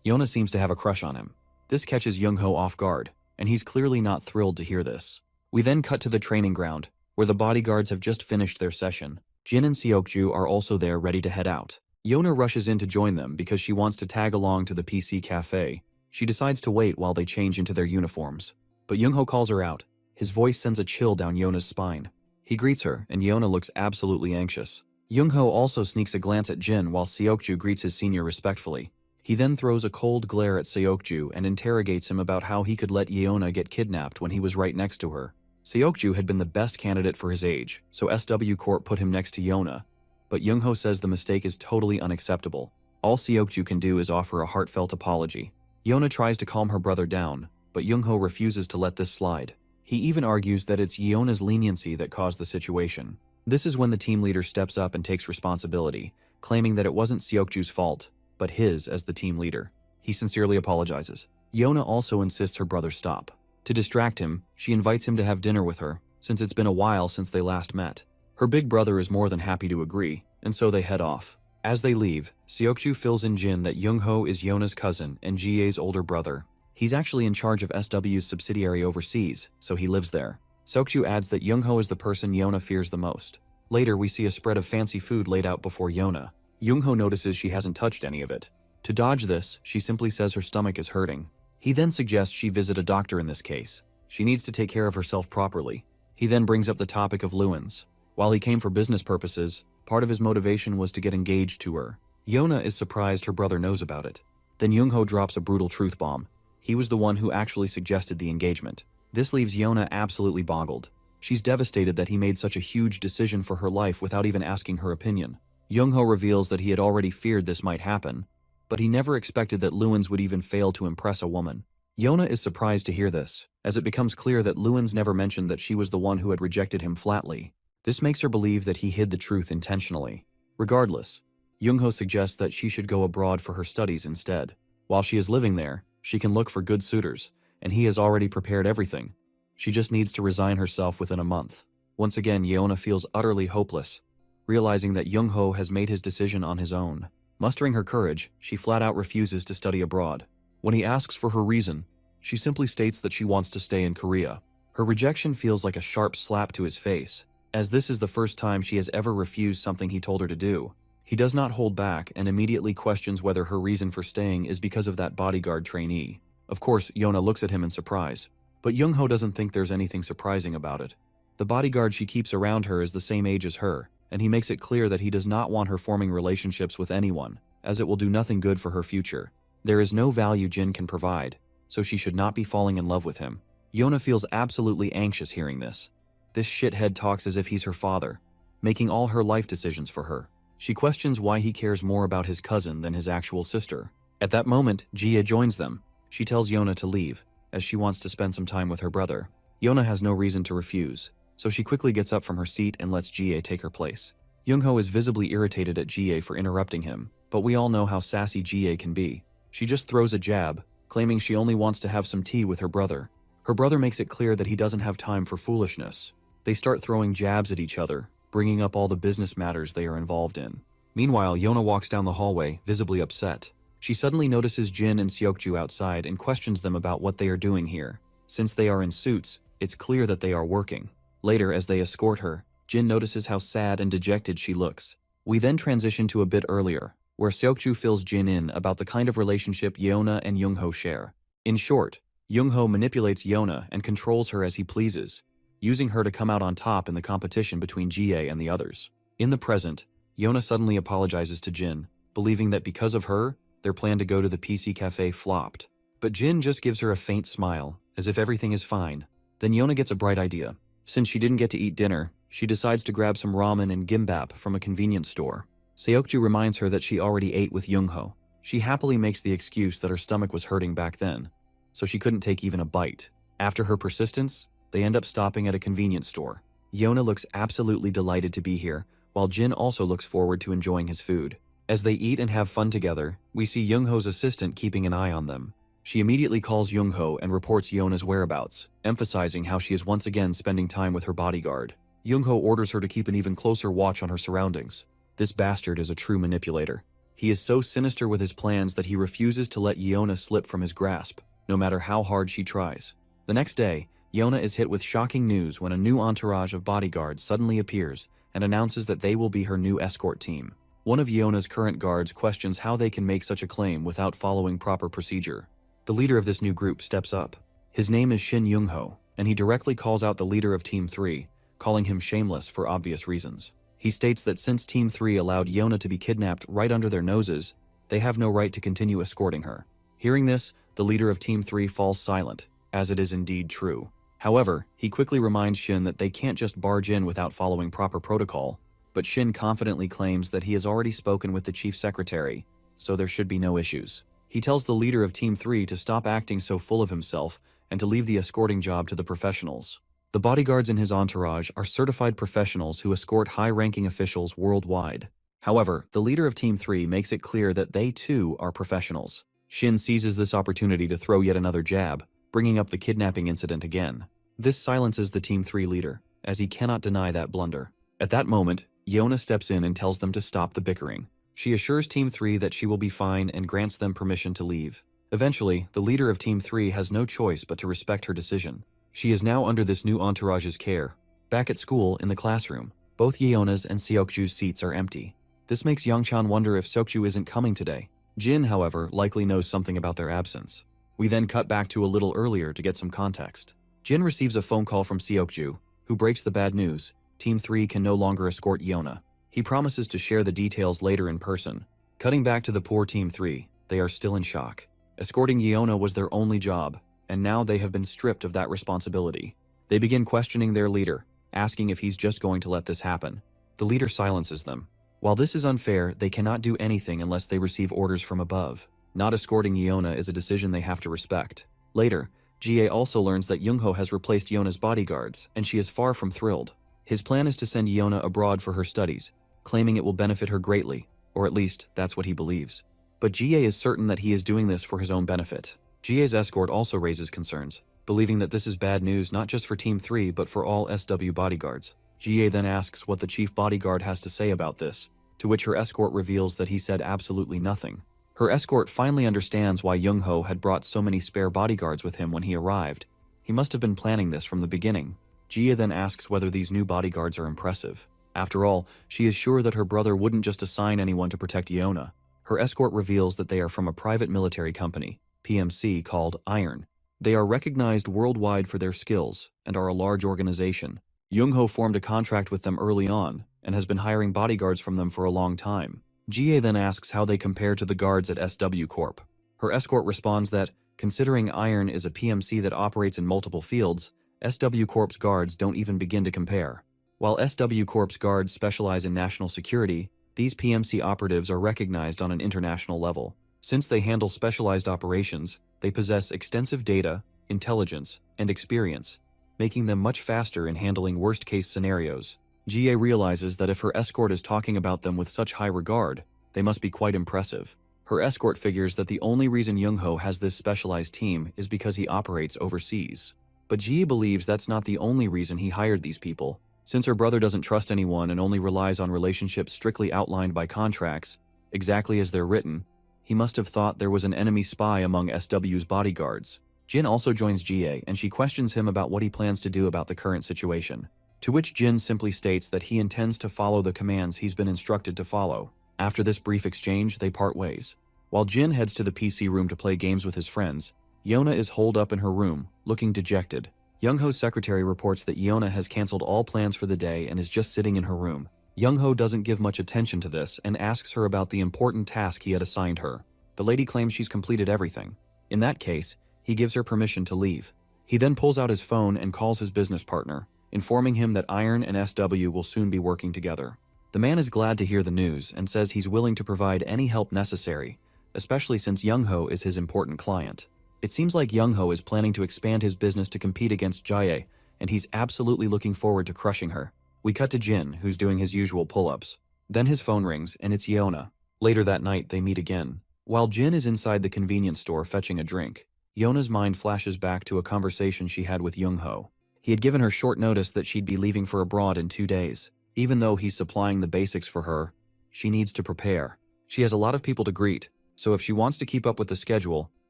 Speaker 1: Yeona seems to have a crush on him. This catches Youngho off guard, and he's clearly not thrilled to hear this. We then cut to the training ground, where the bodyguards have just finished their session. Jin and Seokju are also there ready to head out. Yeona rushes in to join them because she wants to tag along to the PC cafe. She decides to wait while they change into their uniforms. But Youngho calls her out. His voice sends a chill down Yeona's spine. He greets her, and Yeona looks absolutely anxious. Youngho also sneaks a glance at Jin while Seokju greets his senior respectfully. He then throws a cold glare at Seokju and interrogates him about how he could let Yeona get kidnapped when he was right next to her. Seokju had been the best candidate for his age, so SW Corp put him next to Yeona. But Youngho says the mistake is totally unacceptable. All Seokju can do is offer a heartfelt apology. Yeona tries to calm her brother down, but Youngho refuses to let this slide. He even argues that it's Yeona's leniency that caused the situation. This is when the team leader steps up and takes responsibility, claiming that it wasn't Seokju's fault, but his as the team leader. He sincerely apologizes. Yeona also insists her brother stop. To distract him, she invites him to have dinner with her, since it's been a while since they last met. Her big brother is more than happy to agree, and so they head off. As they leave, Seokju fills in Jin that Youngho is Yeona's cousin and Jie's older brother. He's actually in charge of SW's subsidiary overseas, so he lives there. Seokju adds that Youngho is the person Yeona fears the most. Later, we see a spread of fancy food laid out before Yeona. Youngho notices she hasn't touched any of it. To dodge this, she simply says her stomach is hurting. He then suggests she visit a doctor in this case. She needs to take care of herself properly. He then brings up the topic of Luins. While he came for business purposes, part of his motivation was to get engaged to her. Yeona is surprised her brother knows about it. Then Youngho drops a brutal truth bomb. He was the one who actually suggested the engagement. This leaves Yeona absolutely boggled. She's devastated that he made such a huge decision for her life without even asking her opinion. Youngho reveals that he had already feared this might happen, but he never expected that Luins would even fail to impress a woman. Yeona is surprised to hear this, as it becomes clear that Luins never mentioned that she was the one who had rejected him flatly. This makes her believe that he hid the truth intentionally. Regardless, Youngho suggests that she should go abroad for her studies instead. While she is living there, she can look for good suitors, and he has already prepared everything. She just needs to resign herself within a month. Once again, Yeona feels utterly hopeless, realizing that Youngho has made his decision on his own. Mustering her courage, she flat out refuses to study abroad. When he asks for her reason, she simply states that she wants to stay in Korea. Her rejection feels like a sharp slap to his face, as this is the first time she has ever refused something he told her to do. He does not hold back and immediately questions whether her reason for staying is because of that bodyguard trainee. Of course, Yeona looks at him in surprise, but Youngho doesn't think there's anything surprising about it. The bodyguard she keeps around her is the same age as her, and he makes it clear that he does not want her forming relationships with anyone, as it will do nothing good for her future. There is no value Jin can provide, so she should not be falling in love with him. Yona feels absolutely anxious hearing this. This shithead talks as if he's her father, making all her life decisions for her. She questions why he cares more about his cousin than his actual sister. At that moment, Jie joins them. She tells Yona to leave, as she wants to spend some time with her brother. Yona has no reason to refuse, so she quickly gets up from her seat and lets Jie take her place. Youngho is visibly irritated at Jie for interrupting him, but we all know how sassy Jie can be. She just throws a jab, claiming she only wants to have some tea with her brother. Her brother makes it clear that he doesn't have time for foolishness. They start throwing jabs at each other, bringing up all the business matters they are involved in. Meanwhile, Yona walks down the hallway, visibly upset. She suddenly notices Jin and Seokju outside and questions them about what they are doing here. Since they are in suits, it's clear that they are working. Later, as they escort her, Jin notices how sad and dejected she looks. We then transition to a bit earlier, where Seokju fills Jin in about the kind of relationship Yona and Youngho share. In short, Youngho manipulates Yona and controls her as he pleases, using her to come out on top in the competition between Jie and the others. In the present, Yona suddenly apologizes to Jin, believing that because of her, their plan to go to the PC cafe flopped. But Jin just gives her a faint smile, as if everything is fine. Then Yona gets a bright idea. Since she didn't get to eat dinner, she decides to grab some ramen and gimbap from a convenience store. Seokju reminds her that she already ate with Youngho. She happily makes the excuse that her stomach was hurting back then, so she couldn't take even a bite. After her persistence, they end up stopping at a convenience store. Yona looks absolutely delighted to be here, while Jin also looks forward to enjoying his food. As they eat and have fun together, we see Youngho's assistant keeping an eye on them. She immediately calls Youngho and reports Yona's whereabouts, emphasizing how she is once again spending time with her bodyguard. Youngho orders her to keep an even closer watch on her surroundings. This bastard is a true manipulator. He is so sinister with his plans that he refuses to let Yona slip from his grasp, no matter how hard she tries. The next day, Yona is hit with shocking news when a new entourage of bodyguards suddenly appears and announces that they will be her new escort team. One of Yona's current guards questions how they can make such a claim without following proper procedure. The leader of this new group steps up. His name is Shin Youngho, and he directly calls out the leader of Team 3, calling him shameless for obvious reasons. He states that since Team 3 allowed Yona to be kidnapped right under their noses, they have no right to continue escorting her. Hearing this, the leader of Team 3 falls silent, as it is indeed true. However, he quickly reminds Shin that they can't just barge in without following proper protocol, but Shin confidently claims that he has already spoken with the chief secretary, so there should be no issues. He tells the leader of Team 3 to stop acting so full of himself and to leave the escorting job to the professionals. The bodyguards in his entourage are certified professionals who escort high-ranking officials worldwide. However, the leader of Team 3 makes it clear that they too are professionals. Shin seizes this opportunity to throw yet another jab, bringing up the kidnapping incident again. This silences the Team 3 leader, as he cannot deny that blunder. At that moment, Yona steps in and tells them to stop the bickering. She assures Team 3 that she will be fine and grants them permission to leave. Eventually, the leader of Team 3 has no choice but to respect her decision. She is now under this new entourage's care. Back at school, in the classroom, both Yeona's and Seokju's seats are empty. This makes Yongchan wonder if Seokju isn't coming today. Jin, however, likely knows something about their absence. We then cut back to a little earlier to get some context. Jin receives a phone call from Seokju, who breaks the bad news. Team 3 can no longer escort Yona. He promises to share the details later in person. Cutting back to the poor Team 3, they are still in shock. Escorting Yona was their only job, and now they have been stripped of that responsibility. They begin questioning their leader, asking if he's just going to let this happen. The leader silences them. While this is unfair, they cannot do anything unless they receive orders from above. Not escorting Yona is a decision they have to respect. Later, Jie also learns that Youngho has replaced Yona's bodyguards, and she is far from thrilled. His plan is to send Yona abroad for her studies, claiming it will benefit her greatly, or at least that's what he believes. But Jie is certain that he is doing this for his own benefit. Jie's escort also raises concerns, believing that this is bad news not just for Team 3 but for all SW bodyguards. Jie then asks what the chief bodyguard has to say about this, to which her escort reveals that he said absolutely nothing. Her escort finally understands why Youngho had brought so many spare bodyguards with him when he arrived. He must have been planning this from the beginning. Jie then asks whether these new bodyguards are impressive. After all, she is sure that her brother wouldn't just assign anyone to protect Yona. Her escort reveals that they are from a private military company, PMC, called Iron. They are recognized worldwide for their skills and are a large organization. Youngho formed a contract with them early on and has been hiring bodyguards from them for a long time. Jie then asks how they compare to the guards at SW Corp. Her escort responds that Considering Iron is a PMC that operates in multiple fields, SW Corp's guards don't even begin to compare. While SW Corp's guards specialize in national security, these PMC operatives are recognized on an international level. Since they handle specialized operations, they possess extensive data, intelligence, and experience, making them much faster in handling worst-case scenarios. GA realizes that if her escort is talking about them with such high regard, they must be quite impressive. Her escort figures that the only reason Young-ho has this specialized team is because he operates overseas. But GA believes that's not the only reason he hired these people. Since her brother doesn't trust anyone and only relies on relationships strictly outlined by contracts, exactly as they're written, he must have thought there was an enemy spy among SW's bodyguards. Jin also joins GA and she questions him about what he plans to do about the current situation. To which Jin simply states that he intends to follow the commands he's been instructed to follow. After this brief exchange, they part ways. While Jin heads to the PC room to play games with his friends, Yona is holed up in her room, looking dejected. Young-ho's secretary reports that Yona has canceled all plans for the day and is just sitting in her room. Young-ho doesn't give much attention to this and asks her about the important task he had assigned her. The lady claims she's completed everything. In that case, he gives her permission to leave. He then pulls out his phone and calls his business partner, informing him that Iron and SW will soon be working together. The man is glad to hear the news and says he's willing to provide any help necessary, especially since Young-ho is his important client. It seems like Young-ho is planning to expand his business to compete against Jae, and he's absolutely looking forward to crushing her. We cut to Jin, who's doing his usual pull-ups. Then his phone rings, and it's Yona. Later that night, they meet again. While Jin is inside the convenience store fetching a drink, Yona's mind flashes back to a conversation she had with Young-ho. He had given her short notice that she'd be leaving for abroad in 2 days. Even though he's supplying the basics for her, she needs to prepare. She has a lot of people to greet, so if she wants to keep up with the schedule,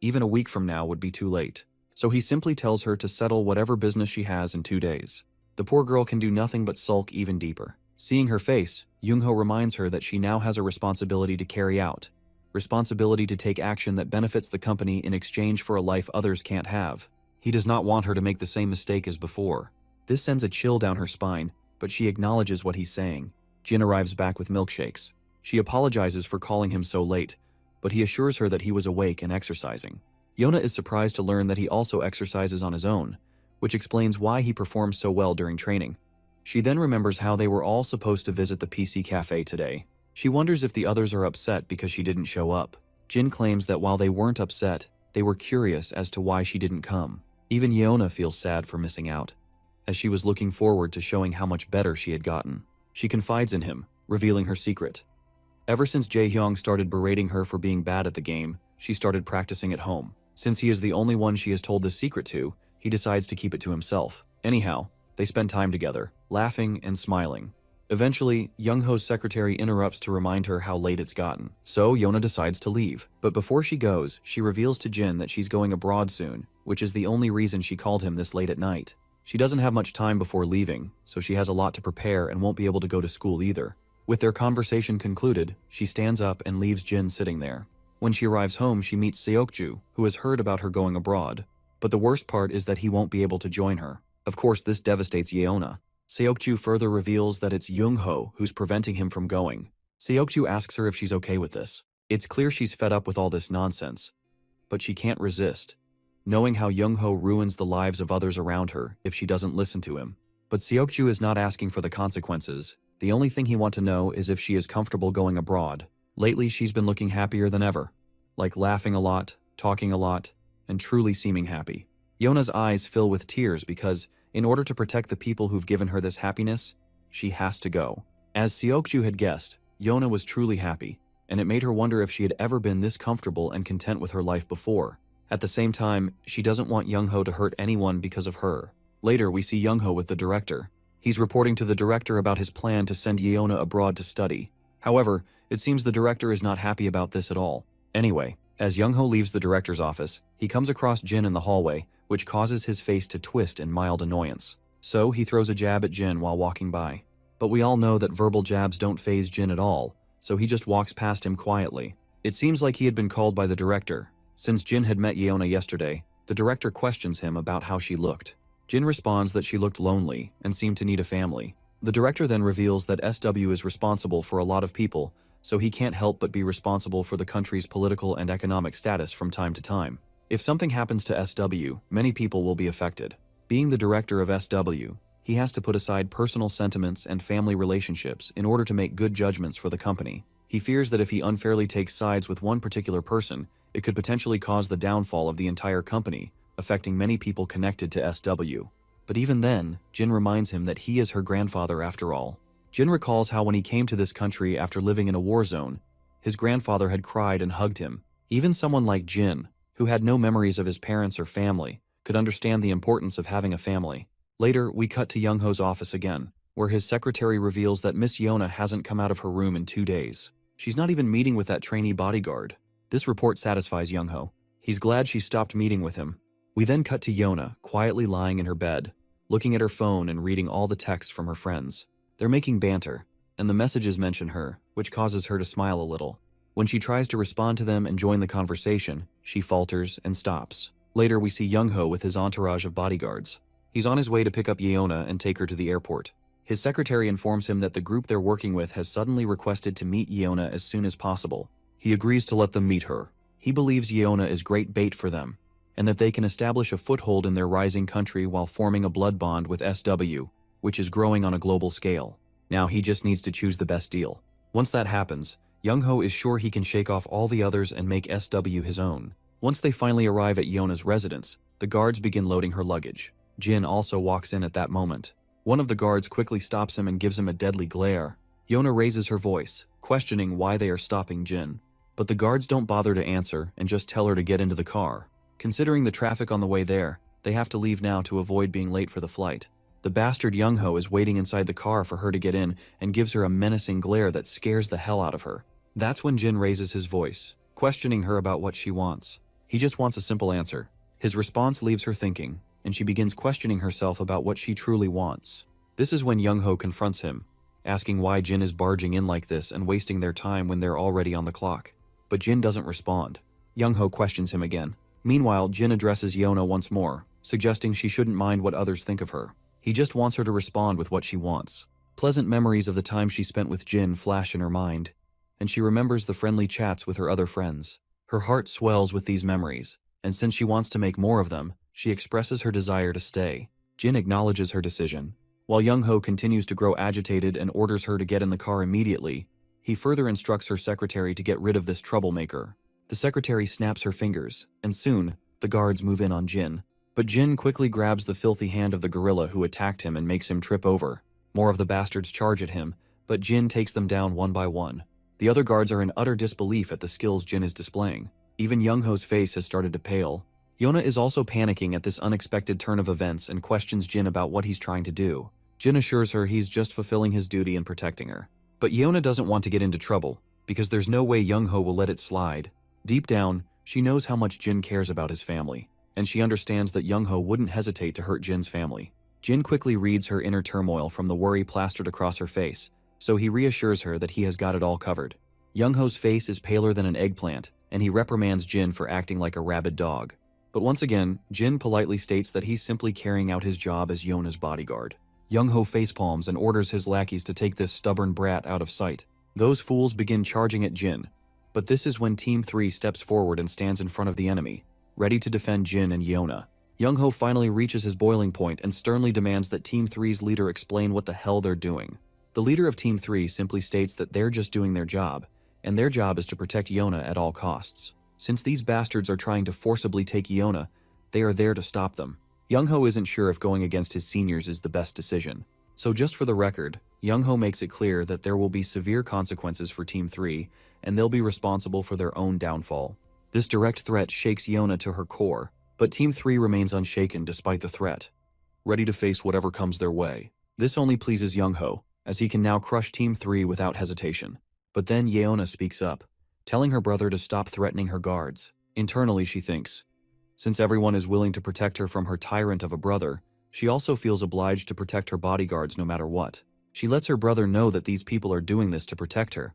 Speaker 1: even a week from now would be too late. So he simply tells her to settle whatever business she has in 2 days. The poor girl can do nothing but sulk even deeper. Seeing her face, Young-ho reminds her that she now has a responsibility to carry out. Responsibility to take action that benefits the company in exchange for a life others can't have. He does not want her to make the same mistake as before. This sends a chill down her spine, but she acknowledges what he's saying. Jin arrives back with milkshakes. She apologizes for calling him so late, but he assures her that he was awake and exercising. Yona is surprised to learn that he also exercises on his own, which explains why he performs so well during training. She then remembers how they were all supposed to visit the PC cafe today. She wonders if the others are upset because she didn't show up. Jin claims that while they weren't upset, they were curious as to why she didn't come. Even Yona feels sad for missing out, as she was looking forward to showing how much better she had gotten. She confides in him, revealing her secret. Ever since Jae-hyung started berating her for being bad at the game, she started practicing at home. Since he is the only one she has told this secret to, he decides to keep it to himself. Anyhow, they spend time together, laughing and smiling. Eventually, Young-ho's secretary interrupts to remind her how late it's gotten. So Yona decides to leave. But before she goes, she reveals to Jin that she's going abroad soon, which is the only reason she called him this late at night. She doesn't have much time before leaving, so she has a lot to prepare and won't be able to go to school either. With their conversation concluded, she stands up and leaves Jin sitting there. When she arrives home, she meets Seokju, who has heard about her going abroad. But the worst part is that he won't be able to join her. Of course, this devastates Yeona. Seokju further reveals that it's Young-ho who's preventing him from going. Seokju asks her if she's okay with this. It's clear she's fed up with all this nonsense, but she can't resist, knowing how Young-ho ruins the lives of others around her if she doesn't listen to him. But Seokju is not asking for the consequences. The only thing he wants to know is if she is comfortable going abroad. Lately, she's been looking happier than ever, like laughing a lot, talking a lot, and truly seeming happy. Yona's eyes fill with tears because, in order to protect the people who've given her this happiness, she has to go. As Seokju had guessed, Yona was truly happy, and it made her wonder if she had ever been this comfortable and content with her life before. At the same time, she doesn't want Young-ho to hurt anyone because of her. Later, we see Young-ho with the director. He's reporting to the director about his plan to send Yeona abroad to study. However, it seems the director is not happy about this at all. Anyway, as Young-ho leaves the director's office, he comes across Jin in the hallway, which causes his face to twist in mild annoyance. So he throws a jab at Jin while walking by. But we all know that verbal jabs don't faze Jin at all, so he just walks past him quietly. It seems like he had been called by the director. Since Jin had met Yeona yesterday, the director questions him about how she looked. Jin responds that she looked lonely and seemed to need a family. The director then reveals that SW is responsible for a lot of people, so he can't help but be responsible for the country's political and economic status from time to time. If something happens to SW, many people will be affected. Being the director of SW, he has to put aside personal sentiments and family relationships in order to make good judgments for the company. He fears that if he unfairly takes sides with one particular person, it could potentially cause the downfall of the entire company, affecting many people connected to SW. But even then, Jin reminds him that he is her grandfather after all. Jin recalls how when he came to this country after living in a war zone, his grandfather had cried and hugged him. Even someone like Jin, who had no memories of his parents or family, could understand the importance of having a family. Later, we cut to Young-ho's office again, where his secretary reveals that Miss Yona hasn't come out of her room in 2 days. She's not even meeting with that trainee bodyguard. This report satisfies Young-ho. He's glad she stopped meeting with him. We then cut to Yona, quietly lying in her bed, looking at her phone and reading all the texts from her friends. They're making banter, and the messages mention her, which causes her to smile a little. When she tries to respond to them and join the conversation, she falters and stops. Later, we see Young-ho with his entourage of bodyguards. He's on his way to pick up Yeona and take her to the airport. His secretary informs him that the group they're working with has suddenly requested to meet Yeona as soon as possible. He agrees to let them meet her. He believes Yeona is great bait for them, and that they can establish a foothold in their rising country while forming a blood bond with SW, which is growing on a global scale. Now he just needs to choose the best deal. Once that happens, Young-ho is sure he can shake off all the others and make SW his own. Once they finally arrive at Yeona's residence, the guards begin loading her luggage. Jin also walks in at that moment. One of the guards quickly stops him and gives him a deadly glare. Yeona raises her voice, questioning why they are stopping Jin. But the guards don't bother to answer and just tell her to get into the car. Considering the traffic on the way there, they have to leave now to avoid being late for the flight. The bastard Young-ho is waiting inside the car for her to get in and gives her a menacing glare that scares the hell out of her. That's when Jin raises his voice, questioning her about what she wants. He just wants a simple answer. His response leaves her thinking, and she begins questioning herself about what she truly wants. This is when Young-ho confronts him, asking why Jin is barging in like this and wasting their time when they're already on the clock. But Jin doesn't respond. Young-ho questions him again. Meanwhile, Jin addresses Yeona once more, suggesting she shouldn't mind what others think of her. He just wants her to respond with what she wants. Pleasant memories of the time she spent with Jin flash in her mind, and she remembers the friendly chats with her other friends. Her heart swells with these memories, and since she wants to make more of them, she expresses her desire to stay. Jin acknowledges her decision. While Young-ho continues to grow agitated and orders her to get in the car immediately, he further instructs her secretary to get rid of this troublemaker. The secretary snaps her fingers, and soon, the guards move in on Jin. But Jin quickly grabs the filthy hand of the gorilla who attacked him and makes him trip over. More of the bastards charge at him, but Jin takes them down one by one. The other guards are in utter disbelief at the skills Jin is displaying. Even Young-ho's face has started to pale. Yeona is also panicking at this unexpected turn of events and questions Jin about what he's trying to do. Jin assures her he's just fulfilling his duty and protecting her. But Yeona doesn't want to get into trouble, because there's no way Young-ho will let it slide. Deep down, she knows how much Jin cares about his family, and she understands that Young-ho wouldn't hesitate to hurt Jin's family. Jin quickly reads her inner turmoil from the worry plastered across her face, so he reassures her that he has got it all covered. Young-ho's face is paler than an eggplant, and he reprimands Jin for acting like a rabid dog. But once again, Jin politely states that he's simply carrying out his job as Yona's bodyguard. Young-ho facepalms and orders his lackeys to take this stubborn brat out of sight. Those fools begin charging at Jin, but this is when Team 3 steps forward and stands in front of the enemy, ready to defend Jin and Yeona. Young-ho finally reaches his boiling point and sternly demands that Team 3's leader explain what the hell they're doing. The leader of Team 3 simply states that they're just doing their job, and their job is to protect Yeona at all costs. Since these bastards are trying to forcibly take Yeona, they are there to stop them. Young-ho isn't sure if going against his seniors is the best decision. So just for the record, Young-ho makes it clear that there will be severe consequences for Team 3, and they'll be responsible for their own downfall. This direct threat shakes Yeona to her core, but Team 3 remains unshaken despite the threat, ready to face whatever comes their way. This only pleases Young-ho, as he can now crush Team 3 without hesitation. But then Yeona speaks up, telling her brother to stop threatening her guards. Internally, she thinks, since everyone is willing to protect her from her tyrant of a brother, she also feels obliged to protect her bodyguards no matter what. She lets her brother know that these people are doing this to protect her,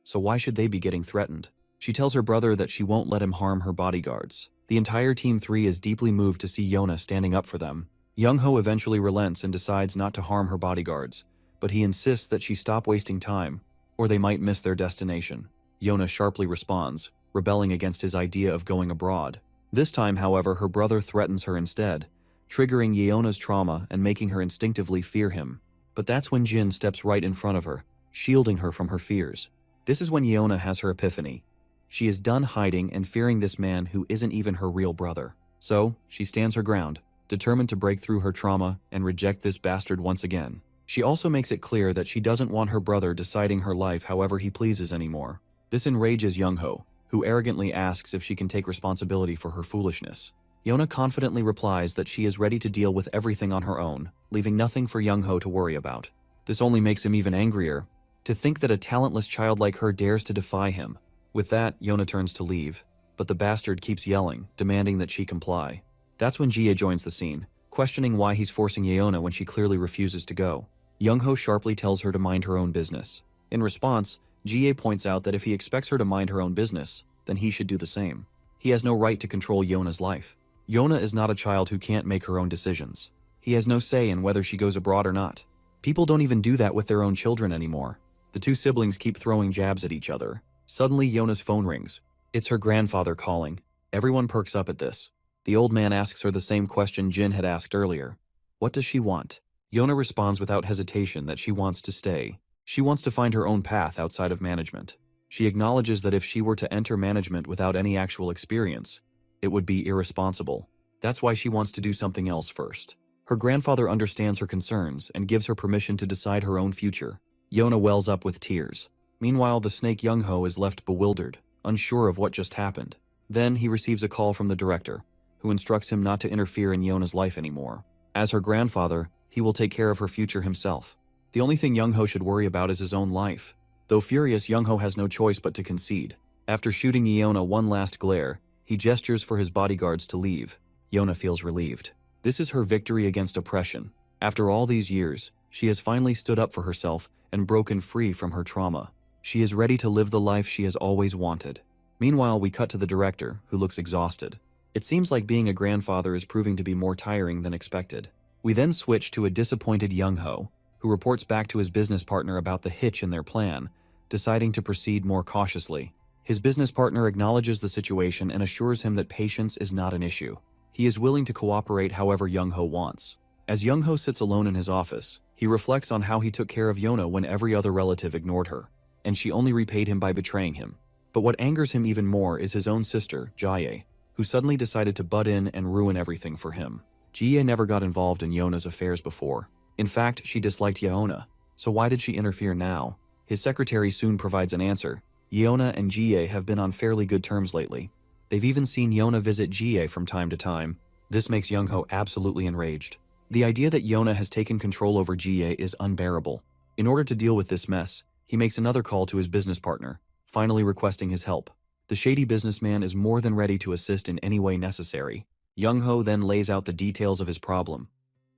Speaker 1: so why should they be getting threatened? She tells her brother that she won't let him harm her bodyguards. The entire Team 3 is deeply moved to see Yeona standing up for them. Young-ho eventually relents and decides not to harm her bodyguards, but he insists that she stop wasting time, or they might miss their destination. Yeona sharply responds, rebelling against his idea of going abroad. This time, however, her brother threatens her instead, triggering Yeona's trauma and making her instinctively fear him. But that's when Jin steps right in front of her, shielding her from her fears. This is when Yeona has her epiphany. She is done hiding and fearing this man who isn't even her real brother. So, she stands her ground, determined to break through her trauma and reject this bastard once again. She also makes it clear that she doesn't want her brother deciding her life however he pleases anymore. This enrages Youngho, who arrogantly asks if she can take responsibility for her foolishness. Yeona confidently replies that she is ready to deal with everything on her own, leaving nothing for Youngho to worry about. This only makes him even angrier. To think that a talentless child like her dares to defy him. With that, Yeona turns to leave, but the bastard keeps yelling, demanding that she comply. That's when Jie joins the scene, questioning why he's forcing Yeona when she clearly refuses to go. Youngho sharply tells her to mind her own business. In response, Jie points out that if he expects her to mind her own business, then he should do the same. He has no right to control Yeona's life. Yeona is not a child who can't make her own decisions. He has no say in whether she goes abroad or not. People don't even do that with their own children anymore. The two siblings keep throwing jabs at each other. Suddenly, Yeona's phone rings. It's her grandfather calling. Everyone perks up at this. The old man asks her the same question Jin had asked earlier. What does she want? Yeona responds without hesitation that she wants to stay. She wants to find her own path outside of management. She acknowledges that if she were to enter management without any actual experience, it would be irresponsible. That's why she wants to do something else first. Her grandfather understands her concerns and gives her permission to decide her own future. Yeona wells up with tears. Meanwhile, the snake Youngho is left bewildered, unsure of what just happened. Then he receives a call from the director, who instructs him not to interfere in Yeona's life anymore. As her grandfather, he will take care of her future himself. The only thing Youngho should worry about is his own life. Though furious, Youngho has no choice but to concede. After shooting Yeona one last glare, he gestures for his bodyguards to leave. Yeona feels relieved. This is her victory against oppression. After all these years, she has finally stood up for herself and broken free from her trauma. She is ready to live the life she has always wanted. Meanwhile, we cut to the director, who looks exhausted. It seems like being a grandfather is proving to be more tiring than expected. We then switch to a disappointed Youngho, who reports back to his business partner about the hitch in their plan, deciding to proceed more cautiously. His business partner acknowledges the situation and assures him that patience is not an issue. He is willing to cooperate however Youngho wants. As Youngho sits alone in his office, he reflects on how he took care of Yeona when every other relative ignored her, and she only repaid him by betraying him. But what angers him even more is his own sister, Jie, who suddenly decided to butt in and ruin everything for him. Jie never got involved in Yeona's affairs before. In fact, she disliked Yeona, so why did she interfere now? His secretary soon provides an answer. Yeona and Jie have been on fairly good terms lately. They've even seen Yeona visit Jie from time to time. This makes Youngho absolutely enraged. The idea that Yeona has taken control over Jie is unbearable. In order to deal with this mess, he makes another call to his business partner, finally requesting his help. The shady businessman is more than ready to assist in any way necessary. Youngho then lays out the details of his problem,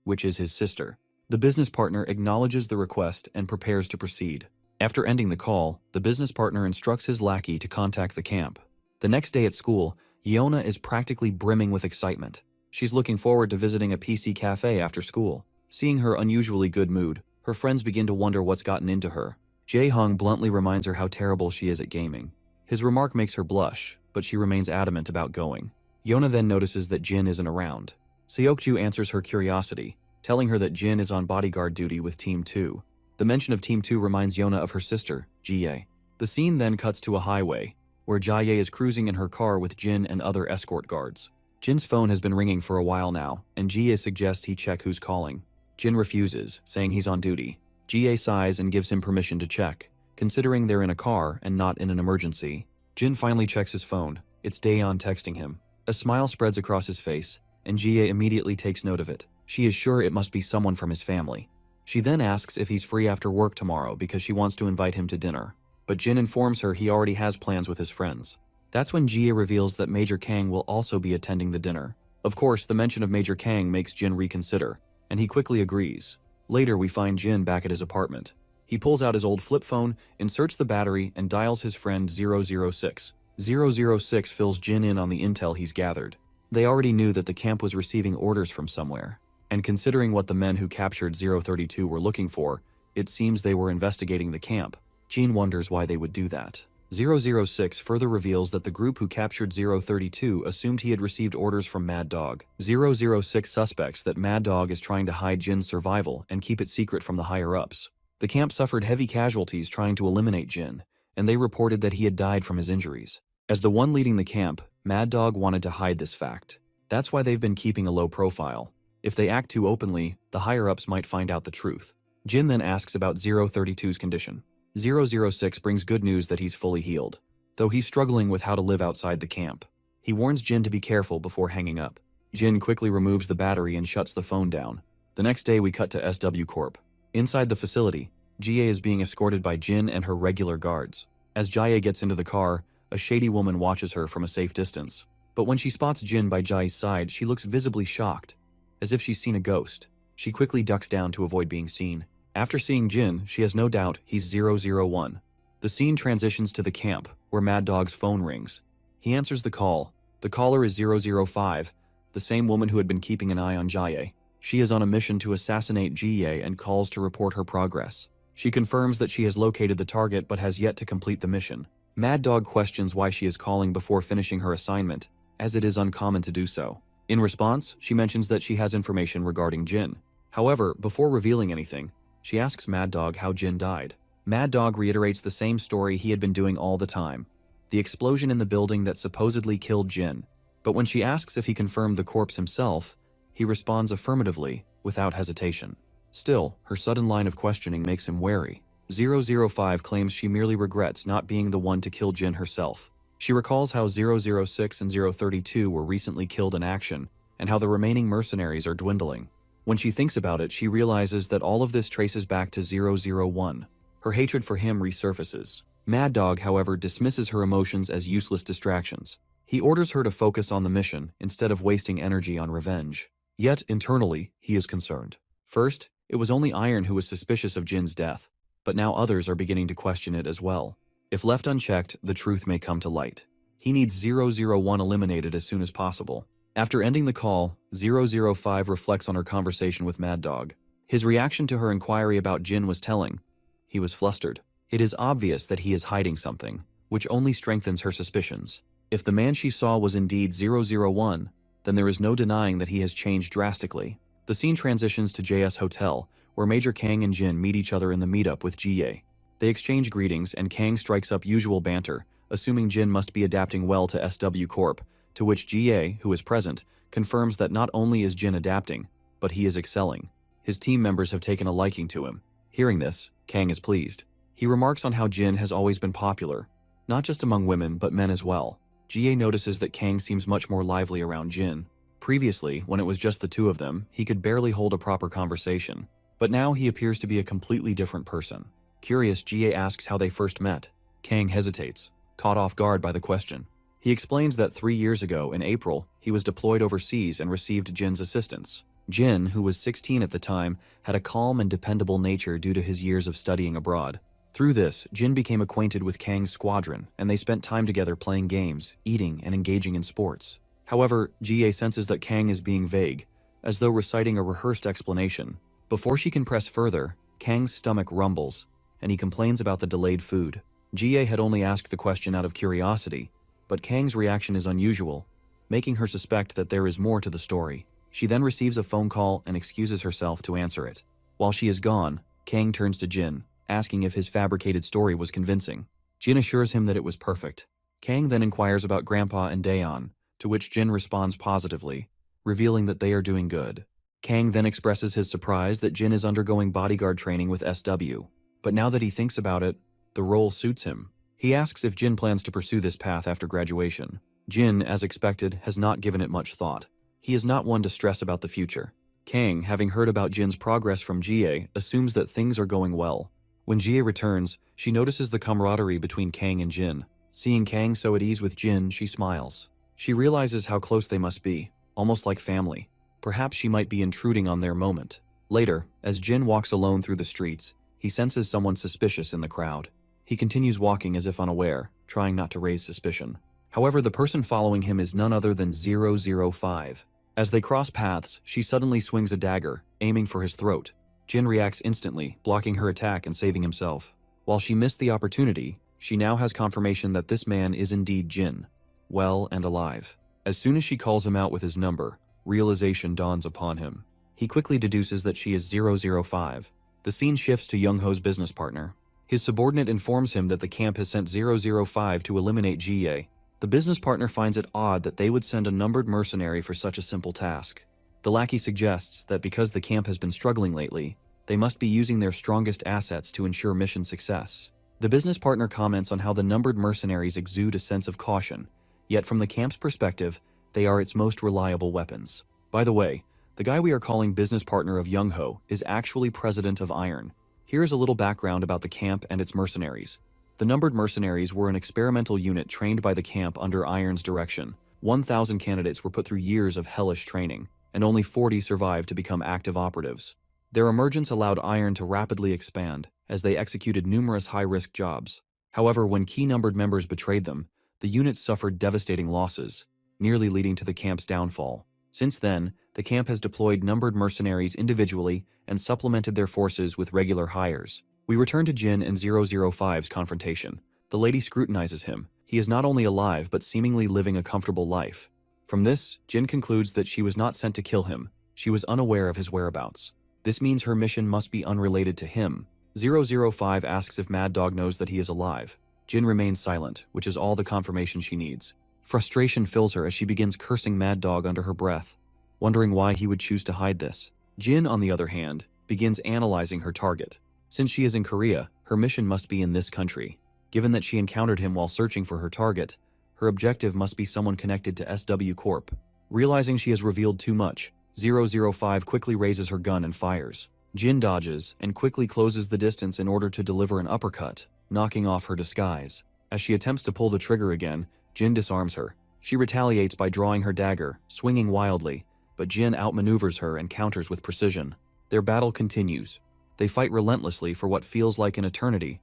Speaker 1: which is his sister. The business partner acknowledges the request and prepares to proceed. After ending the call, the business partner instructs his lackey to contact the camp. The next day at school, Yeona is practically brimming with excitement. She's looking forward to visiting a PC cafe after school. Seeing her unusually good mood, her friends begin to wonder what's gotten into her. Jae-hong bluntly reminds her how terrible she is at gaming. His remark makes her blush, but she remains adamant about going. Yeona then notices that Jin isn't around. Seokju answers her curiosity, telling her that Jin is on bodyguard duty with Team 2. The mention of Team 2 reminds Yeona of her sister, Jie. The scene then cuts to a highway, where Jie is cruising in her car with Jin and other escort guards. Jin's phone has been ringing for a while now, and Jie suggests he check who's calling. Jin refuses, saying he's on duty. Jie sighs and gives him permission to check, considering they're in a car and not in an emergency. Jin finally checks his phone. It's Daeon texting him. A smile spreads across his face, and Jie immediately takes note of it. She is sure it must be someone from his family. She then asks if he's free after work tomorrow because she wants to invite him to dinner. But Jin informs her he already has plans with his friends. That's when Jie reveals that Major Kang will also be attending the dinner. Of course, the mention of Major Kang makes Jin reconsider, and he quickly agrees. Later, we find Jin back at his apartment. He pulls out his old flip phone, inserts the battery, and dials his friend 006. 006 fills Jin in on the intel he's gathered. They already knew that the camp was receiving orders from somewhere, and considering what the men who captured 032 were looking for, it seems they were investigating the camp. Jin wonders why they would do that. 006 further reveals that the group who captured 032 assumed he had received orders from Mad Dog. 006 suspects that Mad Dog is trying to hide Jin's survival and keep it secret from the higher-ups. The camp suffered heavy casualties trying to eliminate Jin, and they reported that he had died from his injuries. As the one leading the camp, Mad Dog wanted to hide this fact. That's why they've been keeping a low profile. If they act too openly, the higher-ups might find out the truth. Jin then asks about 032's condition. 006 brings good news that he's fully healed, though he's struggling with how to live outside the camp. He warns Jin to be careful before hanging up. Jin quickly removes the battery and shuts the phone down. The next day we cut to SW Corp. Inside the facility, Jie is being escorted by Jin and her regular guards. As Jie gets into the car, a shady woman watches her from a safe distance. But when she spots Jin by Jai's side, she looks visibly shocked, as if she's seen a ghost. She quickly ducks down to avoid being seen. After seeing Jin, she has no doubt he's 001. The scene transitions to the camp, where Mad Dog's phone rings. He answers the call. The caller is 005, the same woman who had been keeping an eye on Jie. She is on a mission to assassinate Jie and calls to report her progress. She confirms that she has located the target but has yet to complete the mission. Mad Dog questions why she is calling before finishing her assignment, as it is uncommon to do so. In response, she mentions that she has information regarding Jin. However, before revealing anything, she asks Mad Dog how Jin died. Mad Dog reiterates the same story he had been doing all the time, the explosion in the building that supposedly killed Jin. But when she asks if he confirmed the corpse himself, he responds affirmatively, without hesitation. Still, her sudden line of questioning makes him wary. 005 claims she merely regrets not being the one to kill Jin herself. She recalls how 006 and 032 were recently killed in action, and how the remaining mercenaries are dwindling. When she thinks about it, she realizes that all of this traces back to 001. Her hatred for him resurfaces. Mad Dog, however, dismisses her emotions as useless distractions. He orders her to focus on the mission instead of wasting energy on revenge. Yet, internally, he is concerned. First, it was only Iron who was suspicious of Jin's death, but now others are beginning to question it as well. If left unchecked, the truth may come to light. He needs 001 eliminated as soon as possible. After ending the call, 005 reflects on her conversation with Mad Dog. His reaction to her inquiry about Jin was telling. He was flustered. It is obvious that he is hiding something, which only strengthens her suspicions. If the man she saw was indeed 001, then there is no denying that he has changed drastically. The scene transitions to JS Hotel, where Major Kang and Jin meet each other in the meetup with Jie. They exchange greetings and Kang strikes up usual banter, assuming Jin must be adapting well to SW Corp, to which Jie, who is present, confirms that not only is Jin adapting, but he is excelling. His team members have taken a liking to him. Hearing this, Kang is pleased. He remarks on how Jin has always been popular, not just among women but men as well. Jie notices that Kang seems much more lively around Jin. Previously, when it was just the two of them, he could barely hold a proper conversation. But now he appears to be a completely different person. Curious, Jie asks how they first met. Kang hesitates, caught off guard by the question. He explains that 3 years ago, in April, he was deployed overseas and received Jin's assistance. Jin, who was 16 at the time, had a calm and dependable nature due to his years of studying abroad. Through this, Jin became acquainted with Kang's squadron, and they spent time together playing games, eating, and engaging in sports. However, Jie senses that Kang is being vague, as though reciting a rehearsed explanation. Before she can press further, Kang's stomach rumbles, and he complains about the delayed food. Jie had only asked the question out of curiosity, but Kang's reaction is unusual, making her suspect that there is more to the story. She then receives a phone call and excuses herself to answer it. While she is gone, Kang turns to Jin, asking if his fabricated story was convincing. Jin assures him that it was perfect. Kang then inquires about Grandpa and Daeon, to which Jin responds positively, revealing that they are doing good. Kang then expresses his surprise that Jin is undergoing bodyguard training with SW, but now that he thinks about it, the role suits him. He asks if Jin plans to pursue this path after graduation. Jin, as expected, has not given it much thought. He is not one to stress about the future. Kang, having heard about Jin's progress from Jie, assumes that things are going well. When Jie returns, she notices the camaraderie between Kang and Jin. Seeing Kang so at ease with Jin, she smiles. She realizes how close they must be, almost like family. Perhaps she might be intruding on their moment. Later, as Jin walks alone through the streets, he senses someone suspicious in the crowd. He continues walking as if unaware, trying not to raise suspicion. However, the person following him is none other than 005. As they cross paths, she suddenly swings a dagger, aiming for his throat. Jin reacts instantly, blocking her attack and saving himself. While she missed the opportunity, She now has confirmation that this man is indeed Jin, well and alive. As soon as she calls him out with his number, realization dawns upon him. He quickly deduces that she is 005. The scene shifts to Young-ho's business partner. His subordinate informs him that the camp has sent 005 to eliminate Jie. The business partner finds it odd that they would send a numbered mercenary for such a simple task. The lackey suggests that because the camp has been struggling lately, they must be using their strongest assets to ensure mission success. The business partner comments on how the numbered mercenaries exude a sense of caution, yet from the camp's perspective, they are its most reliable weapons. By the way, the guy we are calling business partner of Young-ho is actually president of Iron. Here is a little background about the camp and its mercenaries. The numbered mercenaries were an experimental unit trained by the camp under Iron's direction. 1,000 candidates were put through years of hellish training, and only 40 survived to become active operatives. Their emergence allowed Iron to rapidly expand, as they executed numerous high-risk jobs. However, when key numbered members betrayed them, the unit suffered devastating losses, nearly leading to the camp's downfall. Since then, the camp has deployed numbered mercenaries individually and supplemented their forces with regular hires. We return to Jin and 005's confrontation. The lady scrutinizes him. He is not only alive but seemingly living a comfortable life. From this, Jin concludes that she was not sent to kill him. She was unaware of his whereabouts. This means her mission must be unrelated to him. 005 asks if Mad Dog knows that he is alive. Jin remains silent, which is all the confirmation she needs. Frustration fills her as she begins cursing Mad Dog under her breath, wondering why he would choose to hide this. Jin, on the other hand, begins analyzing her target. Since she is in Korea, her mission must be in this country. Given that she encountered him while searching for her target, her objective must be someone connected to SW Corp. Realizing she has revealed too much, 005 quickly raises her gun and fires. Jin dodges and quickly closes the distance in order to deliver an uppercut, knocking off her disguise. As she attempts to pull the trigger again, Jin disarms her. She retaliates by drawing her dagger, swinging wildly, but Jin outmaneuvers her and counters with precision. Their battle continues. They fight relentlessly for what feels like an eternity,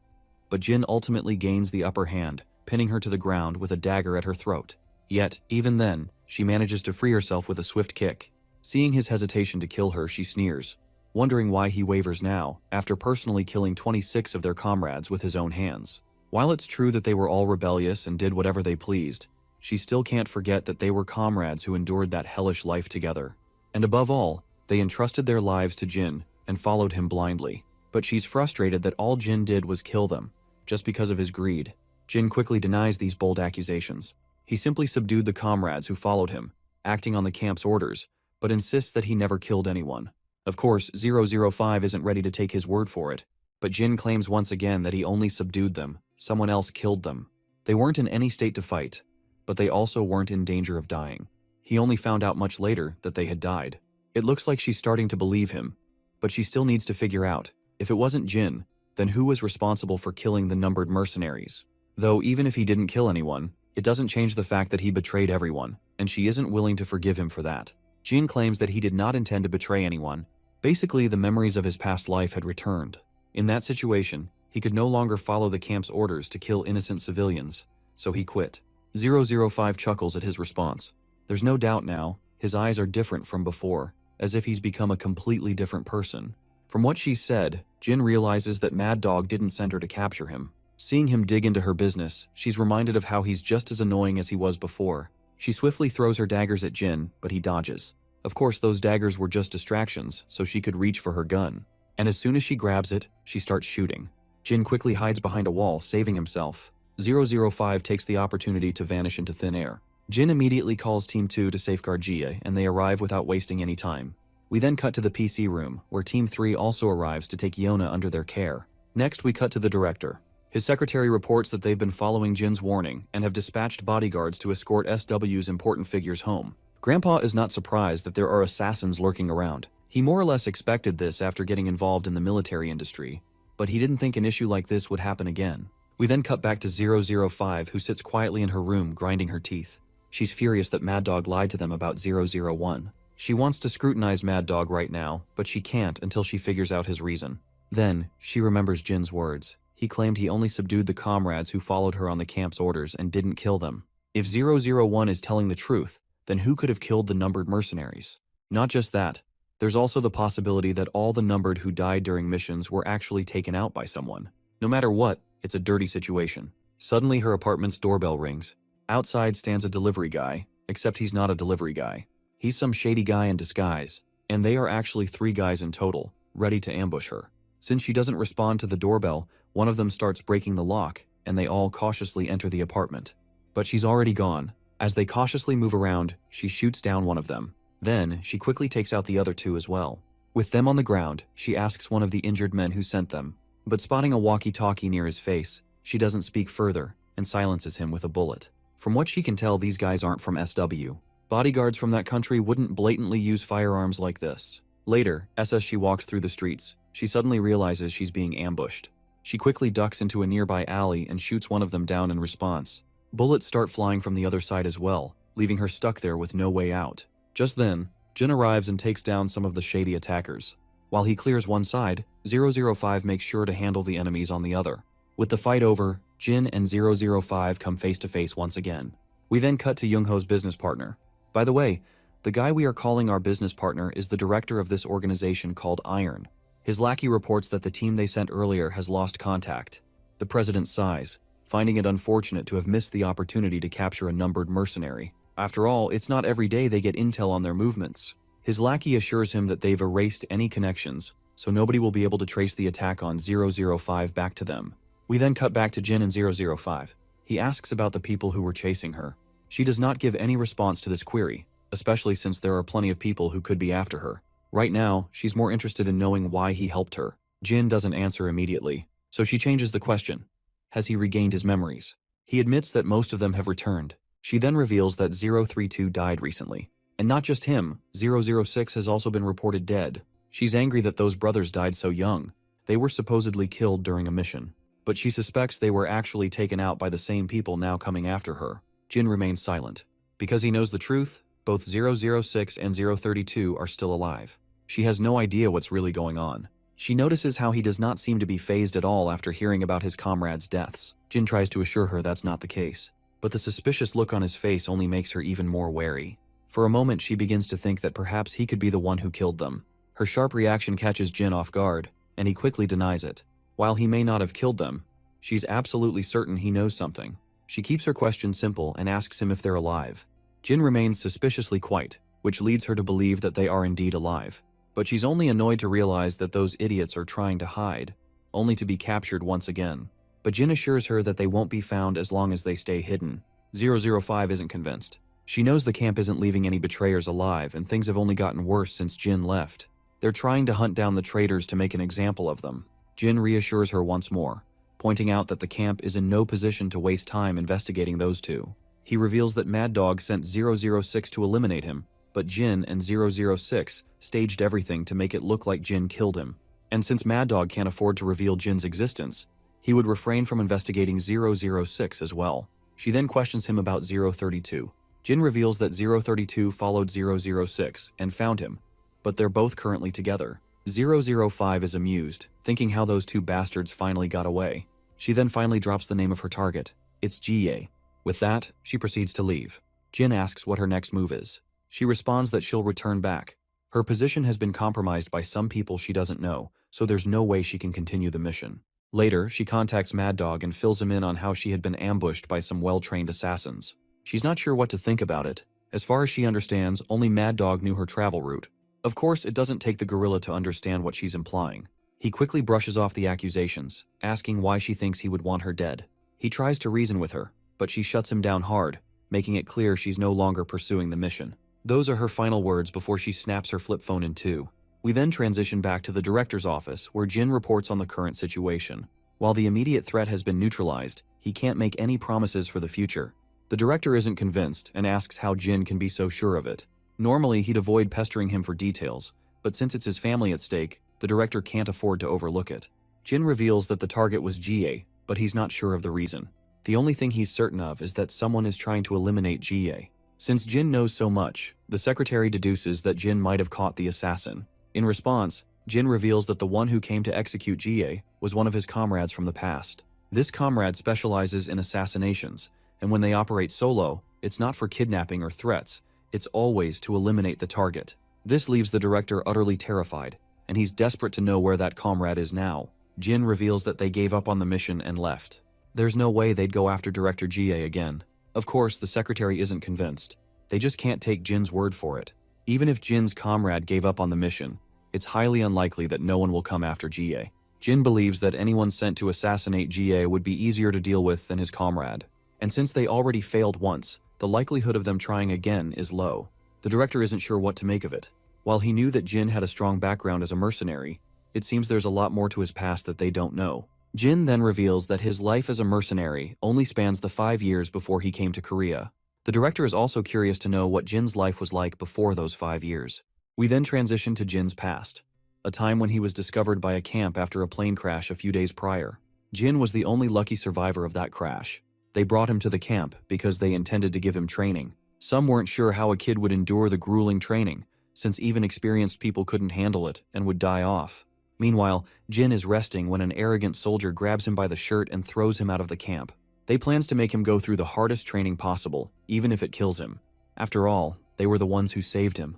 Speaker 1: but Jin ultimately gains the upper hand, pinning her to the ground with a dagger at her throat. Yet, even then, she manages to free herself with a swift kick. Seeing his hesitation to kill her, she sneers, wondering why he wavers now, after personally killing 26 of their comrades with his own hands. While it's true that they were all rebellious and did whatever they pleased, she still can't forget that they were comrades who endured that hellish life together. And above all, they entrusted their lives to Jin and followed him blindly. But she's frustrated that all Jin did was kill them, just because of his greed. Jin quickly denies these bold accusations. He simply subdued the comrades who followed him, acting on the camp's orders, but insists that he never killed anyone. Of course, 005 isn't ready to take his word for it, but Jin claims once again that he only subdued them. Someone else killed them. They weren't in any state to fight, but they also weren't in danger of dying. He only found out much later that they had died. It looks like she's starting to believe him, but she still needs to figure out, if it wasn't Jin, then who was responsible for killing the numbered mercenaries? Though even if he didn't kill anyone, it doesn't change the fact that he betrayed everyone, and she isn't willing to forgive him for that. Jin claims that he did not intend to betray anyone. Basically, the memories of his past life had returned. In that situation, he could no longer follow the camp's orders to kill innocent civilians, so he quit. 005 chuckles at his response. There's no doubt now, his eyes are different from before, as if he's become a completely different person. From what she said, Jin realizes that Mad Dog didn't send her to capture him. Seeing him dig into her business, she's reminded of how he's just as annoying as he was before. She swiftly throws her daggers at Jin, but he dodges. Of course, those daggers were just distractions, so she could reach for her gun. And as soon as she grabs it, she starts shooting. Jin quickly hides behind a wall, saving himself. 005 takes the opportunity to vanish into thin air. Jin immediately calls Team 2 to safeguard Jie, and they arrive without wasting any time. We then cut to the PC room, where Team 3 also arrives to take Yona under their care. Next, we cut to the director. His secretary reports that they've been following Jin's warning and have dispatched bodyguards to escort SW's important figures home. Grandpa is not surprised that there are assassins lurking around. He more or less expected this after getting involved in the military industry, but he didn't think an issue like this would happen again. We then cut back to 005, who sits quietly in her room grinding her teeth. She's furious that Mad Dog lied to them about 001. She wants to scrutinize Mad Dog right now, but she can't until she figures out his reason. Then, she remembers Jin's words. He claimed he only subdued the comrades who followed her on the camp's orders and didn't kill them. If 001 is telling the truth, then who could have killed the numbered mercenaries? Not just that, there's also the possibility that all the numbered who died during missions were actually taken out by someone. No matter what, it's a dirty situation. Suddenly her apartment's doorbell rings. Outside stands a delivery guy, except he's not a delivery guy. He's some shady guy in disguise, and they are actually 3 guys in total, ready to ambush her. Since she doesn't respond to the doorbell, one of them starts breaking the lock, and they all cautiously enter the apartment. But she's already gone. As they cautiously move around, she shoots down one of them. Then, she quickly takes out the other 2 as well. With them on the ground, she asks one of the injured men who sent them, but spotting a walkie-talkie near his face, she doesn't speak further and silences him with a bullet. From what she can tell, these guys aren't from SW. Bodyguards from that country wouldn't blatantly use firearms like this. Later, as she walks through the streets, she suddenly realizes she's being ambushed. She quickly ducks into a nearby alley and shoots one of them down in response. Bullets start flying from the other side as well, leaving her stuck there with no way out. Just then, Jin arrives and takes down some of the shady attackers. While he clears one side, 005 makes sure to handle the enemies on the other. With the fight over, Jin and 005 come face to face once again. We then cut to Youngho's business partner. By the way, the guy we are calling our business partner is the director of this organization called Iron. His lackey reports that the team they sent earlier has lost contact. The president sighs, finding it unfortunate to have missed the opportunity to capture a numbered mercenary. After all, it's not every day they get intel on their movements. His lackey assures him that they've erased any connections, so nobody will be able to trace the attack on 005 back to them. We then cut back to Jin and 005. He asks about the people who were chasing her. She does not give any response to this query, especially since there are plenty of people who could be after her. Right now, she's more interested in knowing why he helped her. Jin doesn't answer immediately, so she changes the question. Has he regained his memories? He admits that most of them have returned. She then reveals that 032 died recently. And not just him, 006 has also been reported dead. She's angry that those brothers died so young. They were supposedly killed during a mission. But she suspects they were actually taken out by the same people now coming after her. Jin remains silent. Because he knows the truth, both 006 and 032 are still alive. She has no idea what's really going on. She notices how he does not seem to be fazed at all after hearing about his comrades' deaths. Jin tries to assure her that's not the case. But the suspicious look on his face only makes her even more wary. For a moment, she begins to think that perhaps he could be the one who killed them. Her sharp reaction catches Jin off guard, and he quickly denies it. While he may not have killed them, she's absolutely certain he knows something. She keeps her question simple and asks him if they're alive. Jin remains suspiciously quiet, which leads her to believe that they are indeed alive. But she's only annoyed to realize that those idiots are trying to hide, only to be captured once again. But Jin assures her that they won't be found as long as they stay hidden. 005 isn't convinced. She knows the camp isn't leaving any betrayers alive, and things have only gotten worse since Jin left. They're trying to hunt down the traitors to make an example of them. Jin reassures her once more, pointing out that the camp is in no position to waste time investigating those two. He reveals that Mad Dog sent 006 to eliminate him, but Jin and 006 staged everything to make it look like Jin killed him. And since Mad Dog can't afford to reveal Jin's existence, he would refrain from investigating 006 as well. She then questions him about 032. Jin reveals that 032 followed 006 and found him, but they're both currently together. 005 is amused, thinking how those two bastards finally got away. She then finally drops the name of her target. It's GA. With that, she proceeds to leave. Jin asks what her next move is. She responds that she'll return back. Her position has been compromised by some people she doesn't know, so there's no way she can continue the mission. Later, she contacts Mad Dog and fills him in on how she had been ambushed by some well-trained assassins. She's not sure what to think about it. As far as she understands, only Mad Dog knew her travel route. Of course, it doesn't take the gorilla to understand what she's implying. He quickly brushes off the accusations, asking why she thinks he would want her dead. He tries to reason with her, but she shuts him down hard, making it clear she's no longer pursuing the mission. Those are her final words before she snaps her flip phone in two. We then transition back to the director's office, where Jin reports on the current situation. While the immediate threat has been neutralized, he can't make any promises for the future. The director isn't convinced and asks how Jin can be so sure of it. Normally, he'd avoid pestering him for details, but since it's his family at stake, the director can't afford to overlook it. Jin reveals that the target was GA, but he's not sure of the reason. The only thing he's certain of is that someone is trying to eliminate GA. Since Jin knows so much, the secretary deduces that Jin might have caught the assassin. In response, Jin reveals that the one who came to execute GA was one of his comrades from the past. This comrade specializes in assassinations, and when they operate solo, it's not for kidnapping or threats, it's always to eliminate the target. This leaves the director utterly terrified, and he's desperate to know where that comrade is now. Jin reveals that they gave up on the mission and left. There's no way they'd go after Director GA again. Of course, the secretary isn't convinced. They just can't take Jin's word for it. Even if Jin's comrade gave up on the mission, it's highly unlikely that no one will come after GA. Jin believes that anyone sent to assassinate GA would be easier to deal with than his comrade. And since they already failed once, the likelihood of them trying again is low. The director isn't sure what to make of it. While he knew that Jin had a strong background as a mercenary, it seems there's a lot more to his past that they don't know. Jin then reveals that his life as a mercenary only spans the 5 years before he came to Korea. The director is also curious to know what Jin's life was like before those 5 years. We then transition to Jin's past, a time when he was discovered by a camp after a plane crash a few days prior. Jin was the only lucky survivor of that crash. They brought him to the camp because they intended to give him training. Some weren't sure how a kid would endure the grueling training, since even experienced people couldn't handle it and would die off. Meanwhile, Jin is resting when an arrogant soldier grabs him by the shirt and throws him out of the camp. They plans to make him go through the hardest training possible, even if it kills him. After all, they were the ones who saved him.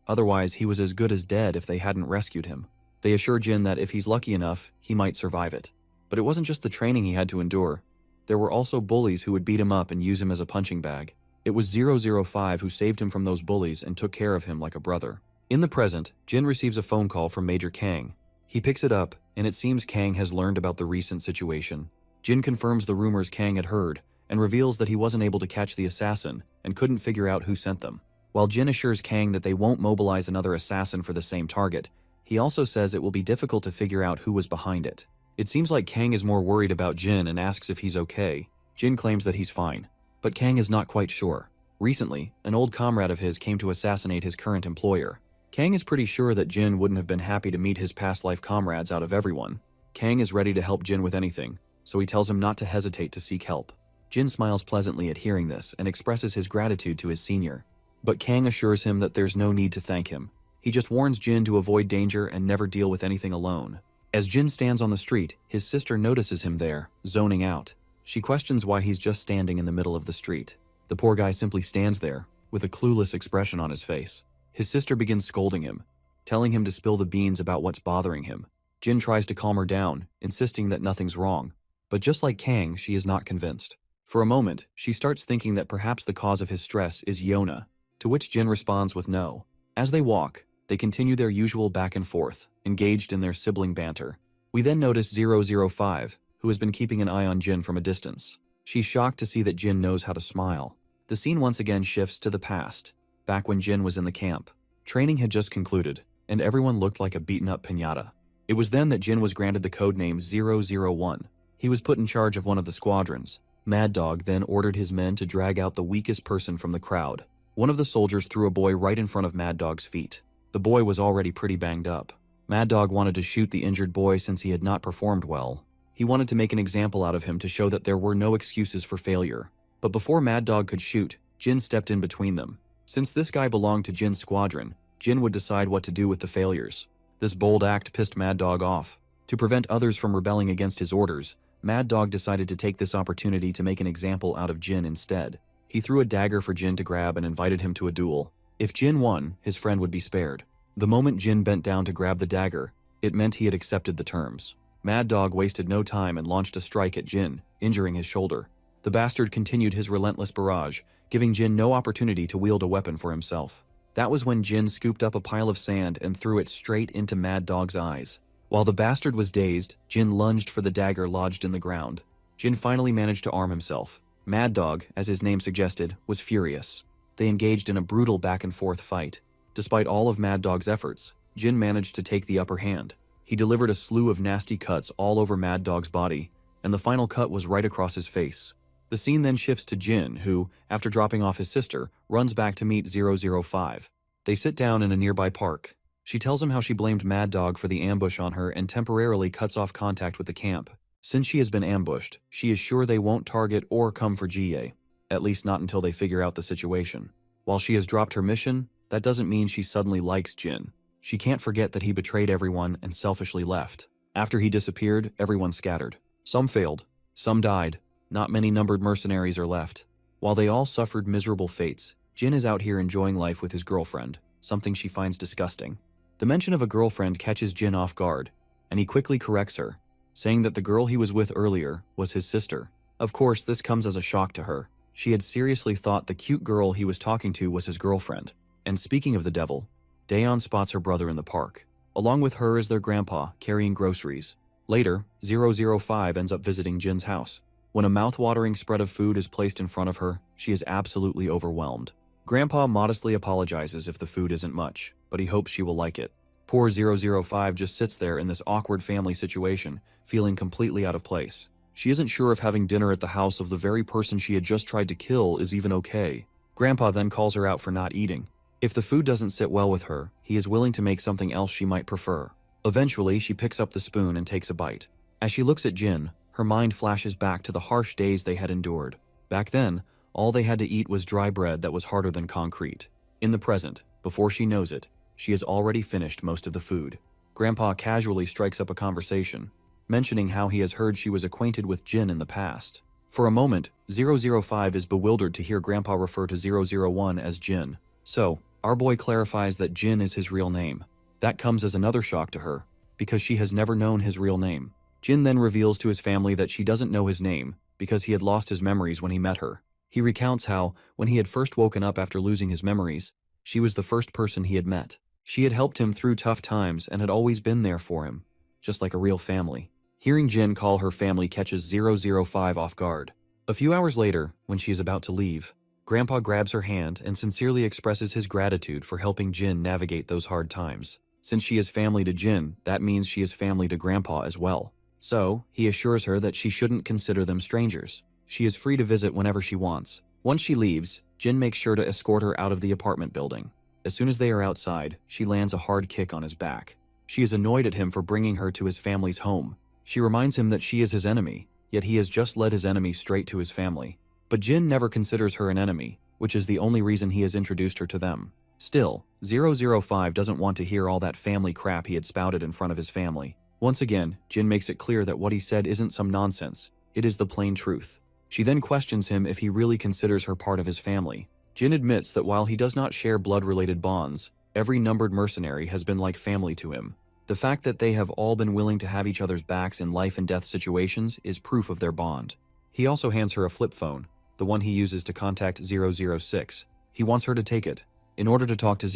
Speaker 1: Otherwise, he was as good as dead if they hadn't rescued him. They assure Jin that if he's lucky enough, he might survive it. But it wasn't just the training he had to endure. There were also bullies who would beat him up and use him as a punching bag. It was 005 who saved him from those bullies and took care of him like a brother. In the present, Jin receives a phone call from Major Kang. He picks it up, and it seems Kang has learned about the recent situation. Jin confirms the rumors Kang had heard, and reveals that he wasn't able to catch the assassin and couldn't figure out who sent them. While Jin assures Kang that they won't mobilize another assassin for the same target, he also says it will be difficult to figure out who was behind it. It seems like Kang is more worried about Jin and asks if he's okay. Jin claims that he's fine, but Kang is not quite sure. Recently, an old comrade of his came to assassinate his current employer. Kang is pretty sure that Jin wouldn't have been happy to meet his past life comrades out of everyone. Kang is ready to help Jin with anything, so he tells him not to hesitate to seek help. Jin smiles pleasantly at hearing this and expresses his gratitude to his senior. But Kang assures him that there's no need to thank him. He just warns Jin to avoid danger and never deal with anything alone. As Jin stands on the street, his sister notices him there, zoning out. She questions why he's just standing in the middle of the street. The poor guy simply stands there, with a clueless expression on his face. His sister begins scolding him, telling him to spill the beans about what's bothering him. Jin tries to calm her down, insisting that nothing's wrong. But just like Kang, she is not convinced. For a moment, she starts thinking that perhaps the cause of his stress is Yona, to which Jin responds with no. As they walk, they continue their usual back and forth, engaged in their sibling banter. We then notice 005, who has been keeping an eye on Jin from a distance. She's shocked to see that Jin knows how to smile. The scene once again shifts to the past, back when Jin was in the camp. Training had just concluded, and everyone looked like a beaten-up piñata. It was then that Jin was granted the codename 001. He was put in charge of one of the squadrons. Mad Dog then ordered his men to drag out the weakest person from the crowd. One of the soldiers threw a boy right in front of Mad Dog's feet. The boy was already pretty banged up. Mad Dog wanted to shoot the injured boy since he had not performed well. He wanted to make an example out of him to show that there were no excuses for failure. But before Mad Dog could shoot, Jin stepped in between them. Since this guy belonged to Jin's squadron, Jin would decide what to do with the failures. This bold act pissed Mad Dog off. To prevent others from rebelling against his orders, Mad Dog decided to take this opportunity to make an example out of Jin instead. He threw a dagger for Jin to grab and invited him to a duel. If Jin won, his friend would be spared. The moment Jin bent down to grab the dagger, it meant he had accepted the terms. Mad Dog wasted no time and launched a strike at Jin, injuring his shoulder. The bastard continued his relentless barrage, giving Jin no opportunity to wield a weapon for himself. That was when Jin scooped up a pile of sand and threw it straight into Mad Dog's eyes. While the bastard was dazed, Jin lunged for the dagger lodged in the ground. Jin finally managed to arm himself. Mad Dog, as his name suggested, was furious. They engaged in a brutal back-and-forth fight. Despite all of Mad Dog's efforts, Jin managed to take the upper hand. He delivered a slew of nasty cuts all over Mad Dog's body, and the final cut was right across his face. The scene then shifts to Jin, who, after dropping off his sister, runs back to meet 005. They sit down in a nearby park. She tells him how she blamed Mad Dog for the ambush on her and temporarily cuts off contact with the camp. Since she has been ambushed, she is sure they won't target or come for GA, at least not until they figure out the situation. While she has dropped her mission, that doesn't mean she suddenly likes Jin. She can't forget that he betrayed everyone and selfishly left. After he disappeared, everyone scattered. Some failed, some died. Not many numbered mercenaries are left. While they all suffered miserable fates, Jin is out here enjoying life with his girlfriend, something she finds disgusting. The mention of a girlfriend catches Jin off guard, and he quickly corrects her. saying that the girl he was with earlier was his sister. Of course, this comes as a shock to her. She had seriously thought the cute girl he was talking to was his girlfriend. And speaking of the devil, Daeon spots her brother in the park. Along with her is their grandpa, carrying groceries. Later, 005 ends up visiting Jin's house. When a mouth-watering spread of food is placed in front of her, she is absolutely overwhelmed. Grandpa modestly apologizes if the food isn't much, but he hopes she will like it. Poor 005 just sits there in this awkward family situation, feeling completely out of place. She isn't sure if having dinner at the house of the very person she had just tried to kill is even okay. Grandpa then calls her out for not eating. If the food doesn't sit well with her, he is willing to make something else she might prefer. Eventually, she picks up the spoon and takes a bite. As she looks at Jin, her mind flashes back to the harsh days they had endured. Back then, all they had to eat was dry bread that was harder than concrete. In the present, before she knows it, she has already finished most of the food. Grandpa casually strikes up a conversation, mentioning how he has heard she was acquainted with Jin in the past. For a moment, 005 is bewildered to hear Grandpa refer to 001 as Jin. So, our boy clarifies that Jin is his real name. That comes as another shock to her, because she has never known his real name. Jin then reveals to his family that she doesn't know his name, because he had lost his memories when he met her. He recounts how, when he had first woken up after losing his memories, she was the first person he had met. She had helped him through tough times and had always been there for him, just like a real family. Hearing Jin call her family catches 005 off guard. A few hours later, when she is about to leave, Grandpa grabs her hand and sincerely expresses his gratitude for helping Jin navigate those hard times. Since she is family to Jin, that means she is family to Grandpa as well. So, he assures her that she shouldn't consider them strangers. She is free to visit whenever she wants. Once she leaves, Jin makes sure to escort her out of the apartment building. As soon as they are outside, she lands a hard kick on his back. She is annoyed at him for bringing her to his family's home. She reminds him that she is his enemy, yet he has just led his enemy straight to his family. But Jin never considers her an enemy, which is the only reason he has introduced her to them. Still, 005 doesn't want to hear all that family crap he had spouted in front of his family. Once again, Jin makes it clear that what he said isn't some nonsense, it is the plain truth. She then questions him if he really considers her part of his family. Jin admits that while he does not share blood-related bonds, every numbered mercenary has been like family to him. The fact that they have all been willing to have each other's backs in life and death situations is proof of their bond. He also hands her a flip phone, the one he uses to contact 006. He wants her to take it. In order to talk to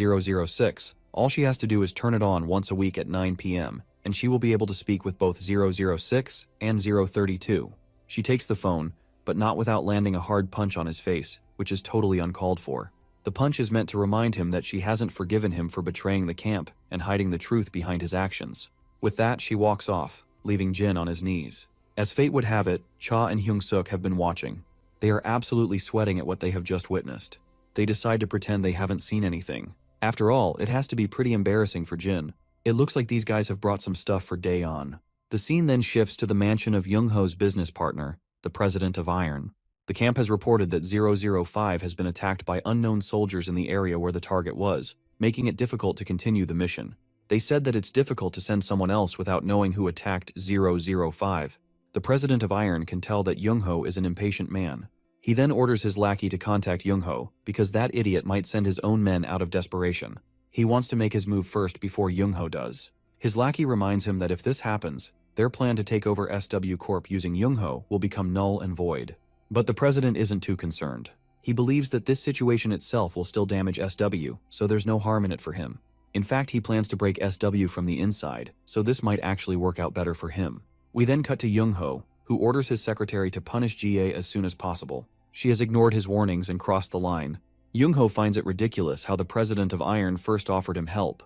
Speaker 1: 006, all she has to do is turn it on once a week at 9 p.m., and she will be able to speak with both 006 and 032. She takes the phone, but not without landing a hard punch on his face, which is totally uncalled for. The punch is meant to remind him that she hasn't forgiven him for betraying the camp and hiding the truth behind his actions. With that, she walks off, leaving Jin on his knees. As fate would have it, Cha and Hyung-suk have been watching. They are absolutely sweating at what they have just witnessed. They decide to pretend they haven't seen anything. After all, it has to be pretty embarrassing for Jin. It looks like these guys have brought some stuff for Daeon. The scene then shifts to the mansion of Young-ho's business partner, the president of Iron. The camp has reported that 005 has been attacked by unknown soldiers in the area where the target was, making it difficult to continue the mission. They said that it's difficult to send someone else without knowing who attacked 005. The president of Iron can tell that Young-ho is an impatient man. He then orders his lackey to contact Young-ho, because that idiot might send his own men out of desperation. He wants to make his move first before Young-ho does. His lackey reminds him that if this happens, their plan to take over SW Corp using Young-ho will become null and void. But the president isn't too concerned. He believes that this situation itself will still damage SW, so there's no harm in it for him. In fact, he plans to break SW from the inside, so this might actually work out better for him. We then cut to Young-ho, who orders his secretary to punish GA as soon as possible. She has ignored his warnings and crossed the line. Young-ho finds it ridiculous how the president of Iron first offered him help,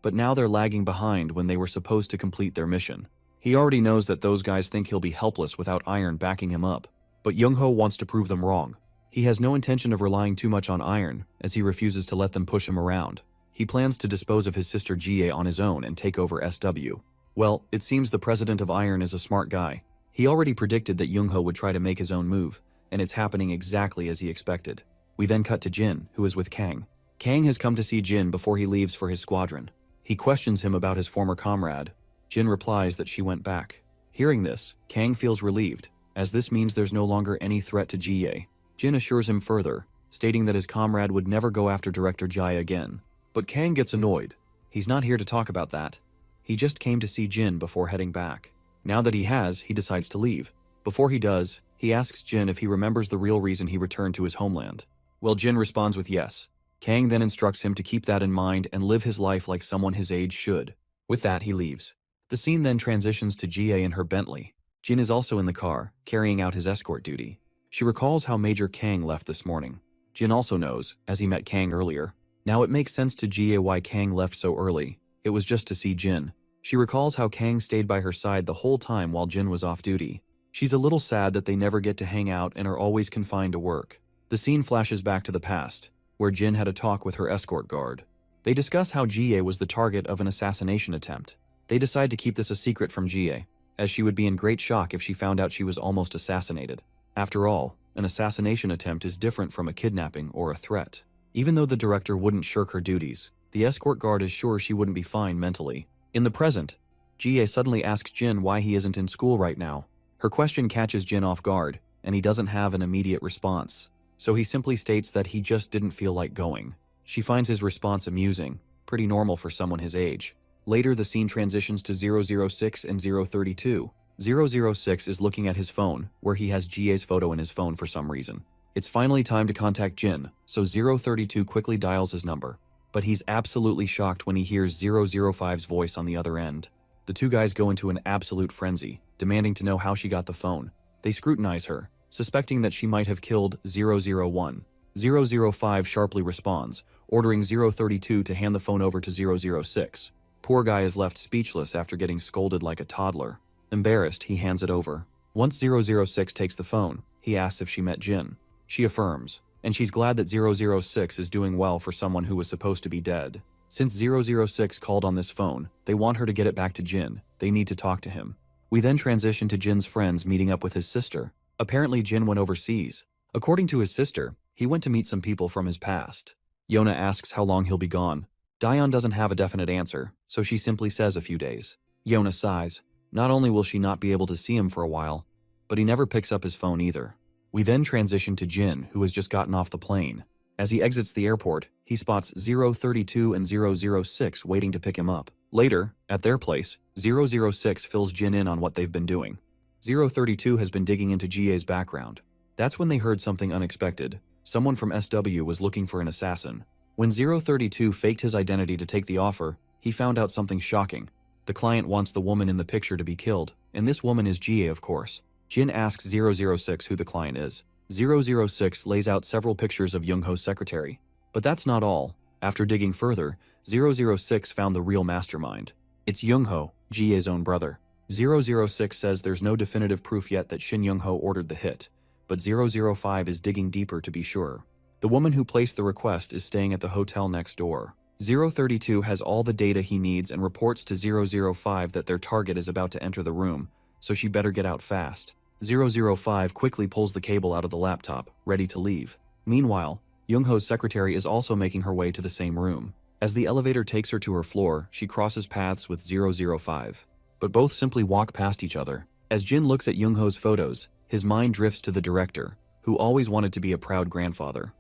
Speaker 1: but now they're lagging behind when they were supposed to complete their mission. He already knows that those guys think he'll be helpless without Iron backing him up. But Young-ho wants to prove them wrong. He has no intention of relying too much on Iron, as he refuses to let them push him around. He plans to dispose of his sister GA on his own and take over SW. Well, it seems the president of Iron is a smart guy. He already predicted that Young-ho would try to make his own move, and it's happening exactly as he expected. We then cut to Jin, who is with Kang. Kang has come to see Jin before he leaves for his squadron. He questions him about his former comrade. Jin replies that she went back. Hearing this, Kang feels relieved, as this means there's no longer any threat to GA. Jin assures him further, stating that his comrade would never go after Director Jai again. But Kang gets annoyed. He's not here to talk about that. He just came to see Jin before heading back. Now that he has, he decides to leave. Before he does, he asks Jin if he remembers the real reason he returned to his homeland. Well, Jin responds with yes. Kang then instructs him to keep that in mind and live his life like someone his age should. With that, he leaves. The scene then transitions to Jie in her Bentley. Jin is also in the car, carrying out his escort duty. She recalls how Major Kang left this morning. Jin also knows, as he met Kang earlier. Now it makes sense to Jie why Kang left so early. It was just to see Jin. She recalls how Kang stayed by her side the whole time while Jin was off duty. She's a little sad that they never get to hang out and are always confined to work. The scene flashes back to the past, where Jin had a talk with her escort guard. They discuss how Jie was the target of an assassination attempt. They decide to keep this a secret from Jie, as she would be in great shock if she found out she was almost assassinated. After all, an assassination attempt is different from a kidnapping or a threat. Even though the director wouldn't shirk her duties, the escort guard is sure she wouldn't be fine mentally. In the present, Jie suddenly asks Jin why he isn't in school right now. Her question catches Jin off guard, and he doesn't have an immediate response. So he simply states that he just didn't feel like going. She finds his response amusing, pretty normal for someone his age. Later, the scene transitions to 006 and 032. 006 is looking at his phone, where he has Jie's photo in his phone for some reason. It's finally time to contact Jin, so 032 quickly dials his number. But he's absolutely shocked when he hears 005's voice on the other end. The two guys go into an absolute frenzy, demanding to know how she got the phone. They scrutinize her, suspecting that she might have killed 001. 005 sharply responds, ordering 032 to hand the phone over to 006. Poor guy is left speechless after getting scolded like a toddler. Embarrassed, he hands it over. Once 006 takes the phone, he asks if she met Jin. She affirms, and she's glad that 006 is doing well for someone who was supposed to be dead. Since 006 called on this phone, they want her to get it back to Jin. They need to talk to him. We then transition to Jin's friends meeting up with his sister. Apparently Jin went overseas. According to his sister, he went to meet some people from his past. Yona asks how long he'll be gone. Daeon doesn't have a definite answer, so she simply says a few days. Yona sighs. Not only will she not be able to see him for a while, but he never picks up his phone either. We then transition to Jin, who has just gotten off the plane. As he exits the airport, he spots 032 and 006 waiting to pick him up. Later, at their place, 006 fills Jin in on what they've been doing. 032 has been digging into Jie's background. That's when they heard something unexpected. Someone from SW was looking for an assassin. When 032 faked his identity to take the offer, he found out something shocking. The client wants the woman in the picture to be killed, and this woman is Jie, of course. Jin asks 006 who the client is. 006 lays out several pictures of Young-ho's secretary. But that's not all. After digging further, 006 found the real mastermind. It's Young-ho, Jie's own brother. 006 says there's no definitive proof yet that Shin Young-ho ordered the hit, but 005 is digging deeper to be sure. The woman who placed the request is staying at the hotel next door. 032 has all the data he needs and reports to 005 that their target is about to enter the room, so she better get out fast. 005 quickly pulls the cable out of the laptop, ready to leave. Meanwhile, Young-ho's secretary is also making her way to the same room. As the elevator takes her to her floor, she crosses paths with 005. But both simply walk past each other. As Jin looks at Young-ho's photos, his mind drifts to the director, who always wanted to be a proud grandfather.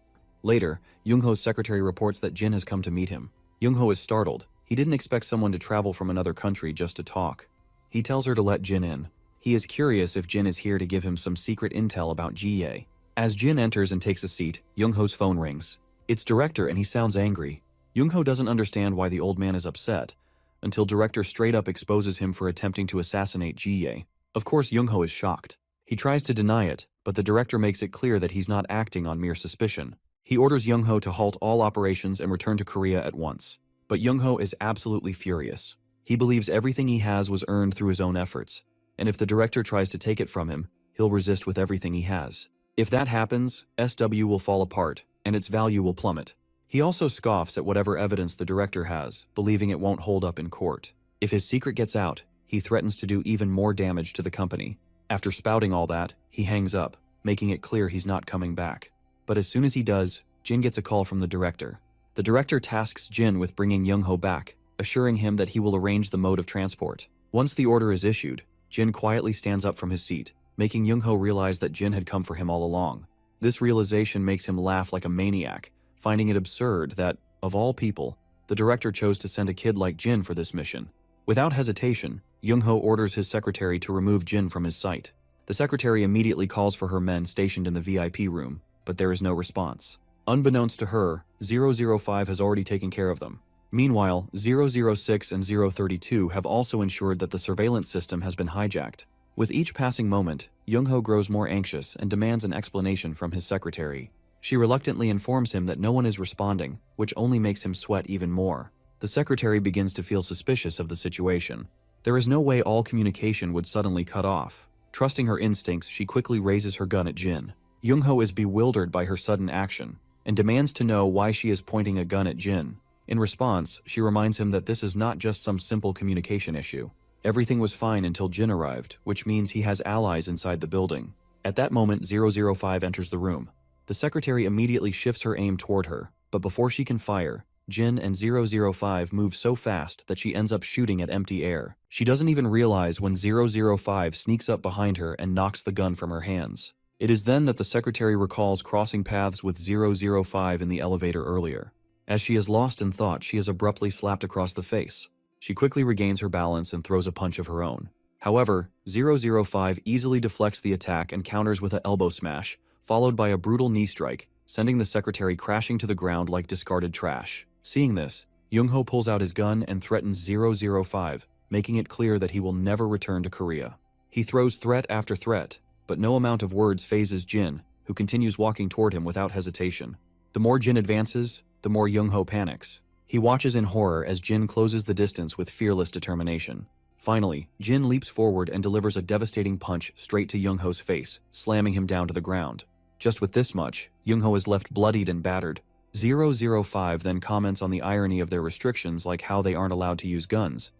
Speaker 1: Later, Young-ho's secretary reports that Jin has come to meet him. Young-ho is startled. He didn't expect someone to travel from another country just to talk. He tells her to let Jin in. He is curious if Jin is here to give him some secret intel about Jie. As Jin enters and takes a seat, Young-ho's phone rings. It's director and he sounds angry. Young-ho doesn't understand why the old man is upset, until director straight up exposes him for attempting to assassinate Jie. Of course, Young-ho is shocked. He tries to deny it, but the director makes it clear that he's not acting on mere suspicion. He orders Young-ho to halt all operations and return to Korea at once. But Young-ho is absolutely furious. He believes everything he has was earned through his own efforts, and if the director tries to take it from him, he'll resist with everything he has. If that happens, SW will fall apart, and its value will plummet. He also scoffs at whatever evidence the director has, believing it won't hold up in court. If his secret gets out, he threatens to do even more damage to the company. After spouting all that, he hangs up, making it clear he's not coming back. But as soon as he does, Jin gets a call from the director. The director tasks Jin with bringing Young-ho back, assuring him that he will arrange the mode of transport. Once the order is issued, Jin quietly stands up from his seat, making Young-ho realize that Jin had come for him all along. This realization makes him laugh like a maniac, finding it absurd that, of all people, the director chose to send a kid like Jin for this mission. Without hesitation, Young-ho orders his secretary to remove Jin from his sight. The secretary immediately calls for her men stationed in the VIP room, but there is no response. Unbeknownst to her, 005 has already taken care of them. Meanwhile, 006 and 032 have also ensured that the surveillance system has been hijacked. With each passing moment, Young-ho grows more anxious and demands an explanation from his secretary. She reluctantly informs him that no one is responding, which only makes him sweat even more. The secretary begins to feel suspicious of the situation. There is no way all communication would suddenly cut off. Trusting her instincts, she quickly raises her gun at Jin. Young-ho is bewildered by her sudden action and demands to know why she is pointing a gun at Jin. In response, she reminds him that this is not just some simple communication issue. Everything was fine until Jin arrived, which means he has allies inside the building. At that moment, 005 enters the room. The secretary immediately shifts her aim toward her, but before she can fire, Jin and 005 move so fast that she ends up shooting at empty air. She doesn't even realize when 005 sneaks up behind her and knocks the gun from her hands. It is then that the secretary recalls crossing paths with 005 in the elevator earlier. As she is lost in thought, she is abruptly slapped across the face. She quickly regains her balance and throws a punch of her own. However, 005 easily deflects the attack and counters with an elbow smash, followed by a brutal knee strike, sending the secretary crashing to the ground like discarded trash. Seeing this, Young-ho pulls out his gun and threatens 005, making it clear that he will never return to Korea. He throws threat after threat, but no amount of words phases Jin, who continues walking toward him without hesitation. The more Jin advances, the more Young-ho panics. He watches in horror as Jin closes the distance with fearless determination. Finally, Jin leaps forward and delivers a devastating punch straight to Young-ho's face, slamming him down to the ground. Just with this much, Young-ho is left bloodied and battered. 005 then comments on the irony of their restrictions, like how they aren't allowed to use guns.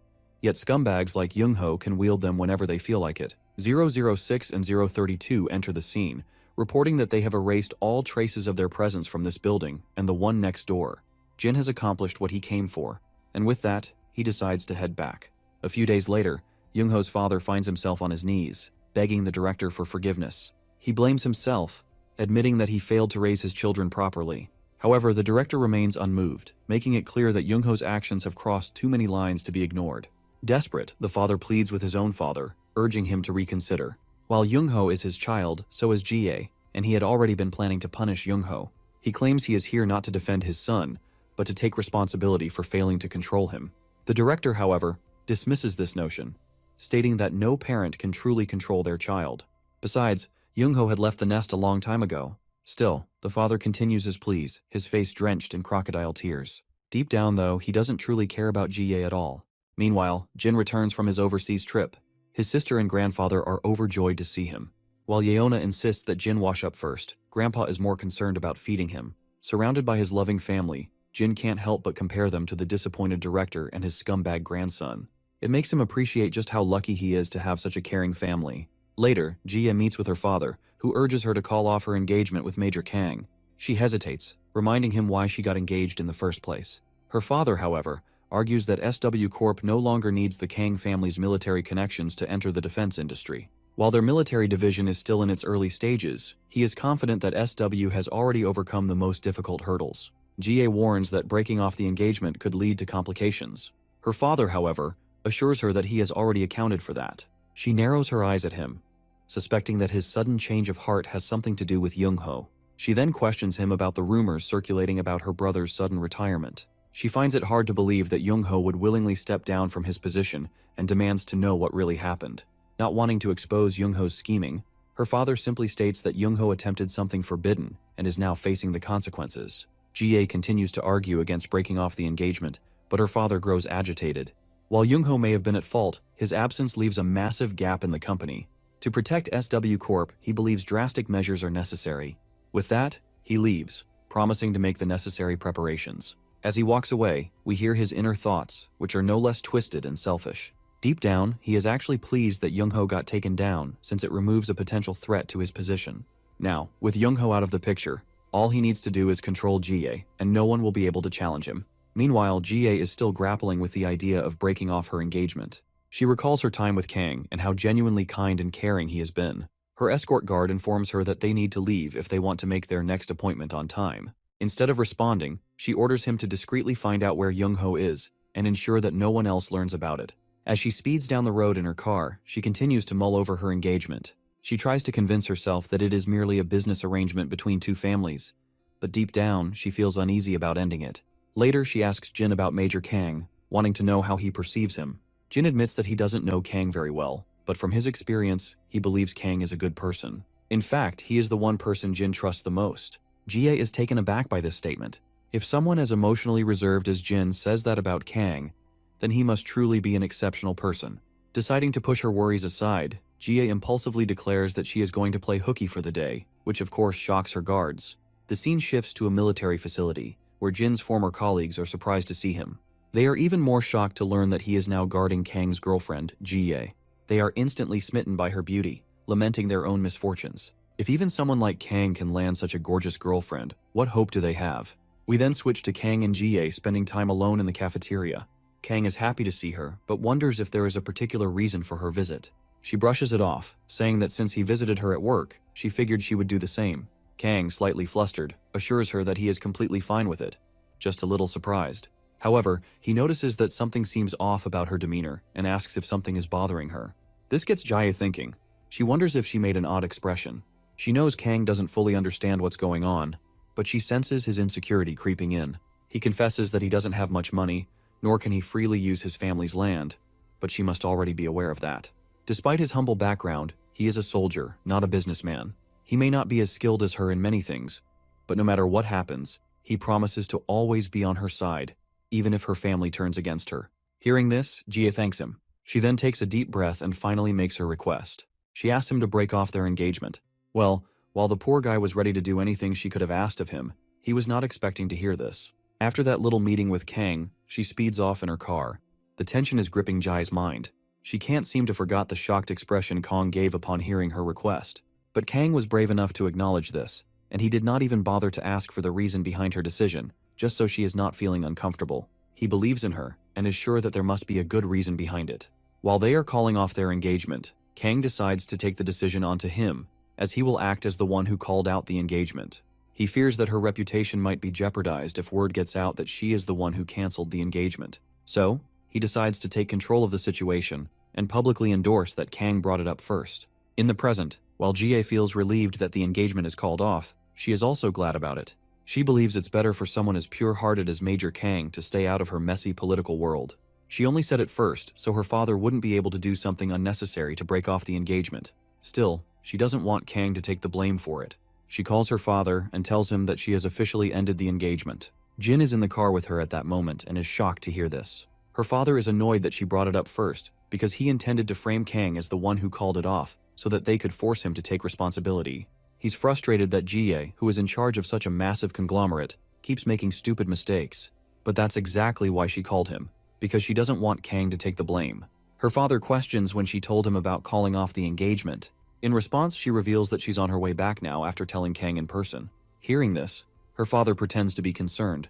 Speaker 1: Yet scumbags like Young-ho can wield them whenever they feel like it. 006 and 032 enter the scene, reporting that they have erased all traces of their presence from this building and the one next door. Jin has accomplished what he came for, and with that, he decides to head back. A few days later, Young-ho's father finds himself on his knees, begging the director for forgiveness. He blames himself, admitting that he failed to raise his children properly. However, the director remains unmoved, making it clear that Young-ho's actions have crossed too many lines to be ignored. Desperate, the father pleads with his own father, urging him to reconsider. While Young-ho is his child, so is Ji-ae, and he had already been planning to punish Young-ho. He claims he is here not to defend his son, but to take responsibility for failing to control him. The director, however, dismisses this notion, stating that no parent can truly control their child. Besides, Young-ho had left the nest a long time ago. Still, the father continues his pleas, his face drenched in crocodile tears. Deep down, though, he doesn't truly care about Ji-ae at all. Meanwhile, Jin returns from his overseas trip. His sister and grandfather are overjoyed to see him. While Yeona insists that Jin wash up first, Grandpa is more concerned about feeding him. Surrounded by his loving family, Jin can't help but compare them to the disappointed director and his scumbag grandson. It makes him appreciate just how lucky he is to have such a caring family. Later, Ji-ae meets with her father, who urges her to call off her engagement with Major Kang. She hesitates, reminding him why she got engaged in the first place. Her father, however, argues that SW Corp no longer needs the Kang family's military connections to enter the defense industry. While their military division is still in its early stages, he is confident that SW has already overcome the most difficult hurdles. Ji-ae warns that breaking off the engagement could lead to complications. Her father, however, assures her that he has already accounted for that. She narrows her eyes at him, suspecting that his sudden change of heart has something to do with Young-ho. She then questions him about the rumors circulating about her brother's sudden retirement. She finds it hard to believe that Young-ho would willingly step down from his position and demands to know what really happened. Not wanting to expose Young-ho's scheming, her father simply states that Young-ho attempted something forbidden and is now facing the consequences. Ji-ae continues to argue against breaking off the engagement, but her father grows agitated. While Young-ho may have been at fault, his absence leaves a massive gap in the company. To protect SW Corp, he believes drastic measures are necessary. With that, he leaves, promising to make the necessary preparations. As he walks away, we hear his inner thoughts, which are no less twisted and selfish. Deep down, he is actually pleased that Young-ho got taken down, since it removes a potential threat to his position. Now, with Young-ho out of the picture, all he needs to do is control Ji-ae, and no one will be able to challenge him. Meanwhile, Ji-ae is still grappling with the idea of breaking off her engagement. She recalls her time with Kang and how genuinely kind and caring he has been. Her escort guard informs her that they need to leave if they want to make their next appointment on time. Instead of responding, she orders him to discreetly find out where Young-ho is and ensure that no one else learns about it. As she speeds down the road in her car, she continues to mull over her engagement. She tries to convince herself that it is merely a business arrangement between two families, but deep down, she feels uneasy about ending it. Later, she asks Jin about Major Kang, wanting to know how he perceives him. Jin admits that he doesn't know Kang very well, but from his experience, he believes Kang is a good person. In fact, he is the one person Jin trusts the most. Jie is taken aback by this statement. If someone as emotionally reserved as Jin says that about Kang, then he must truly be an exceptional person. Deciding to push her worries aside, Jie impulsively declares that she is going to play hooky for the day, which of course shocks her guards. The scene shifts to a military facility, where Jin's former colleagues are surprised to see him. They are even more shocked to learn that he is now guarding Kang's girlfriend, Jie. They are instantly smitten by her beauty, lamenting their own misfortunes. If even someone like Kang can land such a gorgeous girlfriend, what hope do they have? We then switch to Kang and Jie spending time alone in the cafeteria. Kang is happy to see her, but wonders if there is a particular reason for her visit. She brushes it off, saying that since he visited her at work, she figured she would do the same. Kang, slightly flustered, assures her that he is completely fine with it, just a little surprised. However, he notices that something seems off about her demeanor and asks if something is bothering her. This gets Jie thinking. She wonders if she made an odd expression. She knows Kang doesn't fully understand what's going on, but she senses his insecurity creeping in. He confesses that he doesn't have much money, nor can he freely use his family's land, but she must already be aware of that. Despite his humble background, he is a soldier, not a businessman. He may not be as skilled as her in many things, but no matter what happens, he promises to always be on her side, even if her family turns against her. Hearing this, Jie thanks him. She then takes a deep breath and finally makes her request. She asks him to break off their engagement. Well, while the poor guy was ready to do anything she could have asked of him, he was not expecting to hear this. After that little meeting with Kang, she speeds off in her car. The tension is gripping Jai's mind. She can't seem to forget the shocked expression Kang gave upon hearing her request. But Kang was brave enough to acknowledge this, and he did not even bother to ask for the reason behind her decision, just so she is not feeling uncomfortable. He believes in her, and is sure that there must be a good reason behind it. While they are calling off their engagement, Kang decides to take the decision onto him, as he will act as the one who called out the engagement. He fears that her reputation might be jeopardized if word gets out that she is the one who canceled the engagement. So, he decides to take control of the situation and publicly endorse that Kang brought it up first. In the present, while Jie feels relieved that the engagement is called off, she is also glad about it. She believes it's better for someone as pure-hearted as Major Kang to stay out of her messy political world. She only said it first, so her father wouldn't be able to do something unnecessary to break off the engagement. Still, she doesn't want Kang to take the blame for it. She calls her father and tells him that she has officially ended the engagement. Jin is in the car with her at that moment and is shocked to hear this. Her father is annoyed that she brought it up first, because he intended to frame Kang as the one who called it off, so that they could force him to take responsibility. He's frustrated that Jie, who is in charge of such a massive conglomerate, keeps making stupid mistakes. But that's exactly why she called him, because she doesn't want Kang to take the blame. Her father questions when she told him about calling off the engagement. In response, she reveals that she's on her way back now after telling Kang in person. Hearing this, her father pretends to be concerned,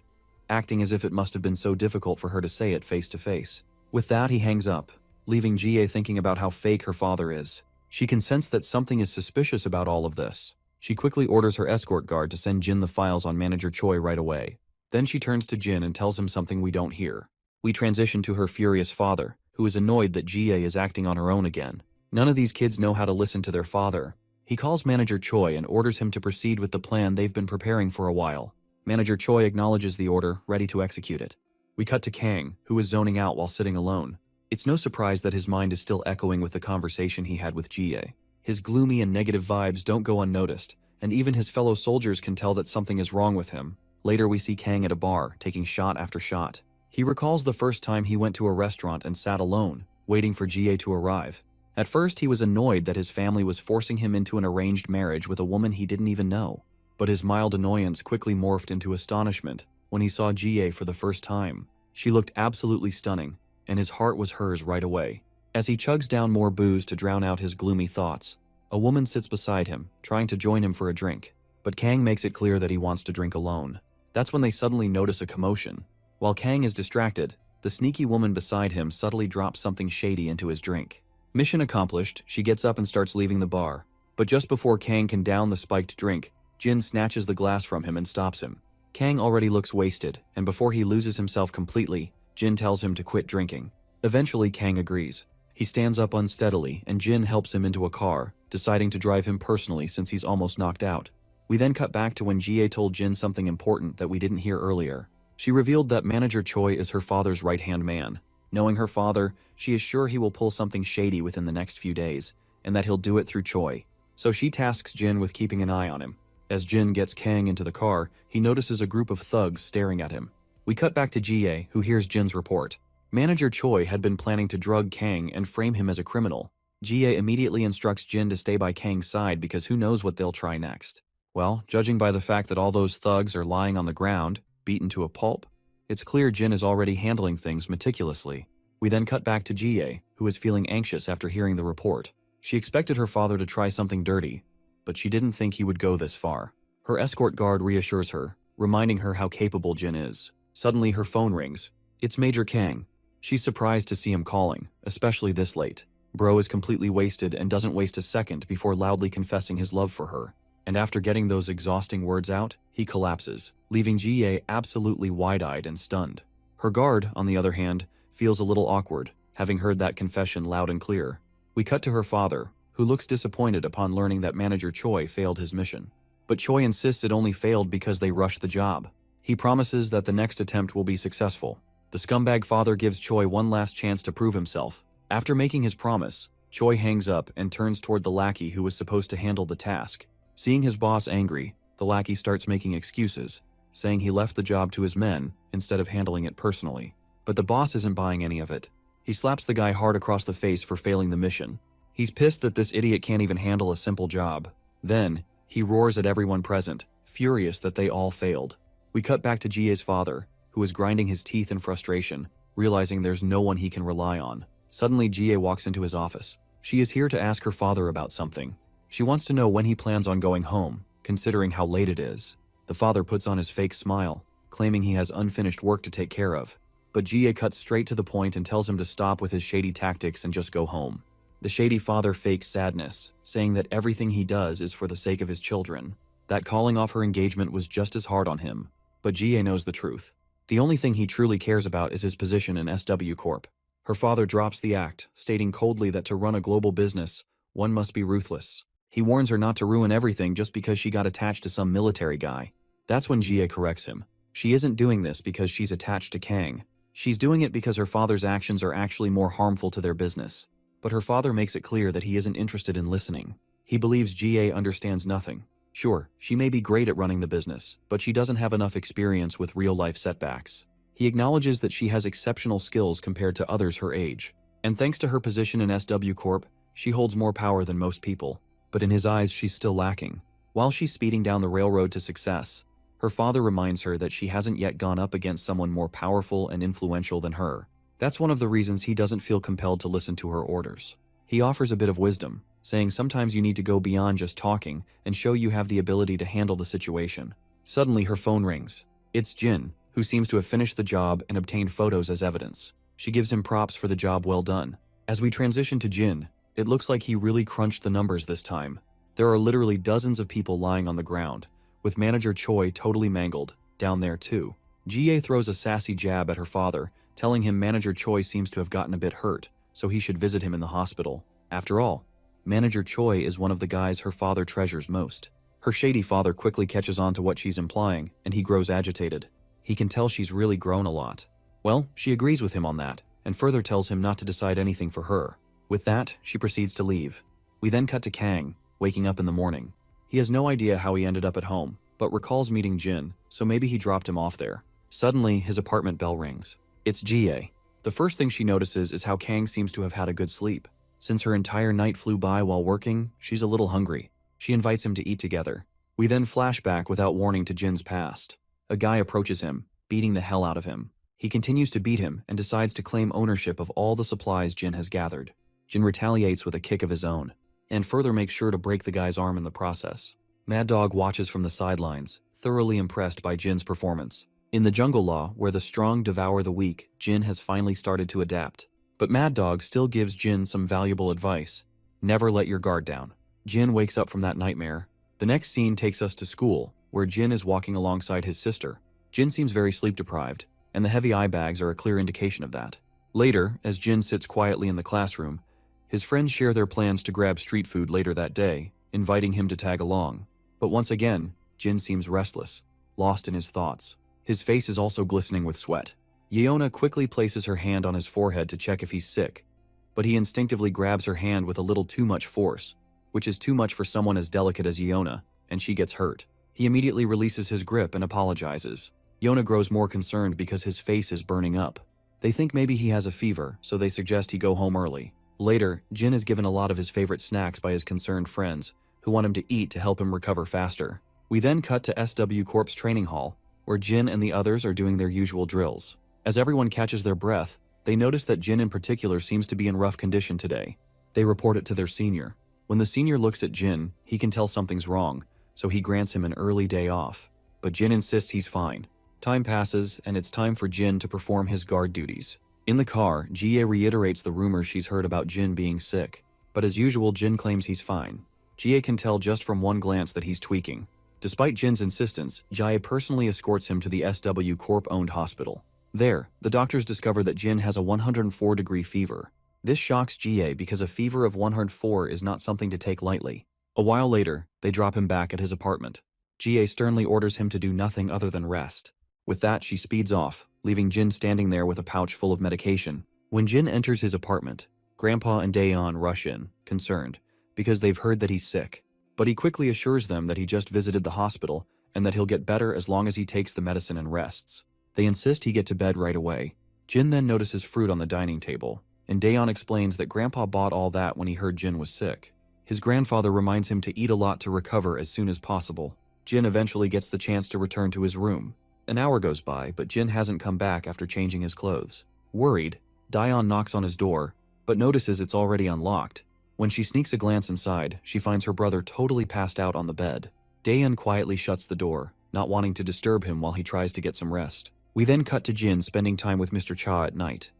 Speaker 1: acting as if it must have been so difficult for her to say it face to face. With that, he hangs up, leaving Jie thinking about how fake her father is. She can sense that something is suspicious about all of this. She quickly orders her escort guard to send Jin the files on Manager Choi right away. Then she turns to Jin and tells him something we don't hear. We transition to her furious father, who is annoyed that Jie is acting on her own again. None of these kids know how to listen to their father. He calls Manager Choi and orders him to proceed with the plan they've been preparing for a while. Manager Choi acknowledges the order, ready to execute it. We cut to Kang, who is zoning out while sitting alone. It's no surprise that his mind is still echoing with the conversation he had with Jie. His gloomy and negative vibes don't go unnoticed, and even his fellow soldiers can tell that something is wrong with him. Later we see Kang at a bar, taking shot after shot. He recalls the first time he went to a restaurant and sat alone, waiting for Jie to arrive. At first he was annoyed that his family was forcing him into an arranged marriage with a woman he didn't even know. But his mild annoyance quickly morphed into astonishment when he saw Jie for the first time. She looked absolutely stunning, and his heart was hers right away. As he chugs down more booze to drown out his gloomy thoughts, a woman sits beside him, trying to join him for a drink. But Kang makes it clear that he wants to drink alone. That's when they suddenly notice a commotion. While Kang is distracted, the sneaky woman beside him subtly drops something shady into his drink. Mission accomplished, she gets up and starts leaving the bar. But just before Kang can down the spiked drink, Jin snatches the glass from him and stops him. Kang already looks wasted, and before he loses himself completely, Jin tells him to quit drinking. Eventually, Kang agrees. He stands up unsteadily, and Jin helps him into a car, deciding to drive him personally since he's almost knocked out. We then cut back to when Jie told Jin something important that we didn't hear earlier. She revealed that Manager Choi is her father's right-hand man. Knowing her father, she is sure he will pull something shady within the next few days, and that he'll do it through Choi. So she tasks Jin with keeping an eye on him. As Jin gets Kang into the car, he notices a group of thugs staring at him. We cut back to Jie, who hears Jin's report. Manager Choi had been planning to drug Kang and frame him as a criminal. Jie immediately instructs Jin to stay by Kang's side because who knows what they'll try next. Well, judging by the fact that all those thugs are lying on the ground, beaten to a pulp, it's clear Jin is already handling things meticulously. We then cut back to Jie, who is feeling anxious after hearing the report. She expected her father to try something dirty, but she didn't think he would go this far. Her escort guard reassures her, reminding her how capable Jin is. Suddenly her phone rings. It's Major Kang. She's surprised to see him calling, especially this late. Bro is completely wasted and doesn't waste a second before loudly confessing his love for her. And after getting those exhausting words out, he collapses, leaving Jie absolutely wide-eyed and stunned. Her guard, on the other hand, feels a little awkward, having heard that confession loud and clear. We cut to her father, who looks disappointed upon learning that Manager Choi failed his mission. But Choi insists it only failed because they rushed the job. He promises that the next attempt will be successful. The scumbag father gives Choi one last chance to prove himself. After making his promise, Choi hangs up and turns toward the lackey who was supposed to handle the task. Seeing his boss angry, the lackey starts making excuses, saying he left the job to his men instead of handling it personally. But the boss isn't buying any of it. He slaps the guy hard across the face for failing the mission. He's pissed that this idiot can't even handle a simple job. Then, he roars at everyone present, furious that they all failed. We cut back to Jie's father, who is grinding his teeth in frustration, realizing there's no one he can rely on. Suddenly, Jie walks into his office. She is here to ask her father about something. She wants to know when he plans on going home, considering how late it is. The father puts on his fake smile, claiming he has unfinished work to take care of. But Jie cuts straight to the point and tells him to stop with his shady tactics and just go home. The shady father fakes sadness, saying that everything he does is for the sake of his children. That calling off her engagement was just as hard on him. But Jie knows the truth. The only thing he truly cares about is his position in SW Corp. Her father drops the act, stating coldly that to run a global business, one must be ruthless. He warns her not to ruin everything just because she got attached to some military guy. That's when Jie corrects him. She isn't doing this because she's attached to Kang. She's doing it because her father's actions are actually more harmful to their business. But her father makes it clear that he isn't interested in listening. He believes Jie understands nothing. Sure, she may be great at running the business, but she doesn't have enough experience with real-life setbacks. He acknowledges that she has exceptional skills compared to others her age. And thanks to her position in SW Corp, she holds more power than most people. But in his eyes, she's still lacking. While she's speeding down the railroad to success, her father reminds her that she hasn't yet gone up against someone more powerful and influential than her. That's one of the reasons he doesn't feel compelled to listen to her orders. He offers a bit of wisdom, saying sometimes you need to go beyond just talking and show you have the ability to handle the situation. Suddenly her phone rings. It's Jin, who seems to have finished the job and obtained photos as evidence. She gives him props for the job well done. As we transition to Jin, it looks like he really crunched the numbers this time. There are literally dozens of people lying on the ground, with Manager Choi totally mangled, down there too. Jie throws a sassy jab at her father, telling him Manager Choi seems to have gotten a bit hurt, so he should visit him in the hospital. After all, Manager Choi is one of the guys her father treasures most. Her shady father quickly catches on to what she's implying, and he grows agitated. He can tell she's really grown a lot. Well, she agrees with him on that, and further tells him not to decide anything for her. With that, she proceeds to leave. We then cut to Kang, waking up in the morning. He has no idea how he ended up at home, but recalls meeting Jin, so maybe he dropped him off there. Suddenly, his apartment bell rings. It's Jie. The first thing she notices is how Kang seems to have had a good sleep. Since her entire night flew by while working, she's a little hungry. She invites him to eat together. We then flash back without warning to Jin's past. A guy approaches him, beating the hell out of him. He continues to beat him and decides to claim ownership of all the supplies Jin has gathered. Jin retaliates with a kick of his own, and further makes sure to break the guy's arm in the process. Mad Dog watches from the sidelines, thoroughly impressed by Jin's performance. In the jungle law, where the strong devour the weak, Jin has finally started to adapt. But Mad Dog still gives Jin some valuable advice. Never let your guard down. Jin wakes up from that nightmare. The next scene takes us to school, where Jin is walking alongside his sister. Jin seems very sleep deprived, and the heavy eye bags are a clear indication of that. Later, as Jin sits quietly in the classroom, his friends share their plans to grab street food later that day, inviting him to tag along. But once again, Jin seems restless, lost in his thoughts. His face is also glistening with sweat. Yeona quickly places her hand on his forehead to check if he's sick, but he instinctively grabs her hand with a little too much force, which is too much for someone as delicate as Yeona, and she gets hurt. He immediately releases his grip and apologizes. Yeona grows more concerned because his face is burning up. They think maybe he has a fever, so they suggest he go home early. Later, Jin is given a lot of his favorite snacks by his concerned friends, who want him to eat to help him recover faster. We then cut to SW Corp's training hall, where Jin and the others are doing their usual drills. As everyone catches their breath, they notice that Jin in particular seems to be in rough condition today. They report it to their senior. When the senior looks at Jin, he can tell something's wrong, so he grants him an early day off. But Jin insists he's fine. Time passes, and it's time for Jin to perform his guard duties. In the car, Jie reiterates the rumors she's heard about Jin being sick. But as usual, Jin claims he's fine. Jie can tell just from one glance that he's tweaking. Despite Jin's insistence, Jie personally escorts him to the SW Corp-owned hospital. There, the doctors discover that Jin has a 104-degree fever. This shocks Jie because a fever of 104 is not something to take lightly. A while later, they drop him back at his apartment. Jie sternly orders him to do nothing other than rest. With that, she speeds off, leaving Jin standing there with a pouch full of medication. When Jin enters his apartment, Grandpa and Daeon rush in, concerned, because they've heard that he's sick. But he quickly assures them that he just visited the hospital and that he'll get better as long as he takes the medicine and rests. They insist he get to bed right away. Jin then notices fruit on the dining table, and Daeon explains that Grandpa bought all that when he heard Jin was sick. His grandfather reminds him to eat a lot to recover as soon as possible. Jin eventually gets the chance to return to his room. An hour goes by, but Jin hasn't come back after changing his clothes. Worried, Daeon knocks on his door, but notices it's already unlocked. When she sneaks a glance inside, she finds her brother totally passed out on the bed. Daeon quietly shuts the door, not wanting to disturb him while he tries to get some rest. We then cut to Jin spending time with Mr. Cha at night.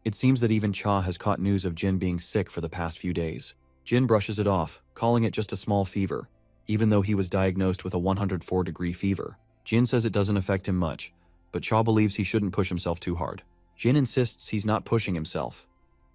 Speaker 1: It seems that even Cha has caught news of Jin being sick for the past few days. Jin brushes it off, calling it just a small fever, even though he was diagnosed with a 104-degree fever. Jin says it doesn't affect him much, but Cha believes he shouldn't push himself too hard. Jin insists he's not pushing himself.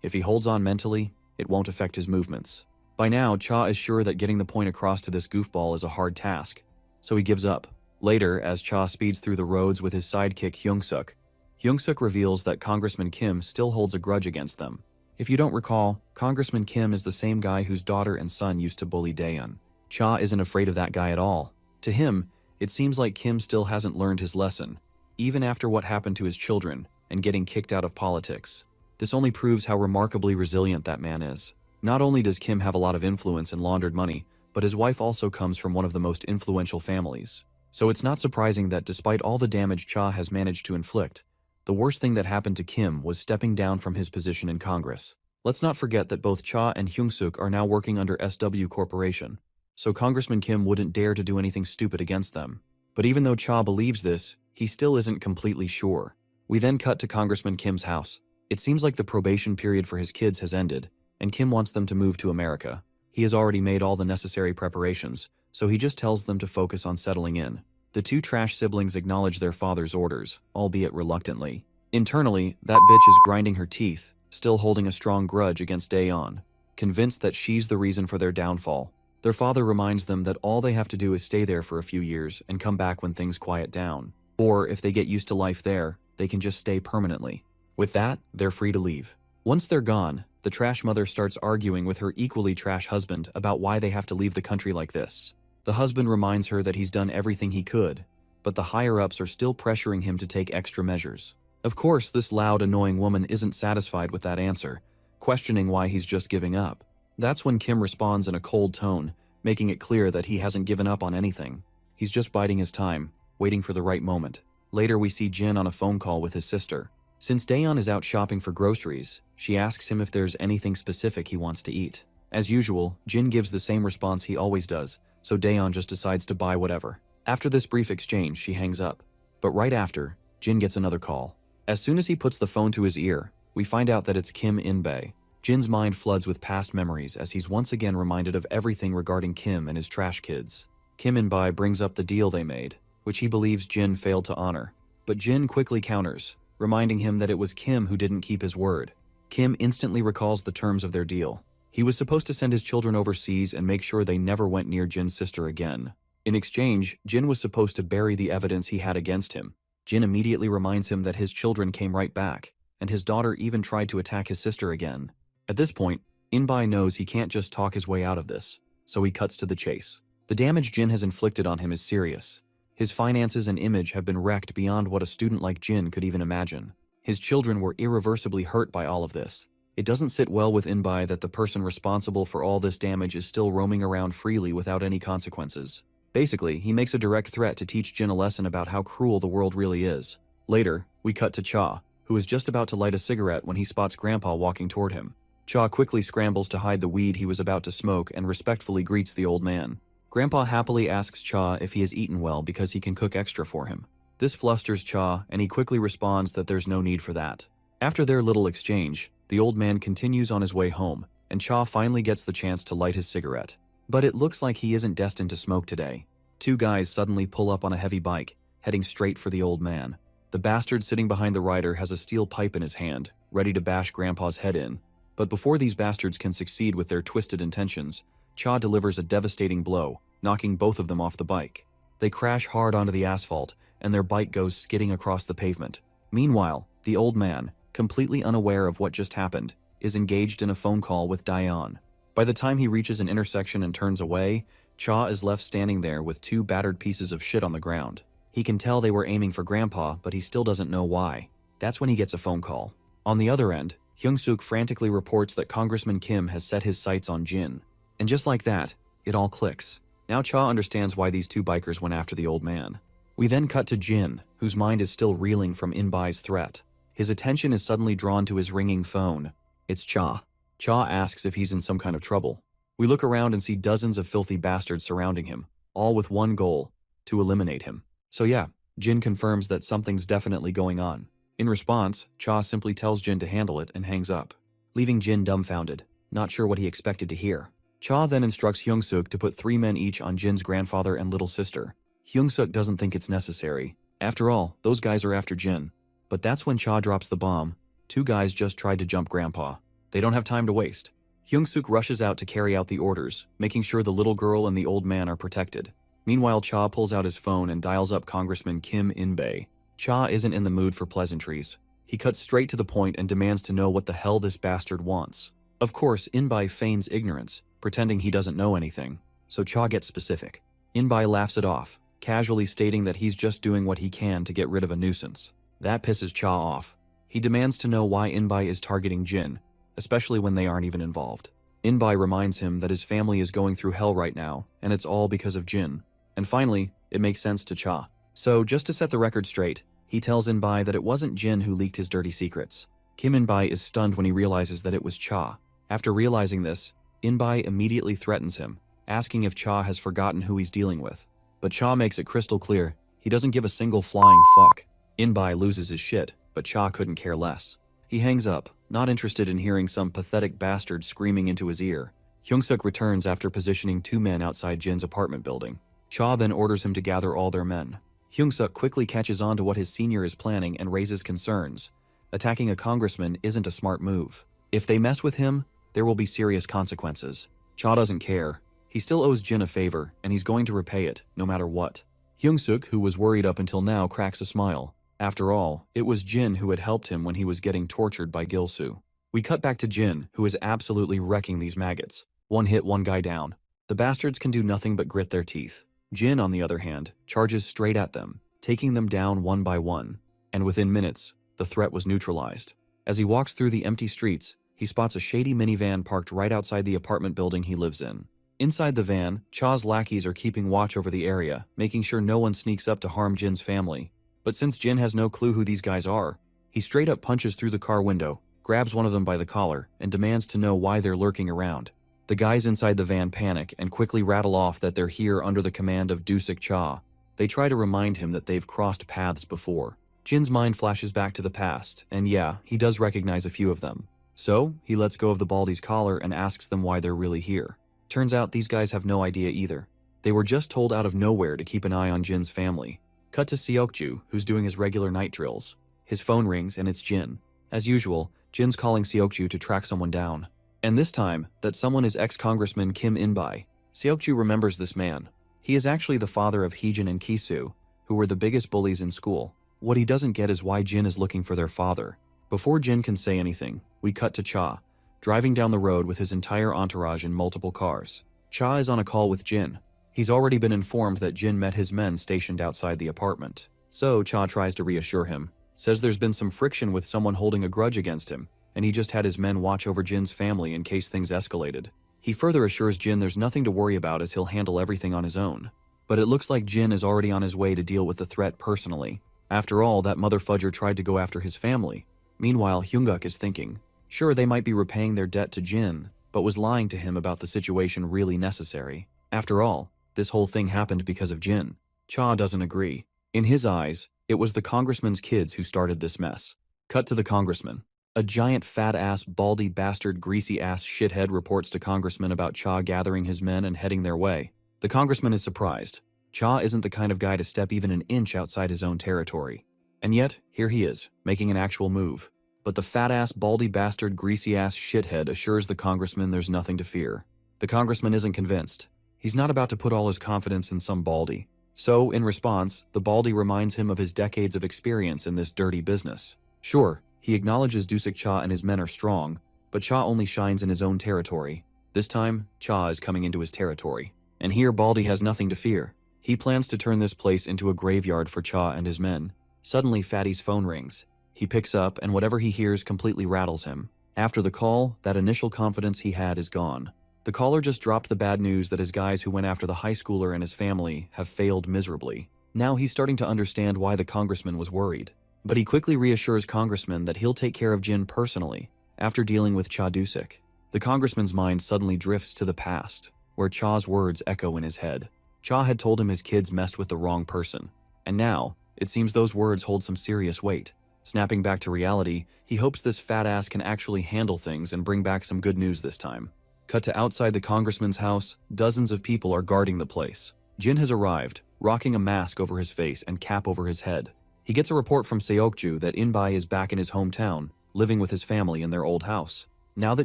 Speaker 1: If he holds on mentally, it won't affect his movements. By now, Cha is sure that getting the point across to this goofball is a hard task, so he gives up. Later, as Cha speeds through the roads with his sidekick Hyung-suk, Hyung-suk reveals that Congressman Kim still holds a grudge against them. If you don't recall, Congressman Kim is the same guy whose daughter and son used to bully Daeon. Cha isn't afraid of that guy at all. To him, it seems like Kim still hasn't learned his lesson, even after what happened to his children and getting kicked out of politics. This only proves how remarkably resilient that man is. Not only does Kim have a lot of influence and laundered money, but his wife also comes from one of the most influential families. So it's not surprising that despite all the damage Cha has managed to inflict, the worst thing that happened to Kim was stepping down from his position in Congress. Let's not forget that both Cha and Hyung-suk are now working under SW Corporation, so Congressman Kim wouldn't dare to do anything stupid against them. But even though Cha believes this, he still isn't completely sure. We then cut to Congressman Kim's house. It seems like the probation period for his kids has ended, and Kim wants them to move to America. He has already made all the necessary preparations, so he just tells them to focus on settling in. The two trash siblings acknowledge their father's orders, albeit reluctantly. Internally, that bitch is grinding her teeth, still holding a strong grudge against Daeon, convinced that she's the reason for their downfall. Their father reminds them that all they have to do is stay there for a few years and come back when things quiet down. Or, if they get used to life there, they can just stay permanently. With that, they're free to leave. Once they're gone, the trash mother starts arguing with her equally trash husband about why they have to leave the country like this. The husband reminds her that he's done everything he could, but the higher-ups are still pressuring him to take extra measures. Of course, this loud, annoying woman isn't satisfied with that answer, questioning why he's just giving up. That's when Kim responds in a cold tone, making it clear that he hasn't given up on anything. He's just biding his time, waiting for the right moment. Later, we see Jin on a phone call with his sister. Since Daeon is out shopping for groceries, she asks him if there's anything specific he wants to eat. As usual, Jin gives the same response he always does, so Daeon just decides to buy whatever. After this brief exchange, she hangs up. But right after, Jin gets another call. As soon as he puts the phone to his ear, we find out that it's Kim In-bae. Jin's mind floods with past memories as he's once again reminded of everything regarding Kim and his trash kids. Kim In-bae brings up the deal they made, which he believes Jin failed to honor. But Jin quickly counters, reminding him that it was Kim who didn't keep his word. Kim instantly recalls the terms of their deal. He was supposed to send his children overseas and make sure they never went near Jin's sister again. In exchange, Jin was supposed to bury the evidence he had against him. Jin immediately reminds him that his children came right back, and his daughter even tried to attack his sister again. At this point, Inbai knows he can't just talk his way out of this, so he cuts to the chase. The damage Jin has inflicted on him is serious. His finances and image have been wrecked beyond what a student like Jin could even imagine. His children were irreversibly hurt by all of this. It doesn't sit well with Inbai that the person responsible for all this damage is still roaming around freely without any consequences. Basically, he makes a direct threat to teach Jin a lesson about how cruel the world really is. Later, we cut to Cha, who is just about to light a cigarette when he spots Grandpa walking toward him. Cha quickly scrambles to hide the weed he was about to smoke and respectfully greets the old man. Grandpa happily asks Cha if he has eaten well because he can cook extra for him. This flusters Cha, and he quickly responds that there's no need for that. After their little exchange, the old man continues on his way home, and Cha finally gets the chance to light his cigarette. But it looks like he isn't destined to smoke today. Two guys suddenly pull up on a heavy bike, heading straight for the old man. The bastard sitting behind the rider has a steel pipe in his hand, ready to bash Grandpa's head in. But before these bastards can succeed with their twisted intentions, Cha delivers a devastating blow, knocking both of them off the bike. They crash hard onto the asphalt, and their bike goes skidding across the pavement. Meanwhile, the old man, completely unaware of what just happened, is engaged in a phone call with Dion. By the time he reaches an intersection and turns away, Cha is left standing there with two battered pieces of shit on the ground. He can tell they were aiming for Grandpa, but he still doesn't know why. That's when he gets a phone call. On the other end, Hyung-suk frantically reports that Congressman Kim has set his sights on Jin. And just like that, it all clicks. Now Cha understands why these two bikers went after the old man. We then cut to Jin, whose mind is still reeling from Inbai's threat. His attention is suddenly drawn to his ringing phone. It's Cha. Cha asks if he's in some kind of trouble. We look around and see dozens of filthy bastards surrounding him, all with one goal: to eliminate him. So yeah, Jin confirms that something's definitely going on. In response, Cha simply tells Jin to handle it and hangs up, leaving Jin dumbfounded, not sure what he expected to hear. Cha then instructs Hyung-suk to put 3 men each on Jin's grandfather and little sister. Hyung-suk doesn't think it's necessary. After all, those guys are after Jin. But that's when Cha drops the bomb. 2 guys just tried to jump Grandpa. They don't have time to waste. Hyung-suk rushes out to carry out the orders, making sure the little girl and the old man are protected. Meanwhile, Cha pulls out his phone and dials up Congressman Kim In-bae. Cha isn't in the mood for pleasantries. He cuts straight to the point and demands to know what the hell this bastard wants. Of course, In-bae feigns ignorance, pretending he doesn't know anything, so Cha gets specific. In-bae laughs it off, casually stating that he's just doing what he can to get rid of a nuisance. That pisses Cha off. He demands to know why In-bae is targeting Jin, especially when they aren't even involved. In-bae reminds him that his family is going through hell right now, and it's all because of Jin. And finally, it makes sense to Cha. So, just to set the record straight, he tells In-bae that it wasn't Jin who leaked his dirty secrets. Kim In-bae is stunned when he realizes that it was Cha. After realizing this, In-bae immediately threatens him, asking if Cha has forgotten who he's dealing with. But Cha makes it crystal clear, he doesn't give a single flying fuck. In-bae loses his shit, but Cha couldn't care less. He hangs up, not interested in hearing some pathetic bastard screaming into his ear. Hyung-suk returns after positioning 2 men outside Jin's apartment building. Cha then orders him to gather all their men. Hyung-suk quickly catches on to what his senior is planning and raises concerns. Attacking a congressman isn't a smart move. If they mess with him, there will be serious consequences. Cha doesn't care. He still owes Jin a favor, and he's going to repay it, no matter what. Hyung-suk, who was worried up until now, cracks a smile. After all, it was Jin who had helped him when he was getting tortured by Gil-soo. We cut back to Jin, who is absolutely wrecking these maggots. One hit, one guy down. The bastards can do nothing but grit their teeth. Jin, on the other hand, charges straight at them, taking them down one by one. And within minutes, the threat was neutralized. As he walks through the empty streets, he spots a shady minivan parked right outside the apartment building he lives in. Inside the van, Cha's lackeys are keeping watch over the area, making sure no one sneaks up to harm Jin's family. But since Jin has no clue who these guys are, he straight up punches through the car window, grabs one of them by the collar, and demands to know why they're lurking around. The guys inside the van panic and quickly rattle off that they're here under the command of Dusik Cha. They try to remind him that they've crossed paths before. Jin's mind flashes back to the past, and yeah, he does recognize a few of them. So, he lets go of the Baldy's collar and asks them why they're really here. Turns out these guys have no idea either. They were just told out of nowhere to keep an eye on Jin's family. Cut to Seokju, who's doing his regular night drills. His phone rings and it's Jin. As usual, Jin's calling Seokju to track someone down. And this time, that someone is ex-Congressman Kim In-bai. Seokju remembers this man. He is actually the father of Heejin and Kisu, who were the biggest bullies in school. What he doesn't get is why Jin is looking for their father. Before Jin can say anything, we cut to Cha, driving down the road with his entire entourage in multiple cars. Cha is on a call with Jin. He's already been informed that Jin met his men stationed outside the apartment. So Cha tries to reassure him, says there's been some friction with someone holding a grudge against him, and he just had his men watch over Jin's family in case things escalated. He further assures Jin there's nothing to worry about as he'll handle everything on his own. But it looks like Jin is already on his way to deal with the threat personally. After all, that mother fudger tried to go after his family. Meanwhile, Hyunguk is thinking, sure, they might be repaying their debt to Jin, but was lying to him about the situation really necessary. After all, this whole thing happened because of Jin. Cha doesn't agree. In his eyes, it was the congressman's kids who started this mess. Cut to the congressman. A giant fat-ass, baldy bastard, greasy-ass shithead reports to Congressman about Cha gathering his men and heading their way. The congressman is surprised. Cha isn't the kind of guy to step even an inch outside his own territory. And yet, here he is, making an actual move. But the fat-ass, baldy bastard, greasy-ass shithead assures the congressman there's nothing to fear. The congressman isn't convinced. He's not about to put all his confidence in some baldy. So, in response, the baldy reminds him of his decades of experience in this dirty business. Sure, he acknowledges Dusik Cha and his men are strong, but Cha only shines in his own territory. This time, Cha is coming into his territory. And here Baldy has nothing to fear. He plans to turn this place into a graveyard for Cha and his men. Suddenly, Fatty's phone rings. He picks up, and whatever he hears completely rattles him. After the call, that initial confidence he had is gone. The caller just dropped the bad news that his guys who went after the high schooler and his family have failed miserably. Now he's starting to understand why the congressman was worried. But he quickly reassures Congressman that he'll take care of Jin personally, after dealing with Cha Dusik. The congressman's mind suddenly drifts to the past, where Cha's words echo in his head. Cha had told him his kids messed with the wrong person, and now, it seems those words hold some serious weight. Snapping back to reality, he hopes this fat ass can actually handle things and bring back some good news this time. Cut to outside the congressman's house, dozens of people are guarding the place. Jin has arrived, rocking a mask over his face and cap over his head. He gets a report from Seokju that In-bai is back in his hometown, living with his family in their old house. Now that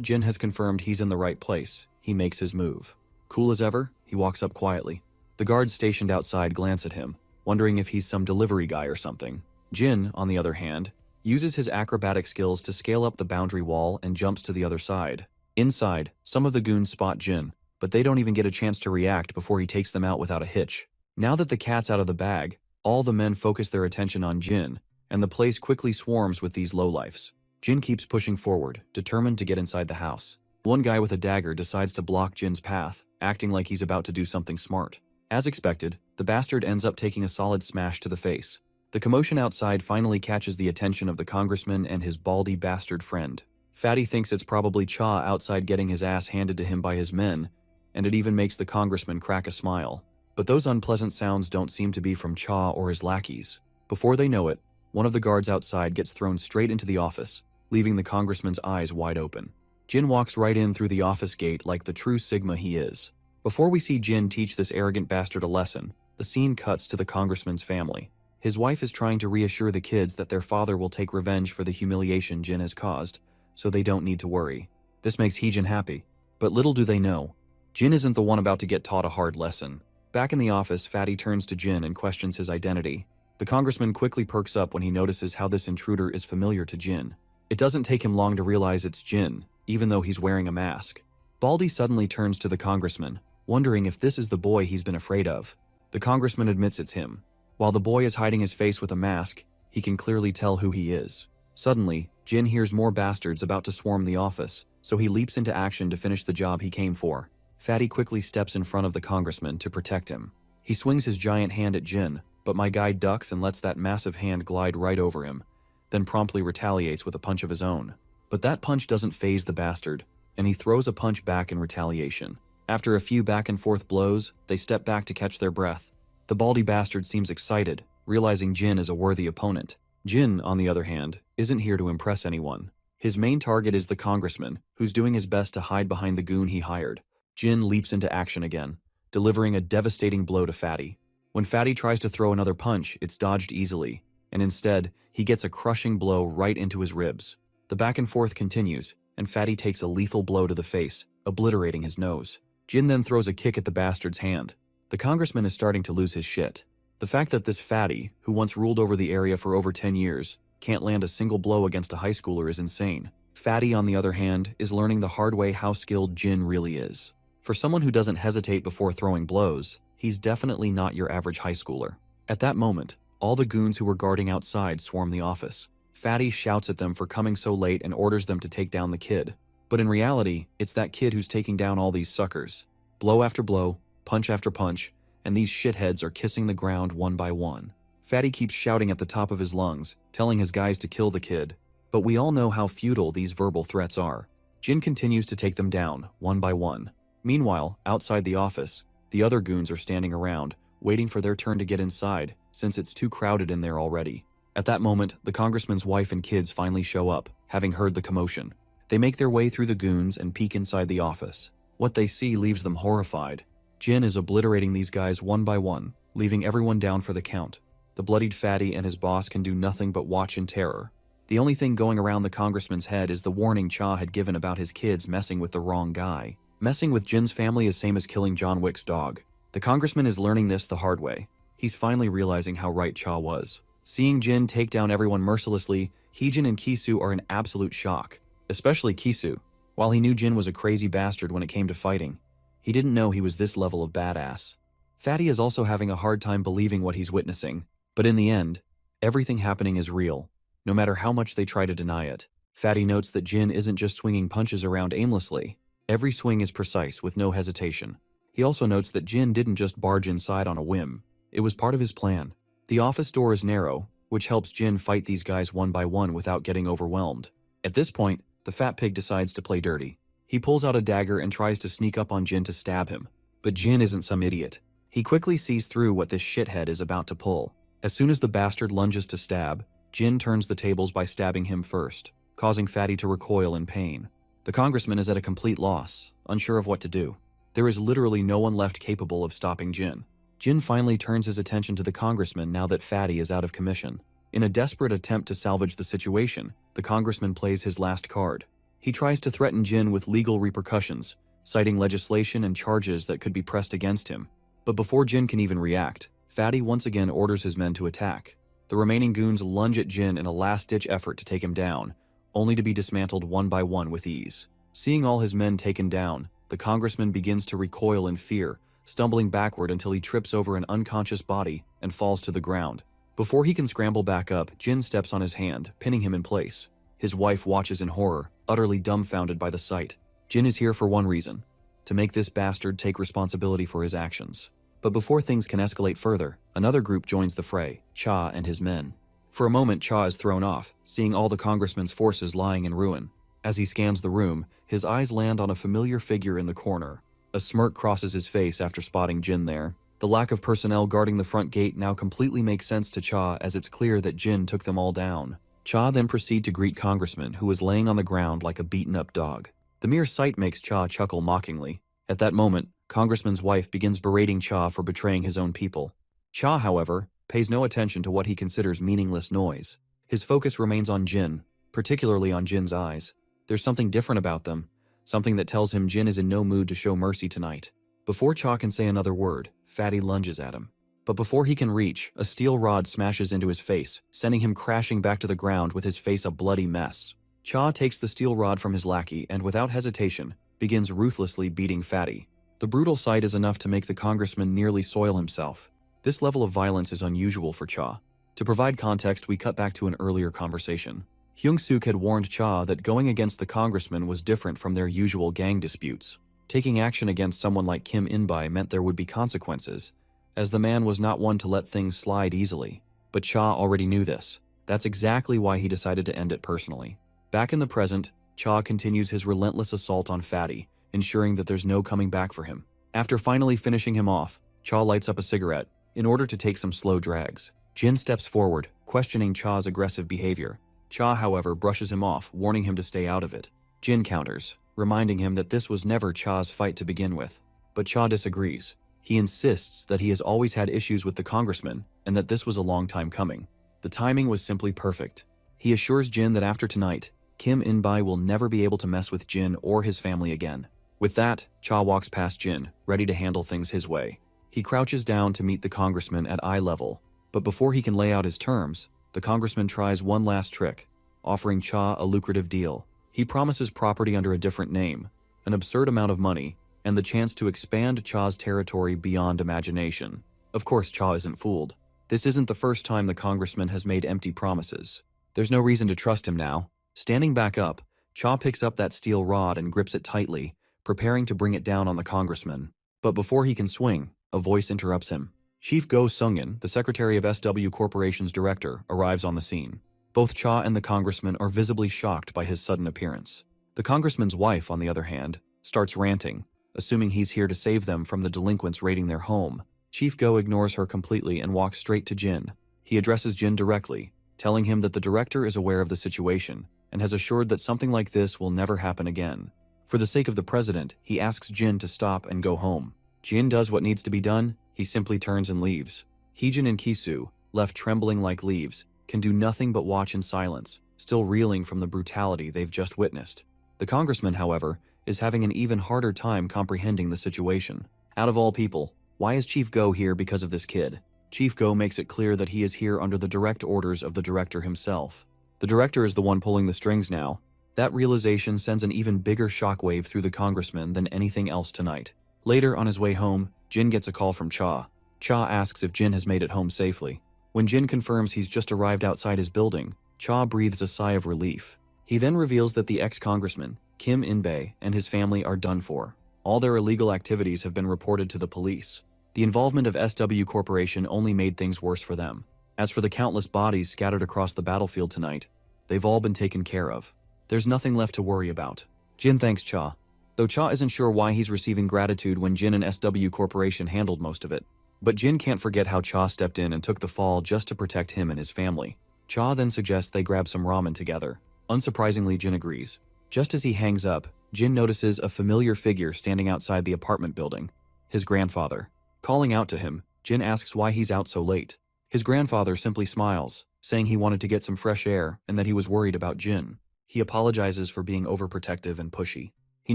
Speaker 1: Jin has confirmed he's in the right place, he makes his move. Cool as ever, he walks up quietly. The guards stationed outside glance at him, wondering if he's some delivery guy or something. Jin, on the other hand, uses his acrobatic skills to scale up the boundary wall and jumps to the other side. Inside, some of the goons spot Jin, but they don't even get a chance to react before he takes them out without a hitch. Now that the cat's out of the bag, all the men focus their attention on Jin, and the place quickly swarms with these lowlifes. Jin keeps pushing forward, determined to get inside the house. One guy with a dagger decides to block Jin's path, acting like he's about to do something smart. As expected, the bastard ends up taking a solid smash to the face. The commotion outside finally catches the attention of the congressman and his baldy bastard friend. Fatty thinks it's probably Cha outside getting his ass handed to him by his men, and it even makes the congressman crack a smile. But those unpleasant sounds don't seem to be from Cha or his lackeys. Before they know it, one of the guards outside gets thrown straight into the office, leaving the congressman's eyes wide open. Jin walks right in through the office gate like the true Sigma he is. Before we see Jin teach this arrogant bastard a lesson, the scene cuts to the congressman's family. His wife is trying to reassure the kids that their father will take revenge for the humiliation Jin has caused, so they don't need to worry. This makes Heejin happy. But little do they know, Jin isn't the one about to get taught a hard lesson. Back in the office, Fatty turns to Jin and questions his identity. The congressman quickly perks up when he notices how this intruder is familiar to Jin. It doesn't take him long to realize it's Jin, even though he's wearing a mask. Baldy suddenly turns to the congressman, wondering if this is the boy he's been afraid of. The congressman admits it's him. While the boy is hiding his face with a mask, he can clearly tell who he is. Suddenly, Jin hears more bastards about to swarm the office, so he leaps into action to finish the job he came for. Fatty quickly steps in front of the congressman to protect him. He swings his giant hand at Jin, but my guy ducks and lets that massive hand glide right over him, then promptly retaliates with a punch of his own. But that punch doesn't faze the bastard, and he throws a punch back in retaliation. After a few back-and-forth blows, they step back to catch their breath. The baldy bastard seems excited, realizing Jin is a worthy opponent. Jin, on the other hand, isn't here to impress anyone. His main target is the congressman, who's doing his best to hide behind the goon he hired. Jin leaps into action again, delivering a devastating blow to Fatty. When Fatty tries to throw another punch, it's dodged easily, and instead, he gets a crushing blow right into his ribs. The back and forth continues, and Fatty takes a lethal blow to the face, obliterating his nose. Jin then throws a kick at the bastard's hand. The congressman is starting to lose his shit. The fact that this Fatty, who once ruled over the area for over 10 years, can't land a single blow against a high schooler is insane. Fatty, on the other hand, is learning the hard way how skilled Jin really is. For someone who doesn't hesitate before throwing blows, he's definitely not your average high schooler. At that moment, all the goons who were guarding outside swarm the office. Fatty shouts at them for coming so late and orders them to take down the kid. But in reality, it's that kid who's taking down all these suckers. Blow after blow, punch after punch, and these shitheads are kissing the ground one by one. Fatty keeps shouting at the top of his lungs, telling his guys to kill the kid. But we all know how futile these verbal threats are. Jin continues to take them down, one by one. Meanwhile, outside the office, the other goons are standing around, waiting for their turn to get inside, since it's too crowded in there already. At that moment, the congressman's wife and kids finally show up, having heard the commotion. They make their way through the goons and peek inside the office. What they see leaves them horrified. Jin is obliterating these guys one by one, leaving everyone down for the count. The bloodied Fatty and his boss can do nothing but watch in terror. The only thing going around the congressman's head is the warning Cha had given about his kids messing with the wrong guy. Messing with Jin's family is same as killing John Wick's dog. The congressman is learning this the hard way. He's finally realizing how right Cha was. Seeing Jin take down everyone mercilessly, Heejin and Kisu are in absolute shock. Especially Kisu. While he knew Jin was a crazy bastard when it came to fighting, he didn't know he was this level of badass. Fatty is also having a hard time believing what he's witnessing. But in the end, everything happening is real, no matter how much they try to deny it. Fatty notes that Jin isn't just swinging punches around aimlessly. Every swing is precise, with no hesitation. He also notes that Jin didn't just barge inside on a whim. It was part of his plan. The office door is narrow, which helps Jin fight these guys one by one without getting overwhelmed. At this point, the fat pig decides to play dirty. He pulls out a dagger and tries to sneak up on Jin to stab him. But Jin isn't some idiot. He quickly sees through what this shithead is about to pull. As soon as the bastard lunges to stab, Jin turns the tables by stabbing him first, causing Fatty to recoil in pain. The congressman is at a complete loss, unsure of what to do. There is literally no one left capable of stopping Jin. Jin finally turns his attention to the congressman now that Fatty is out of commission. In a desperate attempt to salvage the situation, the congressman plays his last card. He tries to threaten Jin with legal repercussions, citing legislation and charges that could be pressed against him. But before Jin can even react, Fatty once again orders his men to attack. The remaining goons lunge at Jin in a last-ditch effort to take him down, only to be dismantled one by one with ease. Seeing all his men taken down, the congressman begins to recoil in fear, stumbling backward until he trips over an unconscious body and falls to the ground. Before he can scramble back up, Jin steps on his hand, pinning him in place. His wife watches in horror, utterly dumbfounded by the sight. Jin is here for one reason: to make this bastard take responsibility for his actions. But before things can escalate further, another group joins the fray, Cha and his men. For a moment, Cha is thrown off, seeing all the congressman's forces lying in ruin. As he scans the room, his eyes land on a familiar figure in the corner. A smirk crosses his face after spotting Jin there. The lack of personnel guarding the front gate now completely makes sense to Cha, as it's clear that Jin took them all down. Cha then proceeds to greet Congressman, who is laying on the ground like a beaten-up dog. The mere sight makes Cha chuckle mockingly. At that moment, Congressman's wife begins berating Cha for betraying his own people. Cha, however, pays no attention to what he considers meaningless noise. His focus remains on Jin, particularly on Jin's eyes. There's something different about them, something that tells him Jin is in no mood to show mercy tonight. Before Cha can say another word, Fatty lunges at him. But before he can reach, a steel rod smashes into his face, sending him crashing back to the ground with his face a bloody mess. Cha takes the steel rod from his lackey and, without hesitation, begins ruthlessly beating Fatty. The brutal sight is enough to make the congressman nearly soil himself. This level of violence is unusual for Cha. To provide context, we cut back to an earlier conversation. Hyung-suk had warned Cha that going against the congressman was different from their usual gang disputes. Taking action against someone like Kim In-bai meant there would be consequences, as the man was not one to let things slide easily. But Cha already knew this. That's exactly why he decided to end it personally. Back in the present, Cha continues his relentless assault on Fatty, ensuring that there's no coming back for him. After finally finishing him off, Cha lights up a cigarette in order to take some slow drags. Jin steps forward, questioning Cha's aggressive behavior. Cha, however, brushes him off, warning him to stay out of it. Jin counters, reminding him that this was never Cha's fight to begin with. But Cha disagrees. He insists that he has always had issues with the congressman and that this was a long time coming. The timing was simply perfect. He assures Jin that after tonight, Kim In-bai will never be able to mess with Jin or his family again. With that, Cha walks past Jin, ready to handle things his way. He crouches down to meet the congressman at eye level, but before he can lay out his terms, the congressman tries one last trick, offering Cha a lucrative deal. He promises property under a different name, an absurd amount of money, and the chance to expand Cha's territory beyond imagination. Of course, Cha isn't fooled. This isn't the first time the congressman has made empty promises. There's no reason to trust him now. Standing back up, Cha picks up that steel rod and grips it tightly, preparing to bring it down on the congressman. But before he can swing, a voice interrupts him. Chief Go Sungin, the secretary of SW Corporation's director, arrives on the scene. Both Cha and the congressman are visibly shocked by his sudden appearance. The congressman's wife, on the other hand, starts ranting, assuming he's here to save them from the delinquents raiding their home. Chief Go ignores her completely and walks straight to Jin. He addresses Jin directly, telling him that the director is aware of the situation and has assured that something like this will never happen again. For the sake of the president, he asks Jin to stop and go home. Jin does what needs to be done. He simply turns and leaves. Heejin and Kisu, left trembling like leaves, can do nothing but watch in silence, still reeling from the brutality they've just witnessed. The congressman, however, is having an even harder time comprehending the situation. Out of all people, why is Chief Go here because of this kid? Chief Go makes it clear that he is here under the direct orders of the director himself. The director is the one pulling the strings now. That realization sends an even bigger shockwave through the congressman than anything else tonight. Later, on his way home, Jin gets a call from Cha. Cha asks if Jin has made it home safely. When Jin confirms he's just arrived outside his building, Cha breathes a sigh of relief. He then reveals that the ex-congressman, Kim In-bai, and his family are done for. All their illegal activities have been reported to the police. The involvement of SW Corporation only made things worse for them. As for the countless bodies scattered across the battlefield tonight, they've all been taken care of. There's nothing left to worry about. Jin thanks Cha, though Cha isn't sure why he's receiving gratitude when Jin and SW Corporation handled most of it. But Jin can't forget how Cha stepped in and took the fall just to protect him and his family. Cha then suggests they grab some ramen together. Unsurprisingly, Jin agrees. Just as he hangs up, Jin notices a familiar figure standing outside the apartment building. His grandfather. Calling out to him, Jin asks why he's out so late. His grandfather simply smiles, saying he wanted to get some fresh air and that he was worried about Jin. He apologizes for being overprotective and pushy. He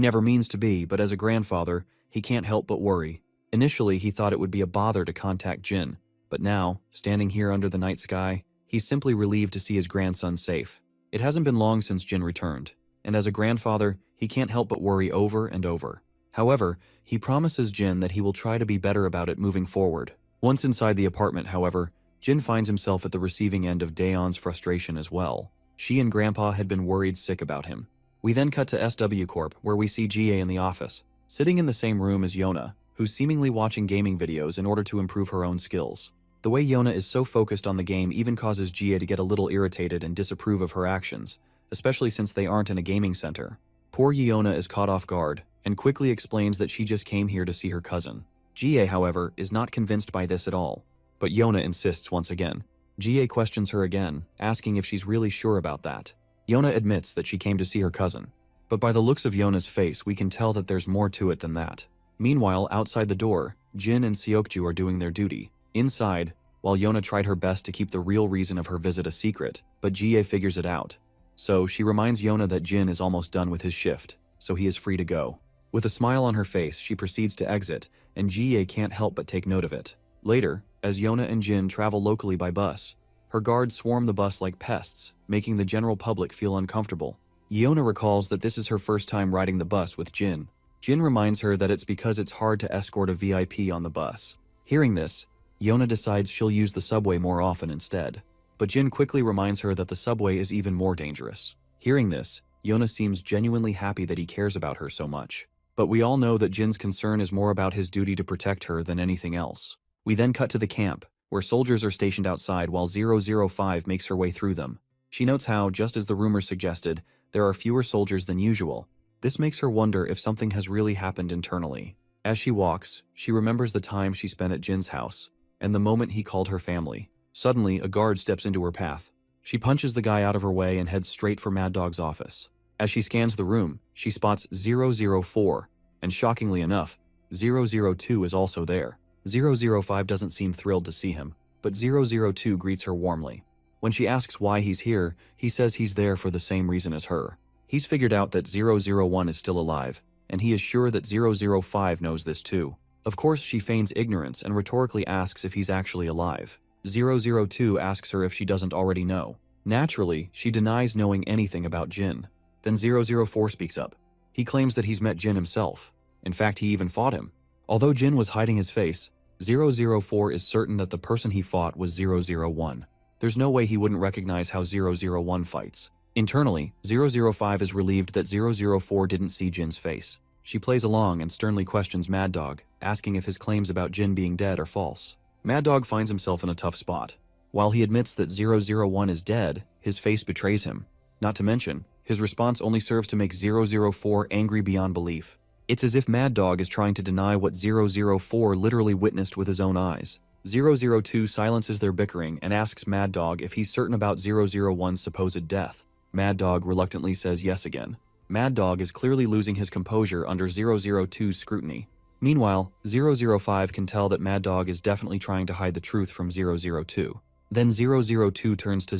Speaker 1: never means to be, but as a grandfather, he can't help but worry. Initially, he thought it would be a bother to contact Jin, but now, standing here under the night sky, he's simply relieved to see his grandson safe. It hasn't been long since Jin returned, and as a grandfather, he can't help but worry over and over. However, he promises Jin that he will try to be better about it moving forward. Once inside the apartment, however, Jin finds himself at the receiving end of Daeon's frustration as well. She and Grandpa had been worried sick about him. We then cut to SW Corp, where we see GA in the office, sitting in the same room as Yona, who's seemingly watching gaming videos in order to improve her own skills. The way Yona is so focused on the game even causes GA to get a little irritated and disapprove of her actions, especially since they aren't in a gaming center. Poor Yona is caught off guard, and quickly explains that she just came here to see her cousin. GA, however, is not convinced by this at all, but Yona insists once again. GA questions her again, asking if she's really sure about that. Yona admits that she came to see her cousin, but by the looks of Yona's face, we can tell that there's more to it than that. Meanwhile, outside the door, Jin and Seokju are doing their duty. Inside, while Yona tried her best to keep the real reason of her visit a secret, but GA figures it out. So she reminds Yona that Jin is almost done with his shift, so he is free to go. With a smile on her face, she proceeds to exit, and GA can't help but take note of it. Later, as Yona and Jin travel locally by bus, her guards swarm the bus like pests, making the general public feel uncomfortable. Yona recalls that this is her first time riding the bus with Jin. Jin reminds her that it's because it's hard to escort a VIP on the bus. Hearing this, Yona decides she'll use the subway more often instead. But Jin quickly reminds her that the subway is even more dangerous. Hearing this, Yona seems genuinely happy that he cares about her so much. But we all know that Jin's concern is more about his duty to protect her than anything else. We then cut to the camp, where soldiers are stationed outside while 005 makes her way through them. She notes how, just as the rumors suggested, there are fewer soldiers than usual. This makes her wonder if something has really happened internally. As she walks, she remembers the time she spent at Jin's house, and the moment he called her family. Suddenly, a guard steps into her path. She punches the guy out of her way and heads straight for Mad Dog's office. As she scans the room, she spots 004, and shockingly enough, 002 is also there. 005 doesn't seem thrilled to see him, but 002 greets her warmly. When she asks why he's here, he says he's there for the same reason as her. He's figured out that 001 is still alive, and he is sure that 005 knows this too. Of course, she feigns ignorance and rhetorically asks if he's actually alive. 002 asks her if she doesn't already know. Naturally, she denies knowing anything about Jin. Then 004 speaks up. He claims that he's met Jin himself. In fact, he even fought him. Although Jin was hiding his face, 004 is certain that the person he fought was 001. There's no way he wouldn't recognize how 001 fights. Internally, 005 is relieved that 004 didn't see Jin's face. She plays along and sternly questions Mad Dog, asking if his claims about Jin being dead are false. Mad Dog finds himself in a tough spot. While he admits that 001 is dead, his face betrays him. Not to mention, his response only serves to make 004 angry beyond belief. It's as if Mad Dog is trying to deny what 004 literally witnessed with his own eyes. 002 silences their bickering and asks Mad Dog if he's certain about 001's supposed death. Mad Dog reluctantly says yes again. Mad Dog is clearly losing his composure under 002's scrutiny. Meanwhile, 005 can tell that Mad Dog is definitely trying to hide the truth from 002. Then 002 turns to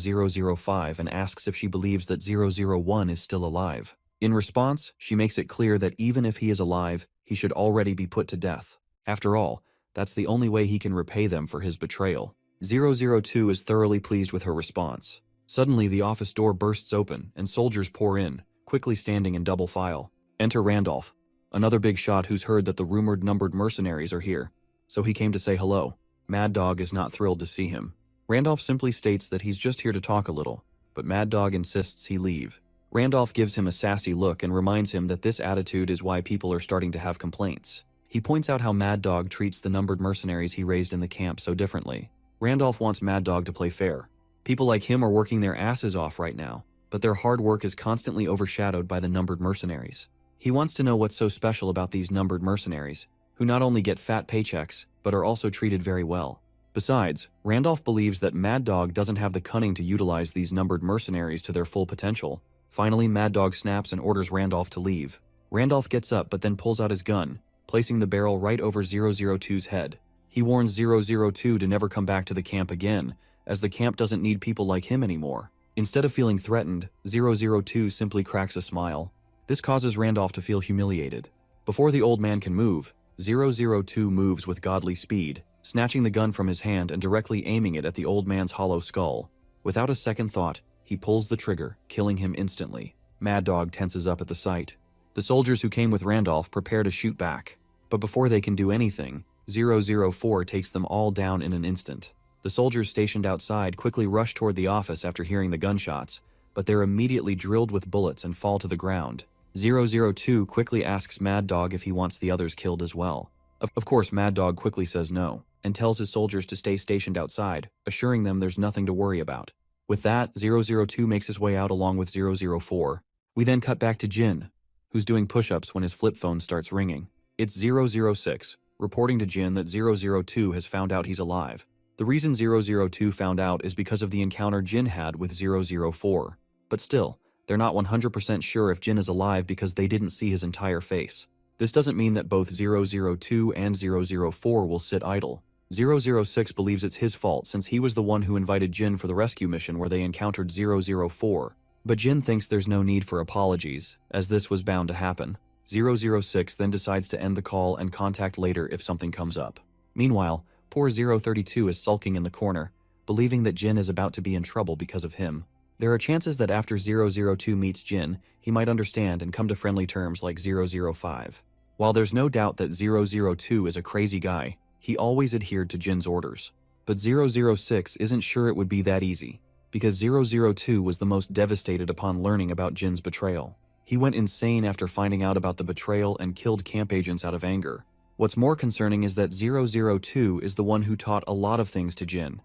Speaker 1: 005 and asks if she believes that 001 is still alive. In response, she makes it clear that even if he is alive, he should already be put to death. After all, that's the only way he can repay them for his betrayal. 002 is thoroughly pleased with her response. Suddenly, the office door bursts open and soldiers pour in, quickly standing in double file. Enter Randolph, another big shot who's heard that the rumored numbered mercenaries are here, so he came to say hello. Mad Dog is not thrilled to see him. Randolph simply states that he's just here to talk a little, but Mad Dog insists he leave. Randolph gives him a sassy look and reminds him that this attitude is why people are starting to have complaints. He points out how Mad Dog treats the numbered mercenaries he raised in the camp so differently. Randolph wants Mad Dog to play fair. People like him are working their asses off right now, but their hard work is constantly overshadowed by the numbered mercenaries. He wants to know what's so special about these numbered mercenaries, who not only get fat paychecks, but are also treated very well. Besides, Randolph believes that Mad Dog doesn't have the cunning to utilize these numbered mercenaries to their full potential. Finally, Mad Dog snaps and orders Randolph to leave. Randolph gets up but then pulls out his gun, placing the barrel right over 002's head. He warns 002 to never come back to the camp again, as the camp doesn't need people like him anymore. Instead of feeling threatened, 002 simply cracks a smile. This causes Randolph to feel humiliated. Before the old man can move, 002 moves with godly speed, snatching the gun from his hand and directly aiming it at the old man's hollow skull. Without a second thought, he pulls the trigger, killing him instantly. Mad Dog tenses up at the sight. The soldiers who came with Randolph prepare to shoot back, but before they can do anything, 004 takes them all down in an instant. The soldiers stationed outside quickly rush toward the office after hearing the gunshots, but they're immediately drilled with bullets and fall to the ground. 002 quickly asks Mad Dog if he wants the others killed as well. Of course, Mad Dog quickly says no, and tells his soldiers to stay stationed outside, assuring them there's nothing to worry about. With that, 002 makes his way out along with 004. We then cut back to Jin, who's doing push-ups when his flip phone starts ringing. It's 006, reporting to Jin that 002 has found out he's alive. The reason 002 found out is because of the encounter Jin had with 004. But still, they're not 100% sure if Jin is alive because they didn't see his entire face. This doesn't mean that both 002 and 004 will sit idle. 006 believes it's his fault since he was the one who invited Jin for the rescue mission where they encountered 004. But Jin thinks there's no need for apologies, as this was bound to happen. 006 then decides to end the call and contact later if something comes up. Meanwhile, poor 032 is sulking in the corner, believing that Jin is about to be in trouble because of him. There are chances that after 002 meets Jin, he might understand and come to friendly terms like 005. While there's no doubt that 002 is a crazy guy, he always adhered to Jin's orders. But 006 isn't sure it would be that easy, because 002 was the most devastated upon learning about Jin's betrayal. He went insane after finding out about the betrayal and killed camp agents out of anger. What's more concerning is that 002 is the one who taught a lot of things to Jin,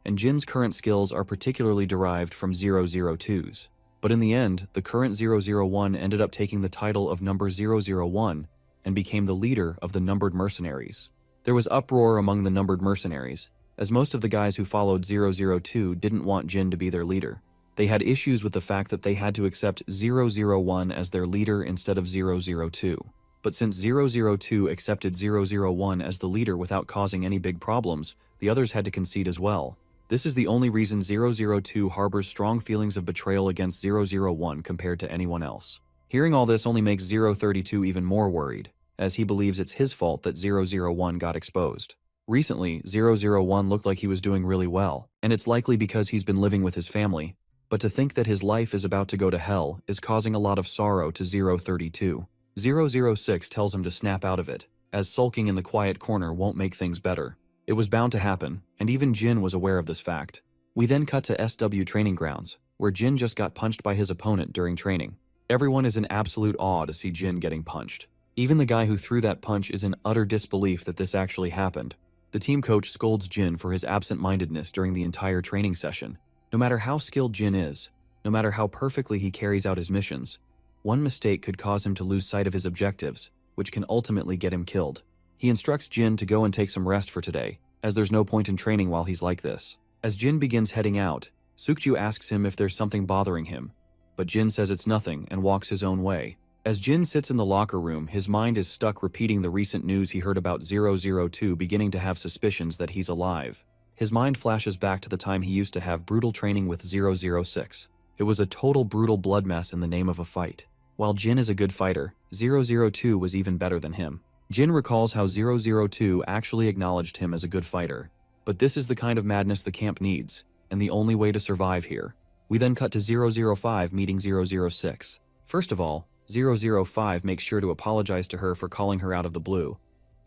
Speaker 1: and Jin's current skills are particularly derived from 002's. But in the end, the current 001 ended up taking the title of number 001 and became the leader of the numbered mercenaries. There was uproar among the numbered mercenaries, as most of the guys who followed 002 didn't want Jin to be their leader. They had issues with the fact that they had to accept 001 as their leader instead of 002. But since 002 accepted 001 as the leader without causing any big problems, the others had to concede as well. This is the only reason 002 harbors strong feelings of betrayal against 001 compared to anyone else. Hearing all this only makes 032 even more worried, as he believes it's his fault that 001 got exposed. Recently, 001 looked like he was doing really well, and it's likely because he's been living with his family, but to think that his life is about to go to hell is causing a lot of sorrow to 032. 006 tells him to snap out of it, as sulking in the quiet corner won't make things better. It was bound to happen, and even Jin was aware of this fact. We then cut to SW training grounds, where Jin just got punched by his opponent during training. Everyone is in absolute awe to see Jin getting punched. Even the guy who threw that punch is in utter disbelief that this actually happened. The team coach scolds Jin for his absent-mindedness during the entire training session. No matter how skilled Jin is, no matter how perfectly he carries out his missions, one mistake could cause him to lose sight of his objectives, which can ultimately get him killed. He instructs Jin to go and take some rest for today, as there's no point in training while he's like this. As Jin begins heading out, Sukju asks him if there's something bothering him, but Jin says it's nothing and walks his own way. As Jin sits in the locker room, his mind is stuck repeating the recent news he heard about 002 beginning to have suspicions that he's alive. His mind flashes back to the time he used to have brutal training with 006. It was a total brutal blood mess in the name of a fight. While Jin is a good fighter, 002 was even better than him. Jin recalls how 002 actually acknowledged him as a good fighter. But this is the kind of madness the camp needs, and the only way to survive here. We then cut to 005 meeting 006. First of all, 005 makes sure to apologize to her for calling her out of the blue,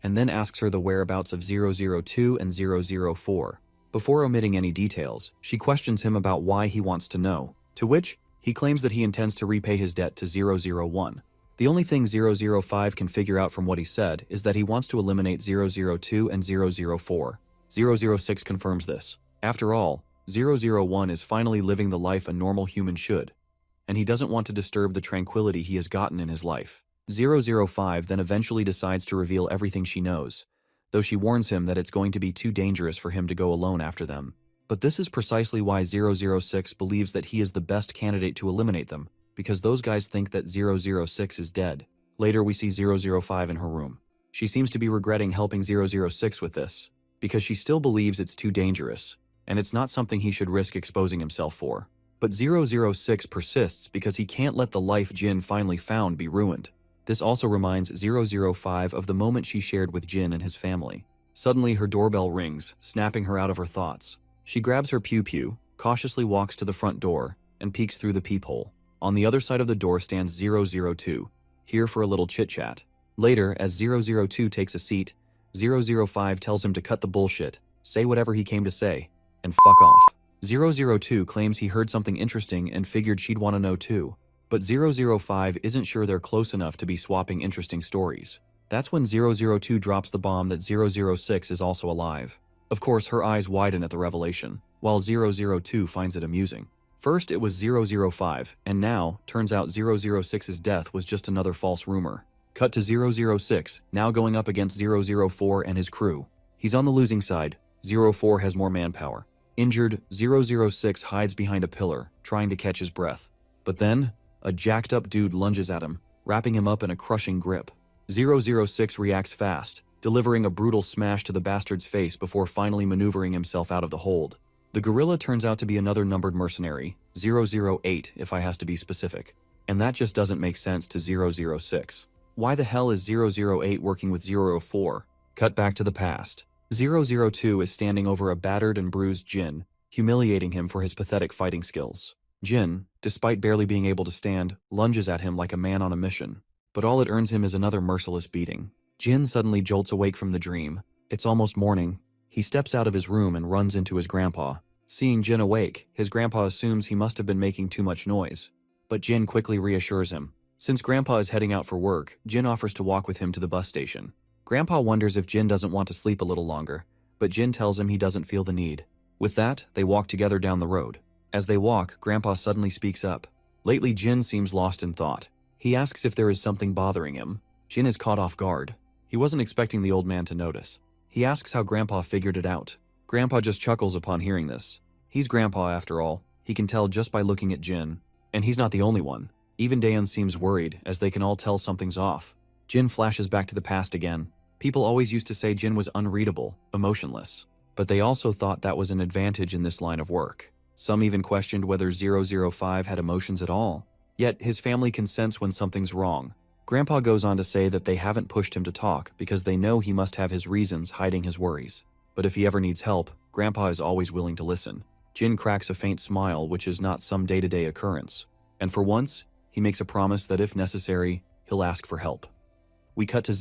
Speaker 1: and then asks her the whereabouts of 002 and 004. Before omitting any details, she questions him about why he wants to know, to which he claims that he intends to repay his debt to 001. The only thing 005 can figure out from what he said is that he wants to eliminate 002 and 004. 006 confirms this. After all, 001 is finally living the life a normal human should, and he doesn't want to disturb the tranquility he has gotten in his life. 005 then eventually decides to reveal everything she knows, though she warns him that it's going to be too dangerous for him to go alone after them. But this is precisely why 006 believes that he is the best candidate to eliminate them, because those guys think that 006 is dead. Later we see 005 in her room. She seems to be regretting helping 006 with this, because she still believes it's too dangerous, and it's not something he should risk exposing himself for. But 006 persists because he can't let the life Jin finally found be ruined. This also reminds 005 of the moment she shared with Jin and his family. Suddenly her doorbell rings, snapping her out of her thoughts. She grabs her pew-pew, cautiously walks to the front door, and peeks through the peephole. On the other side of the door stands 002, here for a little chit-chat. Later, as 002 takes a seat, 005 tells him to cut the bullshit, say whatever he came to say, and fuck off. 002 claims he heard something interesting and figured she'd want to know too. But 005 isn't sure they're close enough to be swapping interesting stories. That's when 002 drops the bomb that 006 is also alive. Of course, her eyes widen at the revelation, while 002 finds it amusing. First it was 005, and now, turns out 006's death was just another false rumor. Cut to 006, now going up against 004 and his crew. He's on the losing side. 04 has more manpower. Injured, 006 hides behind a pillar, trying to catch his breath. But then, a jacked up dude lunges at him, wrapping him up in a crushing grip. 006 reacts fast, delivering a brutal smash to the bastard's face before finally maneuvering himself out of the hold. The gorilla turns out to be another numbered mercenary, 008 if I has to be specific. And that just doesn't make sense to 006. Why the hell is 008 working with 004? Cut back to the past. 002 is standing over a battered and bruised Jin, humiliating him for his pathetic fighting skills. Jin, despite barely being able to stand, lunges at him like a man on a mission. But all it earns him is another merciless beating. Jin suddenly jolts awake from the dream. It's almost morning. He steps out of his room and runs into his grandpa. Seeing Jin awake, his grandpa assumes he must have been making too much noise. But Jin quickly reassures him. Since grandpa is heading out for work, Jin offers to walk with him to the bus station. Grandpa wonders if Jin doesn't want to sleep a little longer, but Jin tells him he doesn't feel the need. With that, they walk together down the road. As they walk, Grandpa suddenly speaks up. Lately, Jin seems lost in thought. He asks if there is something bothering him. Jin is caught off guard. He wasn't expecting the old man to notice. He asks how Grandpa figured it out. Grandpa just chuckles upon hearing this. He's Grandpa after all. He can tell just by looking at Jin. And he's not the only one. Even Daeun seems worried, as they can all tell something's off. Jin flashes back to the past again. People always used to say Jin was unreadable, emotionless. but they also thought that was an advantage in this line of work. Some even questioned whether 005 had emotions at all. Yet his family can sense when something's wrong. Grandpa goes on to say that they haven't pushed him to talk because they know he must have his reasons hiding his worries. But if he ever needs help, Grandpa is always willing to listen. Jin cracks a faint smile, which is not some day-to-day occurrence. And for once, he makes a promise that if necessary, he'll ask for help. We cut to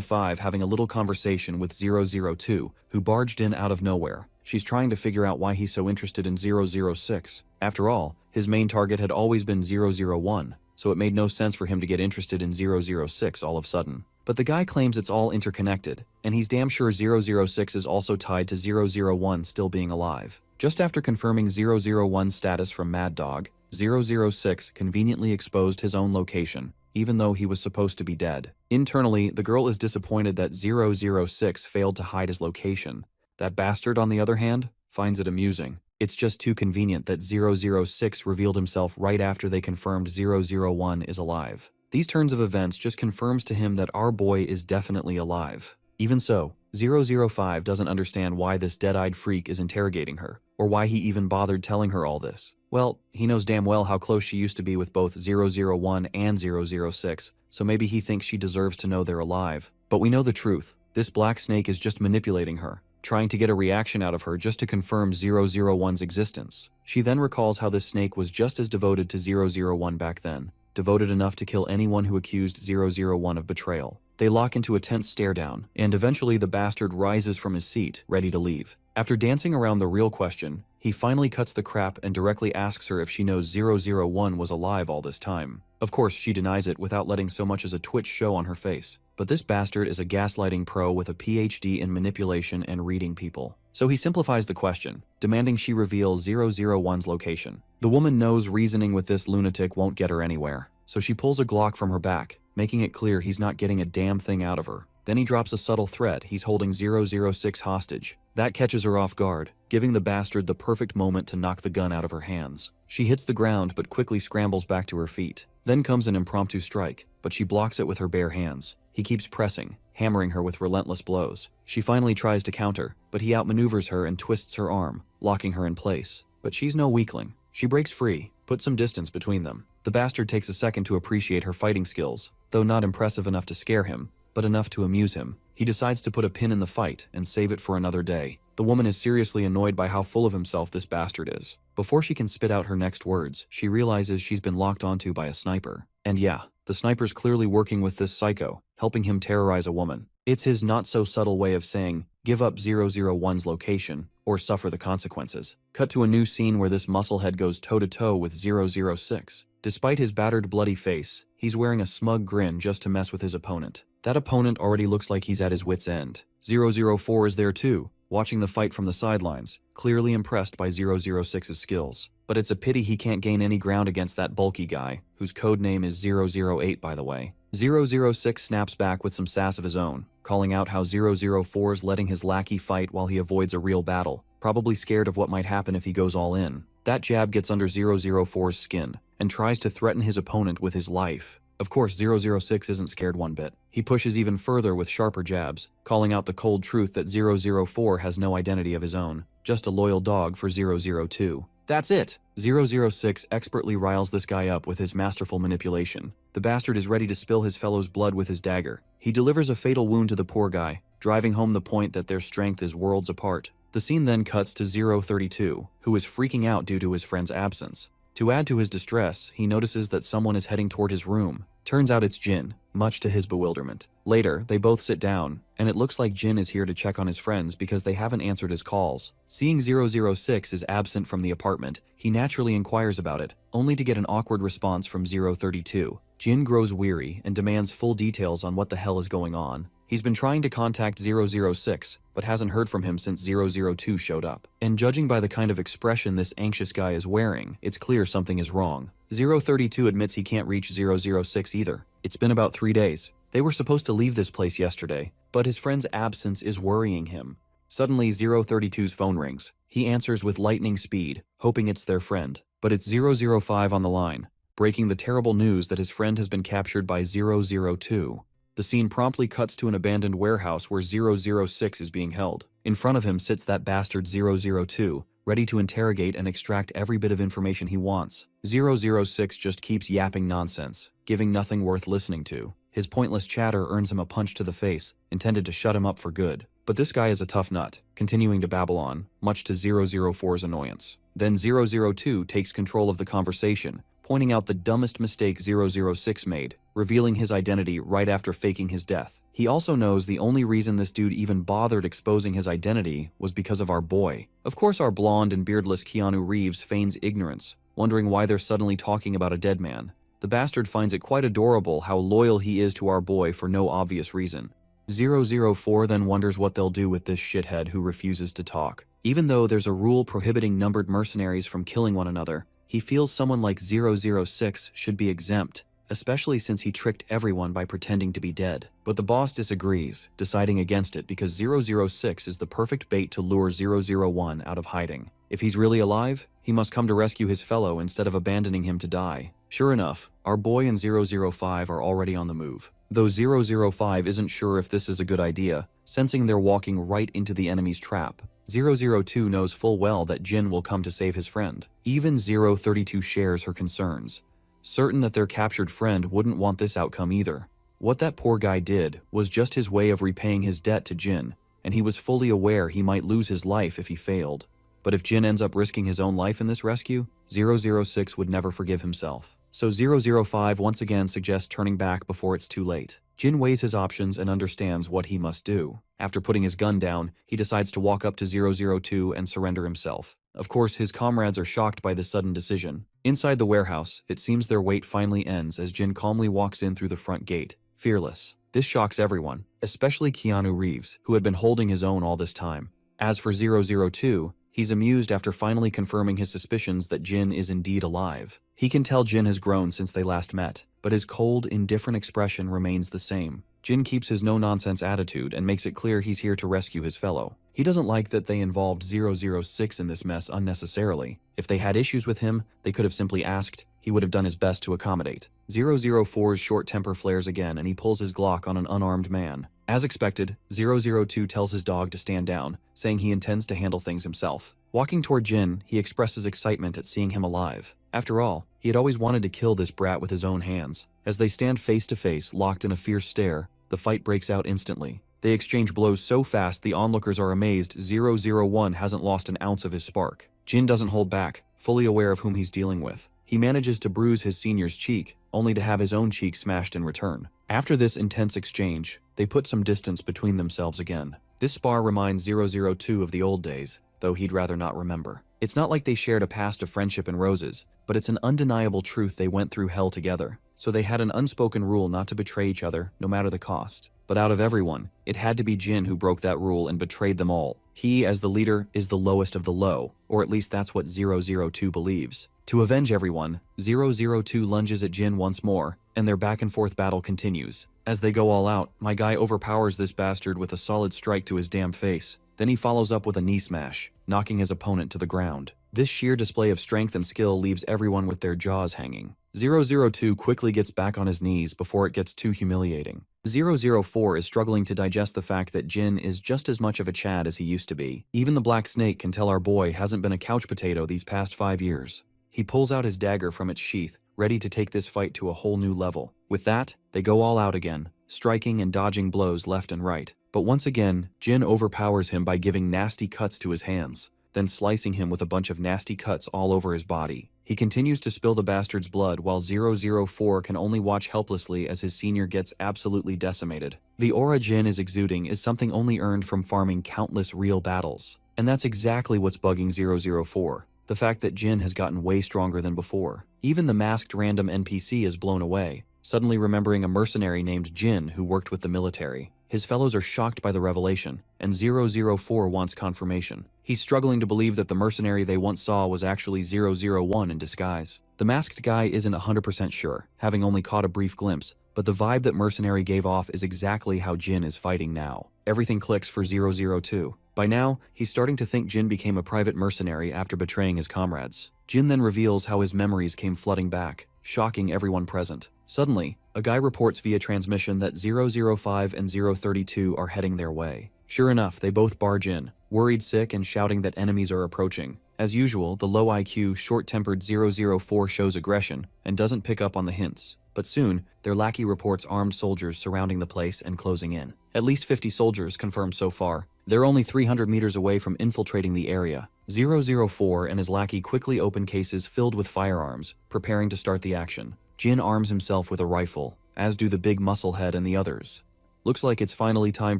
Speaker 1: 005 having a little conversation with 002, who barged in out of nowhere. She's trying to figure out why he's so interested in 006. After all, his main target had always been 001, so it made no sense for him to get interested in 006 all of a sudden. But the guy claims it's all interconnected, and he's damn sure 006 is also tied to 001 still being alive. Just after confirming 001's status from Mad Dog, 006 conveniently exposed his own location, even though he was supposed to be dead. Internally, the girl is disappointed that 006 failed to hide his location. That bastard, on the other hand, finds it amusing. It's just too convenient that 006 revealed himself right after they confirmed 001 is alive. These turns of events just confirms to him that our boy is definitely alive. Even so, 005 doesn't understand why this dead-eyed freak is interrogating her, or why he even bothered telling her all this. Well, he knows damn well how close she used to be with both 001 and 006, so maybe he thinks she deserves to know they're alive. But we know the truth. This black snake is just manipulating her, trying to get a reaction out of her just to confirm 001's existence. She then recalls how this snake was just as devoted to 001 back then, devoted enough to kill anyone who accused 001 of betrayal. They lock into a tense stare-down, and eventually the bastard rises from his seat, ready to leave. After dancing around the real question, he finally cuts the crap and directly asks her if she knows 001 was alive all this time. Of course, she denies it without letting so much as a twitch show on her face. But this bastard is a gaslighting pro with a PhD in manipulation and reading people. So he simplifies the question, demanding she reveal 001's location. The woman knows reasoning with this lunatic won't get her anywhere, so she pulls a Glock from her back, making it clear he's not getting a damn thing out of her. Then he drops a subtle threat he's holding 006 hostage. That catches her off guard, giving the bastard the perfect moment to knock the gun out of her hands. She hits the ground but quickly scrambles back to her feet. Then comes an impromptu strike, but she blocks it with her bare hands. He keeps pressing, hammering her with relentless blows. She finally tries to counter, but he outmaneuvers her and twists her arm, locking her in place. But she's no weakling. She breaks free, puts some distance between them. The bastard takes a second to appreciate her fighting skills, though not impressive enough to scare him, but enough to amuse him. He decides to put a pin in the fight and save it for another day. The woman is seriously annoyed by how full of himself this bastard is. Before she can spit out her next words, she realizes she's been locked onto by a sniper. And yeah, the sniper's clearly working with this psycho, helping him terrorize a woman. It's his not-so-subtle way of saying, give up 001's location, or suffer the consequences. Cut to a new scene where this musclehead goes toe-to-toe with 006. Despite his battered, bloody face, he's wearing a smug grin just to mess with his opponent. That opponent already looks like he's at his wit's end. 004 is there too, watching the fight from the sidelines, clearly impressed by 006's skills. But it's a pity he can't gain any ground against that bulky guy, whose code name is 008 by the way. 006 snaps back with some sass of his own, calling out how 004's letting his lackey fight while he avoids a real battle, probably scared of what might happen if he goes all in. That jab gets under 004's skin, and tries to threaten his opponent with his life. Of course, 006 isn't scared one bit. He pushes even further with sharper jabs, calling out the cold truth that 004 has no identity of his own, just a loyal dog for 002. That's it! 006 expertly riles this guy up with his masterful manipulation. The bastard is ready to spill his fellow's blood with his dagger. He delivers a fatal wound to the poor guy, driving home the point that their strength is worlds apart. The scene then cuts to 032, who is freaking out due to his friend's absence. To add to his distress, he notices that someone is heading toward his room. Turns out it's Jin, much to his bewilderment. Later, they both sit down, and it looks like Jin is here to check on his friends because they haven't answered his calls. Seeing 006 is absent from the apartment, he naturally inquires about it, only to get an awkward response from 032. Jin grows weary and demands full details on what the hell is going on. He's been trying to contact 006, but hasn't heard from him since 002 showed up. And judging by the kind of expression this anxious guy is wearing, it's clear something is wrong. 032 admits he can't reach 006 either. It's been about 3 days. They were supposed to leave this place yesterday, but his friend's absence is worrying him. Suddenly, 032's phone rings. He answers with lightning speed, hoping it's their friend. But it's 005 on the line, breaking the terrible news that his friend has been captured by 002. The scene promptly cuts to an abandoned warehouse where 006 is being held. In front of him sits that bastard 002, ready to interrogate and extract every bit of information he wants. 006 just keeps yapping nonsense, giving nothing worth listening to. His pointless chatter earns him a punch to the face, intended to shut him up for good. But this guy is a tough nut, continuing to babble on, much to 004's annoyance. Then 002 takes control of the conversation, pointing out the dumbest mistake 006 made, revealing his identity right after faking his death. He also knows the only reason this dude even bothered exposing his identity was because of our boy. Of course, our blonde and beardless Keanu Reeves feigns ignorance, wondering why they're suddenly talking about a dead man. The bastard finds it quite adorable how loyal he is to our boy for no obvious reason. 004 then wonders what they'll do with this shithead who refuses to talk. Even though there's a rule prohibiting numbered mercenaries from killing one another, he feels someone like 006 should be exempt, especially since he tricked everyone by pretending to be dead. But the boss disagrees, deciding against it because 006 is the perfect bait to lure 001 out of hiding. If he's really alive, he must come to rescue his fellow instead of abandoning him to die. Sure enough, our boy and 005 are already on the move. Though 005 isn't sure if this is a good idea, sensing they're walking right into the enemy's trap. 002 knows full well that Jin will come to save his friend. Even 032 shares her concerns, certain that their captured friend wouldn't want this outcome either. What that poor guy did was just his way of repaying his debt to Jin, and he was fully aware he might lose his life if he failed. But if Jin ends up risking his own life in this rescue, 006 would never forgive himself. So 005 once again suggests turning back before it's too late. Jin weighs his options and understands what he must do. After putting his gun down, he decides to walk up to 002 and surrender himself. Of course, his comrades are shocked by this sudden decision. Inside the warehouse, it seems their wait finally ends as Jin calmly walks in through the front gate, fearless. This shocks everyone, especially Keanu Reeves, who had been holding his own all this time. As for 002, he's amused after finally confirming his suspicions that Jin is indeed alive. He can tell Jin has grown since they last met, but his cold, indifferent expression remains the same. Jin keeps his no-nonsense attitude and makes it clear he's here to rescue his fellow. He doesn't like that they involved 006 in this mess unnecessarily. If they had issues with him, they could have simply asked. He would have done his best to accommodate. 004's short temper flares again and he pulls his Glock on an unarmed man. As expected, 002 tells his dog to stand down, saying he intends to handle things himself. Walking toward Jin, he expresses excitement at seeing him alive. After all, he had always wanted to kill this brat with his own hands. As they stand face to face, locked in a fierce stare, the fight breaks out instantly. They exchange blows so fast the onlookers are amazed 001 hasn't lost an ounce of his spark. Jin doesn't hold back, fully aware of whom he's dealing with. He manages to bruise his senior's cheek, only to have his own cheek smashed in return. After this intense exchange, they put some distance between themselves again. This spar reminds 002 of the old days, though he'd rather not remember. It's not like they shared a past of friendship and roses, but it's an undeniable truth they went through hell together. So they had an unspoken rule not to betray each other, no matter the cost. But out of everyone, it had to be Jin who broke that rule and betrayed them all. He, as the leader, is the lowest of the low, or at least that's what 002 believes. To avenge everyone, 002 lunges at Jin once more, and their back-and-forth battle continues. As they go all out, my guy overpowers this bastard with a solid strike to his damn face. Then he follows up with a knee smash, knocking his opponent to the ground. This sheer display of strength and skill leaves everyone with their jaws hanging. 002 quickly gets back on his knees before it gets too humiliating. 004 is struggling to digest the fact that Jin is just as much of a Chad as he used to be. Even the Black Snake can tell our boy hasn't been a couch potato these past 5 years. He pulls out his dagger from its sheath, ready to take this fight to a whole new level. With that, they go all out again, striking and dodging blows left and right. But once again, Jin overpowers him by giving nasty cuts to his hands, then slicing him with a bunch of nasty cuts all over his body. He continues to spill the bastard's blood while 004 can only watch helplessly as his senior gets absolutely decimated. The aura Jin is exuding is something only earned from farming countless real battles. And that's exactly what's bugging 004. The fact that Jin has gotten way stronger than before. Even the masked random NPC is blown away, suddenly remembering a mercenary named Jin who worked with the military. His fellows are shocked by the revelation, and 004 wants confirmation. He's struggling to believe that the mercenary they once saw was actually 001 in disguise. The masked guy isn't 100% sure, having only caught a brief glimpse, but the vibe that mercenary gave off is exactly how Jin is fighting now. Everything clicks for 002. By now, he's starting to think Jin became a private mercenary after betraying his comrades. Jin then reveals how his memories came flooding back, shocking everyone present. Suddenly, A guy reports via transmission that 005 and 032 are heading their way. Sure enough, they both barge in, worried sick and shouting that enemies are approaching. As usual, the low IQ, short-tempered 004 shows aggression and doesn't pick up on the hints. But soon, their lackey reports armed soldiers surrounding the place and closing in. At least 50 soldiers confirmed so far. They're only 300 meters away from infiltrating the area. 004 and his lackey quickly open cases filled with firearms, preparing to start the action. Jin arms himself with a rifle, as do the big musclehead and the others. Looks like it's finally time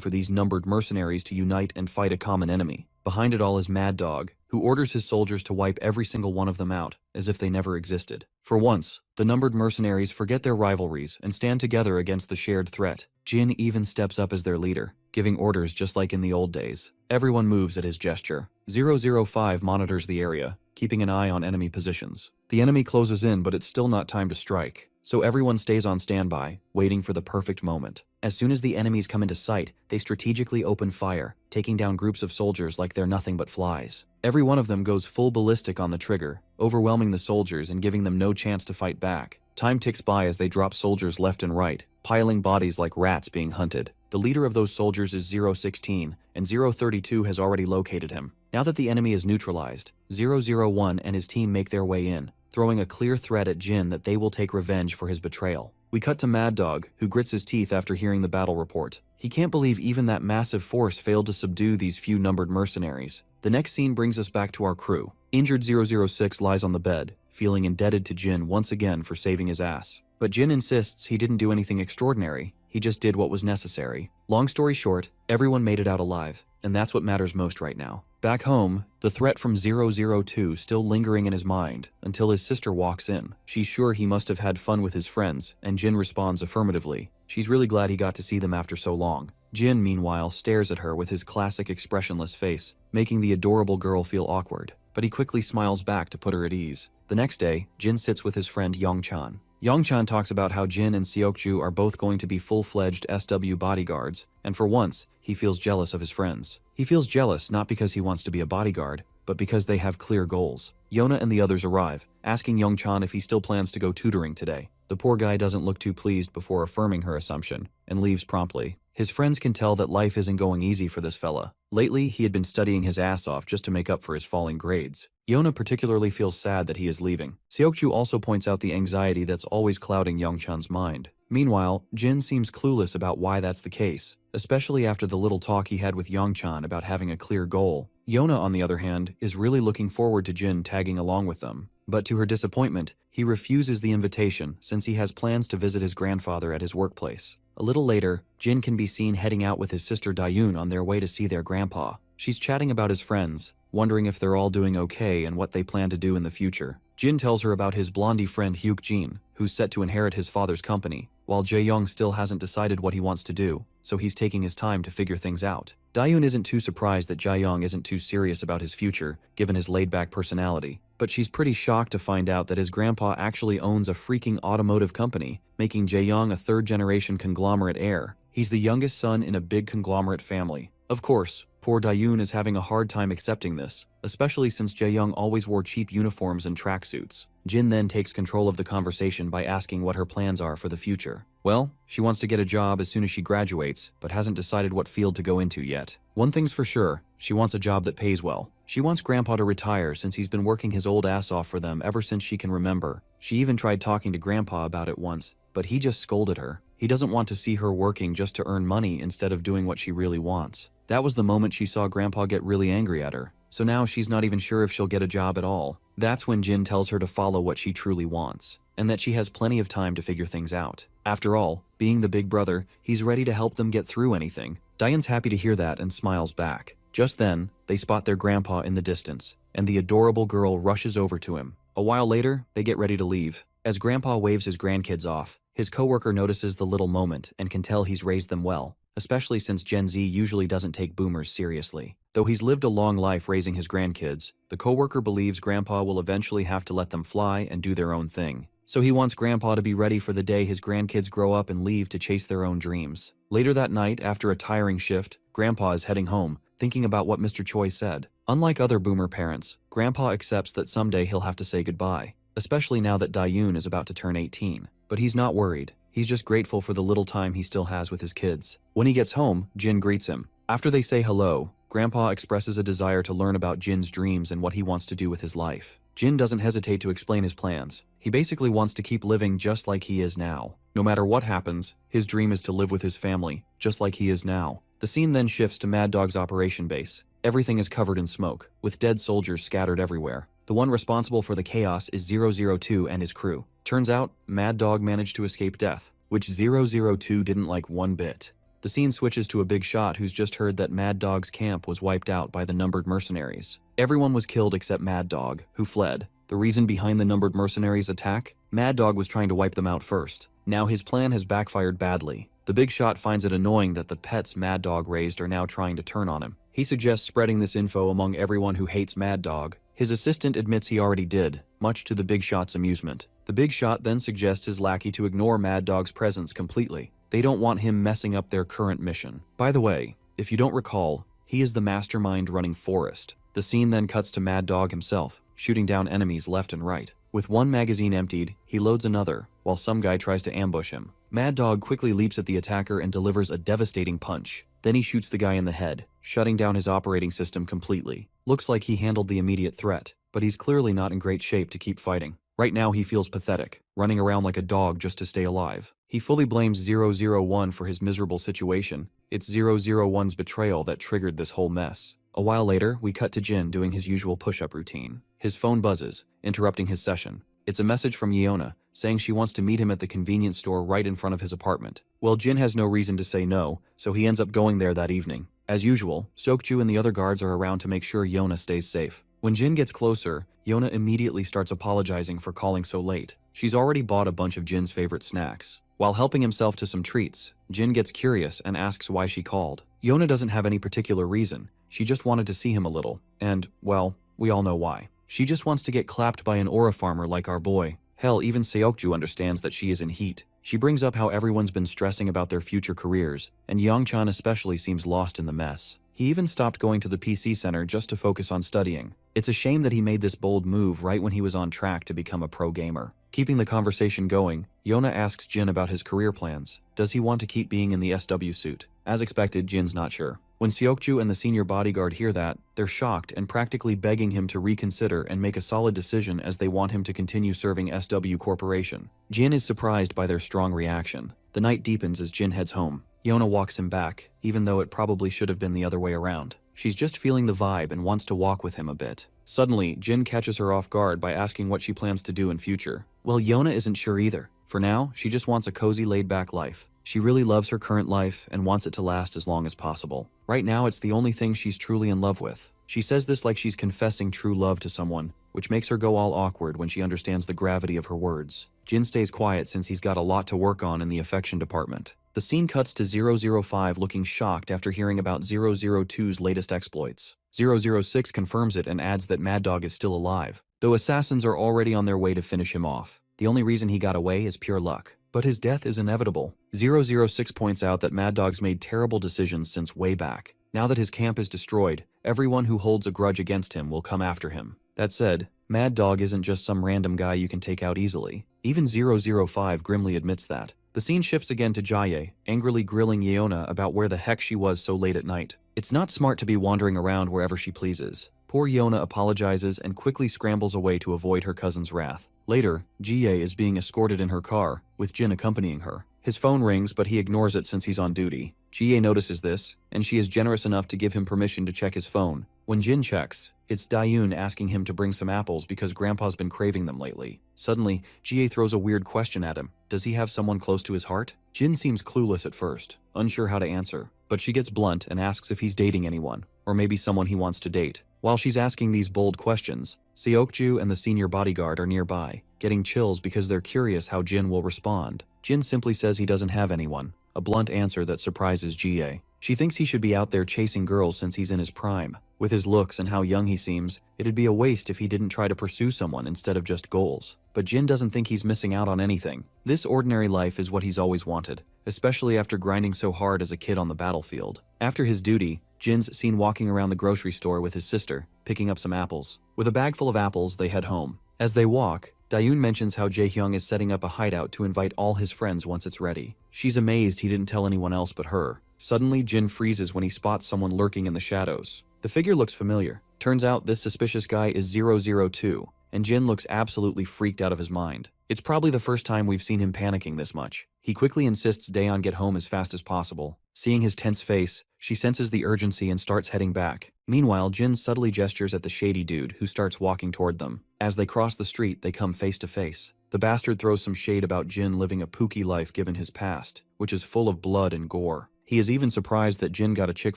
Speaker 1: for these numbered mercenaries to unite and fight a common enemy. Behind it all is Mad Dog, who orders his soldiers to wipe every single one of them out, as if they never existed. For once, the numbered mercenaries forget their rivalries and stand together against the shared threat. Jin even steps up as their leader, giving orders just like in the old days. Everyone moves at his gesture. 005 monitors the area, keeping an eye on enemy positions. The enemy closes in, but it's still not time to strike. So everyone stays on standby, waiting for the perfect moment. As soon as the enemies come into sight, they strategically open fire, taking down groups of soldiers like they're nothing but flies. Every one of them goes full ballistic on the trigger, overwhelming the soldiers and giving them no chance to fight back. Time ticks by as they drop soldiers left and right, piling bodies like rats being hunted. The leader of those soldiers is 016, and 032 has already located him. Now that the enemy is neutralized, 001 and his team make their way in, throwing a clear threat at Jin that they will take revenge for his betrayal. We cut to Mad Dog, who grits his teeth after hearing the battle report. He can't believe even that massive force failed to subdue these few numbered mercenaries. The next scene brings us back to our crew. Injured 006 lies on the bed, feeling indebted to Jin once again for saving his ass. But Jin insists he didn't do anything extraordinary, he just did what was necessary. Long story short, everyone made it out alive, and that's what matters most right now. Back home, the threat from 002 still lingering in his mind until his sister walks in. She's sure he must have had fun with his friends, and Jin responds affirmatively. She's really glad he got to see them after so long. Jin, meanwhile, stares at her with his classic expressionless face, making the adorable girl feel awkward. But he quickly smiles back to put her at ease. The next day, Jin sits with his friend Yongchan. Yongchan talks about how Jin and Seokju are both going to be full-fledged SW bodyguards, and for once, he feels jealous of his friends. He feels jealous not because he wants to be a bodyguard, but because they have clear goals. Yona and the others arrive, asking Yongchan if he still plans to go tutoring today. The poor guy doesn't look too pleased before affirming her assumption, and leaves promptly. His friends can tell that life isn't going easy for this fella. Lately, he had been studying his ass off just to make up for his falling grades. Yona particularly feels sad that he is leaving. Seokju also points out the anxiety that's always clouding Yongchan's mind. Meanwhile, Jin seems clueless about why that's the case, especially after the little talk he had with Yongchan about having a clear goal. Yona, on the other hand, is really looking forward to Jin tagging along with them. But to her disappointment, he refuses the invitation since he has plans to visit his grandfather at his workplace. A little later, Jin can be seen heading out with his sister Dayun on their way to see their grandpa. She's chatting about his friends, wondering if they're all doing okay and what they plan to do in the future. Jin tells her about his blondie friend Hyuk-jin, who's set to inherit his father's company, while Jae-young still hasn't decided what he wants to do, so he's taking his time to figure things out. Dayun isn't too surprised that Jae-young isn't too serious about his future, given his laid-back personality, but she's pretty shocked to find out that his grandpa actually owns a freaking automotive company, making Jae-young a third-generation conglomerate heir. He's the youngest son in a big conglomerate family. Of course, poor Dayun is having a hard time accepting this, especially since Jae-young always wore cheap uniforms and tracksuits. Jin then takes control of the conversation by asking what her plans are for the future. Well, she wants to get a job as soon as she graduates, but hasn't decided what field to go into yet. One thing's for sure, she wants a job that pays well. She wants Grandpa to retire since he's been working his old ass off for them ever since she can remember. She even tried talking to Grandpa about it once, but he just scolded her. He doesn't want to see her working just to earn money instead of doing what she really wants. That was the moment she saw Grandpa get really angry at her. So now she's not even sure if she'll get a job at all. That's when Jin tells her to follow what she truly wants, and that she has plenty of time to figure things out. After all, being the big brother, he's ready to help them get through anything. Diane's happy to hear that and smiles back. Just then, they spot their grandpa in the distance, and the adorable girl rushes over to him. A while later, they get ready to leave. As Grandpa waves his grandkids off, his coworker notices the little moment and can tell he's raised them well, especially since Gen Z usually doesn't take boomers seriously. Though he's lived a long life raising his grandkids, the coworker believes Grandpa will eventually have to let them fly and do their own thing. So he wants Grandpa to be ready for the day his grandkids grow up and leave to chase their own dreams. Later that night, after a tiring shift, Grandpa is heading home, thinking about what Mr. Choi said. Unlike other boomer parents, Grandpa accepts that someday he'll have to say goodbye, especially now that Dayun is about to turn 18. But he's not worried. He's just grateful for the little time he still has with his kids. When he gets home, Jin greets him. After they say hello, Grandpa expresses a desire to learn about Jin's dreams and what he wants to do with his life. Jin doesn't hesitate to explain his plans. He basically wants to keep living just like he is now. No matter what happens, his dream is to live with his family, just like he is now. The scene then shifts to Mad Dog's operation base. Everything is covered in smoke, with dead soldiers scattered everywhere. The one responsible for the chaos is 002 and his crew. Turns out, Mad Dog managed to escape death, which 002 didn't like one bit. The scene switches to a big shot who's just heard that Mad Dog's camp was wiped out by the numbered mercenaries. Everyone was killed except Mad Dog, who fled. The reason behind the numbered mercenaries' attack? Mad Dog was trying to wipe them out first. Now his plan has backfired badly. The big shot finds it annoying that the pets Mad Dog raised are now trying to turn on him. He suggests spreading this info among everyone who hates Mad Dog. His assistant admits he already did, much to the big shot's amusement. The big shot then suggests his lackey to ignore Mad Dog's presence completely. They don't want him messing up their current mission. By the way, if you don't recall, he is the mastermind running Forest. The scene then cuts to Mad Dog himself, shooting down enemies left and right. With one magazine emptied, he loads another, while some guy tries to ambush him. Mad Dog quickly leaps at the attacker and delivers a devastating punch. Then he shoots the guy in the head, shutting down his operating system completely. Looks like he handled the immediate threat, but he's clearly not in great shape to keep fighting. Right now he feels pathetic, running around like a dog just to stay alive. He fully blames 001 for his miserable situation. It's 001's betrayal that triggered this whole mess. A while later, we cut to Jin doing his usual push-up routine. His phone buzzes, interrupting his session. It's a message from Yeona, saying she wants to meet him at the convenience store right in front of his apartment. Well, Jin has no reason to say no, so he ends up going there that evening. As usual, Seokju and the other guards are around to make sure Yeona stays safe. When Jin gets closer, Yeona immediately starts apologizing for calling so late. She's already bought a bunch of Jin's favorite snacks. While helping himself to some treats, Jin gets curious and asks why she called. Yeona doesn't have any particular reason. She just wanted to see him a little. And, well, we all know why. She just wants to get clapped by an aura farmer like our boy. Hell, even Seokju understands that she is in heat. She brings up how everyone's been stressing about their future careers, and Yongchan especially seems lost in the mess. He even stopped going to the PC center just to focus on studying. It's a shame that he made this bold move right when he was on track to become a pro gamer. Keeping the conversation going, Yeona asks Jin about his career plans. Does he want to keep being in the SW suit? As expected, Jin's not sure. When Seokju and the senior bodyguard hear that, they're shocked and practically begging him to reconsider and make a solid decision as they want him to continue serving SW Corporation. Jin is surprised by their strong reaction. The night deepens as Jin heads home. Yeona walks him back, even though it probably should have been the other way around. She's just feeling the vibe and wants to walk with him a bit. Suddenly, Jin catches her off guard by asking what she plans to do in future. Well, Yeona isn't sure either. For now, she just wants a cozy, laid-back life. She really loves her current life and wants it to last as long as possible. Right now, it's the only thing she's truly in love with. She says this like she's confessing true love to someone, which makes her go all awkward when she understands the gravity of her words. Jin stays quiet since he's got a lot to work on in the affection department. The scene cuts to 005 looking shocked after hearing about 002's latest exploits. 006 confirms it and adds that Mad Dog is still alive, though assassins are already on their way to finish him off. The only reason he got away is pure luck. But his death is inevitable. 006 points out that Mad Dog's made terrible decisions since way back. Now that his camp is destroyed, everyone who holds a grudge against him will come after him. That said, Mad Dog isn't just some random guy you can take out easily. Even 005 grimly admits that. The scene shifts again to Jaye, angrily grilling Yeona about where the heck she was so late at night. It's not smart to be wandering around wherever she pleases. Poor Yeona apologizes and quickly scrambles away to avoid her cousin's wrath. Later, Jaye is being escorted in her car, with Jin accompanying her. His phone rings, but he ignores it since he's on duty. Jaye notices this, and she is generous enough to give him permission to check his phone. When Jin checks, it's Dayun asking him to bring some apples because Grandpa's been craving them lately. Suddenly, Jaye throws a weird question at him. Does he have someone close to his heart? Jin seems clueless at first, unsure how to answer, but she gets blunt and asks if he's dating anyone, or maybe someone he wants to date. While she's asking these bold questions, Seokju and the senior bodyguard are nearby, getting chills because they're curious how Jin will respond. Jin simply says he doesn't have anyone, a blunt answer that surprises Jaye. She thinks he should be out there chasing girls since he's in his prime. With his looks and how young he seems, it'd be a waste if he didn't try to pursue someone instead of just goals. But Jin doesn't think he's missing out on anything. This ordinary life is what he's always wanted, especially after grinding so hard as a kid on the battlefield. After his duty, Jin's seen walking around the grocery store with his sister, picking up some apples. With a bag full of apples, they head home. As they walk, Dayun mentions how Jaehyung is setting up a hideout to invite all his friends once it's ready. She's amazed he didn't tell anyone else but her. Suddenly, Jin freezes when he spots someone lurking in the shadows. The figure looks familiar. Turns out this suspicious guy is 002, and Jin looks absolutely freaked out of his mind. It's probably the first time we've seen him panicking this much. He quickly insists Daeon get home as fast as possible. Seeing his tense face, she senses the urgency and starts heading back. Meanwhile, Jin subtly gestures at the shady dude who starts walking toward them. As they cross the street, they come face to face. The bastard throws some shade about Jin living a pooky life given his past, which is full of blood and gore. He is even surprised that Jin got a chick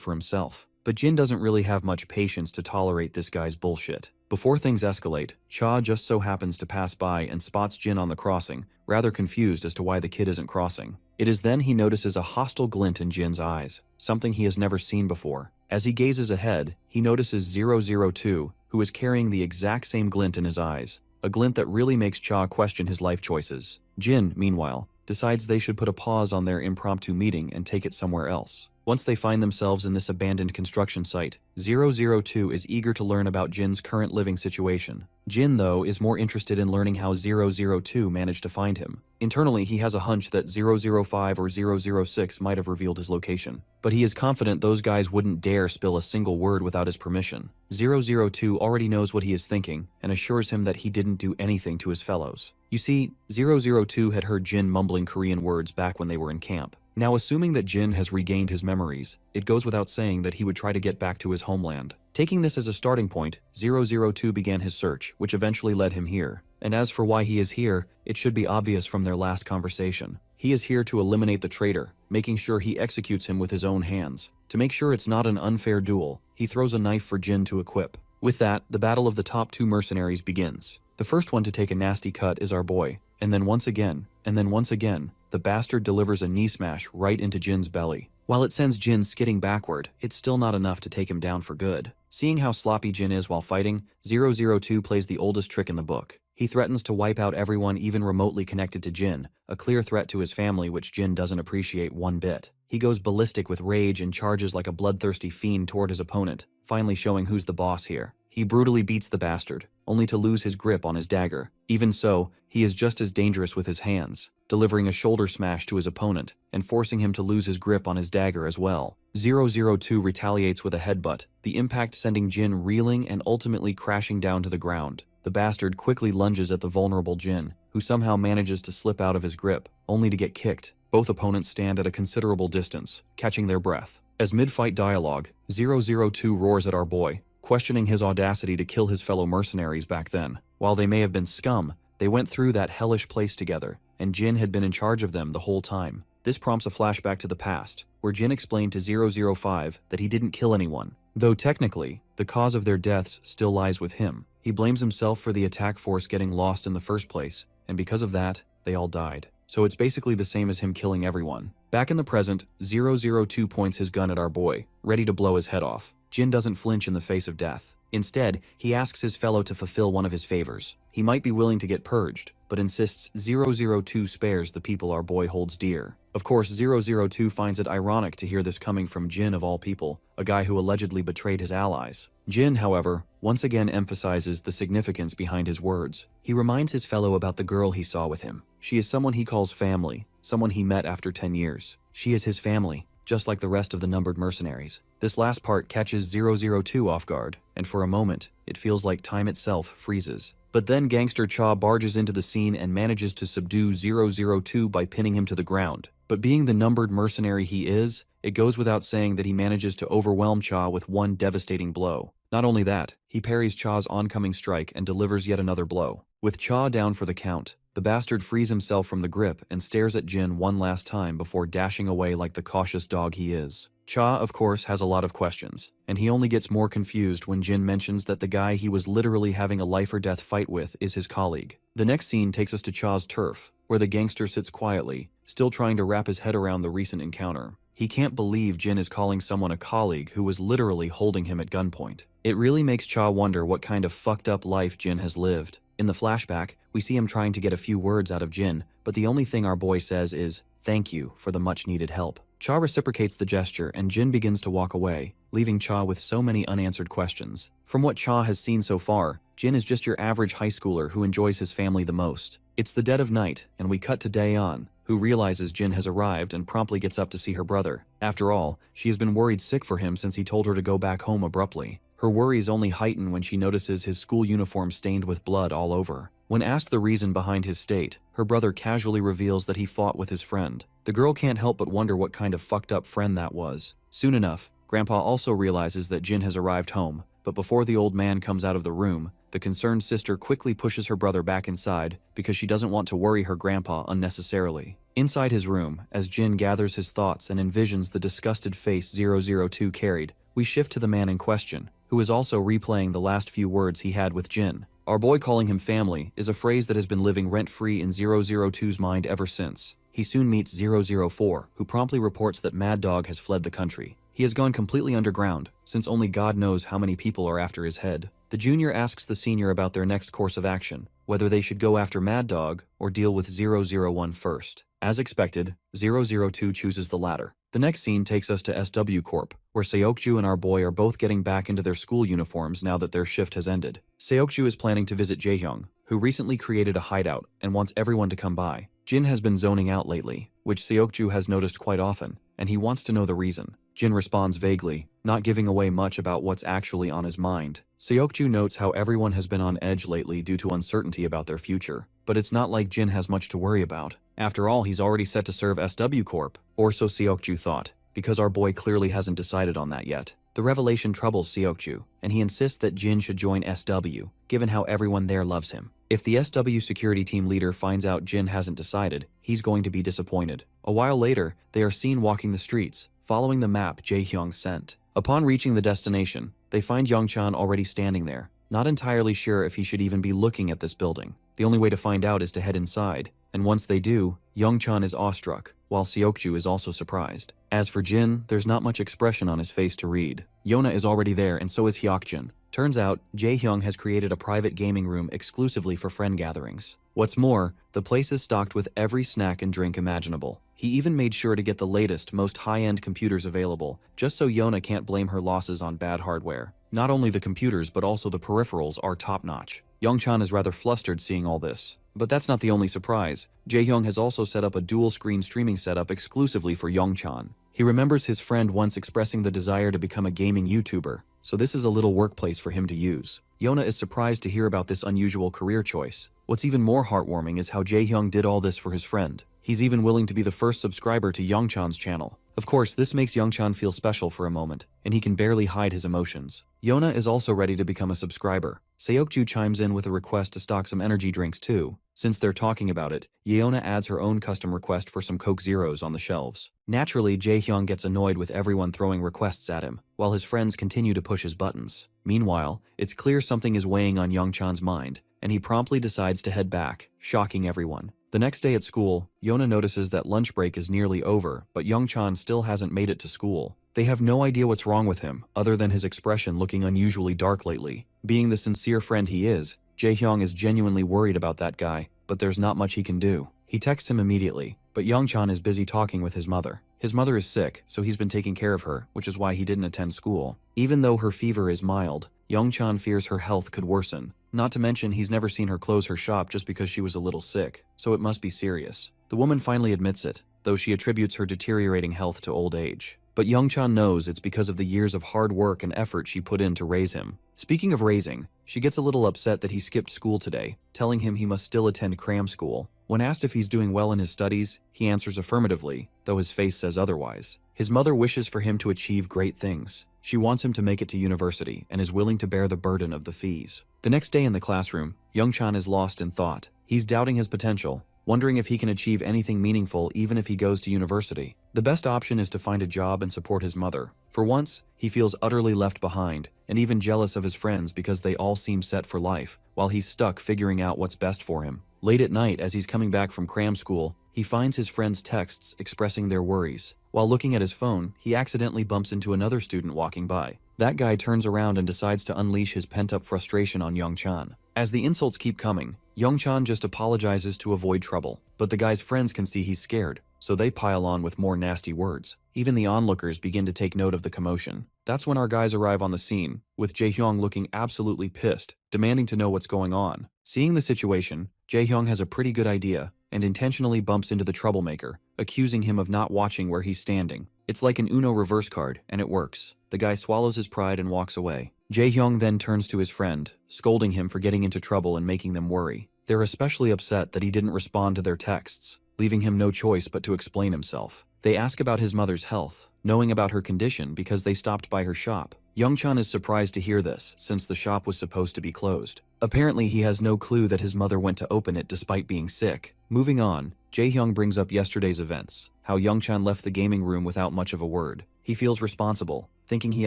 Speaker 1: for himself. But Jin doesn't really have much patience to tolerate this guy's bullshit. Before things escalate, Cha just so happens to pass by and spots Jin on the crossing, rather confused as to why the kid isn't crossing. It is then he notices a hostile glint in Jin's eyes, something he has never seen before. As he gazes ahead, he notices 002, who is carrying the exact same glint in his eyes, a glint that really makes Cha question his life choices. Jin, meanwhile, decides they should put a pause on their impromptu meeting and take it somewhere else. Once they find themselves in this abandoned construction site, 002 is eager to learn about Jin's current living situation. Jin, though, is more interested in learning how 002 managed to find him. Internally, he has a hunch that 005 or 006 might have revealed his location, but he is confident those guys wouldn't dare spill a single word without his permission. 002 already knows what he is thinking and assures him that he didn't do anything to his fellows. You see, 002 had heard Jin mumbling Korean words back when they were in camp. Now, assuming that Jin has regained his memories, it goes without saying that he would try to get back to his homeland. Taking this as a starting point, 002 began his search, which eventually led him here. And as for why he is here, it should be obvious from their last conversation. He is here to eliminate the traitor, making sure he executes him with his own hands. To make sure it's not an unfair duel, he throws a knife for Jin to equip. With that, the battle of the top two mercenaries begins. The first one to take a nasty cut is our boy, and then once again, the bastard delivers a knee smash right into Jin's belly. While it sends Jin skidding backward, it's still not enough to take him down for good. Seeing how sloppy Jin is while fighting, 002 plays the oldest trick in the book. He threatens to wipe out everyone even remotely connected to Jin, a clear threat to his family which Jin doesn't appreciate one bit. He goes ballistic with rage and charges like a bloodthirsty fiend toward his opponent, finally showing who's the boss here. He brutally beats the bastard, only to lose his grip on his dagger. Even so, he is just as dangerous with his hands, delivering a shoulder smash to his opponent and forcing him to lose his grip on his dagger as well. 002 retaliates with a headbutt, the impact sending Jin reeling and ultimately crashing down to the ground. The bastard quickly lunges at the vulnerable Jin, who somehow manages to slip out of his grip, only to get kicked. Both opponents stand at a considerable distance, catching their breath. As mid-fight dialogue, 002 roars at our boy, questioning his audacity to kill his fellow mercenaries back then. While they may have been scum, they went through that hellish place together, and Jin had been in charge of them the whole time. This prompts a flashback to the past, where Jin explained to 005 that he didn't kill anyone, though technically, the cause of their deaths still lies with him. He blames himself for the attack force getting lost in the first place, and because of that, they all died. So it's basically the same as him killing everyone. Back in the present, 002 points his gun at our boy, ready to blow his head off. Jin doesn't flinch in the face of death. Instead, he asks his fellow to fulfill one of his favors. He might be willing to get purged, but insists 002 spares the people our boy holds dear. Of course, 002 finds it ironic to hear this coming from Jin of all people, a guy who allegedly betrayed his allies. Jin, however, once again emphasizes the significance behind his words. He reminds his fellow about the girl he saw with him. She is someone he calls family, someone he met after 10 years. She is his family, just like the rest of the numbered mercenaries. This last part catches 002 off guard, and for a moment, it feels like time itself freezes. But then Gangster Cha barges into the scene and manages to subdue 002 by pinning him to the ground. But being the numbered mercenary he is, it goes without saying that he manages to overwhelm Cha with one devastating blow. Not only that, he parries Cha's oncoming strike and delivers yet another blow. With Cha down for the count, the bastard frees himself from the grip and stares at Jin one last time before dashing away like the cautious dog he is. Cha, of course, has a lot of questions, and he only gets more confused when Jin mentions that the guy he was literally having a life-or-death fight with is his colleague. The next scene takes us to Cha's turf, where the gangster sits quietly, still trying to wrap his head around the recent encounter. He can't believe Jin is calling someone a colleague who was literally holding him at gunpoint. It really makes Cha wonder what kind of fucked up life Jin has lived. In the flashback, we see him trying to get a few words out of Jin, but the only thing our boy says is, "Thank you for the much-needed help." Cha reciprocates the gesture and Jin begins to walk away, leaving Cha with so many unanswered questions. From what Cha has seen so far, Jin is just your average high schooler who enjoys his family the most. It's the dead of night, and we cut to Daeon, who realizes Jin has arrived and promptly gets up to see her brother. After all, she has been worried sick for him since he told her to go back home abruptly. Her worries only heighten when she notices his school uniform stained with blood all over. When asked the reason behind his state, her brother casually reveals that he fought with his friend. The girl can't help but wonder what kind of fucked up friend that was. Soon enough, Grandpa also realizes that Jin has arrived home, but before the old man comes out of the room, the concerned sister quickly pushes her brother back inside because she doesn't want to worry her grandpa unnecessarily. Inside his room, as Jin gathers his thoughts and envisions the disgusted face 002 carried, we shift to the man in question, who is also replaying the last few words he had with Jin. Our boy calling him family is a phrase that has been living rent-free in 002's mind ever since. He soon meets 004, who promptly reports that Mad Dog has fled the country. He has gone completely underground, since only God knows how many people are after his head. The junior asks the senior about their next course of action, whether they should go after Mad Dog or deal with 001 first. As expected, 002 chooses the latter. The next scene takes us to SW Corp, where Seokju and our boy are both getting back into their school uniforms now that their shift has ended. Seokju is planning to visit Jaehyung, who recently created a hideout and wants everyone to come by. Jin has been zoning out lately, which Seokju has noticed quite often, and he wants to know the reason. Jin responds vaguely, not giving away much about what's actually on his mind. Seokju notes how everyone has been on edge lately due to uncertainty about their future, but it's not like Jin has much to worry about. After all, he's already set to serve SW Corp, or so Seokju thought, because our boy clearly hasn't decided on that yet. The revelation troubles Seokju, and he insists that Jin should join SW, given how everyone there loves him. If the SW security team leader finds out Jin hasn't decided, he's going to be disappointed. A while later, they are seen walking the streets, following the map Jaehyung sent. Upon reaching the destination, they find Youngchan already standing there, not entirely sure if he should even be looking at this building. The only way to find out is to head inside, and once they do, Youngchan is awestruck, while Seokju is also surprised. As for Jin, there's not much expression on his face to read. Yona is already there, and so is Hyokjin. Turns out, Jaehyung has created a private gaming room exclusively for friend gatherings. What's more, the place is stocked with every snack and drink imaginable. He even made sure to get the latest, most high-end computers available, just so Yona can't blame her losses on bad hardware. Not only the computers, but also the peripherals are top-notch. Youngchan is rather flustered seeing all this. But that's not the only surprise. Jaehyung has also set up a dual-screen streaming setup exclusively for Youngchan. He remembers his friend once expressing the desire to become a gaming YouTuber, so this is a little workplace for him to use. Yona is surprised to hear about this unusual career choice. What's even more heartwarming is how Jaehyung did all this for his friend. He's even willing to be the first subscriber to Youngchan's channel. Of course, this makes Youngchan feel special for a moment, and he can barely hide his emotions. Yona is also ready to become a subscriber. Seokju chimes in with a request to stock some energy drinks too. Since they're talking about it, Yeona adds her own custom request for some Coke Zeros on the shelves. Naturally, Jaehyung gets annoyed with everyone throwing requests at him, while his friends continue to push his buttons. Meanwhile, it's clear something is weighing on Youngchan's mind, and he promptly decides to head back, shocking everyone. The next day at school, Yona notices that lunch break is nearly over, but Youngchan still hasn't made it to school. They have no idea what's wrong with him, other than his expression looking unusually dark lately. Being the sincere friend he is, Jaehyung is genuinely worried about that guy, but there's not much he can do. He texts him immediately, but Youngchan is busy talking with his mother. His mother is sick, so he's been taking care of her, which is why he didn't attend school. Even though her fever is mild, Youngchan fears her health could worsen. Not to mention, he's never seen her close her shop just because she was a little sick, so it must be serious. The woman finally admits it, though she attributes her deteriorating health to old age. But Youngchan knows it's because of the years of hard work and effort she put in to raise him. Speaking of raising, she gets a little upset that he skipped school today, telling him he must still attend cram school. When asked if he's doing well in his studies, he answers affirmatively, though his face says otherwise. His mother wishes for him to achieve great things. She wants him to make it to university and is willing to bear the burden of the fees. The next day in the classroom, Youngchan is lost in thought. He's doubting his potential, wondering if he can achieve anything meaningful even if he goes to university. The best option is to find a job and support his mother. For once, he feels utterly left behind and even jealous of his friends because they all seem set for life, while he's stuck figuring out what's best for him. Late at night, as he's coming back from cram school, he finds his friends' texts expressing their worries. While looking at his phone, he accidentally bumps into another student walking by. That guy turns around and decides to unleash his pent-up frustration on Youngchan. As the insults keep coming, Youngchan just apologizes to avoid trouble, but the guy's friends can see he's scared, so they pile on with more nasty words. Even the onlookers begin to take note of the commotion. That's when our guys arrive on the scene, with Jae-hyung looking absolutely pissed, demanding to know what's going on. Seeing the situation, Jae-hyung has a pretty good idea and intentionally bumps into the troublemaker, accusing him of not watching where he's standing. It's like an Uno reverse card, and it works. The guy swallows his pride and walks away. Jae-hyung then turns to his friend, scolding him for getting into trouble and making them worry. They're especially upset that he didn't respond to their texts, leaving him no choice but to explain himself. They ask about his mother's health, knowing about her condition because they stopped by her shop. Youngchan is surprised to hear this, since the shop was supposed to be closed. Apparently, he has no clue that his mother went to open it despite being sick. Moving on, Jae-hyung brings up yesterday's events, how Youngchan left the gaming room without much of a word. He feels responsible, thinking he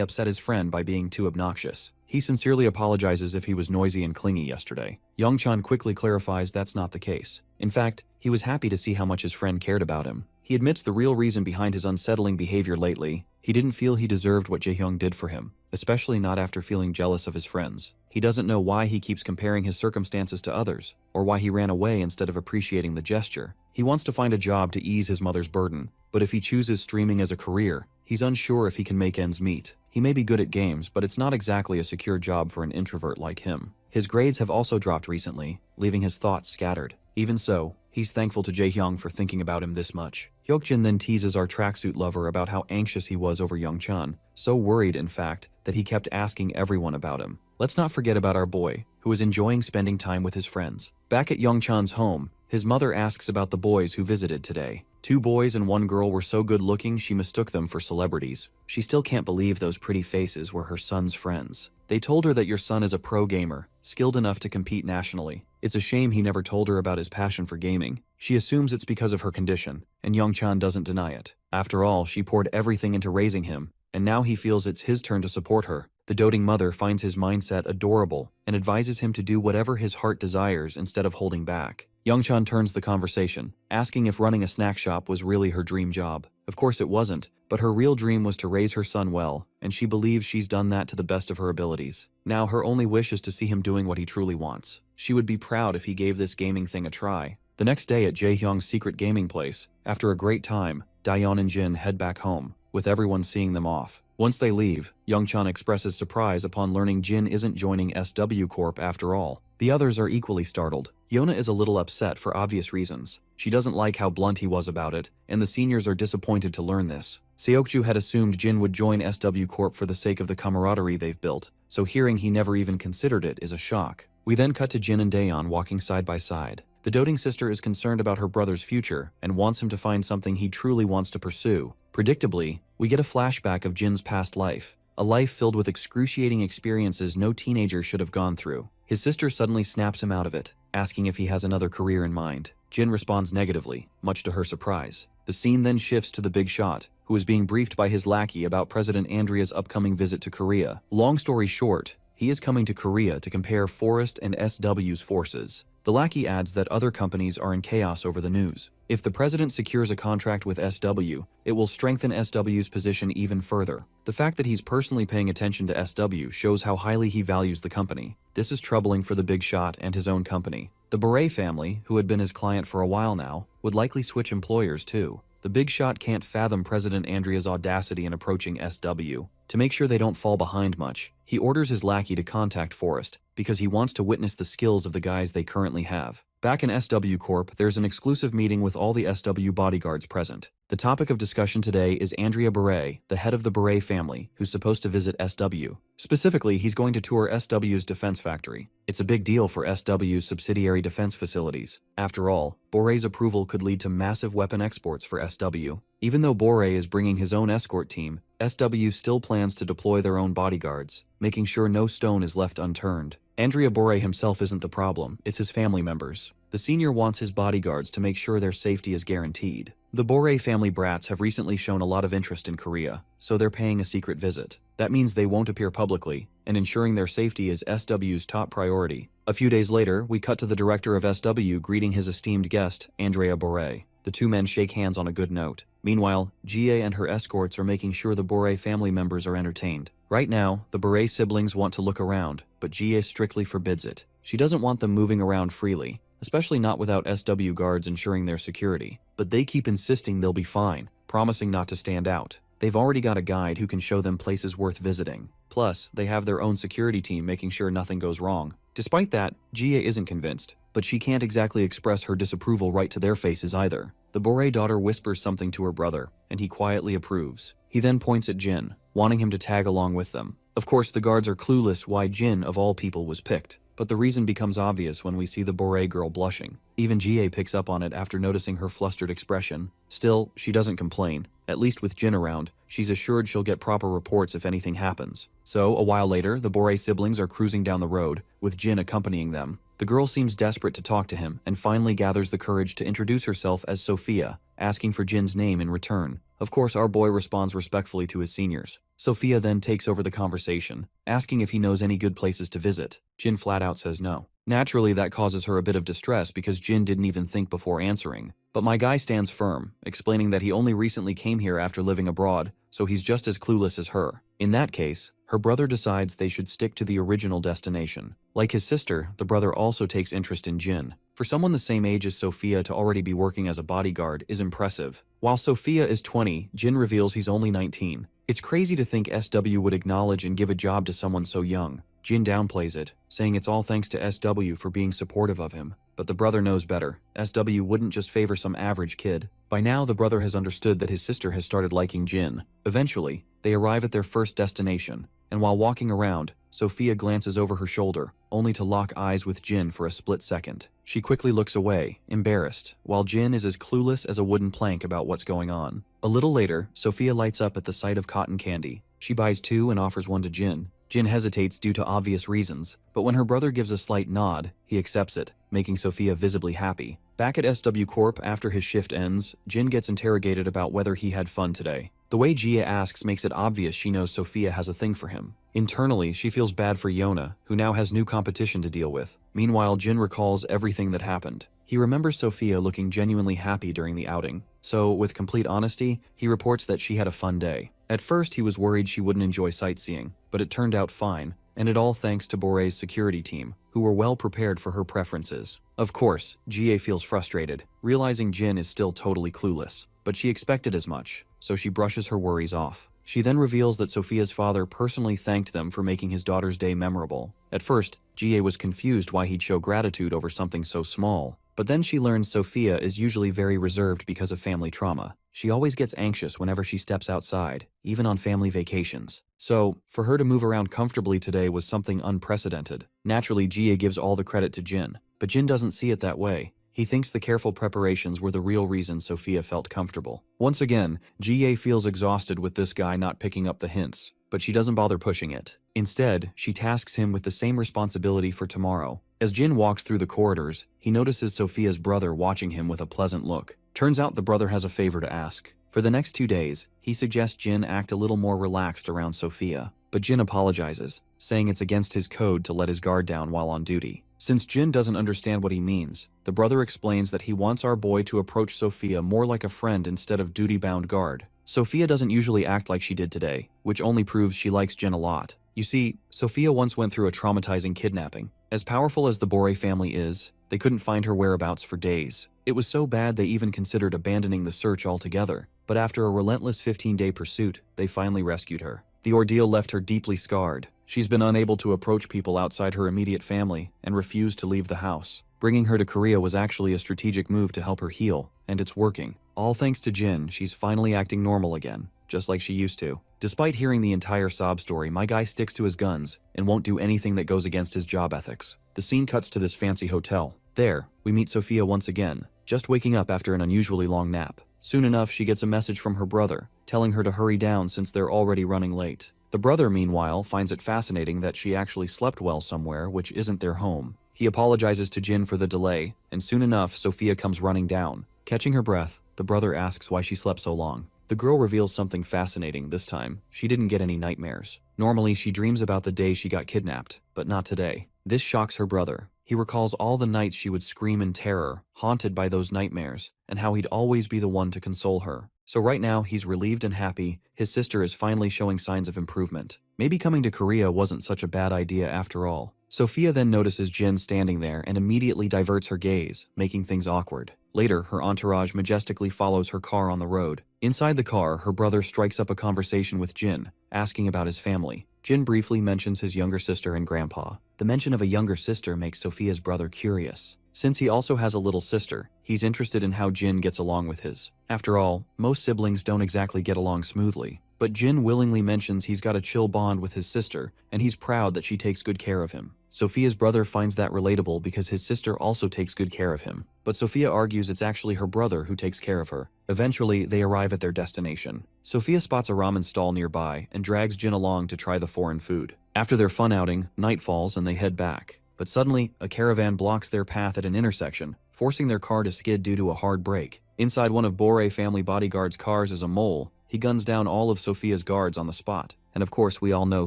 Speaker 1: upset his friend by being too obnoxious. He sincerely apologizes if he was noisy and clingy yesterday. Youngchan quickly clarifies that's not the case. In fact, he was happy to see how much his friend cared about him. He admits the real reason behind his unsettling behavior lately. He didn't feel he deserved what Jae-hyung did for him, especially not after feeling jealous of his friends. He doesn't know why he keeps comparing his circumstances to others, or why he ran away instead of appreciating the gesture. He wants to find a job to ease his mother's burden, but if he chooses streaming as a career, he's unsure if he can make ends meet. He may be good at games, but it's not exactly a secure job for an introvert like him. His grades have also dropped recently, leaving his thoughts scattered. Even so, he's thankful to Jae-hyung for thinking about him this much. Hyokjin then teases our tracksuit lover about how anxious he was over Youngchan, so worried in fact that he kept asking everyone about him. Let's not forget about our boy, who is enjoying spending time with his friends. Back at Youngchan's home, his mother asks about the boys who visited today. 2 boys and 1 girl were so good looking she mistook them for celebrities. She still can't believe those pretty faces were her son's friends. They told her that your son is a pro gamer, skilled enough to compete nationally. It's a shame he never told her about his passion for gaming. She assumes it's because of her condition, and Youngchan doesn't deny it. After all, she poured everything into raising him, and now he feels it's his turn to support her. The doting mother finds his mindset adorable and advises him to do whatever his heart desires instead of holding back. Youngchan turns the conversation, asking if running a snack shop was really her dream job. Of course it wasn't, but her real dream was to raise her son well, and she believes she's done that to the best of her abilities. Now her only wish is to see him doing what he truly wants. She would be proud if he gave this gaming thing a try. The next day at Jae-hyung's secret gaming place, after a great time, Daeyeon and Jin head back home, with everyone seeing them off. Once they leave, Youngchan expresses surprise upon learning Jin isn't joining SW Corp after all. The others are equally startled. Yona is a little upset for obvious reasons. She doesn't like how blunt he was about it, and the seniors are disappointed to learn this. Seokju had assumed Jin would join SW Corp for the sake of the camaraderie they've built, so hearing he never even considered it is a shock. We then cut to Jin and Daeyeon walking side by side. The doting sister is concerned about her brother's future and wants him to find something he truly wants to pursue. Predictably, we get a flashback of Jin's past life, a life filled with excruciating experiences no teenager should have gone through. His sister suddenly snaps him out of it, asking if he has another career in mind. Jin responds negatively, much to her surprise. The scene then shifts to the big shot, who is being briefed by his lackey about President Andrea's upcoming visit to Korea. Long story short, he is coming to Korea to compare Forest and SW's forces. The lackey adds that other companies are in chaos over the news. If the president secures a contract with SW, it will strengthen SW's position even further. The fact that he's personally paying attention to SW shows how highly he values the company. This is troubling for the big shot and his own company. The Beret family, who had been his client for a while now, would likely switch employers too. The big shot can't fathom President Andrea's audacity in approaching SW. To make sure they don't fall behind much, he orders his lackey to contact Forrest, because he wants to witness the skills of the guys they currently have. Back in SW Corp, there's an exclusive meeting with all the SW bodyguards present. The topic of discussion today is Andrea Beret, the head of the Beret family, who's supposed to visit SW. Specifically, he's going to tour SW's defense factory. It's a big deal for SW's subsidiary defense facilities. After all, Boret's approval could lead to massive weapon exports for SW. Even though Boret is bringing his own escort team, SW still plans to deploy their own bodyguards, making sure no stone is left unturned. Andrea Boret himself isn't the problem, it's his family members. The senior wants his bodyguards to make sure their safety is guaranteed. The Boret family brats have recently shown a lot of interest in Korea, so they're paying a secret visit. That means they won't appear publicly, and ensuring their safety is SW's top priority. A few days later, we cut to the director of SW greeting his esteemed guest, Andrea Boret. The two men shake hands on a good note. Meanwhile, Jie and her escorts are making sure the Boret family members are entertained. Right now, the Boret siblings want to look around, but Jie strictly forbids it. She doesn't want them moving around freely. especially not without SW guards ensuring their security. But they keep insisting they'll be fine, promising not to stand out. They've already got a guide who can show them places worth visiting. Plus, they have their own security team making sure nothing goes wrong. Despite that, Jie isn't convinced, but she can't exactly express her disapproval right to their faces either. The Bore daughter whispers something to her brother, and he quietly approves. He then points at Jin, wanting him to tag along with them. Of course, the guards are clueless why Jin, of all people, was picked, but the reason becomes obvious when we see the Bore girl blushing. Even Jie picks up on it after noticing her flustered expression. Still, she doesn't complain. At least with Jin around, she's assured she'll get proper reports if anything happens. So, a while later, the Bore siblings are cruising down the road, with Jin accompanying them. The girl seems desperate to talk to him and finally gathers the courage to introduce herself as Sophia, asking for Jin's name in return. Of course, our boy responds respectfully to his seniors. Sophia then takes over the conversation, asking if he knows any good places to visit. Jin flat out says no. Naturally, that causes her a bit of distress because Jin didn't even think before answering. But my guy stands firm, explaining that he only recently came here after living abroad, so he's just as clueless as her. In that case, her brother decides they should stick to the original destination. Like his sister, the brother also takes interest in Jin. For someone the same age as Sophia to already be working as a bodyguard is impressive. While Sophia is 20, Jin reveals he's only 19. It's crazy to think SW would acknowledge and give a job to someone so young. Jin downplays it, saying it's all thanks to SW for being supportive of him. But the brother knows better. SW wouldn't just favor some average kid. By now, the brother has understood that his sister has started liking Jin. Eventually, they arrive at their first destination, and while walking around, Sophia glances over her shoulder, only to lock eyes with Jin for a split second. She quickly looks away, embarrassed, while Jin is as clueless as a wooden plank about what's going on. A little later, Sophia lights up at the sight of cotton candy. She buys 2 and offers one to Jin. Jin hesitates due to obvious reasons, but when her brother gives a slight nod, he accepts it, making Sophia visibly happy. Back at SW Corp after his shift ends, Jin gets interrogated about whether he had fun today. The way Jia asks makes it obvious she knows Sophia has a thing for him. Internally, she feels bad for Yona, who now has new competition to deal with. Meanwhile, Jin recalls everything that happened. He remembers Sophia looking genuinely happy during the outing. So, with complete honesty, he reports that she had a fun day. At first, he was worried she wouldn't enjoy sightseeing, but it turned out fine, and it all thanks to Bore's security team, who were well prepared for her preferences. Of course, Jie feels frustrated, realizing Jin is still totally clueless, but she expected as much, so she brushes her worries off. She then reveals that Sophia's father personally thanked them for making his daughter's day memorable. At first, Jie was confused why he'd show gratitude over something so small, but then she learns Sophia is usually very reserved because of family trauma. She always gets anxious whenever she steps outside, even on family vacations. So, for her to move around comfortably today was something unprecedented. Naturally, Jie gives all the credit to Jin, but Jin doesn't see it that way. He thinks the careful preparations were the real reason Sophia felt comfortable. Once again, Jie feels exhausted with this guy not picking up the hints, but she doesn't bother pushing it. Instead, she tasks him with the same responsibility for tomorrow. As Jin walks through the corridors, he notices Sophia's brother watching him with a pleasant look. Turns out the brother has a favor to ask. For the next 2 days, he suggests Jin act a little more relaxed around Sophia, but Jin apologizes, saying it's against his code to let his guard down while on duty. Since Jin doesn't understand what he means, the brother explains that he wants our boy to approach Sophia more like a friend instead of duty-bound guard. Sophia doesn't usually act like she did today, which only proves she likes Jin a lot. You see, Sophia once went through a traumatizing kidnapping. As powerful as the Bore family is, they couldn't find her whereabouts for days. It was so bad they even considered abandoning the search altogether. But after a relentless 15-day pursuit, they finally rescued her. The ordeal left her deeply scarred. She's been unable to approach people outside her immediate family and refused to leave the house. Bringing her to Korea was actually a strategic move to help her heal, and it's working. All thanks to Jin, she's finally acting normal again, just like she used to. Despite hearing the entire sob story, my guy sticks to his guns and won't do anything that goes against his job ethics. The scene cuts to this fancy hotel. There, we meet Sophia once again, just waking up after an unusually long nap. Soon enough, she gets a message from her brother, telling her to hurry down since they're already running late. The brother, meanwhile, finds it fascinating that she actually slept well somewhere which isn't their home. He apologizes to Jin for the delay, and soon enough, Sophia comes running down. Catching her breath, the brother asks why she slept so long. The girl reveals something fascinating this time. She didn't get any nightmares. Normally, she dreams about the day she got kidnapped, but not today. This shocks her brother. He recalls all the nights she would scream in terror, haunted by those nightmares, and how he'd always be the one to console her. So right now, he's relieved and happy. His sister is finally showing signs of improvement. Maybe coming to Korea wasn't such a bad idea after all. Sophia then notices Jin standing there and immediately diverts her gaze, making things awkward. Later, her entourage majestically follows her car on the road. Inside the car, her brother strikes up a conversation with Jin, asking about his family. Jin briefly mentions his younger sister and grandpa. The mention of a younger sister makes Sophia's brother curious. Since he also has a little sister, he's interested in how Jin gets along with his. After all, most siblings don't exactly get along smoothly. But Jin willingly mentions he's got a chill bond with his sister, and he's proud that she takes good care of him. Sophia's brother finds that relatable because his sister also takes good care of him. But Sophia argues it's actually her brother who takes care of her. Eventually, they arrive at their destination. Sophia spots a ramen stall nearby and drags Jin along to try the foreign food. After their fun outing, night falls and they head back. But suddenly, a caravan blocks their path at an intersection, forcing their car to skid due to a hard brake. Inside one of Bore family bodyguard's cars is a mole. He guns down all of Sophia's guards on the spot. And of course, we all know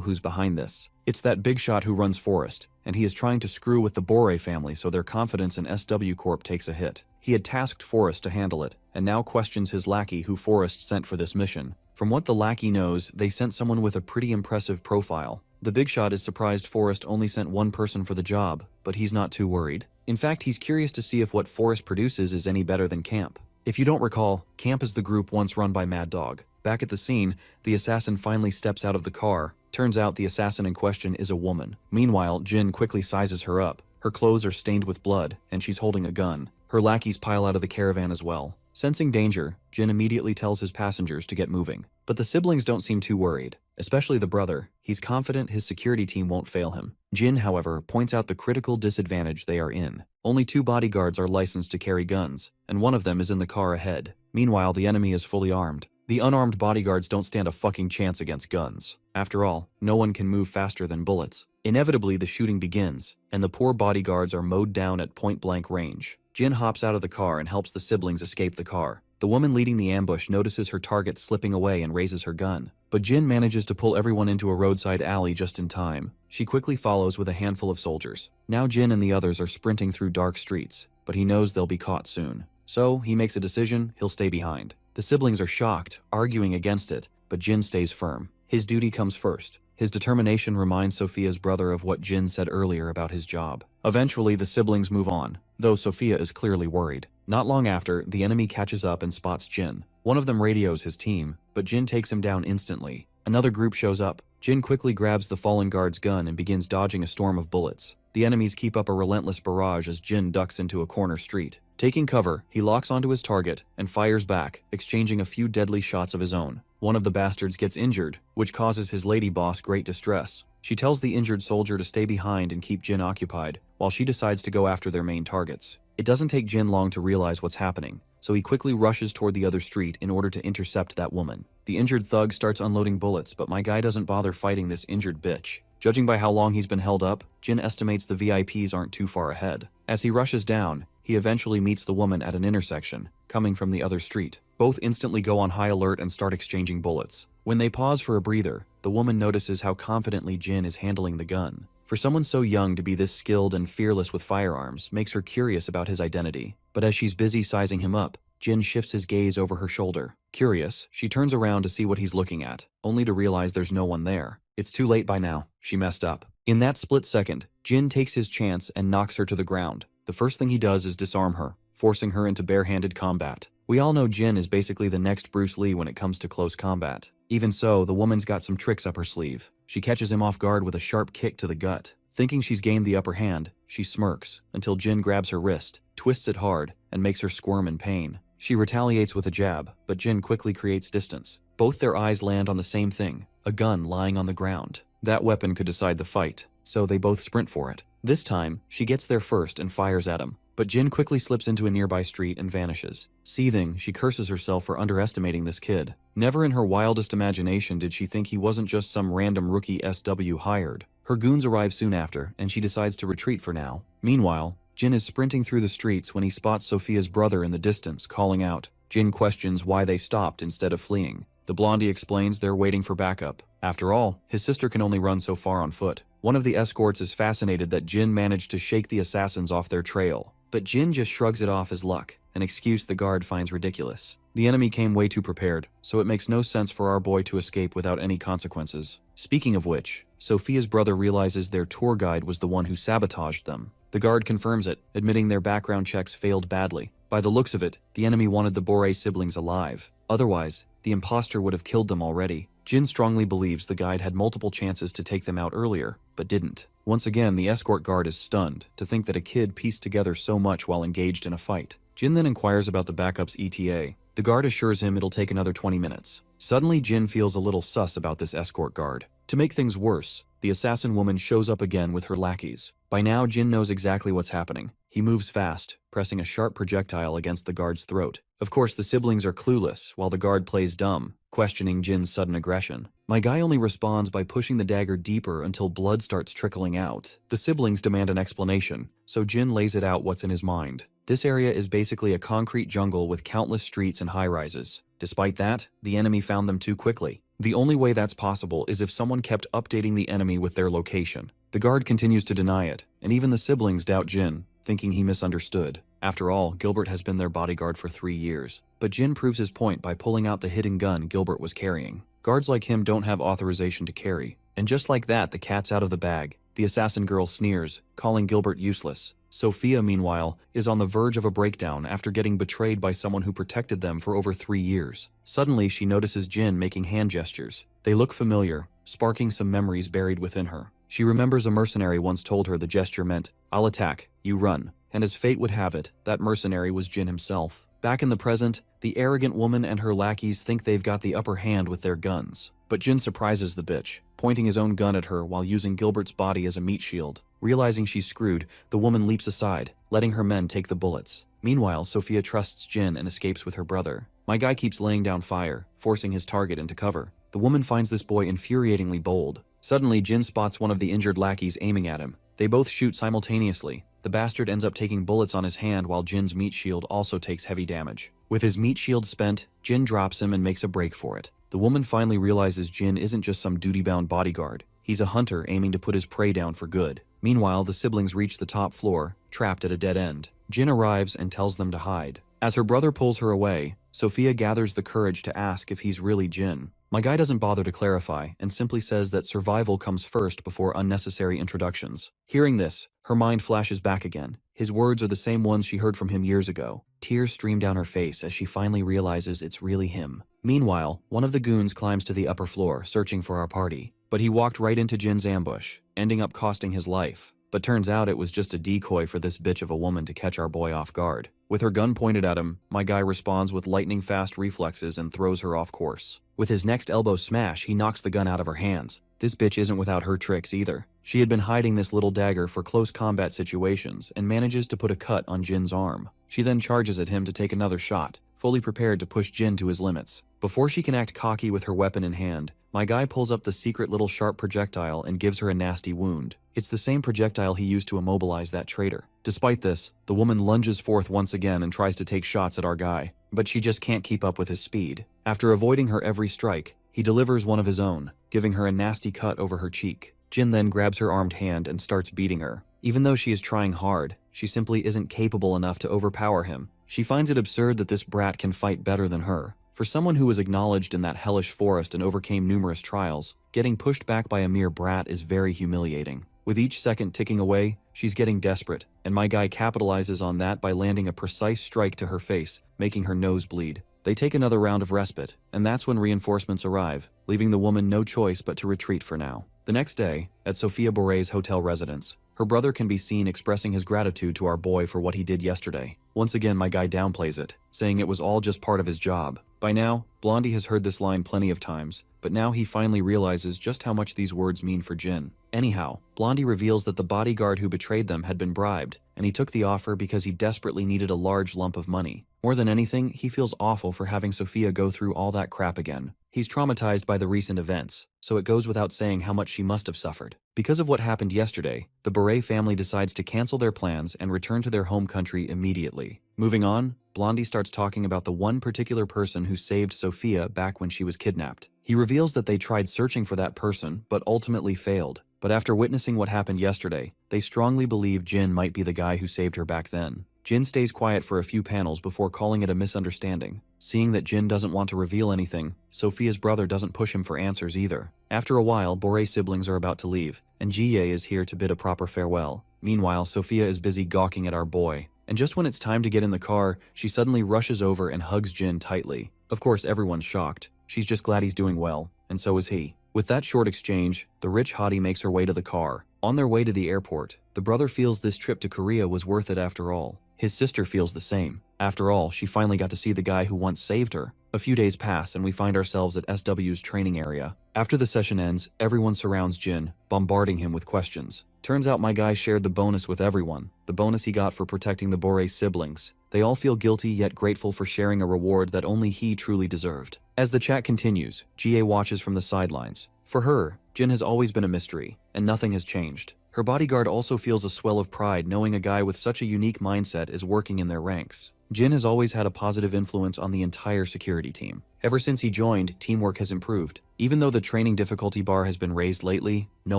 Speaker 1: who's behind this. It's that big shot who runs Forrest, and he is trying to screw with the Bore family so their confidence in SW Corp takes a hit. He had tasked Forrest to handle it, and now questions his lackey who Forrest sent for this mission. From what the lackey knows, they sent someone with a pretty impressive profile. The big shot is surprised Forrest only sent one person for the job, but he's not too worried. In fact, he's curious to see if what Forrest produces is any better than Camp. If you don't recall, Camp is the group once run by Mad Dog. Back at the scene, the assassin finally steps out of the car. Turns out the assassin in question is a woman. Meanwhile, Jin quickly sizes her up. Her clothes are stained with blood, and she's holding a gun. Her lackeys pile out of the caravan as well. Sensing danger, Jin immediately tells his passengers to get moving. But the siblings don't seem too worried, especially the brother. He's confident his security team won't fail him. Jin, however, points out the critical disadvantage they are in. Only 2 bodyguards are licensed to carry guns, and one of them is in the car ahead. Meanwhile, the enemy is fully armed. The unarmed bodyguards don't stand a fucking chance against guns. After all, no one can move faster than bullets. Inevitably, the shooting begins, and the poor bodyguards are mowed down at point-blank range. Jin hops out of the car and helps the siblings escape the car. The woman leading the ambush notices her target slipping away and raises her gun. But Jin manages to pull everyone into a roadside alley just in time. She quickly follows with a handful of soldiers. Now Jin and the others are sprinting through dark streets, but he knows they'll be caught soon. So, he makes a decision, he'll stay behind. The siblings are shocked, arguing against it, but Jin stays firm. His duty comes first. His determination reminds Sophia's brother of what Jin said earlier about his job. Eventually, the siblings move on, though Sophia is clearly worried. Not long after, the enemy catches up and spots Jin. One of them radios his team, but Jin takes him down instantly. Another group shows up. Jin quickly grabs the fallen guard's gun and begins dodging a storm of bullets. The enemies keep up a relentless barrage as Jin ducks into a corner street. Taking cover, he locks onto his target and fires back, exchanging a few deadly shots of his own. One of the bastards gets injured, which causes his lady boss great distress. She tells the injured soldier to stay behind and keep Jin occupied, while she decides to go after their main targets. It doesn't take Jin long to realize what's happening, so he quickly rushes toward the other street in order to intercept that woman. The injured thug starts unloading bullets, but my guy doesn't bother fighting this injured bitch. Judging by how long he's been held up, Jin estimates the VIPs aren't too far ahead. As he rushes down, he eventually meets the woman at an intersection, coming from the other street. Both instantly go on high alert and start exchanging bullets. When they pause for a breather, the woman notices how confidently Jin is handling the gun. For someone so young to be this skilled and fearless with firearms makes her curious about his identity. But as she's busy sizing him up, Jin shifts his gaze over her shoulder. Curious, she turns around to see what he's looking at, only to realize there's no one there. It's too late by now. She messed up. In that split second, Jin takes his chance and knocks her to the ground. The first thing he does is disarm her, forcing her into barehanded combat. We all know Jin is basically the next Bruce Lee when it comes to close combat. Even so, the woman's got some tricks up her sleeve. She catches him off guard with a sharp kick to the gut. Thinking she's gained the upper hand, she smirks until Jin grabs her wrist, twists it hard, and makes her squirm in pain. She retaliates with a jab, but Jin quickly creates distance. Both their eyes land on the same thing, a gun lying on the ground. That weapon could decide the fight, so they both sprint for it. This time, she gets there first and fires at him, but Jin quickly slips into a nearby street and vanishes. Seething, she curses herself for underestimating this kid. Never in her wildest imagination did she think he wasn't just some random rookie SW hired. Her goons arrive soon after, and she decides to retreat for now. Meanwhile, Jin is sprinting through the streets when he spots Sophia's brother in the distance, calling out. Jin questions why they stopped instead of fleeing. The blondie explains they're waiting for backup. After all, his sister can only run so far on foot. One of the escorts is fascinated that Jin managed to shake the assassins off their trail. But Jin just shrugs it off as luck, an excuse the guard finds ridiculous. The enemy came way too prepared, so it makes no sense for our boy to escape without any consequences. Speaking of which, Sophia's brother realizes their tour guide was the one who sabotaged them. The guard confirms it, admitting their background checks failed badly. By the looks of it, the enemy wanted the Bore siblings alive. Otherwise, the imposter would have killed them already. Jin strongly believes the guide had multiple chances to take them out earlier, but didn't. Once again, the escort guard is stunned to think that a kid pieced together so much while engaged in a fight. Jin then inquires about the backup's ETA. The guard assures him it'll take another 20 minutes. Suddenly, Jin feels a little sus about this escort guard. To make things worse, the assassin woman shows up again with her lackeys. By now, Jin knows exactly what's happening. He moves fast, pressing a sharp projectile against the guard's throat. Of course, the siblings are clueless, while the guard plays dumb, questioning Jin's sudden aggression. My guy only responds by pushing the dagger deeper until blood starts trickling out. The siblings demand an explanation, so Jin lays it out what's in his mind. This area is basically a concrete jungle with countless streets and high-rises. Despite that, the enemy found them too quickly. The only way that's possible is if someone kept updating the enemy with their location. The guard continues to deny it, and even the siblings doubt Jin, thinking he misunderstood. After all, Gilbert has been their bodyguard for 3 years. But Jin proves his point by pulling out the hidden gun Gilbert was carrying. Guards like him don't have authorization to carry. And just like that, the cat's out of the bag. The assassin girl sneers, calling Gilbert useless. Sophia, meanwhile, is on the verge of a breakdown after getting betrayed by someone who protected them for over 3 years. Suddenly, she notices Jin making hand gestures. They look familiar, sparking some memories buried within her. She remembers a mercenary once told her the gesture meant, "I'll attack, you run." And as fate would have it, that mercenary was Jin himself. Back in the present, the arrogant woman and her lackeys think they've got the upper hand with their guns. But Jin surprises the bitch, pointing his own gun at her while using Gilbert's body as a meat shield. Realizing she's screwed, the woman leaps aside, letting her men take the bullets. Meanwhile, Sophia trusts Jin and escapes with her brother. My guy keeps laying down fire, forcing his target into cover. The woman finds this boy infuriatingly bold. Suddenly, Jin spots one of the injured lackeys aiming at him. They both shoot simultaneously. The bastard ends up taking bullets on his hand while Jin's meat shield also takes heavy damage. With his meat shield spent, Jin drops him and makes a break for it. The woman finally realizes Jin isn't just some duty-bound bodyguard. He's a hunter aiming to put his prey down for good. Meanwhile, the siblings reach the top floor, trapped at a dead end. Jin arrives and tells them to hide. As her brother pulls her away, Sophia gathers the courage to ask if he's really Jin. My guy doesn't bother to clarify and simply says that survival comes first before unnecessary introductions. Hearing this, her mind flashes back again. His words are the same ones she heard from him years ago. Tears stream down her face as she finally realizes it's really him. Meanwhile, one of the goons climbs to the upper floor, searching for our party. But he walked right into Jin's ambush, ending up costing his life. But turns out it was just a decoy for this bitch of a woman to catch our boy off guard. With her gun pointed at him, my guy responds with lightning-fast reflexes and throws her off course. With his next elbow smash, he knocks the gun out of her hands. This bitch isn't without her tricks either. She had been hiding this little dagger for close combat situations and manages to put a cut on Jin's arm. She then charges at him to take another shot, fully prepared to push Jin to his limits. Before she can act cocky with her weapon in hand, my guy pulls up the secret little sharp projectile and gives her a nasty wound. It's the same projectile he used to immobilize that traitor. Despite this, the woman lunges forth once again and tries to take shots at our guy, but she just can't keep up with his speed. After avoiding her every strike, he delivers one of his own, giving her a nasty cut over her cheek. Jin then grabs her armed hand and starts beating her. Even though she is trying hard, she simply isn't capable enough to overpower him. She finds it absurd that this brat can fight better than her. For someone who was acknowledged in that hellish forest and overcame numerous trials, getting pushed back by a mere brat is very humiliating. With each second ticking away, she's getting desperate, and my guy capitalizes on that by landing a precise strike to her face, making her nose bleed. They take another round of respite, and that's when reinforcements arrive, leaving the woman no choice but to retreat for now. The next day, at Sophia Bore's hotel residence, her brother can be seen expressing his gratitude to our boy for what he did yesterday. Once again, my guy downplays it, saying it was all just part of his job. By now, Blondie has heard this line plenty of times, but now he finally realizes just how much these words mean for Jin. Anyhow, Blondie reveals that the bodyguard who betrayed them had been bribed, and he took the offer because he desperately needed a large lump of money. More than anything, he feels awful for having Sophia go through all that crap again. He's traumatized by the recent events, so it goes without saying how much she must have suffered. Because of what happened yesterday, the Bore family decides to cancel their plans and return to their home country immediately. Moving on, Blondie starts talking about the one particular person who saved Sophia back when she was kidnapped. He reveals that they tried searching for that person, but ultimately failed. But after witnessing what happened yesterday, they strongly believe Jin might be the guy who saved her back then. Jin stays quiet for a few panels before calling it a misunderstanding. Seeing that Jin doesn't want to reveal anything, Sophia's brother doesn't push him for answers either. After a while, Bore's siblings are about to leave, and Jie is here to bid a proper farewell. Meanwhile, Sophia is busy gawking at our boy. And just when it's time to get in the car, she suddenly rushes over and hugs Jin tightly. Of course, everyone's shocked. She's just glad he's doing well, and so is he. With that short exchange, the rich hottie makes her way to the car. On their way to the airport, the brother feels this trip to Korea was worth it after all. His sister feels the same. After all, she finally got to see the guy who once saved her. A few days pass and we find ourselves at SW's training area. After the session ends, everyone surrounds Jin, bombarding him with questions. Turns out my guy shared the bonus with everyone, the bonus he got for protecting the Bore siblings. They all feel guilty yet grateful for sharing a reward that only he truly deserved. As the chat continues, Jie watches from the sidelines. For her, Jin has always been a mystery, and nothing has changed. Her bodyguard also feels a swell of pride knowing a guy with such a unique mindset is working in their ranks. Jin has always had a positive influence on the entire security team. Ever since he joined, teamwork has improved. Even though the training difficulty bar has been raised lately, no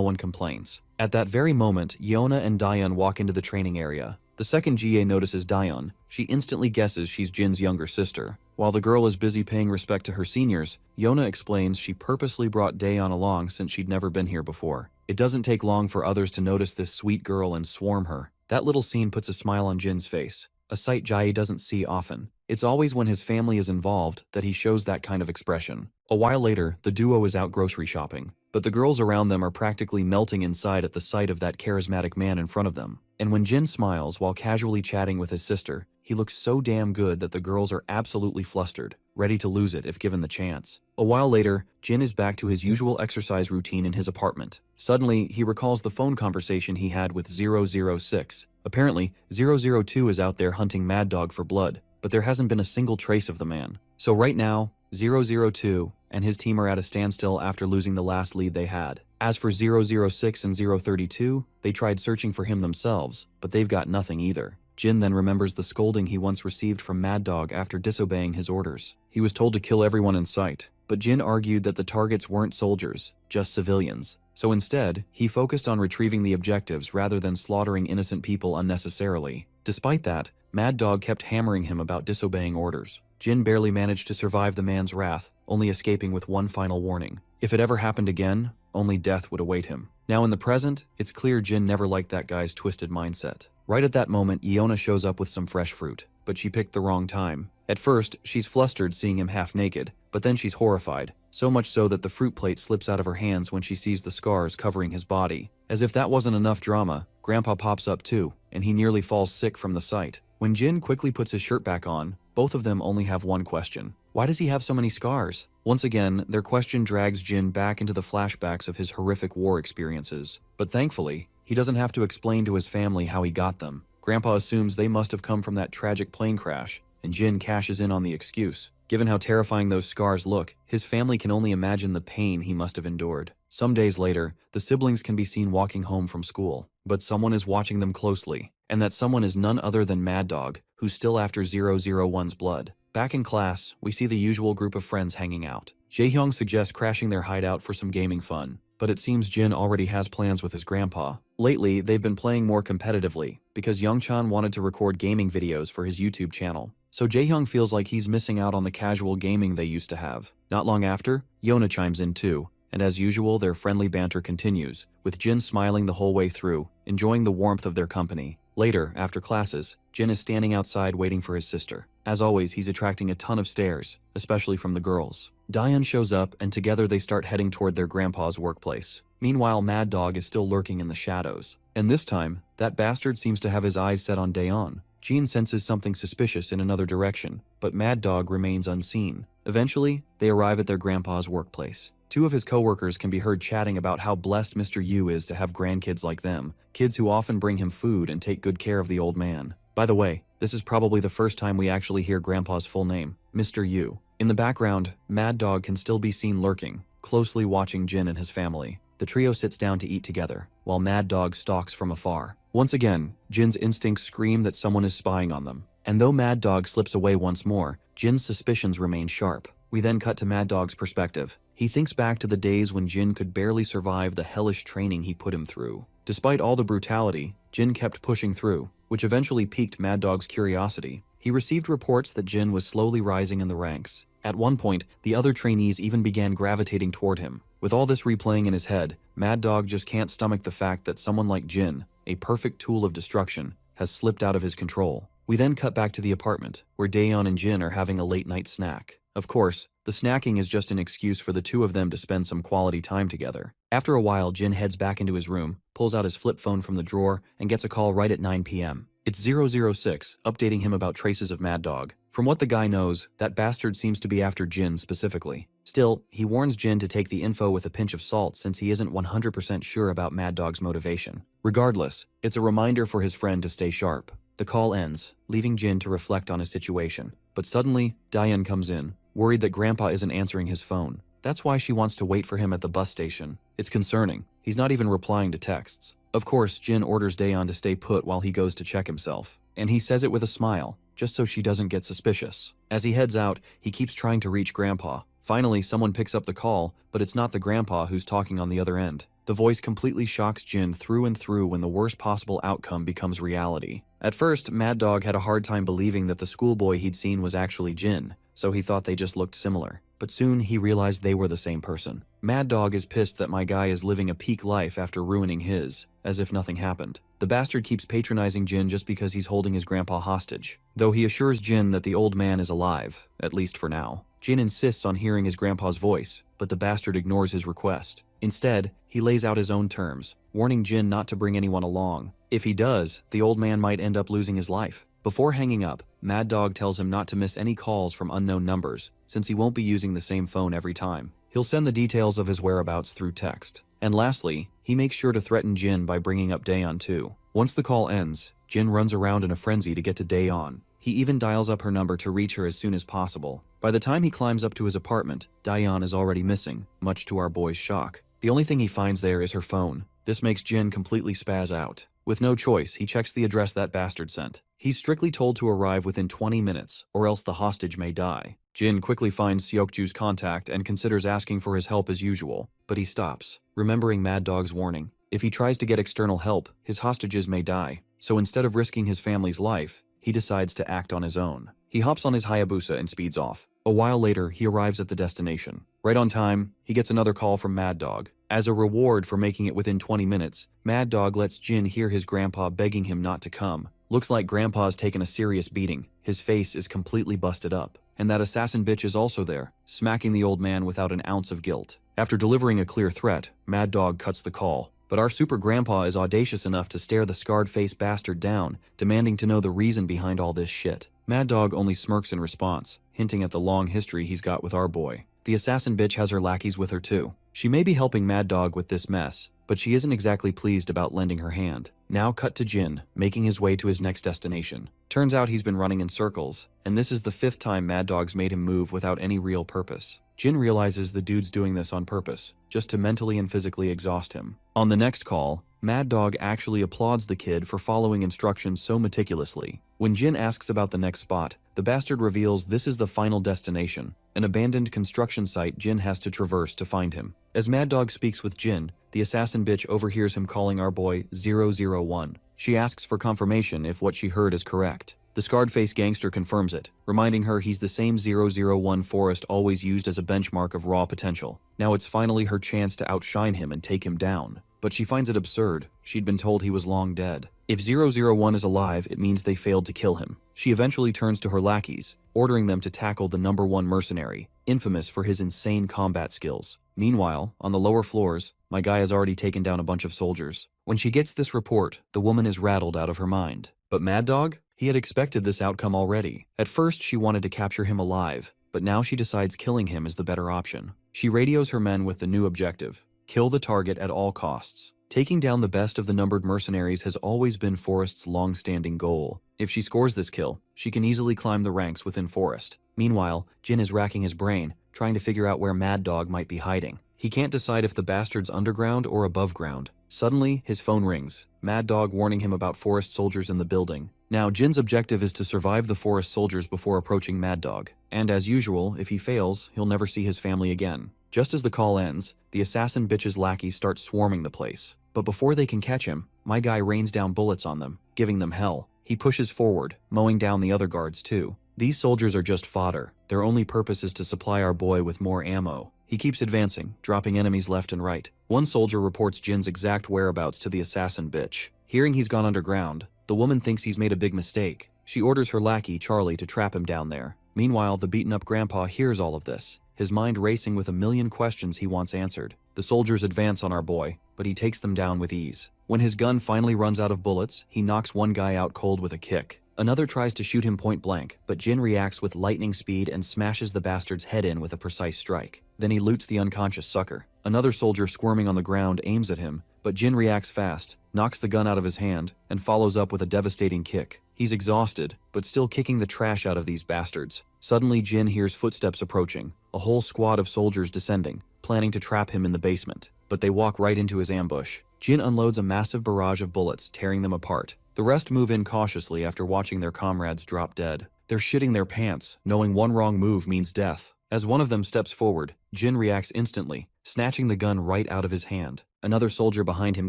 Speaker 1: one complains. At that very moment, Yona and Daeyeon walk into the training area. The second GA notices Daeyeon, she instantly guesses she's Jin's younger sister. While the girl is busy paying respect to her seniors, Yona explains she purposely brought Daeyeon along since she'd never been here before. It doesn't take long for others to notice this sweet girl and swarm her. That little scene puts a smile on Jin's face, a sight Jai doesn't see often. It's always when his family is involved that he shows that kind of expression. A while later, the duo is out grocery shopping, but the girls around them are practically melting inside at the sight of that charismatic man in front of them. And when Jin smiles while casually chatting with his sister, he looks so damn good that the girls are absolutely flustered, ready to lose it if given the chance. A while later, Jin is back to his usual exercise routine in his apartment. Suddenly, he recalls the phone conversation he had with 006. Apparently, 002 is out there hunting Mad Dog for blood, but there hasn't been a single trace of the man. So right now, 002 and his team are at a standstill after losing the last lead they had. As for 006 and 032, they tried searching for him themselves, but they've got nothing either. Jin then remembers the scolding he once received from Mad Dog after disobeying his orders. He was told to kill everyone in sight, but Jin argued that the targets weren't soldiers, just civilians. So instead, he focused on retrieving the objectives rather than slaughtering innocent people unnecessarily. Despite that, Mad Dog kept hammering him about disobeying orders. Jin barely managed to survive the man's wrath, only escaping with one final warning. If it ever happened again, only death would await him. Now in the present, it's clear Jin never liked that guy's twisted mindset. Right at that moment, Yona shows up with some fresh fruit, but she picked the wrong time. At first, she's flustered seeing him half naked, but then she's horrified, so much so that the fruit plate slips out of her hands when she sees the scars covering his body. As if that wasn't enough drama, Grandpa pops up too, and he nearly falls sick from the sight. When Jin quickly puts his shirt back on, both of them only have one question. Why does he have so many scars? Once again, their question drags Jin back into the flashbacks of his horrific war experiences. But thankfully, he doesn't have to explain to his family how he got them. Grandpa assumes they must have come from that tragic plane crash, and Jin cashes in on the excuse. Given how terrifying those scars look, his family can only imagine the pain he must have endured. Some days later, the siblings can be seen walking home from school, but someone is watching them closely, and that someone is none other than Mad Dog, who's still after 001's blood. Back in class, we see the usual group of friends hanging out. Jaehyung suggests crashing their hideout for some gaming fun, but it seems Jin already has plans with his grandpa. Lately, they've been playing more competitively, because Youngchan wanted to record gaming videos for his YouTube channel. So Jaehyung feels like he's missing out on the casual gaming they used to have. Not long after, Yona chimes in too, and as usual, their friendly banter continues, with Jin smiling the whole way through, enjoying the warmth of their company. Later, after classes, Jin is standing outside waiting for his sister. As always, he's attracting a ton of stares, especially from the girls. Daeyeon shows up, and together they start heading toward their grandpa's workplace. Meanwhile, Mad Dog is still lurking in the shadows. And this time, that bastard seems to have his eyes set on Daeyeon. Jin senses something suspicious in another direction, but Mad Dog remains unseen. Eventually, they arrive at their grandpa's workplace. Two of his coworkers can be heard chatting about how blessed Mr. Yu is to have grandkids like them, kids who often bring him food and take good care of the old man. By the way, this is probably the first time we actually hear Grandpa's full name, Mr. Yu. In the background, Mad Dog can still be seen lurking, closely watching Jin and his family. The trio sits down to eat together, while Mad Dog stalks from afar. Once again, Jin's instincts scream that someone is spying on them. And though Mad Dog slips away once more, Jin's suspicions remain sharp. We then cut to Mad Dog's perspective. He thinks back to the days when Jin could barely survive the hellish training he put him through. Despite all the brutality, Jin kept pushing through, which eventually piqued Mad Dog's curiosity. He received reports that Jin was slowly rising in the ranks. At one point, the other trainees even began gravitating toward him. With all this replaying in his head, Mad Dog just can't stomach the fact that someone like Jin, a perfect tool of destruction, has slipped out of his control. We then cut back to the apartment, where Daeyeon and Jin are having a late-night snack. Of course, the snacking is just an excuse for the two of them to spend some quality time together. After a while, Jin heads back into his room, pulls out his flip phone from the drawer, and gets a call right at 9 p.m. It's 006, updating him about traces of Mad Dog. From what the guy knows, that bastard seems to be after Jin specifically. Still, he warns Jin to take the info with a pinch of salt since he isn't 100% sure about Mad Dog's motivation. Regardless, it's a reminder for his friend to stay sharp. The call ends, leaving Jin to reflect on his situation. But suddenly, Daeyeon comes in, worried that Grandpa isn't answering his phone. That's why she wants to wait for him at the bus station. It's concerning. He's not even replying to texts. Of course, Jin orders Daeyeon to stay put while he goes to check himself. And he says it with a smile, just so she doesn't get suspicious. As he heads out, he keeps trying to reach Grandpa. Finally, someone picks up the call, but it's not the Grandpa who's talking on the other end. The voice completely shocks Jin through and through when the worst possible outcome becomes reality. At first, Mad Dog had a hard time believing that the schoolboy he'd seen was actually Jin, so he thought they just looked similar. But soon he realized they were the same person. Mad Dog is pissed that my guy is living a peak life after ruining his, as if nothing happened. The bastard keeps patronizing Jin just because he's holding his grandpa hostage, though he assures Jin that the old man is alive, at least for now. Jin insists on hearing his grandpa's voice, but the bastard ignores his request. Instead, he lays out his own terms, warning Jin not to bring anyone along. If he does, the old man might end up losing his life. Before hanging up, Mad Dog tells him not to miss any calls from unknown numbers, since he won't be using the same phone every time. He'll send the details of his whereabouts through text. And lastly, he makes sure to threaten Jin by bringing up Daeyeon too. Once the call ends, Jin runs around in a frenzy to get to Daeyeon. He even dials up her number to reach her as soon as possible. By the time he climbs up to his apartment, Daeyeon is already missing, much to our boy's shock. The only thing he finds there is her phone. This makes Jin completely spaz out. With no choice, he checks the address that bastard sent. He's strictly told to arrive within 20 minutes, or else the hostage may die. Jin quickly finds Seokju's contact and considers asking for his help as usual, but he stops, remembering Mad Dog's warning. If he tries to get external help, his hostages may die. So instead of risking his family's life, he decides to act on his own. He hops on his Hayabusa and speeds off. A while later, he arrives at the destination. Right on time, he gets another call from Mad Dog. As a reward for making it within 20 minutes, Mad Dog lets Jin hear his grandpa begging him not to come. Looks like Grandpa's taken a serious beating. His face is completely busted up. And that assassin bitch is also there, smacking the old man without an ounce of guilt. After delivering a clear threat, Mad Dog cuts the call. But our super grandpa is audacious enough to stare the scarred-faced bastard down, demanding to know the reason behind all this shit. Mad Dog only smirks in response, hinting at the long history he's got with our boy. The assassin bitch has her lackeys with her too. She may be helping Mad Dog with this mess, but she isn't exactly pleased about lending her hand. Now cut to Jin, making his way to his next destination. Turns out he's been running in circles, and this is the 5th time Mad Dog's made him move without any real purpose. Jin realizes the dude's doing this on purpose, just to mentally and physically exhaust him. On the next call, Mad Dog actually applauds the kid for following instructions so meticulously. When Jin asks about the next spot, the bastard reveals this is the final destination, an abandoned construction site Jin has to traverse to find him. As Mad Dog speaks with Jin, the assassin bitch overhears him calling our boy 001. She asks for confirmation if what she heard is correct. The scarred-faced gangster confirms it, reminding her he's the same 001 Forrest always used as a benchmark of raw potential. Now it's finally her chance to outshine him and take him down. But she finds it absurd. She'd been told he was long dead. If 001 is alive, it means they failed to kill him. She eventually turns to her lackeys, ordering them to tackle the #1 mercenary, infamous for his insane combat skills. Meanwhile, on the lower floors, my guy has already taken down a bunch of soldiers. When she gets this report, the woman is rattled out of her mind. But Mad Dog? He had expected this outcome already. At first, she wanted to capture him alive, but now she decides killing him is the better option. She radios her men with the new objective: kill the target at all costs. Taking down the best of the numbered mercenaries has always been Forrest's long-standing goal. If she scores this kill, she can easily climb the ranks within Forrest. Meanwhile, Jin is racking his brain, trying to figure out where Mad Dog might be hiding. He can't decide if the bastard's underground or above ground. Suddenly, his phone rings, Mad Dog warning him about Forrest soldiers in the building. Now, Jin's objective is to survive the Forrest soldiers before approaching Mad Dog. And as usual, if he fails, he'll never see his family again. Just as the call ends, the assassin bitch's lackeys start swarming the place. But before they can catch him, my guy rains down bullets on them. giving them hell. He pushes forward, mowing down the other guards too. These soldiers are just fodder. Their only purpose is to supply our boy with more ammo. He keeps advancing, dropping enemies left and right. One soldier reports Jin's exact whereabouts to the assassin bitch. Hearing he's gone underground, the woman thinks he's made a big mistake. She orders her lackey, Charlie, to trap him down there. Meanwhile, the beaten-up grandpa hears all of this, his mind racing with a million questions he wants answered. The soldiers advance on our boy, but he takes them down with ease. When his gun finally runs out of bullets, he knocks one guy out cold with a kick. Another tries to shoot him point blank, but Jin reacts with lightning speed and smashes the bastard's head in with a precise strike. Then he loots the unconscious sucker. Another soldier squirming on the ground aims at him, but Jin reacts fast, knocks the gun out of his hand, and follows up with a devastating kick. He's exhausted, but still kicking the trash out of these bastards. Suddenly, Jin hears footsteps approaching, a whole squad of soldiers descending, planning to trap him in the basement. But they walk right into his ambush. Jin unloads a massive barrage of bullets, tearing them apart. The rest move in cautiously after watching their comrades drop dead. They're shitting their pants, knowing one wrong move means death. As one of them steps forward, Jin reacts instantly, snatching the gun right out of his hand. Another soldier behind him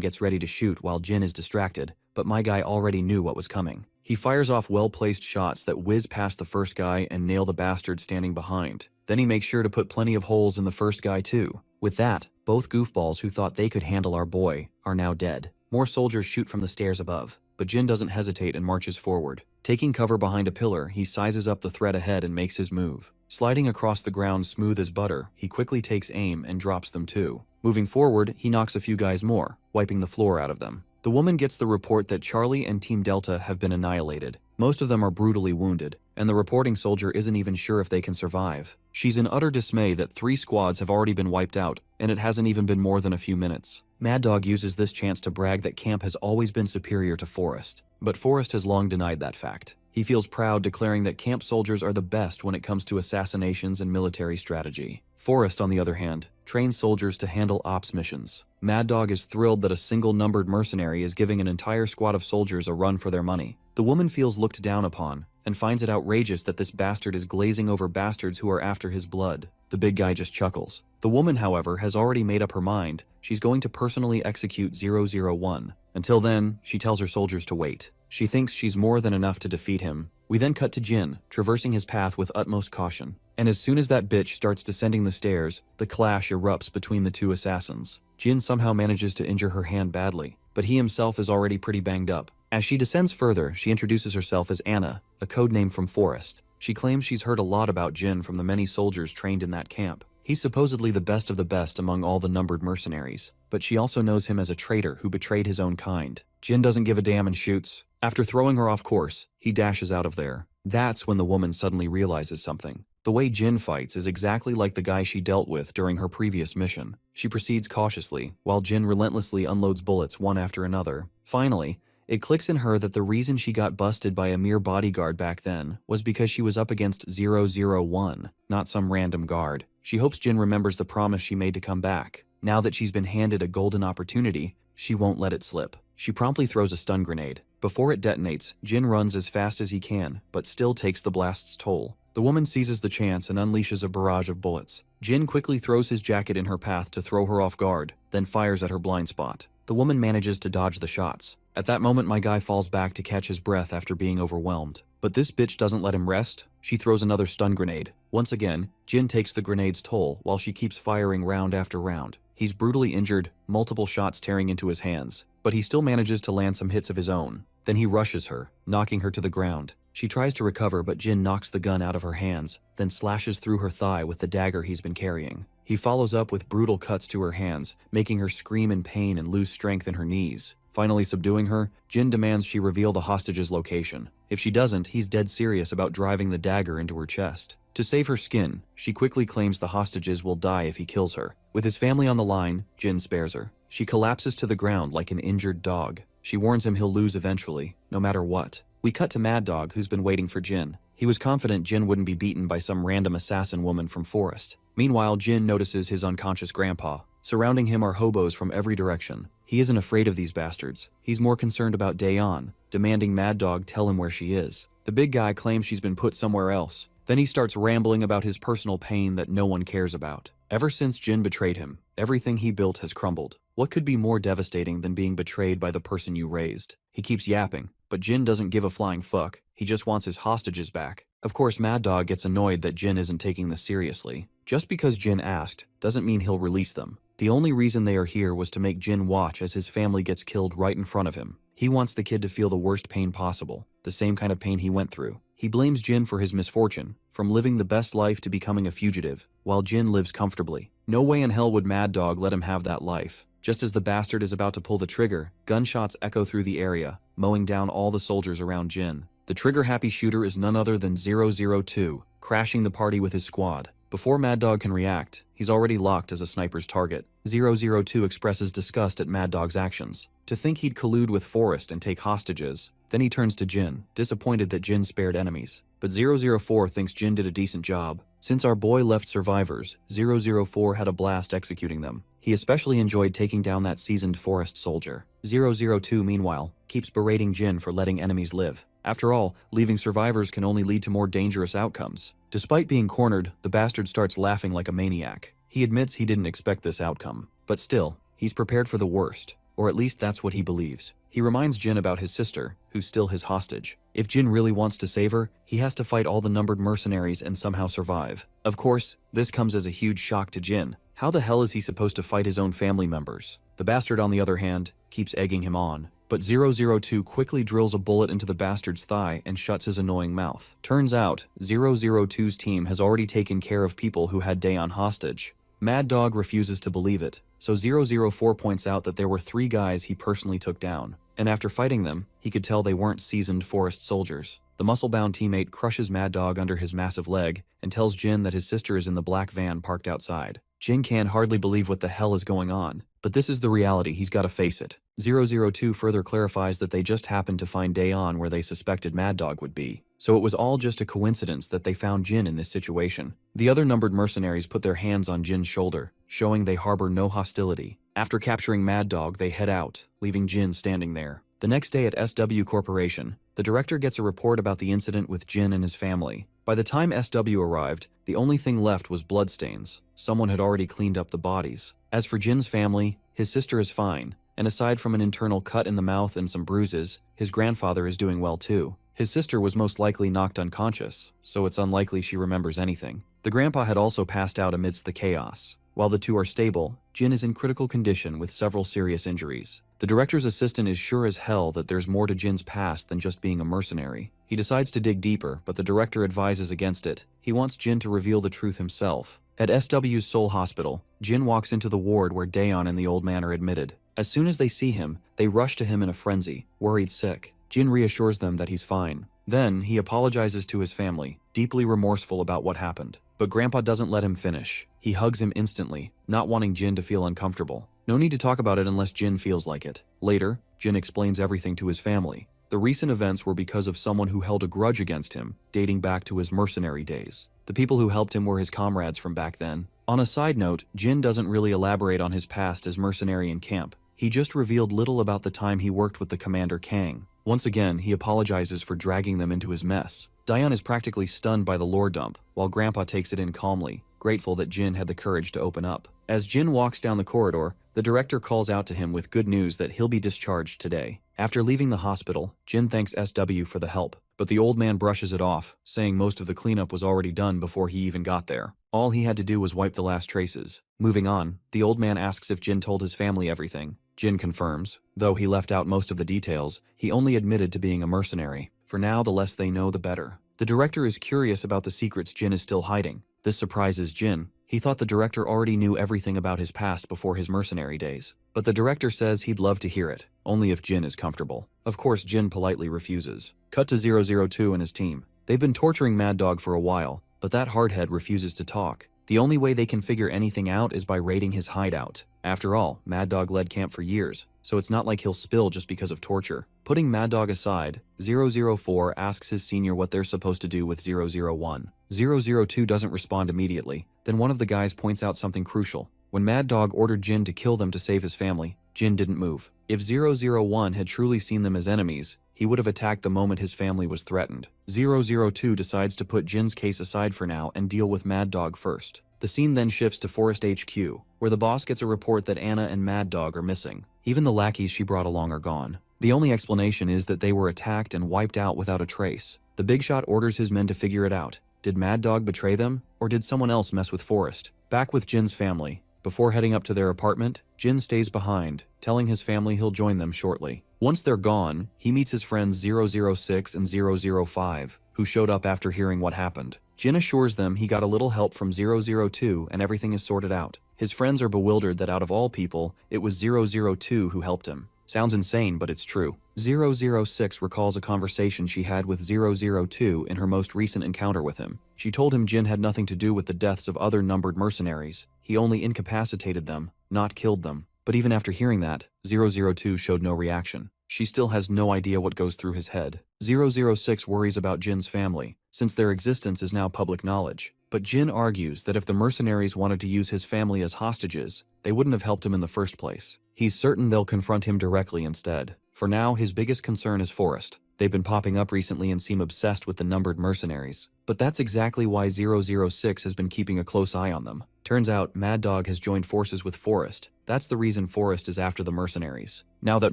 Speaker 1: gets ready to shoot while Jin is distracted, but my guy already knew what was coming. He fires off well-placed shots that whiz past the first guy and nail the bastard standing behind. Then he makes sure to put plenty of holes in the first guy too. With that, both goofballs who thought they could handle our boy are now dead. More soldiers shoot from the stairs above, but Jin doesn't hesitate and marches forward. Taking cover behind a pillar, he sizes up the threat ahead and makes his move. Sliding across the ground smooth as butter, he quickly takes aim and drops them too. Moving forward, he knocks a few guys more, wiping the floor out of them. The woman gets the report that Charlie and Team Delta have been annihilated. Most of them are brutally wounded, and the reporting soldier isn't even sure if they can survive. She's in utter dismay that 3 squads have already been wiped out, and it hasn't even been more than a few minutes. Mad Dog uses this chance to brag that Camp has always been superior to Forest, but Forest has long denied that fact. He feels proud, declaring that Camp soldiers are the best when it comes to assassinations and military strategy. Forest, on the other hand, trains soldiers to handle ops missions. Mad Dog is thrilled that a single numbered mercenary is giving an entire squad of soldiers a run for their money. The woman feels looked down upon, and finds it outrageous that this bastard is glazing over bastards who are after his blood. The big guy just chuckles. The woman, however, has already made up her mind. She's going to personally execute 001. Until then, she tells her soldiers to wait. She thinks she's more than enough to defeat him. We then cut to Jin, traversing his path with utmost caution. And as soon as that bitch starts descending the stairs, the clash erupts between the 2 assassins. Jin somehow manages to injure her hand badly, but he himself is already pretty banged up. As she descends further, she introduces herself as Anna, a code name from Forest. She claims she's heard a lot about Jin from the many soldiers trained in that camp. He's supposedly the best of the best among all the numbered mercenaries, but she also knows him as a traitor who betrayed his own kind. Jin doesn't give a damn and shoots. After throwing her off course, he dashes out of there. That's when the woman suddenly realizes something. The way Jin fights is exactly like the guy she dealt with during her previous mission. She proceeds cautiously, while Jin relentlessly unloads bullets one after another. Finally, it clicks in her that the reason she got busted by a mere bodyguard back then was because she was up against 001, not some random guard. She hopes Jin remembers the promise she made to come back. Now that she's been handed a golden opportunity, she won't let it slip. She promptly throws a stun grenade. Before it detonates, Jin runs as fast as he can, but still takes the blast's toll. The woman seizes the chance and unleashes a barrage of bullets. Jin quickly throws his jacket in her path to throw her off guard, then fires at her blind spot. The woman manages to dodge the shots. At that moment, my guy falls back to catch his breath after being overwhelmed. But this bitch doesn't let him rest. She throws another stun grenade. Once again, Jin takes the grenade's toll while she keeps firing round after round. He's brutally injured, multiple shots tearing into his hands, but he still manages to land some hits of his own. Then he rushes her, knocking her to the ground. She tries to recover, but Jin knocks the gun out of her hands, then slashes through her thigh with the dagger he's been carrying. He follows up with brutal cuts to her hands, making her scream in pain and lose strength in her knees. Finally subduing her, Jin demands she reveal the hostage's location. If she doesn't, he's dead serious about driving the dagger into her chest. To save her skin, she quickly claims the hostages will die if he kills her. With his family on the line, Jin spares her. She collapses to the ground like an injured dog. She warns him he'll lose eventually, no matter what. We cut to Mad Dog, who's been waiting for Jin. He was confident Jin wouldn't be beaten by some random assassin woman from Forest. Meanwhile, Jin notices his unconscious grandpa. Surrounding him are hobos from every direction. He isn't afraid of these bastards. He's more concerned about Daeon, demanding Mad Dog tell him where she is. The big guy claims she's been put somewhere else. Then he starts rambling about his personal pain that no one cares about. Ever since Jin betrayed him, everything he built has crumbled. What could be more devastating than being betrayed by the person you raised? He keeps yapping, but Jin doesn't give a flying fuck. He just wants his hostages back. Of course, Mad Dog gets annoyed that Jin isn't taking this seriously. Just because Jin asked doesn't mean he'll release them. The only reason they are here was to make Jin watch as his family gets killed right in front of him. He wants the kid to feel the worst pain possible, the same kind of pain he went through. He blames Jin for his misfortune, from living the best life to becoming a fugitive, while Jin lives comfortably. No way in hell would Mad Dog let him have that life. Just as the bastard is about to pull the trigger, gunshots echo through the area, mowing down all the soldiers around Jin. The trigger-happy shooter is none other than 002, crashing the party with his squad. Before Mad Dog can react, he's already locked as a sniper's target. 002 expresses disgust at Mad Dog's actions. To think he'd collude with Forrest and take hostages. Then he turns to Jin, disappointed that Jin spared enemies. But 004 thinks Jin did a decent job. Since our boy left survivors, 004 had a blast executing them. He especially enjoyed taking down that seasoned Forrest soldier. 002, meanwhile, keeps berating Jin for letting enemies live. After all, leaving survivors can only lead to more dangerous outcomes. Despite being cornered, the bastard starts laughing like a maniac. He admits he didn't expect this outcome. But still, he's prepared for the worst. Or at least that's what he believes. He reminds Jin about his sister, who's still his hostage. If Jin really wants to save her, he has to fight all the numbered mercenaries and somehow survive. Of course, this comes as a huge shock to Jin. How the hell is he supposed to fight his own family members? The bastard, on the other hand, keeps egging him on. But 002 quickly drills a bullet into the bastard's thigh and shuts his annoying mouth. Turns out, 002's team has already taken care of people who had Daeon hostage. Mad Dog refuses to believe it, so 004 points out that there were 3 guys he personally took down. And after fighting them, he could tell they weren't seasoned Forest soldiers. The muscle-bound teammate crushes Mad Dog under his massive leg and tells Jin that his sister is in the black van parked outside. Jin can hardly believe what the hell is going on, but this is the reality, he's got to face it. 002 further clarifies that they just happened to find Daeon where they suspected Mad Dog would be. So it was all just a coincidence that they found Jin in this situation. The other numbered mercenaries put their hands on Jin's shoulder, showing they harbor no hostility. After capturing Mad Dog, they head out, leaving Jin standing there. The next day at SW Corporation, the director gets a report about the incident with Jin and his family. By the time SW arrived, the only thing left was bloodstains. Someone had already cleaned up the bodies. As for Jin's family, his sister is fine, and aside from an internal cut in the mouth and some bruises, his grandfather is doing well too. His sister was most likely knocked unconscious, so it's unlikely she remembers anything. The grandpa had also passed out amidst the chaos. While the two are stable, Jin is in critical condition with several serious injuries. The director's assistant is sure as hell that there's more to Jin's past than just being a mercenary. He decides to dig deeper, but the director advises against it. He wants Jin to reveal the truth himself. At SW's Seoul Hospital, Jin walks into the ward where Daeon and the old man are admitted. As soon as they see him, they rush to him in a frenzy, worried sick. Jin reassures them that he's fine. Then, he apologizes to his family, deeply remorseful about what happened. But Grandpa doesn't let him finish. He hugs him instantly, not wanting Jin to feel uncomfortable. No need to talk about it unless Jin feels like it. Later, Jin explains everything to his family. The recent events were because of someone who held a grudge against him, dating back to his mercenary days. The people who helped him were his comrades from back then. On a side note, Jin doesn't really elaborate on his past as mercenary in camp. He just revealed little about the time he worked with the Commander Kang. Once again, he apologizes for dragging them into his mess. Daeon is practically stunned by the lore dump, while Grandpa takes it in calmly, grateful that Jin had the courage to open up. As Jin walks down the corridor, the director calls out to him with good news that he'll be discharged today. After leaving the hospital, Jin thanks SW for the help, but the old man brushes it off, saying most of the cleanup was already done before he even got there. All he had to do was wipe the last traces. Moving on, the old man asks if Jin told his family everything. Jin confirms. Though he left out most of the details, he only admitted to being a mercenary. For now, the less they know, the better. The director is curious about the secrets Jin is still hiding. This surprises Jin. He thought the director already knew everything about his past before his mercenary days. But the director says he'd love to hear it, only if Jin is comfortable. Of course, Jin politely refuses. Cut to 002 and his team. They've been torturing Mad Dog for a while, but that hardhead refuses to talk. The only way they can figure anything out is by raiding his hideout. After all, Mad Dog led camp for years, so it's not like he'll spill just because of torture. Putting Mad Dog aside, 004 asks his senior what they're supposed to do with 001. 002 doesn't respond immediately. Then one of the guys points out something crucial. When Mad Dog ordered Jin to kill them to save his family, Jin didn't move. If 001 had truly seen them as enemies, he would have attacked the moment his family was threatened. 002 decides to put Jin's case aside for now and deal with Mad Dog first. The scene then shifts to Forest HQ, where the boss gets a report that Anna and Mad Dog are missing. Even the lackeys she brought along are gone. The only explanation is that they were attacked and wiped out without a trace. The big shot orders his men to figure it out. Did Mad Dog betray them, or did someone else mess with Forest? Back with Jin's family. Before heading up to their apartment, Jin stays behind, telling his family he'll join them shortly. Once they're gone, he meets his friends 006 and 005, who showed up after hearing what happened. Jin assures them he got a little help from 002 and everything is sorted out. His friends are bewildered that out of all people, it was 002 who helped him. Sounds insane, but it's true. 006 recalls a conversation she had with 002 in her most recent encounter with him. She told him Jin had nothing to do with the deaths of other numbered mercenaries. He only incapacitated them, not killed them. But even after hearing that, 002 showed no reaction. She still has no idea what goes through his head. 006 worries about Jin's family, since their existence is now public knowledge. But Jin argues that if the mercenaries wanted to use his family as hostages, they wouldn't have helped him in the first place. He's certain they'll confront him directly instead. For now, his biggest concern is Forest. They've been popping up recently and seem obsessed with the numbered mercenaries. But that's exactly why 006 has been keeping a close eye on them. Turns out, Mad Dog has joined forces with Forest. That's the reason Forest is after the mercenaries. Now that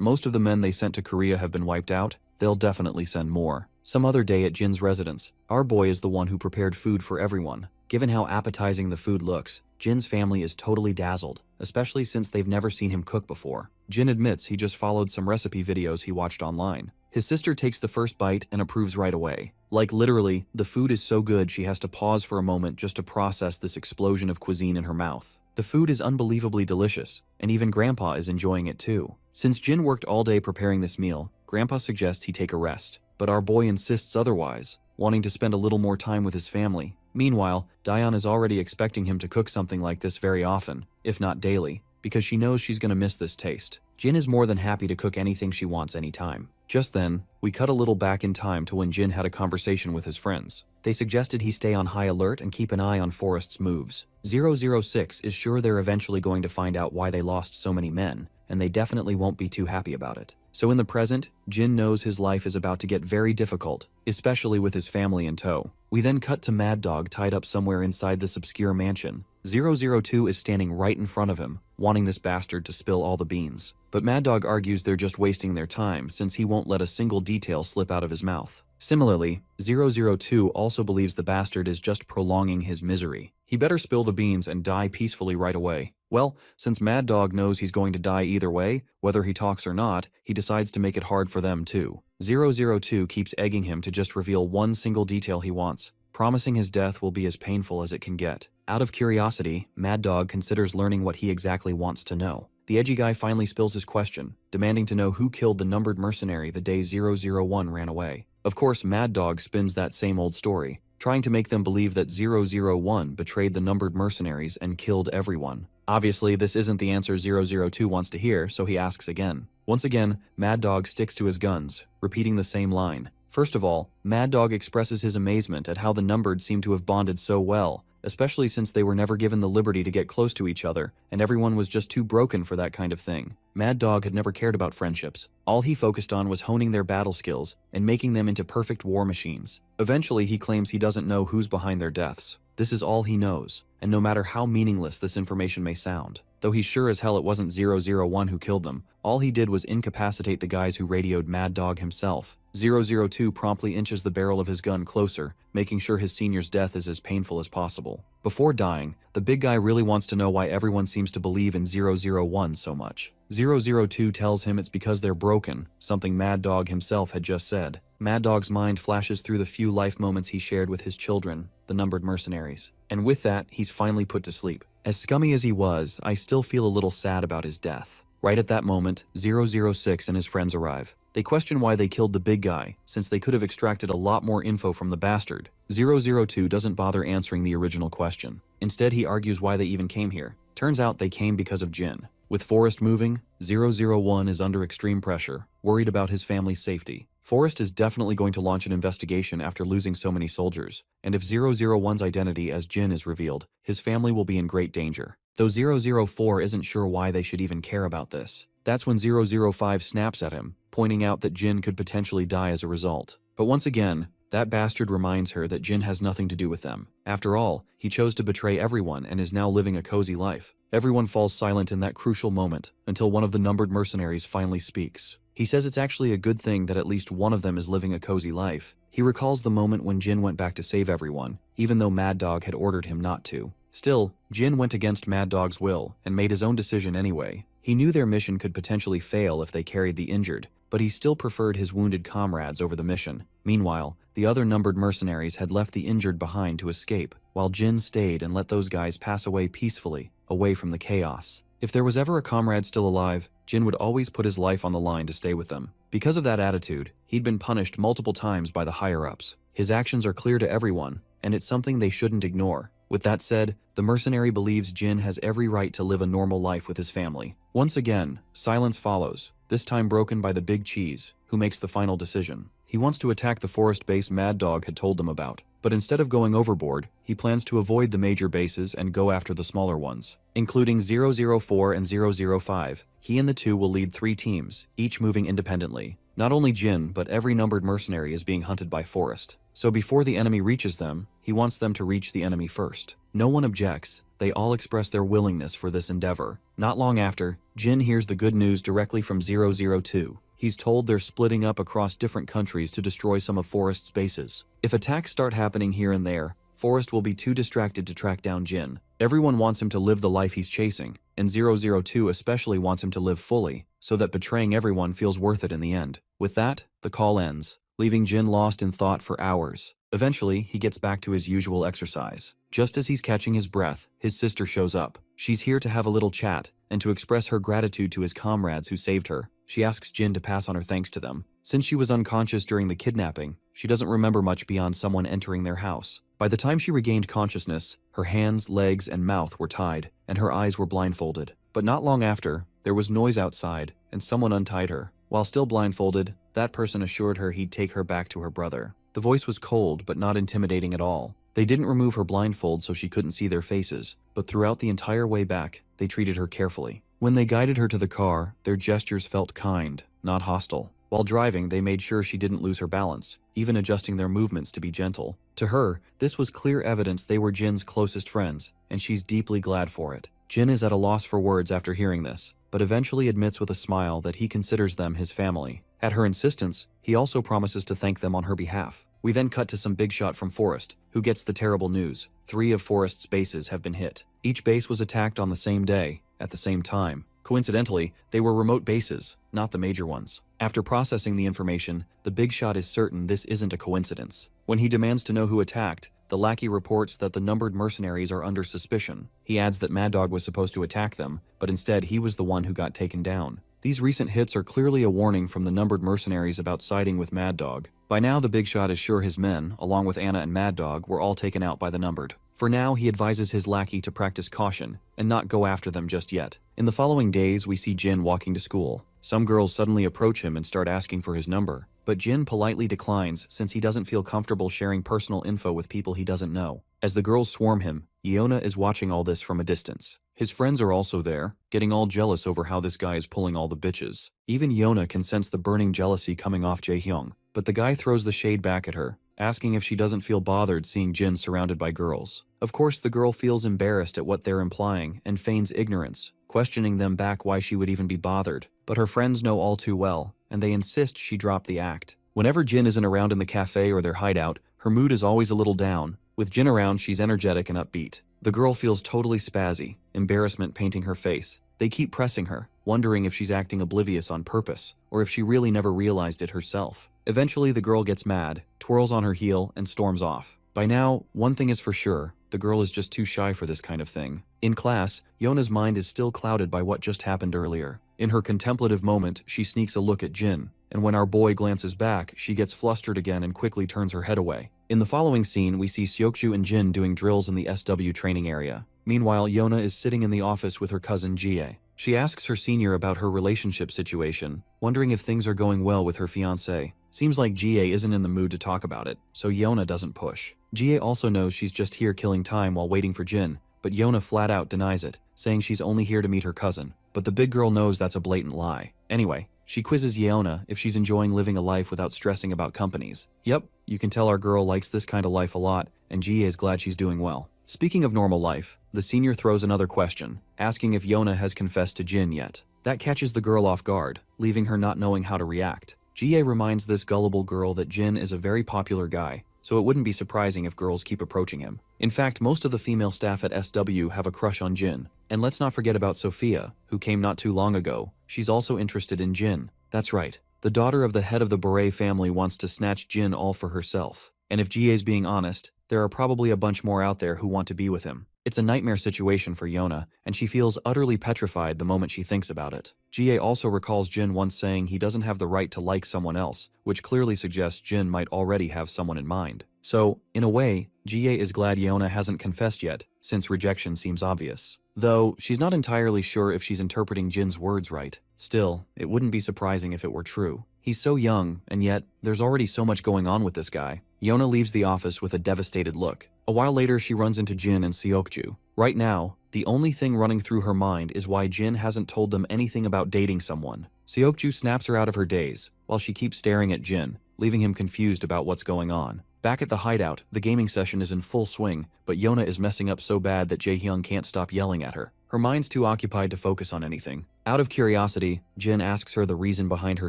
Speaker 1: most of the men they sent to Korea have been wiped out, they'll definitely send more. Some other day at Jin's residence, our boy is the one who prepared food for everyone. Given how appetizing the food looks, Jin's family is totally dazzled, especially since they've never seen him cook before. Jin admits he just followed some recipe videos he watched online. His sister takes the first bite and approves right away. Like literally, the food is so good she has to pause for a moment just to process this explosion of cuisine in her mouth. The food is unbelievably delicious, and even Grandpa is enjoying it too. Since Jin worked all day preparing this meal, Grandpa suggests he take a rest. But our boy insists otherwise, wanting to spend a little more time with his family. Meanwhile, Dayan is already expecting him to cook something like this very often, if not daily, because she knows she's gonna miss this taste. Jin is more than happy to cook anything she wants anytime. Just then, we cut a little back in time to when Jin had a conversation with his friends. They suggested he stay on high alert and keep an eye on Forest's moves. 006 is sure they're eventually going to find out why they lost so many men, and they definitely won't be too happy about it. So in the present, Jin knows his life is about to get very difficult, especially with his family in tow. We then cut to Mad Dog tied up somewhere inside this obscure mansion. 002 is standing right in front of him, wanting this bastard to spill all the beans. But Mad Dog argues they're just wasting their time since he won't let a single detail slip out of his mouth. Similarly, 002 also believes the bastard is just prolonging his misery. He better spill the beans and die peacefully right away. Well, since Mad Dog knows he's going to die either way, whether he talks or not, he decides to make it hard for them too. 002 keeps egging him to just reveal one single detail he wants, promising his death will be as painful as it can get. Out of curiosity, Mad Dog considers learning what he exactly wants to know. The edgy guy finally spills his question, demanding to know who killed the numbered mercenary the day 001 ran away. Of course, Mad Dog spins that same old story, trying to make them believe that 001 betrayed the numbered mercenaries and killed everyone. Obviously, this isn't the answer 002 wants to hear, so he asks again. Once again, Mad Dog sticks to his guns, repeating the same line. First of all, Mad Dog expresses his amazement at how the numbered seem to have bonded so well, especially since they were never given the liberty to get close to each other, and everyone was just too broken for that kind of thing. Mad Dog had never cared about friendships. All he focused on was honing their battle skills and making them into perfect war machines. Eventually, he claims he doesn't know who's behind their deaths. This is all he knows, and no matter how meaningless this information may sound, though he's sure as hell it wasn't 001 who killed them, all he did was incapacitate the guys who radioed Mad Dog himself. 002 promptly inches the barrel of his gun closer, making sure his senior's death is as painful as possible. Before dying, the big guy really wants to know why everyone seems to believe in 001 so much. 002 tells him it's because they're broken, something Mad Dog himself had just said. Mad Dog's mind flashes through the few life moments he shared with his children, the numbered mercenaries. And with that, he's finally put to sleep. As scummy as he was, I still feel a little sad about his death. Right at that moment, 006 and his friends arrive. They question why they killed the big guy, since they could have extracted a lot more info from the bastard. 002 doesn't bother answering the original question. Instead, he argues why they even came here. Turns out they came because of Jin. With Forest moving, 001 is under extreme pressure, worried about his family's safety. Forest is definitely going to launch an investigation after losing so many soldiers, and if 001's identity as Jin is revealed, his family will be in great danger. Though 004 isn't sure why they should even care about this. That's when 005 snaps at him, pointing out that Jin could potentially die as a result. But once again, That bastard reminds her that Jin has nothing to do with them. After all, he chose to betray everyone and is now living a cozy life. Everyone falls silent in that crucial moment until one of the numbered mercenaries finally speaks. He says it's actually a good thing that at least one of them is living a cozy life. He recalls the moment when Jin went back to save everyone, even though Mad Dog had ordered him not to. Still, Jin went against Mad Dog's will and made his own decision anyway. He knew their mission could potentially fail if they carried the injured, but he still preferred his wounded comrades over the mission. Meanwhile, the other numbered mercenaries had left the injured behind to escape, while Jin stayed and let those guys pass away peacefully, away from the chaos. If there was ever a comrade still alive, Jin would always put his life on the line to stay with them. Because of that attitude, he'd been punished multiple times by the higher-ups. His actions are clear to everyone, and it's something they shouldn't ignore. With that said, the mercenary believes Jin has every right to live a normal life with his family. Once again, silence follows, this time broken by the Big Cheese, who makes the final decision. He wants to attack the forest base Mad Dog had told them about, but instead of going overboard, he plans to avoid the major bases and go after the smaller ones, including 004 and 005. He and the two will lead 3 teams, each moving independently. Not only Jin, but every numbered mercenary is being hunted by Forest. So before the enemy reaches them, he wants them to reach the enemy first. No one objects. They all express their willingness for this endeavor. Not long after, Jin hears the good news directly from 002. He's told they're splitting up across different countries to destroy some of Forest's bases. If attacks start happening here and there, Forest will be too distracted to track down Jin. Everyone wants him to live the life he's chasing, and 002 especially wants him to live fully, so that betraying everyone feels worth it in the end. With that, the call ends, leaving Jin lost in thought for hours. Eventually, he gets back to his usual exercise. Just as he's catching his breath, his sister shows up. She's here to have a little chat, and to express her gratitude to his comrades who saved her. She asks Jin to pass on her thanks to them. Since she was unconscious during the kidnapping, she doesn't remember much beyond someone entering their house. By the time she regained consciousness, her hands, legs, and mouth were tied, and her eyes were blindfolded. But not long after, there was noise outside, and someone untied her. While still blindfolded, that person assured her he'd take her back to her brother. The voice was cold, but not intimidating at all. They didn't remove her blindfold so she couldn't see their faces, but throughout the entire way back, they treated her carefully. When they guided her to the car, their gestures felt kind, not hostile. While driving, they made sure she didn't lose her balance, even adjusting their movements to be gentle. To her, this was clear evidence they were Jin's closest friends, and she's deeply glad for it. Jin is at a loss for words after hearing this, but eventually admits with a smile that he considers them his family. At her insistence, he also promises to thank them on her behalf. We then cut to some big shot from Forest, who gets the terrible news. 3 of Forest's bases have been hit. Each base was attacked on the same day, at the same time. Coincidentally, they were remote bases, not the major ones. After processing the information, the big shot is certain this isn't a coincidence. When he demands to know who attacked, the lackey reports that the numbered mercenaries are under suspicion. He adds that Mad Dog was supposed to attack them, but instead he was the one who got taken down. These recent hits are clearly a warning from the numbered mercenaries about siding with Mad Dog. By now, the big shot is sure his men, along with Anna and Mad Dog, were all taken out by the numbered. For now, he advises his lackey to practice caution and not go after them just yet. In the following days, we see Jin walking to school. Some girls suddenly approach him and start asking for his number, but Jin politely declines since he doesn't feel comfortable sharing personal info with people he doesn't know. As the girls swarm him, Yeona is watching all this from a distance. His friends are also there, getting all jealous over how this guy is pulling all the bitches. Even Yeona can sense the burning jealousy coming off Jaehyung, but the guy throws the shade back at her, asking if she doesn't feel bothered seeing Jin surrounded by girls. Of course, the girl feels embarrassed at what they're implying and feigns ignorance, questioning them back why she would even be bothered. But her friends know all too well, and they insist she drop the act. Whenever Jin isn't around in the cafe or their hideout, her mood is always a little down. With Jin around, she's energetic and upbeat. The girl feels totally spazzy, embarrassment painting her face. They keep pressing her, wondering if she's acting oblivious on purpose, or if she really never realized it herself. Eventually, the girl gets mad, twirls on her heel, and storms off. By now, one thing is for sure, the girl is just too shy for this kind of thing. In class, Yona's mind is still clouded by what just happened earlier. In her contemplative moment, she sneaks a look at Jin, and when our boy glances back, she gets flustered again and quickly turns her head away. In the following scene, we see Seokju and Jin doing drills in the SW training area. Meanwhile, Yona is sitting in the office with her cousin Jie. She asks her senior about her relationship situation, wondering if things are going well with her fiancé. Seems like Jie isn't in the mood to talk about it, so Yona doesn't push. Jie also knows she's just here killing time while waiting for Jin, but Yona flat out denies it, saying she's only here to meet her cousin. But the big girl knows that's a blatant lie. Anyway, She quizzes Yeona if she's enjoying living a life without stressing about companies. Yep, you can tell our girl likes this kind of life a lot, and Jie is glad she's doing well. Speaking of normal life, the senior throws another question, asking if Yeona has confessed to Jin yet. That catches the girl off guard, leaving her not knowing how to react. Jie reminds this gullible girl that Jin is a very popular guy, so it wouldn't be surprising if girls keep approaching him. In fact, most of the female staff at SW have a crush on Jin. And let's not forget about Sophia, who came not too long ago. She's also interested in Jin. That's right. The daughter of the head of the Beret family wants to snatch Jin all for herself. And if Jie's being honest, there are probably a bunch more out there who want to be with him. It's a nightmare situation for Yeona, and she feels utterly petrified the moment she thinks about it. Jie also recalls Jin once saying he doesn't have the right to like someone else, which clearly suggests Jin might already have someone in mind. So, in a way, Jie is glad Yeona hasn't confessed yet, since rejection seems obvious. Though, she's not entirely sure if she's interpreting Jin's words right. Still, it wouldn't be surprising if it were true. He's so young, and yet, there's already so much going on with this guy. Yeona leaves the office with a devastated look. A while later, she runs into Jin and Seokju. Right now, the only thing running through her mind is why Jin hasn't told them anything about dating someone. Seokju snaps her out of her daze, while she keeps staring at Jin, leaving him confused about what's going on. Back at the hideout, the gaming session is in full swing, but Yeona is messing up so bad that Jaehyung can't stop yelling at her. Her mind's too occupied to focus on anything. Out of curiosity, Jin asks her the reason behind her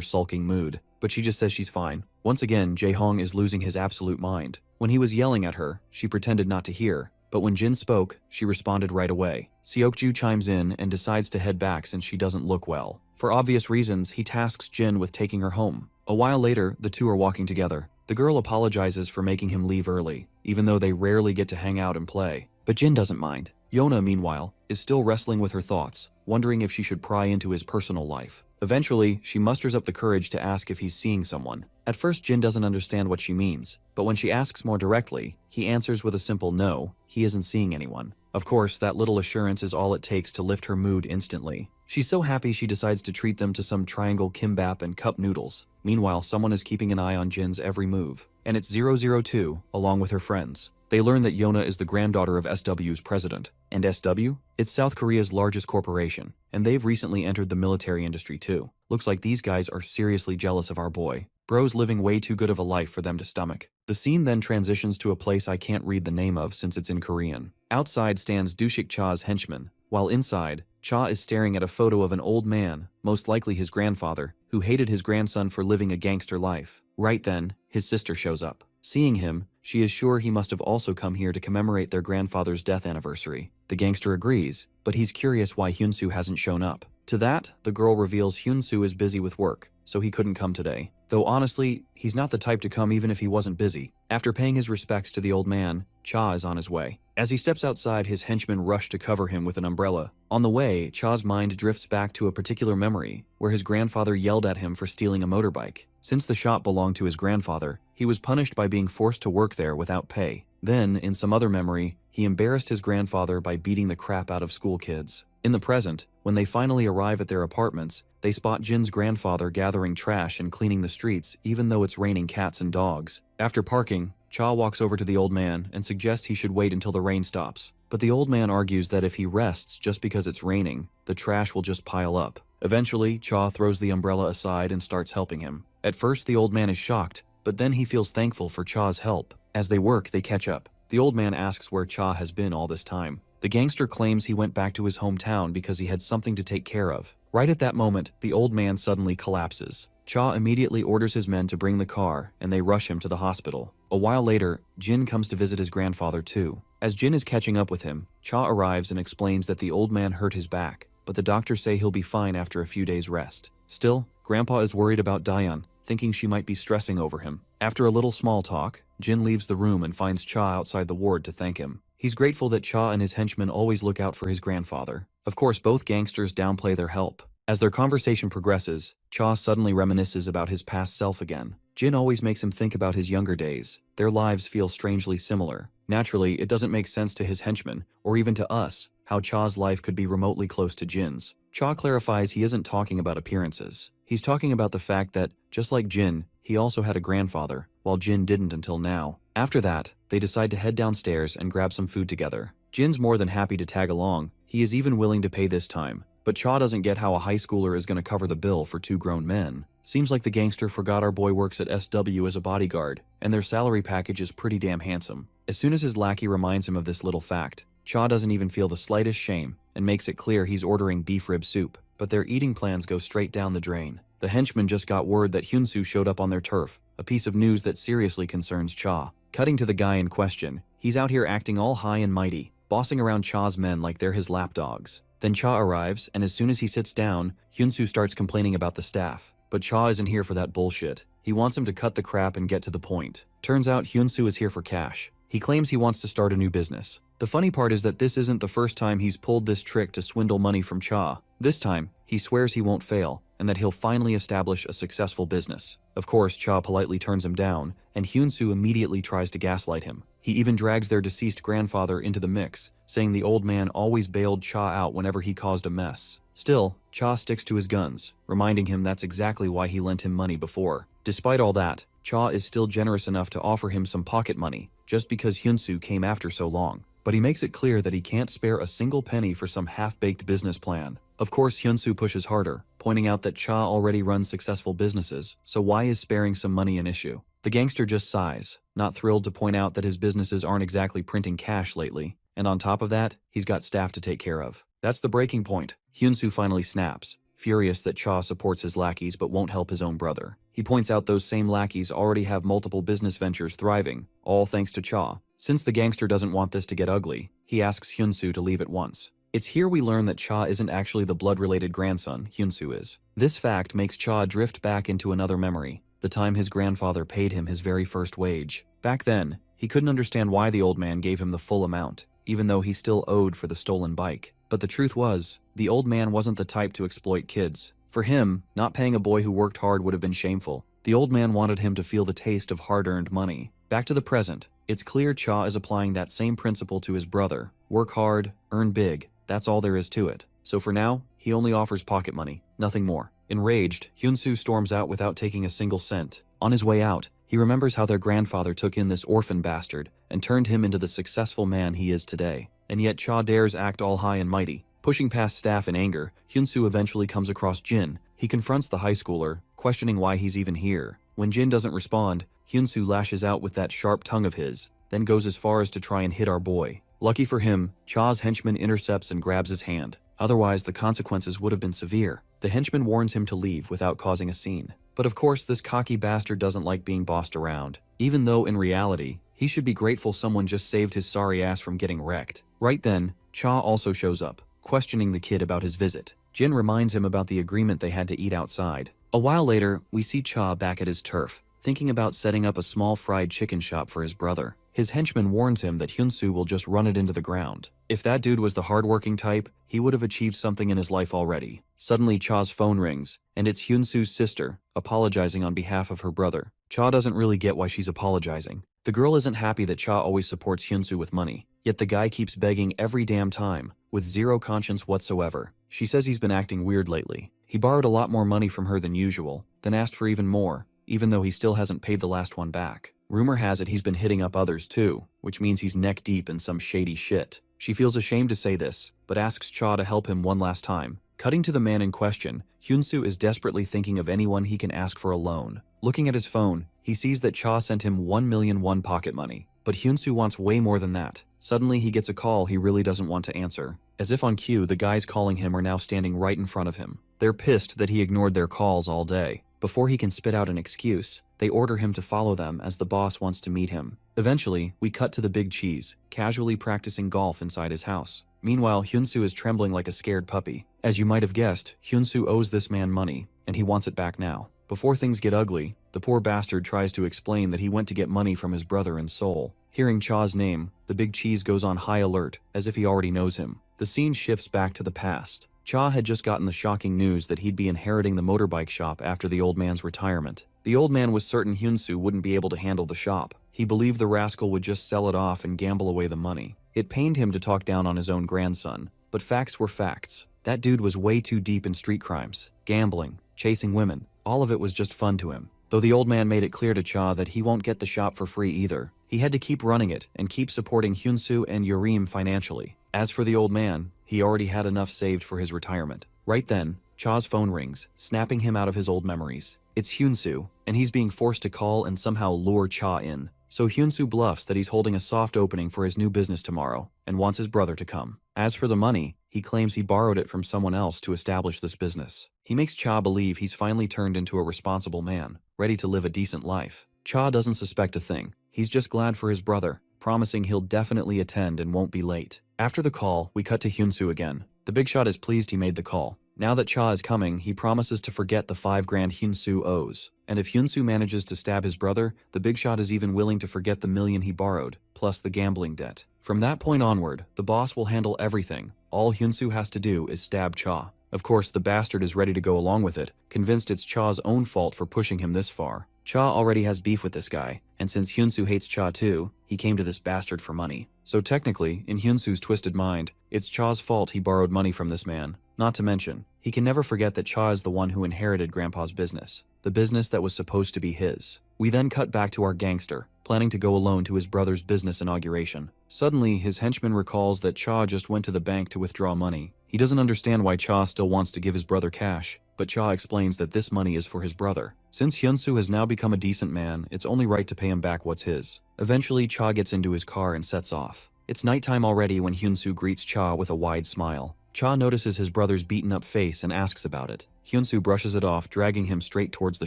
Speaker 1: sulking mood, but she just says she's fine. Once again, Jaehyung is losing his absolute mind. When he was yelling at her, she pretended not to hear, but when Jin spoke, she responded right away. Seokju chimes in and decides to head back since she doesn't look well. For obvious reasons, he tasks Jin with taking her home. A while later, the two are walking together. The girl apologizes for making him leave early, even though they rarely get to hang out and play. But Jin doesn't mind. Yeona, meanwhile, is still wrestling with her thoughts, wondering if she should pry into his personal life. Eventually, she musters up the courage to ask if he's seeing someone. At first, Jin doesn't understand what she means, but when she asks more directly, he answers with a simple no, he isn't seeing anyone. Of course, that little assurance is all it takes to lift her mood instantly. She's so happy she decides to treat them to some triangle kimbap and cup noodles. Meanwhile, someone is keeping an eye on Jin's every move. And it's 002, along with her friends. They learn that Yeona is the granddaughter of SW's president. And SW? It's South Korea's largest corporation, and they've recently entered the military industry too. Looks like these guys are seriously jealous of our boy. Bro's living way too good of a life for them to stomach. The scene then transitions to a place I can't read the name of since it's in Korean. Outside stands Dushik Cha's henchman, while inside, Cha is staring at a photo of an old man, most likely his grandfather, who hated his grandson for living a gangster life. Right then, his sister shows up. Seeing him, she is sure he must have also come here to commemorate their grandfather's death anniversary. The gangster agrees, but he's curious why Hyunsoo hasn't shown up. To that, the girl reveals Hyunsoo is busy with work, so he couldn't come today. Though honestly, he's not the type to come even if he wasn't busy. After paying his respects to the old man, Cha is on his way. As he steps outside, his henchmen rush to cover him with an umbrella. On the way, Cha's mind drifts back to a particular memory, where his grandfather yelled at him for stealing a motorbike. Since the shop belonged to his grandfather, he was punished by being forced to work there without pay. Then, in some other memory, he embarrassed his grandfather by beating the crap out of school kids. In the present, when they finally arrive at their apartments, they spot Jin's grandfather gathering trash and cleaning the streets, even though it's raining cats and dogs. After parking, Cha walks over to the old man and suggests he should wait until the rain stops. But the old man argues that if he rests just because it's raining, the trash will just pile up. Eventually, Cha throws the umbrella aside and starts helping him. At first, the old man is shocked, but then he feels thankful for Cha's help. As they work, they catch up. The old man asks where Cha has been all this time. The gangster claims he went back to his hometown because he had something to take care of. Right at that moment, the old man suddenly collapses. Cha immediately orders his men to bring the car, and they rush him to the hospital. A while later, Jin comes to visit his grandfather too. As Jin is catching up with him, Cha arrives and explains that the old man hurt his back, but the doctors say he'll be fine after a few days rest. Still, Grandpa is worried about Dayan, thinking she might be stressing over him. After a little small talk, Jin leaves the room and finds Cha outside the ward to thank him. He's grateful that Cha and his henchmen always look out for his grandfather. Of course, both gangsters downplay their help. As their conversation progresses, Cha suddenly reminisces about his past self again. Jin always makes him think about his younger days. Their lives feel strangely similar. Naturally, it doesn't make sense to his henchmen, or even to us, how Cha's life could be remotely close to Jin's. Cha clarifies he isn't talking about appearances. He's talking about the fact that, just like Jin, he also had a grandfather, while Jin didn't until now. After that, they decide to head downstairs and grab some food together. Jin's more than happy to tag along. He is even willing to pay this time. but Cha doesn't get how a high schooler is going to cover the bill for 2 grown men. Seems like the gangster forgot our boy works at SW as a bodyguard, and their salary package is pretty damn handsome. As soon as his lackey reminds him of this little fact, Cha doesn't even feel the slightest shame and makes it clear he's ordering beef rib soup, but their eating plans go straight down the drain. The henchmen just got word that Hyunsu showed up on their turf, a piece of news that seriously concerns Cha. Cutting to the guy in question, he's out here acting all high and mighty, bossing around Cha's men like they're his lapdogs. Then Cha arrives, and as soon as he sits down, Hyunsu starts complaining about the staff. But Cha isn't here for that bullshit. He wants him to cut the crap and get to the point. Turns out Hyunsu is here for cash. He claims he wants to start a new business. The funny part is that this isn't the first time he's pulled this trick to swindle money from Cha. This time, he swears he won't fail, and that he'll finally establish a successful business. Of course, Cha politely turns him down, and Hyunsu immediately tries to gaslight him. He even drags their deceased grandfather into the mix, saying the old man always bailed Cha out whenever he caused a mess. Still, Cha sticks to his guns, reminding him that's exactly why he lent him money before. Despite all that, Cha is still generous enough to offer him some pocket money, just because Hyunsu came after so long. But he makes it clear that he can't spare a single penny for some half-baked business plan. Of course, Hyunsu pushes harder, pointing out that Cha already runs successful businesses, so why is sparing some money an issue? The gangster just sighs, not thrilled to point out that his businesses aren't exactly printing cash lately, and on top of that, he's got staff to take care of. That's the breaking point. Hyunsu finally snaps, furious that Cha supports his lackeys but won't help his own brother. He points out those same lackeys already have multiple business ventures thriving, all thanks to Cha. Since the gangster doesn't want this to get ugly, he asks Hyunsu to leave at once. It's here we learn that Cha isn't actually the blood-related grandson Hyunsu is. This fact makes Cha drift back into another memory, the time his grandfather paid him his very first wage. Back then, he couldn't understand why the old man gave him the full amount, even though he still owed for the stolen bike. But the truth was, the old man wasn't the type to exploit kids. For him, not paying a boy who worked hard would have been shameful. The old man wanted him to feel the taste of hard-earned money. Back to the present, it's clear Cha is applying that same principle to his brother. Work hard, earn big, that's all there is to it. So for now, he only offers pocket money, nothing more. Enraged, Hyunsu storms out without taking a single cent. On his way out, he remembers how their grandfather took in this orphan bastard and turned him into the successful man he is today. And yet Cha dares act all high and mighty. Pushing past staff in anger, Hyunsu eventually comes across Jin. He confronts the high schooler, questioning why he's even here. When Jin doesn't respond, Hyunsu lashes out with that sharp tongue of his, then goes as far as to try and hit our boy. Lucky for him, Cha's henchman intercepts and grabs his hand. Otherwise, the consequences would have been severe. The henchman warns him to leave without causing a scene. But of course, this cocky bastard doesn't like being bossed around, even though in reality, he should be grateful someone just saved his sorry ass from getting wrecked. Right then, Cha also shows up, questioning the kid about his visit. Jin reminds him about the agreement they had to eat outside. A while later, we see Cha back at his turf, thinking about setting up a small fried chicken shop for his brother. His henchman warns him that Hyunsu will just run it into the ground. If that dude was the hardworking type, he would have achieved something in his life already. Suddenly, Cha's phone rings, and it's Hyunsu's sister, apologizing on behalf of her brother. Cha doesn't really get why she's apologizing. The girl isn't happy that Cha always supports Hyunsu with money, yet the guy keeps begging every damn time, with zero conscience whatsoever. She says he's been acting weird lately. He borrowed a lot more money from her than usual, then asked for even more, even though he still hasn't paid the last one back. Rumor has it he's been hitting up others too, which means he's neck deep in some shady shit. She feels ashamed to say this, but asks Cha to help him one last time. Cutting to the man in question, Hyunsu is desperately thinking of anyone he can ask for a loan. Looking at his phone, he sees that Cha sent him 1,000,000 won pocket money, but Hyunsu wants way more than that. Suddenly he gets a call he really doesn't want to answer. As if on cue, the guys calling him are now standing right in front of him. They're pissed that he ignored their calls all day. Before he can spit out an excuse, they order him to follow them as the boss wants to meet him. Eventually, we cut to the big cheese, casually practicing golf inside his house. Meanwhile, Hyunsu is trembling like a scared puppy. As you might have guessed, Hyunsu owes this man money, and he wants it back now. Before things get ugly, the poor bastard tries to explain that he went to get money from his brother in Seoul. Hearing Cha's name, the big cheese goes on high alert, as if he already knows him. The scene shifts back to the past. Cha had just gotten the shocking news that he'd be inheriting the motorbike shop after the old man's retirement. The old man was certain Hyunsu wouldn't be able to handle the shop. He believed the rascal would just sell it off and gamble away the money. It pained him to talk down on his own grandson, but facts were facts. That dude was way too deep in street crimes, gambling, chasing women. All of it was just fun to him. Though the old man made it clear to Cha that he won't get the shop for free either. He had to keep running it and keep supporting Hyunsu and Yurim financially. As for the old man, he already had enough saved for his retirement. Right then, Cha's phone rings, snapping him out of his old memories. It's Hyunsu, and he's being forced to call and somehow lure Cha in. So Hyunsu bluffs that he's holding a soft opening for his new business tomorrow and wants his brother to come. As for the money, he claims he borrowed it from someone else to establish this business. He makes Cha believe he's finally turned into a responsible man, ready to live a decent life. Cha doesn't suspect a thing. He's just glad for his brother, promising he'll definitely attend and won't be late. After the call, we cut to Hyunsu again. The big shot is pleased he made the call. Now that Cha is coming, he promises to forget the 5 grand Hyunsu owes. And if Hyunsu manages to stab his brother, the big shot is even willing to forget the $1 million he borrowed, plus the gambling debt. From that point onward, the boss will handle everything. All Hyunsu has to do is stab Cha. Of course, the bastard is ready to go along with it, convinced it's Cha's own fault for pushing him this far. Cha already has beef with this guy, and since Hyunsu hates Cha too, he came to this bastard for money. So technically, in Hyunsu's twisted mind, it's Cha's fault he borrowed money from this man. Not to mention, he can never forget that Cha is the one who inherited Grandpa's business, the business that was supposed to be his. We then cut back to our gangster, planning to go alone to his brother's business inauguration. Suddenly, his henchman recalls that Cha just went to the bank to withdraw money. He doesn't understand why Cha still wants to give his brother cash, but Cha explains that this money is for his brother. Since Hyunsu has now become a decent man, it's only right to pay him back what's his. Eventually, Cha gets into his car and sets off. It's nighttime already when Hyunsu greets Cha with a wide smile. Cha notices his brother's beaten-up face and asks about it. Hyunsu brushes it off, dragging him straight towards the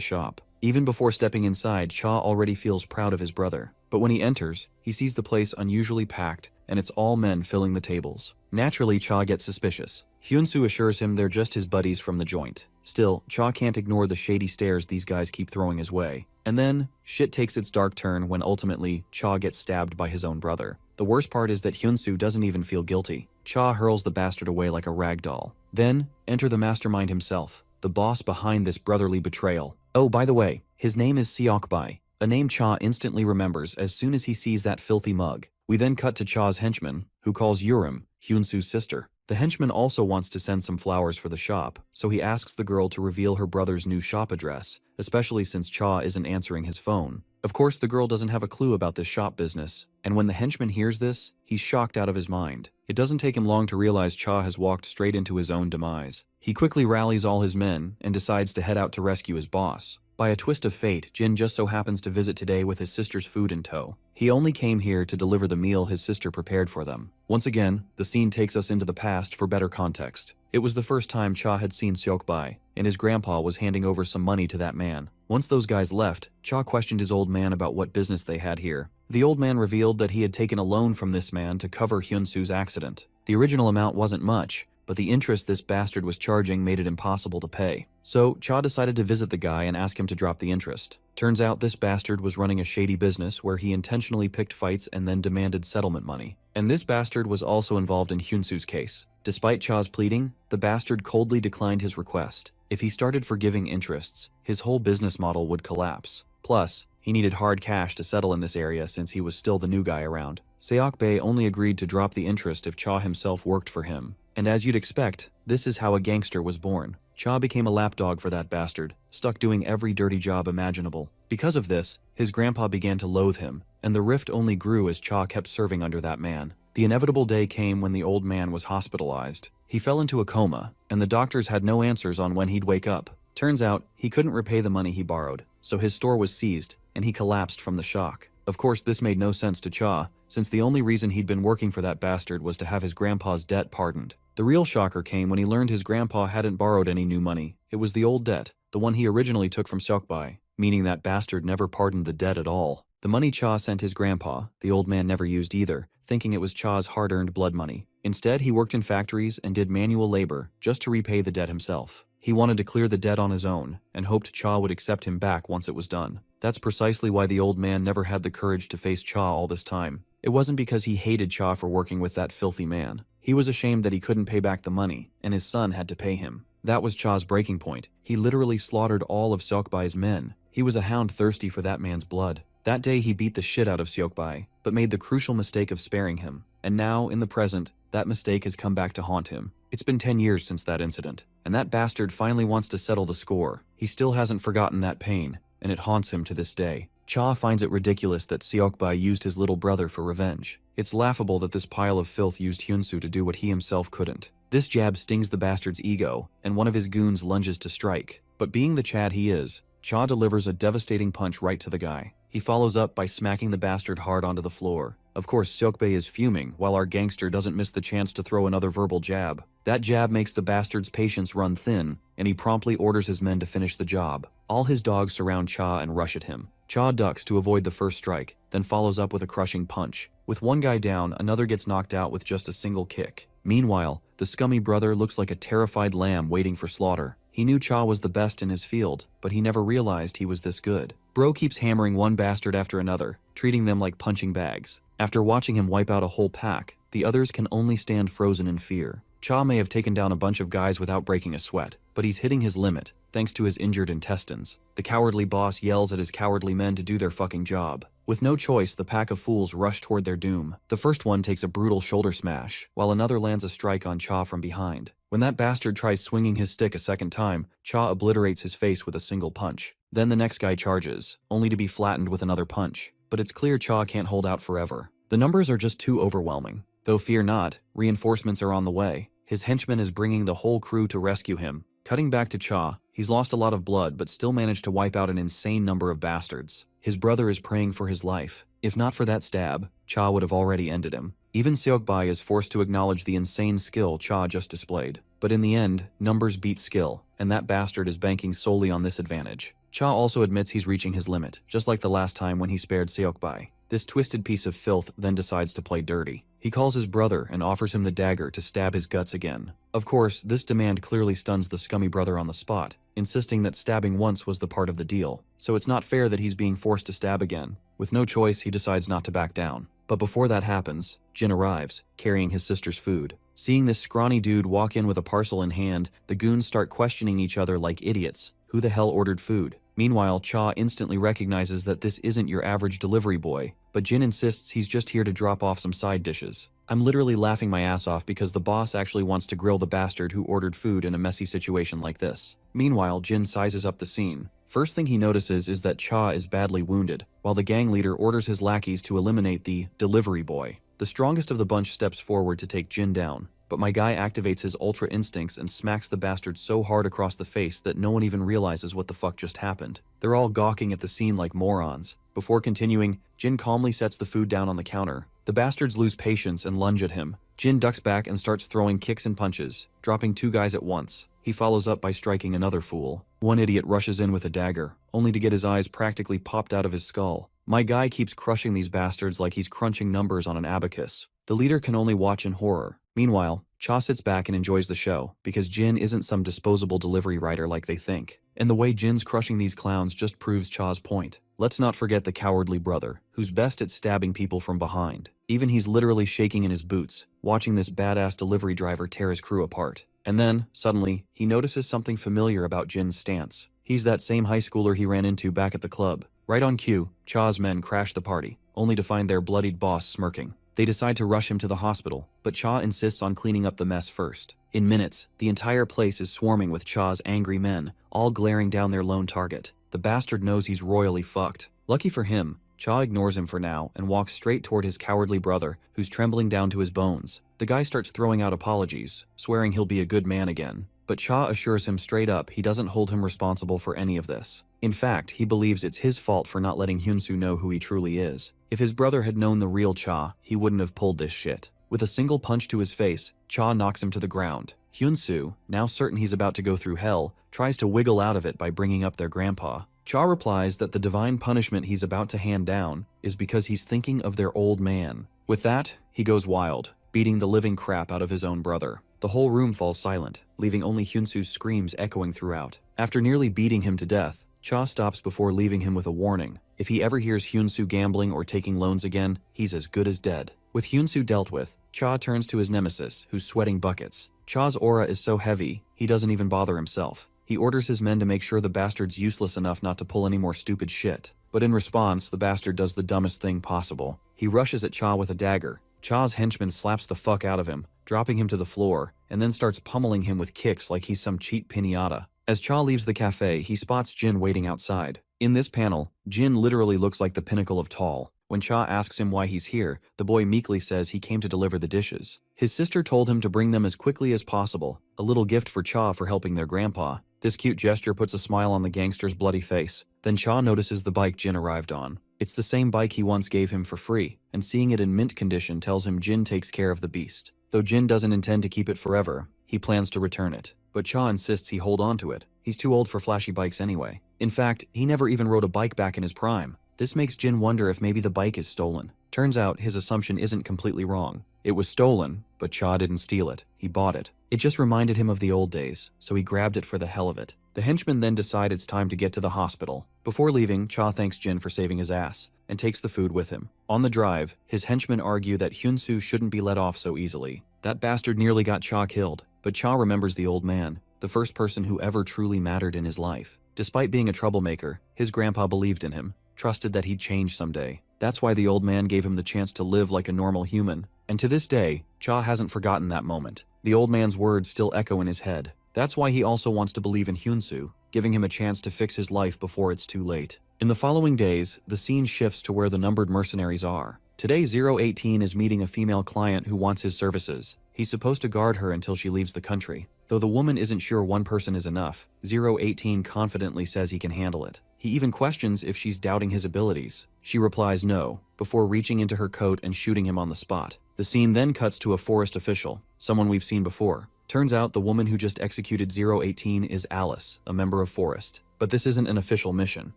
Speaker 1: shop. Even before stepping inside, Cha already feels proud of his brother. But when he enters, he sees the place unusually packed, and it's all men filling the tables. Naturally, Cha gets suspicious. Hyunsu assures him they're just his buddies from the joint. Still, Cha can't ignore the shady stares these guys keep throwing his way. And then, shit takes its dark turn when ultimately, Cha gets stabbed by his own brother. The worst part is that Hyunsu doesn't even feel guilty. Cha hurls the bastard away like a rag doll. Then, enter the mastermind himself, the boss behind this brotherly betrayal. Oh, by the way, his name is Seokbai, a name Cha instantly remembers as soon as he sees that filthy mug. We then cut to Cha's henchman, who calls Yurim, Hyunsu's sister. The henchman also wants to send some flowers for the shop, so he asks the girl to reveal her brother's new shop address, especially since Cha isn't answering his phone. Of course, the girl doesn't have a clue about this shop business, and when the henchman hears this, he's shocked out of his mind. It doesn't take him long to realize Cha has walked straight into his own demise. He quickly rallies all his men and decides to head out to rescue his boss. By a twist of fate, Jin just so happens to visit today with his sister's food in tow. He only came here to deliver the meal his sister prepared for them. Once again, the scene takes us into the past for better context. It was the first time Cha had seen Seokbai, and his grandpa was handing over some money to that man. Once those guys left, Cha questioned his old man about what business they had here. The old man revealed that he had taken a loan from this man to cover Hyunsu's accident. The original amount wasn't much, but the interest this bastard was charging made it impossible to pay. So, Cha decided to visit the guy and ask him to drop the interest. Turns out this bastard was running a shady business where he intentionally picked fights and then demanded settlement money. And this bastard was also involved in Hyunsu's case. Despite Cha's pleading, the bastard coldly declined his request. If he started forgiving interests, his whole business model would collapse. Plus, he needed hard cash to settle in this area since he was still the new guy around. Seokbai only agreed to drop the interest if Cha himself worked for him. And as you'd expect, this is how a gangster was born. Cha became a lapdog for that bastard, stuck doing every dirty job imaginable. Because of this, his grandpa began to loathe him, and the rift only grew as Cha kept serving under that man. The inevitable day came when the old man was hospitalized. He fell into a coma, and the doctors had no answers on when he'd wake up. Turns out, he couldn't repay the money he borrowed, so his store was seized, and he collapsed from the shock. Of course, this made no sense to Cha, since the only reason he'd been working for that bastard was to have his grandpa's debt pardoned. The real shocker came when he learned his grandpa hadn't borrowed any new money. It was the old debt, the one he originally took from Seokbai, meaning that bastard never pardoned the debt at all. The money Cha sent his grandpa, the old man never used either, thinking it was Cha's hard-earned blood money. Instead, he worked in factories and did manual labor just to repay the debt himself. He wanted to clear the debt on his own, and hoped Cha would accept him back once it was done. That's precisely why the old man never had the courage to face Cha all this time. It wasn't because he hated Cha for working with that filthy man. He was ashamed that he couldn't pay back the money, and his son had to pay him. That was Cha's breaking point. He literally slaughtered all of Seokbai's men. He was a hound thirsty for that man's blood. That day he beat the shit out of Seokbai, but made the crucial mistake of sparing him. And now, in the present, that mistake has come back to haunt him. It's been 10 years since that incident, and that bastard finally wants to settle the score. He still hasn't forgotten that pain, and it haunts him to this day. Cha finds it ridiculous that Seokbae used his little brother for revenge. It's laughable that this pile of filth used Hyunsu to do what he himself couldn't. This jab stings the bastard's ego, and one of his goons lunges to strike. But being the Chad he is, Cha delivers a devastating punch right to the guy. He follows up by smacking the bastard hard onto the floor. Of course, Seokbae is fuming, while our gangster doesn't miss the chance to throw another verbal jab. That jab makes the bastard's patience run thin, and he promptly orders his men to finish the job. All his dogs surround Cha and rush at him. Cha ducks to avoid the first strike, then follows up with a crushing punch. With one guy down, another gets knocked out with just a single kick. Meanwhile, the scummy brother looks like a terrified lamb waiting for slaughter. He knew Cha was the best in his field, but he never realized he was this good. Bro keeps hammering one bastard after another, treating them like punching bags. After watching him wipe out a whole pack, the others can only stand frozen in fear. Cha may have taken down a bunch of guys without breaking a sweat, but he's hitting his limit, thanks to his injured intestines. The cowardly boss yells at his cowardly men to do their fucking job. With no choice, the pack of fools rush toward their doom. The first one takes a brutal shoulder smash, while another lands a strike on Cha from behind. When that bastard tries swinging his stick a second time, Cha obliterates his face with a single punch. Then the next guy charges, only to be flattened with another punch. But it's clear Cha can't hold out forever. The numbers are just too overwhelming. Though fear not, reinforcements are on the way. His henchman is bringing the whole crew to rescue him. Cutting back to Cha, he's lost a lot of blood but still managed to wipe out an insane number of bastards. His brother is praying for his life. If not for that stab, Cha would have already ended him. Even Seokbae is forced to acknowledge the insane skill Cha just displayed. But in the end, numbers beat skill, and that bastard is banking solely on this advantage. Cha also admits he's reaching his limit, just like the last time when he spared Seokbae. This twisted piece of filth then decides to play dirty. He calls his brother and offers him the dagger to stab his guts again. Of course, this demand clearly stuns the scummy brother on the spot, insisting that stabbing once was the part of the deal, so it's not fair that he's being forced to stab again. With no choice, he decides not to back down. But before that happens, Jin arrives, carrying his sister's food. Seeing this scrawny dude walk in with a parcel in hand, the goons start questioning each other like idiots. Who the hell ordered food? Meanwhile, Cha instantly recognizes that this isn't your average delivery boy, but Jin insists he's just here to drop off some side dishes. I'm literally laughing my ass off because the boss actually wants to grill the bastard who ordered food in a messy situation like this. Meanwhile, Jin sizes up the scene. First thing he notices is that Cha is badly wounded, while the gang leader orders his lackeys to eliminate the delivery boy. The strongest of the bunch steps forward to take Jin down, but my guy activates his ultra instincts and smacks the bastard so hard across the face that no one even realizes what the fuck just happened. They're all gawking at the scene like morons. Before continuing, Jin calmly sets the food down on the counter. The bastards lose patience and lunge at him. Jin ducks back and starts throwing kicks and punches, dropping two guys at once. He follows up by striking another fool. One idiot rushes in with a dagger, only to get his eyes practically popped out of his skull. My guy keeps crushing these bastards like he's crunching numbers on an abacus. The leader can only watch in horror. Meanwhile, Cha sits back and enjoys the show, because Jin isn't some disposable delivery rider like they think. And the way Jin's crushing these clowns just proves Cha's point. Let's not forget the cowardly brother, who's best at stabbing people from behind. Even he's literally shaking in his boots, watching this badass delivery driver tear his crew apart. And then, suddenly, he notices something familiar about Jin's stance. He's that same high schooler he ran into back at the club. Right on cue, Cha's men crash the party, only to find their bloodied boss smirking. They decide to rush him to the hospital, but Cha insists on cleaning up the mess first. In minutes, the entire place is swarming with Cha's angry men, all glaring down their lone target. The bastard knows he's royally fucked. Lucky for him, Cha ignores him for now and walks straight toward his cowardly brother, who's trembling down to his bones. The guy starts throwing out apologies, swearing he'll be a good man again. But Cha assures him straight up he doesn't hold him responsible for any of this. In fact, he believes it's his fault for not letting Hyunsu know who he truly is. If his brother had known the real Cha, he wouldn't have pulled this shit. With a single punch to his face, Cha knocks him to the ground. Hyunsu, now certain he's about to go through hell, tries to wiggle out of it by bringing up their grandpa. Cha replies that the divine punishment he's about to hand down is because he's thinking of their old man. With that, he goes wild, beating the living crap out of his own brother. The whole room falls silent, leaving only Hyunsu's screams echoing throughout. After nearly beating him to death, Cha stops before leaving him with a warning. If he ever hears Hyunsu gambling or taking loans again, he's as good as dead. With Hyunsu dealt with, Cha turns to his nemesis, who's sweating buckets. Cha's aura is so heavy, he doesn't even bother himself. He orders his men to make sure the bastard's useless enough not to pull any more stupid shit. But in response, the bastard does the dumbest thing possible. He rushes at Cha with a dagger. Cha's henchman slaps the fuck out of him, dropping him to the floor, and then starts pummeling him with kicks like he's some cheap piñata. As Cha leaves the cafe, he spots Jin waiting outside. In this panel, Jin literally looks like the pinnacle of tall. When Cha asks him why he's here, the boy meekly says he came to deliver the dishes. His sister told him to bring them as quickly as possible, a little gift for Cha for helping their grandpa. This cute gesture puts a smile on the gangster's bloody face. Then Cha notices the bike Jin arrived on. It's the same bike he once gave him for free, and seeing it in mint condition tells him Jin takes care of the beast. Though Jin doesn't intend to keep it forever, he plans to return it. But Cha insists he hold on to it. He's too old for flashy bikes anyway. In fact, he never even rode a bike back in his prime. This makes Jin wonder if maybe the bike is stolen. Turns out his assumption isn't completely wrong. It was stolen, but Cha didn't steal it. He bought it. It just reminded him of the old days, so he grabbed it for the hell of it. The henchmen then decide it's time to get to the hospital. Before leaving, Cha thanks Jin for saving his ass, and takes the food with him. On the drive, his henchmen argue that Hyunsoo shouldn't be let off so easily. That bastard nearly got Cha killed, but Cha remembers the old man, the first person who ever truly mattered in his life. Despite being a troublemaker, his grandpa believed in him, trusted that he'd change someday. That's why the old man gave him the chance to live like a normal human. And to this day, Cha hasn't forgotten that moment. The old man's words still echo in his head. That's why he also wants to believe in Hyunsoo, giving him a chance to fix his life before it's too late. In the following days, the scene shifts to where the numbered mercenaries are. Today, 018 is meeting a female client who wants his services. He's supposed to guard her until she leaves the country. Though the woman isn't sure one person is enough, 018 confidently says he can handle it. He even questions if she's doubting his abilities. She replies no, before reaching into her coat and shooting him on the spot. The scene then cuts to a forest official, someone we've seen before. Turns out the woman who just executed 018 is Alice, a member of Forest. But this isn't an official mission.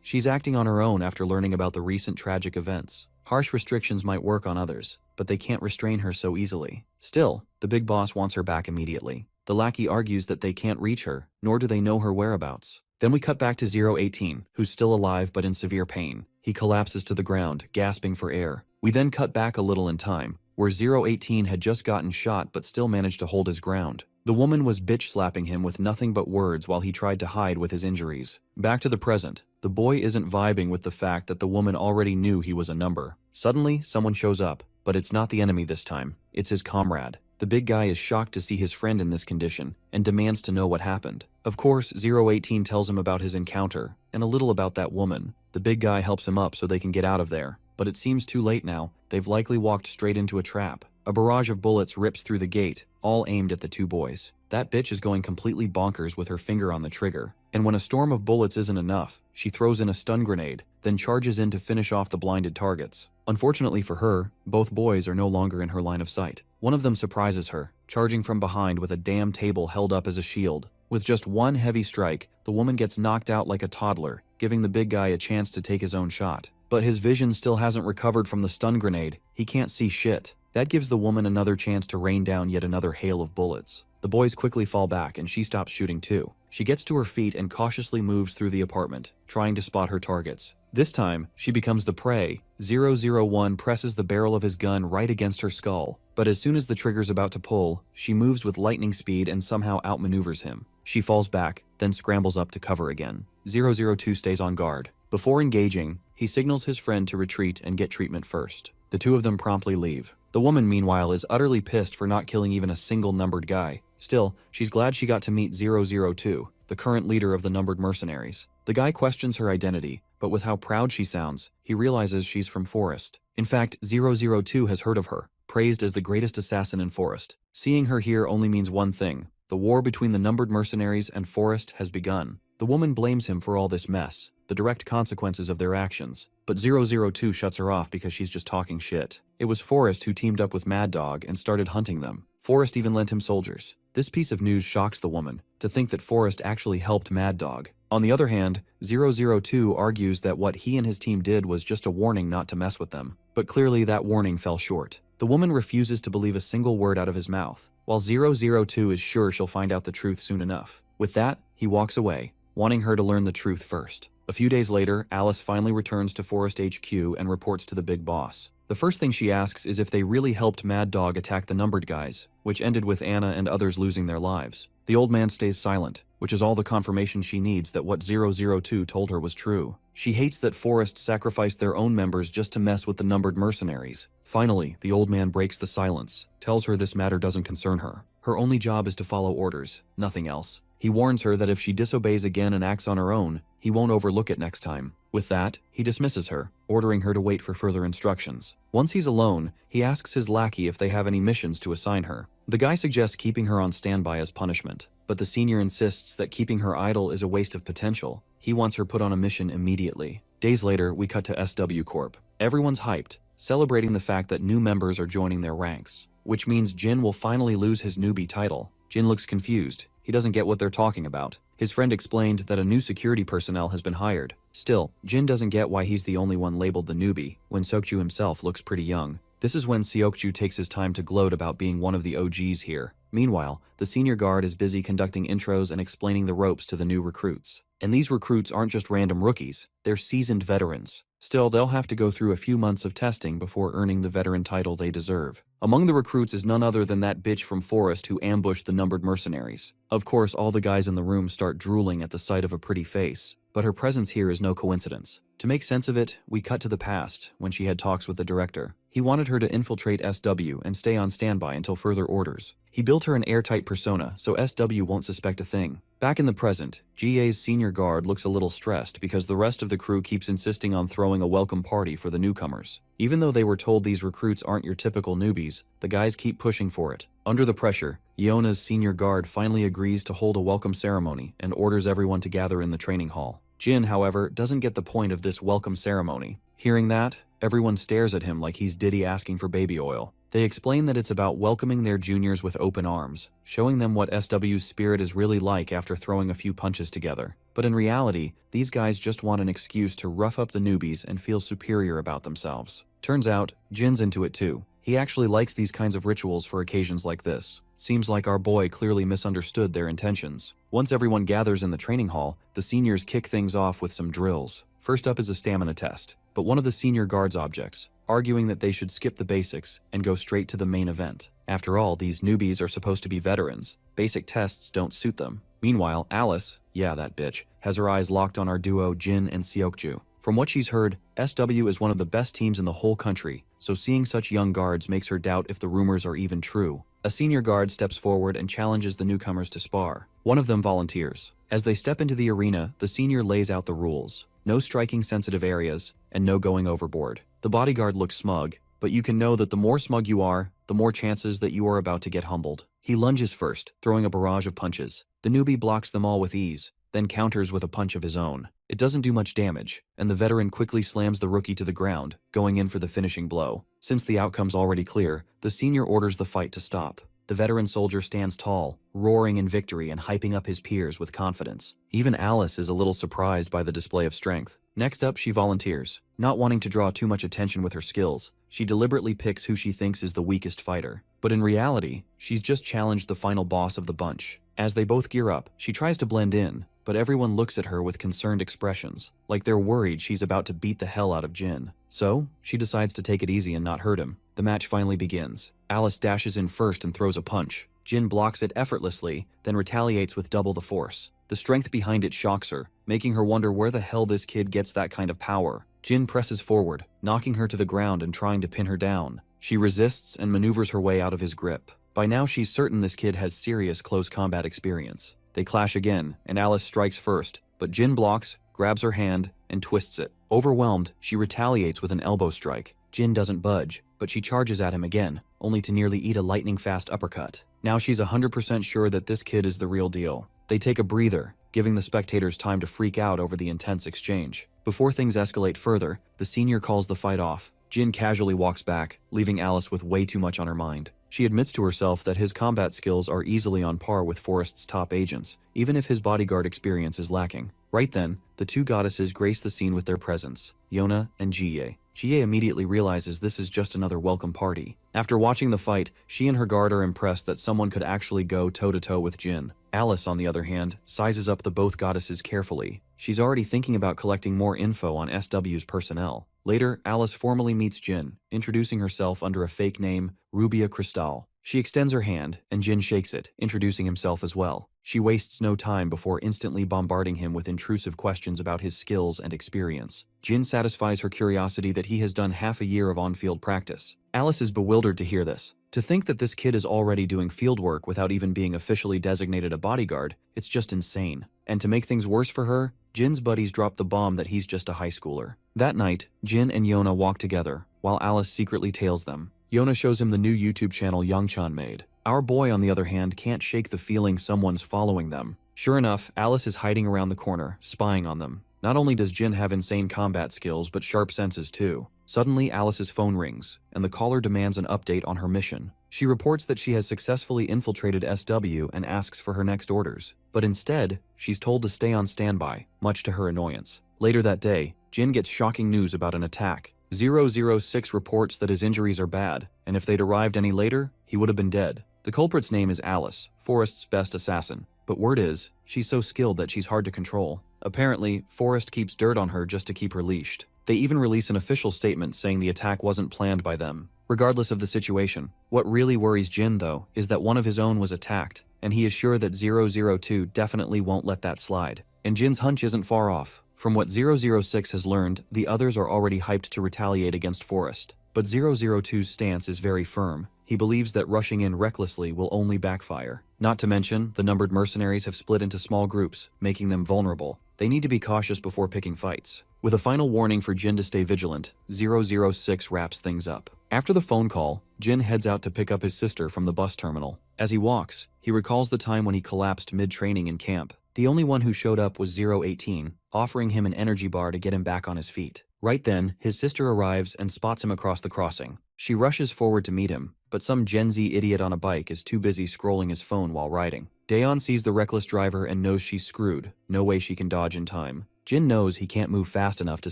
Speaker 1: She's acting on her own after learning about the recent tragic events. Harsh restrictions might work on others, but they can't restrain her so easily. Still, the big boss wants her back immediately. The lackey argues that they can't reach her, nor do they know her whereabouts. Then we cut back to 018, who's still alive but in severe pain. He collapses to the ground, gasping for air. We then cut back a little in time, where 018 had just gotten shot but still managed to hold his ground. The woman was bitch-slapping him with nothing but words while he tried to hide with his injuries. Back to the present, the boy isn't vibing with the fact that the woman already knew he was a number. Suddenly, someone shows up, but it's not the enemy this time, it's his comrade. The big guy is shocked to see his friend in this condition, and demands to know what happened. Of course, 018 tells him about his encounter, and a little about that woman. The big guy helps him up so they can get out of there. But it seems too late now. They've likely walked straight into a trap. A barrage of bullets rips through the gate, all aimed at the two boys. That bitch is going completely bonkers with her finger on the trigger. And when a storm of bullets isn't enough, she throws in a stun grenade, then charges in to finish off the blinded targets. Unfortunately for her, both boys are no longer in her line of sight. One of them surprises her, charging from behind with a damn table held up as a shield. With just one heavy strike, the woman gets knocked out like a toddler, giving the big guy a chance to take his own shot. But his vision still hasn't recovered from the stun grenade. He can't see shit. That gives the woman another chance to rain down yet another hail of bullets. The boys quickly fall back and she stops shooting too. She gets to her feet and cautiously moves through the apartment, trying to spot her targets. This time, she becomes the prey. 001 presses the barrel of his gun right against her skull, but as soon as the trigger's about to pull, she moves with lightning speed and somehow outmaneuvers him. She falls back, then scrambles up to cover again. 002 stays on guard. Before engaging, he signals his friend to retreat and get treatment first. The two of them promptly leave. The woman, meanwhile, is utterly pissed for not killing even a single numbered guy. Still, she's glad she got to meet 002, the current leader of the numbered mercenaries. The guy questions her identity, but with how proud she sounds, he realizes she's from Forest. In fact, 002 has heard of her, praised as the greatest assassin in Forest. Seeing her here only means one thing. The war between the numbered mercenaries and Forest has begun. The woman blames him for all this mess, the direct consequences of their actions. But 002 shuts her off because she's just talking shit. It was Forest who teamed up with Mad Dog and started hunting them. Forest even lent him soldiers. This piece of news shocks the woman, to think that Forest actually helped Mad Dog. On the other hand, 002 argues that what he and his team did was just a warning not to mess with them. But clearly that warning fell short. The woman refuses to believe a single word out of his mouth, while 002 is sure she'll find out the truth soon enough. With that, he walks away, wanting her to learn the truth first. A few days later, Alice finally returns to Forest HQ and reports to the big boss. The first thing she asks is if they really helped Mad Dog attack the numbered guys, which ended with Anna and others losing their lives. The old man stays silent, which is all the confirmation she needs that what 002 told her was true. She hates that Forest sacrificed their own members just to mess with the numbered mercenaries. Finally, the old man breaks the silence, tells her this matter doesn't concern her. Her only job is to follow orders, nothing else. He warns her that if she disobeys again and acts on her own, he won't overlook it next time. With that, he dismisses her, ordering her to wait for further instructions. Once he's alone, he asks his lackey if they have any missions to assign her. The guy suggests keeping her on standby as punishment, but the senior insists that keeping her idle is a waste of potential. He wants her put on a mission immediately. Days later, we cut to SW Corp. Everyone's hyped, celebrating the fact that new members are joining their ranks, which means Jin will finally lose his newbie title. Jin looks confused. He doesn't get what they're talking about. His friend explained that a new security personnel has been hired. Still, Jin doesn't get why he's the only one labeled the newbie, when Seokju himself looks pretty young. This is when Seokju takes his time to gloat about being one of the OGs here. Meanwhile, the senior guard is busy conducting intros and explaining the ropes to the new recruits. And these recruits aren't just random rookies, they're seasoned veterans. Still, they'll have to go through a few months of testing before earning the veteran title they deserve. Among the recruits is none other than that bitch from Forest who ambushed the numbered mercenaries. Of course, all the guys in the room start drooling at the sight of a pretty face, but her presence here is no coincidence. To make sense of it, we cut to the past, when she had talks with the director. He wanted her to infiltrate SW and stay on standby until further orders. He built her an airtight persona, so SW won't suspect a thing. Back in the present, GA's senior guard looks a little stressed because the rest of the crew keeps insisting on throwing a welcome party for the newcomers. Even though they were told these recruits aren't your typical newbies, the guys keep pushing for it. Under the pressure, Yeona's senior guard finally agrees to hold a welcome ceremony and orders everyone to gather in the training hall. Jin, however, doesn't get the point of this welcome ceremony. Hearing that, everyone stares at him like he's Diddy asking for baby oil. They explain that it's about welcoming their juniors with open arms, showing them what SW's spirit is really like after throwing a few punches together. But in reality, these guys just want an excuse to rough up the newbies and feel superior about themselves. Turns out, Jin's into it too. He actually likes these kinds of rituals for occasions like this. Seems like our boy clearly misunderstood their intentions. Once everyone gathers in the training hall, the seniors kick things off with some drills. First up is a stamina test, but one of the senior guards objects, arguing that they should skip the basics and go straight to the main event. After all, these newbies are supposed to be veterans. Basic tests don't suit them. Meanwhile, Alice, yeah, that bitch, has her eyes locked on our duo Jin and Seokju. From what she's heard, SW is one of the best teams in the whole country, so seeing such young guards makes her doubt if the rumors are even true. A senior guard steps forward and challenges the newcomers to spar. One of them volunteers. As they step into the arena, the senior lays out the rules. No striking sensitive areas, and no going overboard. The bodyguard looks smug, but you can know that the more smug you are, the more chances that you are about to get humbled. He lunges first, throwing a barrage of punches. The newbie blocks them all with ease, then counters with a punch of his own. It doesn't do much damage, and the veteran quickly slams the rookie to the ground, going in for the finishing blow. Since the outcome's already clear, the senior orders the fight to stop. The veteran soldier stands tall, roaring in victory and hyping up his peers with confidence. Even Alice is a little surprised by the display of strength. Next up, she volunteers. Not wanting to draw too much attention with her skills, she deliberately picks who she thinks is the weakest fighter. But in reality, she's just challenged the final boss of the bunch. As they both gear up, she tries to blend in, but everyone looks at her with concerned expressions, like they're worried she's about to beat the hell out of Jin. So, she decides to take it easy and not hurt him. The match finally begins. Alice dashes in first and throws a punch. Jin blocks it effortlessly, then retaliates with double the force. The strength behind it shocks her, making her wonder where the hell this kid gets that kind of power. Jin presses forward, knocking her to the ground and trying to pin her down. She resists and maneuvers her way out of his grip. By now she's certain this kid has serious close combat experience. They clash again, and Alice strikes first, but Jin blocks, grabs her hand, and twists it. Overwhelmed, she retaliates with an elbow strike. Jin doesn't budge, but she charges at him again, only to nearly eat a lightning-fast uppercut. Now she's 100% sure that this kid is the real deal. They take a breather, giving the spectators time to freak out over the intense exchange. Before things escalate further, the senior calls the fight off. Jin casually walks back, leaving Alice with way too much on her mind. She admits to herself that his combat skills are easily on par with Forrest's top agents, even if his bodyguard experience is lacking. Right then, the two goddesses grace the scene with their presence, Yona and Jie. Jie immediately realizes this is just another welcome party. After watching the fight, she and her guard are impressed that someone could actually go toe-to-toe with Jin. Alice, on the other hand, sizes up the both goddesses carefully. She's already thinking about collecting more info on SW's personnel. Later, Alice formally meets Jin, introducing herself under a fake name, Rubia Cristal. She extends her hand, and Jin shakes it, introducing himself as well. She wastes no time before instantly bombarding him with intrusive questions about his skills and experience. Jin satisfies her curiosity that he has done half a year of on-field practice. Alice is bewildered to hear this, To think that this kid is already doing fieldwork without even being officially designated a bodyguard, it's just insane. And to make things worse for her, Jin's buddies drop the bomb that he's just a high schooler. That night, Jin and Yona walk together, while Alice secretly tails them. Yona shows him the new YouTube channel Youngchan made. Our boy, on the other hand, can't shake the feeling someone's following them. Sure enough, Alice is hiding around the corner, spying on them. Not only does Jin have insane combat skills, but sharp senses too. Suddenly, Alice's phone rings, and the caller demands an update on her mission. She reports that she has successfully infiltrated SW and asks for her next orders. But instead, she's told to stay on standby, much to her annoyance. Later that day, Jin gets shocking news about an attack. 006 reports that his injuries are bad, and if they'd arrived any later, he would have been dead. The culprit's name is Alice, Forrest's best assassin. But word is, she's so skilled that she's hard to control. Apparently, Forrest keeps dirt on her just to keep her leashed. They even release an official statement saying the attack wasn't planned by them. Regardless of the situation, what really worries Jin, though, is that one of his own was attacked, and he is sure that 002 definitely won't let that slide. And Jin's hunch isn't far off. From what 006 has learned, the others are already hyped to retaliate against Forrest. But 002's stance is very firm. He believes that rushing in recklessly will only backfire. Not to mention, the numbered mercenaries have split into small groups, making them vulnerable. They need to be cautious before picking fights. With a final warning for Jin to stay vigilant, 006 wraps things up. After the phone call, Jin heads out to pick up his sister from the bus terminal. As he walks, he recalls the time when he collapsed mid-training in camp. The only one who showed up was 018, offering him an energy bar to get him back on his feet. Right then, his sister arrives and spots him across the crossing. She rushes forward to meet him, but some Gen Z idiot on a bike is too busy scrolling his phone while riding. Daeon sees the reckless driver and knows she's screwed, no way she can dodge in time. Jin knows he can't move fast enough to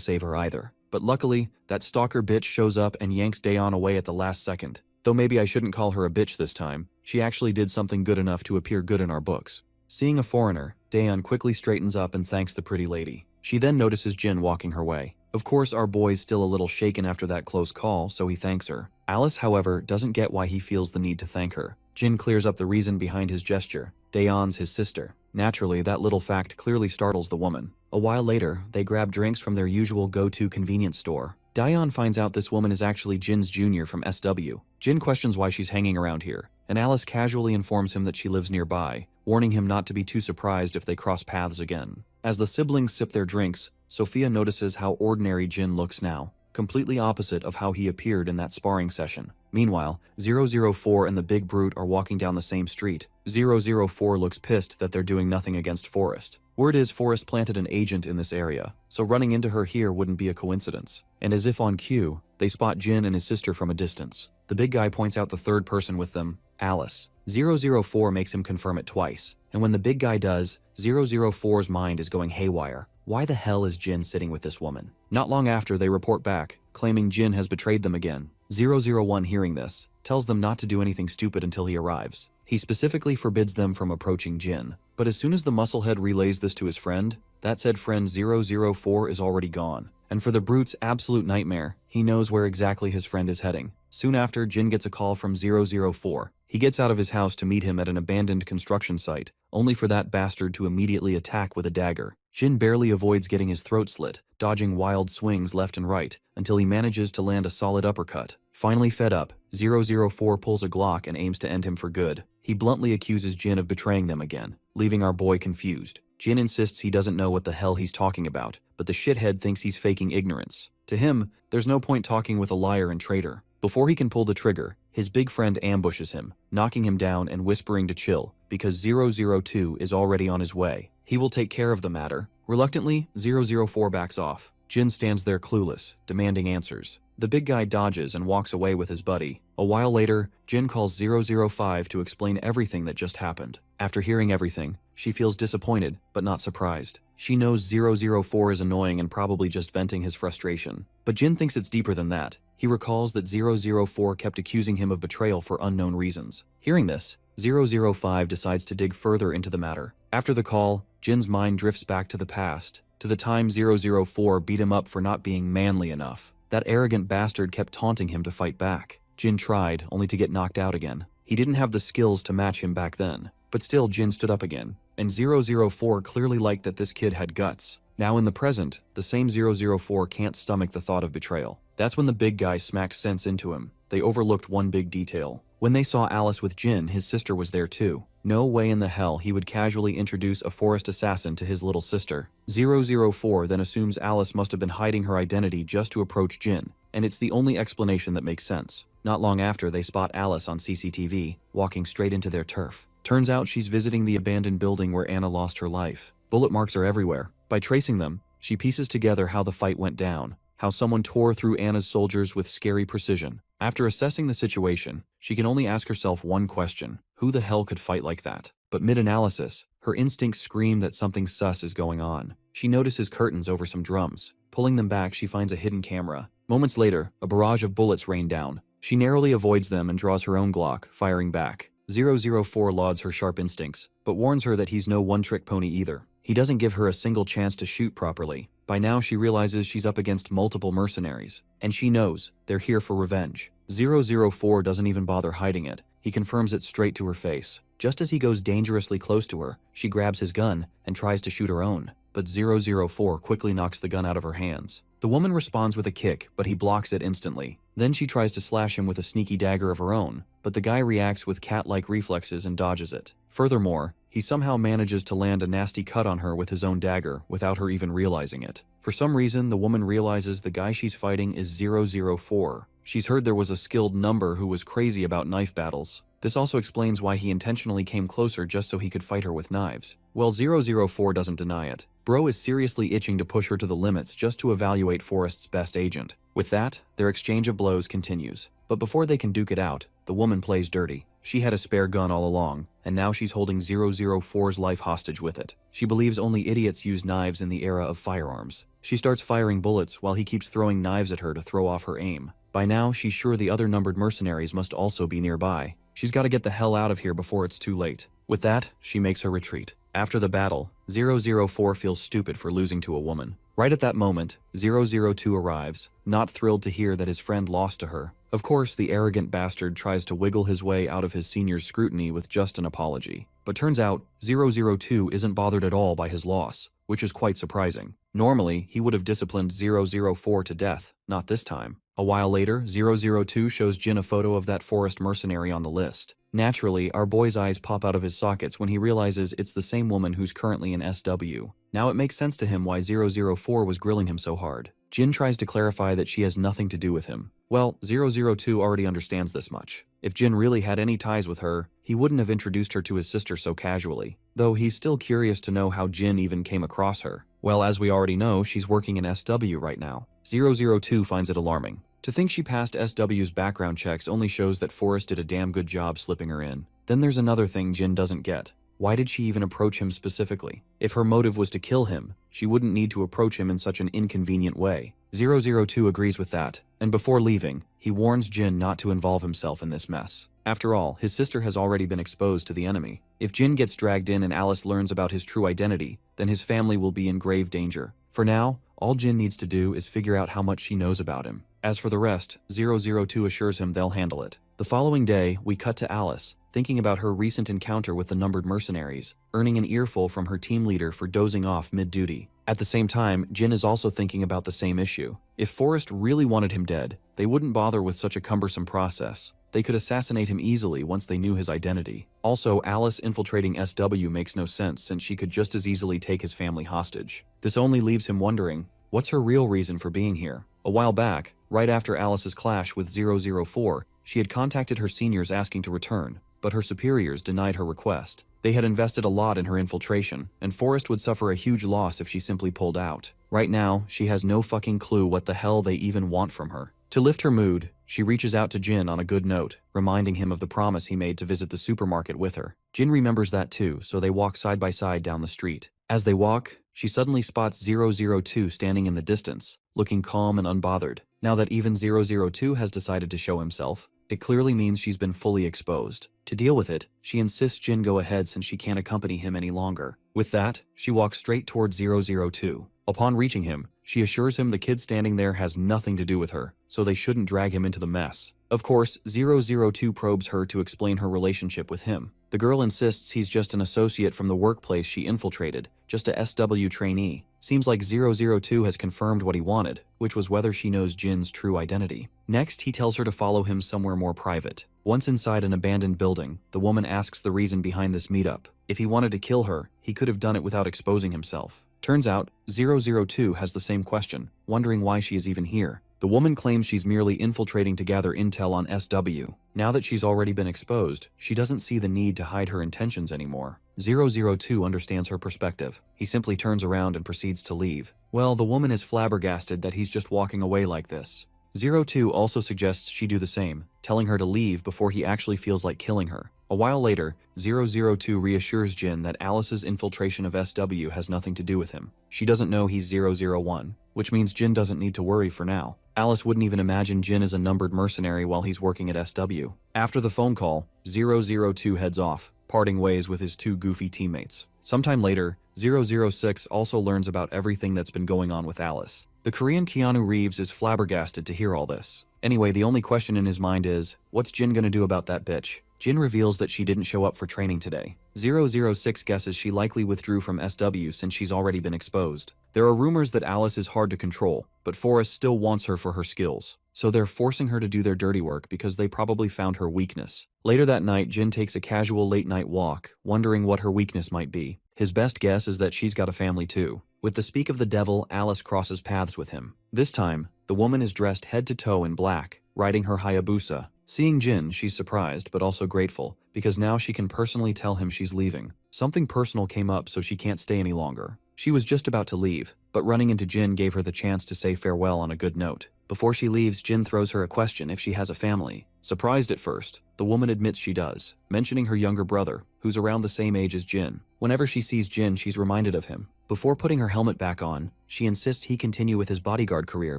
Speaker 1: save her either. But luckily, that stalker bitch shows up and yanks Daeon away at the last second. Though maybe I shouldn't call her a bitch this time, she actually did something good enough to appear good in our books. Seeing a foreigner, Daeon quickly straightens up and thanks the pretty lady. She then notices Jin walking her way. Of course, our boy's still a little shaken after that close call, so he thanks her. Alice, however, doesn't get why he feels the need to thank her. Jin clears up the reason behind his gesture. Daeon's his sister. Naturally, that little fact clearly startles the woman. A while later, they grab drinks from their usual go-to convenience store. Daeon finds out this woman is actually Jin's junior from SW. Jin questions why she's hanging around here, and Alice casually informs him that she lives nearby, warning him not to be too surprised if they cross paths again. As the siblings sip their drinks, Sophia notices how ordinary Jin looks now, completely opposite of how he appeared in that sparring session. Meanwhile, 004 and the big brute are walking down the same street. 004 looks pissed that they're doing nothing against Forrest. Word is Forrest planted an agent in this area, so running into her here wouldn't be a coincidence. And as if on cue, they spot Jin and his sister from a distance. The big guy points out the third person with them, Alice. 004 makes him confirm it twice, and when the big guy does, 004's mind is going haywire. Why the hell is Jin sitting with this woman? Not long after, they report back, claiming Jin has betrayed them again. 001, hearing this, tells them not to do anything stupid until he arrives. He specifically forbids them from approaching Jin, but as soon as the musclehead relays this to his friend, that said friend 004 is already gone. And for the brute's absolute nightmare, he knows where exactly his friend is heading. Soon after, Jin gets a call from 004. He gets out of his house to meet him at an abandoned construction site, only for that bastard to immediately attack with a dagger. Jin barely avoids getting his throat slit, dodging wild swings left and right, until he manages to land a solid uppercut. Finally fed up, 004 pulls a Glock and aims to end him for good. He bluntly accuses Jin of betraying them again, leaving our boy confused. Jin insists he doesn't know what the hell he's talking about, but the shithead thinks he's faking ignorance. To him, there's no point talking with a liar and traitor. Before he can pull the trigger, his big friend ambushes him, knocking him down and whispering to chill, because 002 is already on his way. He will take care of the matter. Reluctantly, 004 backs off. Jin stands there clueless, demanding answers. The big guy dodges and walks away with his buddy. A while later, Jin calls 005 to explain everything that just happened. After hearing everything, she feels disappointed, but not surprised. She knows 004 is annoying and probably just venting his frustration. But Jin thinks it's deeper than that. He recalls that 004 kept accusing him of betrayal for unknown reasons. Hearing this, 005 decides to dig further into the matter. After the call, Jin's mind drifts back to the past, to the time 004 beat him up for not being manly enough. That arrogant bastard kept taunting him to fight back. Jin tried, only to get knocked out again. He didn't have the skills to match him back then. But still, Jin stood up again, and 004 clearly liked that this kid had guts. Now in the present, the same 004 can't stomach the thought of betrayal. That's when the big guy smacks sense into him. They overlooked one big detail. When they saw Alice with Jin, his sister was there too. No way in the hell he would casually introduce a forest assassin to his little sister. 004 then assumes Alice must have been hiding her identity just to approach Jin, and it's the only explanation that makes sense. Not long after, they spot Alice on CCTV, walking straight into their turf. Turns out she's visiting the abandoned building where Anna lost her life. Bullet marks are everywhere. By tracing them, she pieces together how the fight went down, how someone tore through Anna's soldiers with scary precision. After assessing the situation, she can only ask herself one question: who the hell could fight like that? But mid-analysis, her instincts scream that something sus is going on. She notices curtains over some drums. Pulling them back, she finds a hidden camera. Moments later, a barrage of bullets rain down. She narrowly avoids them and draws her own Glock, firing back. 004 lauds her sharp instincts, but warns her that he's no one-trick pony either. He doesn't give her a single chance to shoot properly. By now, she realizes she's up against multiple mercenaries, and she knows they're here for revenge. 004 doesn't even bother hiding it. He confirms it straight to her face. Just as he goes dangerously close to her, she grabs his gun and tries to shoot her own, but 004 quickly knocks the gun out of her hands. The woman responds with a kick, but he blocks it instantly. Then she tries to slash him with a sneaky dagger of her own, but the guy reacts with cat-like reflexes and dodges it. Furthermore, he somehow manages to land a nasty cut on her with his own dagger without her even realizing it. For some reason, the woman realizes the guy she's fighting is 004. She's heard there was a skilled number who was crazy about knife battles. This also explains why he intentionally came closer just so he could fight her with knives. Well, 004 doesn't deny it. Bro is seriously itching to push her to the limits just to evaluate Forrest's best agent. With that, their exchange of blows continues. But before they can duke it out, the woman plays dirty. She had a spare gun all along, and now she's holding 004's life hostage with it. She believes only idiots use knives in the era of firearms. She starts firing bullets while he keeps throwing knives at her to throw off her aim. By now, she's sure the other numbered mercenaries must also be nearby. She's got to get the hell out of here before it's too late. With that, she makes her retreat. After the battle, 004 feels stupid for losing to a woman. Right at that moment, 002 arrives, not thrilled to hear that his friend lost to her. Of course, the arrogant bastard tries to wiggle his way out of his senior's scrutiny with just an apology. But turns out, 002 isn't bothered at all by his loss, which is quite surprising. Normally, he would have disciplined 004 to death, not this time. A while later, 002 shows Jin a photo of that forest mercenary on the list. Naturally, our boy's eyes pop out of his sockets when he realizes it's the same woman who's currently in SW. Now it makes sense to him why 004 was grilling him so hard. Jin tries to clarify that she has nothing to do with him. Well, 002 already understands this much. If Jin really had any ties with her, he wouldn't have introduced her to his sister so casually. Though he's still curious to know how Jin even came across her. Well, as we already know, she's working in SW right now. 002 finds it alarming. To think she passed SW's background checks only shows that Forrest did a damn good job slipping her in. Then there's another thing Jin doesn't get. Why did she even approach him specifically? If her motive was to kill him, she wouldn't need to approach him in such an inconvenient way. 002 agrees with that, and before leaving, he warns Jin not to involve himself in this mess. After all, his sister has already been exposed to the enemy. If Jin gets dragged in and Alice learns about his true identity, then his family will be in grave danger. For now, all Jin needs to do is figure out how much she knows about him. As for the rest, 002 assures him they'll handle it. The following day, we cut to Alice, thinking about her recent encounter with the numbered mercenaries, earning an earful from her team leader for dozing off mid-duty. At the same time, Jin is also thinking about the same issue. If Forrest really wanted him dead, they wouldn't bother with such a cumbersome process. They could assassinate him easily once they knew his identity. Also, Alice infiltrating SW makes no sense since she could just as easily take his family hostage. This only leaves him wondering, what's her real reason for being here? A while back, right after Alice's clash with 004, she had contacted her seniors asking to return, but her superiors denied her request. They had invested a lot in her infiltration, and Forrest would suffer a huge loss if she simply pulled out. Right now, she has no fucking clue what the hell they even want from her. To lift her mood, she reaches out to Jin on a good note, reminding him of the promise he made to visit the supermarket with her. Jin remembers that too, so they walk side by side down the street. As they walk, she suddenly spots 002 standing in the distance, looking calm and unbothered. Now that even 002 has decided to show himself, it clearly means she's been fully exposed. To deal with it, she insists Jin go ahead since she can't accompany him any longer. With that, she walks straight towards 002. Upon reaching him, she assures him the kid standing there has nothing to do with her, so they shouldn't drag him into the mess. Of course, 002 probes her to explain her relationship with him. The girl insists he's just an associate from the workplace she infiltrated, just a SW trainee. Seems like 002 has confirmed what he wanted, which was whether she knows Jin's true identity. Next, he tells her to follow him somewhere more private. Once inside an abandoned building, the woman asks the reason behind this meetup. If he wanted to kill her, he could have done it without exposing himself. Turns out, 002 has the same question, wondering why she is even here. The woman claims she's merely infiltrating to gather intel on SW. Now that she's already been exposed, she doesn't see the need to hide her intentions anymore. 002 understands her perspective. He simply turns around and proceeds to leave. Well, the woman is flabbergasted that he's just walking away like this. 02 also suggests she do the same, telling her to leave before he actually feels like killing her. A while later, 002 reassures Jin that Alice's infiltration of SW has nothing to do with him. She doesn't know he's 001, which means Jin doesn't need to worry for now. Alice wouldn't even imagine Jin as a numbered mercenary while he's working at SW. After the phone call, 002 heads off, parting ways with his two goofy teammates. Sometime later, 006 also learns about everything that's been going on with Alice. The Korean Keanu Reeves is flabbergasted to hear all this. Anyway, the only question in his mind is, what's Jin gonna do about that bitch? Jin reveals that she didn't show up for training today. 006 guesses she likely withdrew from SW since she's already been exposed. There are rumors that Alice is hard to control, but Forrest still wants her for her skills. So they're forcing her to do their dirty work because they probably found her weakness. Later that night, Jin takes a casual late-night walk, wondering what her weakness might be. His best guess is that she's got a family too. With the speak of the devil, Alice crosses paths with him. This time, the woman is dressed head to toe in black, riding her Hayabusa. Seeing Jin, she's surprised but also grateful, because now she can personally tell him she's leaving. Something personal came up, so she can't stay any longer. She was just about to leave, but running into Jin gave her the chance to say farewell on a good note. Before she leaves, Jin throws her a question if she has a family. Surprised at first, the woman admits she does, mentioning her younger brother, who's around the same age as Jin. Whenever she sees Jin, she's reminded of him. Before putting her helmet back on, she insists he continue with his bodyguard career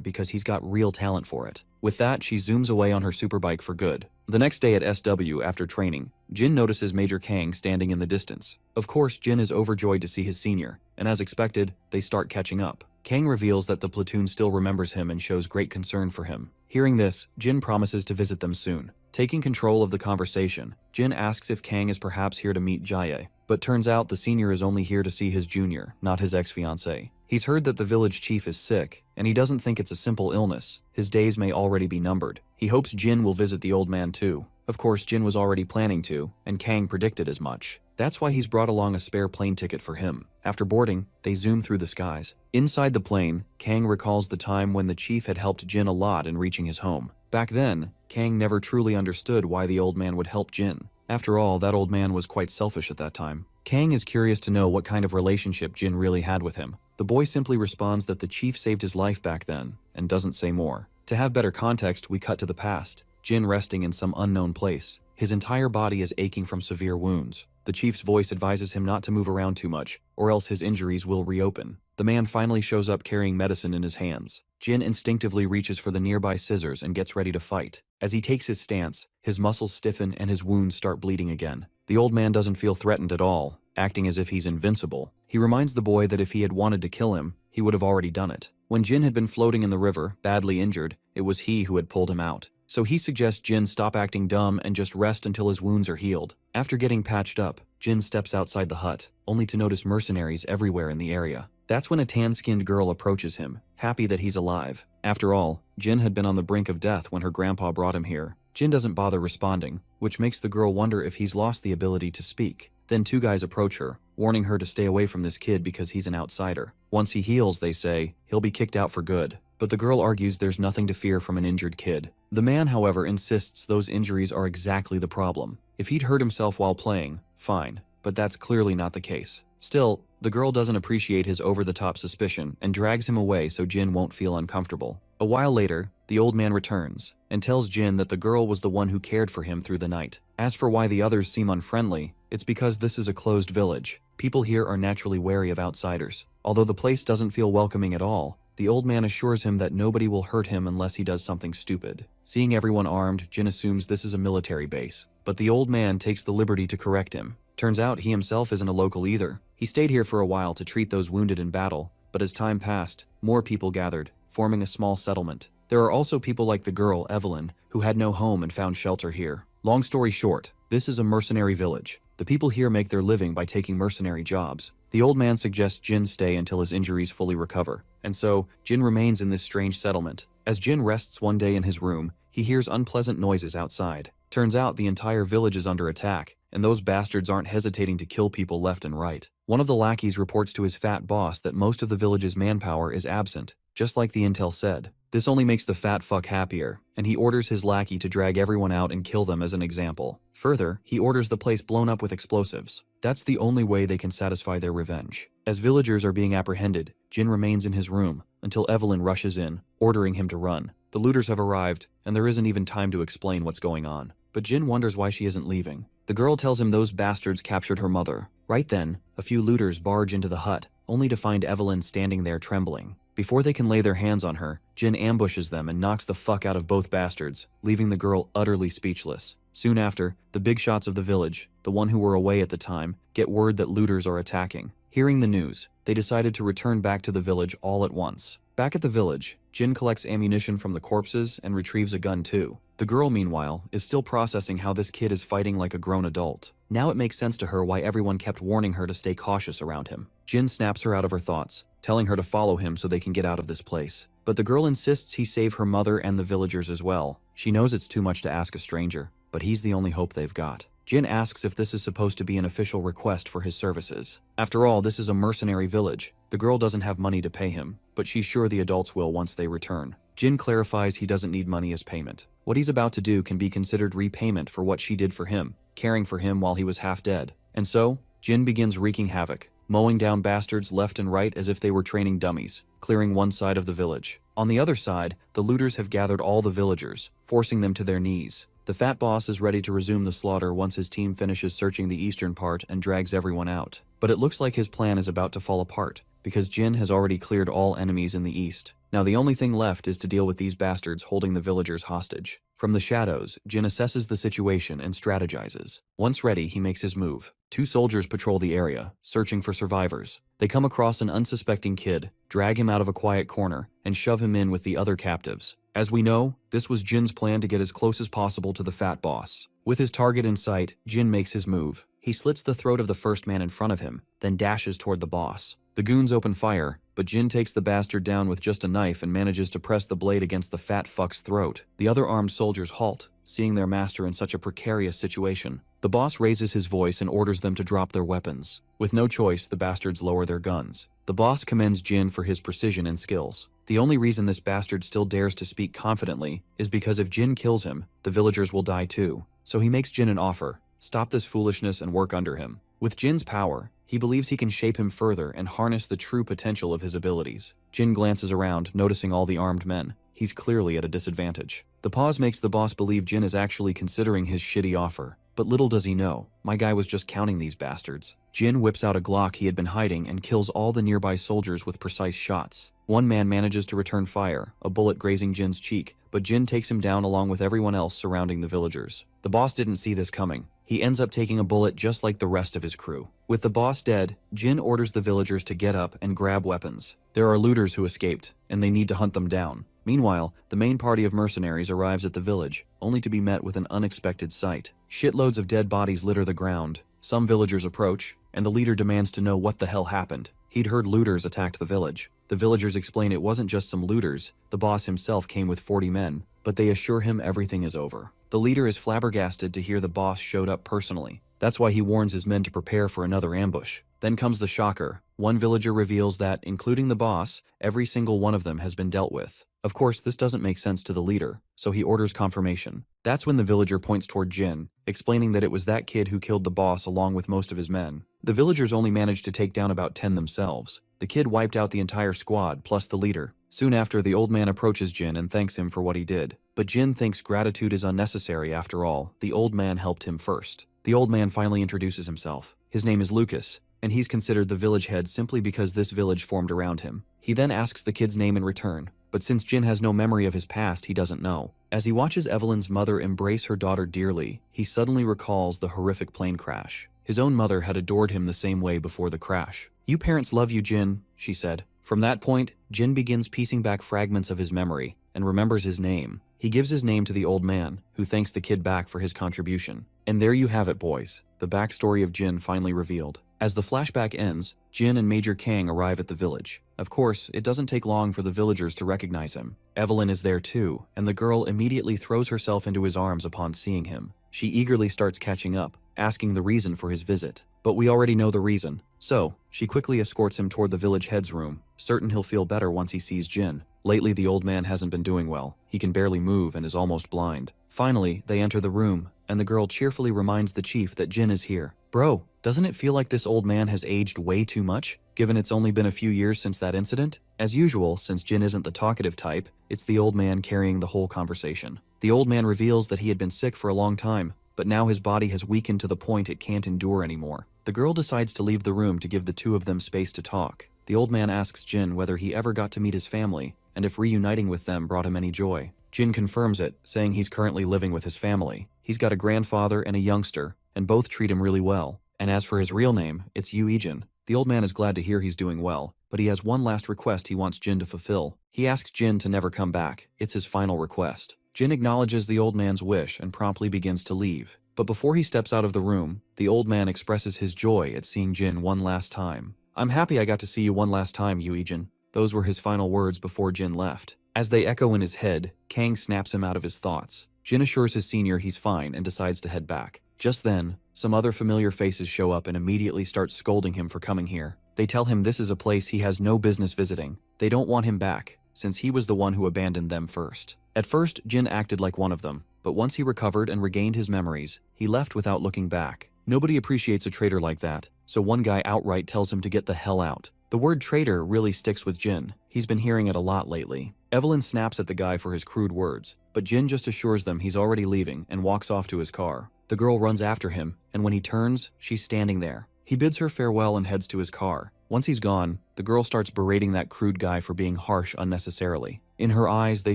Speaker 1: because he's got real talent for it. With that, she zooms away on her superbike for good. The next day at SW after training, Jin notices Major Kang standing in the distance. Of course, Jin is overjoyed to see his senior, and as expected, they start catching up. Kang reveals that the platoon still remembers him and shows great concern for him. Hearing this, Jin promises to visit them soon. Taking control of the conversation, Jin asks if Kang is perhaps here to meet Jaye, but turns out the senior is only here to see his junior, not his ex-fiancée. He's heard that the village chief is sick, and he doesn't think it's a simple illness. His days may already be numbered. He hopes Jin will visit the old man too. Of course, Jin was already planning to, and Kang predicted as much. That's why he's brought along a spare plane ticket for him. After boarding, they zoom through the skies. Inside the plane, Kang recalls the time when the chief had helped Jin a lot in reaching his home. Back then, Kang never truly understood why the old man would help Jin. After all, that old man was quite selfish at that time. Kang is curious to know what kind of relationship Jin really had with him. The boy simply responds that the chief saved his life back then, and doesn't say more. To have better context, we cut to the past. Jin resting in some unknown place. His entire body is aching from severe wounds. The chief's voice advises him not to move around too much, or else his injuries will reopen. The man finally shows up carrying medicine in his hands. Jin instinctively reaches for the nearby scissors and gets ready to fight. As he takes his stance, his muscles stiffen and his wounds start bleeding again. The old man doesn't feel threatened at all, acting as if he's invincible. He reminds the boy that if he had wanted to kill him, he would have already done it. When Jin had been floating in the river, badly injured, it was he who had pulled him out. So he suggests Jin stop acting dumb and just rest until his wounds are healed. After getting patched up, Jin steps outside the hut, only to notice mercenaries everywhere in the area. That's when a tan-skinned girl approaches him, happy that he's alive. After all, Jin had been on the brink of death when her grandpa brought him here. Jin doesn't bother responding, which makes the girl wonder if he's lost the ability to speak. Then two guys approach her, warning her to stay away from this kid because he's an outsider. Once he heals, they say, he'll be kicked out for good. But the girl argues there's nothing to fear from an injured kid. The man, however, insists those injuries are exactly the problem. If he'd hurt himself while playing, fine, but that's clearly not the case. Still, the girl doesn't appreciate his over-the-top suspicion and drags him away so Jin won't feel uncomfortable. A while later, the old man returns and tells Jin that the girl was the one who cared for him through the night. As for why the others seem unfriendly, it's because this is a closed village. People here are naturally wary of outsiders. Although the place doesn't feel welcoming at all, the old man assures him that nobody will hurt him unless he does something stupid. Seeing everyone armed, Jin assumes this is a military base, but the old man takes the liberty to correct him. Turns out he himself isn't a local either. He stayed here for a while to treat those wounded in battle, but as time passed, more people gathered, forming a small settlement. There are also people like the girl, Evelyn, who had no home and found shelter here. Long story short, this is a mercenary village. The people here make their living by taking mercenary jobs. The old man suggests Jin stay until his injuries fully recover, and so Jin remains in this strange settlement. As Jin rests one day in his room, he hears unpleasant noises outside. Turns out the entire village is under attack, and those bastards aren't hesitating to kill people left and right. One of the lackeys reports to his fat boss that most of the village's manpower is absent, just like the intel said. This only makes the fat fuck happier, and he orders his lackey to drag everyone out and kill them as an example. Further, he orders the place blown up with explosives. That's the only way they can satisfy their revenge. As villagers are being apprehended, Jin remains in his room until Evelyn rushes in, ordering him to run. The looters have arrived, and there isn't even time to explain what's going on. But Jin wonders why she isn't leaving. The girl tells him those bastards captured her mother. Right then, a few looters barge into the hut, only to find Evelyn standing there trembling. Before they can lay their hands on her, Jin ambushes them and knocks the fuck out of both bastards, leaving the girl utterly speechless. Soon after, the big shots of the village, the one who were away at the time, get word that looters are attacking. Hearing the news, they decided to return back to the village all at once. Back at the village, Jin collects ammunition from the corpses and retrieves a gun too. The girl, meanwhile, is still processing how this kid is fighting like a grown adult. Now it makes sense to her why everyone kept warning her to stay cautious around him. Jin snaps her out of her thoughts, telling her to follow him so they can get out of this place. But the girl insists he save her mother and the villagers as well. She knows it's too much to ask a stranger, but he's the only hope they've got. Jin asks if this is supposed to be an official request for his services. After all, this is a mercenary village. The girl doesn't have money to pay him, but she's sure the adults will once they return. Jin clarifies he doesn't need money as payment. What he's about to do can be considered repayment for what she did for him, caring for him while he was half dead. And so, Jin begins wreaking havoc, mowing down bastards left and right as if they were training dummies, clearing one side of the village. On the other side, the looters have gathered all the villagers, forcing them to their knees. The fat boss is ready to resume the slaughter once his team finishes searching the eastern part and drags everyone out. But it looks like his plan is about to fall apart, because Jin has already cleared all enemies in the east. Now the only thing left is to deal with these bastards holding the villagers hostage. From the shadows, Jin assesses the situation and strategizes. Once ready, he makes his move. 2 soldiers patrol the area, searching for survivors. They come across an unsuspecting kid, drag him out of a quiet corner, and shove him in with the other captives. As we know, this was Jin's plan to get as close as possible to the fat boss. With his target in sight, Jin makes his move. He slits the throat of the first man in front of him, then dashes toward the boss. The goons open fire, but Jin takes the bastard down with just a knife and manages to press the blade against the fat fuck's throat. The other armed soldiers halt, seeing their master in such a precarious situation. The boss raises his voice and orders them to drop their weapons. With no choice, the bastards lower their guns. The boss commends Jin for his precision and skills. The only reason this bastard still dares to speak confidently is because if Jin kills him, the villagers will die too. So he makes Jin an offer. Stop this foolishness and work under him. With Jin's power, he believes he can shape him further and harness the true potential of his abilities. Jin glances around, noticing all the armed men. He's clearly at a disadvantage. The pause makes the boss believe Jin is actually considering his shitty offer. But little does he know, my guy was just counting these bastards. Jin whips out a Glock he had been hiding and kills all the nearby soldiers with precise shots. One man manages to return fire, a bullet grazing Jin's cheek, but Jin takes him down along with everyone else surrounding the villagers. The boss didn't see this coming. He ends up taking a bullet just like the rest of his crew. With the boss dead, Jin orders the villagers to get up and grab weapons. There are looters who escaped, and they need to hunt them down. Meanwhile, the main party of mercenaries arrives at the village, only to be met with an unexpected sight. Shitloads of dead bodies litter the ground. Some villagers approach, and the leader demands to know what the hell happened. He'd heard looters attacked the village. The villagers explain it wasn't just some looters, the boss himself came with 40 men, but they assure him everything is over. The leader is flabbergasted to hear the boss showed up personally. That's why he warns his men to prepare for another ambush. Then comes the shocker. One villager reveals that, including the boss, every single one of them has been dealt with. Of course, this doesn't make sense to the leader, so he orders confirmation. That's when the villager points toward Jin, explaining that it was that kid who killed the boss along with most of his men. The villagers only managed to take down about 10 themselves. The kid wiped out the entire squad, plus the leader. Soon after, the old man approaches Jin and thanks him for what he did. But Jin thinks gratitude is unnecessary after all. The old man helped him first. The old man finally introduces himself. His name is Lucas, and he's considered the village head simply because this village formed around him. He then asks the kid's name in return, but since Jin has no memory of his past, he doesn't know. As he watches Evelyn's mother embrace her daughter dearly, he suddenly recalls the horrific plane crash. His own mother had adored him the same way before the crash. "You parents love you, Jin," she said. From that point, Jin begins piecing back fragments of his memory and remembers his name. He gives his name to the old man, who thanks the kid back for his contribution. And there you have it, boys. the backstory of Jin finally revealed. As the flashback ends, Jin and Major Kang arrive at the village. Of course, it doesn't take long for the villagers to recognize him. Evelyn is there too, and the girl immediately throws herself into his arms upon seeing him. She eagerly starts catching up, asking the reason for his visit. But we already know the reason. So, she quickly escorts him toward the village head's room, certain he'll feel better once he sees Jin. Lately, the old man hasn't been doing well. He can barely move and is almost blind. Finally, they enter the room, and the girl cheerfully reminds the chief that Jin is here. Bro, doesn't it feel like this old man has aged way too much, given it's only been a few years since that incident? As usual, since Jin isn't the talkative type, it's the old man carrying the whole conversation. The old man reveals that he had been sick for a long time, but now his body has weakened to the point it can't endure anymore. The girl decides to leave the room to give the two of them space to talk. The old man asks Jin whether he ever got to meet his family, and if reuniting with them brought him any joy. Jin confirms it, saying he's currently living with his family. He's got a grandfather and a youngster, and both treat him really well. And as for his real name, it's Yu Ijin. The old man is glad to hear he's doing well, but he has one last request he wants Jin to fulfill. He asks Jin to never come back. It's his final request. Jin acknowledges the old man's wish and promptly begins to leave. But before he steps out of the room, the old man expresses his joy at seeing Jin one last time. "I'm happy I got to see you one last time, Yu Ijin." Those were his final words before Jin left. As they echo in his head, Kang snaps him out of his thoughts. Jin assures his senior he's fine and decides to head back. Just then, some other familiar faces show up and immediately start scolding him for coming here. They tell him this is a place he has no business visiting. They don't want him back, since he was the one who abandoned them first. At first, Jin acted like one of them, but once he recovered and regained his memories, he left without looking back. Nobody appreciates a traitor like that, so one guy outright tells him to get the hell out. The word traitor really sticks with Jin. He's been hearing it a lot lately. Evelyn snaps at the guy for his crude words, but Jin just assures them he's already leaving and walks off to his car. The girl runs after him, and when he turns, she's standing there. He bids her farewell and heads to his car. Once he's gone, the girl starts berating that crude guy for being harsh unnecessarily. In her eyes, they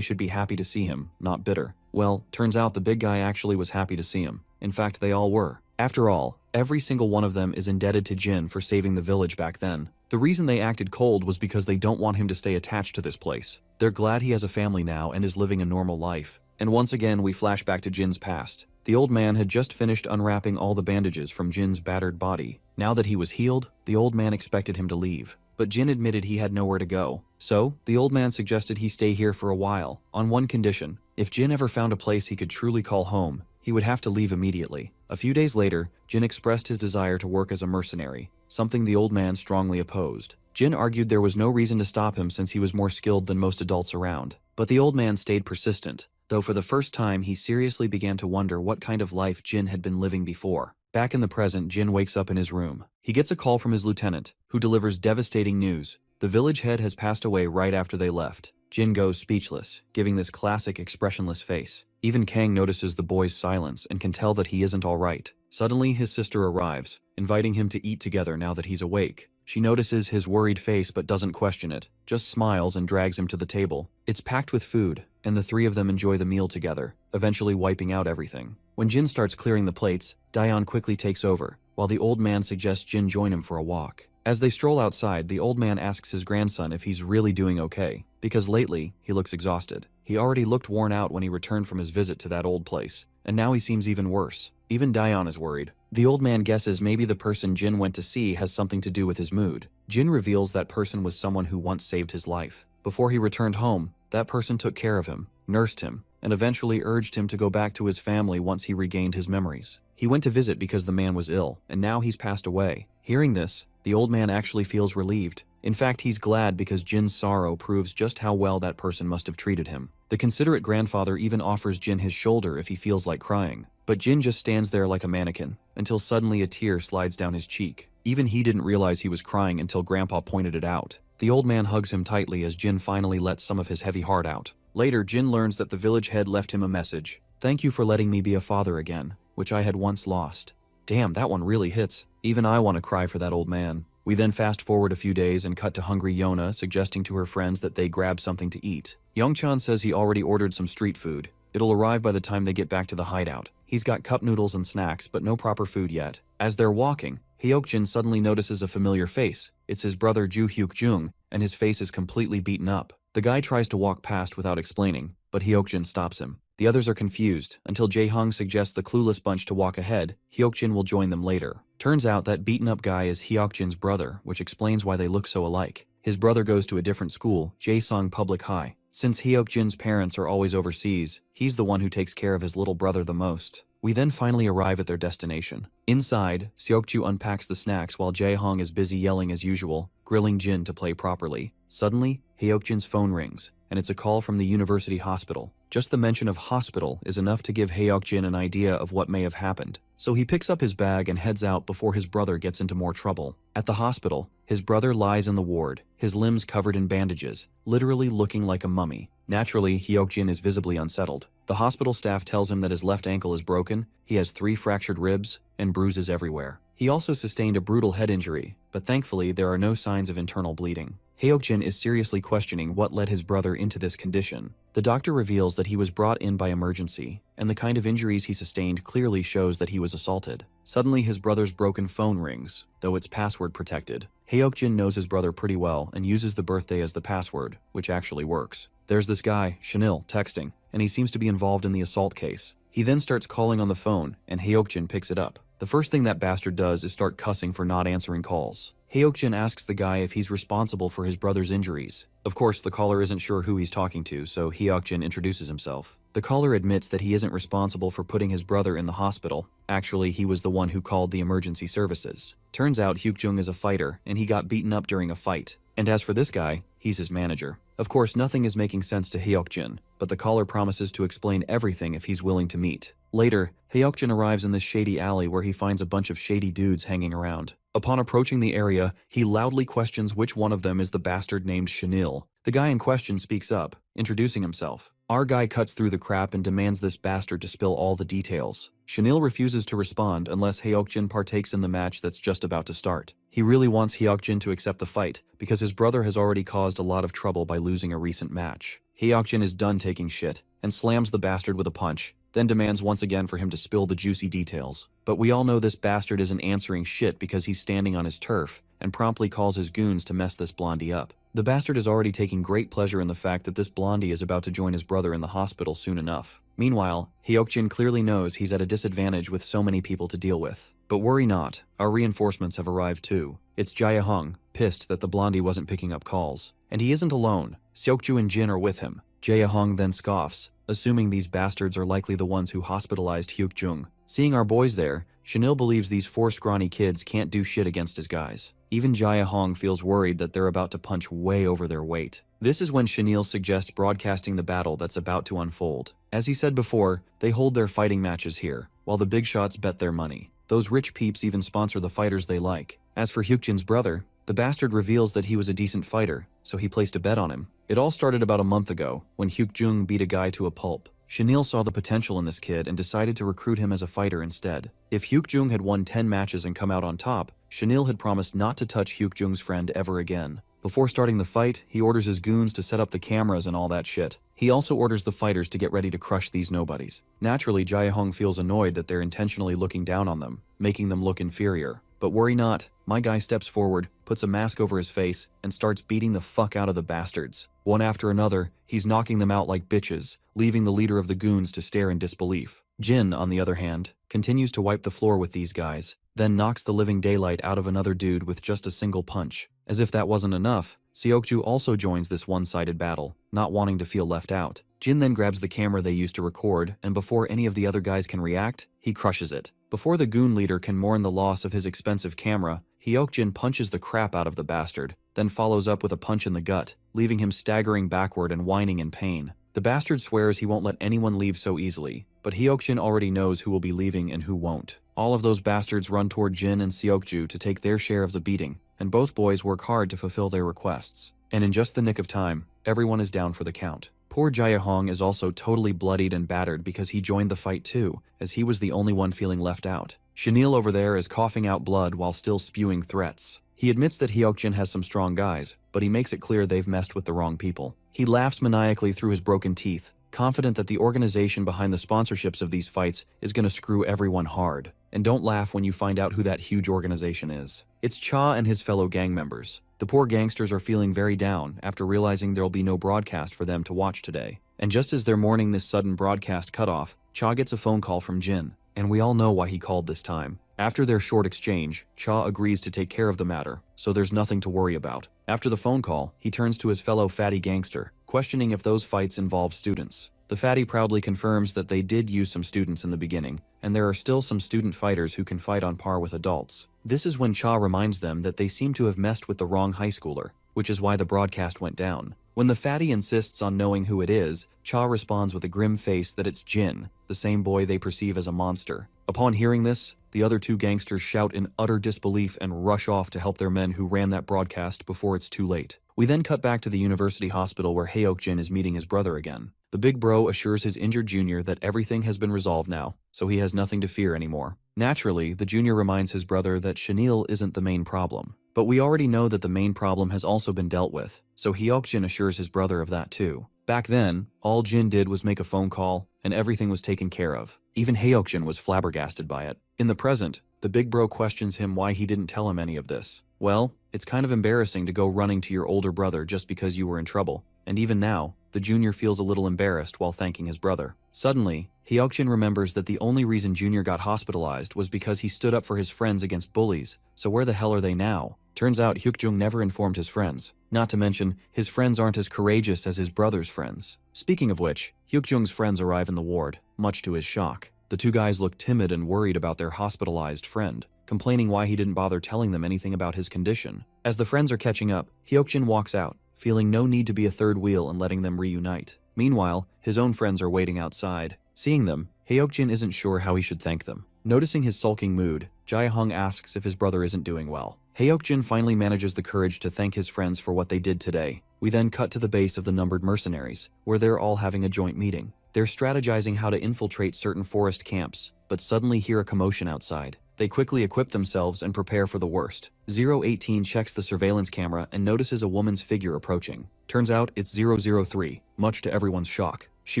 Speaker 1: should be happy to see him, not bitter. Well, turns out the big guy actually was happy to see him. In fact, they all were. After all, every single one of them is indebted to Jin for saving the village back then. The reason they acted cold was because they don't want him to stay attached to this place. They're glad he has a family now and is living a normal life. And once again, we flash back to Jin's past. The old man had just finished unwrapping all the bandages from Jin's battered body. Now that he was healed, the old man expected him to leave. But Jin admitted he had nowhere to go. So, the old man suggested he stay here for a while, on one condition. If Jin ever found a place he could truly call home, he would have to leave immediately. A few days later, Jin expressed his desire to work as a mercenary, something the old man strongly opposed. Jin argued there was no reason to stop him since he was more skilled than most adults around. But the old man stayed persistent, though for the first time he seriously began to wonder what kind of life Jin had been living before. Back in the present, Jin wakes up in his room. He gets a call from his lieutenant, who delivers devastating news. The village head has passed away right after they left. Jin goes speechless, giving this classic expressionless face. Even Kang notices the boy's silence and can tell that he isn't all right. Suddenly, his sister arrives, inviting him to eat together now that he's awake. She notices his worried face but doesn't question it, just smiles and drags him to the table. It's packed with food, and the three of them enjoy the meal together, eventually wiping out everything. When Jin starts clearing the plates, Daeon quickly takes over, while the old man suggests Jin join him for a walk. As they stroll outside, the old man asks his grandson if he's really doing okay, because lately, he looks exhausted. He already looked worn out when he returned from his visit to that old place, and now he seems even worse. Even Daeon is worried. The old man guesses maybe the person Jin went to see has something to do with his mood. Jin reveals that person was someone who once saved his life. Before he returned home, that person took care of him, nursed him, and eventually urged him to go back to his family once he regained his memories. He went to visit because the man was ill, and now he's passed away. Hearing this, the old man actually feels relieved. In fact, he's glad because Jin's sorrow proves just how well that person must have treated him. The considerate grandfather even offers Jin his shoulder if he feels like crying. But Jin just stands there like a mannequin, until suddenly a tear slides down his cheek. Even he didn't realize he was crying until Grandpa pointed it out. The old man hugs him tightly as Jin finally lets some of his heavy heart out. Later, Jin learns that the village head left him a message. "Thank you for letting me be a father again, which I had once lost." Damn, that one really hits. Even I want to cry for that old man. We then fast forward a few days and cut to hungry Yona suggesting to her friends that they grab something to eat. Youngchan says he already ordered some street food. It'll arrive by the time they get back to the hideout. He's got cup noodles and snacks, but no proper food yet. As they're walking, Hyokjin suddenly notices a familiar face. It's his brother Ju Hyuk-jung, and his face is completely beaten up. The guy tries to walk past without explaining, but Hyokjin stops him. The others are confused, until Jae-hong suggests the clueless bunch to walk ahead. Hyuk-jin will join them later. Turns out that beaten-up guy is Hyuk-jin's brother, which explains why they look so alike. His brother goes to a different school, Jaesong Public High. Since Hyuk-jin's parents are always overseas, he's the one who takes care of his little brother the most. We then finally arrive at their destination. Inside, Seokju unpacks the snacks while Jae-hong is busy yelling as usual, grilling Jin to play properly. Suddenly, Hyuk-jin's phone rings, and it's a call from the university hospital. Just the mention of hospital is enough to give Hyuk-jin an idea of what may have happened, so he picks up his bag and heads out before his brother gets into more trouble. At the hospital, his brother lies in the ward, his limbs covered in bandages, literally looking like a mummy. Naturally, Hyuk-jin is visibly unsettled. The hospital staff tells him that his left ankle is broken, he has 3 fractured ribs, and bruises everywhere. He also sustained a brutal head injury, but thankfully there are no signs of internal bleeding. Hyuk-jin is seriously questioning what led his brother into this condition. The doctor reveals that he was brought in by emergency, and the kind of injuries he sustained clearly shows that he was assaulted. Suddenly his brother's broken phone rings, though it's password protected. Hyuk-jin knows his brother pretty well and uses the birthday as the password, which actually works. There's this guy, Chanil, texting, and he seems to be involved in the assault case. He then starts calling on the phone, and Hyuk-jin picks it up. The first thing that bastard does is start cussing for not answering calls. Hyuk-jin asks the guy if he's responsible for his brother's injuries. Of course, the caller isn't sure who he's talking to, so Hyuk-jin introduces himself. The caller admits that he isn't responsible for putting his brother in the hospital. Actually, he was the one who called the emergency services. Turns out Hyuk-jung is a fighter, and he got beaten up during a fight. And as for this guy, he's his manager. Of course, nothing is making sense to Hyuk-jin, but the caller promises to explain everything if he's willing to meet. Later, Hyuk-jin arrives in this shady alley where he finds a bunch of shady dudes hanging around. Upon approaching the area, he loudly questions which one of them is the bastard named Chanil. The guy in question speaks up, introducing himself. Our guy cuts through the crap and demands this bastard to spill all the details. Chanil refuses to respond unless Hyuk-jin partakes in the match that's just about to start. He really wants Hyuk-jin to accept the fight, because his brother has already caused a lot of trouble by losing a recent match. Hyuk-jin is done taking shit, and slams the bastard with a punch, then demands once again for him to spill the juicy details. But we all know this bastard isn't answering shit because he's standing on his turf, and promptly calls his goons to mess this blondie up. The bastard is already taking great pleasure in the fact that this blondie is about to join his brother in the hospital soon enough. Meanwhile, Hyuk-jin clearly knows he's at a disadvantage with so many people to deal with. But worry not, our reinforcements have arrived too. It's Jae-hong, pissed that the blondie wasn't picking up calls. And he isn't alone. Seokju and Jin are with him. Jae-hong then scoffs, assuming these bastards are likely the ones who hospitalized Hyuk-jung. Seeing our boys there, Chanil believes these 4 scrawny kids can't do shit against his guys. Even Jae-hong feels worried that they're about to punch way over their weight. This is when Chanil suggests broadcasting the battle that's about to unfold. As he said before, they hold their fighting matches here, while the big shots bet their money. Those rich peeps even sponsor the fighters they like. As for Hyuk-jin's brother, the bastard reveals that he was a decent fighter, so he placed a bet on him. It all started about a month ago, when Hyuk-jung beat a guy to a pulp. Chanil saw the potential in this kid and decided to recruit him as a fighter instead. If Hyuk-jung had won 10 matches and come out on top, Chanil had promised not to touch Hyuk-jung's friend ever again. Before starting the fight, he orders his goons to set up the cameras and all that shit. He also orders the fighters to get ready to crush these nobodies. Naturally, Jae-hong feels annoyed that they're intentionally looking down on them, making them look inferior. But worry not, my guy steps forward, puts a mask over his face, and starts beating the fuck out of the bastards. One after another, he's knocking them out like bitches, leaving the leader of the goons to stare in disbelief. Jin, on the other hand, continues to wipe the floor with these guys, then knocks the living daylight out of another dude with just a single punch. As if that wasn't enough, Seokju also joins this one-sided battle, not wanting to feel left out. Jin then grabs the camera they used to record, and before any of the other guys can react, he crushes it. Before the goon leader can mourn the loss of his expensive camera, Hyuk-jin punches the crap out of the bastard, then follows up with a punch in the gut, leaving him staggering backward and whining in pain. The bastard swears he won't let anyone leave so easily, but Hyuk-jin already knows who will be leaving and who won't. All of those bastards run toward Jin and Seokju to take their share of the beating, and both boys work hard to fulfill their requests. And in just the nick of time, everyone is down for the count. Poor Jae-hong is also totally bloodied and battered because he joined the fight too, as he was the only one feeling left out. Chanil over there is coughing out blood while still spewing threats. He admits that Hyuk-jin has some strong guys, but he makes it clear they've messed with the wrong people. He laughs maniacally through his broken teeth, confident that the organization behind the sponsorships of these fights is gonna screw everyone hard. And don't laugh when you find out who that huge organization is. It's Cha and his fellow gang members. The poor gangsters are feeling very down after realizing there'll be no broadcast for them to watch today. And just as they're mourning this sudden broadcast cutoff, Cha gets a phone call from Jin, and we all know why he called this time. After their short exchange, Cha agrees to take care of the matter, so there's nothing to worry about. After the phone call, he turns to his fellow fatty gangster, questioning if those fights involve students. The fatty proudly confirms that they did use some students in the beginning, and there are still some student fighters who can fight on par with adults. This is when Cha reminds them that they seem to have messed with the wrong high schooler, which is why the broadcast went down. When the fatty insists on knowing who it is, Cha responds with a grim face that it's Jin, the same boy they perceive as a monster. Upon hearing this, the other two gangsters shout in utter disbelief and rush off to help their men who ran that broadcast before it's too late. We then cut back to the university hospital where Hyuk-jin is meeting his brother again. The big bro assures his injured junior that everything has been resolved now, so he has nothing to fear anymore. Naturally, the junior reminds his brother that Chanel isn't the main problem. But we already know that the main problem has also been dealt with, so Hyuk-jin assures his brother of that too. Back then, all Jin did was make a phone call, and everything was taken care of. Even Hyuk-jin was flabbergasted by it. In the present, the big bro questions him why he didn't tell him any of this. Well, it's kind of embarrassing to go running to your older brother just because you were in trouble, and even now, the junior feels a little embarrassed while thanking his brother. Suddenly, Hyuk-jin remembers that the only reason Junior got hospitalized was because he stood up for his friends against bullies, so where the hell are they now? Turns out Hyuk-jung never informed his friends. Not to mention, his friends aren't as courageous as his brother's friends. Speaking of which, Hyuk-jung's friends arrive in the ward, much to his shock. The two guys look timid and worried about their hospitalized friend, complaining why he didn't bother telling them anything about his condition. As the friends are catching up, Hyuk-jin walks out, feeling no need to be a third wheel and letting them reunite. Meanwhile, his own friends are waiting outside. Seeing them, Hyuk-jin isn't sure how he should thank them. Noticing his sulking mood, Jae-hong asks if his brother isn't doing well. Hyuk-jin finally manages the courage to thank his friends for what they did today. We then cut to the base of the numbered mercenaries, where they're all having a joint meeting. They're strategizing how to infiltrate certain forest camps, but suddenly hear a commotion outside. They quickly equip themselves and prepare for the worst. 018 checks the surveillance camera and notices a woman's figure approaching. Turns out it's 003, much to everyone's shock. She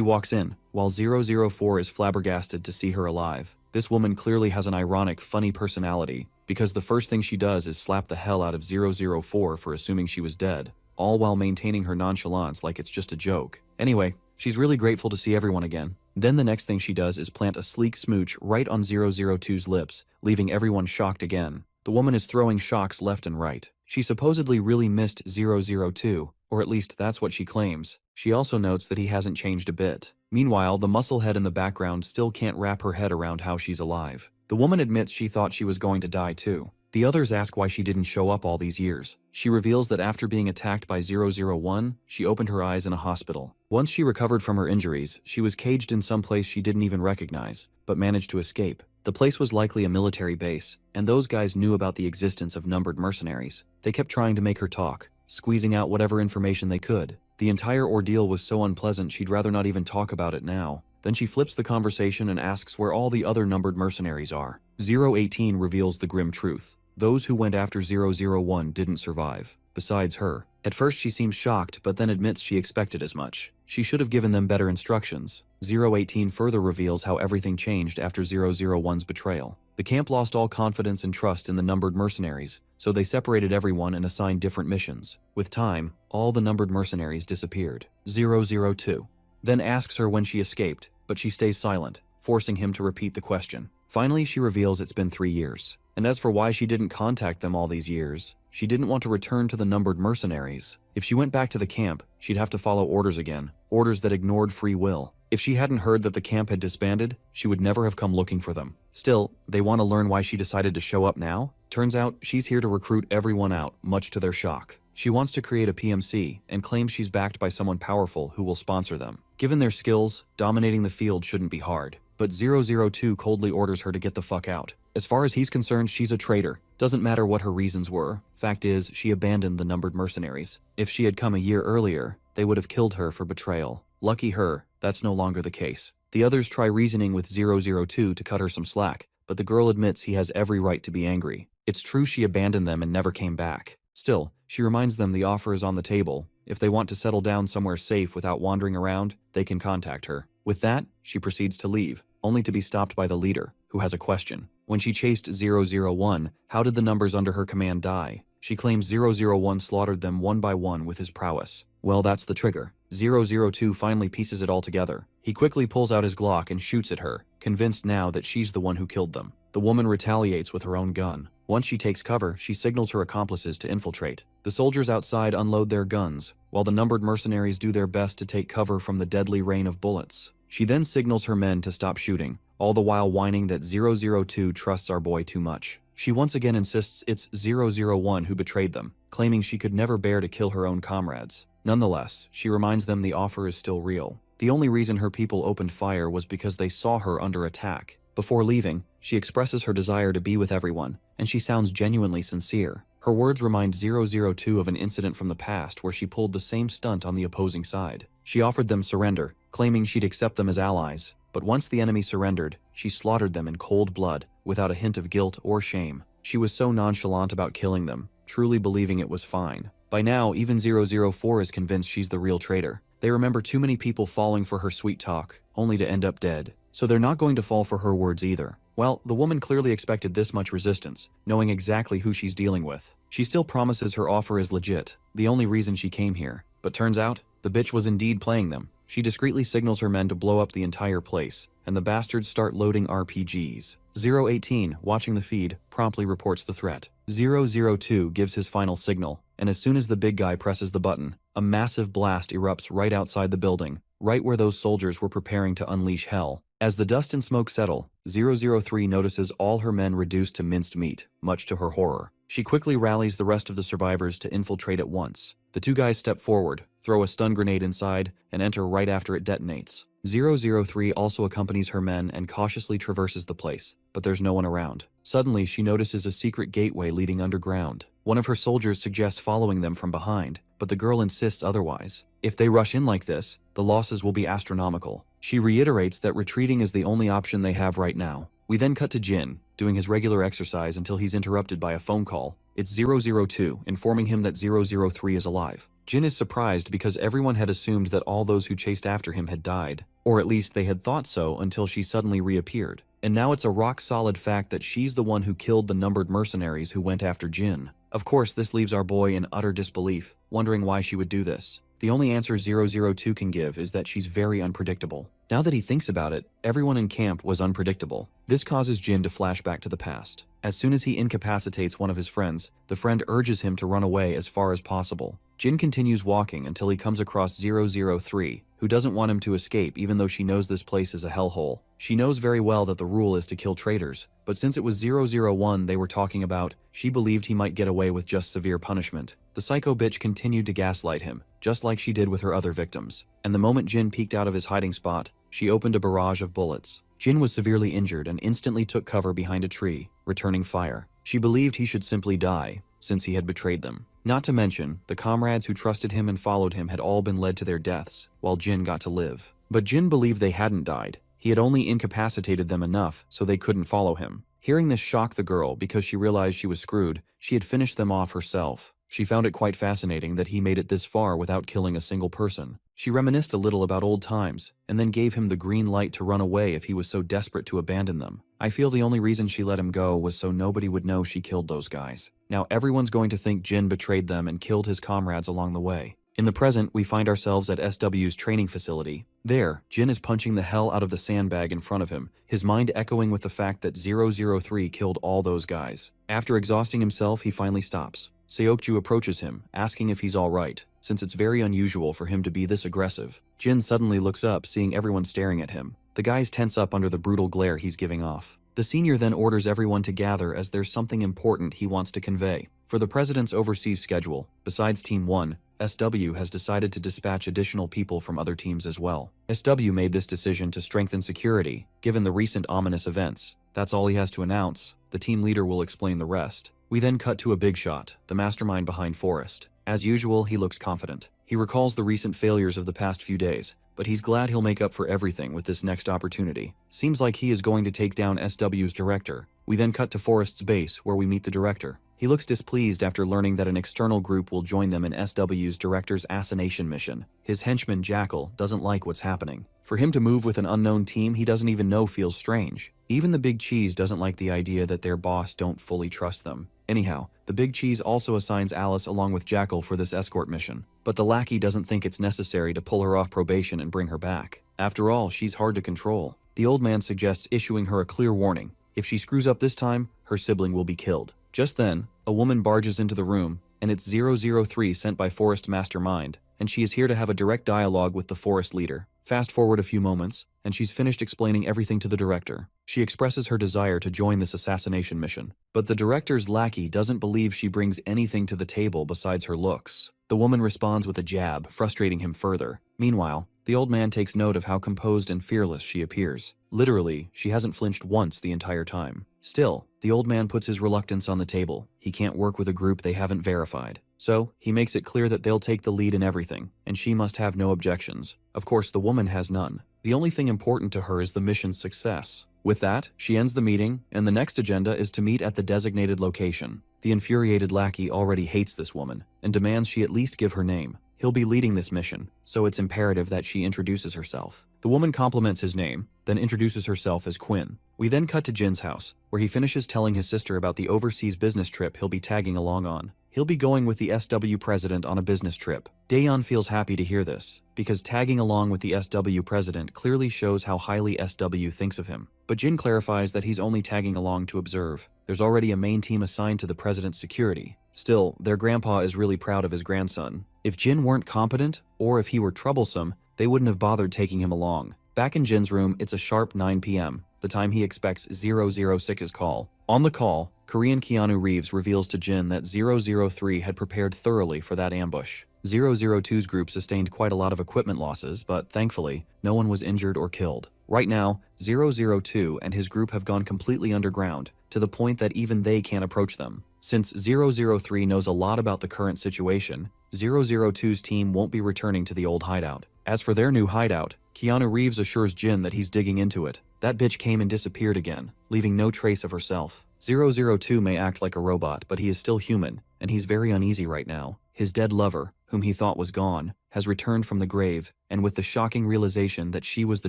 Speaker 1: walks in, while 004 is flabbergasted to see her alive. This woman clearly has an ironic, funny personality, because the first thing she does is slap the hell out of 004 for assuming she was dead, all while maintaining her nonchalance like it's just a joke. Anyway, she's really grateful to see everyone again. Then the next thing she does is plant a sleek smooch right on 002's lips, leaving everyone shocked again. The woman is throwing shocks left and right. She supposedly really missed 002, or at least that's what she claims. She also notes that he hasn't changed a bit. Meanwhile, the musclehead in the background still can't wrap her head around how she's alive. The woman admits she thought she was going to die too. The others ask why she didn't show up all these years. She reveals that after being attacked by 001, she opened her eyes in a hospital. Once she recovered from her injuries, she was caged in some place she didn't even recognize, but managed to escape. The place was likely a military base, and those guys knew about the existence of numbered mercenaries. They kept trying to make her talk, squeezing out whatever information they could. The entire ordeal was so unpleasant she'd rather not even talk about it now. Then she flips the conversation and asks where all the other numbered mercenaries are. 018 reveals the grim truth. Those who went after 001 didn't survive, besides her. At first she seems shocked, but then admits she expected as much. She should have given them better instructions. 018 further reveals how everything changed after 001's betrayal. The camp lost all confidence and trust in the numbered mercenaries, so they separated everyone and assigned different missions. With time, all the numbered mercenaries disappeared. 002 then asks her when she escaped, but she stays silent, forcing him to repeat the question. Finally, she reveals it's been 3 years. And as for why she didn't contact them all these years, she didn't want to return to the numbered mercenaries. If she went back to the camp, she'd have to follow orders again, orders that ignored free will. If she hadn't heard that the camp had disbanded, she would never have come looking for them. Still, they want to learn why she decided to show up now? Turns out, she's here to recruit everyone out, much to their shock. She wants to create a PMC and claims she's backed by someone powerful who will sponsor them. Given their skills, dominating the field shouldn't be hard. But 002 coldly orders her to get the fuck out. As far as he's concerned, she's a traitor. Doesn't matter what her reasons were. Fact is, she abandoned the numbered mercenaries. If she had come a year earlier, they would have killed her for betrayal. Lucky her, that's no longer the case. The others try reasoning with 002 to cut her some slack, but the girl admits he has every right to be angry. It's true she abandoned them and never came back. Still, she reminds them the offer is on the table. If they want to settle down somewhere safe without wandering around, they can contact her. With that, she proceeds to leave, only to be stopped by the leader, who has a question. When she chased 001, how did the numbers under her command die? She claims 001 slaughtered them one by one with his prowess. Well, that's the trigger. 002 finally pieces it all together. He quickly pulls out his Glock and shoots at her, convinced now that she's the one who killed them. The woman retaliates with her own gun. Once she takes cover, she signals her accomplices to infiltrate. The soldiers outside unload their guns, while the numbered mercenaries do their best to take cover from the deadly rain of bullets. She then signals her men to stop shooting, all the while whining that 002 trusts our boy too much. She once again insists it's 001 who betrayed them, claiming she could never bear to kill her own comrades. Nonetheless, she reminds them the offer is still real. The only reason her people opened fire was because they saw her under attack. Before leaving, she expresses her desire to be with everyone, and she sounds genuinely sincere. Her words remind 002 of an incident from the past where she pulled the same stunt on the opposing side. She offered them surrender, claiming she'd accept them as allies, but once the enemy surrendered, she slaughtered them in cold blood, without a hint of guilt or shame. She was so nonchalant about killing them, truly believing it was fine. By now, even 004 is convinced she's the real traitor. They remember too many people falling for her sweet talk, only to end up dead. So they're not going to fall for her words either. Well, the woman clearly expected this much resistance, knowing exactly who she's dealing with. She still promises her offer is legit, the only reason she came here. But turns out, the bitch was indeed playing them. She discreetly signals her men to blow up the entire place, and the bastards start loading RPGs. 018, watching the feed, promptly reports the threat. 002 gives his final signal, and as soon as the big guy presses the button, a massive blast erupts right outside the building, right where those soldiers were preparing to unleash hell. As the dust and smoke settle, 003 notices all her men reduced to minced meat, much to her horror. She quickly rallies the rest of the survivors to infiltrate at once. The two guys step forward, throw a stun grenade inside, and enter right after it detonates. 003 also accompanies her men and cautiously traverses the place, but there's no one around. Suddenly, she notices a secret gateway leading underground. One of her soldiers suggests following them from behind, but the girl insists otherwise. If they rush in like this, the losses will be astronomical. She reiterates that retreating is the only option they have right now. We then cut to Jin, doing his regular exercise until he's interrupted by a phone call. It's 002, informing him that 003 is alive. Jin is surprised because everyone had assumed that all those who chased after him had died, or at least they had thought so until she suddenly reappeared. And now it's a rock-solid fact that she's the one who killed the numbered mercenaries who went after Jin. Of course, this leaves our boy in utter disbelief, wondering why she would do this. The only answer 002 can give is that she's very unpredictable. Now that he thinks about it, everyone in camp was unpredictable. This causes Jin to flash back to the past. As soon as he incapacitates one of his friends, the friend urges him to run away as far as possible. Jin continues walking until he comes across 003, who doesn't want him to escape even though she knows this place is a hellhole. She knows very well that the rule is to kill traitors, but since it was 001 they were talking about, she believed he might get away with just severe punishment. The psycho bitch continued to gaslight him, just like she did with her other victims. And the moment Jin peeked out of his hiding spot, she opened a barrage of bullets. Jin was severely injured and instantly took cover behind a tree, returning fire. She believed he should simply die, since he had betrayed them. Not to mention, the comrades who trusted him and followed him had all been led to their deaths, while Jin got to live. But Jin believed they hadn't died. He had only incapacitated them enough so they couldn't follow him. Hearing this shocked the girl because she realized she was screwed. She had finished them off herself. She found it quite fascinating that he made it this far without killing a single person. She reminisced a little about old times, and then gave him the green light to run away if he was so desperate to abandon them. I feel the only reason she let him go was so nobody would know she killed those guys. Now everyone's going to think Jin betrayed them and killed his comrades along the way. In the present, we find ourselves at SW's training facility. There, Jin is punching the hell out of the sandbag in front of him, his mind echoing with the fact that 003 killed all those guys. After exhausting himself, he finally stops. Seokju approaches him, asking if he's alright, since it's very unusual for him to be this aggressive. Jin suddenly looks up, seeing everyone staring at him. The guys tense up under the brutal glare he's giving off. The senior then orders everyone to gather as there's something important he wants to convey. For the president's overseas schedule, besides Team 1, SW has decided to dispatch additional people from other teams as well. SW made this decision to strengthen security, given the recent ominous events. That's all he has to announce. The team leader will explain the rest. We then cut to a big shot, the mastermind behind Forrest. As usual, he looks confident. He recalls the recent failures of the past few days, but he's glad he'll make up for everything with this next opportunity. Seems like he is going to take down SW's director. We then cut to Forrest's base, where we meet the director. He looks displeased after learning that an external group will join them in SW's director's assassination mission. His henchman Jackal doesn't like what's happening. For him to move with an unknown team he doesn't even know feels strange. Even the Big Cheese doesn't like the idea that their boss don't fully trust them. Anyhow, the Big Cheese also assigns Alice along with Jackal for this escort mission, but the lackey doesn't think it's necessary to pull her off probation and bring her back. After all, she's hard to control. The old man suggests issuing her a clear warning. If she screws up this time, her sibling will be killed. Just then, a woman barges into the room, and it's 003 sent by Forest Mastermind, and she is here to have a direct dialogue with the forest leader. Fast forward a few moments, and she's finished explaining everything to the director. She expresses her desire to join this assassination mission, but the director's lackey doesn't believe she brings anything to the table besides her looks. The woman responds with a jab, frustrating him further. Meanwhile, the old man takes note of how composed and fearless she appears. Literally, she hasn't flinched once the entire time. Still, the old man puts his reluctance on the table. He can't work with a group they haven't verified. So, he makes it clear that they'll take the lead in everything, and she must have no objections. Of course, the woman has none. The only thing important to her is the mission's success. With that, she ends the meeting, and the next agenda is to meet at the designated location. The infuriated lackey already hates this woman, and demands she at least give her name. He'll be leading this mission, so it's imperative that she introduces herself. The woman compliments his name, then introduces herself as Quinn. We then cut to Jin's house, where he finishes telling his sister about the overseas business trip he'll be tagging along on. He'll be going with the SW president on a business trip. Daeyeon feels happy to hear this, because tagging along with the SW president clearly shows how highly SW thinks of him. But Jin clarifies that he's only tagging along to observe. There's already a main team assigned to the president's security. Still, their grandpa is really proud of his grandson. If Jin weren't competent, or if he were troublesome, they wouldn't have bothered taking him along. Back in Jin's room, it's a sharp 9 p.m., the time he expects 006's call. On the call, Korean Keanu Reeves reveals to Jin that 003 had prepared thoroughly for that ambush. 002's group sustained quite a lot of equipment losses, but thankfully, no one was injured or killed. Right now, 002 and his group have gone completely underground, to the point that even they can't approach them. Since 003 knows a lot about the current situation, 002's team won't be returning to the old hideout. As for their new hideout, Keanu Reeves assures Jin that he's digging into it. That bitch came and disappeared again, leaving no trace of herself. 002 may act like a robot, but he is still human, and he's very uneasy right now. His dead lover, whom he thought was gone, has returned from the grave, and with the shocking realization that she was the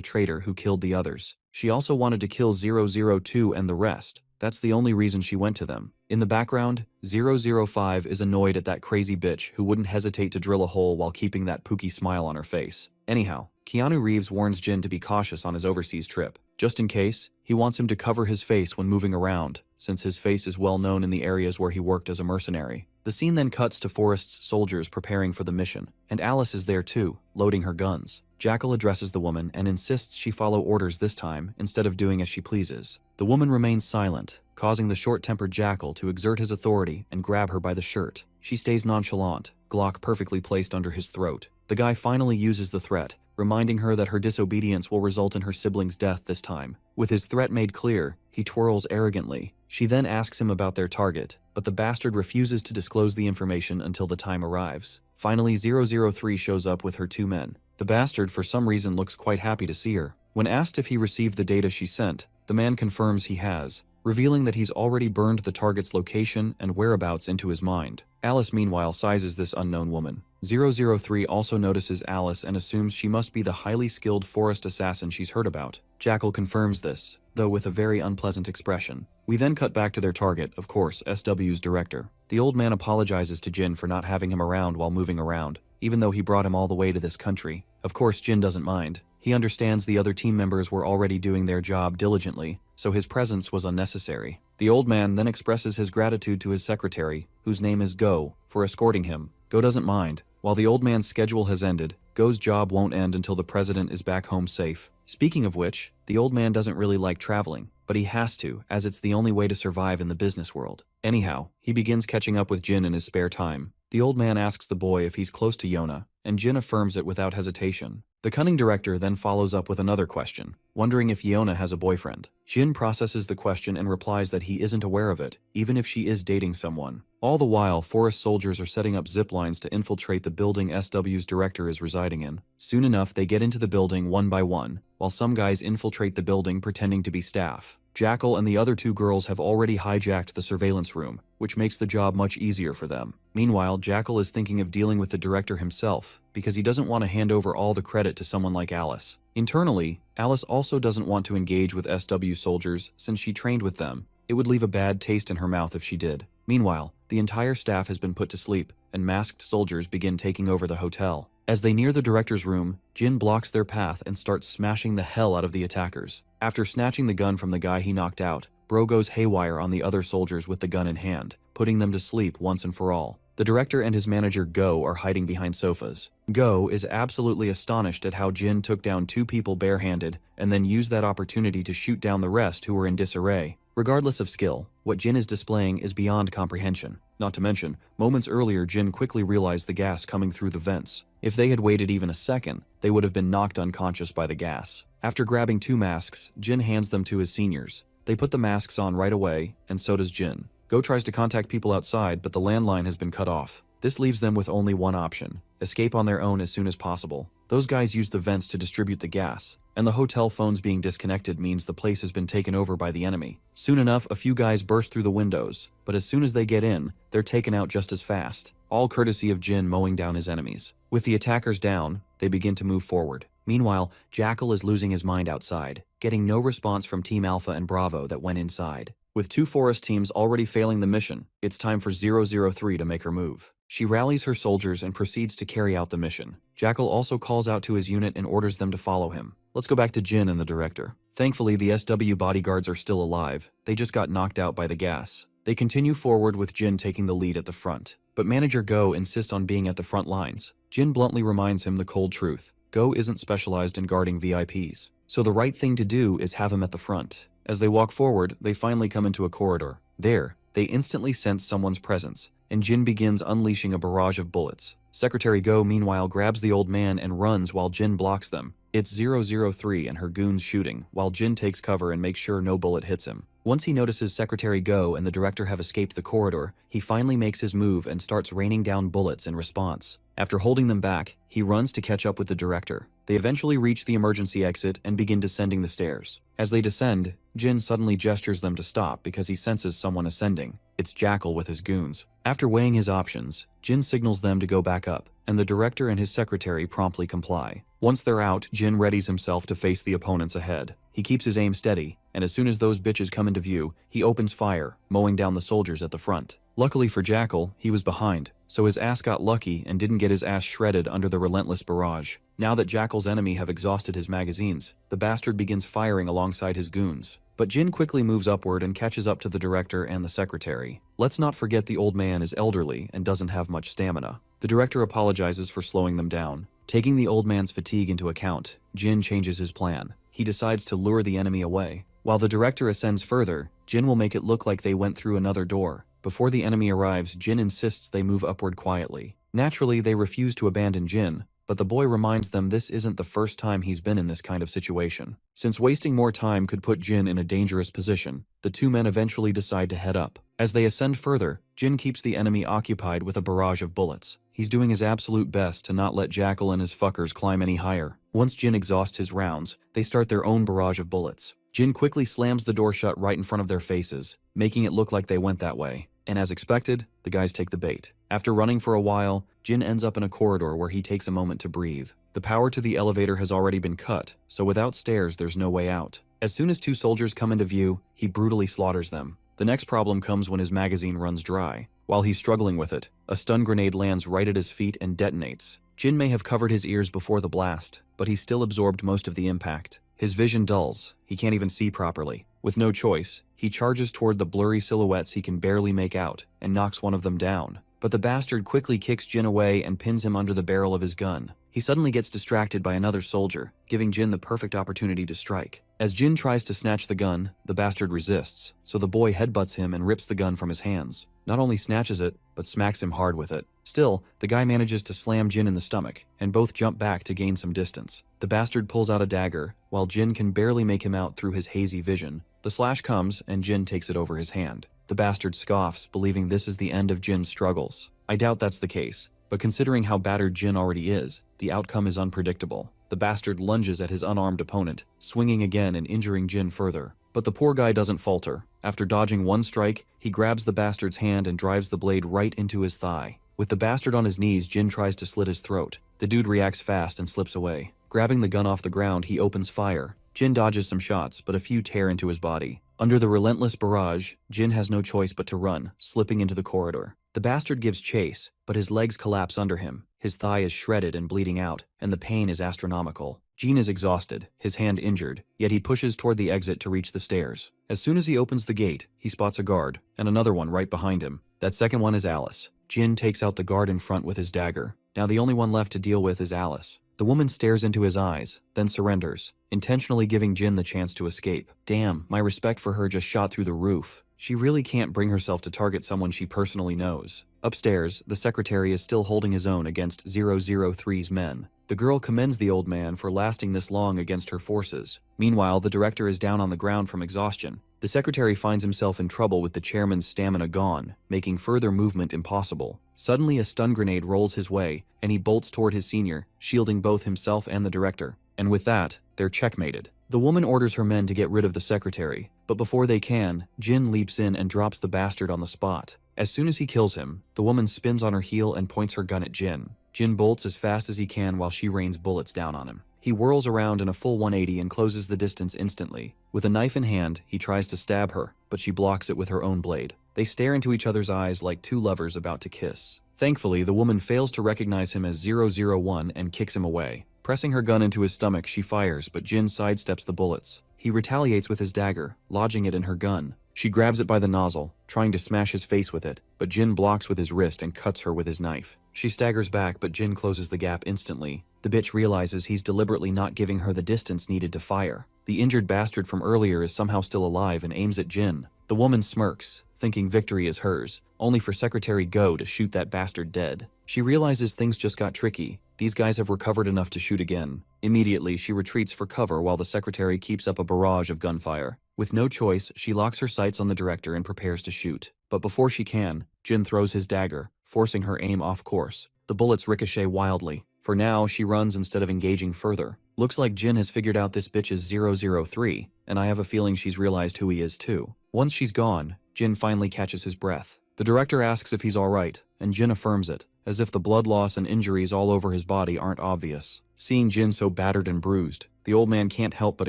Speaker 1: traitor who killed the others. She also wanted to kill 002 and the rest. That's the only reason she went to them. In the background, 005 is annoyed at that crazy bitch who wouldn't hesitate to drill a hole while keeping that pooky smile on her face. Anyhow, Keanu Reeves warns Jin to be cautious on his overseas trip. Just in case, he wants him to cover his face when moving around, since his face is well known in the areas where he worked as a mercenary. The scene then cuts to Forrest's soldiers preparing for the mission, and Alice is there too, loading her guns. Jackal addresses the woman and insists she follow orders this time instead of doing as she pleases. The woman remains silent, causing the short-tempered Jackal to exert his authority and grab her by the shirt. She stays nonchalant, Glock perfectly placed under his throat. The guy finally uses the threat, reminding her that her disobedience will result in her sibling's death this time. With his threat made clear, he twirls arrogantly. She then asks him about their target, but the bastard refuses to disclose the information until the time arrives. Finally, 003 shows up with her 2 men. The bastard for some reason looks quite happy to see her. When asked if he received the data she sent, the man confirms he has, revealing that he's already burned the target's location and whereabouts into his mind. Alice meanwhile sizes this unknown woman. 003 also notices Alice and assumes she must be the highly skilled forest assassin she's heard about. Jackal confirms this, though with a very unpleasant expression. We then cut back to their target, of course, SW's director. The old man apologizes to Jin for not having him around while moving around, even though he brought him all the way to this country. Of course, Jin doesn't mind. He understands the other team members were already doing their job diligently, so his presence was unnecessary. The old man then expresses his gratitude to his secretary, whose name is Go, for escorting him. Go doesn't mind. While the old man's schedule has ended, Go's job won't end until the president is back home safe. Speaking of which, the old man doesn't really like traveling, but he has to, as it's the only way to survive in the business world. Anyhow, he begins catching up with Jin in his spare time. The old man asks the boy if he's close to Yona, and Jin affirms it without hesitation. The cunning director then follows up with another question, wondering if Yona has a boyfriend. Jin processes the question and replies that he isn't aware of it, even if she is dating someone. All the while, forest soldiers are setting up zip lines to infiltrate the building SW's director is residing in. Soon enough, they get into the building one by one, while some guys infiltrate the building pretending to be staff. Jackal and the other 2 girls have already hijacked the surveillance room, which makes the job much easier for them. Meanwhile, Jackal is thinking of dealing with the director himself, because he doesn't want to hand over all the credit to someone like Alice. Internally, Alice also doesn't want to engage with SW soldiers since she trained with them, It would leave a bad taste in her mouth if she did. Meanwhile, the entire staff has been put to sleep, and masked soldiers begin taking over the hotel. As they near the director's room, Jin blocks their path and starts smashing the hell out of the attackers. After snatching the gun from the guy he knocked out, Bro goes haywire on the other soldiers with the gun in hand, putting them to sleep once and for all. The director and his manager Go are hiding behind sofas. Go is absolutely astonished at how Jin took down 2 people barehanded and then used that opportunity to shoot down the rest who were in disarray. Regardless of skill, what Jin is displaying is beyond comprehension. Not to mention, moments earlier Jin quickly realized the gas coming through the vents. If they had waited even a second, they would have been knocked unconscious by the gas. After grabbing 2 masks, Jin hands them to his seniors. They put the masks on right away, and so does Jin. Go tries to contact people outside, but the landline has been cut off. This leaves them with only one option: escape on their own as soon as possible. Those guys use the vents to distribute the gas, and the hotel phones being disconnected means the place has been taken over by the enemy. Soon enough, a few guys burst through the windows, but as soon as they get in, they're taken out just as fast, all courtesy of Jin mowing down his enemies. With the attackers down, they begin to move forward. Meanwhile, Jackal is losing his mind outside, getting no response from Team Alpha and Bravo that went inside. With 2 forest teams already failing the mission, it's time for 003 to make her move. She rallies her soldiers and proceeds to carry out the mission. Jackal also calls out to his unit and orders them to follow him. Let's go back to Jin and the director. Thankfully, the SW bodyguards are still alive. They just got knocked out by the gas. They continue forward with Jin taking the lead at the front. But manager Go insists on being at the front lines. Jin bluntly reminds him the cold truth. Go isn't specialized in guarding VIPs, so the right thing to do is have him at the front. As they walk forward, they finally come into a corridor. There, they instantly sense someone's presence, and Jin begins unleashing a barrage of bullets. Secretary Go meanwhile grabs the old man and runs while Jin blocks them. It's 003 and her goons shooting, while Jin takes cover and makes sure no bullet hits him. Once he notices Secretary Go and the director have escaped the corridor, he finally makes his move and starts raining down bullets in response. After holding them back, he runs to catch up with the director. They eventually reach the emergency exit and begin descending the stairs. As they descend, Jin suddenly gestures them to stop because he senses someone ascending. It's Jackal with his goons. After weighing his options, Jin signals them to go back up, and the director and his secretary promptly comply. Once they're out, Jin readies himself to face the opponents ahead. He keeps his aim steady, and as soon as those bitches come into view, he opens fire, mowing down the soldiers at the front. Luckily for Jackal, he was behind, so his ass got lucky and didn't get his ass shredded under the relentless barrage. Now that Jackal's enemy have exhausted his magazines, the bastard begins firing alongside his goons. But Jin quickly moves upward and catches up to the director and the secretary. Let's not forget the old man is elderly and doesn't have much stamina. The director apologizes for slowing them down. Taking the old man's fatigue into account, Jin changes his plan. He decides to lure the enemy away. While the director ascends further, Jin will make it look like they went through another door. Before the enemy arrives, Jin insists they move upward quietly. Naturally, they refuse to abandon Jin, but the boy reminds them this isn't the first time he's been in this kind of situation. Since wasting more time could put Jin in a dangerous position, the 2 men eventually decide to head up. As they ascend further, Jin keeps the enemy occupied with a barrage of bullets. He's doing his absolute best to not let Jackal and his fuckers climb any higher. Once Jin exhausts his rounds, they start their own barrage of bullets. Jin quickly slams the door shut right in front of their faces, making it look like they went that way. And as expected, the guys take the bait. After running for a while, Jin ends up in a corridor where he takes a moment to breathe. The power to the elevator has already been cut, so without stairs there's no way out. As soon as 2 soldiers come into view, he brutally slaughters them. The next problem comes when his magazine runs dry. While he's struggling with it, a stun grenade lands right at his feet and detonates. Jin may have covered his ears before the blast, but he still absorbed most of the impact. His vision dulls, he can't even see properly. With no choice, he charges toward the blurry silhouettes he can barely make out, and knocks one of them down. But the bastard quickly kicks Jin away and pins him under the barrel of his gun. He suddenly gets distracted by another soldier, giving Jin the perfect opportunity to strike. As Jin tries to snatch the gun, the bastard resists, so the boy headbutts him and rips the gun from his hands. Not only snatches it, but smacks him hard with it. Still, the guy manages to slam Jin in the stomach, and both jump back to gain some distance. The bastard pulls out a dagger, while Jin can barely make him out through his hazy vision. The slash comes, and Jin takes it over his hand. The bastard scoffs, believing this is the end of Jin's struggles. I doubt that's the case, but considering how battered Jin already is, the outcome is unpredictable. The bastard lunges at his unarmed opponent, swinging again and injuring Jin further. But the poor guy doesn't falter. After dodging one strike, he grabs the bastard's hand and drives the blade right into his thigh. With the bastard on his knees, Jin tries to slit his throat. The dude reacts fast and slips away. Grabbing the gun off the ground, he opens fire, Jin dodges some shots, but a few tear into his body. Under the relentless barrage, Jin has no choice but to run, slipping into the corridor. The bastard gives chase, but his legs collapse under him. His thigh is shredded and bleeding out, and the pain is astronomical. Jin is exhausted, his hand injured, yet he pushes toward the exit to reach the stairs. As soon as he opens the gate, he spots a guard, and another one right behind him. That second one is Alice. Jin takes out the guard in front with his dagger. Now the only one left to deal with is Alice. The woman stares into his eyes, then surrenders, intentionally giving Jin the chance to escape. Damn, my respect for her just shot through the roof. She really can't bring herself to target someone she personally knows. Upstairs, the secretary is still holding his own against 003's men. The girl commends the old man for lasting this long against her forces. Meanwhile, the director is down on the ground from exhaustion. The secretary finds himself in trouble with the chairman's stamina gone, making further movement impossible. Suddenly, a stun grenade rolls his way, and he bolts toward his senior, shielding both himself and the director. And with that, they're checkmated. The woman orders her men to get rid of the secretary, but before they can, Jin leaps in and drops the bastard on the spot. As soon as he kills him, the woman spins on her heel and points her gun at Jin. Jin bolts as fast as he can while she rains bullets down on him. He whirls around in a full 180 and closes the distance instantly. With a knife in hand, he tries to stab her, but she blocks it with her own blade. They stare into each other's eyes like two lovers about to kiss. Thankfully, the woman fails to recognize him as 001 and kicks him away. Pressing her gun into his stomach, she fires, but Jin sidesteps the bullets. He retaliates with his dagger, lodging it in her gun. She grabs it by the nozzle, trying to smash his face with it, but Jin blocks with his wrist and cuts her with his knife. She staggers back, but Jin closes the gap instantly. The bitch realizes he's deliberately not giving her the distance needed to fire. The injured bastard from earlier is somehow still alive and aims at Jin. The woman smirks, thinking victory is hers, only for Secretary Go to shoot that bastard dead. She realizes things just got tricky. These guys have recovered enough to shoot again. Immediately, she retreats for cover while the secretary keeps up a barrage of gunfire. With no choice, she locks her sights on the director and prepares to shoot. But before she can, Jin throws his dagger, forcing her aim off course. The bullets ricochet wildly. For now, she runs instead of engaging further. Looks like Jin has figured out this bitch is 003, and I have a feeling she's realized who he is too. Once she's gone, Jin finally catches his breath. The director asks if he's alright, and Jin affirms it, as if the blood loss and injuries all over his body aren't obvious. Seeing Jin so battered and bruised, the old man can't help but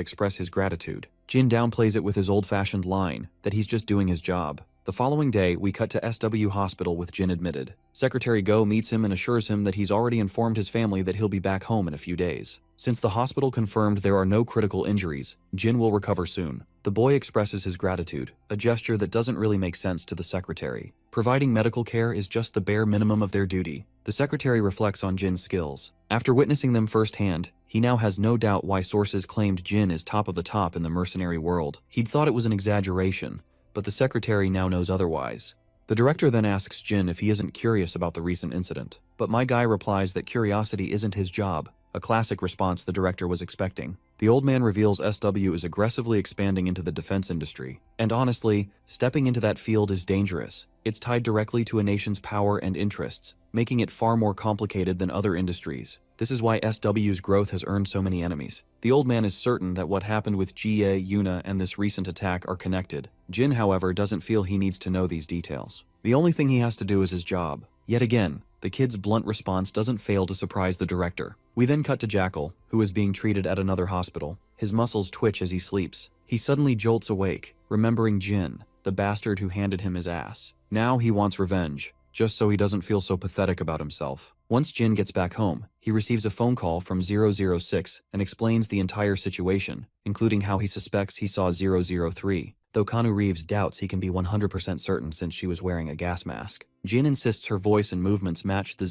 Speaker 1: express his gratitude. Jin downplays it with his old-fashioned line that he's just doing his job. The following day, we cut to SW Hospital with Jin admitted. Secretary Go meets him and assures him that he's already informed his family that he'll be back home in a few days. Since the hospital confirmed there are no critical injuries, Jin will recover soon. The boy expresses his gratitude, a gesture that doesn't really make sense to the secretary. Providing medical care is just the bare minimum of their duty. The secretary reflects on Jin's skills. After witnessing them firsthand, he now has no doubt why sources claimed Jin is top of the top in the mercenary world. He'd thought it was an exaggeration, but the secretary now knows otherwise. The director then asks Jin if he isn't curious about the recent incident, but my guy replies that curiosity isn't his job, a classic response the director was expecting. The old man reveals SW is aggressively expanding into the defense industry, and honestly, stepping into that field is dangerous. It's tied directly to a nation's power and interests, making it far more complicated than other industries. This is why SW's growth has earned so many enemies. The old man is certain that what happened with Jie, Yuna, and this recent attack are connected. Jin, however, doesn't feel he needs to know these details. The only thing he has to do is his job. Yet again, the kid's blunt response doesn't fail to surprise the director. We then cut to Jackal, who is being treated at another hospital. His muscles twitch as he sleeps. He suddenly jolts awake, remembering Jin, the bastard who handed him his ass. Now he wants revenge, just so he doesn't feel so pathetic about himself. Once Jin gets back home, he receives a phone call from 006 and explains the entire situation, including how he suspects he saw 003, though Keanu Reeves doubts he can be 100% certain since she was wearing a gas mask. Jin insists her voice and movements match the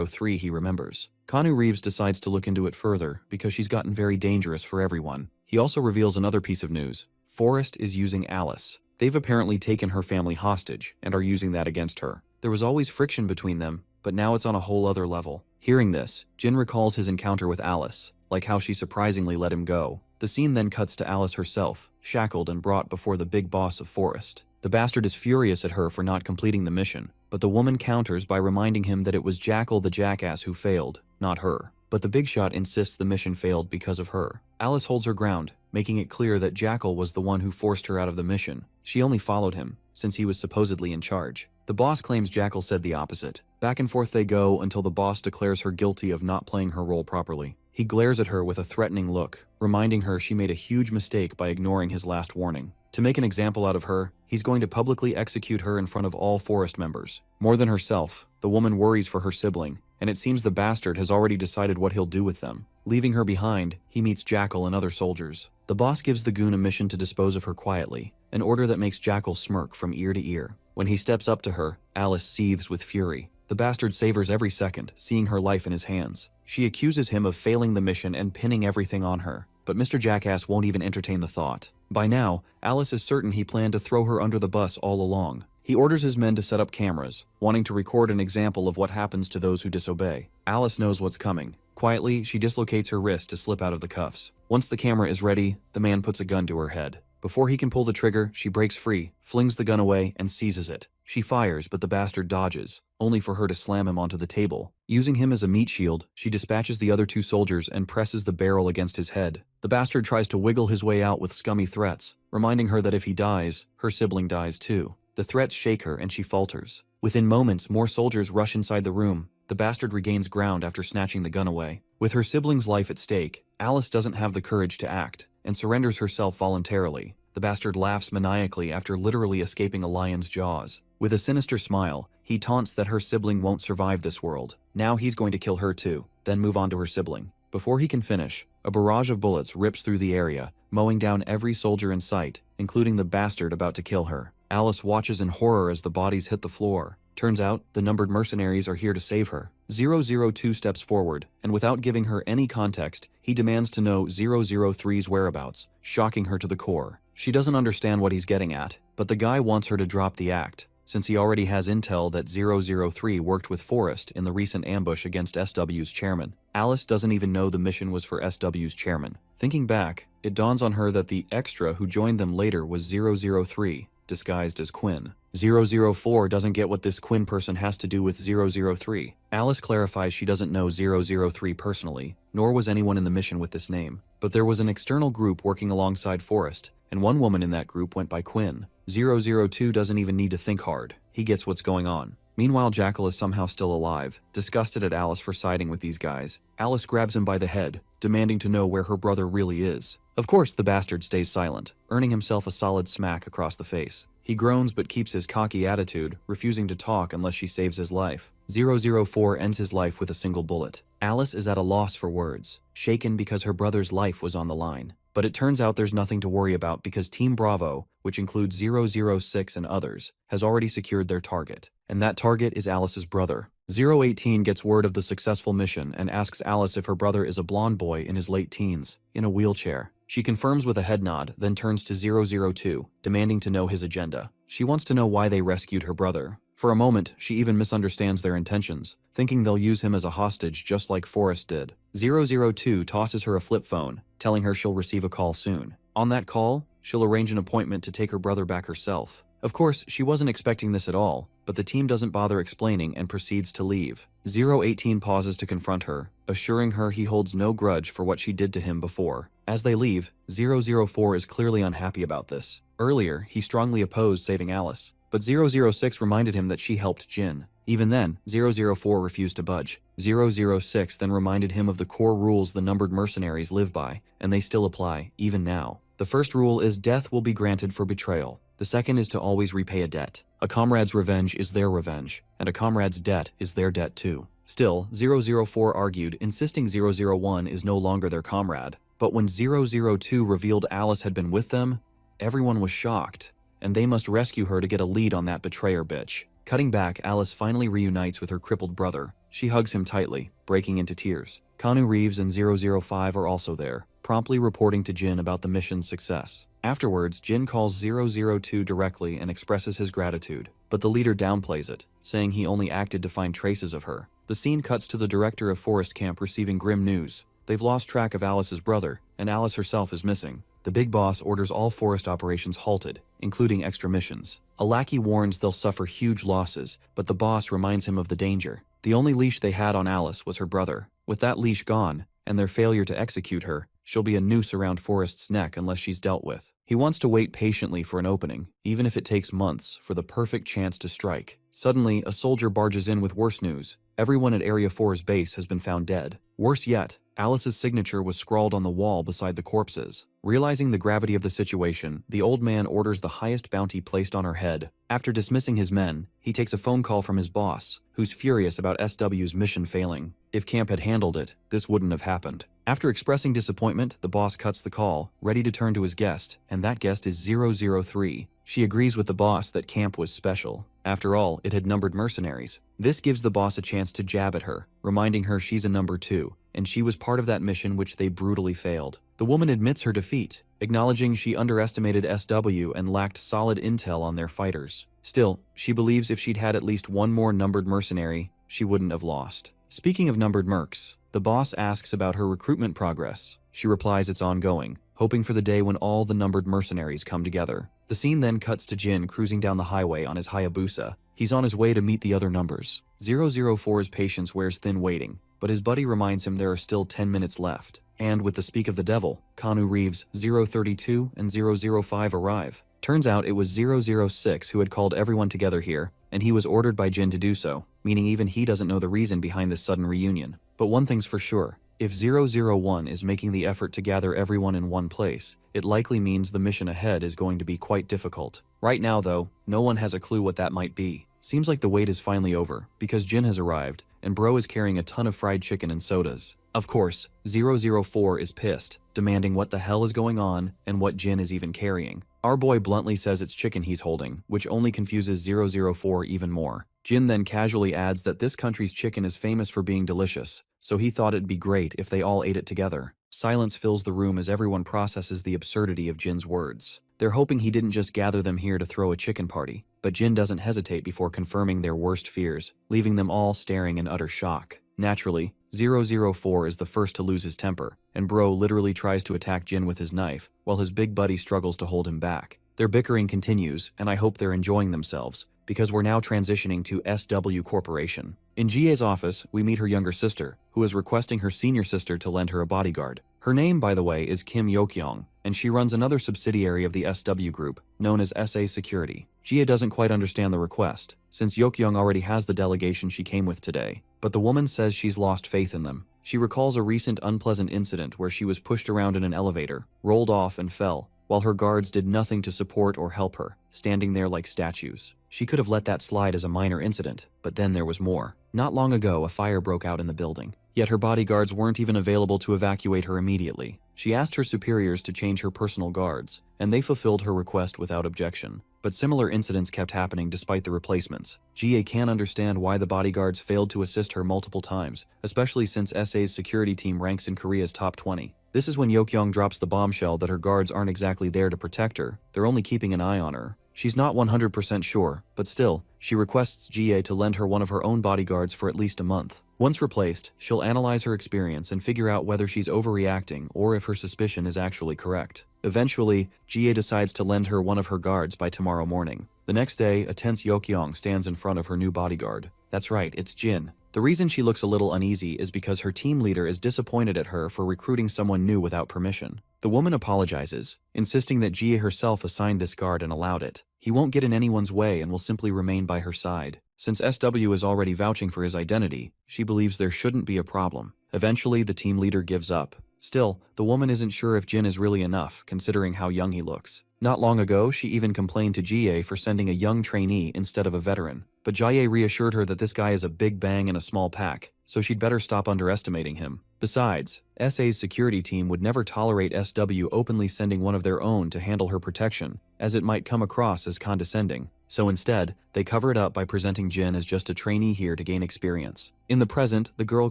Speaker 1: 003 he remembers. Keanu Reeves decides to look into it further because she's gotten very dangerous for everyone. He also reveals another piece of news. Forrest is using Alice. They've apparently taken her family hostage and are using that against her. There was always friction between them, but now it's on a whole other level. Hearing this, Jin recalls his encounter with Alice, like how she surprisingly let him go. The scene then cuts to Alice herself, shackled and brought before the big boss of Forrest. The bastard is furious at her for not completing the mission, but the woman counters by reminding him that it was Jackal the jackass who failed, not her. But the big shot insists the mission failed because of her. Alice holds her ground, making it clear that Jackal was the one who forced her out of the mission. She only followed him, since he was supposedly in charge. The boss claims Jackal said the opposite. Back and forth they go until the boss declares her guilty of not playing her role properly. He glares at her with a threatening look, reminding her she made a huge mistake by ignoring his last warning. To make an example out of her, he's going to publicly execute her in front of all forest members. More than herself, the woman worries for her sibling, and it seems the bastard has already decided what he'll do with them. Leaving her behind, he meets Jackal and other soldiers. The boss gives the goon a mission to dispose of her quietly, an order that makes Jackal smirk from ear to ear. When he steps up to her, Alice seethes with fury. The bastard savors every second, seeing her life in his hands. She accuses him of failing the mission and pinning everything on her, but Mr. Jackass won't even entertain the thought. By now, Alice is certain he planned to throw her under the bus all along. He orders his men to set up cameras, wanting to record an example of what happens to those who disobey. Alice knows what's coming. Quietly, she dislocates her wrist to slip out of the cuffs. Once the camera is ready, the man puts a gun to her head. Before he can pull the trigger, she breaks free, flings the gun away, and seizes it. She fires, but the bastard dodges, only for her to slam him onto the table. Using him as a meat shield, she dispatches the other two soldiers and presses the barrel against his head. The bastard tries to wiggle his way out with scummy threats, reminding her that if he dies, her sibling dies too. The threats shake her and she falters. Within moments, more soldiers rush inside the room. The bastard regains ground after snatching the gun away. With her sibling's life at stake, Alice doesn't have the courage to act, and surrenders herself voluntarily. The bastard laughs maniacally after literally escaping a lion's jaws. With a sinister smile, he taunts that her sibling won't survive this world. Now he's going to kill her too, then move on to her sibling. Before he can finish, a barrage of bullets rips through the area, mowing down every soldier in sight, including the bastard about to kill her. Alice watches in horror as the bodies hit the floor. Turns out, the numbered mercenaries are here to save her. 002 steps forward, and without giving her any context, he demands to know 003's whereabouts, shocking her to the core. She doesn't understand what he's getting at, but the guy wants her to drop the act, since he already has intel that 003 worked with Forrest in the recent ambush against SW's chairman. Alice doesn't even know the mission was for SW's chairman. Thinking back, it dawns on her that the extra who joined them later was 003, disguised as Quinn. 004 doesn't get what this Quinn person has to do with 003. Alice clarifies she doesn't know 003 personally, nor was anyone in the mission with this name. But there was an external group working alongside Forrest, and one woman in that group went by Quinn. 002 doesn't even need to think hard. He gets what's going on. Meanwhile, Jackal is somehow still alive, disgusted at Alice for siding with these guys. Alice grabs him by the head, demanding to know where her brother really is. Of course, the bastard stays silent, earning himself a solid smack across the face. He groans but keeps his cocky attitude, refusing to talk unless she saves his life. 004 ends his life with a single bullet. Alice is at a loss for words, shaken because her brother's life was on the line. But it turns out there's nothing to worry about because Team Bravo, which includes 006 and others, has already secured their target. And that target is Alice's brother. 018 gets word of the successful mission and asks Alice if her brother is a blonde boy in his late teens, in a wheelchair. She confirms with a head nod, then turns to 002, demanding to know his agenda. She wants to know why they rescued her brother. For a moment, she even misunderstands their intentions, thinking they'll use him as a hostage just like Forrest did. 002 tosses her a flip phone, telling her she'll receive a call soon. On that call, she'll arrange an appointment to take her brother back herself. Of course, she wasn't expecting this at all, but the team doesn't bother explaining and proceeds to leave. 018 pauses to confront her, assuring her he holds no grudge for what she did to him before. As they leave, 004 is clearly unhappy about this. Earlier, he strongly opposed saving Alice, but 006 reminded him that she helped Jin. Even then, 004 refused to budge. 006 then reminded him of the core rules the numbered mercenaries live by, and they still apply, even now. The first rule is death will be granted for betrayal. The second is to always repay a debt. A comrade's revenge is their revenge, and a comrade's debt is their debt too. Still, 004 argued, insisting 001 is no longer their comrade. But when 002 revealed Alice had been with them, everyone was shocked, and they must rescue her to get a lead on that betrayer bitch. Cutting back, Alice finally reunites with her crippled brother. She hugs him tightly, breaking into tears. Keanu Reeves and 005 are also there, promptly reporting to Jin about the mission's success. Afterwards, Jin calls 002 directly and expresses his gratitude, but the leader downplays it, saying he only acted to find traces of her. The scene cuts to the director of Forest Camp receiving grim news. They've lost track of Alice's brother, and Alice herself is missing. The big boss orders all forest operations halted, including extra missions. A lackey warns they'll suffer huge losses, but the boss reminds him of the danger. The only leash they had on Alice was her brother. With that leash gone, and their failure to execute her, she'll be a noose around Forrest's neck unless she's dealt with. He wants to wait patiently for an opening, even if it takes months, for the perfect chance to strike. Suddenly, a soldier barges in with worse news. Everyone at Area 4's base has been found dead. Worse yet, Alice's signature was scrawled on the wall beside the corpses. Realizing the gravity of the situation, the old man orders the highest bounty placed on her head. After dismissing his men, he takes a phone call from his boss, who's furious about SW's mission failing. If Camp had handled it, this wouldn't have happened. After expressing disappointment, the boss cuts the call, ready to turn to his guest, and that guest is 003. She agrees with the boss that Camp was special. After all, it had numbered mercenaries. This gives the boss a chance to jab at her, reminding her she's a number 2, and she was part of that mission which they brutally failed. The woman admits her defeat, acknowledging she underestimated SW and lacked solid intel on their fighters. Still, she believes if she'd had at least one more numbered mercenary, she wouldn't have lost. Speaking of numbered mercs, the boss asks about her recruitment progress. She replies it's ongoing, hoping for the day when all the numbered mercenaries come together. The scene then cuts to Jin cruising down the highway on his Hayabusa. He's on his way to meet the other numbers. 004's patience wears thin waiting, but his buddy reminds him there are still 10 minutes left. And with the speak of the devil, Keanu Reeves' 032 and 005 arrive. Turns out it was 006 who had called everyone together here, and he was ordered by Jin to do so, meaning even he doesn't know the reason behind this sudden reunion. But one thing's for sure, if 001 is making the effort to gather everyone in one place, it likely means the mission ahead is going to be quite difficult. Right now though, no one has a clue what that might be. Seems like the wait is finally over, because Jin has arrived, and Bro is carrying a ton of fried chicken and sodas. Of course, 004 is pissed, demanding what the hell is going on and what Jin is even carrying. Our boy bluntly says it's chicken he's holding, which only confuses 004 even more. Jin then casually adds that this country's chicken is famous for being delicious, so he thought it'd be great if they all ate it together. Silence fills the room as everyone processes the absurdity of Jin's words. They're hoping he didn't just gather them here to throw a chicken party, but Jin doesn't hesitate before confirming their worst fears, leaving them all staring in utter shock. Naturally, 004 is the first to lose his temper, and Bro literally tries to attack Jin with his knife, while his big buddy struggles to hold him back. Their bickering continues, and I hope they're enjoying themselves, because we're now transitioning to SW Corporation. In GA's office, we meet her younger sister, who is requesting her senior sister to lend her a bodyguard. Her name, by the way, is Kim Yokyong, and she runs another subsidiary of the SW group, known as SA Security. GA doesn't quite understand the request, since Yokyong already has the delegation she came with today, but the woman says she's lost faith in them. She recalls a recent unpleasant incident where she was pushed around in an elevator, rolled off and fell, while her guards did nothing to support or help her, standing there like statues. She could have let that slide as a minor incident, but then there was more. Not long ago, a fire broke out in the building, yet her bodyguards weren't even available to evacuate her immediately. She asked her superiors to change her personal guards, and they fulfilled her request without objection. But similar incidents kept happening despite the replacements. GA can't understand why the bodyguards failed to assist her multiple times, especially since SA's security team ranks in Korea's top 20. This is when Yokyong drops the bombshell that her guards aren't exactly there to protect her, they're only keeping an eye on her. She's not 100% sure, but still, she requests GA to lend her one of her own bodyguards for at least a month. Once replaced, she'll analyze her experience and figure out whether she's overreacting or if her suspicion is actually correct. Eventually, GA decides to lend her one of her guards by tomorrow morning. The next day, a tense Yokyong stands in front of her new bodyguard. That's right, it's Jin. The reason she looks a little uneasy is because her team leader is disappointed at her for recruiting someone new without permission. The woman apologizes, insisting that GA herself assigned this guard and allowed it. He won't get in anyone's way and will simply remain by her side. Since SW is already vouching for his identity, she believes there shouldn't be a problem. Eventually, the team leader gives up. Still, the woman isn't sure if Jin is really enough, considering how young he looks. Not long ago, she even complained to GA for sending a young trainee instead of a veteran. But GA reassured her that this guy is a big bang in a small pack, so she'd better stop underestimating him. Besides, SA's security team would never tolerate SW openly sending one of their own to handle her protection, as it might come across as condescending. So instead, they cover it up by presenting Jin as just a trainee here to gain experience. In the present, the girl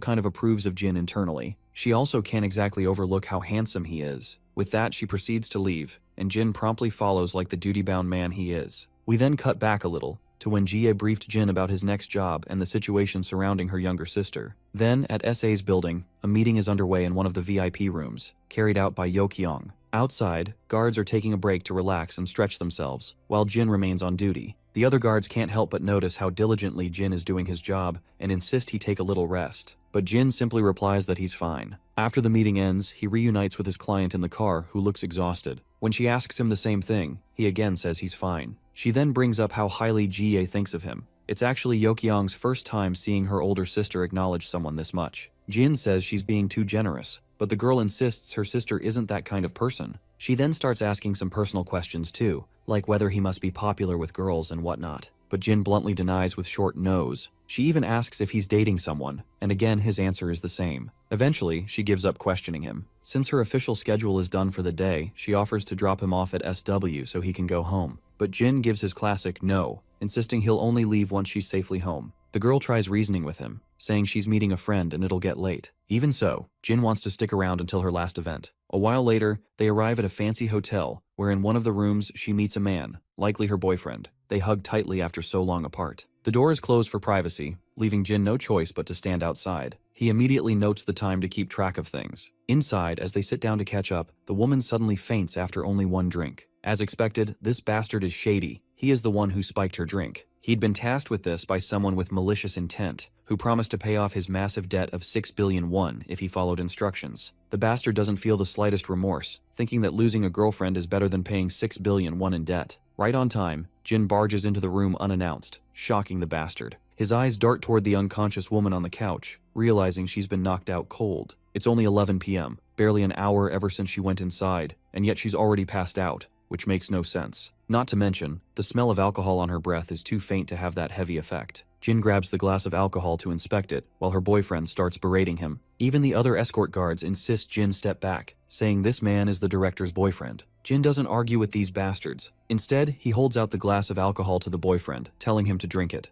Speaker 1: kind of approves of Jin internally. She also can't exactly overlook how handsome he is. With that, she proceeds to leave, and Jin promptly follows like the duty-bound man he is. We then cut back a little, to when GA briefed Jin about his next job and the situation surrounding her younger sister. Then, at SA's building, a meeting is underway in one of the VIP rooms, carried out by Yokyong. Outside, guards are taking a break to relax and stretch themselves, while Jin remains on duty. The other guards can't help but notice how diligently Jin is doing his job and insist he take a little rest. But Jin simply replies that he's fine. After the meeting ends, he reunites with his client in the car, who looks exhausted. When she asks him the same thing, he again says he's fine. She then brings up how highly GA thinks of him. It's actually Yokyong's first time seeing her older sister acknowledge someone this much. Jin says she's being too generous, but the girl insists her sister isn't that kind of person. She then starts asking some personal questions too, like whether he must be popular with girls and whatnot. But Jin bluntly denies with short no's. She even asks if he's dating someone, and again his answer is the same. Eventually, she gives up questioning him. Since her official schedule is done for the day, she offers to drop him off at SW so he can go home. But Jin gives his classic no, insisting he'll only leave once she's safely home. The girl tries reasoning with him, saying she's meeting a friend and it'll get late. Even so, Jin wants to stick around until her last event. A while later, they arrive at a fancy hotel, where in one of the rooms she meets a man, likely her boyfriend. They hug tightly after so long apart. The door is closed for privacy, leaving Jin no choice but to stand outside. He immediately notes the time to keep track of things. Inside, as they sit down to catch up, the woman suddenly faints after only one drink. As expected, this bastard is shady. He is the one who spiked her drink. He'd been tasked with this by someone with malicious intent, who promised to pay off his massive debt of 6 billion won if he followed instructions. The bastard doesn't feel the slightest remorse, thinking that losing a girlfriend is better than paying 6 billion won in debt. Right on time, Jin barges into the room unannounced, shocking the bastard. His eyes dart toward the unconscious woman on the couch, realizing she's been knocked out cold. It's only 11 p.m., barely an hour ever since she went inside, and yet she's already passed out, which makes no sense. Not to mention, the smell of alcohol on her breath is too faint to have that heavy effect. Jin grabs the glass of alcohol to inspect it, while her boyfriend starts berating him. Even the other escort guards insist Jin step back, saying this man is the director's boyfriend. Jin doesn't argue with these bastards. Instead, he holds out the glass of alcohol to the boyfriend, telling him to drink it.